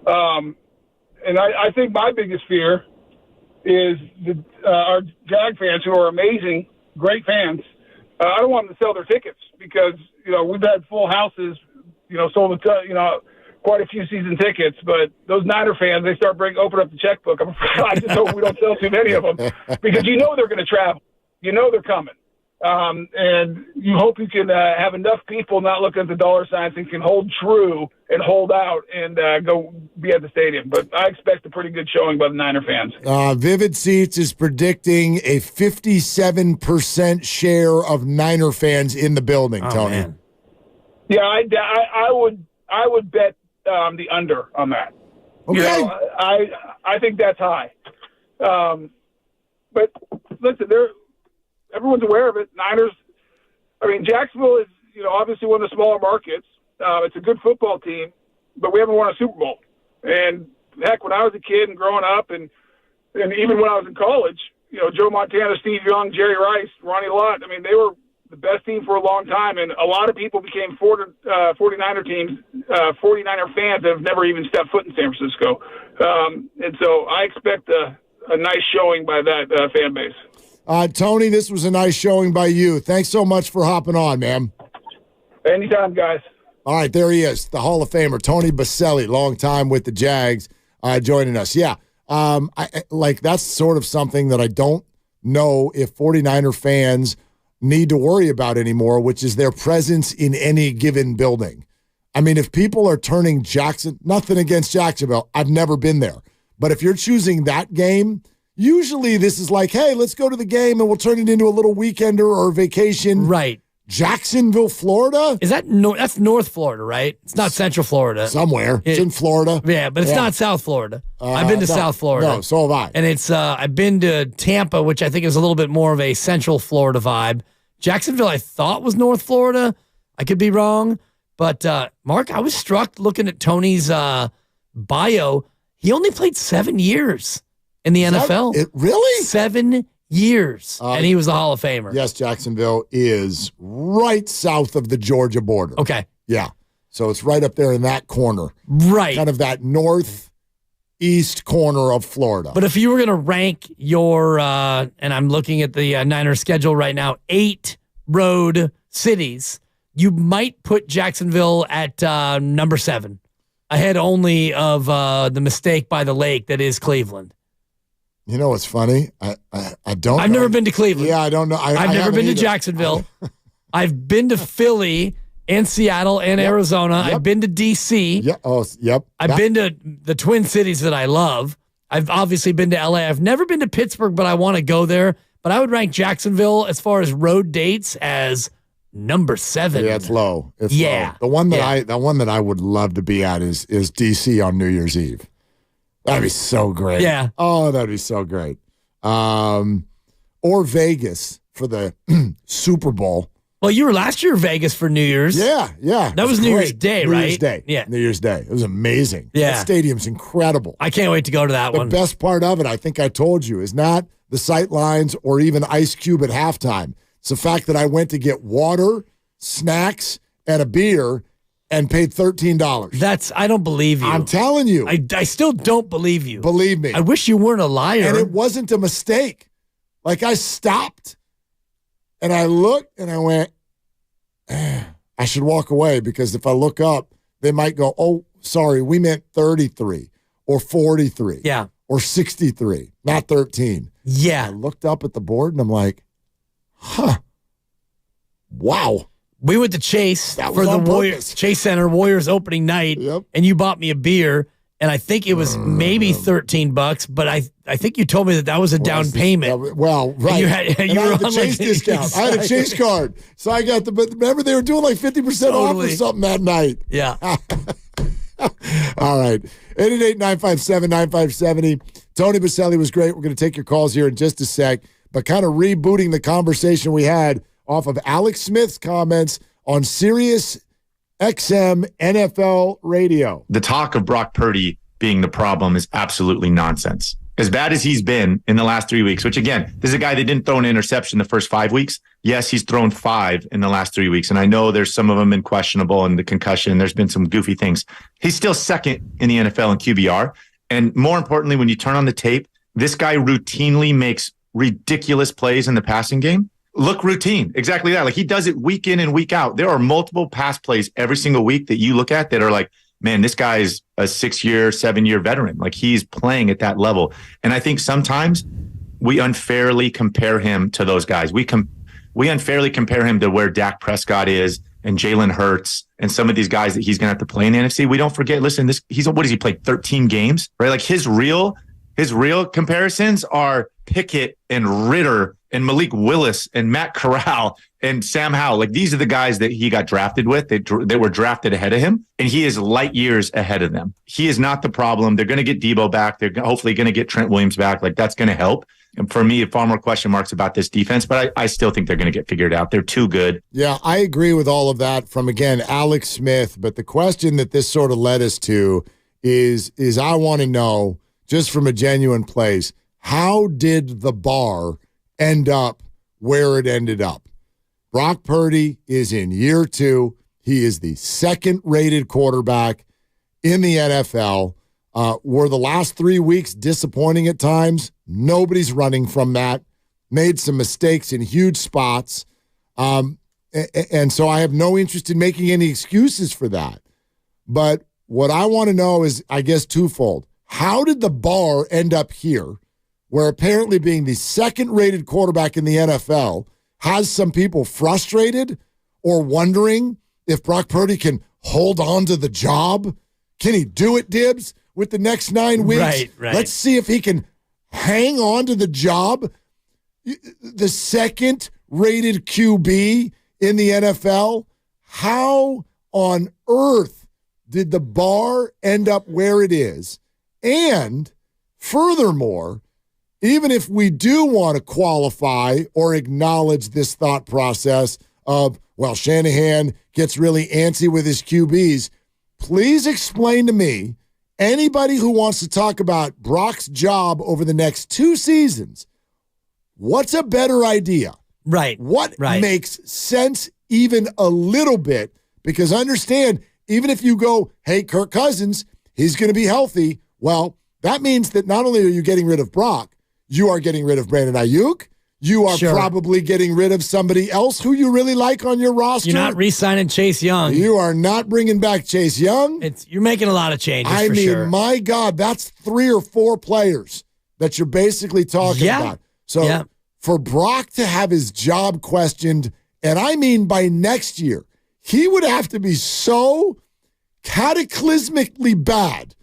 And I think my biggest fear is our Jag fans who are amazing, great fans. I don't want them to sell their tickets because, you know, we've had full houses, you know, sold, you know, quite a few season tickets, but those Niner fans, they start open up the checkbook. I just hope we don't sell too many of them because you know they're going to travel. You know they're coming. And you hope you can have enough people not looking at the dollar signs and can hold true and hold out and go be at the stadium. But I expect a pretty good showing by the Niner fans. Vivid Seats is predicting a 57% share of Niner fans in the building, Tony. Man. Yeah, I would bet the under on that. Okay. You know, I think that's high. But listen, everyone's aware of it. Niners, Jacksonville is, obviously one of the smaller markets. It's a good football team, but we haven't won a Super Bowl. And heck, when I was a kid and growing up and even when I was in college, Joe Montana, Steve Young, Jerry Rice, Ronnie Lott, they were the best team for a long time. And a lot of people became 49er teams, 49er fans that have never even stepped foot in San Francisco. And so I expect a nice showing by that fan base. Tony, this was a nice showing by you. Thanks so much for hopping on, man. Anytime, guys. All right, there he is, the Hall of Famer, Tony Boselli, long time with the Jags, joining us. Yeah, that's sort of something that I don't know if 49er fans need to worry about anymore, which is their presence in any given building. If people are turning nothing against Jacksonville, I've never been there. But if you're choosing that game, usually this is like, hey, let's go to the game and we'll turn it into a little weekender or vacation. Right. Jacksonville, Florida? Is that that's North Florida, right? It's not Central Florida. Somewhere. It's in Florida. Yeah, but it's not South Florida. I've been to South Florida. No, so have I. And it's I've been to Tampa, which I think is a little bit more of a Central Florida vibe. Jacksonville, I thought was North Florida. I could be wrong. But, Mark, I was struck looking at Tony's bio. He only played 7 years in the NFL. Really? 7 years. And he was the Hall of Famer. Yes, Jacksonville is right south of the Georgia border. Okay. Yeah. So it's right up there in that corner. Right. Kind of that northeast corner of Florida. But if you were going to rank your, and I'm looking at the Niners schedule right now, 8 road cities, you might put Jacksonville at number 7, ahead only of the mistake by the lake that is Cleveland. You know what's funny? I don't. I've never been to Cleveland. Yeah, I don't know. I've never been to Jacksonville. I've been to Philly and Seattle and Arizona. I've been to D.C. Yeah. Oh, yep. I've been to the Twin Cities that I love. I've obviously been to L.A. I've never been to Pittsburgh, but I want to go there. But I would rank Jacksonville as far as road dates as number 7. Yeah, it's low. It's low. The one that I would love to be at is D.C. on New Year's Eve. That'd be so great. Yeah. Oh, that'd be so great. Or Vegas for the Super Bowl. Well, you were last year in Vegas for New Year's. Yeah. That was New Year's Day, right? New Year's Day. Yeah. New Year's Day. It was amazing. Yeah. That stadium's incredible. I can't wait to go to that one. The best part of it, I think I told you, is not the sight lines or even Ice Cube at halftime. It's the fact that I went to get water, snacks, and a beer and paid $13. I don't believe you. I'm telling you. I still don't believe you. Believe me. I wish you weren't a liar. And it wasn't a mistake. Like, I stopped and I looked and I went, I should walk away because if I look up, they might go, oh, sorry, we meant 33 or 43. Yeah. Or 63, not 13. Yeah. I looked up at the board and I'm like, wow. We went to Chase for the Warriors, Chase Center Warriors opening night, and you bought me a beer, and I think it was maybe $13, but I think you told me that was a down payment. Well, right. You had the Chase discount. I had a Chase card, so I got but remember they were doing like 50% off or something that night. Yeah. All right. 888-957-9570. Tony Boselli was great. We're going to take your calls here in just a sec, but kind of rebooting the conversation we had off of Alex Smith's comments on Sirius XM NFL radio. The talk of Brock Purdy being the problem is absolutely nonsense. As bad as he's been in the last 3 weeks, which again, this is a guy that didn't throw an interception the first 5 weeks. Yes, he's thrown 5 in the last 3 weeks. And I know there's some of them been questionable and the concussion. There's been some goofy things. He's still second in the NFL in QBR. And more importantly, when you turn on the tape, this guy routinely makes ridiculous plays in the passing game. Look routine. Exactly that. Like he does it week in and week out. There are multiple pass plays every single week that you look at that are like, man, this guy's a 6-year, 7-year veteran. Like, he's playing at that level. And I think sometimes we unfairly compare him to those guys. We unfairly compare him to where Dak Prescott is and Jalen Hurts and some of these guys that he's going to have to play in the NFC. We don't forget, listen, what has he played? 13 games, right? Like, his real comparisons are Pickett and Ritter and Malik Willis and Matt Corral and Sam Howell. Like, these are the guys that he got drafted with. They were drafted ahead of him, and he is light years ahead of them. He is not the problem. They're going to get Debo back. They're hopefully going to get Trent Williams back. Like, that's going to help. And for me, far more question marks about this defense, but I still think they're going to get figured out. They're too good. Yeah, I agree with all of that from, again, Alex Smith. But the question that this sort of led us to is I want to know, just from a genuine place, how did the bar end up where it ended up? Brock Purdy is in year 2. He is the second-rated quarterback in the NFL. Were the last 3 weeks disappointing at times? Nobody's running from that. Made some mistakes in huge spots. And so I have no interest in making any excuses for that. But what I want to know is, I guess, twofold. How did the bar end up here, where apparently being the second-rated quarterback in the NFL has some people frustrated or wondering if Brock Purdy can hold on to the job? Can he do it, Dibs, with the next 9 weeks? Right. Let's see if he can hang on to the job. The second-rated QB in the NFL. How on earth did the bar end up where it is? And furthermore, even if we do want to qualify or acknowledge this thought process of, well, Shanahan gets really antsy with his QBs, please explain to me, anybody who wants to talk about Brock's job over the next 2 seasons, what's a better idea? Right. What makes sense even a little bit? Because understand, even if you go, hey, Kirk Cousins, he's going to be healthy, well, that means that not only are you getting rid of Brock, you are getting rid of Brandon Ayuk. You are probably getting rid of somebody else who you really like on your roster. You're not re-signing Chase Young. You are not bringing back Chase Young. You're making a lot of changes, I mean, sure. My God, that's 3 or 4 players that you're basically talking about. So for Brock to have his job questioned, and I mean by next year, he would have to be so cataclysmically bad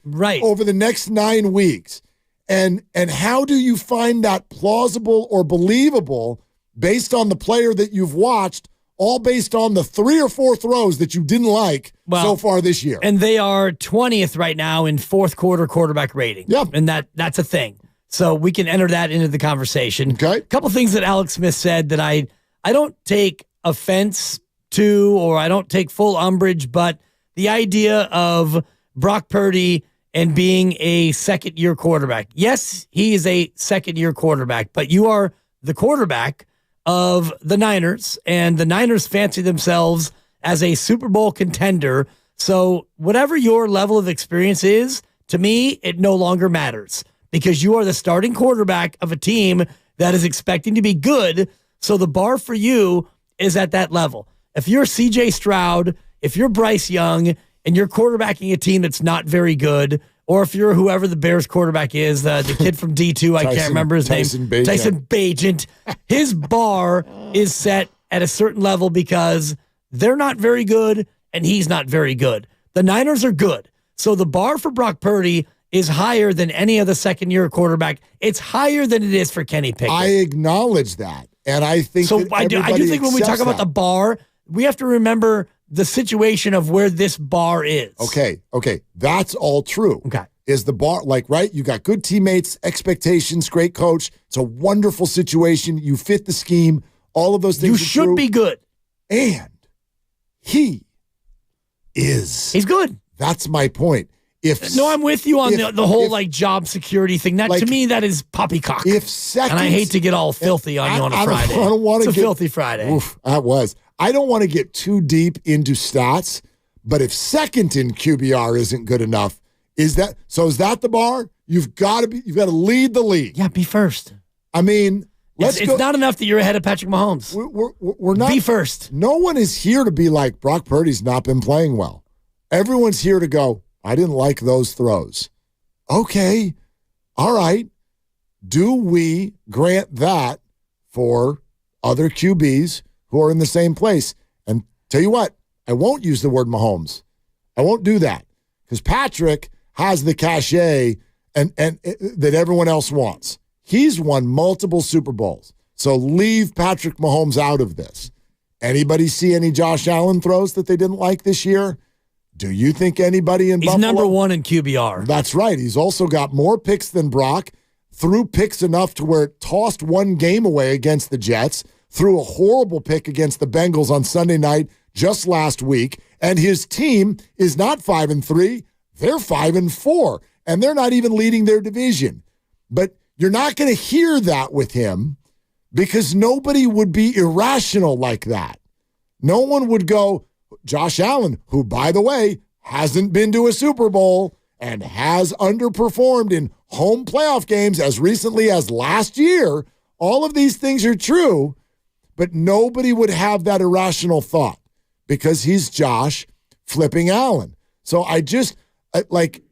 over the next 9 weeks. And how do you find that plausible or believable based on the player that you've watched, all based on the 3 or 4 throws that you didn't like so far this year? And they are 20th right now in fourth quarter quarterback rating. Yep. And that's a thing. So we can enter that into the conversation. Okay. A couple things that Alex Smith said that I don't take offense to, or I don't take full umbrage, but the idea of Brock Purdy and being a second-year quarterback. Yes, he is a second-year quarterback, but you are the quarterback of the Niners, and the Niners fancy themselves as a Super Bowl contender. So whatever your level of experience is, to me, it no longer matters because you are the starting quarterback of a team that is expecting to be good, so the bar for you is at that level. If you're C.J. Stroud, if you're Bryce Young, and you're quarterbacking a team that's not very good, or if you're whoever the Bears quarterback is, the kid from D2, I can't remember his name. Tyson Bagent. His bar is set at a certain level because they're not very good and he's not very good. The Niners are good. So the bar for Brock Purdy is higher than any other second-year quarterback. It's higher than it is for Kenny Pickett. I acknowledge that. And I think so. I do think when we talk about the bar, we have to remember the situation of where this bar is. Okay. That's all true. Okay. Is the bar, you got good teammates, expectations, great coach. It's a wonderful situation. You fit the scheme. All of those things you should be good. And he is. He's good. That's my point. I'm with you on the whole job security thing. That to me, that is poppycock. And I hate to get all filthy on you on a Friday. I don't want to get filthy Friday. Oof, that was. I don't want to get too deep into stats, but if second in QBR isn't good enough, is that the bar? You've got to lead the league. Yeah, be first. I mean, it's not enough that you're ahead of Patrick Mahomes. We're not. Be first. No one is here to be like Brock Purdy's not been playing well. Everyone's here to go, I didn't like those throws. Okay. All right. Do we grant that for other QBs who are in the same place? And tell you what, I won't use the word Mahomes. I won't do that because Patrick has the cachet and that everyone else wants. He's won multiple Super Bowls. So leave Patrick Mahomes out of this. Anybody see any Josh Allen throws that they didn't like this year? Do you think anybody in Buffalo? He's number one in QBR. That's right. He's also got more picks than Brock, threw picks enough to where it tossed one game away against the Jets, threw a horrible pick against the Bengals on Sunday night just last week, and his team is not 5-3. They're 5-4, and they're not even leading their division. But you're not going to hear that with him because nobody would be irrational like that. No one would go, Josh Allen, who, by the way, hasn't been to a Super Bowl and has underperformed in home playoff games as recently as last year. All of these things are true, but nobody would have that irrational thought because he's Josh flipping Allen. So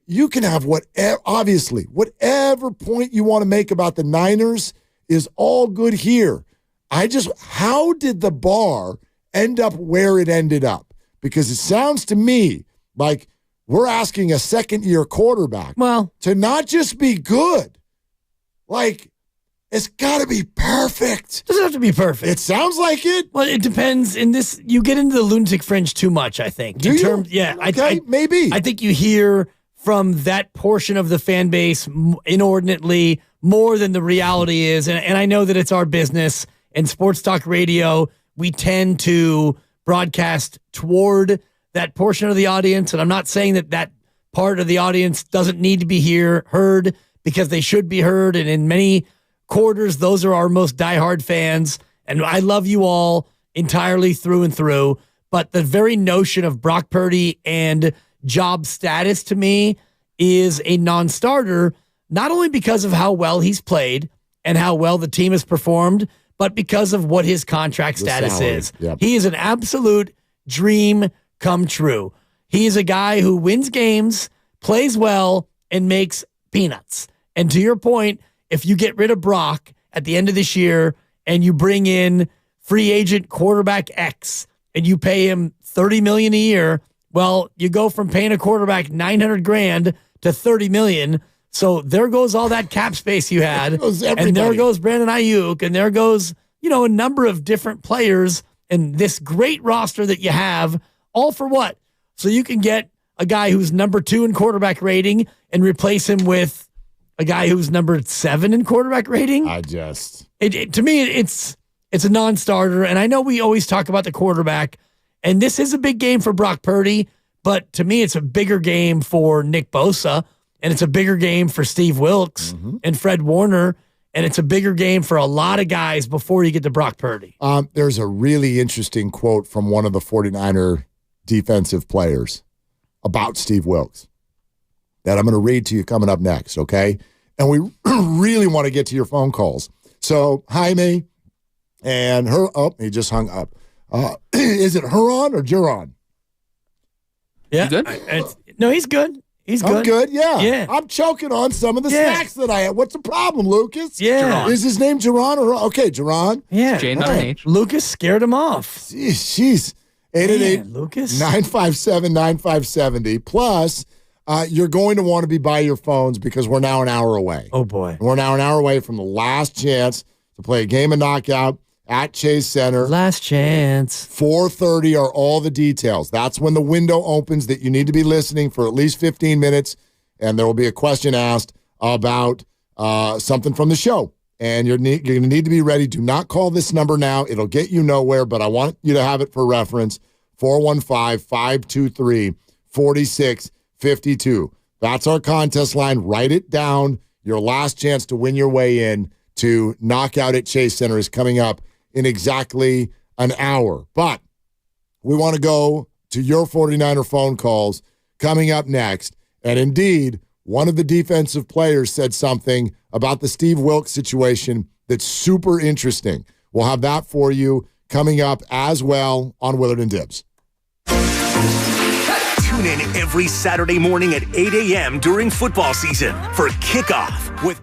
you can have whatever point you want to make about the Niners is all good here. How did the bar end up where it ended up? Because it sounds to me like we're asking a second-year quarterback to not just be good. Like, it's got to be perfect. It doesn't have to be perfect. It sounds like it. Well, it depends. In this, you get into the lunatic fringe too much, I think. Do you? Yeah. Okay, maybe. I think you hear from that portion of the fan base inordinately more than the reality is. And I know that it's our business. In sports talk radio, we tend to broadcast toward that portion of the audience. And I'm not saying that part of the audience doesn't need to be heard because they should be heard. And in many quarters, those are our most diehard fans. And I love you all entirely through and through. But the very notion of Brock Purdy and job status to me is a non-starter, not only because of how well he's played and how well the team has performed, but because of what his contract status is. Yep. He is an absolute dream come true. He is a guy who wins games, plays well, and makes peanuts. And to your point, if you get rid of Brock at the end of this year and you bring in free agent quarterback X and you pay him $30 million a year, well, you go from paying a quarterback $900,000 to $30 million. So there goes all that cap space you had, and there goes Brandon Ayuk, and there goes a number of different players and this great roster that you have, all for what? So you can get a guy who's number 2 in quarterback rating and replace him with a guy who's number 7 in quarterback rating. To me, it's a non-starter, and I know we always talk about the quarterback, and this is a big game for Brock Purdy, but to me, it's a bigger game for Nick Bosa, and it's a bigger game for Steve Wilks and Fred Warner, and it's a bigger game for a lot of guys before you get to Brock Purdy. There's a really interesting quote from one of the 49er defensive players about Steve Wilks that I'm going to read to you coming up next, okay? And we really want to get to your phone calls. So, Jaime and he just hung up. Is it Huron or Juron? Yeah. Good? No, he's good. He's good. I'm good, yeah. Yeah. I'm choking on some of the snacks that I had. What's the problem, Lucas? Yeah. Is his name Juron or okay, Juron? Yeah. J, not an H. Lucas scared him off. Jeez. 888-957-9570. Plus, you're going to want to be by your phones because we're now an hour away. Oh, boy. We're now an hour away from the last chance to play a game of knockout at Chase Center. Last chance. 4:30 are all the details. That's when the window opens that you need to be listening for at least 15 minutes, and there will be a question asked about something from the show. And you're going to need to be ready. Do not call this number now. It'll get you nowhere, but I want you to have it for reference. 415-523-4652. That's our contest line. Write it down. Your last chance to win your way in to Knockout at Chase Center is coming up in exactly an hour. But we want to go to your 49er phone calls coming up next. And indeed, one of the defensive players said something about the Steve Wilks situation that's super interesting. We'll have that for you coming up as well on Willard and Dibs. Tune in every Saturday morning at 8 a.m. during football season for Kickoff with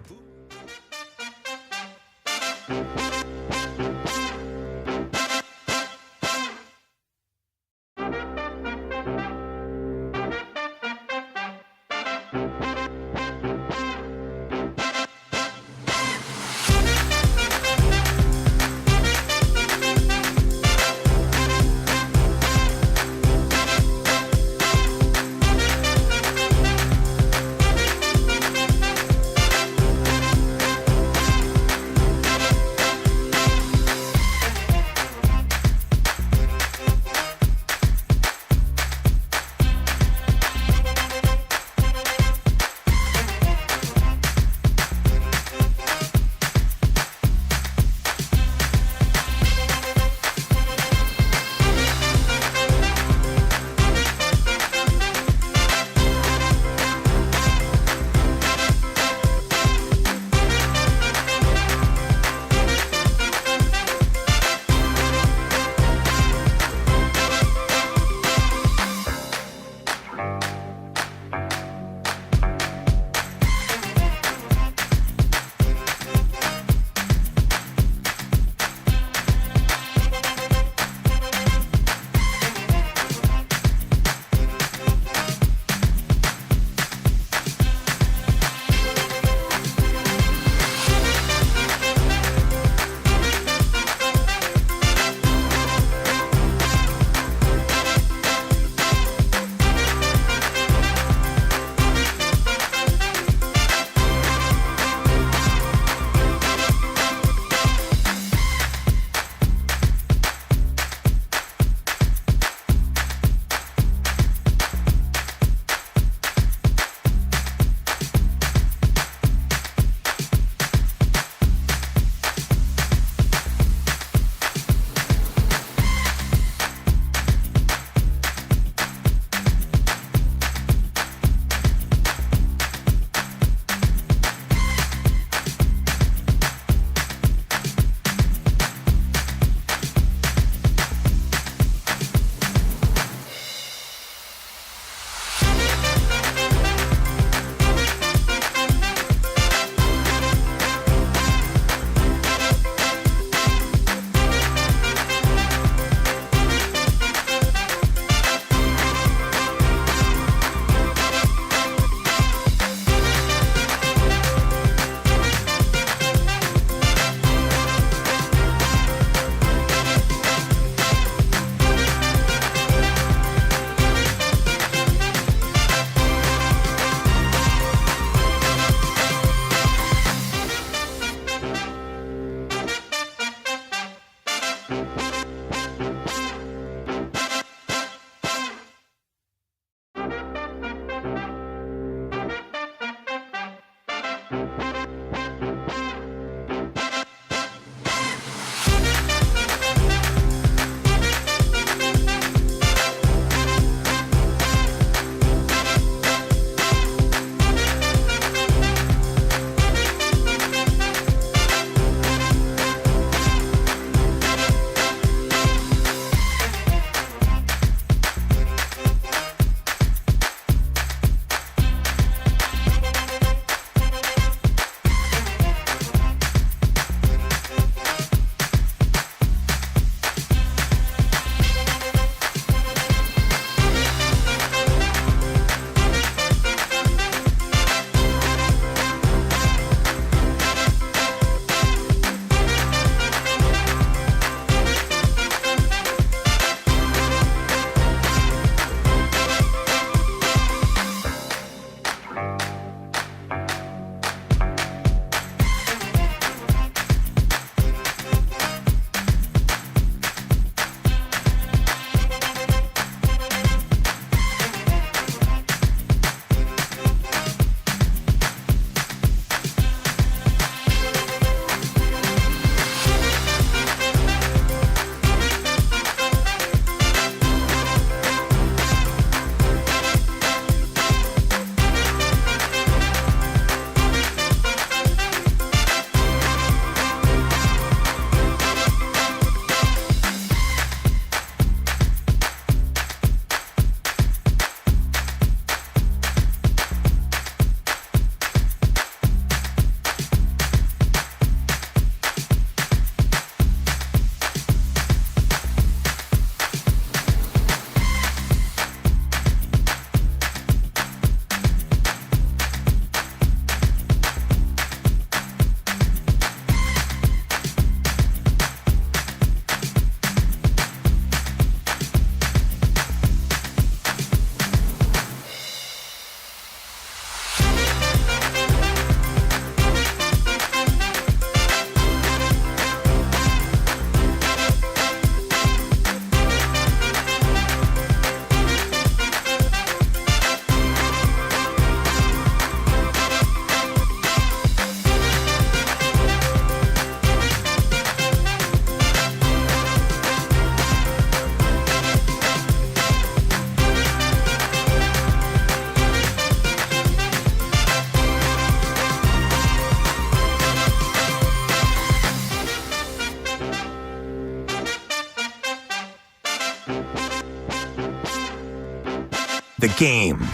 The Game.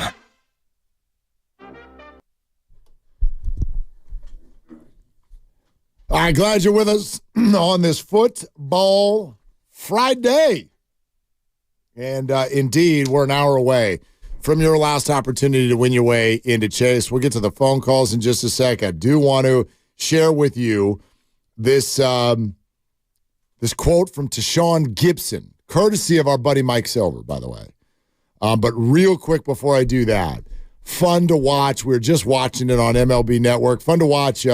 All right, glad you're with us on this Football Friday. And indeed, we're an hour away from your last opportunity to win your way into Chase. We'll get to the phone calls in just a sec. I do want to share with you this this quote from Tashawn Gibson, courtesy of our buddy Mike Silver, by the way. But real quick before I do that, fun to watch. We were just watching it on MLB Network. Fun to watch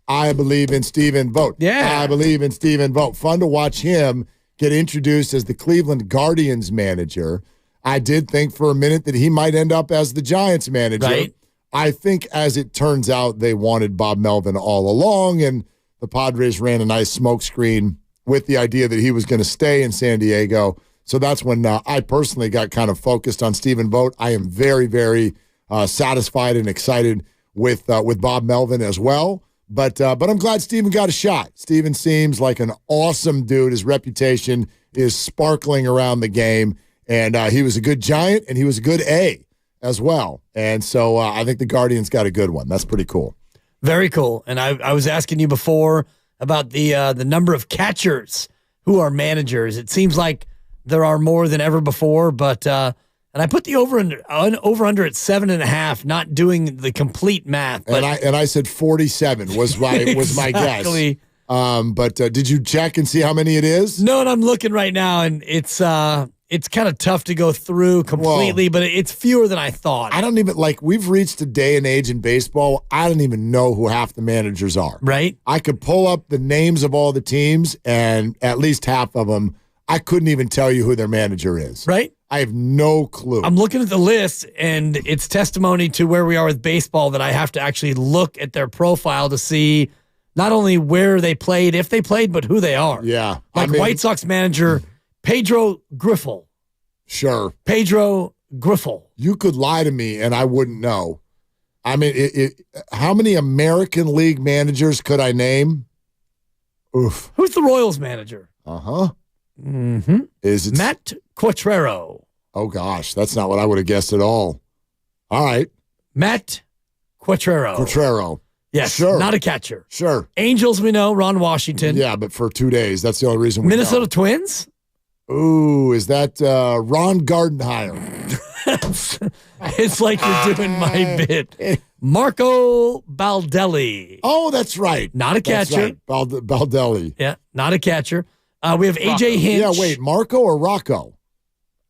I Believe in Stephen Vogt. Yeah. I Believe in Stephen Vogt. Fun to watch him get introduced as the Cleveland Guardians manager. I did think for a minute that he might end up as the Giants manager. Right. I think, as it turns out, they wanted Bob Melvin all along, and the Padres ran a nice smokescreen with the idea that he was going to stay in San Diego. So that's when I personally got kind of focused on Stephen Vogt. I am very, very satisfied and excited with Bob Melvin as well. But I'm glad Stephen got a shot. Stephen seems like an awesome dude. His reputation is sparkling around the game, and he was a good Giant, and he was a good A as well. And so I think the Guardians got a good one. That's pretty cool. Very cool. And I was asking you before about the number of catchers who are managers. It seems like there are more than ever before, but and I put the over under at 7.5, not doing the complete math. But and I said 47 was my guess. But did you check and see how many it is? No, and I'm looking right now, and it's kind of tough to go through completely, but it's fewer than I thought. I don't even, we've reached a day and age in baseball, I don't even know who half the managers are. Right. I could pull up the names of all the teams, and at least half of them, I couldn't even tell you who their manager is. Right. I have no clue. I'm looking at the list, and it's testimony to where we are with baseball that I have to actually look at their profile to see not only where they played, if they played, but who they are. Yeah. White Sox manager Pedro Griffel. Sure. Pedro Griffel. You could lie to me, and I wouldn't know. I mean, how many American League managers could I name? Oof. Who's the Royals manager? Uh-huh. Mm-hmm. Is it Matt Quatrero? Oh, gosh. That's not what I would have guessed at all. All right. Matt Quatrero. Quatrero. Yes. Sure. Not a catcher. Sure. Angels, we know. Ron Washington. Yeah, but for 2 days. That's the only reason we Minnesota know. Twins? Ooh, is that Ron Gardenhire? It's like you're doing my bit. Marco Baldelli. Oh, that's right. Not a catcher. That's right. Baldelli. Yeah, not a catcher. We have AJ Hinch. Yeah, wait, Marco or Rocco?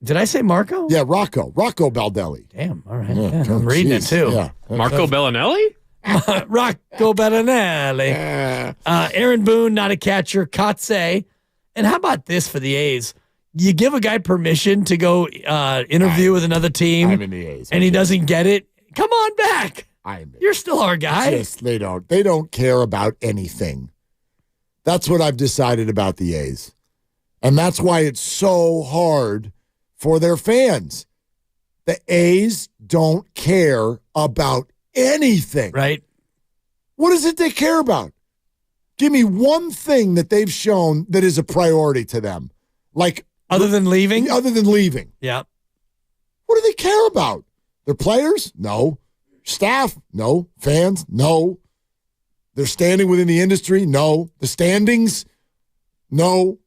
Did I say Marco? Yeah, Rocco Baldelli. Damn, all right. Yeah, I'm reading it too. Yeah. Marco Bellinelli? Rocco Bellinelli. Aaron Boone, not a catcher. Kotze. And how about this for the A's? You give a guy permission to go interview with another team, I'm in the A's. and he doesn't get it. Come on back. You're still our guy. Yes, they don't care about anything. That's what I've decided about the A's. And that's why it's so hard for their fans. The A's don't care about anything. Right. What is it they care about? Give me one thing that they've shown that is a priority to them. Other than leaving? Other than leaving. Yeah. What do they care about? Their players? No. Staff? No. Fans? No. Their standing within the industry? No. The standings? No.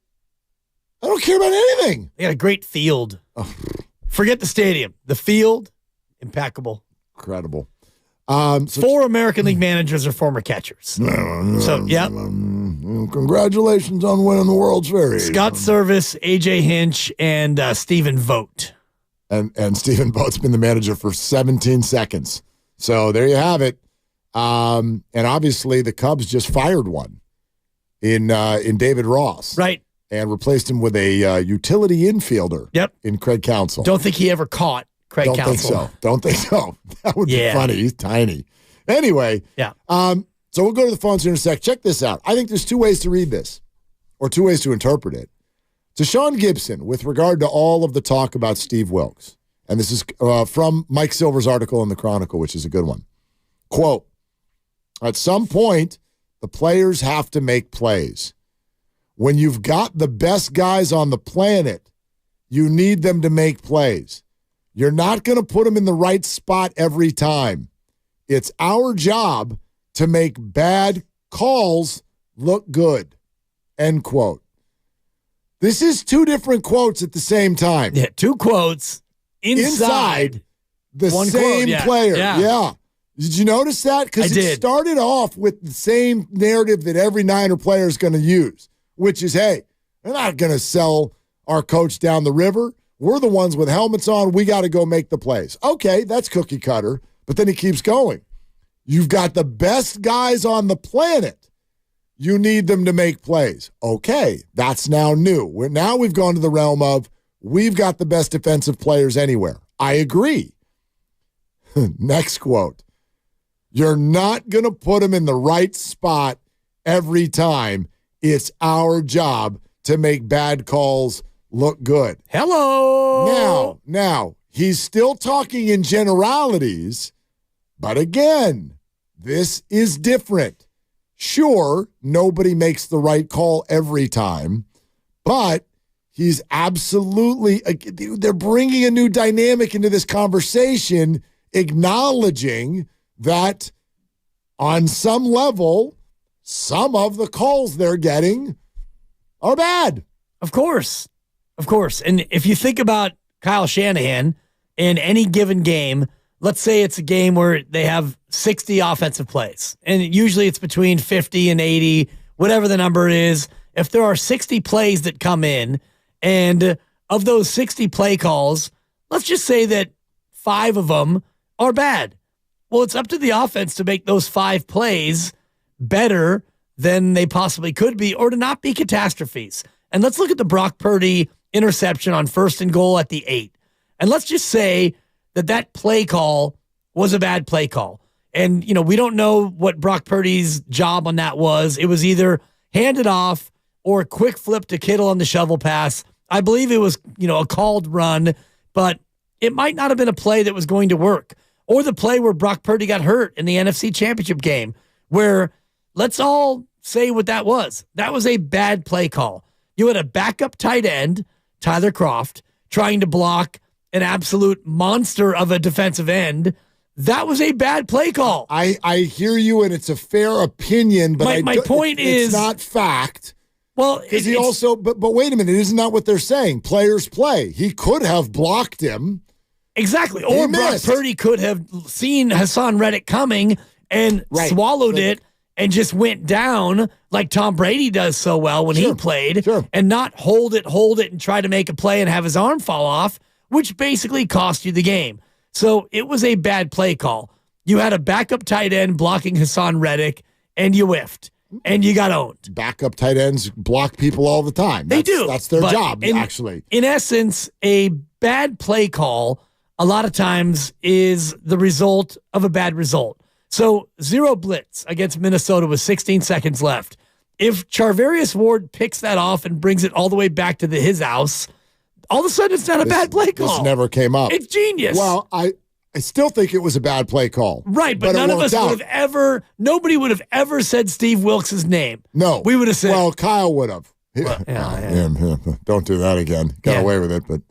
I don't care about anything. They got a great field. Forget the stadium. The field, impeccable. Incredible. 4 American League managers are former catchers. So, yeah. Congratulations on winning the World Series. Scott Service, AJ Hinch, and Stephen Vogt. And Stephen Vogt's been the manager for 17 seconds. So there you have it. And obviously the Cubs just fired one in David Ross. Right. And replaced him with a utility infielder. Yep. In Craig Counsell. Don't think he ever caught Craig Counsell. Don't think so. That would be funny. He's tiny. Anyway. Yeah. So we'll go to the phones here in a sec. Check this out. I think there's 2 ways to read this, or 2 ways to interpret it. Tashawn Gibson, with regard to all of the talk about Steve Wilks, and this is from Mike Silver's article in the Chronicle, which is a good one. Quote, at some point, the players have to make plays. When you've got the best guys on the planet, you need them to make plays. You're not going to put them in the right spot every time. It's our job to make bad calls look good. End quote. This is two different quotes at the same time. Yeah, two quotes inside the one same quote. player. Yeah. Did you notice that? Because I it did. started off with the same narrative that every Niner player is going to use, which is, hey, they're not going to sell our coach down the river. We're the ones with helmets on. We got to go make the plays. Okay, that's cookie cutter. But then he keeps going. You've got the best guys on the planet. You need them to make plays. Okay, that's now new. Now we've gone to the realm of we've got the best defensive players anywhere. I agree. Next quote. You're not going to put them in the right spot every time. It's our job to make bad calls look good. Hello. Now, he's still talking in generalities, but again, this is different. Sure, nobody makes the right call every time, but he's absolutely, they're bringing a new dynamic into this conversation, acknowledging that on some level, some of the calls they're getting are bad. Of course. And if you think about Kyle Shanahan in any given game, let's say it's a game where they have 60 offensive plays, and usually it's between 50 and 80, whatever the number is. If there are 60 plays that come in, and of those 60 play calls, let's just say that 5 of them are bad. Well, it's up to the offense to make those 5 plays better than they possibly could be, or to not be catastrophes. And let's look at the Brock Purdy interception on 1st and goal at the 8. And let's just say that play call was a bad play call. And, we don't know what Brock Purdy's job on that was. It was either hand it off or a quick flip to Kittle on the shovel pass. I believe it was, a called run, but it might not have been a play that was going to work. Or the play where Brock Purdy got hurt in the NFC Championship game, where let's all say what that was. That was a bad play call. You had a backup tight end, Tyler Kroft, trying to block an absolute monster of a defensive end. That was a bad play call. I hear you, and it's a fair opinion, but my point is it's not fact. Well, because he also, but wait a minute, isn't that what they're saying? Players play. He could have blocked him. Exactly. Or Brock Purdy could have seen Hassan Reddick coming and swallowed it and just went down like Tom Brady does so well when he played and not hold it and try to make a play and have his arm fall off, which basically cost you the game. So it was a bad play call. You had a backup tight end blocking Hassan Reddick and you whiffed and you got owned. Backup tight ends block people all the time. They do. That's their job, actually. In essence, a bad play call a lot of times is the result of a bad result. So 0 blitz against Minnesota with 16 seconds left. If Charvarius Ward picks that off and brings it all the way back to his house, all of a sudden it's not a bad play call. This never came up. It's genius. Well, I still think it was a bad play call. Right, but none of us would have ever, nobody would have ever said Steve Wilkes' name. No. We would have said. Well, Kyle would have. Don't do that again. Got away with it, but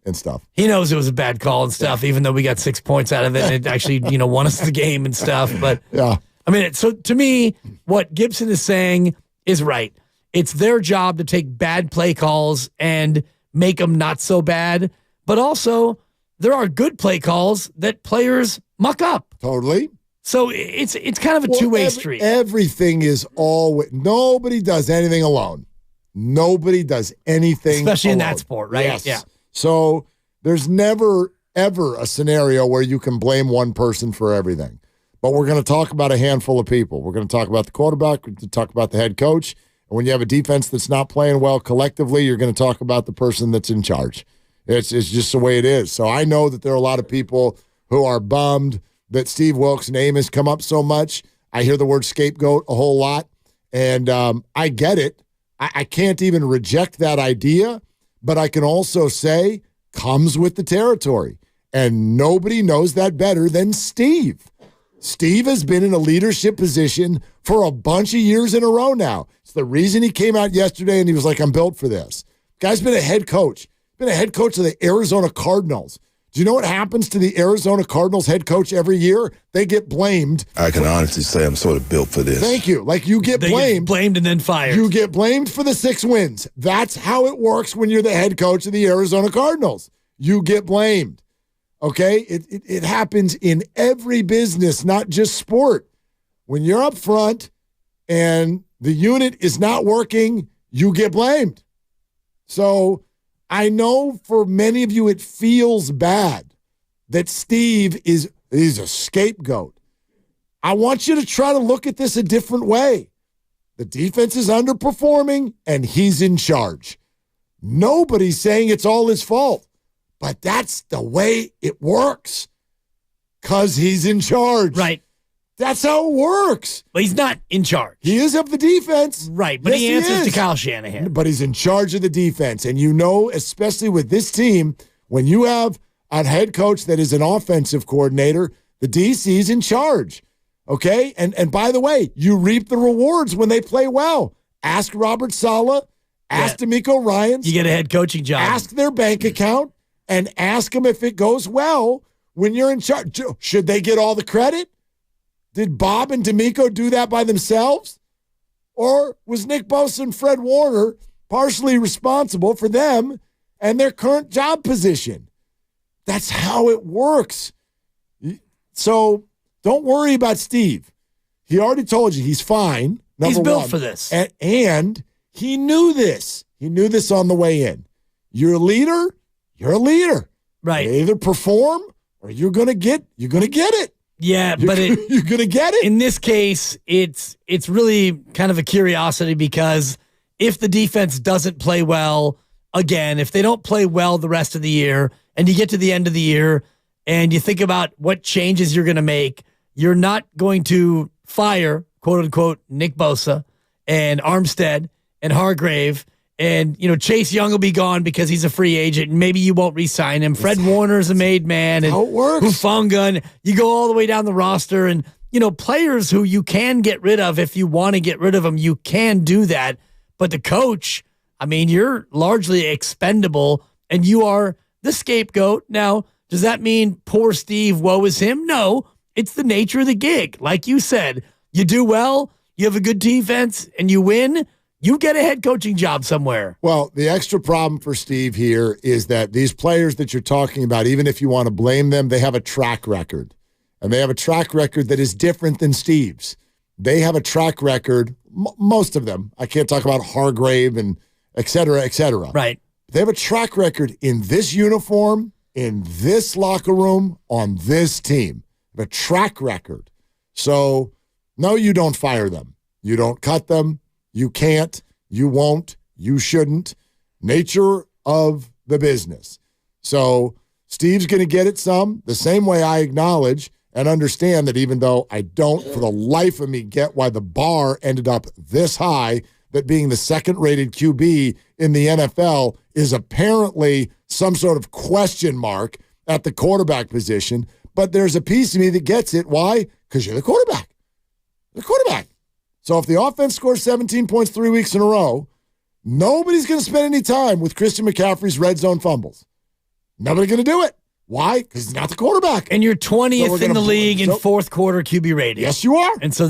and stuff. He knows it was a bad call and stuff, even though we got 6 points out of it and it actually, won us the game and stuff. But I mean, so to me, what Gibson is saying is right. It's their job to take bad play calls and make them not so bad, but also there are good play calls that players muck up. Totally. So it's kind of a two-way street. Everything is nobody does anything alone. Nobody does anything especially alone. In that sport, right? Yes. Yeah. So there's never, ever a scenario where you can blame one person for everything. But we're going to talk about a handful of people. We're going to talk about the quarterback. We're going to talk about the head coach. And when you have a defense that's not playing well collectively, you're going to talk about the person that's in charge. It's just the way it is. So I know that there are a lot of people who are bummed that Steve Wilkes' name has come up so much. I hear the word scapegoat a whole lot. And I get it. I can't even reject that idea, but I can also say comes with the territory. And nobody knows that better than Steve. Steve has been in a leadership position for a bunch of years in a row now. It's the reason he came out yesterday and he was like, I'm built for this. Guy's been a head coach. Been a head coach of the Arizona Cardinals. Do you know what happens to the Arizona Cardinals head coach every year? They get blamed. I can honestly say I'm sort of built for this. Thank you. Like you get blamed. Blamed and then fired. You get blamed for the 6 wins. That's how it works when you're the head coach of the Arizona Cardinals. You get blamed. Okay? It happens in every business, not just sport. When you're up front and the unit is not working, you get blamed. So I know for many of you it feels bad that Steve he's a scapegoat. I want you to try to look at this a different way. The defense is underperforming and he's in charge. Nobody's saying it's all his fault, but that's the way it works because he's in charge. Right. That's how it works. But he's not in charge. He is of the defense. Right, but Yes, he answers is. to Kyle Shanahan. But he's in charge of the defense. And you know, especially with this team, when you have a head coach that is an offensive coordinator, the DC's in charge. Okay? And by the way, you reap the rewards when they play well. Ask Robert Saleh. Ask D'Amico Ryans. You get a head coaching job. Ask their bank account and ask them if it goes well when you're in charge. Should they get all the credit? Did Bob and D'Amico do that by themselves? Or was Nick Bosa and Fred Warner partially responsible for them and their current job position? That's how it works. So don't worry about Steve. He already told you he's fine. He's built one. for this. And he knew this. He knew this on the way in. You're a leader. You're a leader. Right. You either perform or you're gonna get it. Yeah, but you're gonna get it. In this case, it's really kind of a curiosity because if the defense doesn't play well again, if they don't play well the rest of the year, and you get to the end of the year and you think about what changes you're going to make, you're not going to fire, quote unquote, Nick Bosa and Armstead and Hargrave. And, Chase Young will be gone because he's a free agent, and maybe you won't re-sign him. Fred Warner's a made man, and how it works. Hufanga, and you go all the way down the roster, and, players who you can get rid of if you want to get rid of them, you can do that. But the coach, you're largely expendable, and you are the scapegoat. Now, does that mean poor Steve, woe is him? No, it's the nature of the gig. Like you said, you do well, you have a good defense, and you win, you get a head coaching job somewhere. Well, the extra problem for Steve here is that these players that you're talking about, even if you want to blame them, they have a track record. And they have a track record that is different than Steve's. They have a track record, most of them. I can't talk about Hargrave and et cetera, et cetera. Right. They have a track record in this uniform, in this locker room, on this team. They have a track record. So, no, you don't fire them. You don't cut them. You can't, you won't, you shouldn't. Nature of the business. So Steve's going to get it some, the same way I acknowledge and understand that even though I don't for the life of me get why the bar ended up this high, that being the second-rated QB in the NFL is apparently some sort of question mark at the quarterback position. But there's a piece of me that gets it. Why? Because you're the quarterback. The quarterback. So if the offense scores 17 points 3 weeks in a row, nobody's going to spend any time with Christian McCaffrey's red zone fumbles. Nobody's going to do it. Why? Because he's not the quarterback. And you're 20th in the league in fourth quarter QB rating. Yes, you are. And so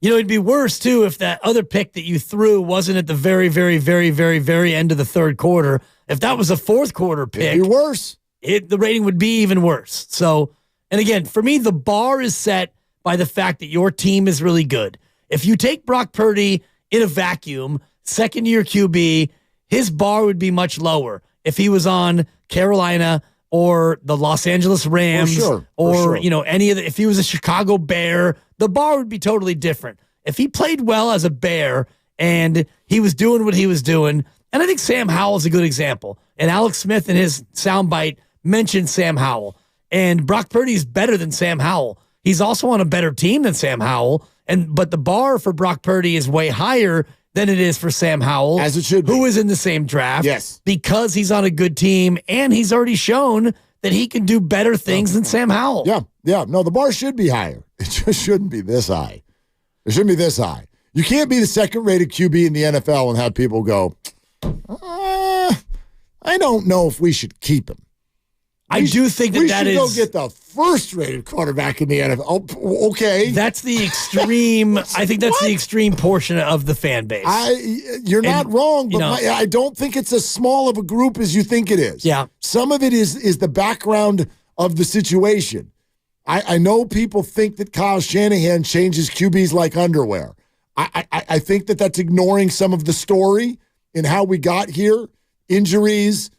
it'd be worse, too, if that other pick that you threw wasn't at the very, very, very, very, very end of the third quarter. If that was a fourth quarter pick. It'd be worse. The rating would be even worse. So, and again, for me, the bar is set by the fact that your team is really good. If you take Brock Purdy in a vacuum, second-year QB, his bar would be much lower. If he was on Carolina or the Los Angeles Rams or any of the, if he was a Chicago Bear, the bar would be totally different. If he played well as a Bear and he was doing what he was doing, and I think Sam Howell is a good example, and Alex Smith in his soundbite mentioned Sam Howell, and Brock Purdy is better than Sam Howell. He's also on a better team than Sam Howell, but the bar for Brock Purdy is way higher than it is for Sam Howell, as it should be, who is in the same draft. Yes, because he's on a good team and he's already shown that he can do better things than Sam Howell. Yeah. No, the bar should be higher. It just shouldn't be this high. It shouldn't be this high. You can't be the second-rated QB in the NFL and have people go, I don't know if we should keep him. I do think that we that should is. go get the first-rated quarterback in the NFL. Oh, okay. That's the extreme. I think that's the extreme portion of the fan base. You're not wrong, but I don't think it's as small of a group as you think it is. Yeah. Some of it is the background of the situation. I know people think that Kyle Shanahan changes QBs like underwear. I think that that's ignoring some of the story and how we got here, injuries,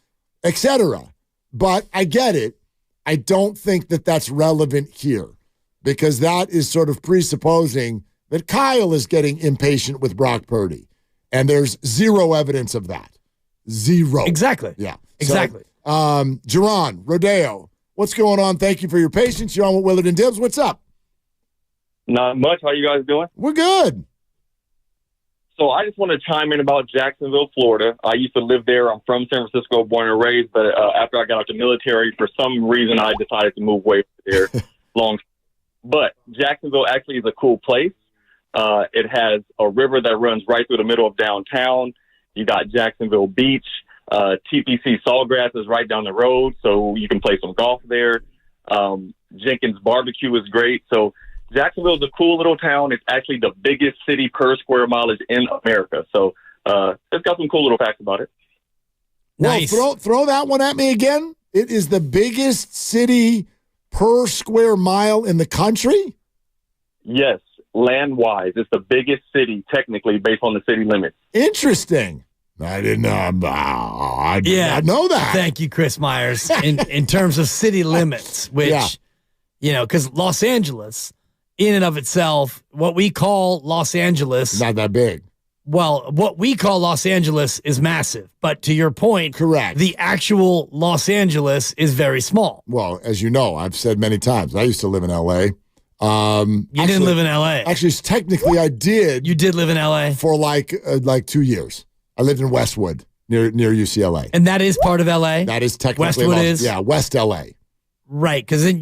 etc. But I get it. I don't think that that's relevant here because that is sort of presupposing that Kyle is getting impatient with Brock Purdy. And there's zero evidence of that. Zero. Exactly. Yeah. Exactly. So, Jerron, Rodeo, what's going on? Thank you for your patience. You're on with Willard and Dibs. What's up? Not much. How you guys doing? We're good. So I just want to chime in about Jacksonville, Florida. I used to live there. I'm from San Francisco, born and raised. But after I got out the military, for some reason, I decided to move away from there. But Jacksonville actually is a cool place. It has a river that runs right through the middle of downtown. You got Jacksonville Beach. TPC Sawgrass is right down the road, so you can play some golf there. Jenkins Barbecue is great. So Jacksonville is a cool little town. It's actually the biggest city per square mileage in America. So it's got some cool little facts about it. Nice. Well, throw that one at me again. It is the biggest city per square mile in the country? Yes, land-wise. It's the biggest city, technically, based on the city limits. Interesting. I didn't know. I did not know that. Thank you, Chris Myers. In terms of city limits, which, because Los Angeles, in and of itself, what we call Los Angeles. Not that big. Well, what we call Los Angeles is massive. But to your point, correct. The actual Los Angeles is very small. Well, as you know, I've said many times, I used to live in L.A. You didn't live in L.A. Actually, technically, I did. You did live in L.A. for like 2 years. I lived in Westwood near UCLA. And that is part of L.A.? That is technically Westwood is? Yeah, West L.A. Right, because then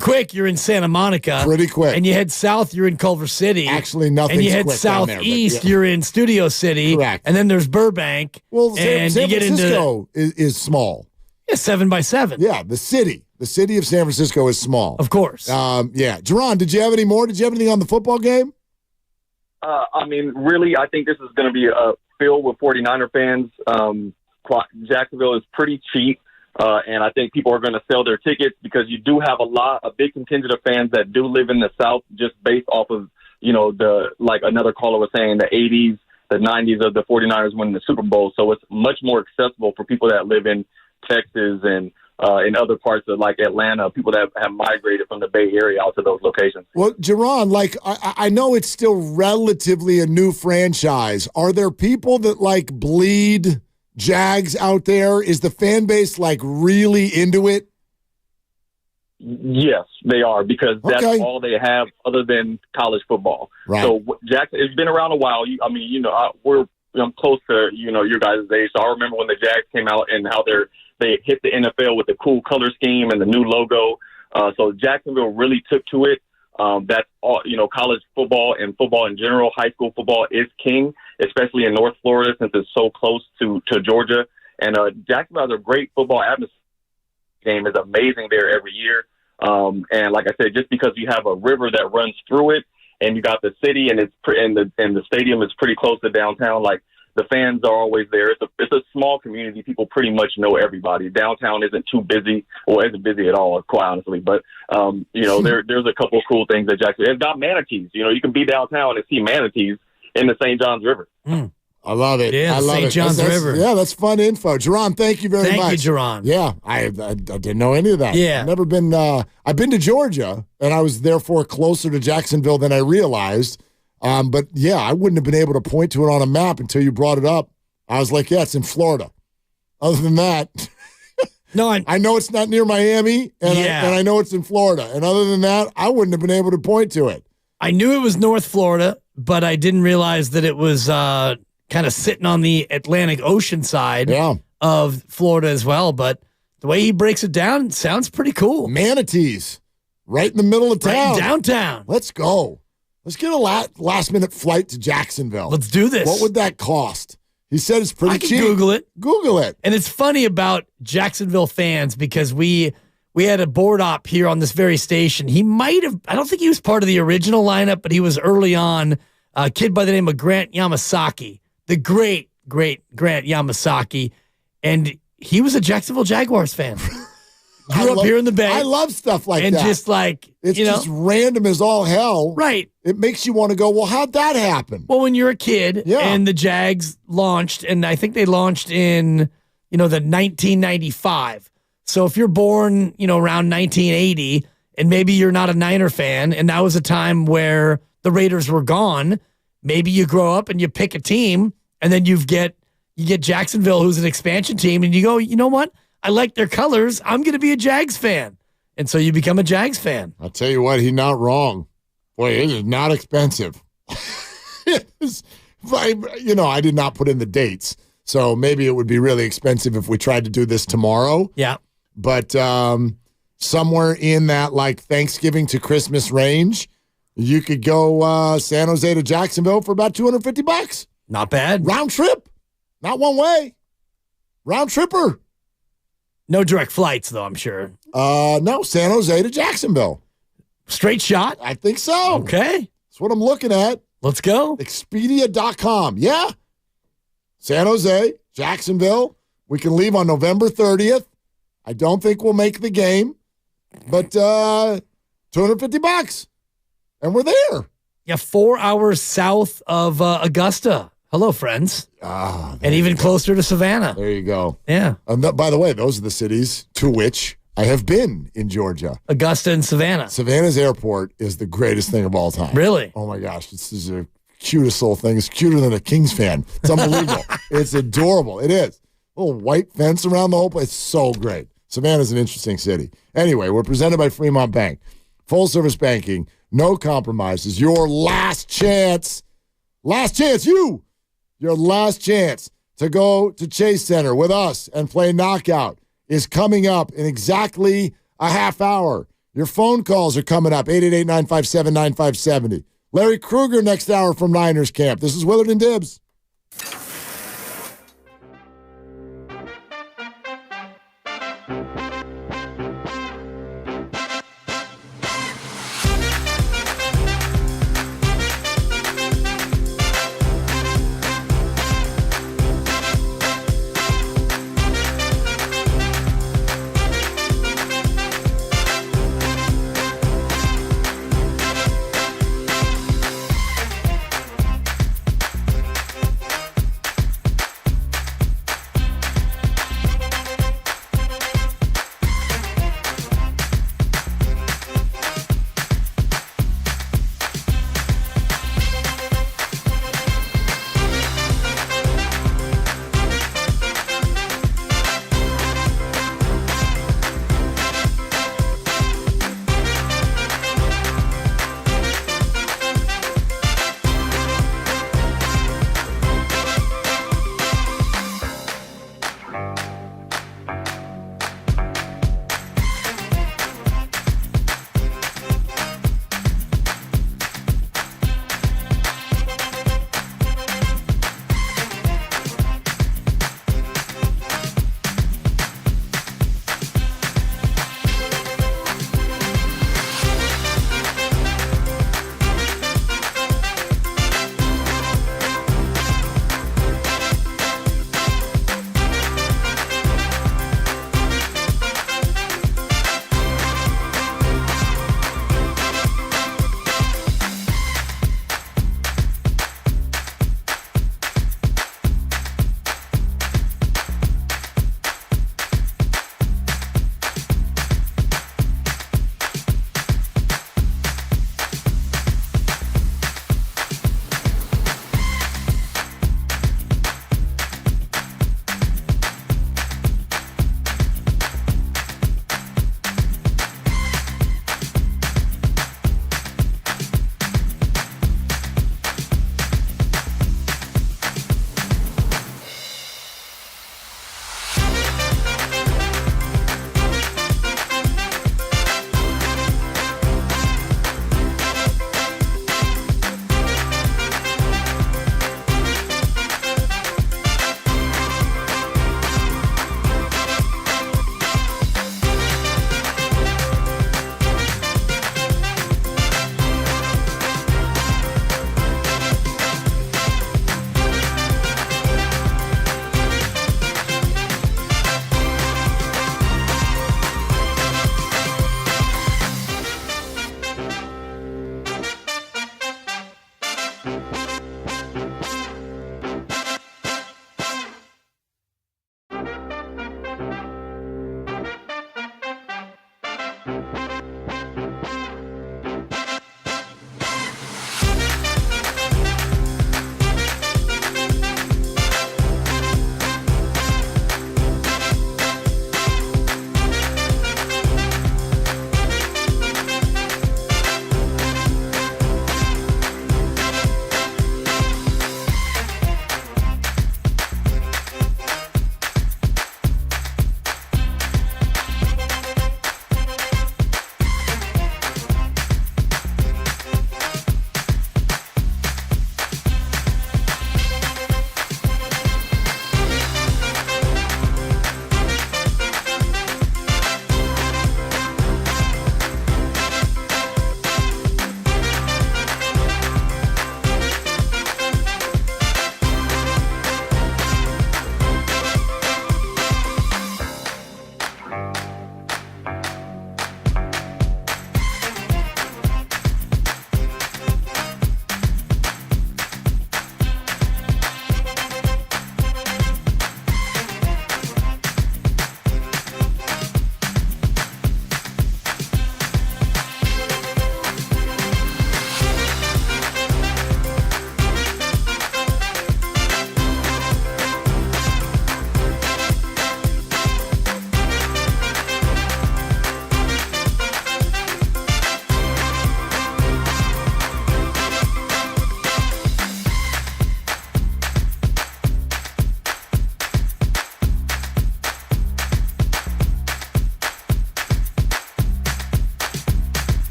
quick, you're in Santa Monica. Pretty quick. And you head south, you're in Culver City. Actually, nothing's And you head quick down there, but southeast, yeah. you're in Studio City. Correct. And then there's Burbank. Well, and San you get Francisco is small. Yeah, 7x7. Yeah, the city of San Francisco is small. Of course. Yeah. Jerron, did you have any more? Did you have anything on the football game? Really, I think this is going to be filled with 49er fans. Jacksonville is pretty cheap. And I think people are going to sell their tickets because you do have a big contingent of fans that do live in the South just based off of, like another caller was saying, the 80s, the 90s of the 49ers winning the Super Bowl. So it's much more accessible for people that live in Texas and in other parts of like Atlanta, people that have migrated from the Bay Area out to those locations. Well, Jerron, I know it's still relatively a new franchise. Are there people that bleed Jags out there? Is the fan base really into it? Yes, they are, because that's all they have other than college football. Right. So Jackson, it's been around a while. I'm close to your guys' age, so I remember when the Jags came out and how they hit the NFL with the cool color scheme and the new logo. So Jacksonville really took to it. That's all, college football and football in general. High school football is king, especially in North Florida since it's so close to Georgia. And Jacksonville has a great football atmosphere. Game is amazing there every year. And like I said, just because you have a river that runs through it, and you got the city, and the stadium is pretty close to downtown, the fans are always there. It's a small community. People pretty much know everybody. Downtown isn't too busy, or isn't busy at all, quite honestly. But there's a couple of cool things that Jacksonville. It's got manatees. You can be downtown and see manatees in the St. Johns River. I love it. Yeah, I love St. John's River. Yeah, that's fun info. Jerron, thank you very much. Thank you, Jerron. Yeah, I didn't know any of that. Yeah. I've never been, I've been to Georgia, and I was therefore closer to Jacksonville than I realized. But yeah, I wouldn't have been able to point to it on a map until you brought it up. I was like, yeah, it's in Florida. Other than that, no, I know it's not near Miami, and I know it's in Florida. And other than that, I wouldn't have been able to point to it. I knew it was North Florida, but I didn't realize that it was kind of sitting on the Atlantic Ocean side of Florida as well. But the way he breaks it down sounds pretty cool. Manatees, right in the middle of town. Right downtown. Let's go. Let's get a last-minute flight to Jacksonville. Let's do this. What would that cost? He said it's pretty cheap. Google it. Google it. And it's funny about Jacksonville fans because we we had a board op here on this very station. He might have, I don't think he was part of the original lineup, but he was early on. A kid by the name of Grant Yamasaki, the great Grant Yamasaki. And he was a Jacksonville Jaguars fan. Grew up here in the Bay. I love stuff like and that. And just like, it's just random as all hell. Right. It makes you want to go, well, how'd that happen? Well, when you're a kid and the Jags launched, and I think they launched in, the 1995. So if you're born, around 1980, and maybe you're not a Niner fan, and that was a time where the Raiders were gone, maybe you grow up and you pick a team, and then you get Jacksonville, who's an expansion team, and you go, you know what? I like their colors. I'm going to be a Jags fan. And so you become a Jags fan. I'll tell you what, he's not wrong. Boy, it is not expensive. I did not put in the dates. So maybe it would be really expensive if we tried to do this tomorrow. Yeah. But somewhere in that like Thanksgiving to Christmas range, you could go San Jose to Jacksonville for about $250. Not bad. Round trip. Not one way. Round tripper. No direct flights, though, I'm sure. No, San Jose to Jacksonville. Straight shot? I think so. Okay. That's what I'm looking at. Let's go. Expedia.com. Yeah. San Jose, Jacksonville. We can leave on November 30th. I don't think we'll make the game, but $250. And we're there. Yeah, 4 hours south of Augusta. Hello, friends. And even closer to Savannah. There you go. Yeah. By the way, those are the cities to which I have been in Georgia. Augusta and Savannah. Savannah's airport is the greatest thing of all time. Really? Oh, my gosh. This is the cutest little thing. It's cuter than a Kings fan. It's unbelievable. It's adorable. It is. Little white fence around the whole place. It's so great. Savannah's an interesting city. Anyway, we're presented by Fremont Bank. Full service banking. No compromises. Your last chance. Last chance. Your last chance to go to Chase Center with us and play Knockout is coming up in exactly a half hour. Your phone calls are coming up, 888-957-9570. Larry Krueger next hour from Niners Camp. This is Willard and Dibs.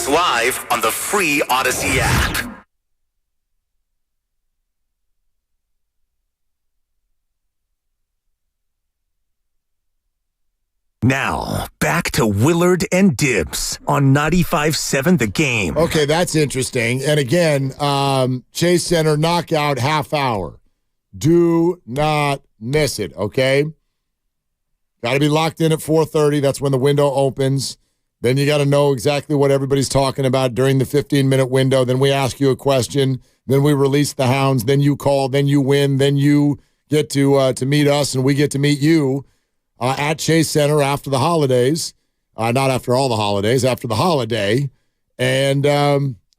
always live on the free Odyssey app. Now, back to Willard and Dibs on 95.7 The Game. Okay, that's interesting. And again, Chase Center knockout half hour. Do not miss it, okay? Got to be locked in at 4:30. That's when the window opens. Then you got to know exactly what everybody's talking about during the 15-minute window. Then we ask you a question. Then we release the hounds. Then you call. Then you win. Then you get to meet us, and we get to meet you at Chase Center after the holidays. Not after all the holidays, after the holiday. And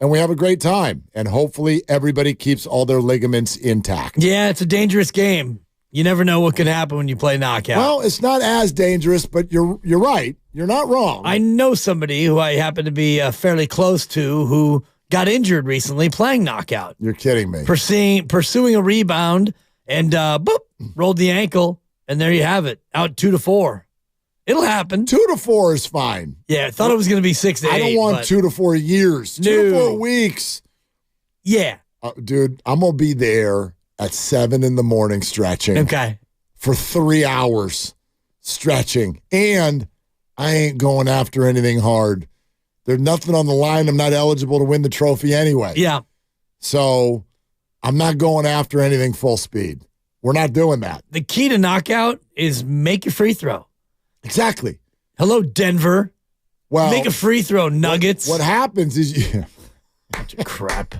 we have a great time. And hopefully everybody keeps all their ligaments intact. Yeah, it's a dangerous game. You never know what can happen when you play knockout. Well, it's not as dangerous, but you're right. You're not wrong. I know somebody who I happen to be fairly close to who got injured recently playing knockout. You're kidding me. Pursuing a rebound and boop, rolled the ankle, and there you have it. Out 2-4. It'll happen. 2 to 4 is fine. Yeah, I thought it was going to be 6 to 8. I don't want 2 to 4 years. 2 to 4 weeks. Yeah. Dude, I'm going to be there at 7 in the morning stretching. Okay. For 3 hours stretching. And I ain't going after anything hard. There's nothing on the line. I'm not eligible to win the trophy anyway. Yeah. So I'm not going after anything full speed. We're not doing that. The key to knockout is make your free throw. Exactly. Hello, Denver. Well, make a free throw, Nuggets. What happens is bunch of crap.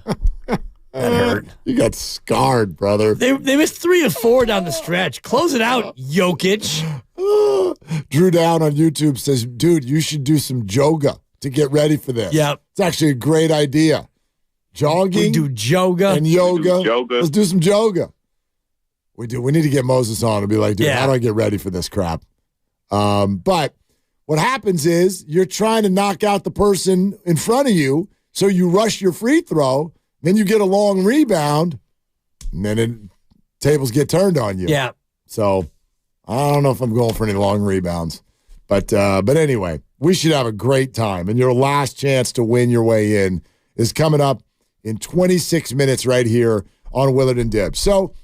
That hurt. You got scarred, brother. They missed 3 of 4 down the stretch. Close it out, Jokic. Drew Down on YouTube says, dude, you should do some yoga to get ready for this. Yeah. It's actually a great idea. Jogging. We do yoga. And yoga. Yoga. Let's do some yoga. We do. We need to get Moses on and be like, dude, how do I get ready for this crap? But what happens is you're trying to knock out the person in front of you, so you rush your free throw, then you get a long rebound, and then tables get turned on you. Yeah. So I don't know if I'm going for any long rebounds. But anyway, we should have a great time. And your last chance to win your way in is coming up in 26 minutes right here on Willard and Dibs. So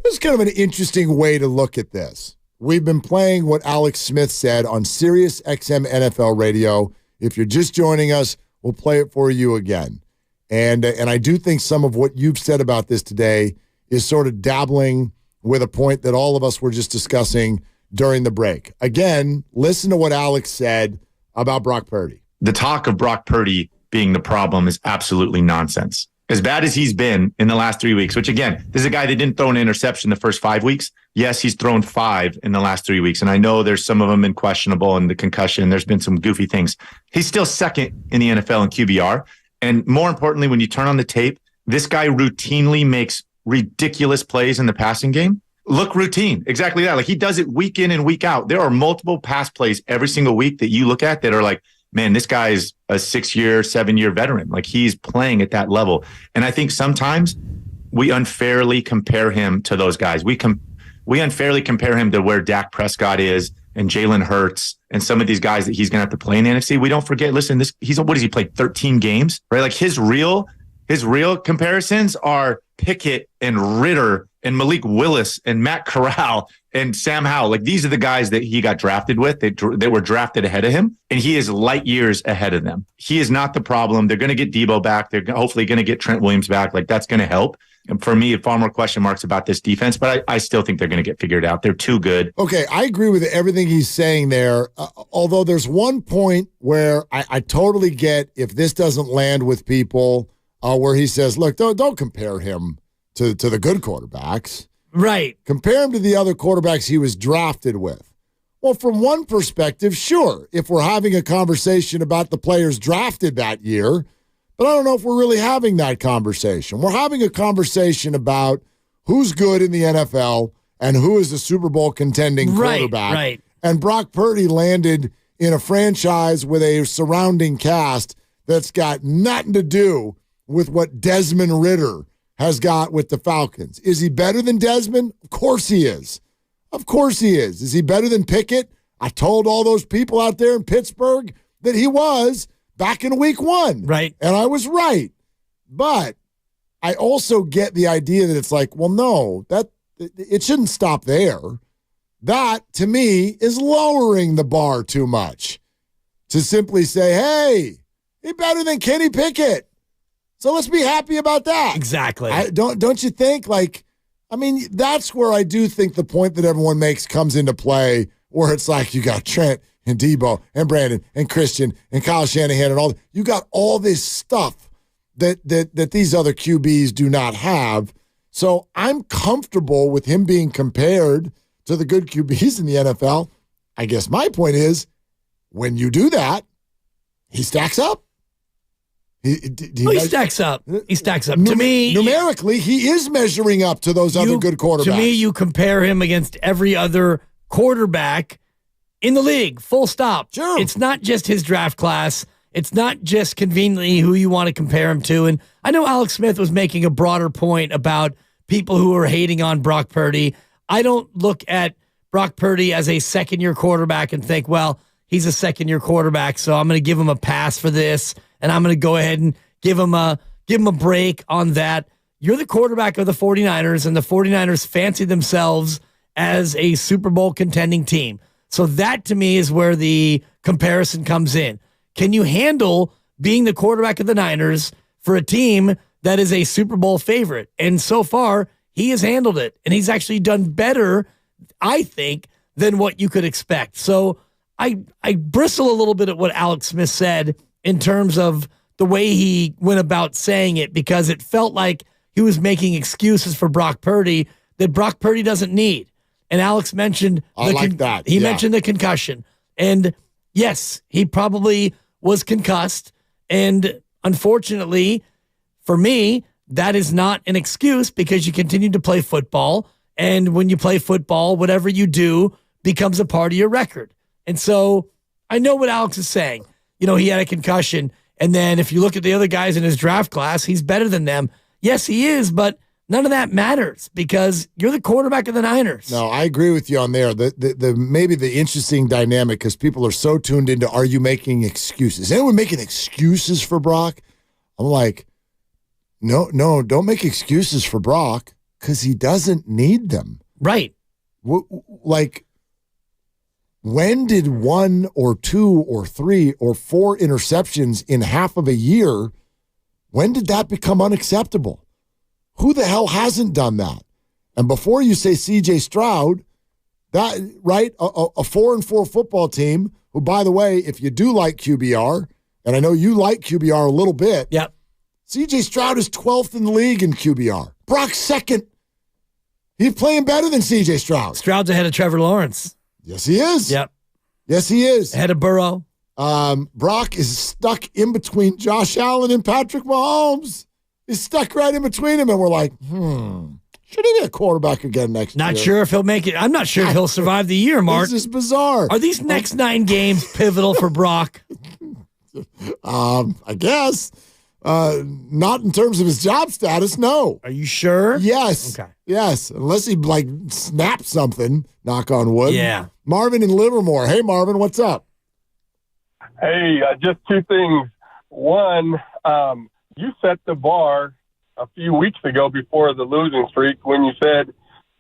this is kind of an interesting way to look at this. We've been playing what Alex Smith said on Sirius XM NFL Radio. If you're just joining us, we'll play it for you again. And I do think some of what you've said about this today is sort of dabbling with a point that all of us were just discussing during the break. Again, listen to what Alex said about Brock Purdy. The talk of Brock Purdy being the problem is absolutely nonsense. As bad as he's been in the last 3 weeks, which again, this is a guy that didn't throw an interception the first 5 weeks. Yes, he's thrown 5 in the last 3 weeks. And I know there's some of them been questionable and the concussion. There's been some goofy things. He's still second in the NFL in QBR. And more importantly, when you turn on the tape, this guy routinely makes ridiculous plays in the passing game. Look routine. Exactly that. Like he does it week in and week out. There are multiple pass plays every single week that you look at that are like, man, this guy is a 6-year, 7-year veteran. Like he's playing at that level. And I think sometimes we unfairly compare him to those guys. We unfairly compare him to where Dak Prescott is and Jalen Hurts and some of these guys that he's going to have to play in the NFC. We don't forget, listen, what has he played? 13 games, right? Like his real comparisons are Pickett and Ritter and Malik Willis and Matt Corral and Sam Howell. Like these are the guys that he got drafted with. They were drafted ahead of him, and he is light years ahead of them. He is not the problem. They're going to get Debo back. They're hopefully going to get Trent Williams back. Like that's going to help. And for me, far more question marks about this defense, but I still think they're going to get figured out. They're too good. Okay, I agree with everything he's saying there, although there's one point where I totally get if this doesn't land with people where he says, look, don't compare him to the good quarterbacks. Right. Compare him to the other quarterbacks he was drafted with. Well, from one perspective, sure, if we're having a conversation about the players drafted that year, but I don't know if we're really having that conversation. We're having a conversation about who's good in the NFL and who is a Super Bowl contending quarterback. Right. And Brock Purdy landed in a franchise with a surrounding cast that's got nothing to do with what Desmond Ritter has got with the Falcons. Is he better than Desmond? Of course he is. Of course he is. Is he better than Pickett? I told all those people out there in Pittsburgh that he was, back in week 1. Right. And I was right. But I also get the idea that it's like, well, no, that it shouldn't stop there. That, to me, is lowering the bar too much. To simply say, hey, he's better than Kenny Pickett. So let's be happy about that. Exactly. Don't you think? Like, I mean, that's where I do think the point that everyone makes comes into play, where it's like you got Trent and Debo and Brandon and Christian and Kyle Shanahan and all. You got all this stuff that these other QBs do not have. So I'm comfortable with him being compared to the good QBs in the NFL. I guess my point is, when you do that, he stacks up. He stacks up. He stacks up. To me, numerically, he is measuring up to those other good quarterbacks. To me, you compare him against every other quarterback in the league, full stop. Sure. It's not just his draft class. It's not just conveniently who you want to compare him to. And I know Alex Smith was making a broader point about people who are hating on Brock Purdy. I don't look at Brock Purdy as a second-year quarterback and think, well, he's a second-year quarterback, so I'm going to give him a pass for this, and I'm going to go ahead and give him a break on that. You're the quarterback of the 49ers, and the 49ers fancy themselves as a Super Bowl contending team. So that, to me, is where the comparison comes in. Can you handle being the quarterback of the Niners for a team that is a Super Bowl favorite? And so far, he has handled it, and he's actually done better, I think, than what you could expect. So I bristle a little bit at what Alex Smith said in terms of the way he went about saying it, because it felt like he was making excuses for Brock Purdy that Brock Purdy doesn't need. And Alex mentioned he mentioned the concussion. And yes, he probably was concussed. And unfortunately, for me, that is not an excuse, because you continue to play football. And when you play football, whatever you do becomes a part of your record. And so I know what Alex is saying. You know, he had a concussion. And then if you look at the other guys in his draft class, he's better than them. Yes, he is, but none of that matters because you're the quarterback of the Niners. No, I agree with you on there. The maybe the interesting dynamic, because people are so tuned into, are you making excuses? Is anyone making excuses for Brock? I'm like, no, don't make excuses for Brock, because he doesn't need them. Right. Like, when did 1 or 2 or 3 or 4 interceptions in half of a year, when did that become unacceptable? Who the hell hasn't done that? And before you say C.J. Stroud, that right, a 4-4 football team, who, by the way, if you do like QBR, and I know you like QBR a little bit, yep. C.J. Stroud is 12th in the league in QBR. Brock's second. He's playing better than C.J. Stroud. Stroud's ahead of Trevor Lawrence. Yes, he is. Yep. Yes, he is. Ahead of Burrow. Brock is stuck in between Josh Allen and Patrick Mahomes. He's stuck right in between him, and we're like, should he be a quarterback again next year? Not sure if he'll make it. I'm not sure if he'll survive the year, Mark. This is bizarre. Are these next 9 games pivotal for Brock? I guess. Not in terms of his job status, no. Are you sure? Yes. Okay. Yes, unless he, like, snaps something, knock on wood. Yeah. Marvin in Livermore. Hey, Marvin, what's up? Hey, just 2 things. One, you set the bar a few weeks ago before the losing streak when you said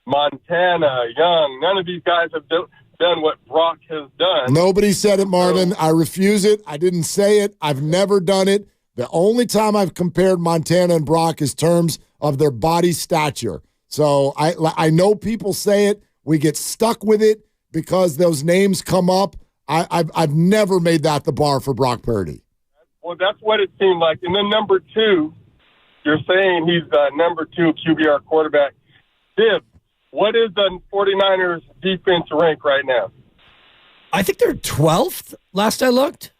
Montana, Young, none of these guys have done what Brock has done. Nobody said it, Marvin. I refuse it. I didn't say it. I've never done it. The only time I've compared Montana and Brock is terms of their body stature. So I know people say it. We get stuck with it because those names come up. I've never made that the bar for Brock Purdy. Well, that's what it seemed like. And then number 2, you're saying he's the number 2 QBR quarterback. Dib, what is the 49ers defense rank right now? I think they're 12th last I looked.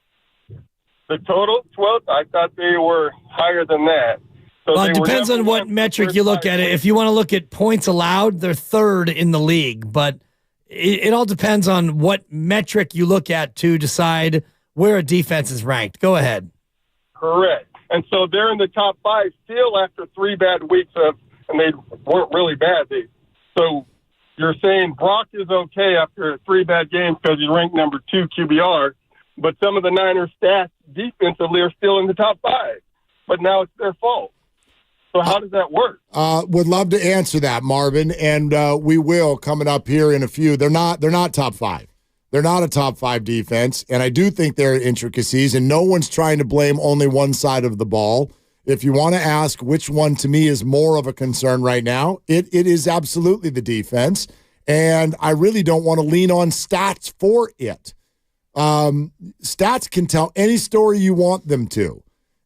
The total 12th? I thought they were higher than that. So well, it depends on what metric you look at it. If you want to look at points allowed, they're 3rd in the league. But it all depends on what metric you look at to decide where a defense is ranked. Go ahead. Correct. And so they're in the top 5 still after 3 bad weeks and they weren't really bad. So you're saying Brock is okay after 3 bad games because he's ranked number 2 QBR, but some of the Niners stats defensively are still in the top 5. But now it's their fault. So how does that work? Would love to answer that, Marvin, and we will coming up here in a few. They're not top 5. They're not a top 5 defense, and I do think there are intricacies, and no one's trying to blame only one side of the ball. If you want to ask which one to me is more of a concern right now, it is absolutely the defense, and I really don't want to lean on stats for it. Stats can tell any story you want them to,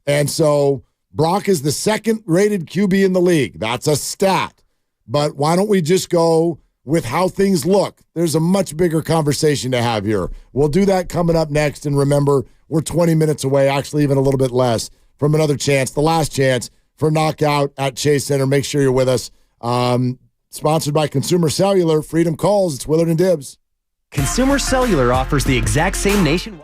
and so Brock is the second-rated QB in the league. That's a stat, but why don't we just go with how things look? There's a much bigger conversation to have here. We'll do that coming up next. And remember, we're 20 minutes away, actually even a little bit less, from another chance, the last chance for Knockout at Chase Center. Make sure you're with us. Sponsored by Consumer Cellular. Freedom calls. It's Willard and Dibbs. Consumer Cellular offers the exact same nationwide.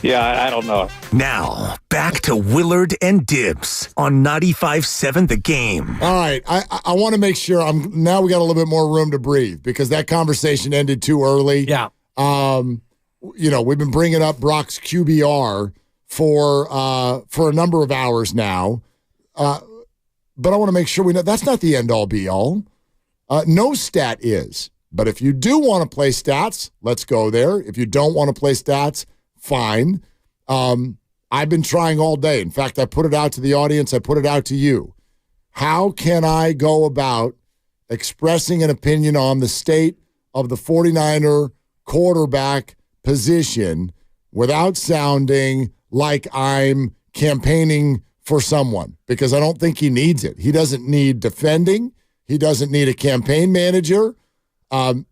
Yeah, I don't know. Now, back to Willard and Dibs on 95.7 The Game. All right, I want to make sure now we got a little bit more room to breathe because that conversation ended too early. Yeah. We've been bringing up Brock's QBR for a number of hours now, but I want to make sure we know that's not the end-all, be-all. No stat is, but if you do want to play stats, let's go there. If you don't want to play stats, fine. I've been trying all day. In fact, I put it out to the audience. I put it out to you. How can I go about expressing an opinion on the state of the 49er quarterback position without sounding like I'm campaigning for someone? Because I don't think he needs it. He doesn't need defending. He doesn't need a campaign manager.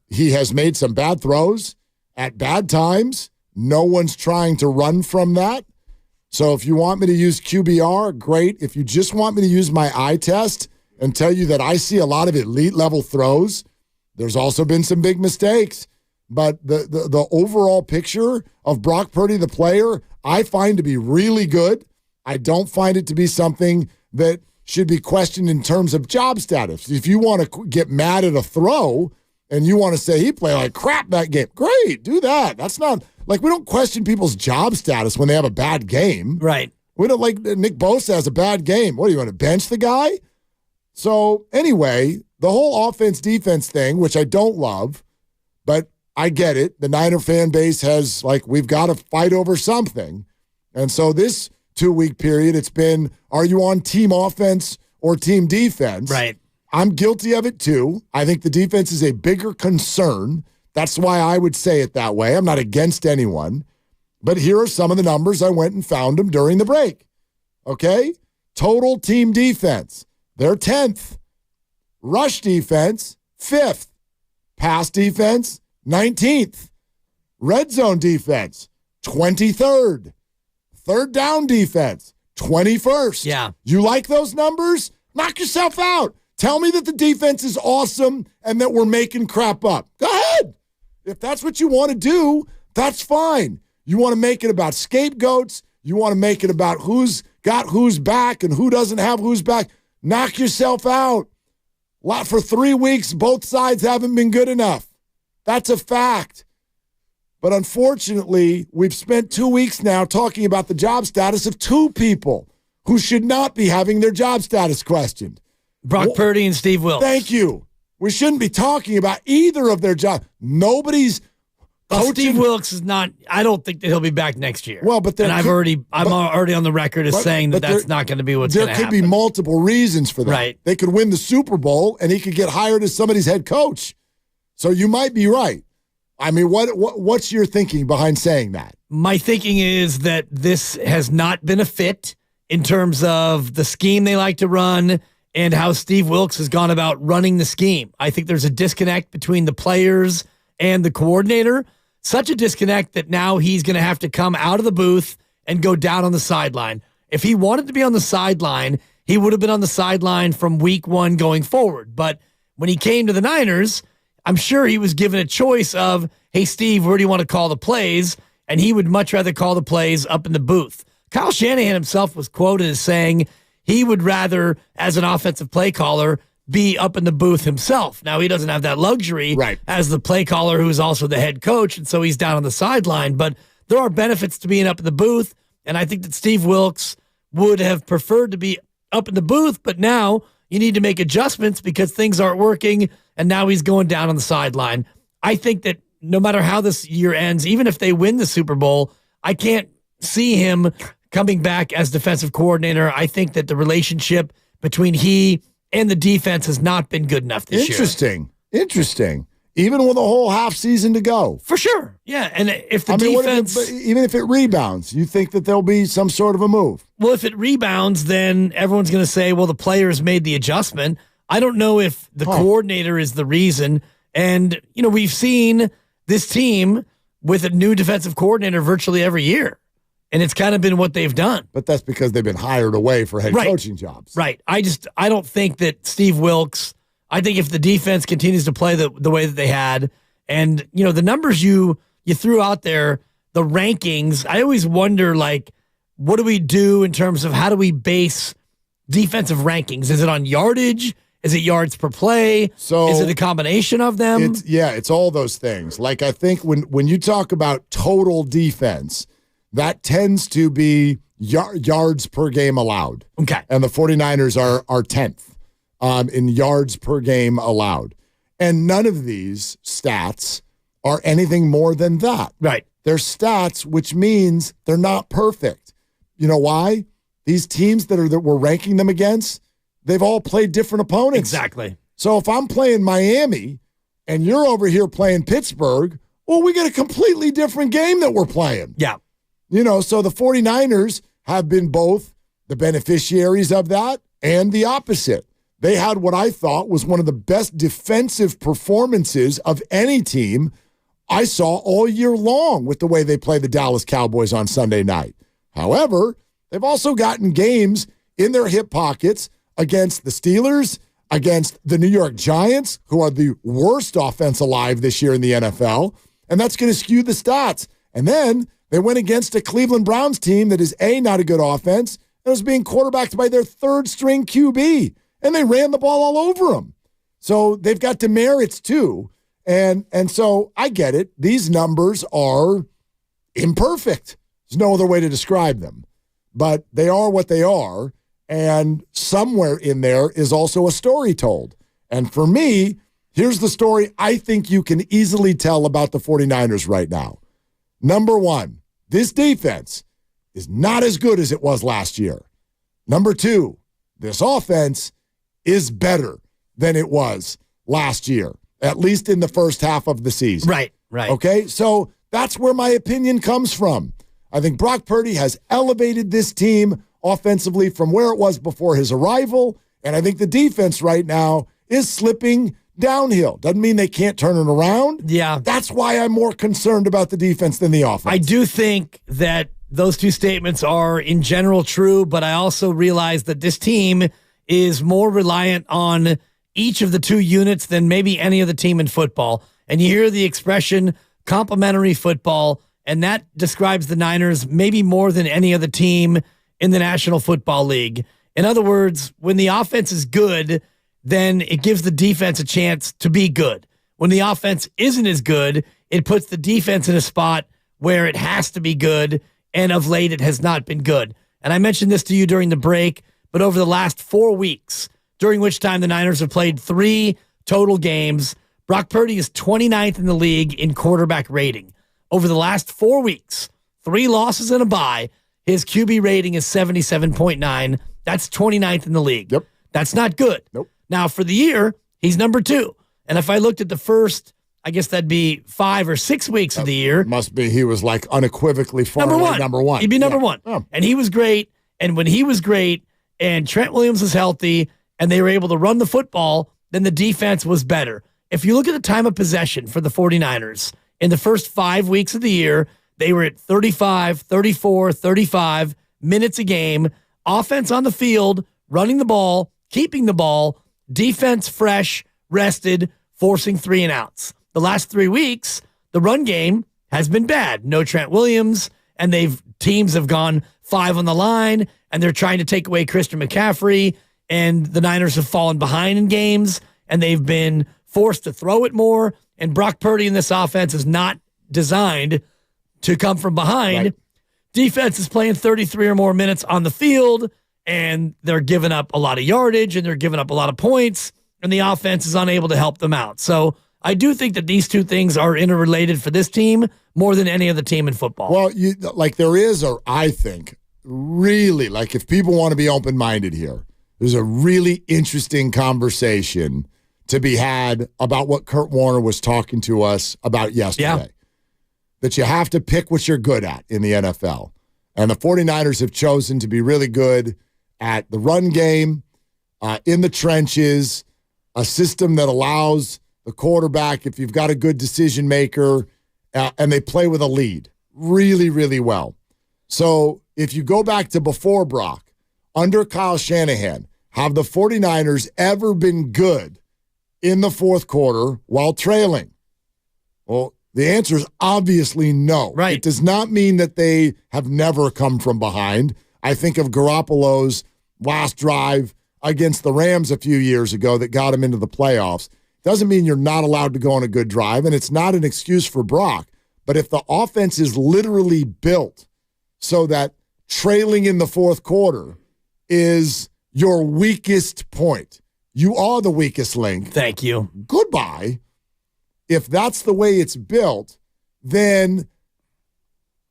He has made some bad throws at bad times. No one's trying to run from that. So if you want me to use QBR, great. If you just want me to use my eye test and tell you that I see a lot of elite level throws, there's also been some big mistakes. But the overall picture of Brock Purdy, the player, I find to be really good. I don't find it to be something that should be questioned in terms of job status. If you want to get mad at a throw and you want to say he played like crap that game, great, do that. That's not... Like, we don't question people's job status when they have a bad game. Right. We don't like Nick Bosa has a bad game. What, do you want to bench the guy? So, anyway, the whole offense-defense thing, which I don't love, but I get it. The Niner fan base has, we've got to fight over something. And so this 2-week period, it's been, are you on team offense or team defense? Right. I'm guilty of it, too. I think the defense is a bigger concern. That's why I would say it that way. I'm not against anyone. But here are some of the numbers. I went and found them during the break. Okay? Total team defense, they're 10th. Rush defense, 5th. Pass defense, 19th. Red zone defense, 23rd. Third down defense, 21st. Yeah. You like those numbers? Knock yourself out. Tell me that the defense is awesome and that we're making crap up. Go ahead. If that's what you want to do, that's fine. You want to make it about scapegoats. You want to make it about who's got who's back and who doesn't have who's back. Knock yourself out. For 3 weeks, both sides haven't been good enough. That's a fact. But unfortunately, we've spent 2 weeks now talking about the job status of two people who should not be having their job status questioned. Brock Purdy and Steve Wilks. Thank you. We shouldn't be talking about either of their jobs. Nobody's coaching. Steve Wilks is not. I don't think that he'll be back next year. Well, but I'm already on the record as saying that that's not going to be what's going to happen. There could be multiple reasons for that. Right. They could win the Super Bowl, and he could get hired as somebody's head coach. So you might be right. I mean, what's your thinking behind saying that? My thinking is that this has not been a fit in terms of the scheme they like to run and how Steve Wilks has gone about running the scheme. I think there's a disconnect between the players and the coordinator. Such a disconnect that now he's going to have to come out of the booth and go down on the sideline. If he wanted to be on the sideline, he would have been on the sideline from week 1 going forward. But when he came to the Niners, I'm sure he was given a choice of, hey, Steve, where do you want to call the plays? And he would much rather call the plays up in the booth. Kyle Shanahan himself was quoted as saying he would rather, as an offensive play caller, be up in the booth himself. Now, he doesn't have that luxury as the play caller who is also the head coach, and so he's down on the sideline. But there are benefits to being up in the booth, and I think that Steve Wilks would have preferred to be up in the booth, but now you need to make adjustments because things aren't working, and now he's going down on the sideline. I think that no matter how this year ends, even if they win the Super Bowl, I can't see him coming back as defensive coordinator. I think that the relationship between he and the defense has not been good enough this year. Interesting. Even with a whole half season to go. For sure. Yeah. And if the defense. Even if it rebounds, you think that there'll be some sort of a move? Well, if it rebounds, then everyone's going to say, well, the players made the adjustment. I don't know if the coordinator is the reason. And, we've seen this team with a new defensive coordinator virtually every year. And it's kind of been what they've done. But that's because they've been hired away for head coaching jobs. Right. I don't think that Steve Wilks, I think if the defense continues to play the way that they had, and, the numbers you threw out there, the rankings, I always wonder, like, what do we do in terms of how do we base defensive rankings? Is it on yardage? Is it yards per play? So is it a combination of them? It's all those things. Like, I think when you talk about total defense, that tends to be yards per game allowed. Okay. And the 49ers are 10th in yards per game allowed. And none of these stats are anything more than that. Right. They're stats, which means they're not perfect. You know why? These teams that we're ranking them against, they've all played different opponents. Exactly. So if I'm playing Miami and you're over here playing Pittsburgh, well, we get a completely different game that we're playing. Yeah. You know, so the 49ers have been both the beneficiaries of that and the opposite. They had what I thought was one of the best defensive performances of any team I saw all year long with the way they play the Dallas Cowboys on Sunday night. However, they've also gotten games in their hip pockets against the Steelers, against the New York Giants, who are the worst offense alive this year in the NFL, and that's going to skew the stats. And then they went against a Cleveland Browns team that is, A, not a good offense, and was being quarterbacked by their third-string QB, and they ran the ball all over them. So they've got demerits, too. And so I get it. These numbers are imperfect. There's no other way to describe them. But they are what they are, and somewhere in there is also a story told. And for me, here's the story I think you can easily tell about the 49ers right now. Number one, this defense is not as good as it was last year. Number two, this offense is better than it was last year, at least in the first half of the season. Right. Okay, so that's where my opinion comes from. I think Brock Purdy has elevated this team offensively from where it was before his arrival, and I think the defense right now is slipping downhill. Doesn't mean they can't turn it around. Yeah. That's why I'm more concerned about the defense than the offense. I do think that those two statements are in general true, but I also realize that this team is more reliant on each of the two units than maybe any other team in football. And you hear the expression complementary football, and that describes the Niners maybe more than any other team in the National Football League. In other words, when the offense is good, then it gives the defense a chance to be good. When the offense isn't as good, it puts the defense in a spot where it has to be good, and of late it has not been good. And I mentioned this to you during the break, but over the last 4 weeks, during which time the Niners have played 3 total games, Brock Purdy is 29th in the league in quarterback rating. Over the last 4 weeks, 3 losses and a bye, his QB rating is 77.9. That's 29th in the league. Yep. That's not good. Nope. Now, for the year, he's number 2. And if I looked at the first, I guess that'd be 5 or 6 weeks of the year. Must be he was like unequivocally far away number one. He'd be number 1. Oh. And he was great. And when he was great and Trent Williams was healthy and they were able to run the football, then the defense was better. If you look at the time of possession for the 49ers, in the first 5 weeks of the year, they were at 35, 34, 35 minutes a game. Offense on the field, running the ball, keeping the ball, defense fresh, rested, forcing 3 and outs. The last 3 weeks, the run game has been bad. No Trent Williams, and teams have gone 5 on the line, and they're trying to take away Christian McCaffrey, and the Niners have fallen behind in games, and they've been forced to throw it more, and Brock Purdy in this offense is not designed to come from behind. Right. Defense is playing 33 or more minutes on the field, and they're giving up a lot of yardage, and they're giving up a lot of points, and the offense is unable to help them out. So I do think that these two things are interrelated for this team more than any other team in football. Well, there is, or I think, really, like if people want to be open-minded here, there's a really interesting conversation to be had about what Kurt Warner was talking to us about yesterday. Yeah. That you have to pick what you're good at in the NFL. And the 49ers have chosen to be really good at the run game, in the trenches, a system that allows the quarterback, if you've got a good decision maker, and they play with a lead really, really well. So if you go back to before Brock, under Kyle Shanahan, have the 49ers ever been good in the fourth quarter while trailing? Well, The answer is obviously no. Right. It does not mean that they have never come from behind. I think of Garoppolo's last drive against the Rams a few years ago that got him into the playoffs. Doesn't mean you're not allowed to go on a good drive, and it's not an excuse for Brock. But if the offense is literally built so that trailing in the fourth quarter is your weakest point, you are the weakest link. Thank you. Goodbye. If that's the way it's built, then,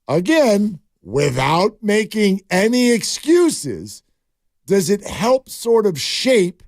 again, without making any excuses, does it help sort of shape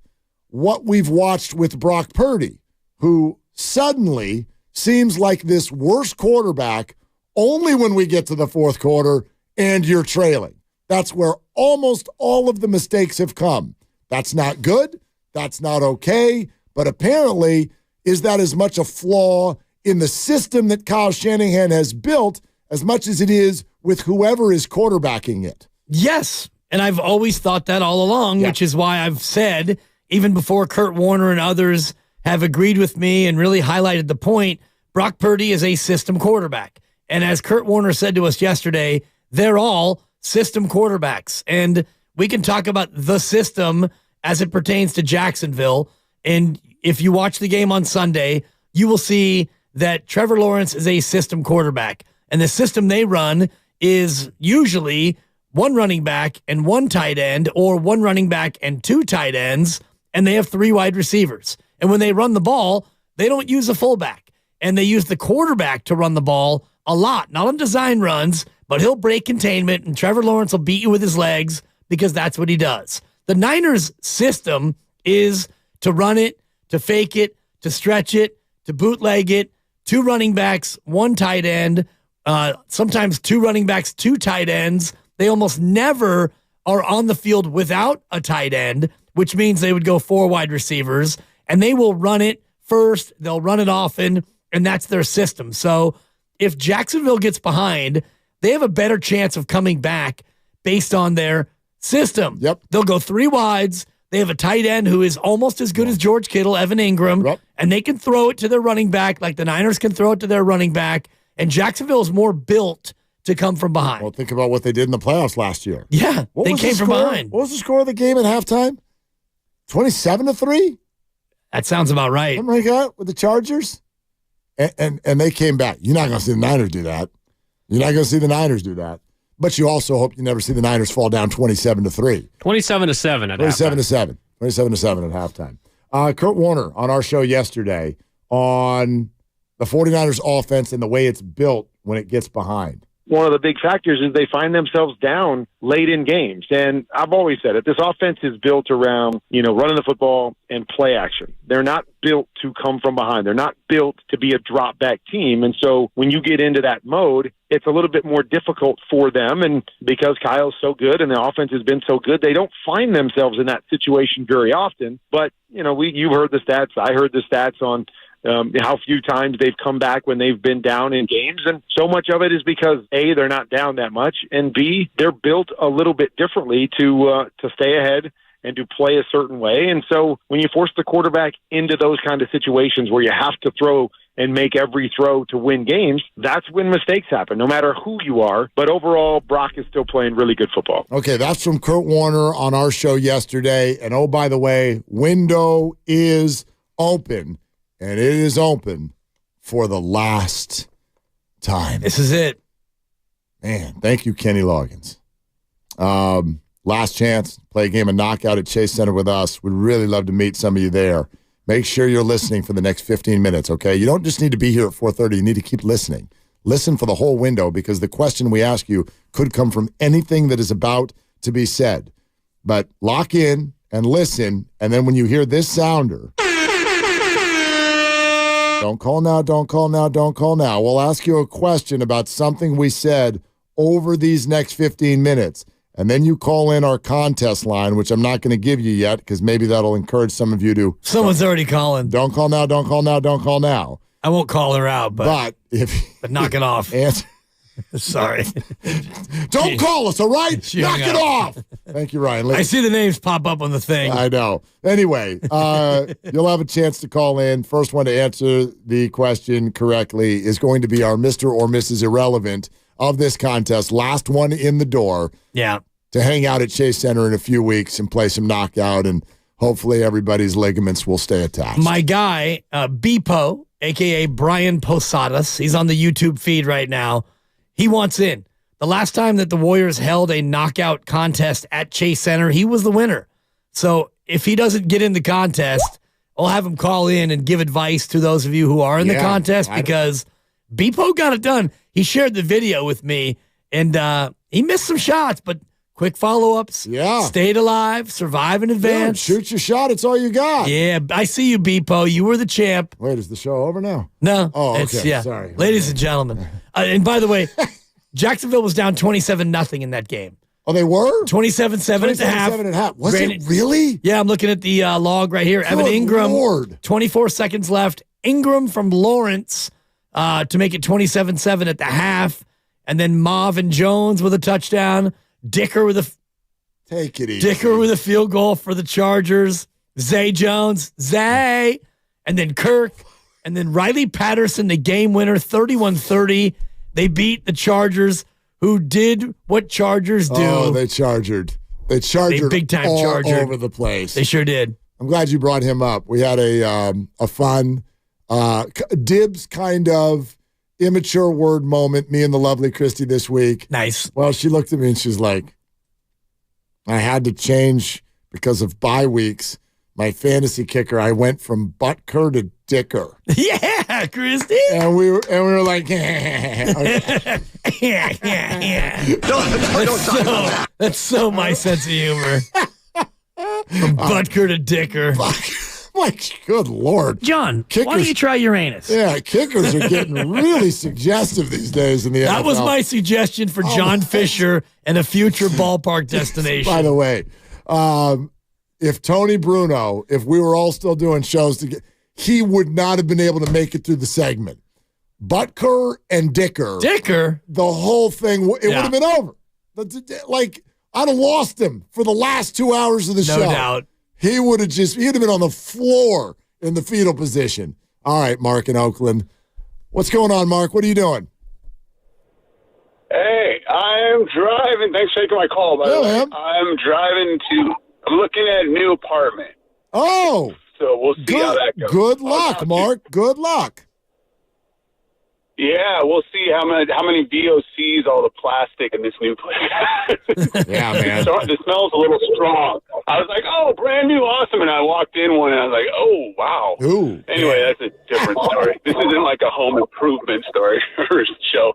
what we've watched with Brock Purdy, who suddenly seems like this worse quarterback only when we get to the fourth quarter and you're trailing. That's where almost all of the mistakes have come. That's not good. That's not okay. But apparently, is that as much a flaw in the system that Kyle Shanahan has built as much as it is with whoever is quarterbacking it? Yes. And I've always thought that all along, which is why I've said, even before Kurt Warner and others have agreed with me and really highlighted the point, Brock Purdy is a system quarterback. And as Kurt Warner said to us yesterday, they're all system quarterbacks. And we can talk about the system as it pertains to Jacksonville. And if you watch the game on Sunday, you will see that Trevor Lawrence is a system quarterback. And the system they run is usually one running back and one tight end, or one running back and two tight ends, and they have three wide receivers. And when they run the ball, they don't use a fullback. And they use the quarterback to run the ball a lot, not on design runs, but he'll break containment, and Trevor Lawrence will beat you with his legs because that's what he does. The Niners system is to run it, to fake it, to stretch it, to bootleg it, two running backs, one tight end, sometimes two running backs, two tight ends. They almost never are on the field without a tight end, which means they would go four wide receivers, and they will run it first. They'll run it often, and that's their system. So if Jacksonville gets behind, they have a better chance of coming back based on their system. Yep. They'll go three wides. They have a tight end who is almost as good as George Kittle, Evan Ingram, and they can throw it to their running back like the Niners can throw it to their running back, and Jacksonville is more built to come from behind. Well, think about what they did in the playoffs last year. Yeah, they came from behind. What was the score of the game at halftime? 27-3? That sounds about right. Something like that with the Chargers? And they came back. You're not going to see the Niners do that. You're not going to see the Niners do that. But you also hope you never see the Niners fall down 27-3. 27-7 at 27-7. 27-7 at halftime. Kurt Warner on our show yesterday on the 49ers offense and the way it's built when it gets behind. One of the big factors is they find themselves down late in games. And I've always said it, this offense is built around, running the football and play action. They're not built to come from behind. They're not built to be a drop back team. And so when you get into that mode, it's a little bit more difficult for them. And because Kyle's so good and the offense has been so good, they don't find themselves in that situation very often. But, you've heard the stats. I heard the stats on how few times they've come back when they've been down in games. And so much of it is because, A, they're not down that much, and B, they're built a little bit differently to stay ahead and to play a certain way. And so when you force the quarterback into those kind of situations where you have to throw and make every throw to win games, that's when mistakes happen, no matter who you are. But overall, Brock is still playing really good football. Okay, that's from Kurt Warner on our show yesterday. And oh, by the way, window is open. And it is open for the last time. This is it. Man, thank you, Kenny Loggins. Last chance, play a game of knockout at Chase Center with us. We'd really love to meet some of you there. Make sure you're listening for the next 15 minutes, okay? You don't just need to be here at 4:30. You need to keep listening. Listen for the whole window, because the question we ask you could come from anything that is about to be said. But lock in and listen, and then when you hear this sounder... Don't call now, don't call now, don't call now. We'll ask you a question about something we said over these next 15 minutes. And then you call in our contest line, which I'm not going to give you yet because maybe that'll encourage some of you to... Someone's already calling. Don't call now, don't call now, don't call now. I won't call her out, but if knock it off. Sorry. Don't call us, all right? Knock it off. Thank you, Ryan. I see the names pop up on the thing. I know. Anyway, you'll have a chance to call in. First one to answer the question correctly is going to be our Mr. or Mrs. Irrelevant of this contest. Last one in the door. Yeah. To hang out at Chase Center in a few weeks and play some knockout, and hopefully everybody's ligaments will stay attached. My guy, Bepo, a.k.a. Brian Posadas, he's on the YouTube feed right now. He wants in. The last time that the Warriors held a knockout contest at Chase Center, he was the winner. So if he doesn't get in the contest, I'll have him call in and give advice to those of you who are in the contest, because Bepo got it done. He shared the video with me, and he missed some shots, but quick follow-ups. Yeah. Stayed alive, survive in advance. Yeah, shoot your shot. It's all you got. Yeah, I see you, Bepo. You were the champ. Wait, is the show over now? No. Oh, It's, okay. yeah. Sorry. Ladies and gentlemen. And by the way, Jacksonville was down 27-0 in that game. Oh, they were? 27-7 at the half. 27 at half. Was it really? Yeah, I'm looking at the log right here. Evan Good Ingram, Lord. 24 seconds left. Ingram from Lawrence to make it 27-7 at the half. And then Marvin Jones with a touchdown. Dicker with a Take it easy. Dicker with a field goal for the Chargers. Zay Jones. Zay. And then Kirk. And then Riley Patterson, the game winner, 31-30. They beat the Chargers, who did what Chargers do. Oh, they chargered. They chargered big time all chargered. over the place. They sure did. I'm glad you brought him up. We had a fun Dibs kind of immature word moment, me and the lovely Christy this week. Nice. Well, she looked at me and she's like, I had to change because of bye weeks. My fantasy kicker, I went from Butker to Dicker. Yeah, Christy. And we were like, That's so my sense of humor. From Butker to Dicker. Like, good Lord. John, why don't you try Uranus? Yeah, kickers are getting really suggestive these days in the NFL. That was my suggestion for John Fisher and a future ballpark destination. By the way, if Tony Bruno, if we were all still doing shows together, he would not have been able to make it through the segment. Butker and Dicker. The whole thing, it would have been over. Like, I'd have lost him for the last 2 hours of the show. No doubt. He'd have been on the floor in the fetal position. All right, Mark in Oakland. What's going on, Mark? What are you doing? Hey, I'm driving. Thanks for taking my call, by the way. I'm driving I'm looking at a new apartment. Oh. So we'll see how that goes. Good luck, Mark. Good luck. Yeah, we'll see how many VOCs all the plastic in this new place. Yeah, man. The smell's a little strong. I was like, oh, brand new, awesome. And I walked in one and I was like, oh, wow. Ooh. Anyway, that's a different story. This isn't like a home improvement story or show.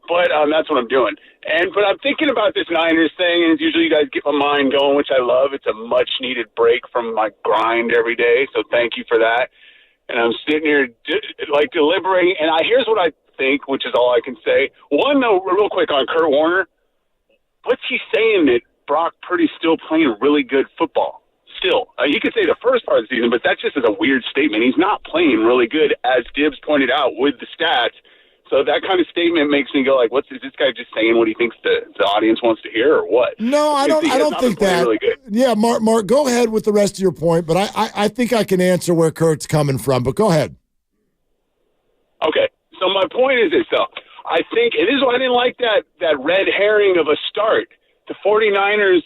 But that's what I'm doing. But I'm thinking about this Niners thing, and it's usually you guys get my mind going, which I love. It's a much-needed break from my grind every day, so thank you for that. And I'm sitting here, deliberating, and here's what I think, which is all I can say. One, though, real quick on Kurt Warner, what's he saying that Brock Purdy's still playing really good football? Still. You could say the first part of the season, but that just is a weird statement. He's not playing really good, as Dibbs pointed out, with the stats. So that kind of statement makes me go like, is this guy just saying what he thinks the audience wants to hear, or what? No, I don't think that. Really good. Yeah, Mark, go ahead with the rest of your point, but I think I can answer where Kurt's coming from, but go ahead. Okay, so my point is this, though. I think, and this is why I didn't like that red herring of a start. The 49ers,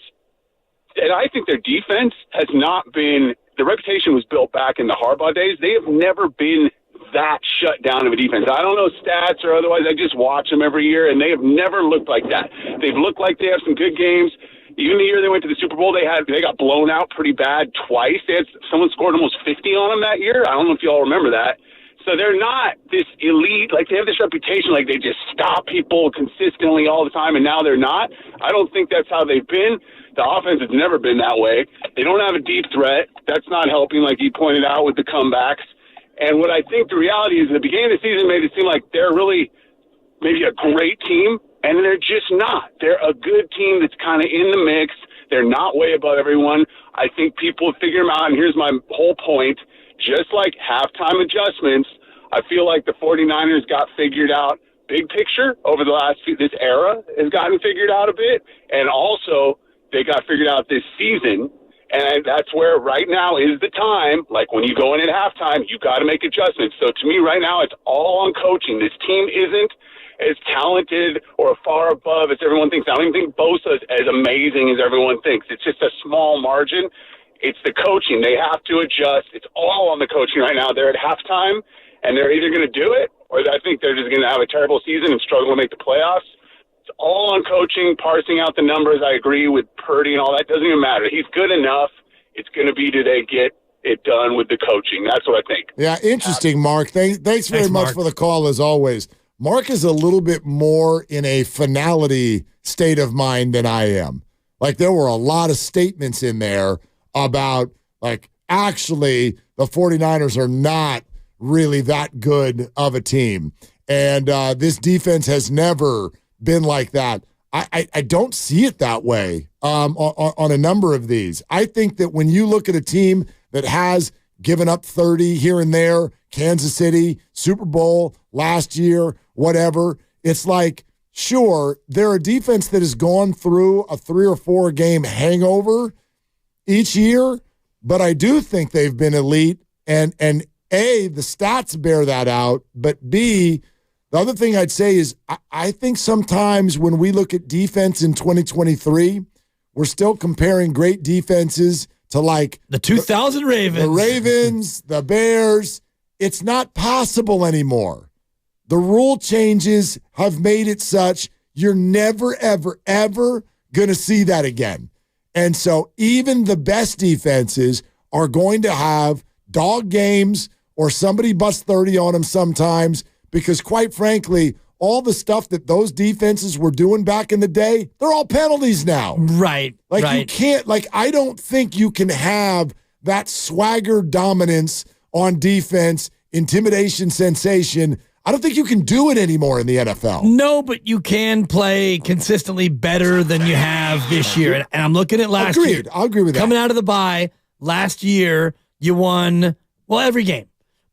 and I think their defense has not been, the reputation was built back in the Harbaugh days. They have never been that shut down of a defense. I don't know stats or otherwise. I just watch them every year, and they have never looked like that. They've looked like they have some good games. Even the year they went to the Super Bowl, they got blown out pretty bad twice. Someone scored almost 50 on them that year. I don't know if you all remember that. So they're not this elite, like they have this reputation like they just stop people consistently all the time, and now they're not. I don't think that's how they've been. The offense has never been that way. They don't have a deep threat. That's not helping, like you pointed out, with the comebacks. And what I think the reality is, at the beginning of the season made it seem like they're really maybe a great team, and they're just not. They're a good team that's kind of in the mix. They're not way above everyone. I think people figure them out, and here's my whole point. Just like halftime adjustments, I feel like the 49ers got figured out big picture over the this era has gotten figured out a bit, and also they got figured out this season. And that's where right now is the time, like when you go in at halftime, you got to make adjustments. So to me right now, it's all on coaching. This team isn't as talented or far above as everyone thinks. I don't even think Bosa is as amazing as everyone thinks. It's just a small margin. It's the coaching. They have to adjust. It's all on the coaching right now. They're at halftime, and they're either going to do it or I think they're just going to have a terrible season and struggle to make the playoffs. It's all on coaching, parsing out the numbers. I agree with Purdy and all that. Doesn't even matter. He's good enough. It's going to be, do they get it done with the coaching? That's what I think. Yeah, interesting, Mark. Thanks very much for the call, as always. Mark is a little bit more in a finality state of mind than I am. Like, there were a lot of statements in there about, like, actually the 49ers are not really that good of a team. And this defense has never been like that. I don't see it that way on a number of these. I think that when you look at a team that has given up 30 here and there, Kansas City, Super Bowl, last year, whatever, it's like, sure, they're a defense that has gone through a 3 or 4 game hangover each year, but I do think they've been elite, and A, the stats bear that out, but B, the other thing I'd say is I think sometimes when we look at defense in 2023, we're still comparing great defenses to like the 2000 Ravens. The Ravens, the Bears. It's not possible anymore. The rule changes have made it such you're never, ever, ever going to see that again. And so even the best defenses are going to have dog games or somebody busts 30 on them sometimes, because quite frankly, all the stuff that those defenses were doing back in the day, they're all penalties now. Right. Like, right. You can't, like, I don't think you can have that swagger dominance on defense, intimidation, sensation. I don't think you can do it anymore in the NFL. No, but you can play consistently better than you have this year. And I'm looking at last year. I'll agree with that. Coming out of the bye, last year, you won, well, every game.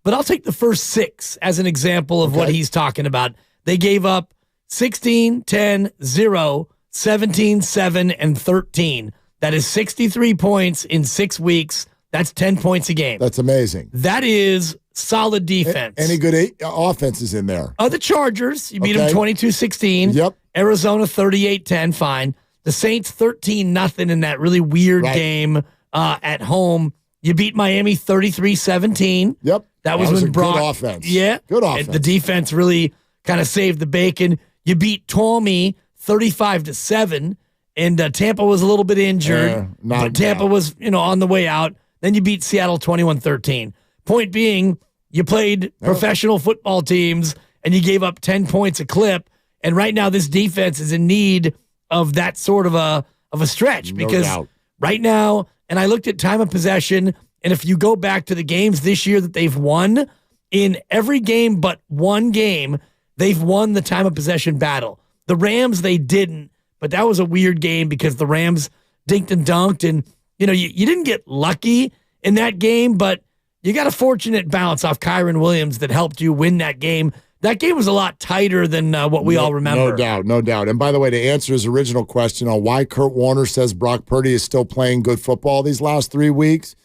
But I'll take the first 6 as an example of what he's talking about. They gave up 16, 10, 0, 17, 7, and 13. That is 63 points in 6 weeks. That's 10 points a game. That's amazing. That is solid defense. Any good offenses in there? The Chargers, you beat them 22-16. Yep. Arizona 38-10, fine. The Saints 13-0 in that really weird game at home. You beat Miami 33-17. Yep. That was when Brock. Good offense. Yeah. Good offense. The defense really kind of saved the bacon. You beat Tommy 35-7, and Tampa was a little bit injured. But Tampa was, on the way out. Then you beat Seattle 21-13. Point being, you played professional football teams, and you gave up 10 points a clip. And right now, this defense is in need of that sort of a stretch, because right now, and I looked at time of possession. And if you go back to the games this year that they've won, in every game but one game, they've won the time of possession battle. The Rams, they didn't, but that was a weird game because the Rams dinked and dunked, and you didn't get lucky in that game, but you got a fortunate bounce off Kyron Williams that helped you win that game. That game was a lot tighter than what we all remember. No doubt. And by the way, to answer his original question on why Kurt Warner says Brock Purdy is still playing good football these last 3 weeks,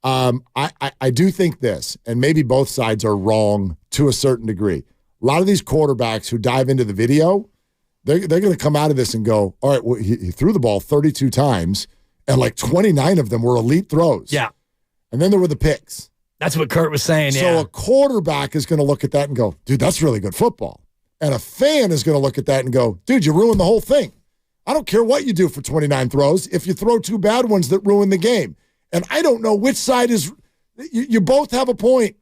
I do think this, and maybe both sides are wrong to a certain degree. A lot of these quarterbacks who dive into the video, they're going to come out of this and go, all right, well, he threw the ball 32 times, and like 29 of them were elite throws. Yeah. And then there were the picks. That's what Kurt was saying, So a quarterback is going to look at that and go, dude, that's really good football. And a fan is going to look at that and go, dude, you ruined the whole thing. I don't care what you do for 29 throws if you throw 2 bad ones that ruin the game. And I don't know which side is – you both have a point.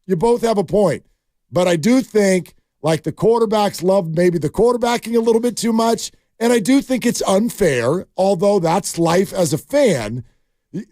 You both have a point. But I do think, like, the quarterbacks love maybe the quarterbacking a little bit too much, and I do think it's unfair, although that's life as a fan.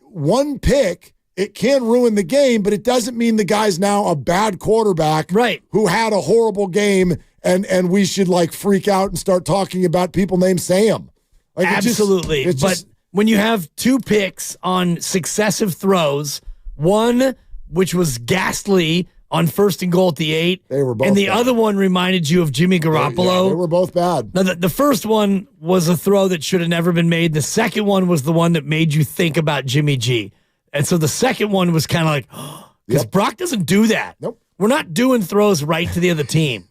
One pick, it can ruin the game, but it doesn't mean the guy's now a bad quarterback who had a horrible game, and we should, like, freak out and start talking about people named Sam. Like, Absolutely. But when you have 2 picks on successive throws, one which was ghastly on 1st and goal at the 8. They were both and the bad. other one reminded you of Jimmy Garoppolo. They were both bad. Now, the first one was a throw that should have never been made. The second one was the one that made you think about Jimmy G. And so the second one was kind of like, because Brock doesn't do that. Nope. We're not doing throws right to the other team.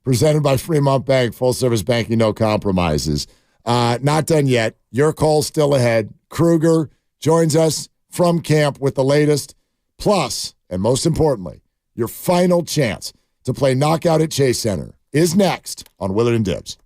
Presented by Fremont Bank, full service banking, no compromises. Not done yet. Your call's still ahead. Kruger joins us from camp with the latest. Plus, and most importantly, your final chance to play Knockout at Chase Center is next on Willard and Dibs.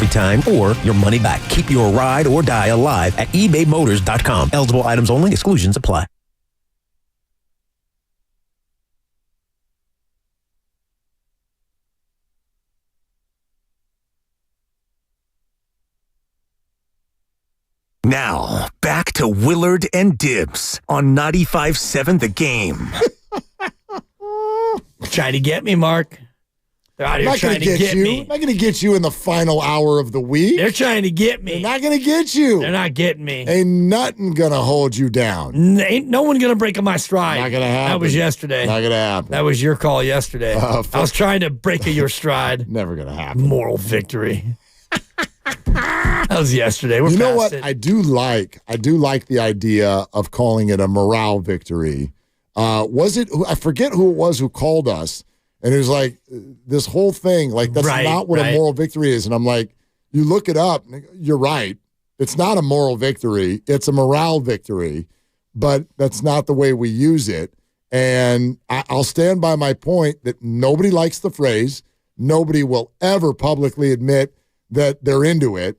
every time or your money back. Keep your ride or die alive at ebaymotors.com. Eligible items only. Exclusions apply. Now, back to Willard and Dibs on 95.7 The Game. Trying to get me, Mark. They're out here trying to get me. I'm not going to get you in the final hour of the week. They're trying to get me. They're not going to get you. They're not getting me. Ain't nothing going to hold you down. Ain't no one going to break my stride. Not going to happen. That was yesterday. Not going to happen. That was your call yesterday. I was trying to break your stride. Never going to happen. Moral victory. That was yesterday. We're you know past what? it. I do like the idea of calling it a morale victory. Was it? I forget who it was who called us, and it was like this whole thing. Like that's not what a moral victory is. And I'm like, you look it up. You're right. It's not a moral victory. It's a morale victory, but that's not the way we use it. And I'll stand by my point that nobody likes the phrase. Nobody will ever publicly admit that they're into it,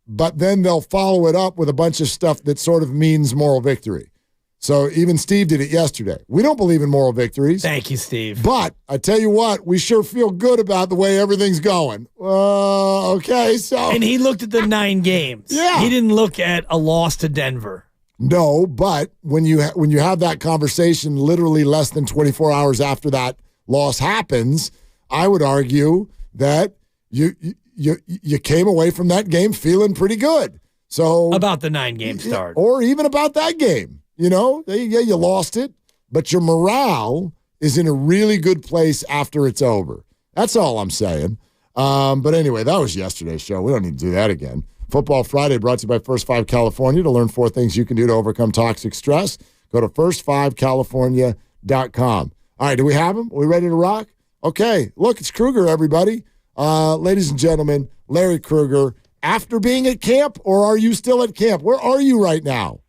but then they'll follow it up with a bunch of stuff that sort of means moral victory. So even Steve did it yesterday. We don't believe in moral victories. Thank you, Steve. But I tell you what, we sure feel good about the way everything's going. Okay, so. And he looked at the 9 games. Yeah. He didn't look at a loss to Denver. No, but when you have that conversation literally less than 24 hours after that loss happens, I would argue that you came away from that game feeling pretty good. So about the 9-game start, or even about that game. You know, you lost it, but your morale is in a really good place after it's over. That's all I'm saying. But anyway, that was yesterday's show. We don't need to do that again. Football Friday brought to you by First 5 California. To learn 4 things you can do to overcome toxic stress, go to first5california.com. All right, do we have them? Are we ready to rock? Okay, look, it's Kruger, everybody. Ladies and gentlemen, Larry Kruger, after being at camp, or are you still at camp? Where are you right now?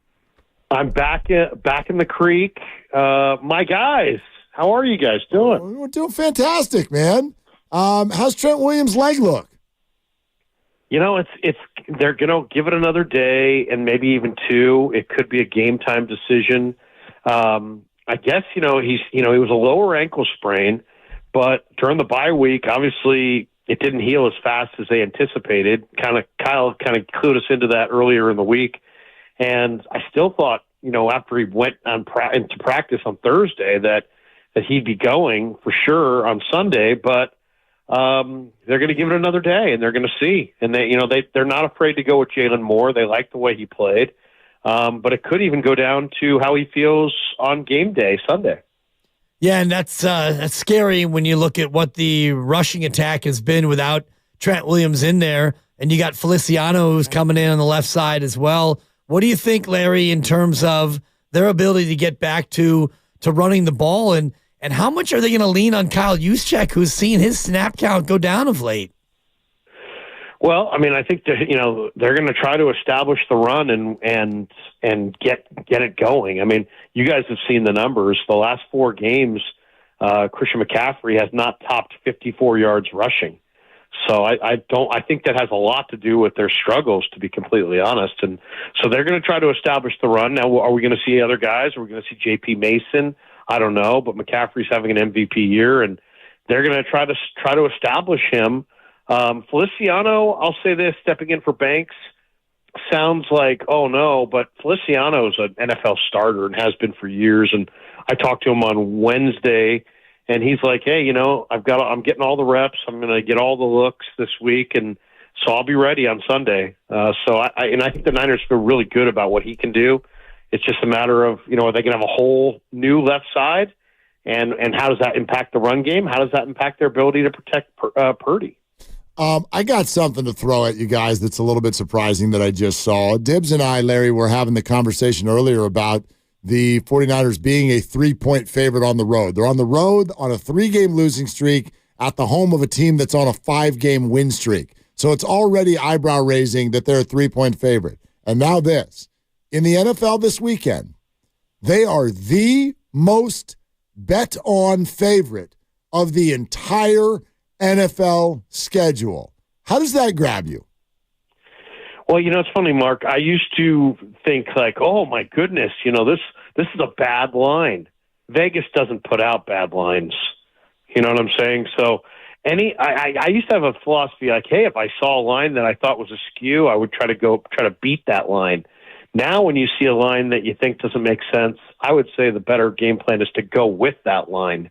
I'm back in the creek. My guys, how are you guys doing? We're doing fantastic, man. How's Trent Williams' leg look? You know, it's they're gonna give it another day and maybe even 2. It could be a game time decision. I guess he was a lower ankle sprain, but during the bye week, obviously it didn't heal as fast as they anticipated. Kyle kind of clued us into that earlier in the week. And I still thought, after he went into practice on Thursday that he'd be going for sure on Sunday, but they're going to give it another day and they're going to see. And they're not afraid to go with Jalen Moore. They like the way he played. But it could even go down to how he feels on game day Sunday. Yeah, and that's scary when you look at what the rushing attack has been without Trent Williams in there, and you got Feliciano who's coming in on the left side as well. What do you think, Larry, in terms of their ability to get back to running the ball, and how much are they going to lean on Kyle Juszczyk, who's seen his snap count go down of late? Well, I mean, I think they're going to try to establish the run and get it going. I mean, you guys have seen the numbers. The last 4 games, Christian McCaffrey has not topped 54 yards rushing. So I think that has a lot to do with their struggles, to be completely honest. And so they're going to try to establish the run. Now, are we going to see other guys? Are we going to see J.P. Mason? I don't know, but McCaffrey's having an MVP year, and they're going to try to establish him. Feliciano, I'll say this, stepping in for Banks sounds like, oh no, but Feliciano's an NFL starter and has been for years. And I talked to him on Wednesday, and he's like, hey, I'm getting all the reps. I'm going to get all the looks this week, and so I'll be ready on Sunday. So I think the Niners feel really good about what he can do. It's just a matter of, are they going to have a whole new left side, and how does that impact the run game? How does that impact their ability to protect Purdy? I got something to throw at you guys that's a little bit surprising that I just saw. Dibs and I, Larry, were having the conversation earlier about the 49ers being a 3-point favorite on the road. They're on the road on a 3-game losing streak at the home of a team that's on a 5-game win streak. So it's already eyebrow-raising that they're a 3-point favorite. And now this. In the NFL this weekend, they are the most bet-on favorite of the entire NFL schedule. How does that grab you? Well, it's funny, Mark. I used to think like, oh my goodness, this is a bad line. Vegas doesn't put out bad lines. You know what I'm saying? So I used to have a philosophy like, hey, if I saw a line that I thought was askew, I would try to beat that line. Now, when you see a line that you think doesn't make sense, I would say the better game plan is to go with that line.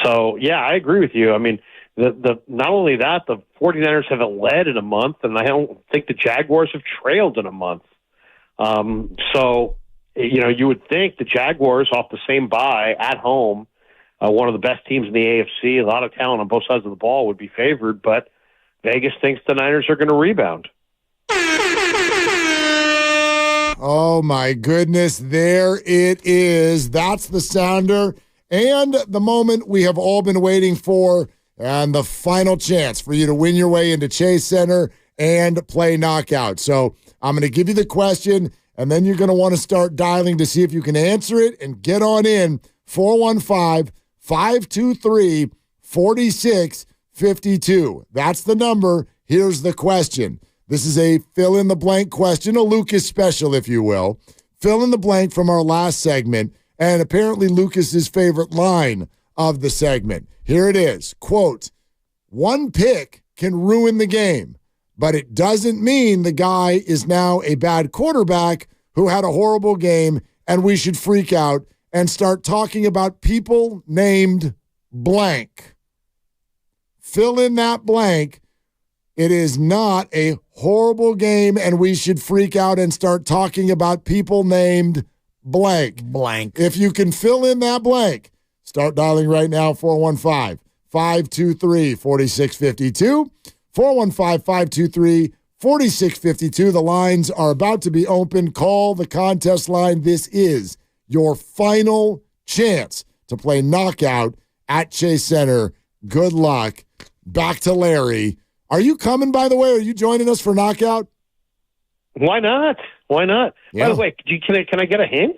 So, yeah, I agree with you. I mean, not only that, the 49ers haven't led in a month, and I don't think the Jaguars have trailed in a month. So, you would think the Jaguars off the same bye at home, one of the best teams in the AFC, a lot of talent on both sides of the ball, would be favored, but Vegas thinks the Niners are going to rebound. Oh, my goodness. There it is. That's the sounder and the moment we have all been waiting for, and the final chance for you to win your way into Chase Center and play knockout. So I'm going to give you the question, and then you're going to want to start dialing to see if you can answer it and get on in. 415-523-4652. That's the number. Here's the question. This is a fill-in-the-blank question, a Lucas special, if you will. Fill in the blank from our last segment, and apparently Lucas's favorite line of the segment. Here it is. Quote, one pick can ruin the game, but it doesn't mean the guy is now a bad quarterback who had a horrible game, and we should freak out and start talking about people named blank. Fill in that blank. It is not a horrible game, and we should freak out and start talking about people named blank. Blank. If you can fill in that blank, start dialing right now, 415-523-4652. 415-523-4652. The lines are about to be open. Call the contest line. This is your final chance to play knockout at Chase Center. Good luck. Back to Larry. Are you coming, by the way? Are you joining us for knockout? Why not? Why not? Yeah. By the way, can I get a hint?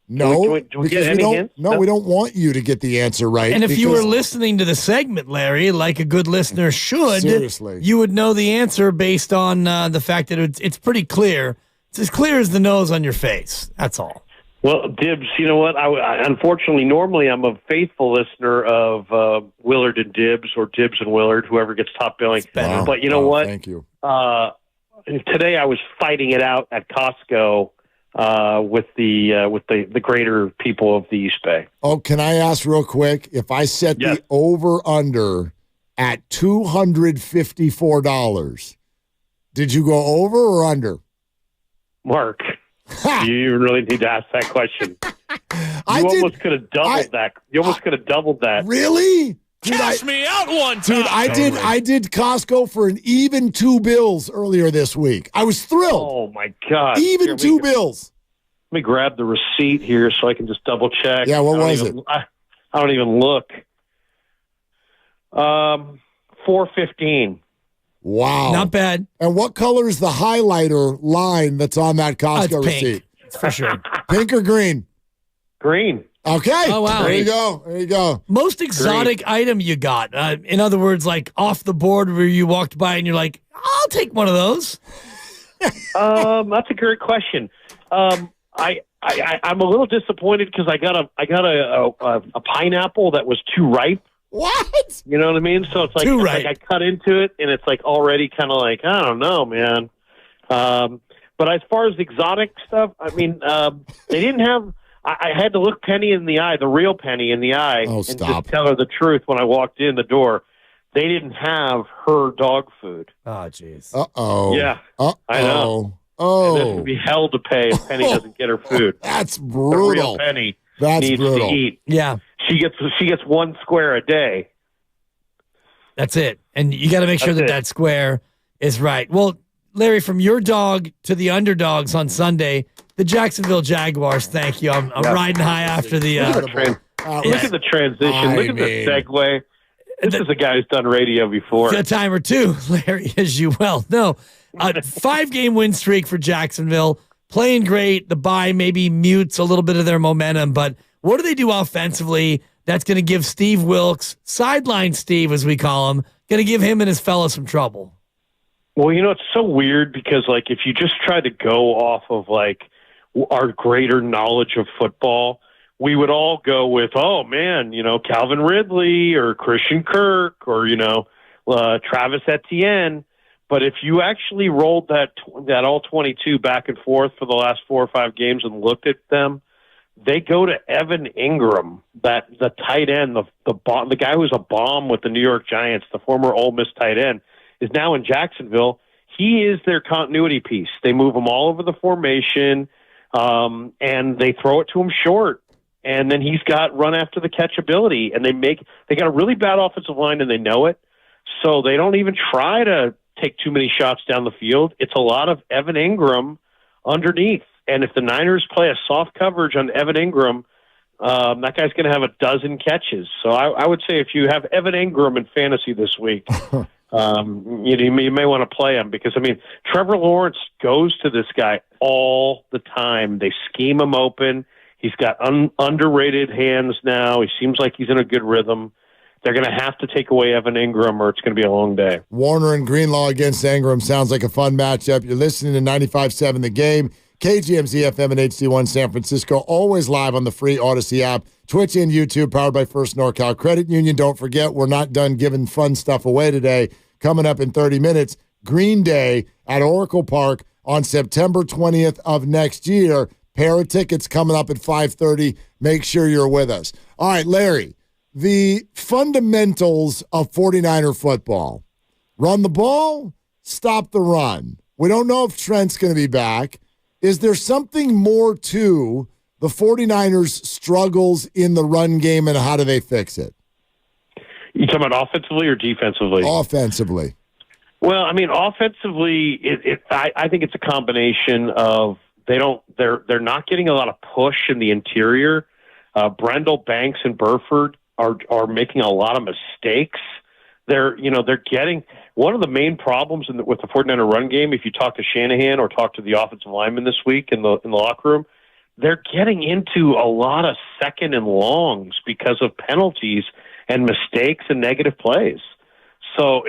No, do we get any hints? No, we don't want you to get the answer right. And if you were listening to the segment, Larry, like a good listener should, seriously, you would know the answer based on the fact that it's pretty clear. It's as clear as the nose on your face. That's all. Well, Dibs, you know what? I unfortunately, normally I'm a faithful listener of Willard and Dibs, or Dibs and Willard, whoever gets top billing. Wow. But you know what? Thank you. Today I was fighting it out at Costco with the greater people of the East Bay. Oh, can I ask real quick? If I set the over-under at $254, did you go over or under? Mark, do you even really need to ask that question? You almost could have doubled that. You almost could have doubled that. Really? Cash me out one time. Dude, I did Costco for an even $2 earlier this week. I was thrilled. Oh, my God. Even $2. Let me grab the receipt here so I can just double check. Yeah, what was it? I don't even look. $4.15. Wow. Not bad. And what color is the highlighter line that's on that Costco it's pink. receipt? It's for sure. Pink or green? Green. Okay. Oh, wow. There you go. There you go. Most exotic item you got. In other words, like off the board where you walked by and you're like, I'll take one of those. That's a great question. I'm a little disappointed because I got a pineapple that was too ripe. What? You know what I mean? So it's like, I cut into it and it's like already kind of like, I don't know, man. But as far as exotic stuff, I mean, they didn't have. I had to look Penny in the eye, the real Penny in the eye, and just tell her the truth when I walked in the door. They didn't have her dog food. Oh, jeez. Uh-oh. Yeah. Uh-oh. I know. Oh. And this would be hell to pay if Penny doesn't get her food. That's The brutal. real Penny That's needs brutal. to eat. Yeah. She gets one square a day. That's it. And you got to make sure that square is right. Well, Larry, from your dog to the underdogs on Sunday, the Jacksonville Jaguars, thank you. I'm riding high after the Look at the transition. Look at the segue. This is a guy who's done radio before. A time or two, Larry, as you well know. 5-game win streak for Jacksonville. Playing great. The bye maybe mutes a little bit of their momentum, but what do they do offensively that's going to give Steve Wilks, sideline Steve as we call him, going to give him and his fellow some trouble? Well, it's so weird because, like, if you just try to go off of, like, our greater knowledge of football, we would all go with, oh, man, Calvin Ridley or Christian Kirk or, Travis Etienne. But if you actually rolled that all 22 back and forth for the last 4 or 5 games and looked at them, they go to Evan Ingram, the tight end, the guy who's a bomb with the New York Giants, the former Ole Miss tight end, is now in Jacksonville. He is their continuity piece. They move him all over the formation, and they throw it to him short. And then he's got run after the catch ability, and they got a really bad offensive line, and they know it. So they don't even try to take too many shots down the field. It's a lot of Evan Ingram underneath. And if the Niners play a soft coverage on Evan Ingram, that guy's going to have a dozen catches. So I would say if you have Evan Ingram in fantasy this week, you may want to play him because, Trevor Lawrence goes to this guy all the time. They scheme him open. He's got underrated hands now. He seems like he's in a good rhythm. They're going to have to take away Evan Ingram or it's going to be a long day. Warner and Greenlaw against Ingram sounds like a fun matchup. You're listening to 95.7 The Game. KGMZ FM and HD1 San Francisco, always live on the free Odyssey app, Twitch and YouTube, powered by First NorCal Credit Union. Don't forget, we're not done giving fun stuff away today. Coming up in 30 minutes, Green Day at Oracle Park on September 20th of next year. Pair of tickets coming up at 5:30. Make sure you're with us. All right, Larry, the fundamentals of 49er football. Run the ball, stop the run. We don't know if Trent's going to be back. Is there something more to the 49ers' struggles in the run game, and how do they fix it? You talking about offensively or defensively? Offensively. Well, offensively, I think it's a combination of they're not getting a lot of push in the interior. Brendel, Banks, and Burford are making a lot of mistakes. They're getting one of the main problems with the 49er run game. If you talk to Shanahan or talk to the offensive lineman this week in the locker room, they're getting into a lot of second and longs because of penalties and mistakes and negative plays. So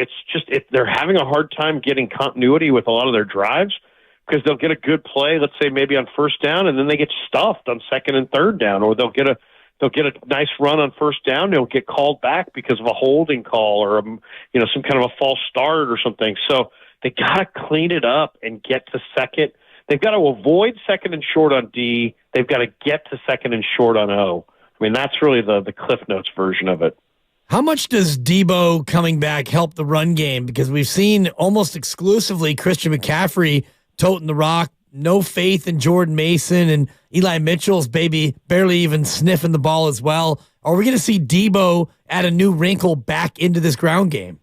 they're having a hard time getting continuity with a lot of their drives because they'll get a good play, let's say maybe on first down, and then they get stuffed on second and third down, or they'll get a nice run on first down. They'll get called back because of a holding call or some kind of a false start or something. So they got to clean it up and get to second. They've got to avoid second and short on D. They've got to get to second and short on O. That's really the Cliff Notes version of it. How much does Debo coming back help the run game? Because we've seen almost exclusively Christian McCaffrey toting the rock. No faith in Jordan Mason, and Eli Mitchell's barely even sniffing the ball as well. Are we going to see Debo add a new wrinkle back into this ground game?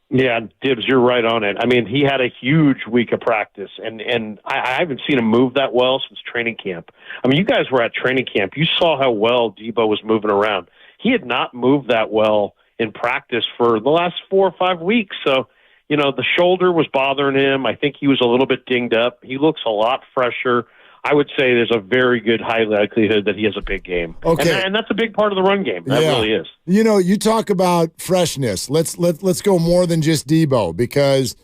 Yeah, Dibs, you're right on it. He had a huge week of practice, and I haven't seen him move that well since training camp. You guys were at training camp. You saw how well Debo was moving around. He had not moved that well in practice for the last 4 or 5 weeks, so the shoulder was bothering him. I think he was a little bit dinged up. He looks a lot fresher. I would say there's a very good high likelihood that he has a big game. Okay. And that's a big part of the run game. That really is. You talk about freshness. Let's go more than just Debo, because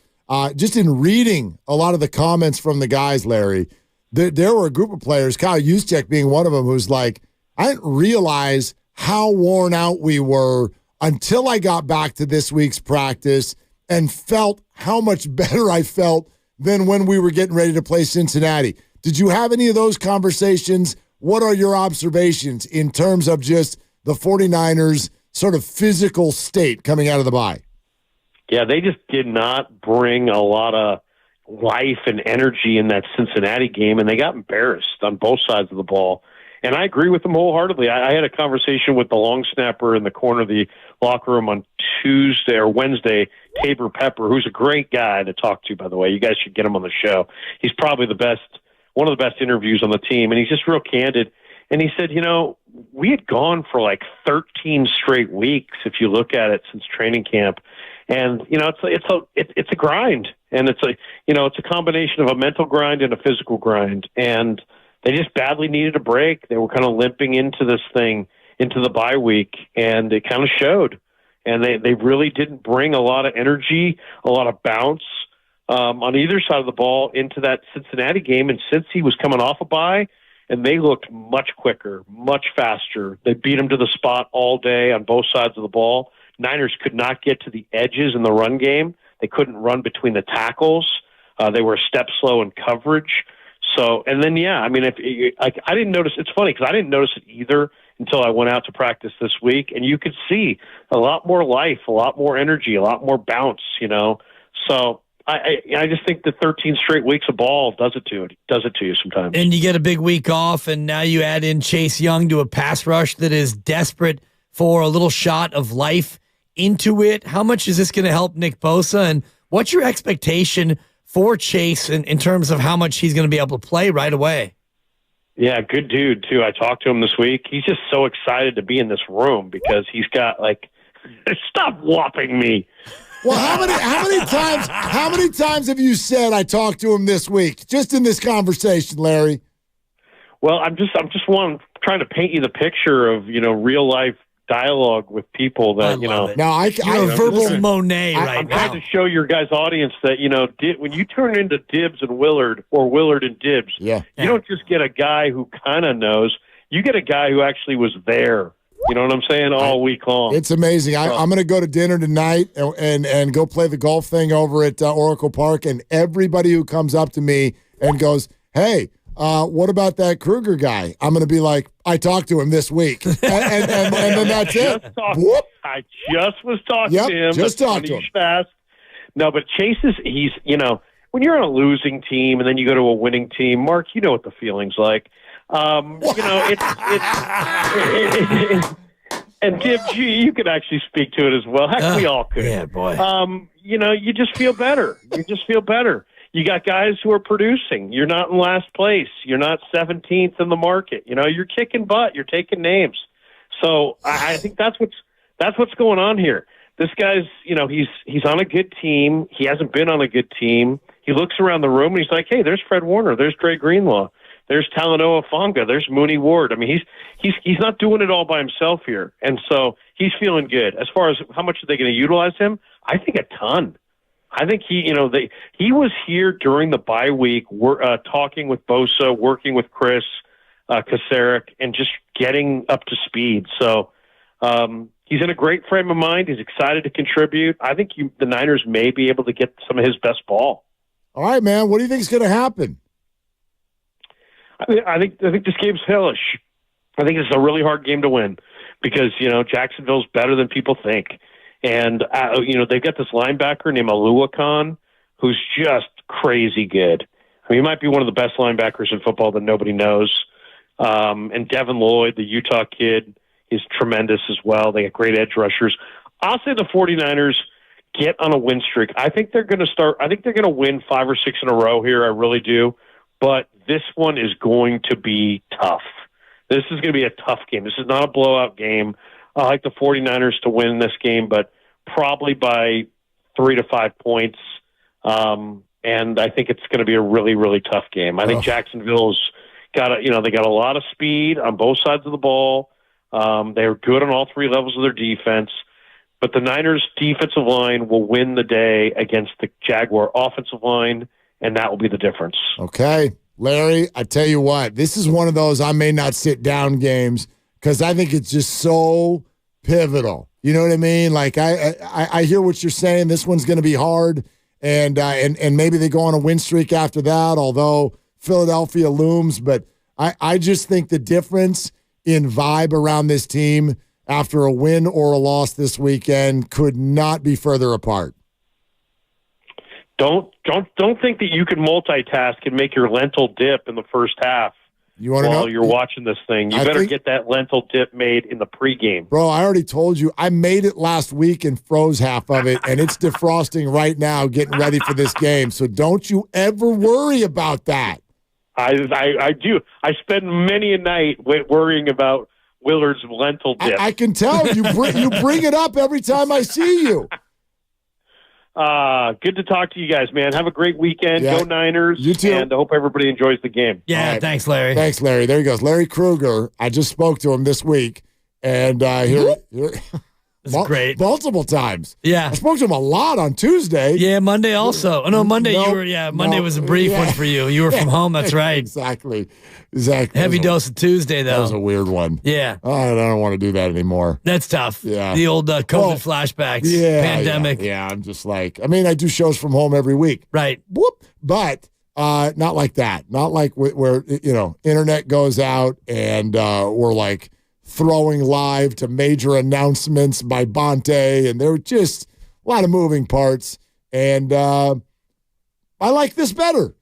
just in reading a lot of the comments from the guys, Larry, there were a group of players, Kyle Juszczyk being one of them, who's like, I didn't realize how worn out we were until I got back to this week's practice and felt how much better I felt than when we were getting ready to play Cincinnati. Did you have any of those conversations? What are your observations in terms of just the 49ers' sort of physical state coming out of the bye? Yeah, they just did not bring a lot of life and energy in that Cincinnati game, and they got embarrassed on both sides of the ball. And I agree with them wholeheartedly. I had a conversation with the long snapper in the corner of the locker room on Tuesday or Wednesday, Tabor Pepper, who's a great guy to talk to, by the way. You guys should get him on the show. He's probably one of the best interviews on the team, and he's just real candid. And he said, we had gone for like 13 straight weeks, if you look at it, since training camp. And, it's a grind. And it's a combination of a mental grind and a physical grind. And they just badly needed a break. They were kind of limping into this thing, into the bye week, and it kind of showed. And they really didn't bring a lot of energy, a lot of bounce. on either side of the ball into that Cincinnati game. And since he was coming off a bye, and they looked much quicker, much faster. They beat him to the spot all day on both sides of the ball. Niners could not get to the edges in the run game. They couldn't run between the tackles. They were a step slow in coverage. So, and then, I didn't notice. It's funny because I didn't notice it either until I went out to practice this week, and you could see a lot more life, a lot more energy, a lot more bounce, So I just think the 13 straight weeks of ball does it to you sometimes. And you get a big week off, and now you add in Chase Young to a pass rush that is desperate for a little shot of life into it. How much is this going to help Nick Bosa, and what's your expectation for Chase in terms of how much he's going to be able to play right away? Yeah, good dude, too. I talked to him this week. He's just so excited to be in this room because he's got, stop whopping me. Well, how many times have you said I talked to him this week, just in this conversation, Larry? Well, I'm trying to paint you the picture of, real life dialogue with people that, No, you're a verbal Monet right I'm now. trying to show your guys' audience that, when you turn into Dibbs and Willard or Willard and Dibbs, you don't just get a guy who kind of knows. You get a guy who actually was there. You know what I'm saying? All week long. It's amazing. I'm going to go to dinner tonight and go play the golf thing over at Oracle Park, and everybody who comes up to me and goes, hey, what about that Kruger guy? I'm going to be like, I talked to him this week. And then that's it. I just was talking to him. Just talked to him. Fast. No, but Chase he's when you're on a losing team and then you go to a winning team, Mark, you know what the feeling's like. And Dibbs, you could actually speak to it as well. Heck, we all could. Yeah, boy. You just feel better. You got guys who are producing. You're not in last place. You're not 17th in the market. You're kicking butt. You're taking names. So I think that's what's going on here. This guy's, he's on a good team. He hasn't been on a good team. He looks around the room and he's like, hey, there's Fred Warner. There's Dre Greenlaw. There's Talanoa Fonga. There's Mooney Ward. I mean, he's not doing it all by himself here. And so he's feeling good. As far as how much are they going to utilize him, I think a ton. I think he was here during the bye week, talking with Bosa, working with Chris Kasarik, and just getting up to speed. So he's in a great frame of mind. He's excited to contribute. I think the Niners may be able to get some of his best ball. All right, man. What do you think is going to happen? I think this game's hellish. I think it's a really hard game to win because, Jacksonville's better than people think. And, they've got this linebacker named Aluakon who's just crazy good. I mean, he might be one of the best linebackers in football that nobody knows. And Devin Lloyd, the Utah kid, is tremendous as well. They got great edge rushers. I'll say the 49ers get on a win streak. I think they're going to win 5 or 6 in a row here. I really do. But this one is going to be tough. This is going to be a tough game. This is not a blowout game. I like the 49ers to win this game, but probably by 3 to 5 points. And I think it's going to be a really, really tough game. I think Jacksonville's they got a lot of speed on both sides of the ball. They're good on all 3 levels of their defense. But the Niners' defensive line will win the day against the Jaguar offensive line, and that will be the difference. Okay. Larry, I tell you what, this is one of those I may not sit down games because I think it's just so pivotal. You know what I mean? Like I hear what you're saying. This one's going to be hard, and maybe they go on a win streak after that, although Philadelphia looms. But I just think the difference in vibe around this team after a win or a loss this weekend could not be further apart. Don't think that you can multitask and make your lentil dip in the first half. You want to know? While you're watching this thing, you better get that lentil dip made in the pregame. Bro, I already told you. I made it last week and froze half of it, and it's defrosting right now, getting ready for this game. So don't you ever worry about that. I do. I spend many a night worrying about Willard's lentil dip. I can tell you bring it up every time I see you. Good to talk to you guys, man. Have a great weekend. Yeah. Go Niners. You too. And I hope everybody enjoys the game. Yeah, right. Thanks, Larry. Thanks, Larry. There he goes. Larry Kruger. I just spoke to him this week, and here It's great. Multiple times. Yeah. I spoke to him a lot on Tuesday. Yeah, Monday also. Oh, no, Monday Monday was a brief one for you. You were from home, that's right. Exactly. Heavy dose of Tuesday, though. That was a weird one. Yeah. I don't want to do that anymore. That's tough. Yeah. The old COVID flashbacks. Pandemic. Yeah, I'm just like, I do shows from home every week. Right. Whoop. But not like that. Not like where internet goes out and we're like throwing live to major announcements by Bonte, and there were just a lot of moving parts. And I like this better.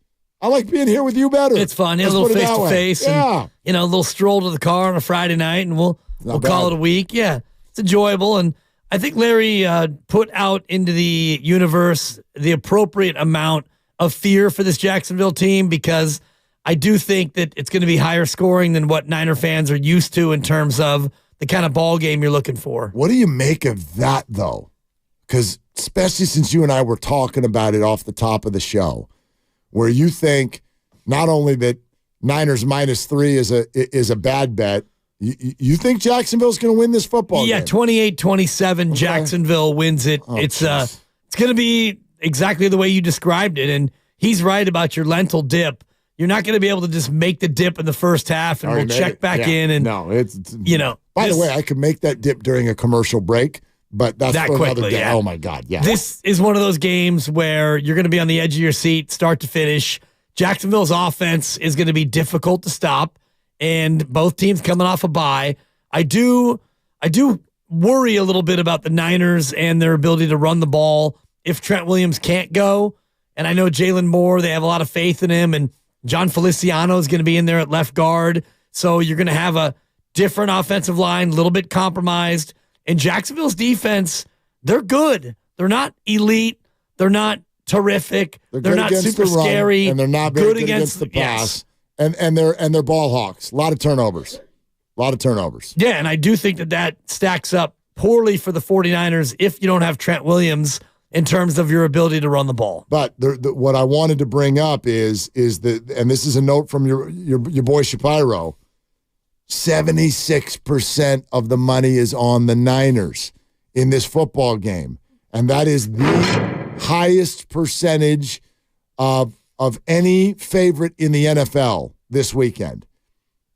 I like being here with you better. It's fun. A little face-to-face. Yeah. And, a little stroll to the car on a Friday night, and we'll call it a week. Yeah, it's enjoyable. And I think Larry put out into the universe the appropriate amount of fear for this Jacksonville team, because I do think that it's going to be higher scoring than what Niner fans are used to in terms of the kind of ball game you're looking for. What do you make of that, though? Because especially since you and I were talking about it off the top of the show, where you think not only that Niners -3 is a bad bet, you think Jacksonville's going to win this football game? Yeah, 28-27, Jacksonville wins it. It's going to be exactly the way you described it, and he's right about your lentil dip. You're not going to be able to just make the dip in the first half, and we'll check back in. And no, it's By the way, I could make that dip during a commercial break, but that's that for quickly, another day. yeah. Oh my God, yeah. This is one of those games where you're going to be on the edge of your seat, start to finish. Jacksonville's offense is going to be difficult to stop, and both teams coming off a bye. I do worry a little bit about the Niners and their ability to run the ball if Trent Williams can't go. And I know Jalen Moore, they have a lot of faith in him, and John Feliciano is going to be in there at left guard. So you're going to have a different offensive line, a little bit compromised. And Jacksonville's defense, they're good. They're not elite. They're not terrific. They're not super scary. And they're not very good against the pass. Yes. And they're ball hawks. A lot of turnovers. Yeah, and I do think that stacks up poorly for the 49ers if you don't have Trent Williams in terms of your ability to run the ball. But what I wanted to bring up is that, and this is a note from your boy Shapiro, 76% of the money is on the Niners in this football game. And that is the highest percentage of any favorite in the NFL this weekend.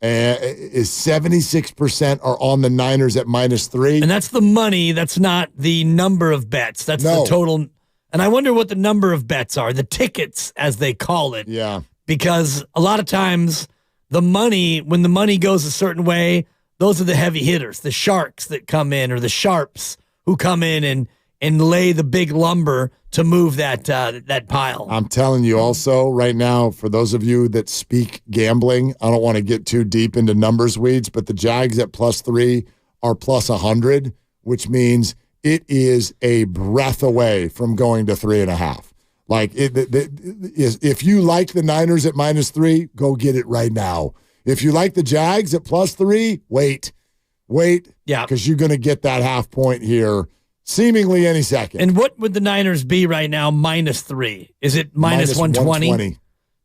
Is 76% are on the Niners at -3. And that's the money. That's not the number of bets. That's the total. And I wonder what the number of bets are, the tickets, as they call it. Yeah. Because a lot of times the money, when the money goes a certain way, those are the heavy hitters, the sharks that come in, or the sharps who come in and lay the big lumber to move that pile. I'm telling you also right now, for those of you that speak gambling, I don't want to get too deep into numbers weeds, but the Jags at +3 are +100, which means it is a breath away from going to 3.5. Like, if you like the Niners at -3, go get it right now. If you like the Jags at +3, wait. Yeah. Because you're going to get that half point here seemingly any second. And what would the Niners be right now -3? Is it -120?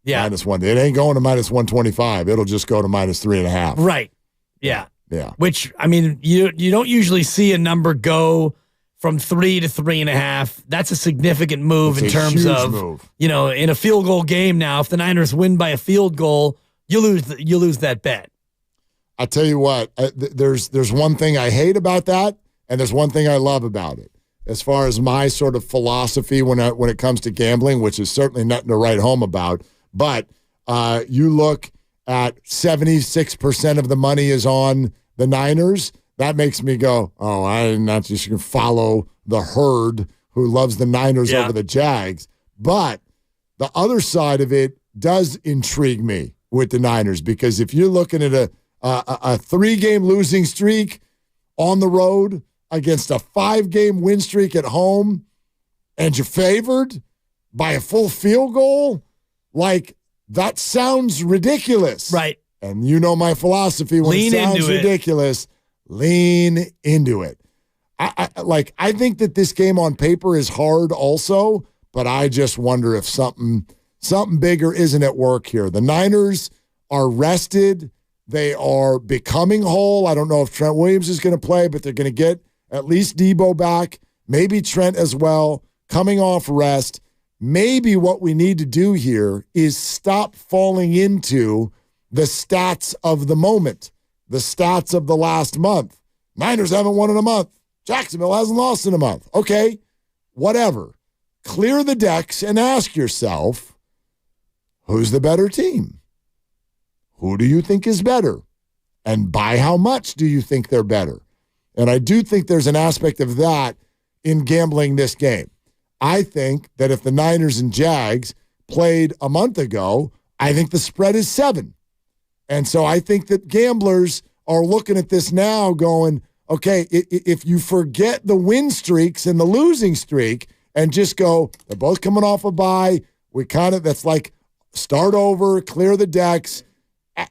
Yeah. -1. It ain't going to -125. It'll just go to -3.5. Right. Yeah. Yeah. Which, I mean, you don't usually see a number go from 3 to 3.5. That's a significant move in terms of, in a field goal game now. If the Niners win by a field goal, you lose that bet. I tell you what, there's one thing I hate about that, and there's one thing I love about it. As far as my sort of philosophy when it comes to gambling, which is certainly nothing to write home about, but you look at 76% of the money is on the Niners. That makes me go, oh, I'm not just going to follow the herd who loves the Niners over the Jags. But the other side of it does intrigue me with the Niners, because if you're looking at a 3-game losing streak on the road against a 5-game win streak at home, and you're favored by a full field goal, like, that sounds ridiculous. Right. And you know my philosophy, when it sounds ridiculous, lean into it. I think that this game on paper is hard also, but I just wonder if something bigger isn't at work here. The Niners are rested. They are becoming whole. I don't know if Trent Williams is going to play, but they're going to get at least Debo back, maybe Trent as well, coming off rest. Maybe what we need to do here is stop falling into the stats of the moment, the stats of the last month. Niners haven't won in a month. Jacksonville hasn't lost in a month. Okay, whatever. Clear the decks and ask yourself, who's the better team? Who do you think is better? And by how much do you think they're better? And I do think there's an aspect of that in gambling this game. I think that if the Niners and Jags played a month ago, I think the spread is 7. And so I think that gamblers are looking at this now going, okay, if you forget the win streaks and the losing streak and just go, they're both coming off a bye, that's like start over, clear the decks,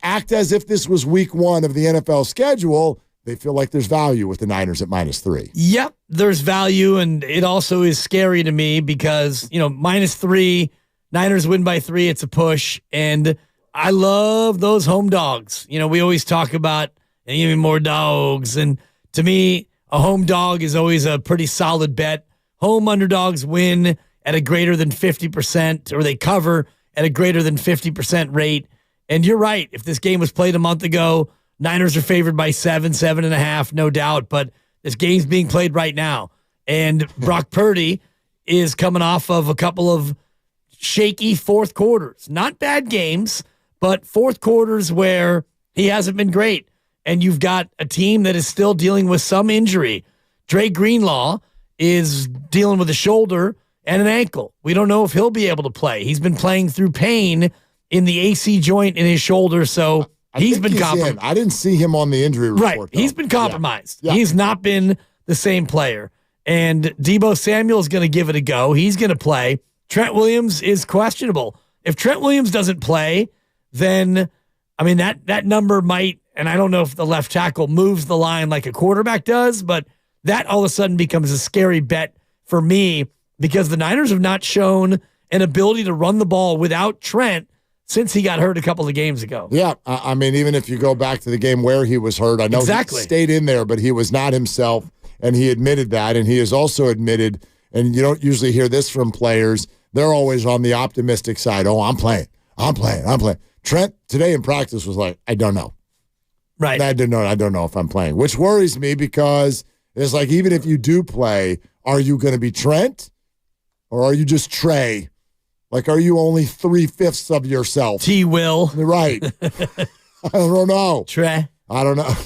act as if this was week 1 of the NFL schedule, they feel like there's value with the Niners at -3. Yep, there's value, and it also is scary to me because, -3, Niners win by 3, it's a push, and I love those home dogs. We always talk about give me more dogs, and to me, a home dog is always a pretty solid bet. Home underdogs win at a greater than 50%, or they cover at a greater than 50% rate. And you're right, if this game was played a month ago, Niners are favored by 7.5, no doubt, but this game's being played right now. And Brock Purdy is coming off of a couple of shaky fourth quarters. Not bad games, but fourth quarters where he hasn't been great. And you've got a team that is still dealing with some injury. Dre Greenlaw is dealing with a shoulder and an ankle. We don't know if he'll be able to play. He's been playing through pain in the AC joint in his shoulder, so he's been compromised. I didn't see him on the injury report. Right, he's been compromised. Yeah. He's not been the same player. And Deebo Samuel's going to give it a go. He's going to play. Trent Williams is questionable. If Trent Williams doesn't play, then, that number might, and I don't know if the left tackle moves the line like a quarterback does, but that all of a sudden becomes a scary bet for me because the Niners have not shown an ability to run the ball without Trent since he got hurt a couple of games ago. Yeah, even if you go back to the game where he was hurt, I know he stayed in there, but he was not himself, and he admitted that, and he has also admitted, and you don't usually hear this from players, they're always on the optimistic side. Oh, I'm playing. Trent, today in practice, was like, I don't know. Right. I don't know if I'm playing, which worries me because it's like, even if you do play, are you going to be Trent or are you just Trey? Like, are you only 3/5 of yourself? T. Will. Right. I don't know. Trey. I don't know.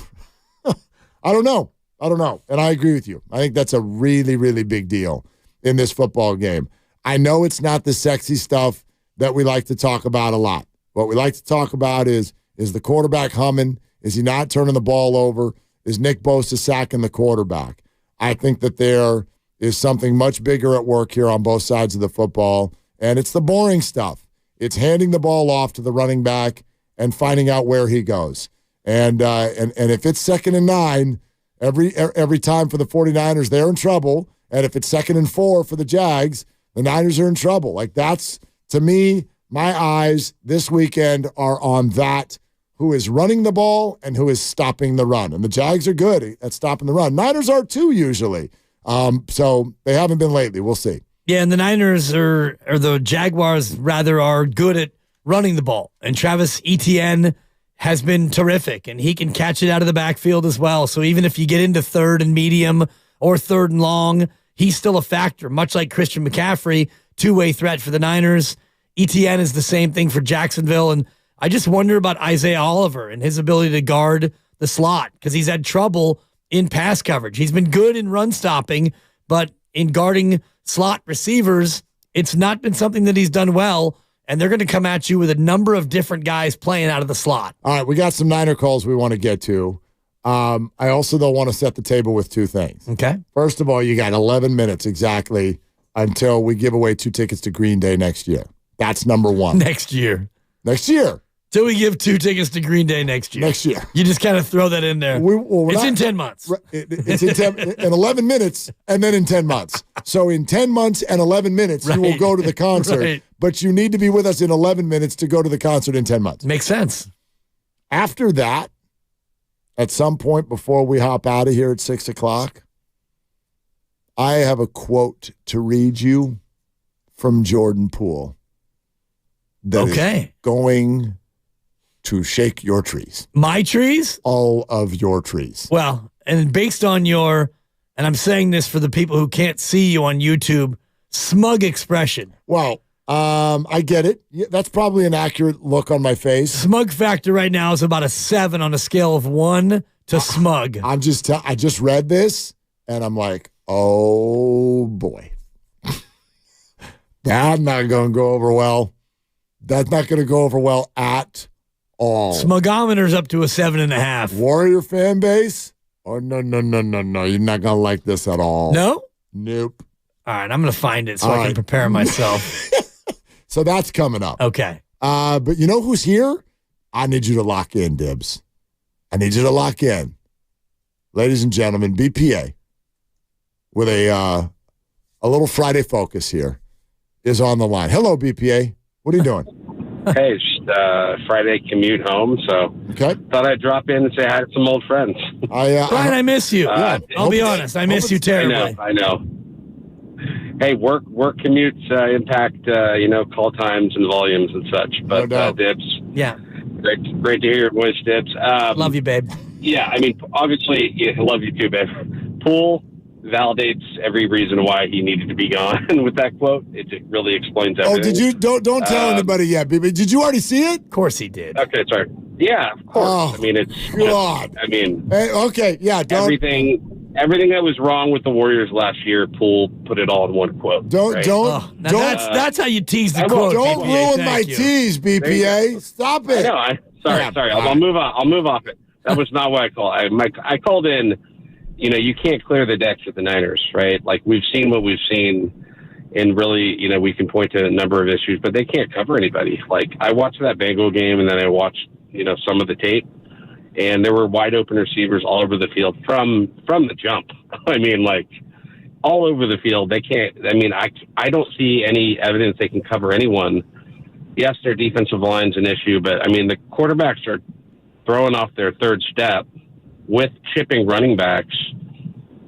I don't know. And I agree with you. I think that's a really, really big deal in this football game. I know it's not the sexy stuff that we like to talk about a lot. What we like to talk about is the quarterback humming? Is he not turning the ball over? Is Nick Bosa sacking the quarterback? I think that there is something much bigger at work here on both sides of the football, and it's the boring stuff. It's handing the ball off to the running back and finding out where he goes. And if it's 2nd and 9, every time for the 49ers, they're in trouble. And if it's 2nd and 4 for the Jags, the Niners are in trouble. Like, that's, to me, my eyes this weekend are on that. Who is running the ball and who is stopping the run. And the Jags are good at stopping the run. Niners are too, usually. So they haven't been lately. We'll see. Yeah, and the Niners or the Jaguars, rather, are good at running the ball. And Travis Etienne has been terrific, and he can catch it out of the backfield as well. So even if you get into 3rd and medium or 3rd and long, he's still a factor, much like Christian McCaffrey, two-way threat for the Niners. Etienne is the same thing for Jacksonville, and I just wonder about Isaiah Oliver and his ability to guard the slot because he's had trouble in pass coverage. He's been good in run stopping, but in guarding slot receivers, it's not been something that he's done well, and they're going to come at you with a number of different guys playing out of the slot. All right, we got some Niner calls we want to get to. I also, though, want to set the table with 2 things. Okay. First of all, you got 11 minutes exactly until we give away 2 tickets to Green Day next year. That's number 1. Next year. Till we give 2 tickets to Green Day next year. You just kind of throw that in there. It's in 10 months. It's in 11 minutes and then in 10 months. So in 10 months and 11 minutes, you will go to the concert. Right. But you need to be with us in 11 minutes to go to the concert in 10 months. Makes sense. After that, at some point before we hop out of here at 6 o'clock, I have a quote to read you from Jordan Poole that is going to shake your trees. My trees? All of your trees. Well, and based on your, and I'm saying this for the people who can't see you on YouTube, smug expression. Well, I get it. Yeah, that's probably an accurate look on my face. Smug factor right now is about a 7 on a scale of 1 to smug. I just read this and I'm like, oh boy. That's not going to go over well. That's not going to go over well at all. Smugometer's up to a 7.5. Warrior fan base? Oh, no. You're not going to like this at all. No? Nope. All right, I'm going to find it so I can prepare myself. So that's coming up. Okay. But you know who's here? I need you to lock in, Dibs. I need you to lock in. Ladies and gentlemen, BPA, with a little Friday focus here, is on the line. Hello, BPA. What are you doing? Hey, just Friday commute home, so thought I'd drop in and say hi to some old friends. Brian, I miss you. I'll be honest. I miss you terribly. I know. Hey, work commutes impact, call times and volumes and such. But Dibs. Yeah. Great to hear your voice, Dibs. Love you, babe. Yeah, I mean, obviously, love you too, babe. Poole validates every reason why he needed to be gone with that quote. It really explains everything. Oh, did you? Don't tell anybody yet, baby. Did you already see it? Of course he did. Okay, sorry. Yeah, of course. Oh, I mean, it's God. I mean, hey, okay, yeah. Everything that was wrong with the Warriors last year, Poole put it all in one quote. That's how you tease the quote. Don't ruin my tease, BPA. Stop it. I know. Sorry. I'll move on. I'll move off it. That was not what I called. I called in. You can't clear the decks with the Niners, right? Like, we've seen what we've seen, and really, we can point to a number of issues, but they can't cover anybody. Like, I watched that Bengal game, and then I watched, some of the tape, and there were wide open receivers all over the field from the jump. I mean, like, all over the field. They can't. I mean, I don't see any evidence they can cover anyone. Yes, their defensive line's an issue, but I mean, the quarterbacks are throwing off their third step with chipping running backs,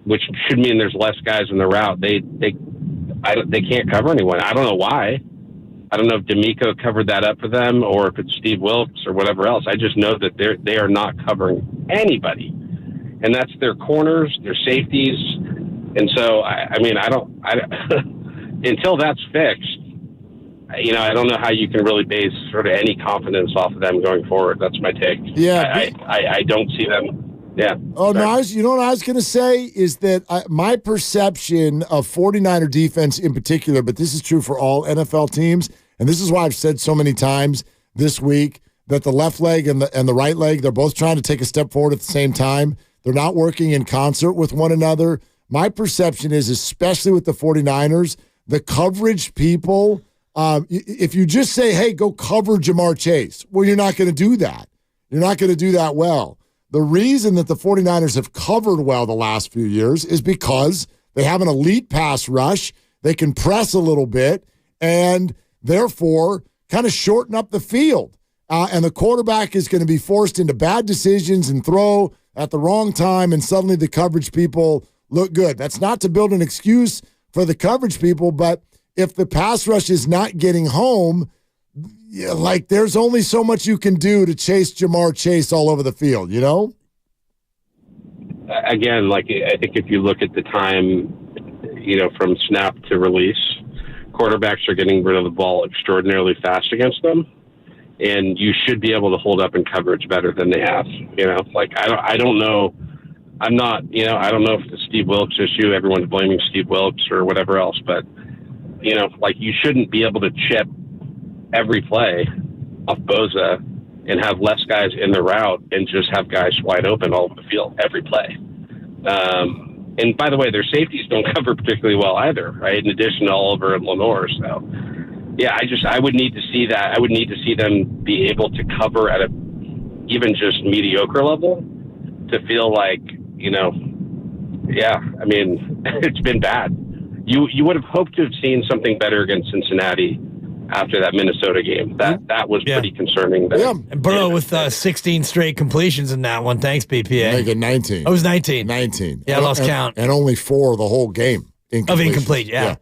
which should mean there's less guys in the route. They can't cover anyone. I don't know why. I don't know if D'Amico covered that up for them or if it's Steve Wilkes or whatever else. I just know that they are not covering anybody, and that's their corners, their safeties, and so I mean I don't until that's fixed. I don't know how you can really base sort of any confidence off of them going forward. That's my take. Yeah, I don't see them. Yeah. Oh, no, you know what I was going to say is that my perception of 49er defense in particular, but this is true for all NFL teams, and this is why I've said so many times this week that the left leg and the right leg, they're both trying to take a step forward at the same time. They're not working in concert with one another. My perception is, especially with the 49ers, the coverage people, if you just say, hey, go cover Jamar Chase, well, you're not going to do that. You're not going to do that well. The reason that the 49ers have covered well the last few years is because they have an elite pass rush. They can press a little bit and therefore kind of shorten up the field. And the quarterback is going to be forced into bad decisions and throw at the wrong time, and suddenly the coverage people look good. That's not to build an excuse for the coverage people, but if the pass rush is not getting home, there's only so much you can do to chase Jamar Chase all over the field, Again, I think if you look at the time, from snap to release, quarterbacks are getting rid of the ball extraordinarily fast against them, and you should be able to hold up in coverage better than they have. I don't know. I'm not, I don't know if it's Steve Wilkes issue. Everyone's blaming Steve Wilkes or whatever else, but you shouldn't be able to chip every play off Bosa and have less guys in the route and just have guys wide open all over the field every play. And by the way, their safeties don't cover particularly well either, right? In addition to Oliver and Lenore. So, yeah, I would need to see that. I would need to see them be able to cover at a even just mediocre level to feel like, I mean, it's been bad. You would have hoped to have seen something better against Cincinnati after that Minnesota game. That was pretty concerning. And Burrow with 16 straight completions in that one. Thanks, BPA. Make it 19. Oh, it was 19. 19. Yeah, I lost count. And only 4 the whole game. incompletions.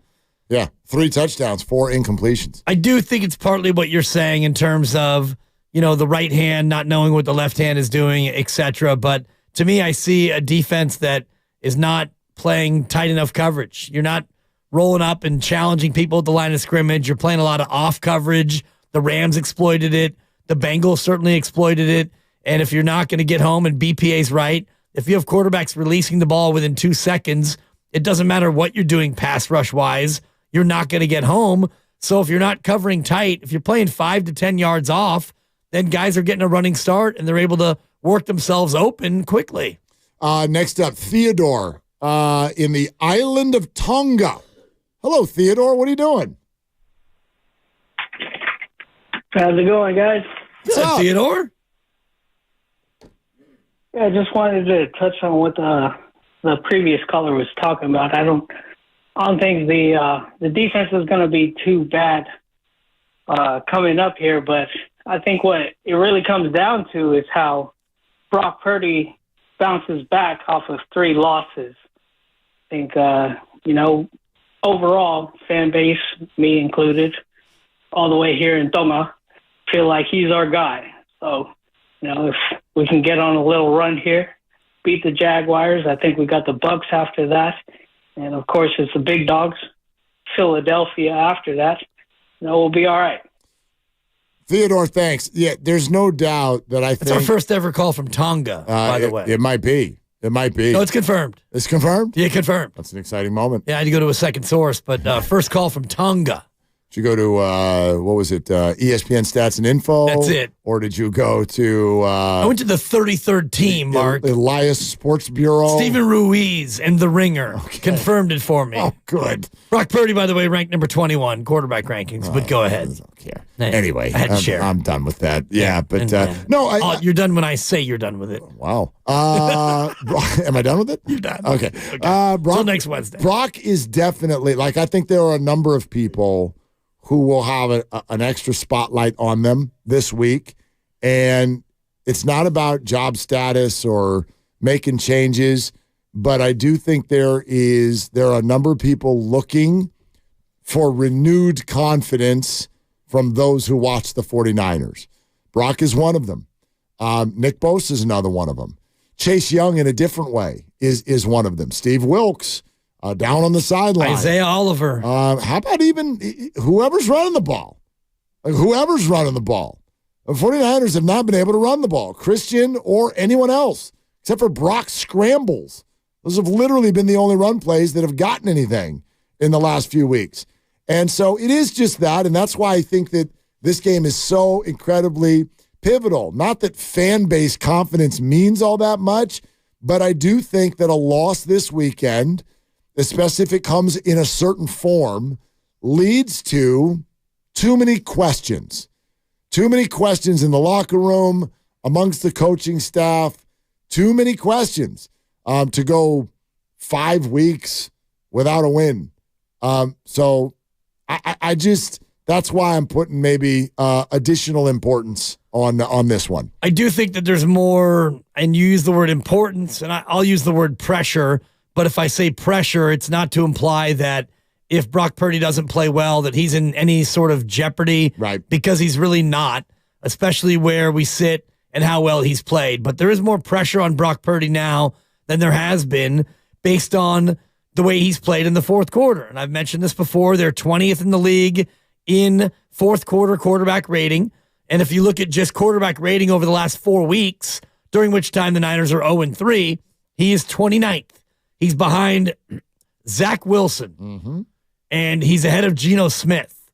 Yeah. 3 touchdowns, 4 incompletions. I do think it's partly what you're saying in terms of, the right hand not knowing what the left hand is doing, etc. But to me, I see a defense that is not playing tight enough coverage. You're not rolling up and challenging people at the line of scrimmage. You're playing a lot of off coverage. The Rams exploited it. The Bengals certainly exploited it. And if you're not going to get home and BPA's right, if you have quarterbacks releasing the ball within 2 seconds, it doesn't matter what you're doing pass rush wise, you're not going to get home. So if you're not covering tight, if you're playing 5 to 10 yards off, then guys are getting a running start and they're able to work themselves open quickly. Next up, Theodore in the island of Tonga. Hello, Theodore. What are you doing? How's it going, guys? What's up, Theodore? Yeah, I just wanted to touch on what the previous caller was talking about. I don't think the defense is going to be too bad coming up here, but I think what it really comes down to is how Brock Purdy bounces back off of 3 losses. I think, overall, fan base, me included, all the way here in Toma, feel like he's our guy. So, if we can get on a little run here, beat the Jaguars, I think we got the Bucks after that. And, of course, it's the big dogs, Philadelphia after that. We'll be all right. Theodore, thanks. Yeah, there's no doubt that I think... It's our first ever call from Tonga, by the way. It might be. It might be. No, it's confirmed. It's confirmed? Yeah, confirmed. That's an exciting moment. Yeah, I had to go to a second source, but first call from Tonga. Did you go to, what was it, ESPN Stats and Info? That's it. Or did you go to... I went to the 33rd team, Mark. Elias Sports Bureau. Stephen Ruiz and The Ringer confirmed it for me. Oh, good. Brock Purdy, by the way, ranked number 21, quarterback rankings, but go ahead. I don't care. Anyway, I had to share. I'm done with that. Yeah, but no. You're done when I say you're done with it. Wow. Am I done with it? You're done. Okay. Until next Wednesday. Brock is definitely, I think there are a number of people who will have an extra spotlight on them this week. And it's not about job status or making changes, but I do think there are a number of people looking for renewed confidence from those who watch the 49ers. Brock is one of them. Nick Bosa is another one of them. Chase Young, in a different way, is one of them. Steve Wilkes, down on the sideline. Isaiah Oliver. How about even whoever's running the ball? Whoever's running the ball. The 49ers have not been able to run the ball, Christian or anyone else, except for Brock's scrambles. Those have literally been the only run plays that have gotten anything in the last few weeks. And so it is just that, and that's why I think that this game is so incredibly pivotal. Not that fan base confidence means all that much, but I do think that a loss this weekend, especially if it comes in a certain form, leads to too many questions. Too many questions in the locker room, amongst the coaching staff. Too many questions to go 5 weeks without a win. So I just, that's why I'm putting maybe additional importance on this one. I do think that there's more, and you use the word importance, and I'll use the word pressure. But if I say pressure, it's not to imply that if Brock Purdy doesn't play well, that he's in any sort of jeopardy. Right. Because he's really not, especially where we sit and how well he's played. But there is more pressure on Brock Purdy now than there has been based on the way he's played in the fourth quarter. And I've mentioned this before. They're 20th in the league in fourth quarter quarterback rating. And if you look at just quarterback rating over the last 4 weeks, during which time the Niners are 0-3, he is 29th. He's behind Zach Wilson, and he's ahead of Geno Smith.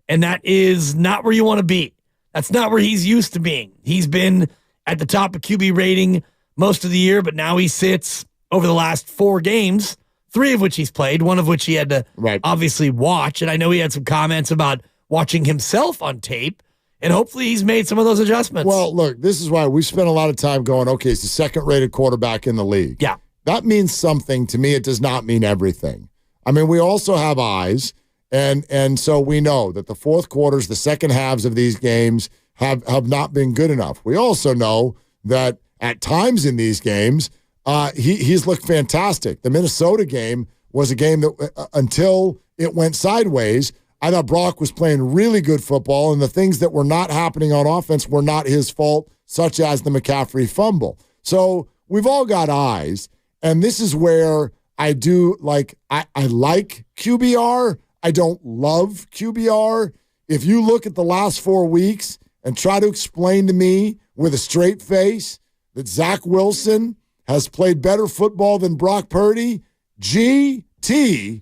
And that is not where you want to be. That's not where he's used to being. He's been at the top of QB rating most of the year, but now he sits over the last 4 games, 3 of which he's played, 1 of which he had to obviously watch. And I know he had some comments about watching himself on tape, and hopefully he's made some of those adjustments. Well, look, this is why we spent a lot of time going, okay, it's the second-rated quarterback in the league. Yeah. That means something. To me, it does not mean everything. I mean, we also have eyes, and so we know that the fourth quarters, the second halves of these games have not been good enough. We also know that at times in these games, he's looked fantastic. The Minnesota game was a game that until it went sideways, I thought Brock was playing really good football, and the things that were not happening on offense were not his fault, such as the McCaffrey fumble. So we've all got eyes, and this is where I do like I like QBR. I don't love QBR. If you look at the last 4 weeks and try to explain to me with a straight face that Zach Wilson has played better football than Brock Purdy, GTFOH.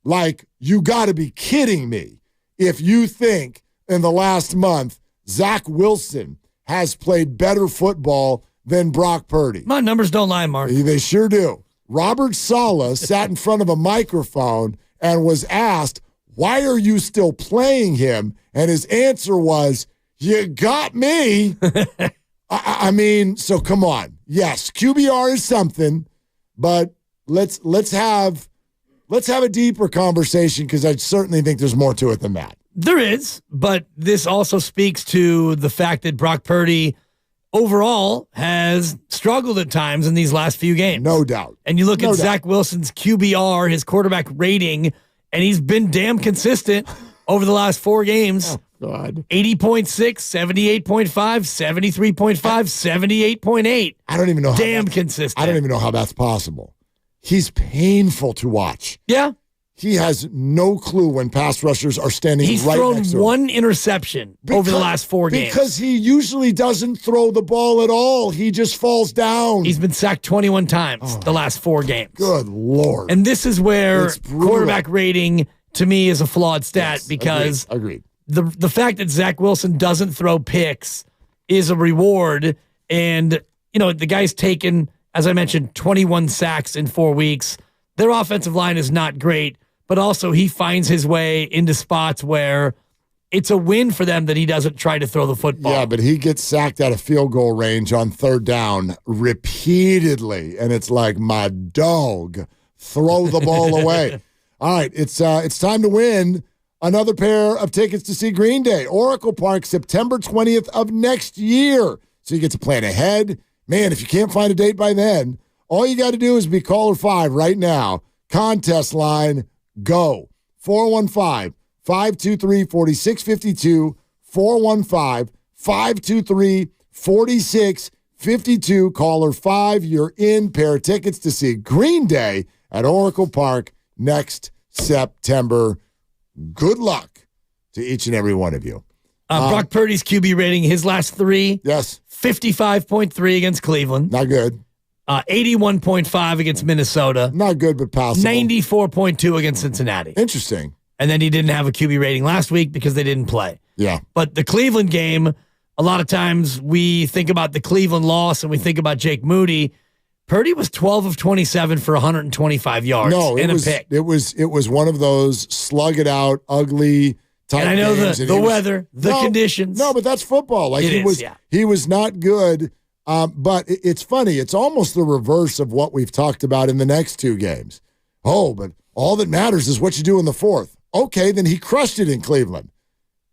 Like, you got to be kidding me if you think in the last month Zach Wilson has played better football than Brock Purdy. My numbers don't lie, Mark. They sure do. Robert Saleh sat in front of a microphone and was asked, why are you still playing him? And his answer was, you got me. I mean, so come on. Yes, QBR is something, but let's have a deeper conversation, because I certainly think there's more to it than that. There is, but this also speaks to the fact that Brock Purdy overall has struggled at times in these last few games. No doubt. And you look at Zach Wilson's QBR, his quarterback rating, and he's been damn consistent over the last 4 games. Oh, God. 80.6, 78.5, 73.5, 78.8. I don't even know. Damn consistent. I don't even know how that's possible. He's painful to watch. Yeah. He has no clue when pass rushers are standing right next to him. He's thrown 1 interception over the last 4 games. Because he usually doesn't throw the ball at all. He just falls down. He's been sacked 21 times the last 4 games. Good Lord. And this is where quarterback rating, to me, is a flawed stat, because agreed. The fact that Zach Wilson doesn't throw picks is a reward. And, you know, the guy's taken, as I mentioned, 21 sacks in 4 weeks. Their offensive line is not great, but also he finds his way into spots where it's a win for them that he doesn't try to throw the football. Yeah, but he gets sacked out of field goal range on 3rd down repeatedly, and it's like, my dog, throw the ball away. All right, it's time to win another pair of tickets to see Green Day, Oracle Park, September 20th of next year. So you get to plan ahead. Man, if you can't find a date by then, all you got to do is be caller 5 right now. Contest line, go. 415-523-4652. 415-523-4652. Caller 5, you're in. Pair of tickets to see Green Day at Oracle Park next September. Good luck to each and every one of you. Brock Purdy's QB rating, his last 3. Yes. 55.3 against Cleveland. Not good. 81.5 against Minnesota. Not good, but possible. 94.2 against Cincinnati. Interesting. And then he didn't have a QB rating last week because they didn't play. Yeah. But the Cleveland game, a lot of times we think about the Cleveland loss and we think about Jake Moody. Purdy was 12 of 27 for 125 yards and a pick. It was one of those slug it out, ugly type games. And I know games, the weather, the conditions. No, but that's football. Like he was not good. But it's funny. It's almost the reverse of what we've talked about in the next 2 games. Oh, but all that matters is what you do in the 4th. Okay, then he crushed it in Cleveland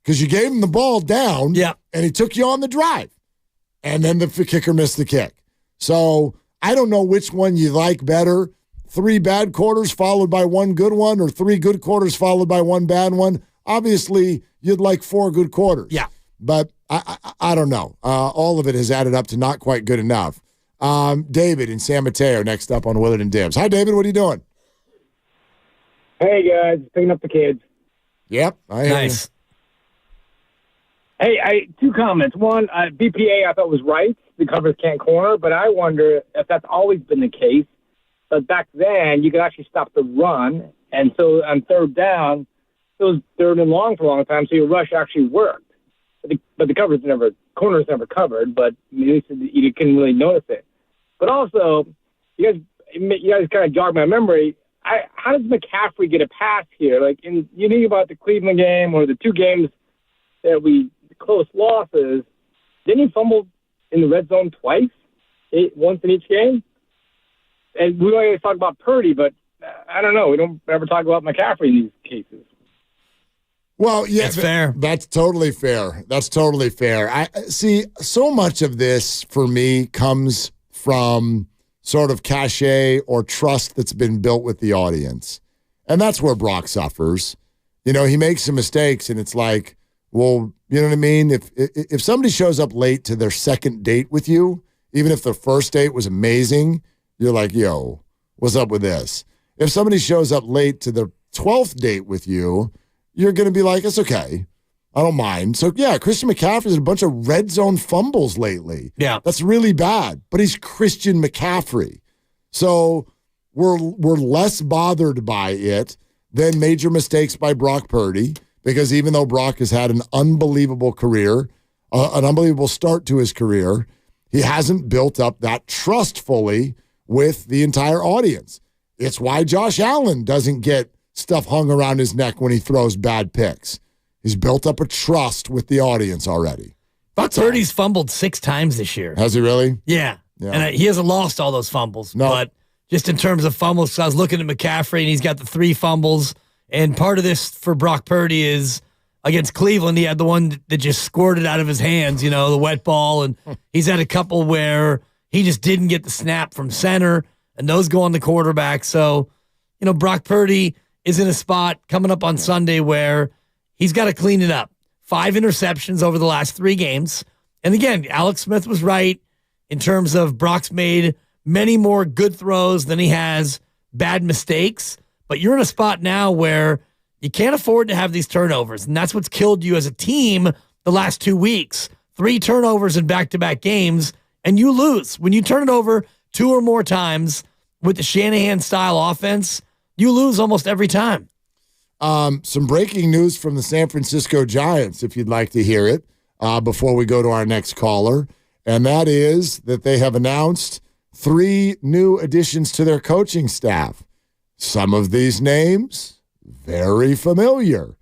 because you gave him the ball down, and he took you on the drive, and then the kicker missed the kick. So I don't know which one you like better: 3 bad quarters followed by 1 good one, or 3 good quarters followed by 1 bad one. Obviously, you'd like 4 good quarters. Yeah, but I don't know. All of it has added up to not quite good enough. David in San Mateo next up on Willard and Dibs. Hi, David. What are you doing? Hey, guys. Picking up the kids. Yep. Nice. Hey, 2 comments. One, BPA I thought was right. The covers can't corner, but I wonder if that's always been the case. But back then, you could actually stop the run, and so on 3rd down, it was 3rd and long for a long time, so your rush actually worked. But the corners never covered, but at least you couldn't really notice it. But also, you guys kind of jogged my memory. How does McCaffrey get a pass here? Like, you think about the Cleveland game or the 2 games that close losses. Didn't he fumble in the red zone twice, once in each game? And we always talk about Purdy, but I don't know. We don't ever talk about McCaffrey in these cases. Well, yeah, that's fair. That's totally fair. That's totally fair. I see. So much of this for me comes from sort of cachet or trust that's been built with the audience. And that's where Brock suffers. You know, he makes some mistakes, and it's like, well, you know what I mean? If somebody shows up late to their second date with you, even if their first date was amazing, you're like, yo, what's up with this? If somebody shows up late to their 12th date with you, you're going to be like, it's okay. I don't mind. So, yeah, Christian McCaffrey's had a bunch of red zone fumbles lately. Yeah. That's really bad, but he's Christian McCaffrey. So we're less bothered by it than major mistakes by Brock Purdy, because even though Brock has had an unbelievable career, an unbelievable start to his career, he hasn't built up that trust fully with the entire audience. It's why Josh Allen doesn't get stuff hung around his neck when he throws bad picks. He's built up a trust with the audience already. Brock Purdy's fumbled 6 times this year. Has he really? Yeah. And he hasn't lost all those fumbles. No. But just in terms of fumbles, I was looking at McCaffrey, and he's got the 3 fumbles. And part of this for Brock Purdy is against Cleveland, he had the one that just squirted out of his hands, you know, the wet ball. And he's had a couple where he just didn't get the snap from center, and those go on the quarterback. So, you know, Brock Purdy is in a spot coming up on Sunday where he's got to clean it up. 5 interceptions over the last 3 games. And again, Alex Smith was right in terms of Brock's made many more good throws than he has bad mistakes. But you're in a spot now where you can't afford to have these turnovers. And that's what's killed you as a team the last 2 weeks. 3 turnovers in back-to-back games, and you lose. When you turn it over 2 or more times with the Shanahan-style offense, you lose almost every time. Some breaking news from the San Francisco Giants, if you'd like to hear it, before we go to our next caller. And that is that they have announced 3 new additions to their coaching staff. Some of these names, very familiar.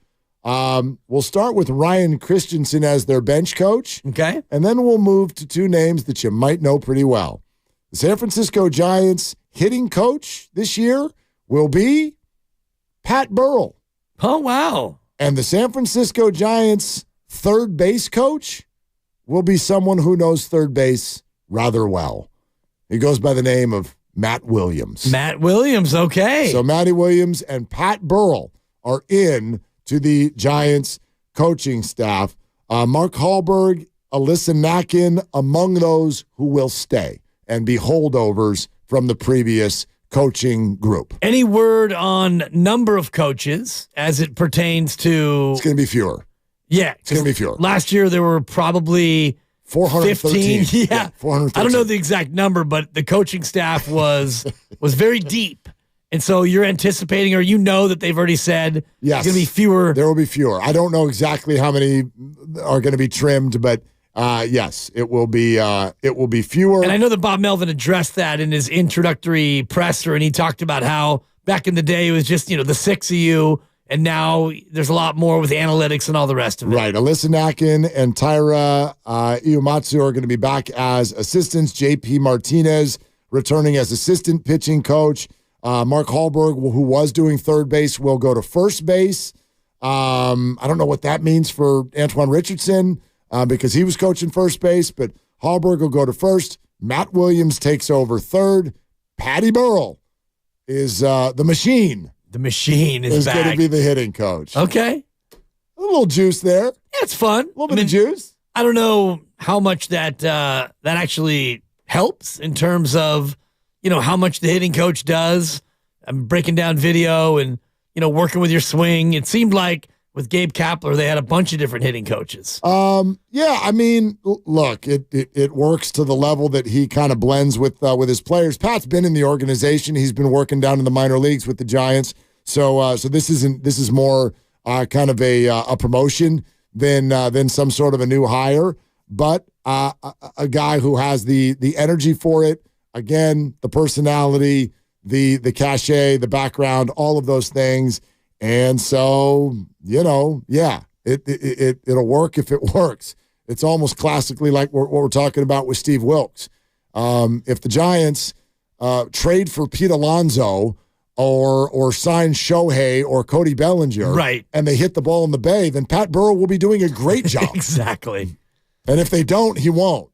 We'll start with Ryan Christensen as their bench coach. Okay. And then we'll move to 2 names that you might know pretty well. The San Francisco Giants hitting coach this year will be Pat Burrell. Oh, wow. And the San Francisco Giants third base coach will be someone who knows third base rather well. He goes by the name of Matt Williams. Matt Williams, okay. So Matty Williams and Pat Burrell are in to the Giants coaching staff. Mark Hallberg, Alyssa Nakin, among those who will stay and be holdovers from the previous coaching group. Any word on number of coaches as it pertains to... It's going to be fewer. Yeah. It's going to be fewer. Last year there were probably 413. 15. Yeah. 413. I don't know the exact number, but the coaching staff was very deep. And so you're anticipating, or you know that they've already said yes, there's going to be fewer. There will be fewer. I don't know exactly how many are going to be trimmed, but yes, it will be fewer. And I know that Bob Melvin addressed that in his introductory presser, and he talked about how back in the day it was just, the 6 of you, and now there's a lot more with analytics and all the rest of it. Right. Alyssa Nakin and Tyra Iomatsu are going to be back as assistants. JP Martinez returning as assistant pitching coach. Mark Hallberg, who was doing third base, will go to first base. I don't know what that means for Antoine Richardson because he was coaching first base, but Hallberg will go to first. Matt Williams takes over third. Patty Burrell is the machine. The machine is back. Going to be the hitting coach. Okay. A little juice there. Yeah, it's fun. A little bit of juice. I don't know how much that actually helps in terms of, how much the hitting coach does. I'm breaking down video and, working with your swing. It seemed like with Gabe Kapler, they had a bunch of different hitting coaches. Yeah, I mean, look, it works to the level that he kind of blends with his players. Pat's been in the organization. He's been working down in the minor leagues with the Giants. So this is more kind of a promotion than some sort of a new hire, but a guy who has the energy for it. Again, the personality, the cachet, the background, all of those things. And so, yeah, it'll work if it works. It's almost classically like what we're talking about with Steve Wilkes. If the Giants trade for Pete Alonso or sign Shohei or Cody Bellinger, right, and they hit the ball in the bay, then Pat Burrell will be doing a great job. Exactly. And if they don't, he won't.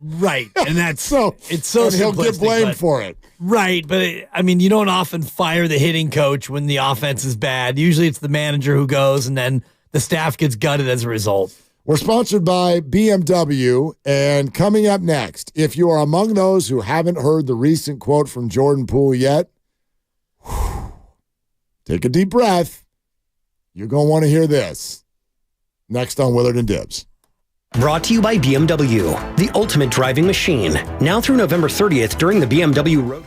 Right, and that's it's so and he'll get simplistic, blamed but- for it. Right, but you don't often fire the hitting coach when the offense is bad. Usually it's the manager who goes, and then the staff gets gutted as a result. We're sponsored by BMW, and coming up next, if you are among those who haven't heard the recent quote from Jordan Poole yet, take a deep breath. You're going to want to hear this. Next on Willard and Dibs. Brought to you by BMW, the ultimate driving machine. Now through November 30th during the BMW Road.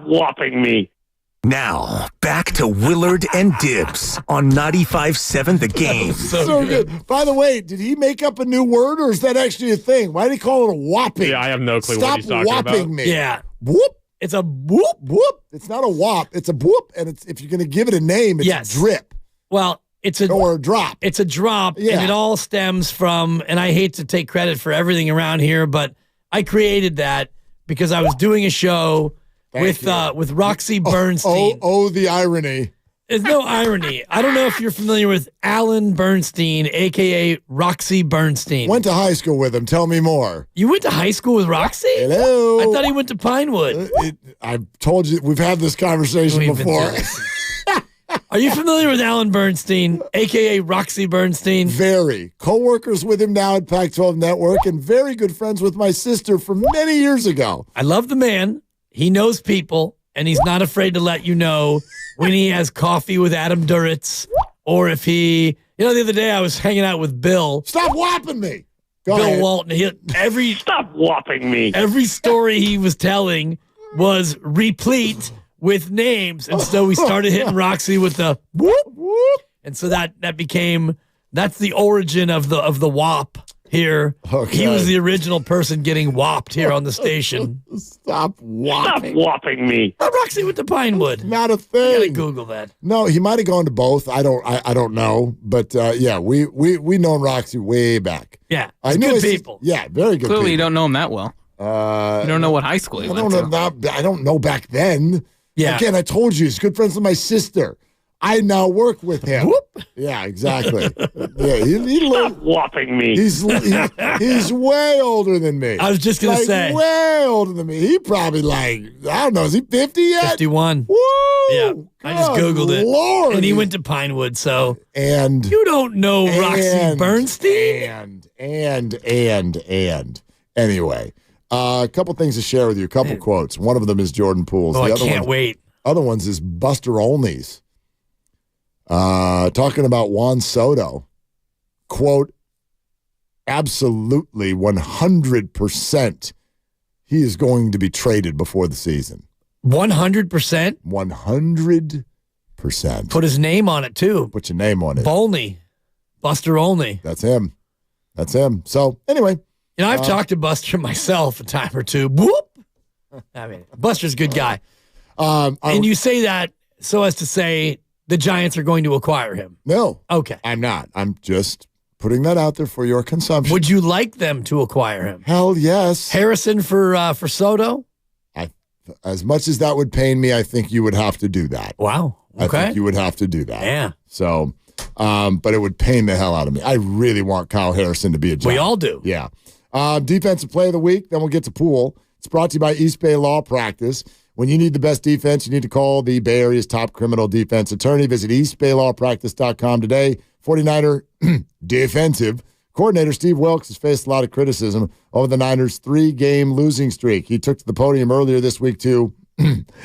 whopping me. Now, back to Willard and Dibs on 95.7 The Game. So good. By the way, did he make up a new word, or is that actually a thing? Why did he call it a whopping? Yeah, I have no clue Stop what he's talking whopping about. me. Yeah. Whoop. It's a whoop. Whoop. It's not a whop. It's a whoop. And it's if you're going to give it a name, it's a drip. Well, it's a or a drop. It's a drop, Yeah. and it all stems from. And I hate to take credit for everything around here, but I created that because I was doing a show with Roxy Bernstein. Oh, the irony. There's no irony. I don't know if you're familiar with Alan Bernstein, a.k.a. Roxy Bernstein. Went to high school with him. Tell me more. You went to high school with Roxy? Hello. I thought he went to Pinewood. I've told you, we've had this conversation We've been before. through this. Are you familiar with Alan Bernstein, a.k.a. Roxy Bernstein? Very. Co-workers with him now at Pac-12 Network and very good friends with my sister from many years ago. I love the man. He knows people, and he's not afraid to let you know when he has coffee with Adam Duritz, or if he, the other day I was hanging out with Bill. Stop whopping me. Go Bill ahead. Walton. Stop whopping me. Every story he was telling was replete with names, and so we started hitting Roxy with the whoop whoop, and so that's the origin of the whop. Here, he was the original person getting whopped here on the station. Stop whopping. Stop whopping me. Roxy with the Pinewood. Not a thing. You gotta Google that. No, he might have gone to both. I don't know, but yeah, we known Roxy way back. Yeah, I know good people. Yeah, very good. Clearly, you people. don't know him that well. You don't know what high school he went to. I don't know back then. Yeah. Again, I told you he's good friends with my sister. I now work with him. Whoop. Yeah, exactly. Yeah, he Stop whopping me. He's way older than me. I was just gonna say, way older than me. He probably I don't know. Is he 50 yet? 51. Woo! Yeah, I just googled it. Lord, and he went to Pinewood. So and you don't know Roxy Bernstein. And anyway, a couple things to share with you. A couple quotes. One of them is Jordan Poole's. Oh, I can't wait. Other ones is Buster Olney's. Talking about Juan Soto, quote, absolutely 100% he is going to be traded before the season. 100%? 100%. Put his name on it, too. Put your name on it. Olney. Buster Olney. That's him. So, anyway. I've talked to Buster myself a time or two. Whoop! I mean, Buster's a good guy. And you say that so as to say the Giants are going to acquire him. No. Okay. I'm not. I'm just putting that out there for your consumption. Would you like them to acquire him? Hell yes. Harrison for Soto? As much as that would pain me, I think you would have to do that. Wow. Okay. I think you would have to do that. Yeah. So, but it would pain the hell out of me. I really want Kyle Harrison to be a Giant. We all do. Yeah. Defensive play of the week, then we'll get to Poole. It's brought to you by East Bay Law Practice. When you need the best defense, you need to call the Bay Area's top criminal defense attorney. Visit eastbaylawpractice.com today. 49er defensive coordinator Steve Wilks has faced a lot of criticism over the Niners' 3-game losing streak. He took to the podium earlier this week to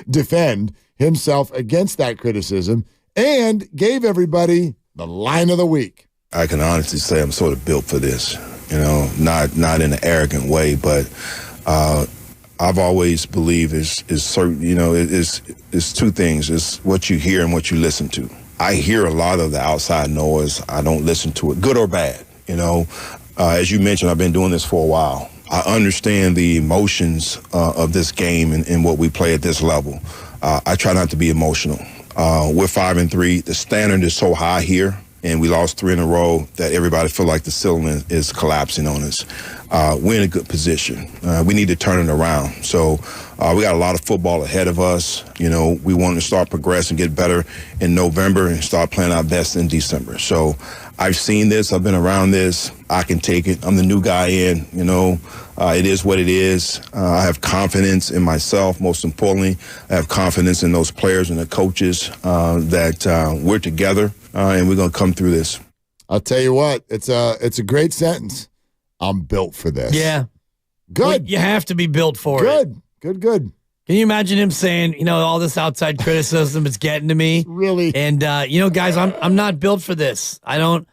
defend himself against that criticism and gave everybody the line of the week. I can honestly say I'm sort of built for this, not in an arrogant way, but I've always believed is certain, it's two things. It's what you hear and what you listen to. I hear a lot of the outside noise. I don't listen to it, good or bad. As you mentioned, I've been doing this for a while. I understand the emotions of this game and what we play at this level. I try not to be emotional. We're 5-3. The standard is so high here, and we lost 3 in a row that everybody feel like the ceiling is collapsing on us. We're in a good position. We need to turn it around. So we got a lot of football ahead of us. We want to start progressing, get better in November, and start playing our best in December. So I've seen this. I've been around this. I can take it. I'm the new guy in. It is what it is. I have confidence in myself. Most importantly, I have confidence in those players and the coaches that we're together, and we're going to come through this. I'll tell you what. It's a great sentence. I'm built for this. Yeah. Good. Well, you have to be built for it. Good. Can you imagine him saying, all this outside criticism is getting to me? Really? And, guys, I'm not built for this. I know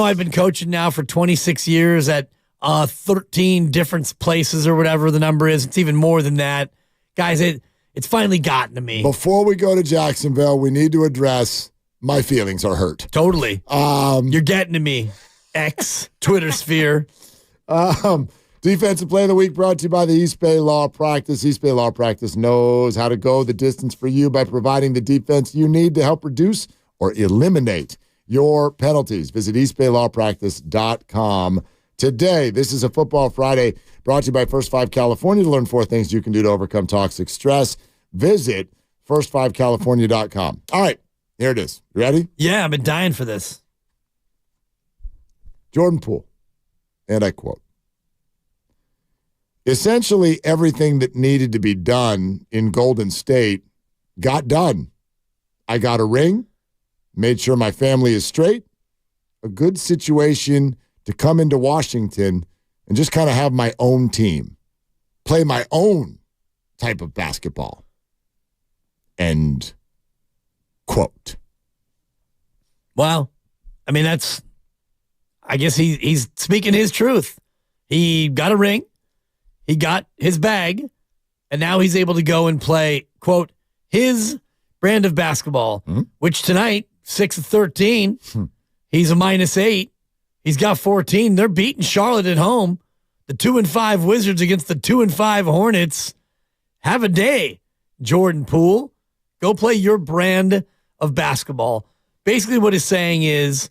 I've been coaching now for 26 years at 13 different places or whatever the number is. It's even more than that. Guys, it It's finally gotten to me. Before we go to Jacksonville, we need to address my feelings are hurt. Totally. You're getting to me. X, Twitter sphere. Defensive Play of the Week brought to you by the East Bay Law Practice. East Bay Law Practice knows how to go the distance for you by providing the defense you need to help reduce or eliminate your penalties. Visit eastbaylawpractice.com today. This is a Football Friday brought to you by First 5 California. To learn 4 things you can do to overcome toxic stress, visit first5california.com. All right, here it is. You ready? Yeah, I've been dying for this. Jordan Poole, and I quote, essentially everything that needed to be done in Golden State got done. I got a ring, made sure my family is straight, a good situation to come into Washington and just kind of have my own team, play my own type of basketball. End quote. Wow. I mean, I guess he's speaking his truth. He got a ring. He got his bag, and now he's able to go and play, quote, his brand of basketball, which tonight, 6 of 13, he's a -8. He's got 14. They're beating Charlotte at home. The 2-5 Wizards against the 2-5 Hornets. Have a day, Jordan Poole. Go play your brand of basketball. Basically what he's saying is,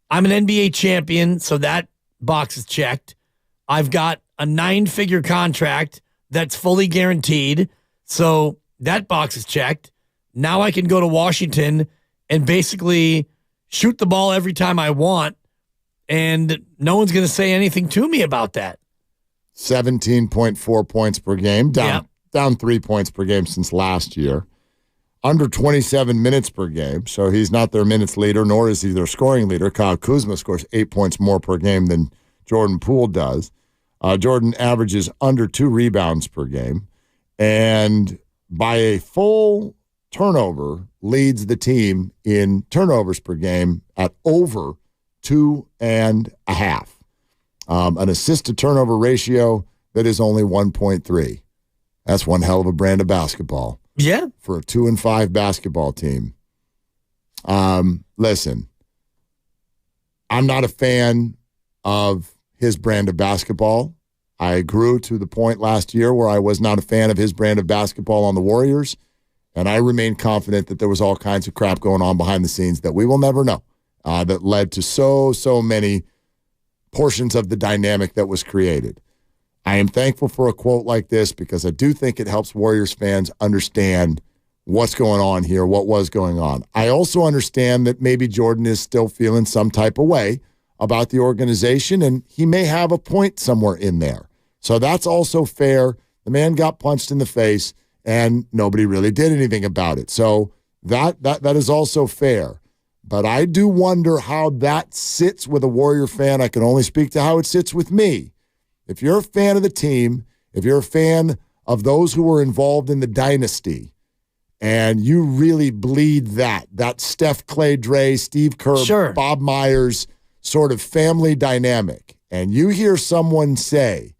I'm an NBA champion, so that box is checked. I've got a 9-figure contract that's fully guaranteed, so that box is checked. Now I can go to Washington and basically shoot the ball every time I want, and no one's going to say anything to me about that. 17.4 points per game, down 3 points per game since last year. Under 27 minutes per game, so he's not their minutes leader, nor is he their scoring leader. Kyle Kuzma scores 8 points more per game than Jordan Poole does. Jordan averages under 2 rebounds per game, and by a full turnover, leads the team in turnovers per game at over 2.5. An assist-to-turnover ratio that is only 1.3. That's one hell of a brand of basketball. Yeah. For a 2-5 basketball team. Listen, I'm not a fan of his brand of basketball. I grew to the point last year where I was not a fan of his brand of basketball on the Warriors, and I remain confident that there was all kinds of crap going on behind the scenes that we will never know, that led to so many portions of the dynamic that was created. I am thankful for a quote like this because I do think it helps Warriors fans understand what's going on here, what was going on. I also understand that maybe Jordan is still feeling some type of way about the organization, and he may have a point somewhere in there. So that's also fair. The man got punched in the face, and nobody really did anything about it. So that is also fair. But I do wonder how that sits with a Warrior fan. I can only speak to how it sits with me. If you're a fan of the team, if you're a fan of those who were involved in the dynasty, and you really bleed that Steph, Clay, Dre, Steve Kerr, Bob Myers sort of family dynamic, and you hear someone say,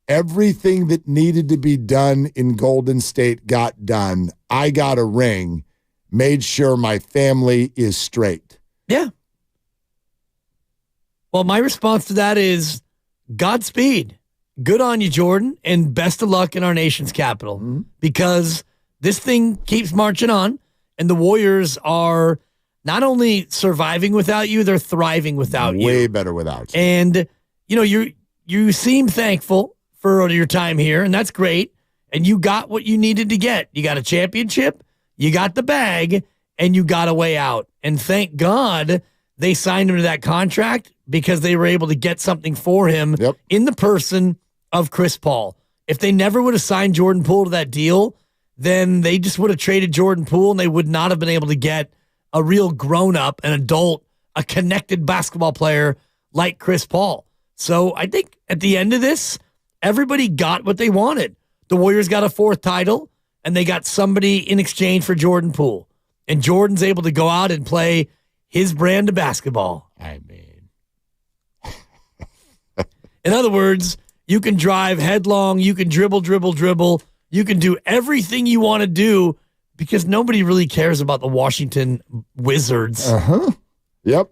everything that needed to be done in Golden State got done, I got a ring, made sure my family is straight. Yeah. Well, my response to that is, Godspeed. Good on you, Jordan, and best of luck in our nation's capital, because this thing keeps marching on, and the Warriors are not only surviving without you, they're thriving without you. Way better without you. And, you seem thankful for your time here, and that's great, and you got what you needed to get. You got a championship, you got the bag, and you got a way out. And thank God they signed him to that contract, because they were able to get something for him in the person of Chris Paul. If they never would have signed Jordan Poole to that deal, then they just would have traded Jordan Poole, and they would not have been able to get a real grown-up, an adult, a connected basketball player like Chris Paul. So I think at the end of this, everybody got what they wanted. The Warriors got a 4th title, and they got somebody in exchange for Jordan Poole. And Jordan's able to go out and play his brand of basketball. I mean, in other words, you can drive headlong, you can dribble, You can do everything you want to do because nobody really cares about the Washington Wizards. Yep.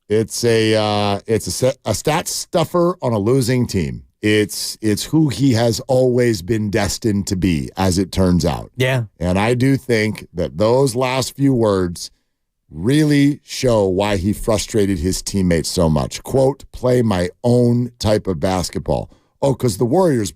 It's a stat stuffer on a losing team. It's who he has always been destined to be, as it turns out. Yeah. And I do think that those last few words really show why he frustrated his teammates so much. Quote, play my own type of basketball. Oh, because the Warriors